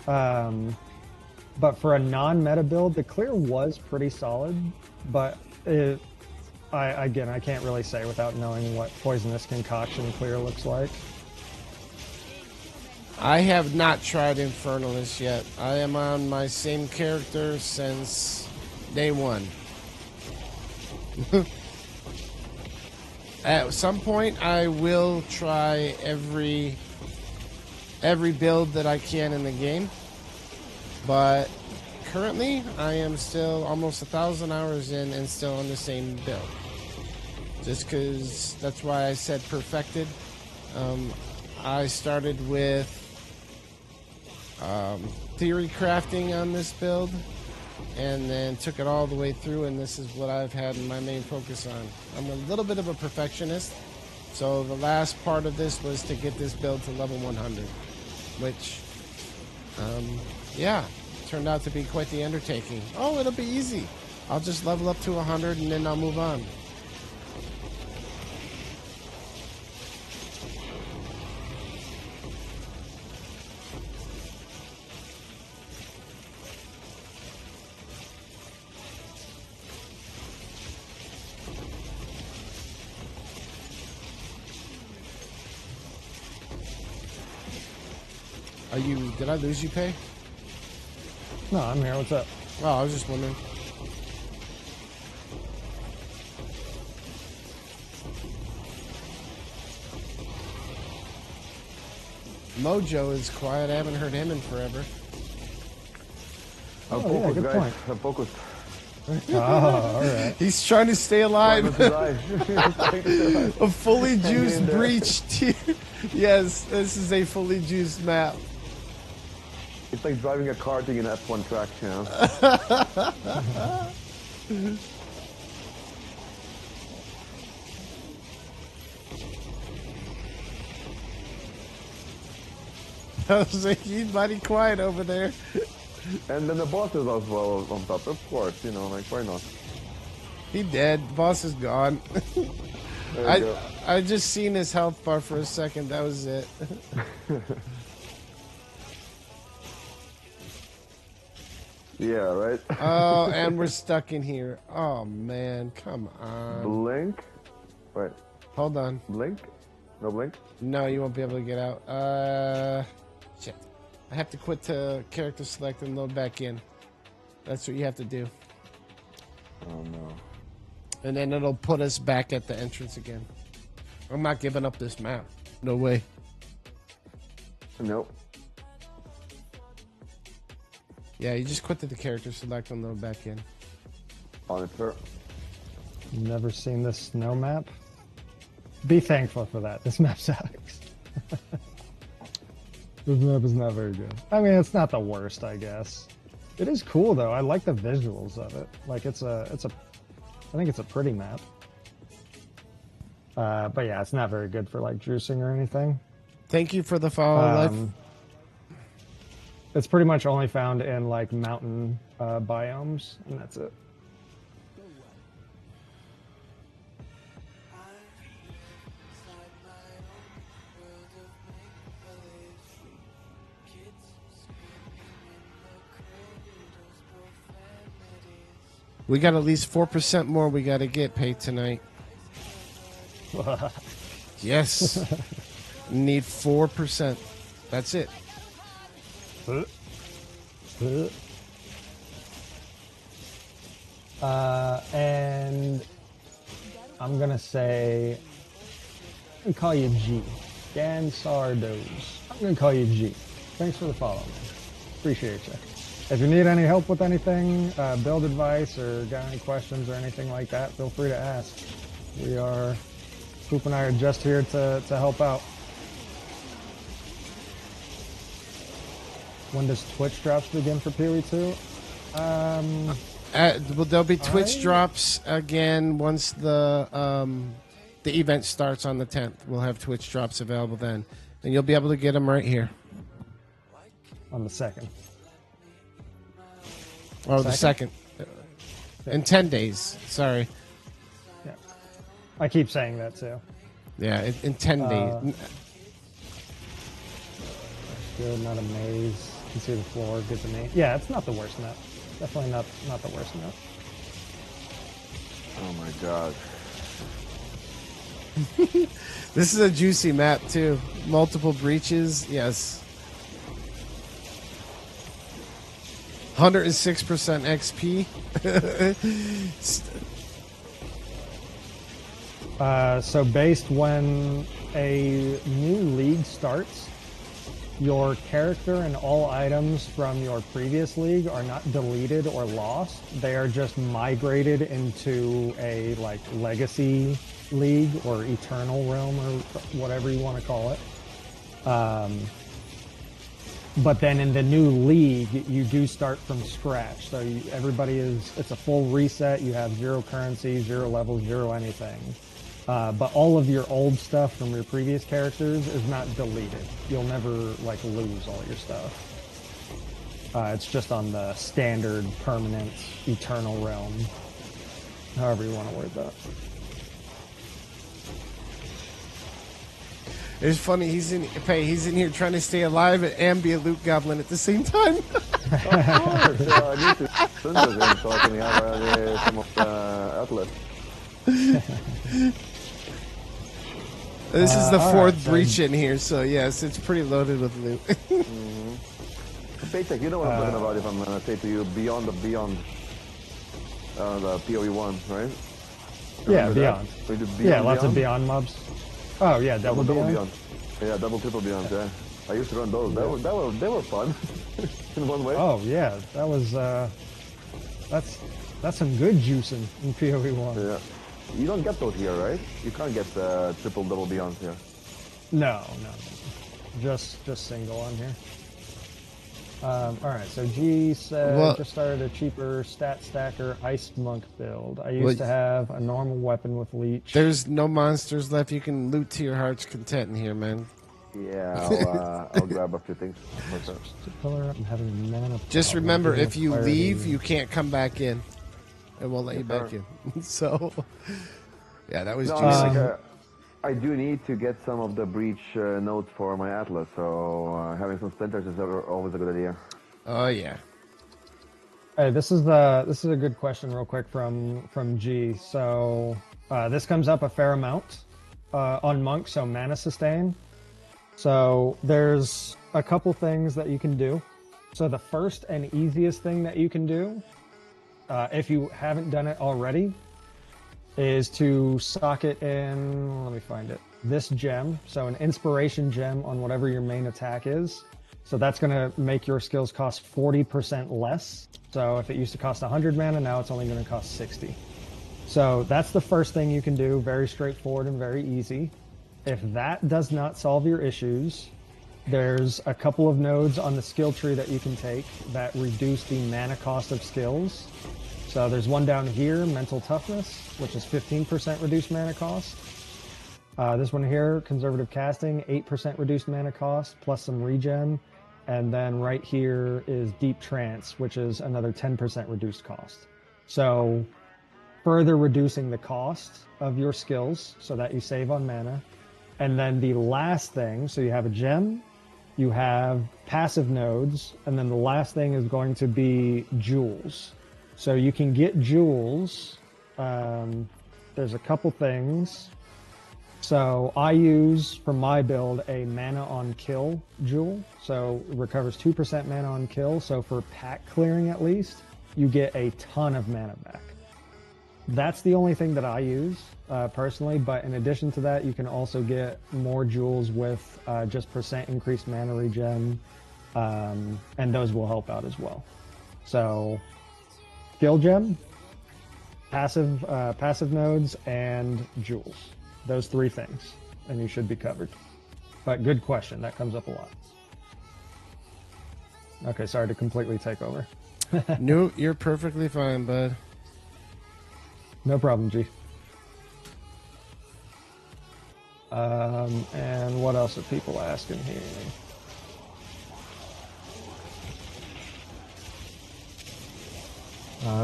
But for a non-meta build, the clear was pretty solid. But I can't really say without knowing what Poisonous Concoction clear looks like. I have not tried Infernalist yet. I am on my same character since day one. At some point, I will try every build that I can in the game, but currently I am still almost 1,000 hours in and still on the same build. Just because that's why I said perfected. I started with theory crafting on this build, and then took it all the way through, and this is what I've had my main focus on. I'm a little bit of a perfectionist, so the last part of this was to get this build to level 100, which, yeah, turned out to be quite the undertaking. Oh, it'll be easy. I'll just level up to 100 and then I'll move on. Did I lose you, Pay? No, I'm here. What's up? Oh, I was just wondering. Mojo is quiet. I haven't heard him in forever. I'm focused, yeah, good guys. point. I'm focused. Oh, all right. He's trying to stay alive. A fully Hang juiced in there. breach tier. Yes, this is a fully juiced map. It's like driving a karting in F1 track, you know. I was like, he's mighty quiet over there. And then the boss is as well on top, of course, you know, like, why not? He dead. The boss is gone. I just seen his health bar for a second. That was it. Yeah, right? Oh, and we're stuck in here. Oh, man. Come on. Blink? Wait. Hold on. Blink? No blink? No, you won't be able to get out. Shit. I have to quit to character select and load back in. That's what you have to do. Oh, no. And then it'll put us back at the entrance again. I'm not giving up this map. No way. Nope. Yeah, you just quit to the character select and load back in. On it, sir. Never seen this snow map. Be thankful for that. This map sucks. This map is not very good. I mean, it's not the worst, I guess. It is cool though. I like the visuals of it. Like I think it's a pretty map. But yeah, it's not very good for like juicing or anything. Thank you for the follow, Life. It's pretty much only found in like mountain biomes, and that's it. We got at least 4% more we got to get paid tonight. Yes. Need 4%. That's it. And I'm gonna say, I'm gonna call you G. Dan Sardos. I'm gonna call you G. Thanks for the follow, man. Appreciate you. If you need any help with anything, build advice, or got any questions or anything like that, feel free to ask. Poop and I are just here to help out. When does Twitch drops begin for PoE 2? Well, there'll be Twitch drops again once the event starts on the 10th. We'll have Twitch drops available then, and you'll be able to get them right here. On the 2nd. Oh, the 2nd. In 10 days. Sorry. Yeah. I keep saying that too. Yeah, in 10 days. Good, not a maze. You can see the floor, good to me. Yeah, it's not the worst map. Definitely not the worst map. Oh my god. This is a juicy map too. Multiple breaches, yes. 106% XP. So based when a new league starts, your character and all items from your previous league are not deleted or lost. They are just migrated into a like legacy league or eternal realm or whatever you want to call it. But then in the new league, you do start from scratch. So it's a full reset. You have 0 currency, 0 levels, 0 anything. But all of your old stuff from your previous characters is not deleted. You'll never like lose all your stuff. It's just on the standard, permanent, eternal realm. However you want to word that. It's funny, he's in here trying to stay alive and be a loot goblin at the same time. Of course, I need to listen to him so I can have some of the outlet. This is the 4th breach in here, so yes, it's pretty loaded with loot. Paycheck, you know what I'm talking about if I'm going to say to you, Beyond, the PoE 1, right? Yeah, Beyond. Yeah, lots of Beyond mobs. Oh yeah, double beyond. Yeah, double, triple beyond. Yeah, I used to run those. They were fun in one way. Oh yeah, that was that's some good juicing in PoE 1. Yeah, you don't get those here, right? You can't get triple, double beyond here. No, just single on here. Alright, so G said, Well- just started a cheaper stat stacker Ice Monk build. I used to have a normal weapon with Leech. There's no monsters left. You can loot to your heart's content in here, man. Yeah, I'll grab a few things. I'm having a mana Just problem. remember, Giving if you clarity. leave, you can't come back in. It won't let you back sir. in. So, yeah, that was No, juicy. I do need to get some of the breach nodes for my Atlas, so having some splinters is always a good idea. Oh yeah. Hey, this is a good question, real quick from G. So this comes up a fair amount on Monk. So mana sustain. So there's a couple things that you can do. So the first and easiest thing that you can do, if you haven't done it already, is to sock it in, let me find it, this gem. So an inspiration gem on whatever your main attack is. So that's going to make your skills cost 40% less. So if it used to cost 100 mana, now it's only going to cost 60. So that's the first thing you can do. Very straightforward and very easy. If that does not solve your issues, there's a couple of nodes on the skill tree that you can take that reduce the mana cost of skills. So there's one down here, Mental Toughness, which is 15% reduced mana cost. This one here, Conservative Casting, 8% reduced mana cost, plus some regen. And then right here is Deep Trance, which is another 10% reduced cost. So further reducing the cost of your skills so that you save on mana. And then the last thing, so you have a gem, you have passive nodes, and then the last thing is going to be jewels. So you can get jewels. There's a couple things. So I use, for my build, a mana on kill jewel. So it recovers 2% mana on kill. So for pack clearing at least, you get a ton of mana back. That's the only thing that I use personally. But in addition to that, you can also get more jewels with just % increased mana regen. And those will help out as well. So skill gem, passive nodes, and jewels. Those three things, and you should be covered. But good question. That comes up a lot. Okay, sorry to completely take over. No, you're perfectly fine, bud. No problem, G. And what else are people asking here?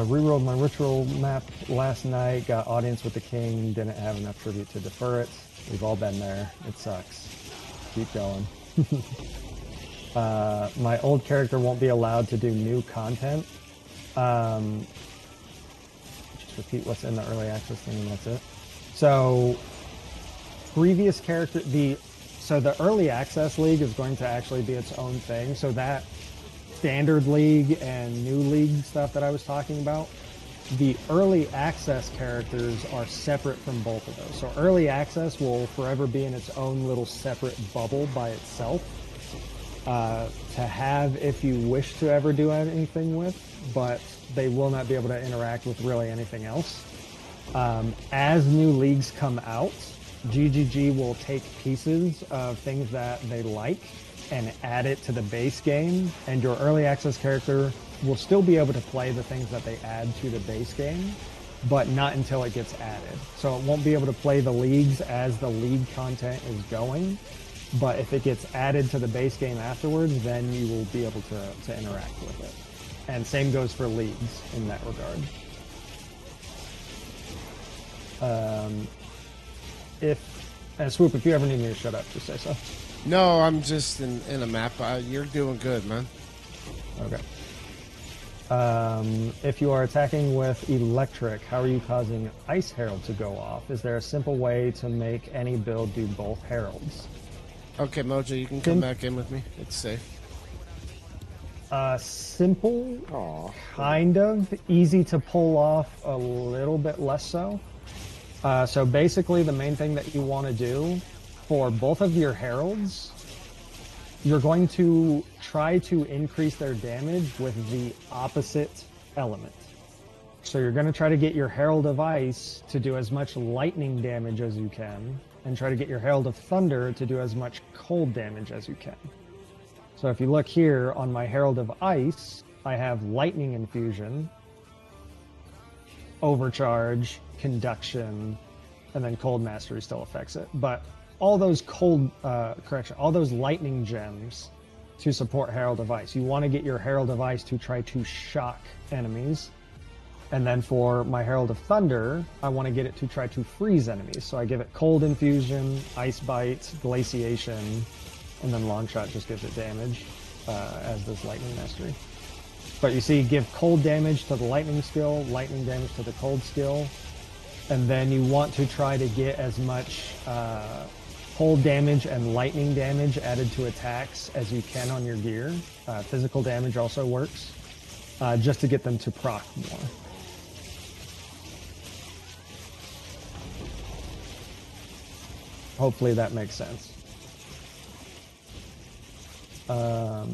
Rerolled my ritual map last night, got audience with the king, didn't have enough tribute to defer it. We've all been there. It sucks. Keep going. My old character won't be allowed to do new content. Just repeat what's in the early access thing and that's it. So previous character, the early access league is going to actually be its own thing. So that standard league and new league stuff that I was talking about, the early access characters are separate from both of those. So early access will forever be in its own little separate bubble by itself to have if you wish to ever do anything with, but they will not be able to interact with really anything else. As new leagues come out, GGG will take pieces of things that they like and add it to the base game, and your early access character will still be able to play the things that they add to the base game, but not until it gets added. So it won't be able to play the leagues as the league content is going, but if it gets added to the base game afterwards, then you will be able to interact with it. And same goes for leagues in that regard. Swoop, if you ever need me to shut up, just say so. No, I'm just in a map. You're doing good, man. Okay. If you are attacking with electric, how are you causing Ice Herald to go off? Is there a simple way to make any build do both heralds? Okay, Mojo, you can come back in with me. It's safe. Simple, kind of. Easy to pull off, a little bit less so. So basically the main thing that you want to do for both of your heralds, you're going to try to increase their damage with the opposite element. So you're going to try to get your Herald of Ice to do as much lightning damage as you can, and try to get your Herald of Thunder to do as much cold damage as you can. So if you look here on my Herald of Ice, I have Lightning Infusion, Overcharge, Conduction, and then Cold Mastery still affects it. But all those all those Lightning Gems to support Herald of Ice. You want to get your Herald of Ice to try to shock enemies. And then for my Herald of Thunder, I want to get it to try to freeze enemies. So I give it Cold Infusion, Ice Bite, Glaciation, and then Long Shot just gives it damage, as does Lightning Mastery. But you see, give cold damage to the lightning skill, lightning damage to the cold skill, and then you want to try to get as much cold damage and lightning damage added to attacks as you can on your gear. Physical damage also works, just to get them to proc more. Hopefully that makes sense. Let's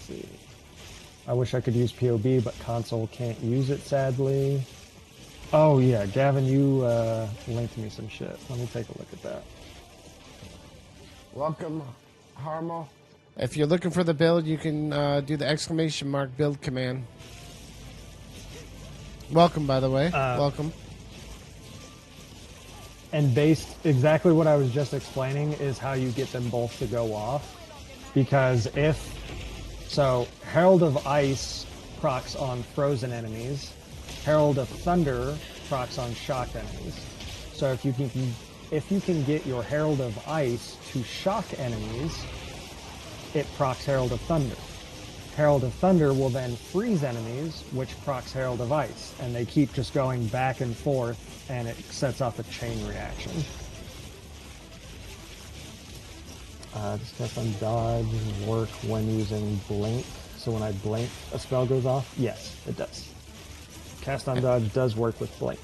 see. I wish I could use POB, but console can't use it, sadly. Oh yeah, Gavin, you linked me some shit. Let me take a look at that. Welcome, Harmo. If you're looking for the build, you can do the ! build command. Welcome, by the way. Welcome. And based exactly what I was just explaining is how you get them both to go off. Because so Herald of Ice procs on frozen enemies, Herald of Thunder procs on shocked enemies. So if you can get your Herald of Ice to shock enemies, it procs Herald of Thunder. Herald of Thunder will then freeze enemies, which procs Herald of Ice, and they keep just going back and forth, and it sets off a chain reaction. Does cast on dodge work when using blink? So when I blink, a spell goes off? Yes, it does. Cast on dodge does work with blink.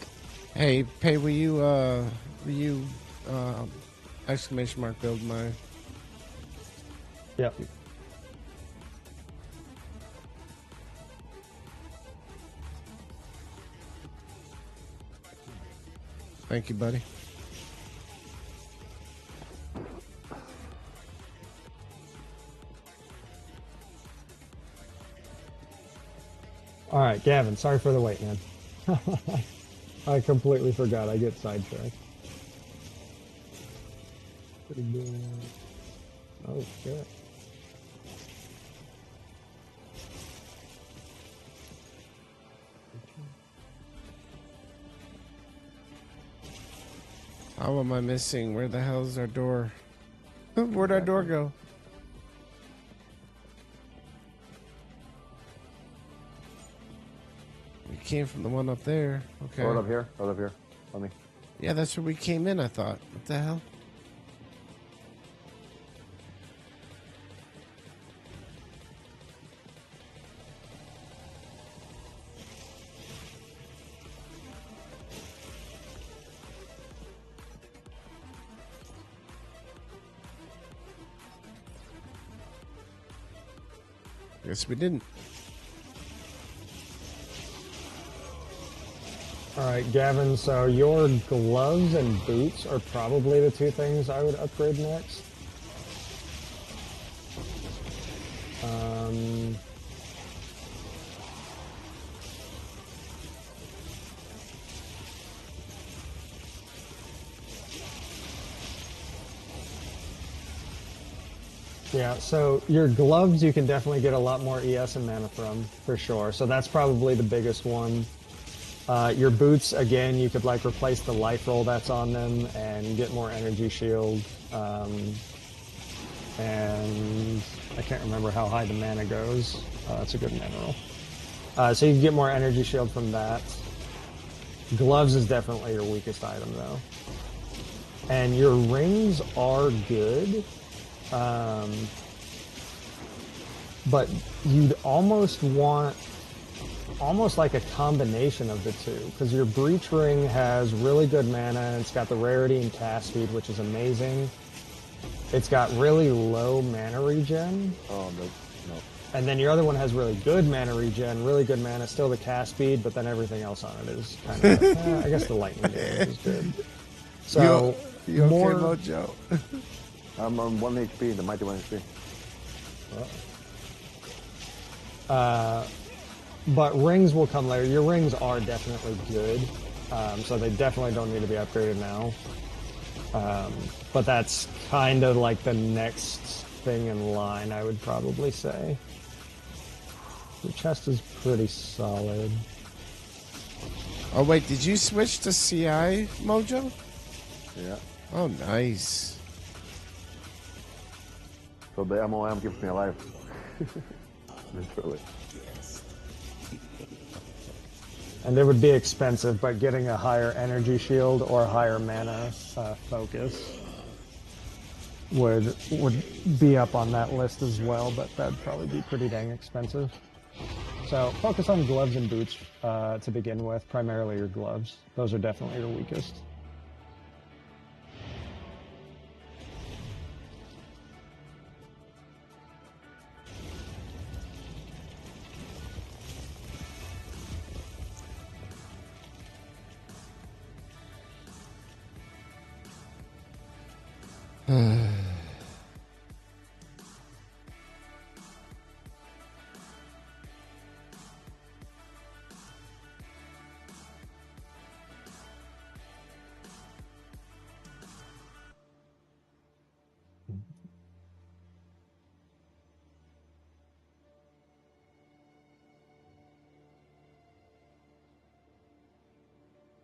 Hey, Pay, will you build my... Yep. Thank you, buddy. All right, Gavin, sorry for the wait, man. I completely forgot. I get sidetracked. Oh, shit. How am I missing? Where the hell is our door? Where'd our door go? We came from the one up there. Okay. Right up here. Right up here. Let me. Yeah, that's where we came in, I thought. What the hell? Guess we didn't. Alright, Gavin, so your gloves and boots are probably the two things I would upgrade next. Yeah, so your gloves you can definitely get a lot more ES and mana from, for sure. So that's probably the biggest one. Your boots, again, you could like replace the life roll that's on them and get more energy shield. And I can't remember how high the mana goes. That's a good mana roll. So you can get more energy shield from that. Gloves is definitely your weakest item though. And your rings are good. But you'd almost want like a combination of the two, because your Breach Ring has really good mana, and it's got the rarity and cast speed, which is amazing. It's got really low mana regen. Oh, no. And then your other one has really good mana regen, really good mana, still the cast speed, but then everything else on it is kind of, I guess the lightning damage is good. So, you more... okay, Mojo? I'm on 1 HP, the mighty 1 HP. But rings will come later. Your rings are definitely good, so they definitely don't need to be upgraded now. But that's kind of like the next thing in line, I would probably say. Your chest is pretty solid. Oh wait, did you switch to CI, Mojo? Yeah. Oh, nice. So the MOM keeps me alive. Literally. And it would be expensive, but getting a higher energy shield or a higher mana focus would be up on that list as well, but that'd probably be pretty dang expensive. So focus on gloves and boots to begin with, primarily your gloves. Those are definitely your weakest.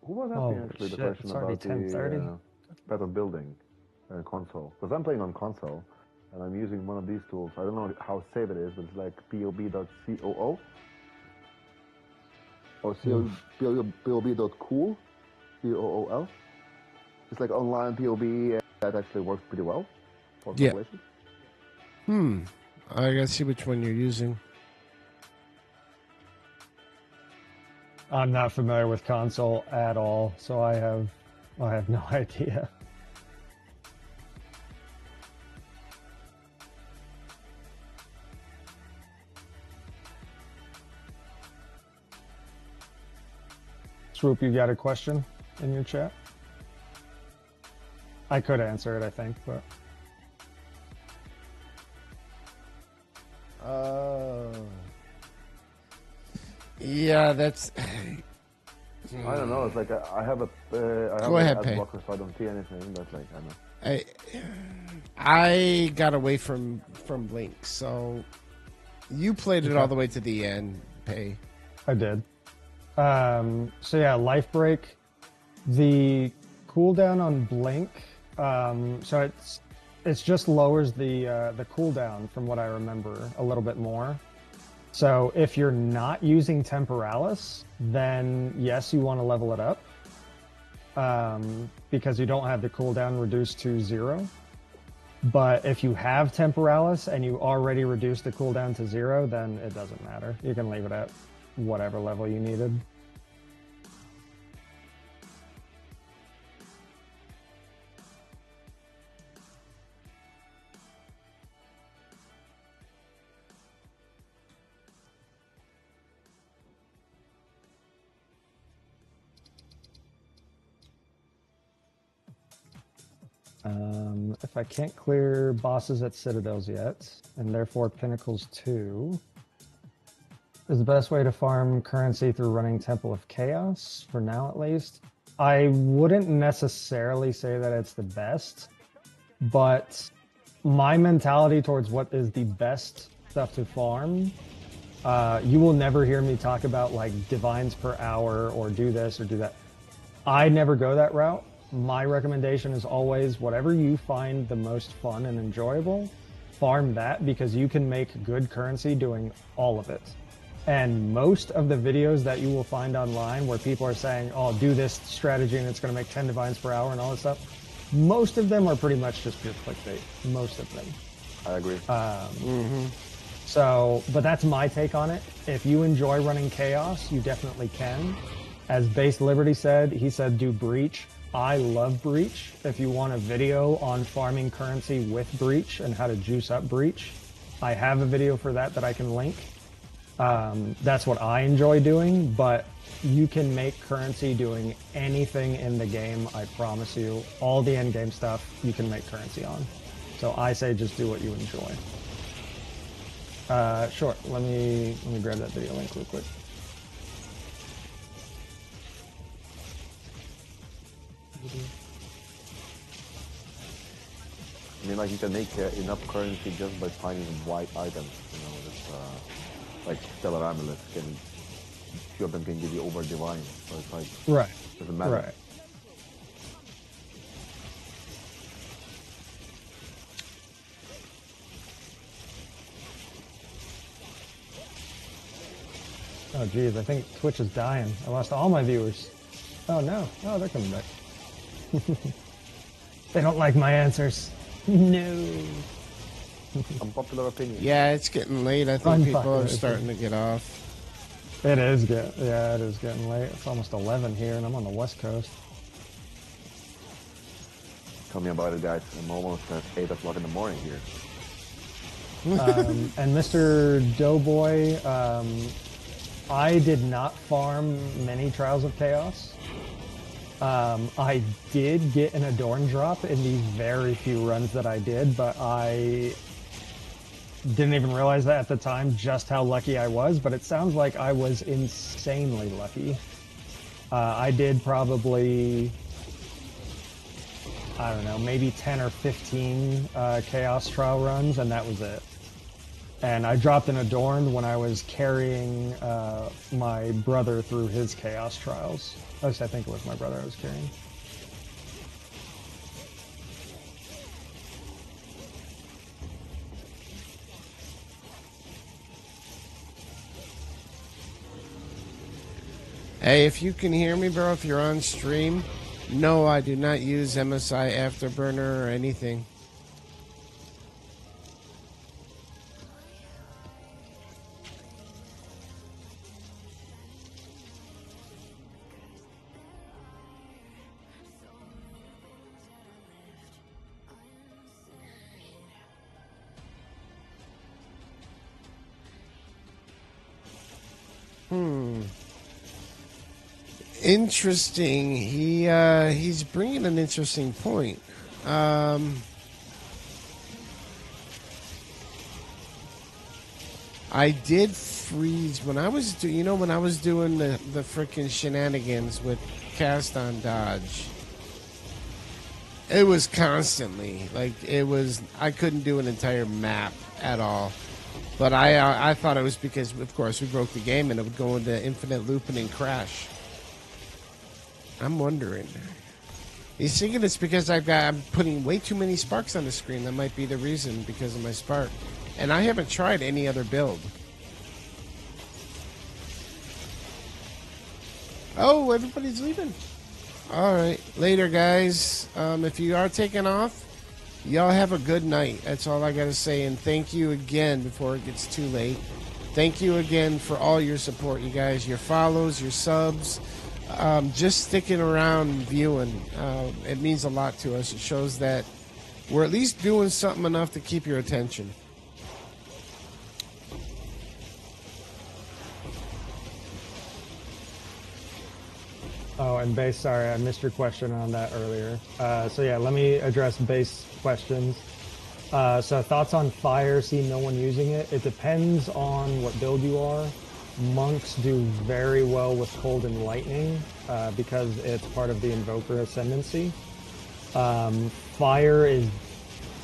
Who was asking actually the question about the better building console? Because I'm playing on console, and I'm using one of these tools. I don't know how safe it is, but it's like pob.coo or pob.cool, COOL. It's like online POB that actually works pretty well for calculations. I gotta see which one you're using. I'm not familiar with console at all, so I have no idea. Swoop, you got a question in your chat? I could answer it, I think, but... Yeah, that's... I don't know. It's like I have a Go ahead, Pay. blocker, so I don't see anything. But like I know. I got away from Blink, so you played it all the way to the end, Pay. I did. So yeah, Life Break. The cooldown on Blink. So it's just lowers the cooldown from what I remember a little bit more. So if you're not using Temporalis, then yes, you want to level it up because you don't have the cooldown reduced to 0. But if you have Temporalis and you already reduced the cooldown to 0, then it doesn't matter. You can leave it at whatever level you needed. If I can't clear bosses at Citadels yet, and therefore Pinnacles 2, is the best way to farm currency through running Temple of Chaos, for now at least. I wouldn't necessarily say that it's the best, but my mentality towards what is the best stuff to farm, you will never hear me talk about like divines per hour or do this or do that. I never go that route. My recommendation is always whatever you find the most fun and enjoyable, farm that because you can make good currency doing all of it. And most of the videos that you will find online where people are saying, oh, do this strategy and it's going to make 10 divines per hour and all this stuff, most of them are pretty much just pure clickbait. Most of them. I agree. So, but that's my take on it. If you enjoy running Chaos, you definitely can. As Base Liberty said, he said do Breach. I love Breach. If you want a video on farming currency with Breach and how to juice up Breach, I have a video for that I can link. That's what I enjoy doing, but you can make currency doing anything in the game, I promise you. All the endgame stuff you can make currency on. So I say just do what you enjoy. Sure. Let me grab that video link real quick. I mean, like you can make enough currency just by finding white items. You know, just like stellar amulets can. Few of them can give you over divine, so it's like right. Doesn't matter. Right. Oh geez, I think Twitch is dying. I lost all my viewers. Oh no. Oh, they're coming back. They don't like my answers. No. Unpopular opinion. Yeah, it's getting late. I think people Unpopular are starting to get off. It is getting late. It's almost 11 here, and I'm on the West Coast. Tell me about it, guys. I'm almost at 8 o'clock in the morning here. And Mr. Doughboy, I did not farm many Trials of Chaos. I did get an Adorn drop in the very few runs that I did, but I didn't even realize that at the time just how lucky I was, but it sounds like I was insanely lucky. I did probably, I don't know, maybe 10 or 15 Chaos Trial runs, and that was it. And I dropped an Adorned when I was carrying my brother through his Chaos Trials. At least I think it was my brother I was carrying. Hey, if you can hear me, bro, if you're on stream, no, I do not use MSI Afterburner or anything. Interesting. He's bringing an interesting point. I did freeze when I was when I was doing the freaking shenanigans with cast on dodge. It was constantly like I couldn't do an entire map at all. But I thought it was because, of course, we broke the game and it would go into infinite looping and crash. I'm wondering. He's thinking it's because I'm putting way too many sparks on the screen. That might be the reason, because of my spark. And I haven't tried any other build. Oh, everybody's leaving. All right, later, guys. If you are taking off, y'all have a good night. That's all I got to say. And thank you again before it gets too late. Thank you again for all your support, you guys. Your follows, your subs. Just sticking around and viewing. It means a lot to us. It shows that we're at least doing something enough to keep your attention. Oh, and base, sorry, I missed your question on that earlier. So yeah, let me address base questions. So thoughts on fire, see no one using it. It depends on what build you are. Monks do very well with cold and lightning because it's part of the invoker ascendancy. Fire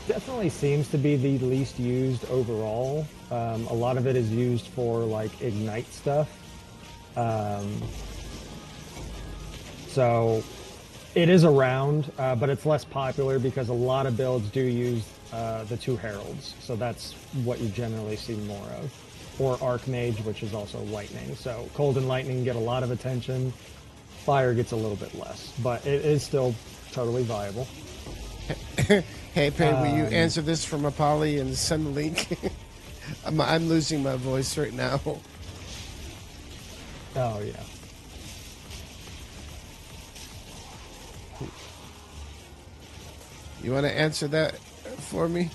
definitely seems to be the least used overall. A lot of it is used for like ignite stuff. So it is around, but it's less popular because a lot of builds do use the two heralds. So that's what you generally see more of. Or Sparkk-Mage, which is also lightning. So cold and lightning get a lot of attention. Fire gets a little bit less, but it is still totally viable. Hey, Pay, will you answer this from Apolly and send the link? I'm losing my voice right now. Oh, yeah. You want to answer that for me?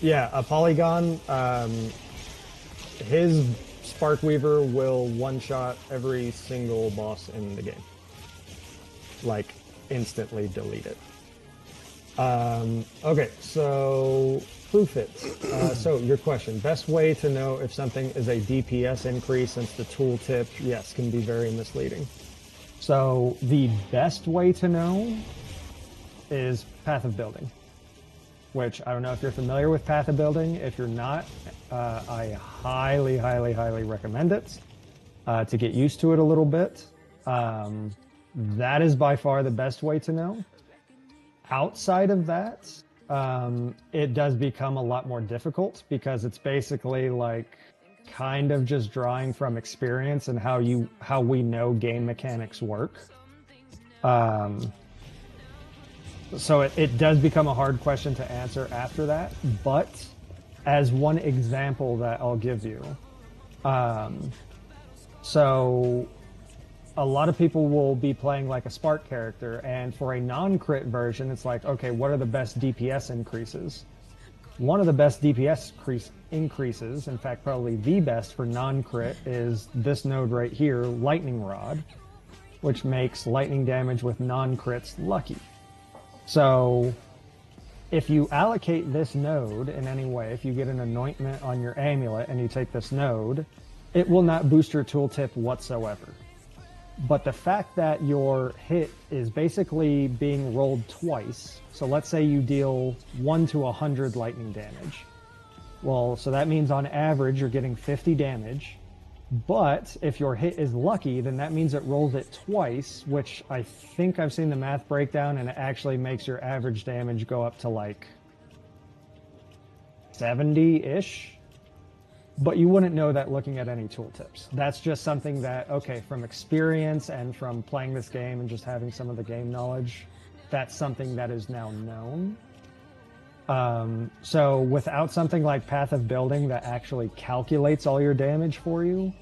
Yeah, a Polygon, his Spark Weaver will one-shot every single boss in the game. Like, instantly delete it. Okay, so proof hits. So your question, best way to know if something is a DPS increase, since the tooltip, yes, can be very misleading. So the best way to know is path of building, which I don't know if you're familiar with path of building. If you're not, I highly, highly, highly recommend it to get used to it a little bit. That is by far the best way to know. Outside of that, it does become a lot more difficult because it's basically like kind of just drawing from experience and how we know game mechanics work. So it does become a hard question to answer after that. But as one example that I'll give you, so a lot of people will be playing like a Sparkk character, and for a non-crit version, it's like, okay, what are the best DPS increases? One of the best DPS increases, in fact, probably the best for non-crit, is this node right here, Lightning Rod, which makes lightning damage with non-crits lucky. So if you allocate this node in any way, if you get an anointment on your amulet and you take this node, it will not boost your tooltip whatsoever. But the fact that your hit is basically being rolled twice, so let's say you deal 1 to 100 lightning damage. Well, so that means on average you're getting 50 damage. But if your hit is lucky, then that means it rolls it twice, which I think I've seen the math breakdown, and it actually makes your average damage go up to like 70-ish. But you wouldn't know that looking at any tooltips. That's just something that, okay, from experience and from playing this game and just having some of the game knowledge, that's something that is now known. So without something like Path of Building that actually calculates all your damage for you,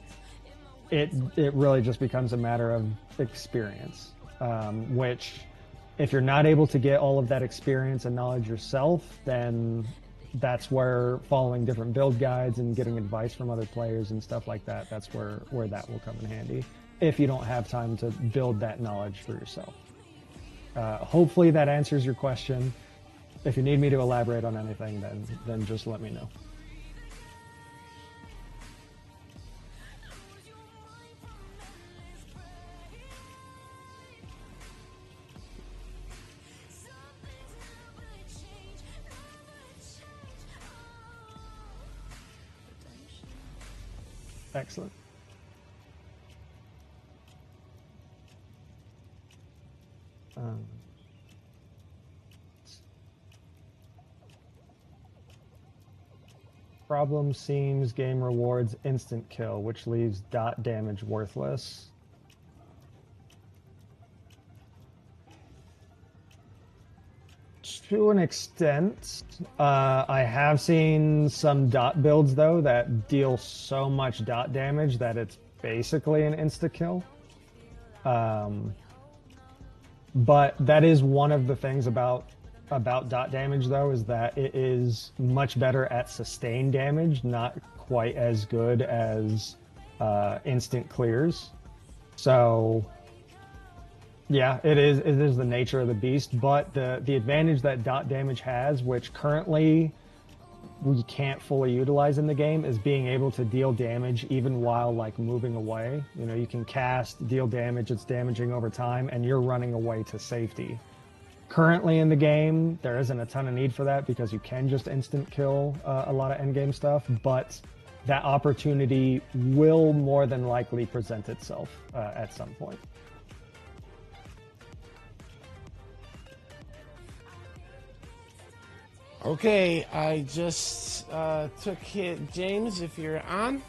it really just becomes a matter of experience, which if you're not able to get all of that experience and knowledge yourself, then that's where following different build guides and getting advice from other players and stuff like that, that's where that will come in handy if you don't have time to build that knowledge for yourself. Hopefully that answers your question. If you need me to elaborate on anything, then just let me know. Excellent. Problem seems game rewards instant kill, which leaves dot damage worthless. To an extent, I have seen some dot builds though that deal so much dot damage that it's basically an insta kill. But that is one of the things about dot damage though, is that it is much better at sustained damage, not quite as good as instant clears. So yeah, it is the nature of the beast, but the advantage that dot damage has, which currently we can't fully utilize in the game, is being able to deal damage even while like moving away. You know, you can cast, deal damage, it's damaging over time, and you're running away to safety. Currently in the game, there isn't a ton of need for that because you can just instant kill a lot of endgame stuff, but that opportunity will more than likely present itself at some point. Okay, I just took hit. James, if you're on,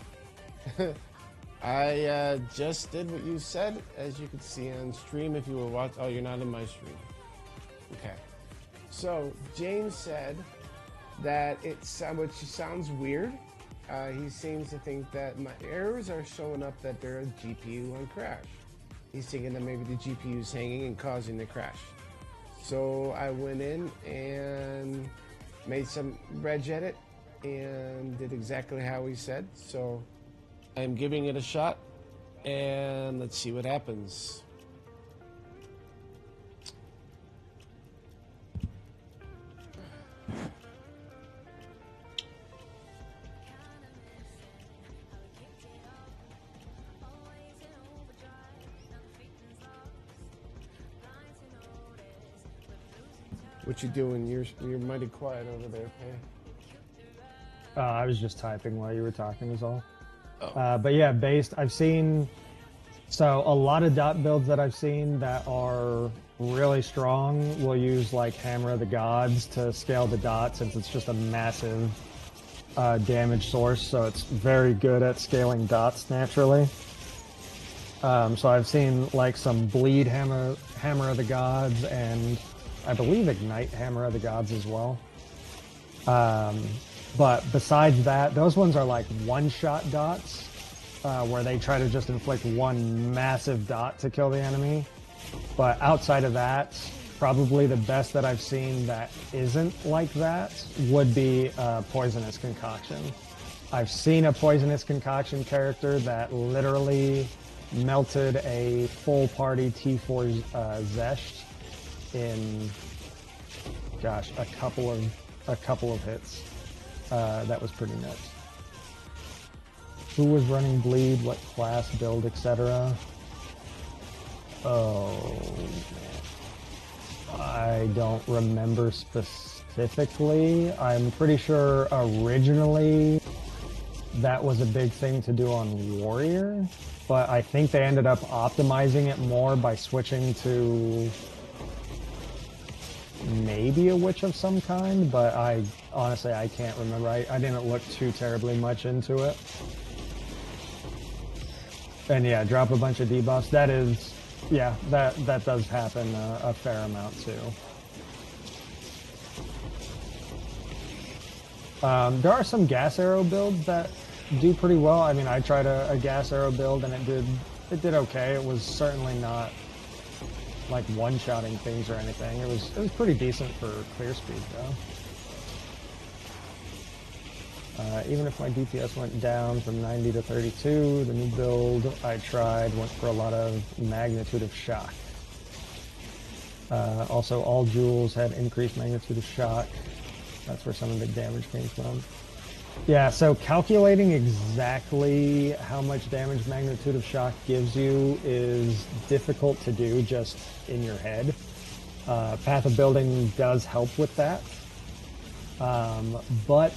I just did what you said, as you could see on stream if you were watching. Oh, you're not in my stream. Okay. So, James said that which sounds weird. He seems to think that my errors are showing up that they're a GPU on crash. He's thinking that maybe the GPU is hanging and causing the crash. So I went in and made some reg edit and did exactly how he said. So I'm giving it a shot and let's see what happens. What you doing? You're mighty quiet over there, Pay. I was just typing while you were talking, is all. Oh. But yeah, I've seen, so a lot of dot builds that I've seen that are really strong will use like Hammer of the Gods to scale the dot, since it's just a massive damage source, so it's very good at scaling dots naturally. So I've seen like some Bleed Hammer of the Gods, and I believe Ignite Hammer of the Gods as well. But besides that, those ones are like one-shot dots, where they try to just inflict one massive dot to kill the enemy. But outside of that, probably the best that I've seen that isn't like that would be Poisonous Concoction. I've seen a Poisonous Concoction character that literally melted a full party T4 Zesht in, gosh, a couple of hits. That was pretty nuts. Who was running Bleed, what class, build, etc.? Oh, I don't remember specifically. I'm pretty sure originally that was a big thing to do on Warrior, but I think they ended up optimizing it more by switching to maybe a Witch of some kind, but honestly I can't remember. I didn't look too terribly much into it. And yeah, drop a bunch of debuffs. That is, yeah, that does happen a fair amount too. There are some gas arrow builds that do pretty well. I mean, I tried a gas arrow build and it did okay. It was certainly not like one-shotting things or anything. It was pretty decent for clear speed though. Even if my DPS went down from 90 to 32, the new build I tried went for a lot of Magnitude of Shock. Also, all jewels had increased Magnitude of Shock. That's where some of the damage came from. Yeah, so calculating exactly how much damage Magnitude of Shock gives you is difficult to do just in your head. Path of Building does help with that. But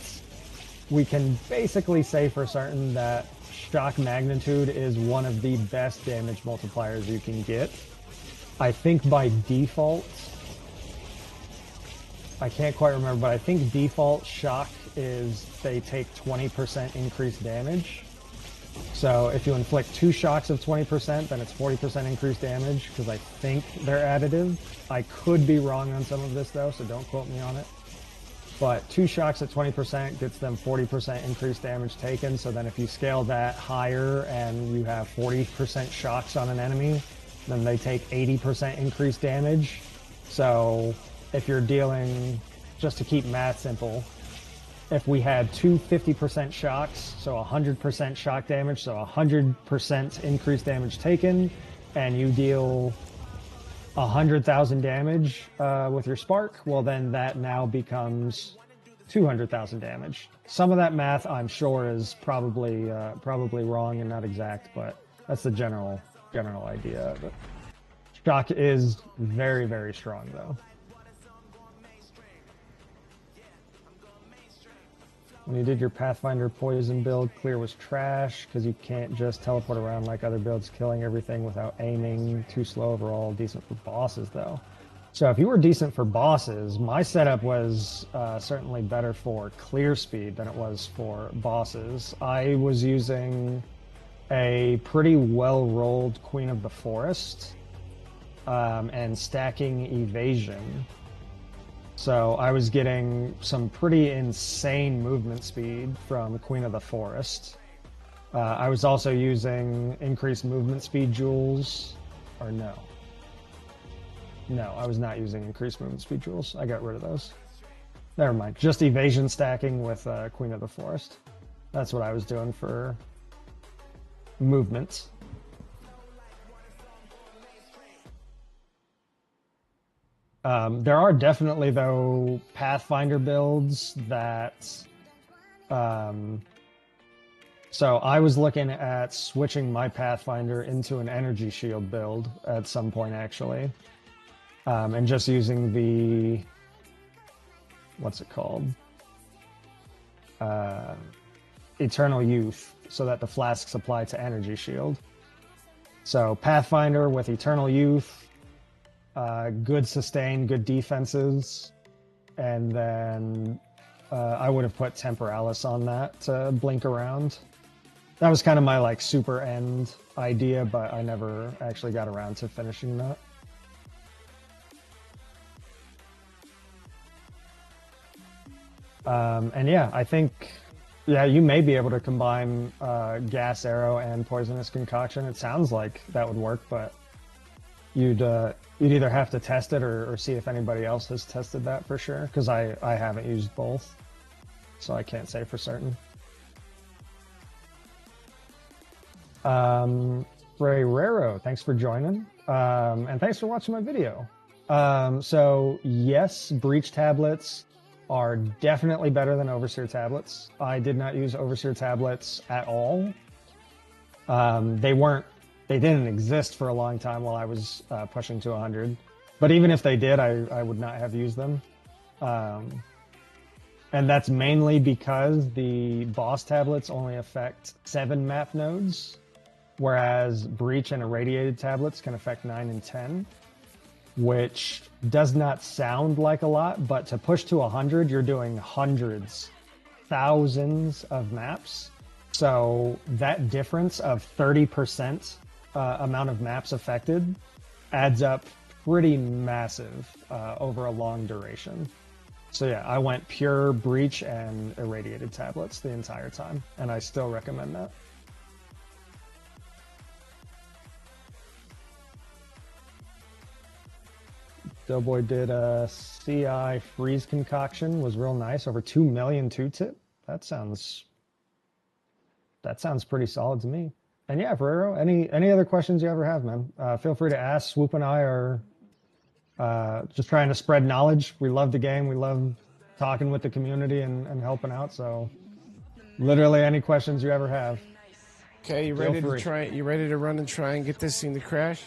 we can basically say for certain that shock magnitude is one of the best damage multipliers you can get. I think by default, I can't quite remember, but I think default shock is they take 20% increased damage. So if you inflict 2 shocks of 20%, then it's 40% increased damage, because I think they're additive. I could be wrong on some of this though, so don't quote me on it. But 2 shocks at 20% gets them 40% increased damage taken. So then if you scale that higher and you have 40% shocks on an enemy, then they take 80% increased damage. So if you're dealing, just to keep math simple, if we had 2 50% shocks, so 100% shock damage, so 100% increased damage taken, and you deal 100,000 damage with your Spark, well then that now becomes 200,000 damage. Some of that math I'm sure is probably wrong and not exact, but that's the general idea of it. Shock is very, very strong though. When you did your Pathfinder poison build, clear was trash because you can't just teleport around like other builds, killing everything without aiming. Too slow overall. Decent for bosses though. So if you were decent for bosses, my setup was certainly better for clear speed than it was for bosses. I was using a pretty well-rolled Queen of the Forest and stacking evasion. So I was getting some pretty insane movement speed from Queen of the Forest. I was also using increased movement speed jewels, or no. No, I was not using increased movement speed jewels. I got rid of those. Never mind. Just evasion stacking with Queen of the Forest. That's what I was doing for movement. There are definitely, though, Pathfinder builds that... so I was looking at switching my Pathfinder into an energy shield build at some point, actually. And just using the what's it called? Eternal Youth, so that the flasks apply to energy shield. So Pathfinder with Eternal Youth, good sustain, good defenses, and then I would have put Temporalis on that to blink around. That was kind of my like super end idea, but I never actually got around to finishing that. And yeah, I think, yeah, you may be able to combine Gas Arrow and Poisonous Concoction. It sounds like that would work, but you'd either have to test it or see if anybody else has tested that for sure, because I haven't used both, so I can't say for certain. Ray Raro, thanks for joining, and thanks for watching my video. So yes, Breach tablets are definitely better than Overseer tablets. I did not use Overseer tablets at all. They didn't exist for a long time while I was pushing to 100. But even if they did, I would not have used them. And that's mainly because the boss tablets only affect 7 map nodes, whereas Breach and Irradiated tablets can affect 9 and 10, which does not sound like a lot, but to push to 100, you're doing hundreds, thousands of maps. So that difference of 30% amount of maps affected adds up pretty massive over a long duration. So yeah, I went pure Breach and Irradiated tablets the entire time, and I still recommend that. Doughboy did a CI freeze concoction, was real nice, over 2 million 2-tip. That sounds pretty solid to me. And yeah, Ferrero, any other questions you ever have, man, feel free to ask. Swoop and I are just trying to spread knowledge. We love the game. We love talking with the community and helping out. So literally any questions you ever have. Okay, you ready to try? You ready to run and try and get this thing to crash?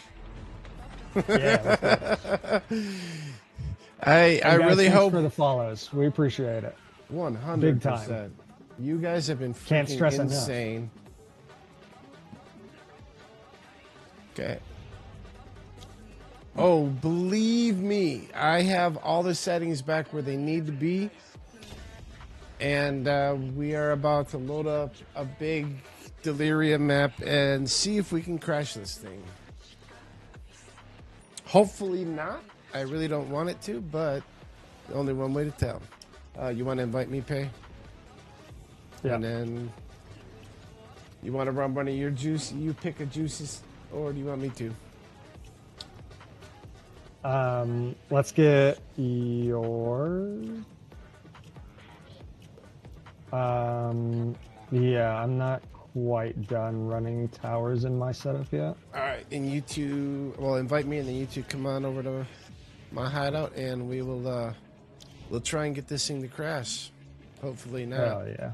Yeah. I really hope for the follows. We appreciate it. 100%. Big time. You guys have been Can't stress insane. enough. Okay. Oh, believe me, I have all the settings back where they need to be, and we are about to load up a big Delirium map and see if we can crash this thing. Hopefully not. I really don't want it to, but only one way to tell. You want to invite me, Pay? Yeah. And then you want to run one of your juice? You pick a juices, or do you want me to? Let's get yours. Yeah, I'm not quite done running towers in my setup yet. All right, and you two, well, invite me, and then you two come on over to my hideout, and we will we'll try and get this thing to crash. Hopefully not. Hell yeah.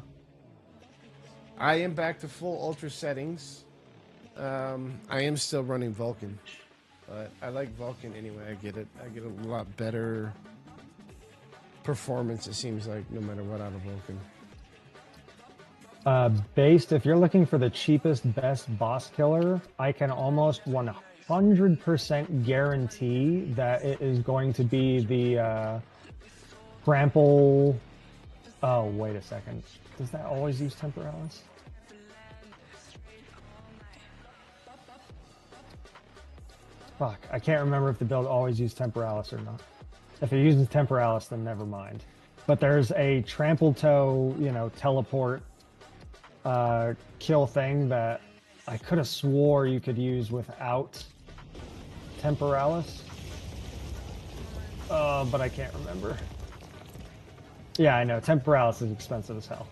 I am back to full ultra settings. I am still running Vulcan, but I like Vulcan anyway. I get it. I get a lot better performance, it seems like, no matter what, out of Vulcan. Based, if you're looking for the cheapest, best boss killer, I can almost 100% guarantee that it is going to be the Trample. Oh, wait a second. Does that always use Temporalis? Fuck, I can't remember if the build always used Temporalis or not. If it uses Temporalis, then never mind. But there's a Trample Toe, teleport kill thing that I could have swore you could use without Temporalis. But I can't remember. Yeah, I know. Temporalis is expensive as hell.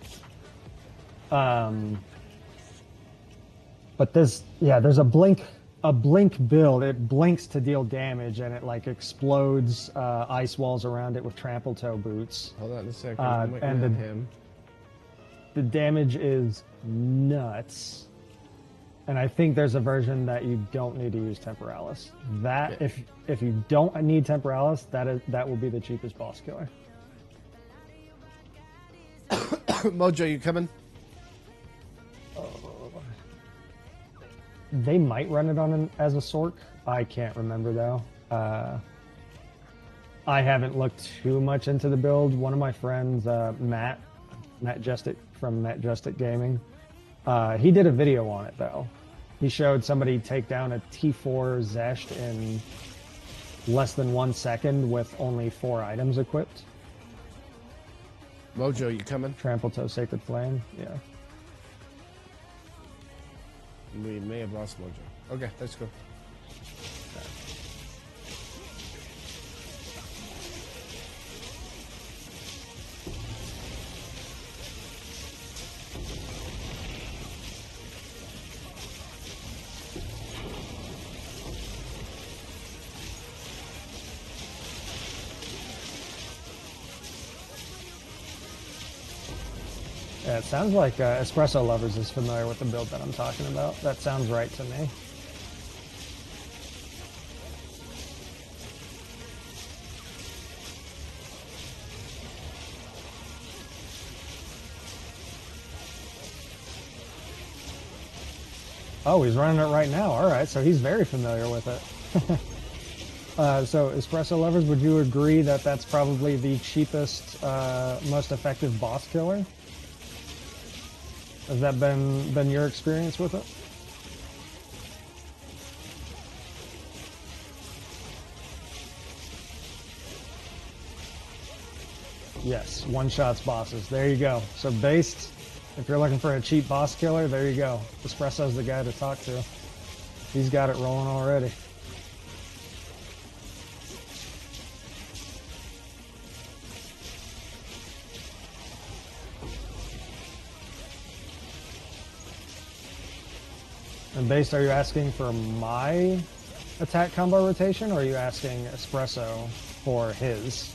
But there's a blink build. It blinks to deal damage, and it like explodes ice walls around it with Trample Toe boots. Hold on a second. And the damage is nuts. And I think there's a version that you don't need to use Temporalis. That if you don't need Temporalis, that will be the cheapest boss killer. Mojo, you coming? They might run it on as a Sork. I can't remember though. I haven't looked too much into the build. One of my friends, Matt Justic from Matt Justic Gaming, he did a video on it though. He showed somebody take down a T4 Zesht in less than 1 second with only 4 items equipped. Mojo, you coming? Trample Toe Sacred Flame, yeah. We may have lost Mojo. Okay, let's go. Yeah, it sounds like Espresso Lovers is familiar with the build that I'm talking about. That sounds right to me. Oh, he's running it right now. All right, so he's very familiar with it. So, Espresso Lovers, would you agree that that's probably the cheapest, most effective boss killer? Has that been your experience with it? Yes, one-shots bosses. There you go. So based, if you're looking for a cheap boss killer, there you go. Espresso's the guy to talk to. He's got it rolling already. And based, are you asking for my attack combo rotation, or are you asking Espresso for his?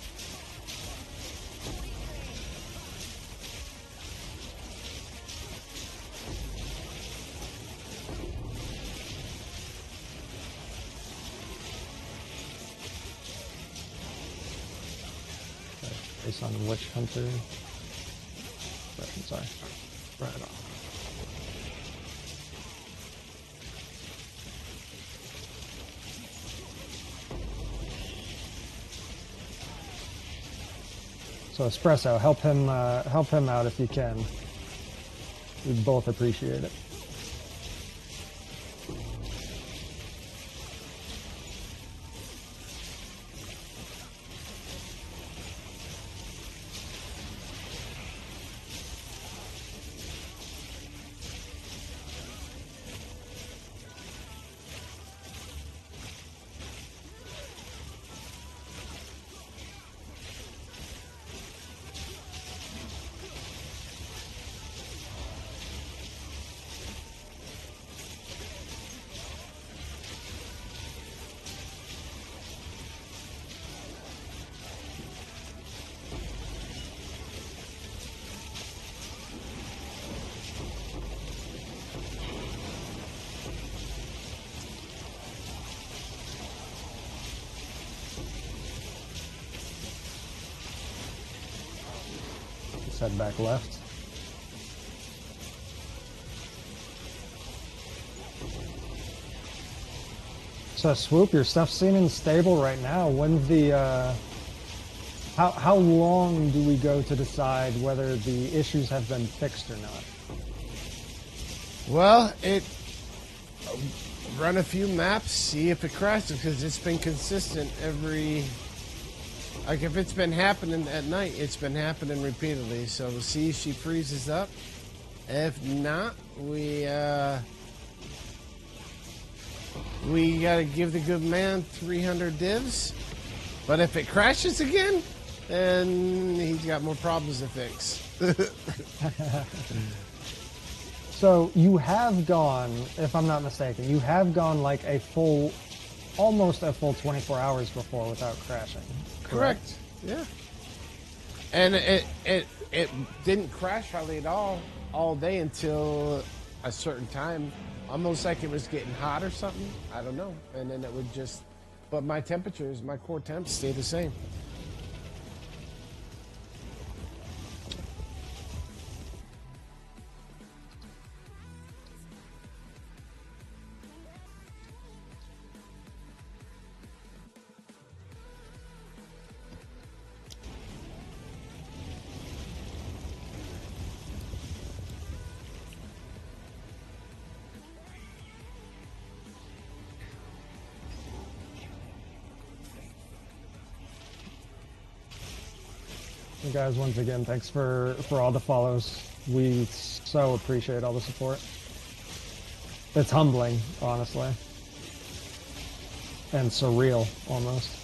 Based on Witch Hunter. I'm sorry. Right on. So Espresso, help him out if you can. We'd both appreciate it. Head back left. So Swoop, your stuff's seeming stable right now. When's the how long do we go to decide whether the issues have been fixed or not? Well, run a few maps, see if it crashes, because it's been consistent every. Like, if it's been happening at night, it's been happening repeatedly. So we'll see if she freezes up. If not, we gotta give the good man 300 divs. But if it crashes again, then he's got more problems to fix. So you have gone, if I'm not mistaken, you have gone like almost a full 24 hours before without crashing. Correct. Yeah. And it didn't crash hardly at all day until a certain time. Almost like it was getting hot or something. I don't know. And then it would just. But my temperatures, my core temps, stay the same. You guys, once again, thanks for all the follows. We so appreciate all the support. It's humbling, honestly. And surreal, almost.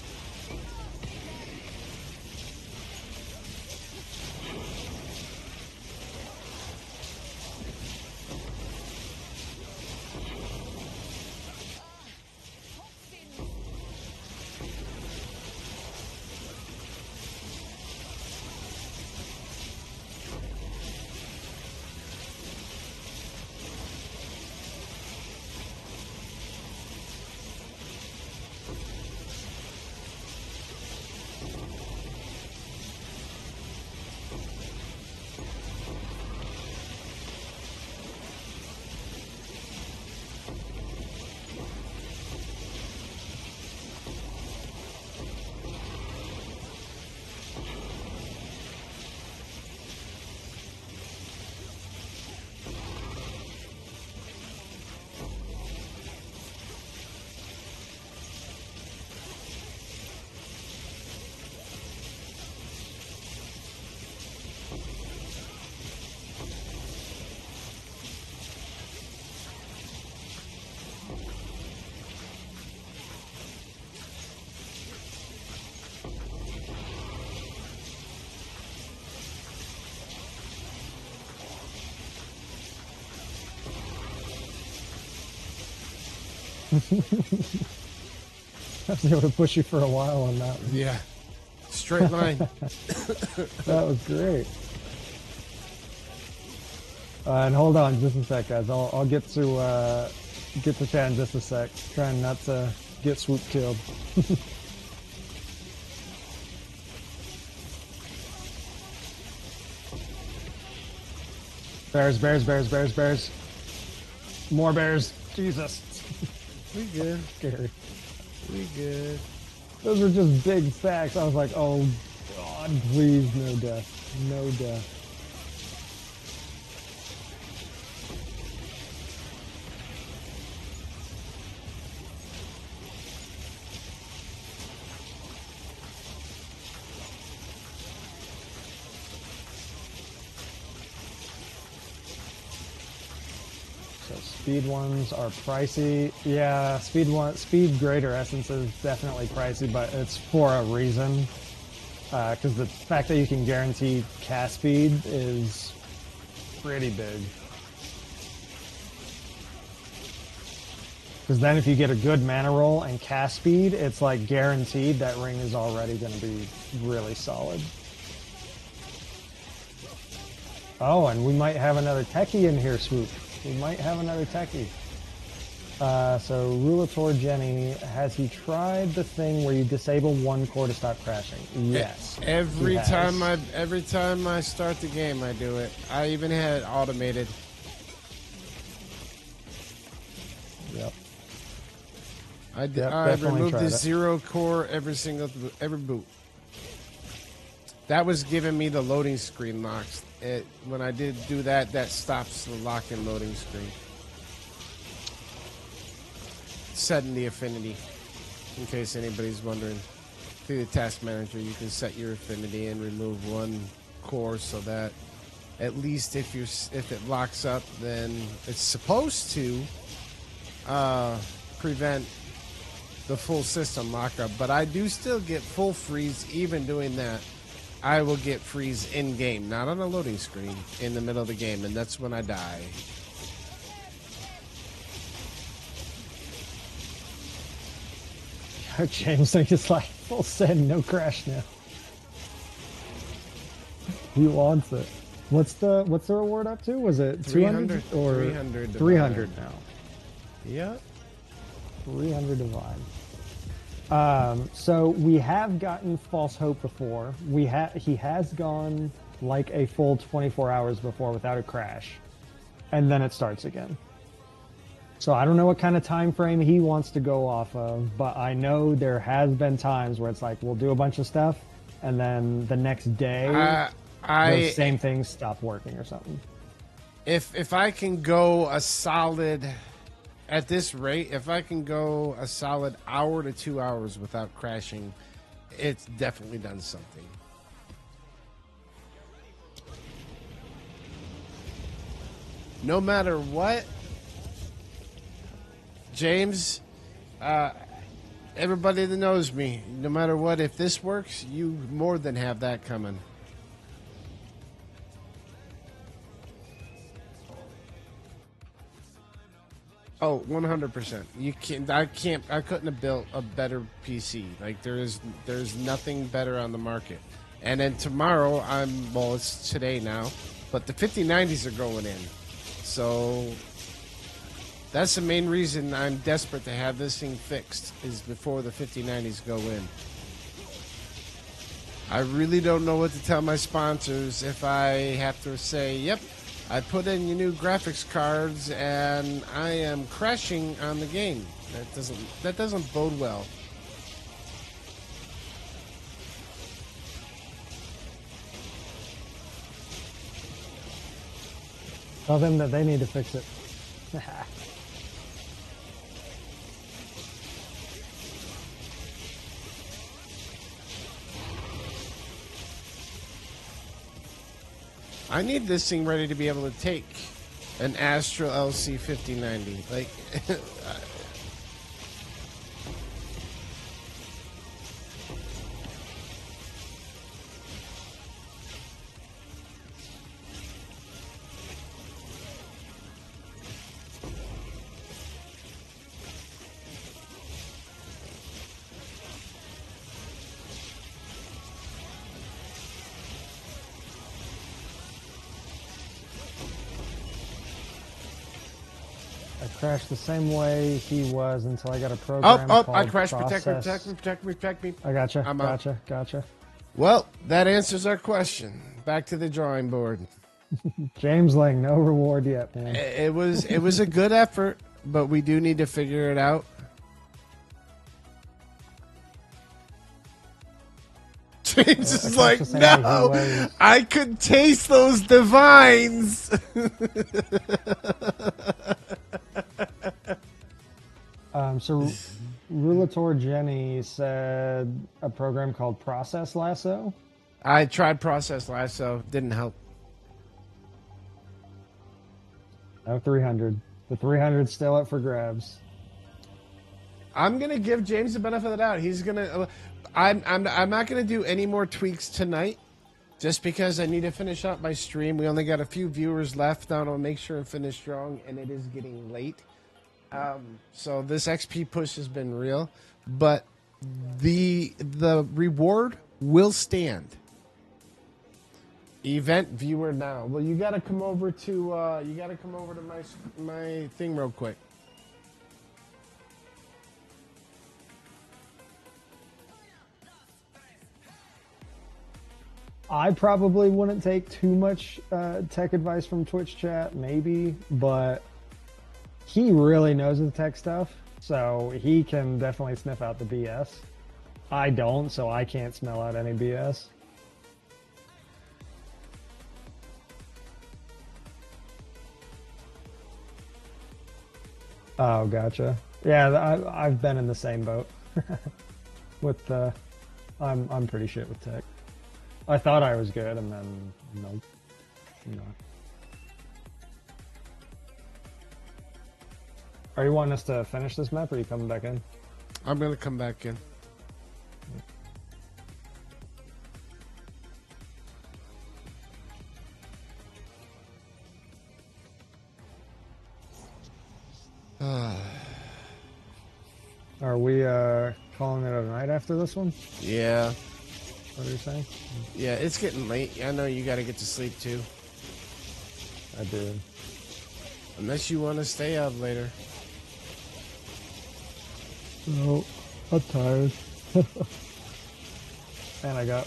I was able to push you for a while on that one. Yeah. Straight line. That was great. And hold on just a sec, guys. I'll get to chat in just a sec. Trying not to get swoop killed. Bears, bears, bears, bears, bears. More bears. Jesus. We good. Scary. We good. Those were just big stacks. I was like, oh God, please, no death. No death. Speed ones are pricey. Yeah, speed greater essence is definitely pricey, but it's for a reason. Because the fact that you can guarantee cast speed is pretty big. Because then if you get a good mana roll and cast speed, it's like guaranteed that ring is already going to be really solid. Oh, and we might have another techie in here, Swoop. We might have another techie. So Rulator Jenny, has he tried the thing where you disable one core to stop crashing? Yes. Every time I start the game, I do it. I even had it automated. Yep. I removed the 0 core every boot. That was giving me the loading screen locks. When I did do that, that stops the lock and loading screen. Setting the affinity, in case anybody's wondering. Through the task manager, you can set your affinity and remove one core so that at least if it locks up, then it's supposed to prevent the full system lockup. But I do still get full freeze even doing that. I will get freeze in game, not on a loading screen, in the middle of the game, and that's when I die. James, I just like full send, no crash now. He wants it. What's the reward up to? Was it 200 or 300? 300 now. Yep. 300 divine. So we have gotten false hope before. He has gone like a full 24 hours before without a crash, and then it starts again. So I don't know what kind of time frame he wants to go off of, but I know there has been times where it's like we'll do a bunch of stuff, and then the next day those same things stop working or something. If I can go a solid, at this rate, if I can go a solid hour to 2 hours without crashing, it's definitely done something. no matter what, James, everybody that knows me, no matter what, if this works, you more than have that coming. Oh, 100%. You can't. I can't. I couldn't have built a better PC. Like there's nothing better on the market. And then tomorrow, well, it's today now, but the 5090s are going in. So that's the main reason I'm desperate to have this thing fixed, is before the 5090s go in. I really don't know what to tell my sponsors if I have to say, yep, I put in your new graphics cards and I am crashing on the game. That doesn't bode well. Tell them that they need to fix it. I need this thing ready to be able to take an Astral LC 5090. Like, crashed the same way he was until I got a program called I crashed. Process. Protect me. I gotcha. I'm out. Gotcha. Well, that answers our question. Back to the drawing board. James Lang, no reward yet, man. It was a good effort, but we do need to figure it out. James is like, no, I could taste those divines. So Rulator Jenny said a program called Process Lasso. I tried Process Lasso, didn't help. No 300. The 300's still up for grabs. I'm gonna give James the benefit of the doubt. He's gonna. I'm not gonna do any more tweaks tonight, just because I need to finish up my stream. We only got a few viewers left. I want to make sure and finish strong, and it is getting late. So this XP push has been real, but the reward will stand. Event viewer now. Well, you got to come over to my thing real quick. I probably wouldn't take too much tech advice from Twitch chat, maybe, but he really knows the tech stuff, so he can definitely sniff out the BS. I don't, so I can't smell out any BS. Oh, gotcha. Yeah, I've been in the same boat. With I'm pretty shit with tech. I thought I was good, and then nope, I'm not. Are you wanting us to finish this map, or are you coming back in? I'm gonna come back in. Are we calling it a night after this one? Yeah. What are you saying? Yeah, it's getting late. I know you got to get to sleep too. I do. Unless you want to stay up later. No, I'm tired. And I got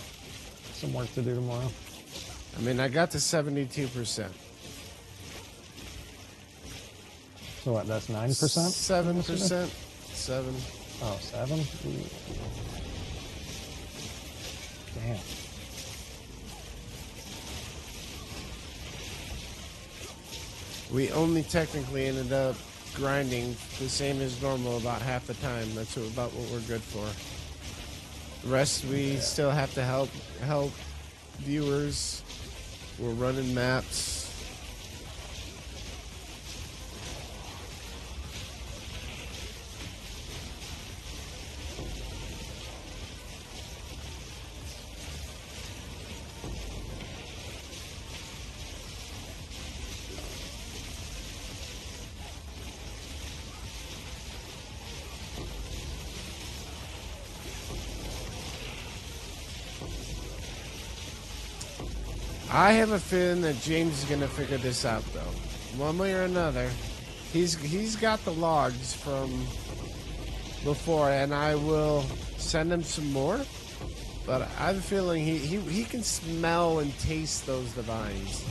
some work to do tomorrow. I mean, I got to 72%. So what, that's 9%? 7%. 7. Oh, 7? Ooh. Damn. We only technically ended up grinding the same as normal about half the time. That's about what we're good for. The rest we still have to help viewers. We're running maps. I have a feeling that James is gonna figure this out, though, one way or another. He's got the logs from before, and I will send him some more. But I have a feeling he can smell and taste those divines.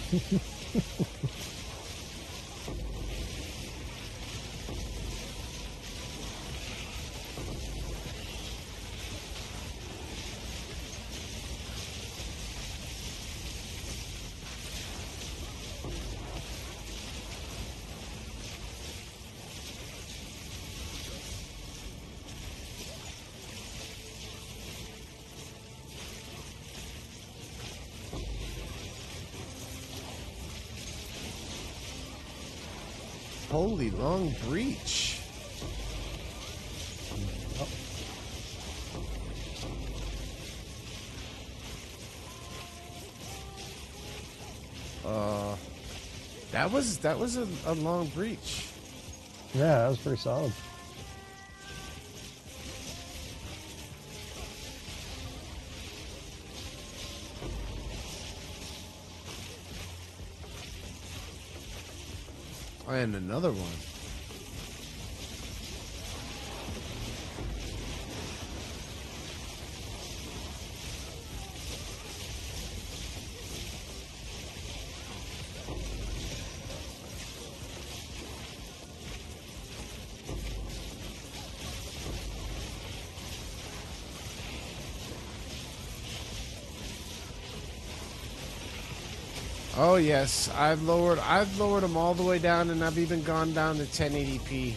Holy long breach. That was a long breach. Yeah, that was pretty solid. And another one. Oh yes, I've lowered them all the way down, and I've even gone down to 1080p.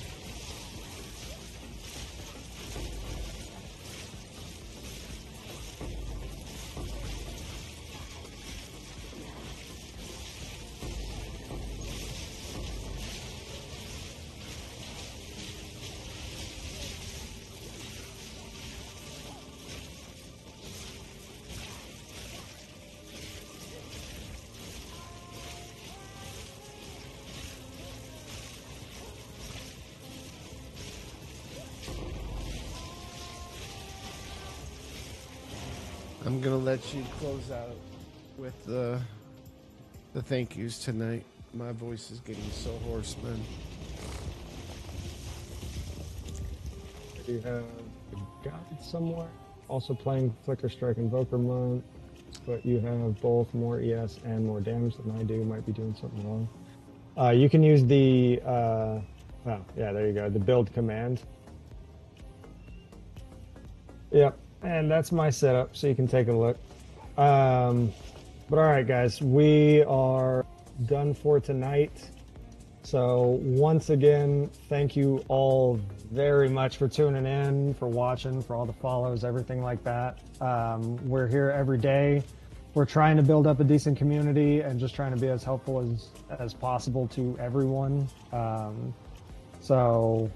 I'm gonna let you close out with the thank yous tonight. My voice is getting so hoarse, man. You have a guide somewhere. Also playing Flicker Strike Invoker month, but you have both more ES and more damage than I do. Might be doing something wrong. You can use the oh yeah, there you go. The build command. Yep. And that's my setup, so you can take a look. But all right, guys, we are done for tonight. So once again, thank you all very much for tuning in, for watching, for all the follows, everything like that. We're here every day. We're trying to build up a decent community and just trying to be as helpful as possible to everyone. So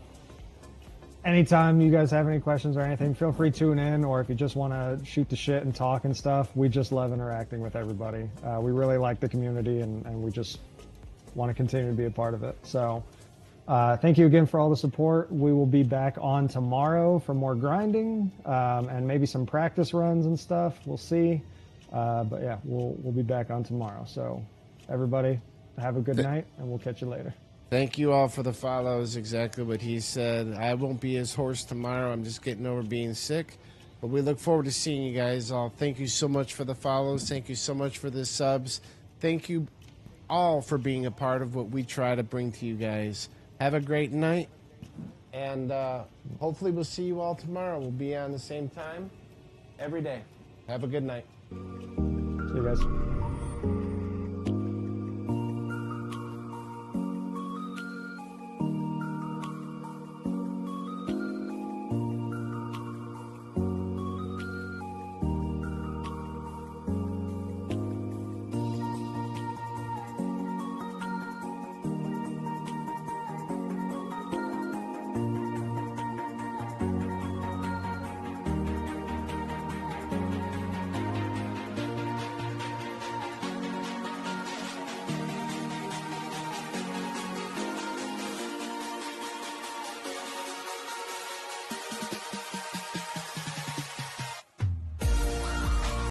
anytime you guys have any questions or anything, feel free to tune in, or if you just want to shoot the shit and talk and stuff, we just love interacting with everybody. We really like the community, and we just want to continue to be a part of it. So thank you again for all the support. We will be back on tomorrow for more grinding and maybe some practice runs and stuff. We'll see. But yeah, we'll be back on tomorrow. So everybody, have a good night, and we'll catch you later. Thank you all for the follows. Exactly what he said. I won't be as hoarse tomorrow. I'm just getting over being sick. But we look forward to seeing you guys all. Thank you so much for the follows. Thank you so much for the subs. Thank you all for being a part of what we try to bring to you guys. Have a great night. And hopefully we'll see you all tomorrow. We'll be on the same time every day. Have a good night. See you guys.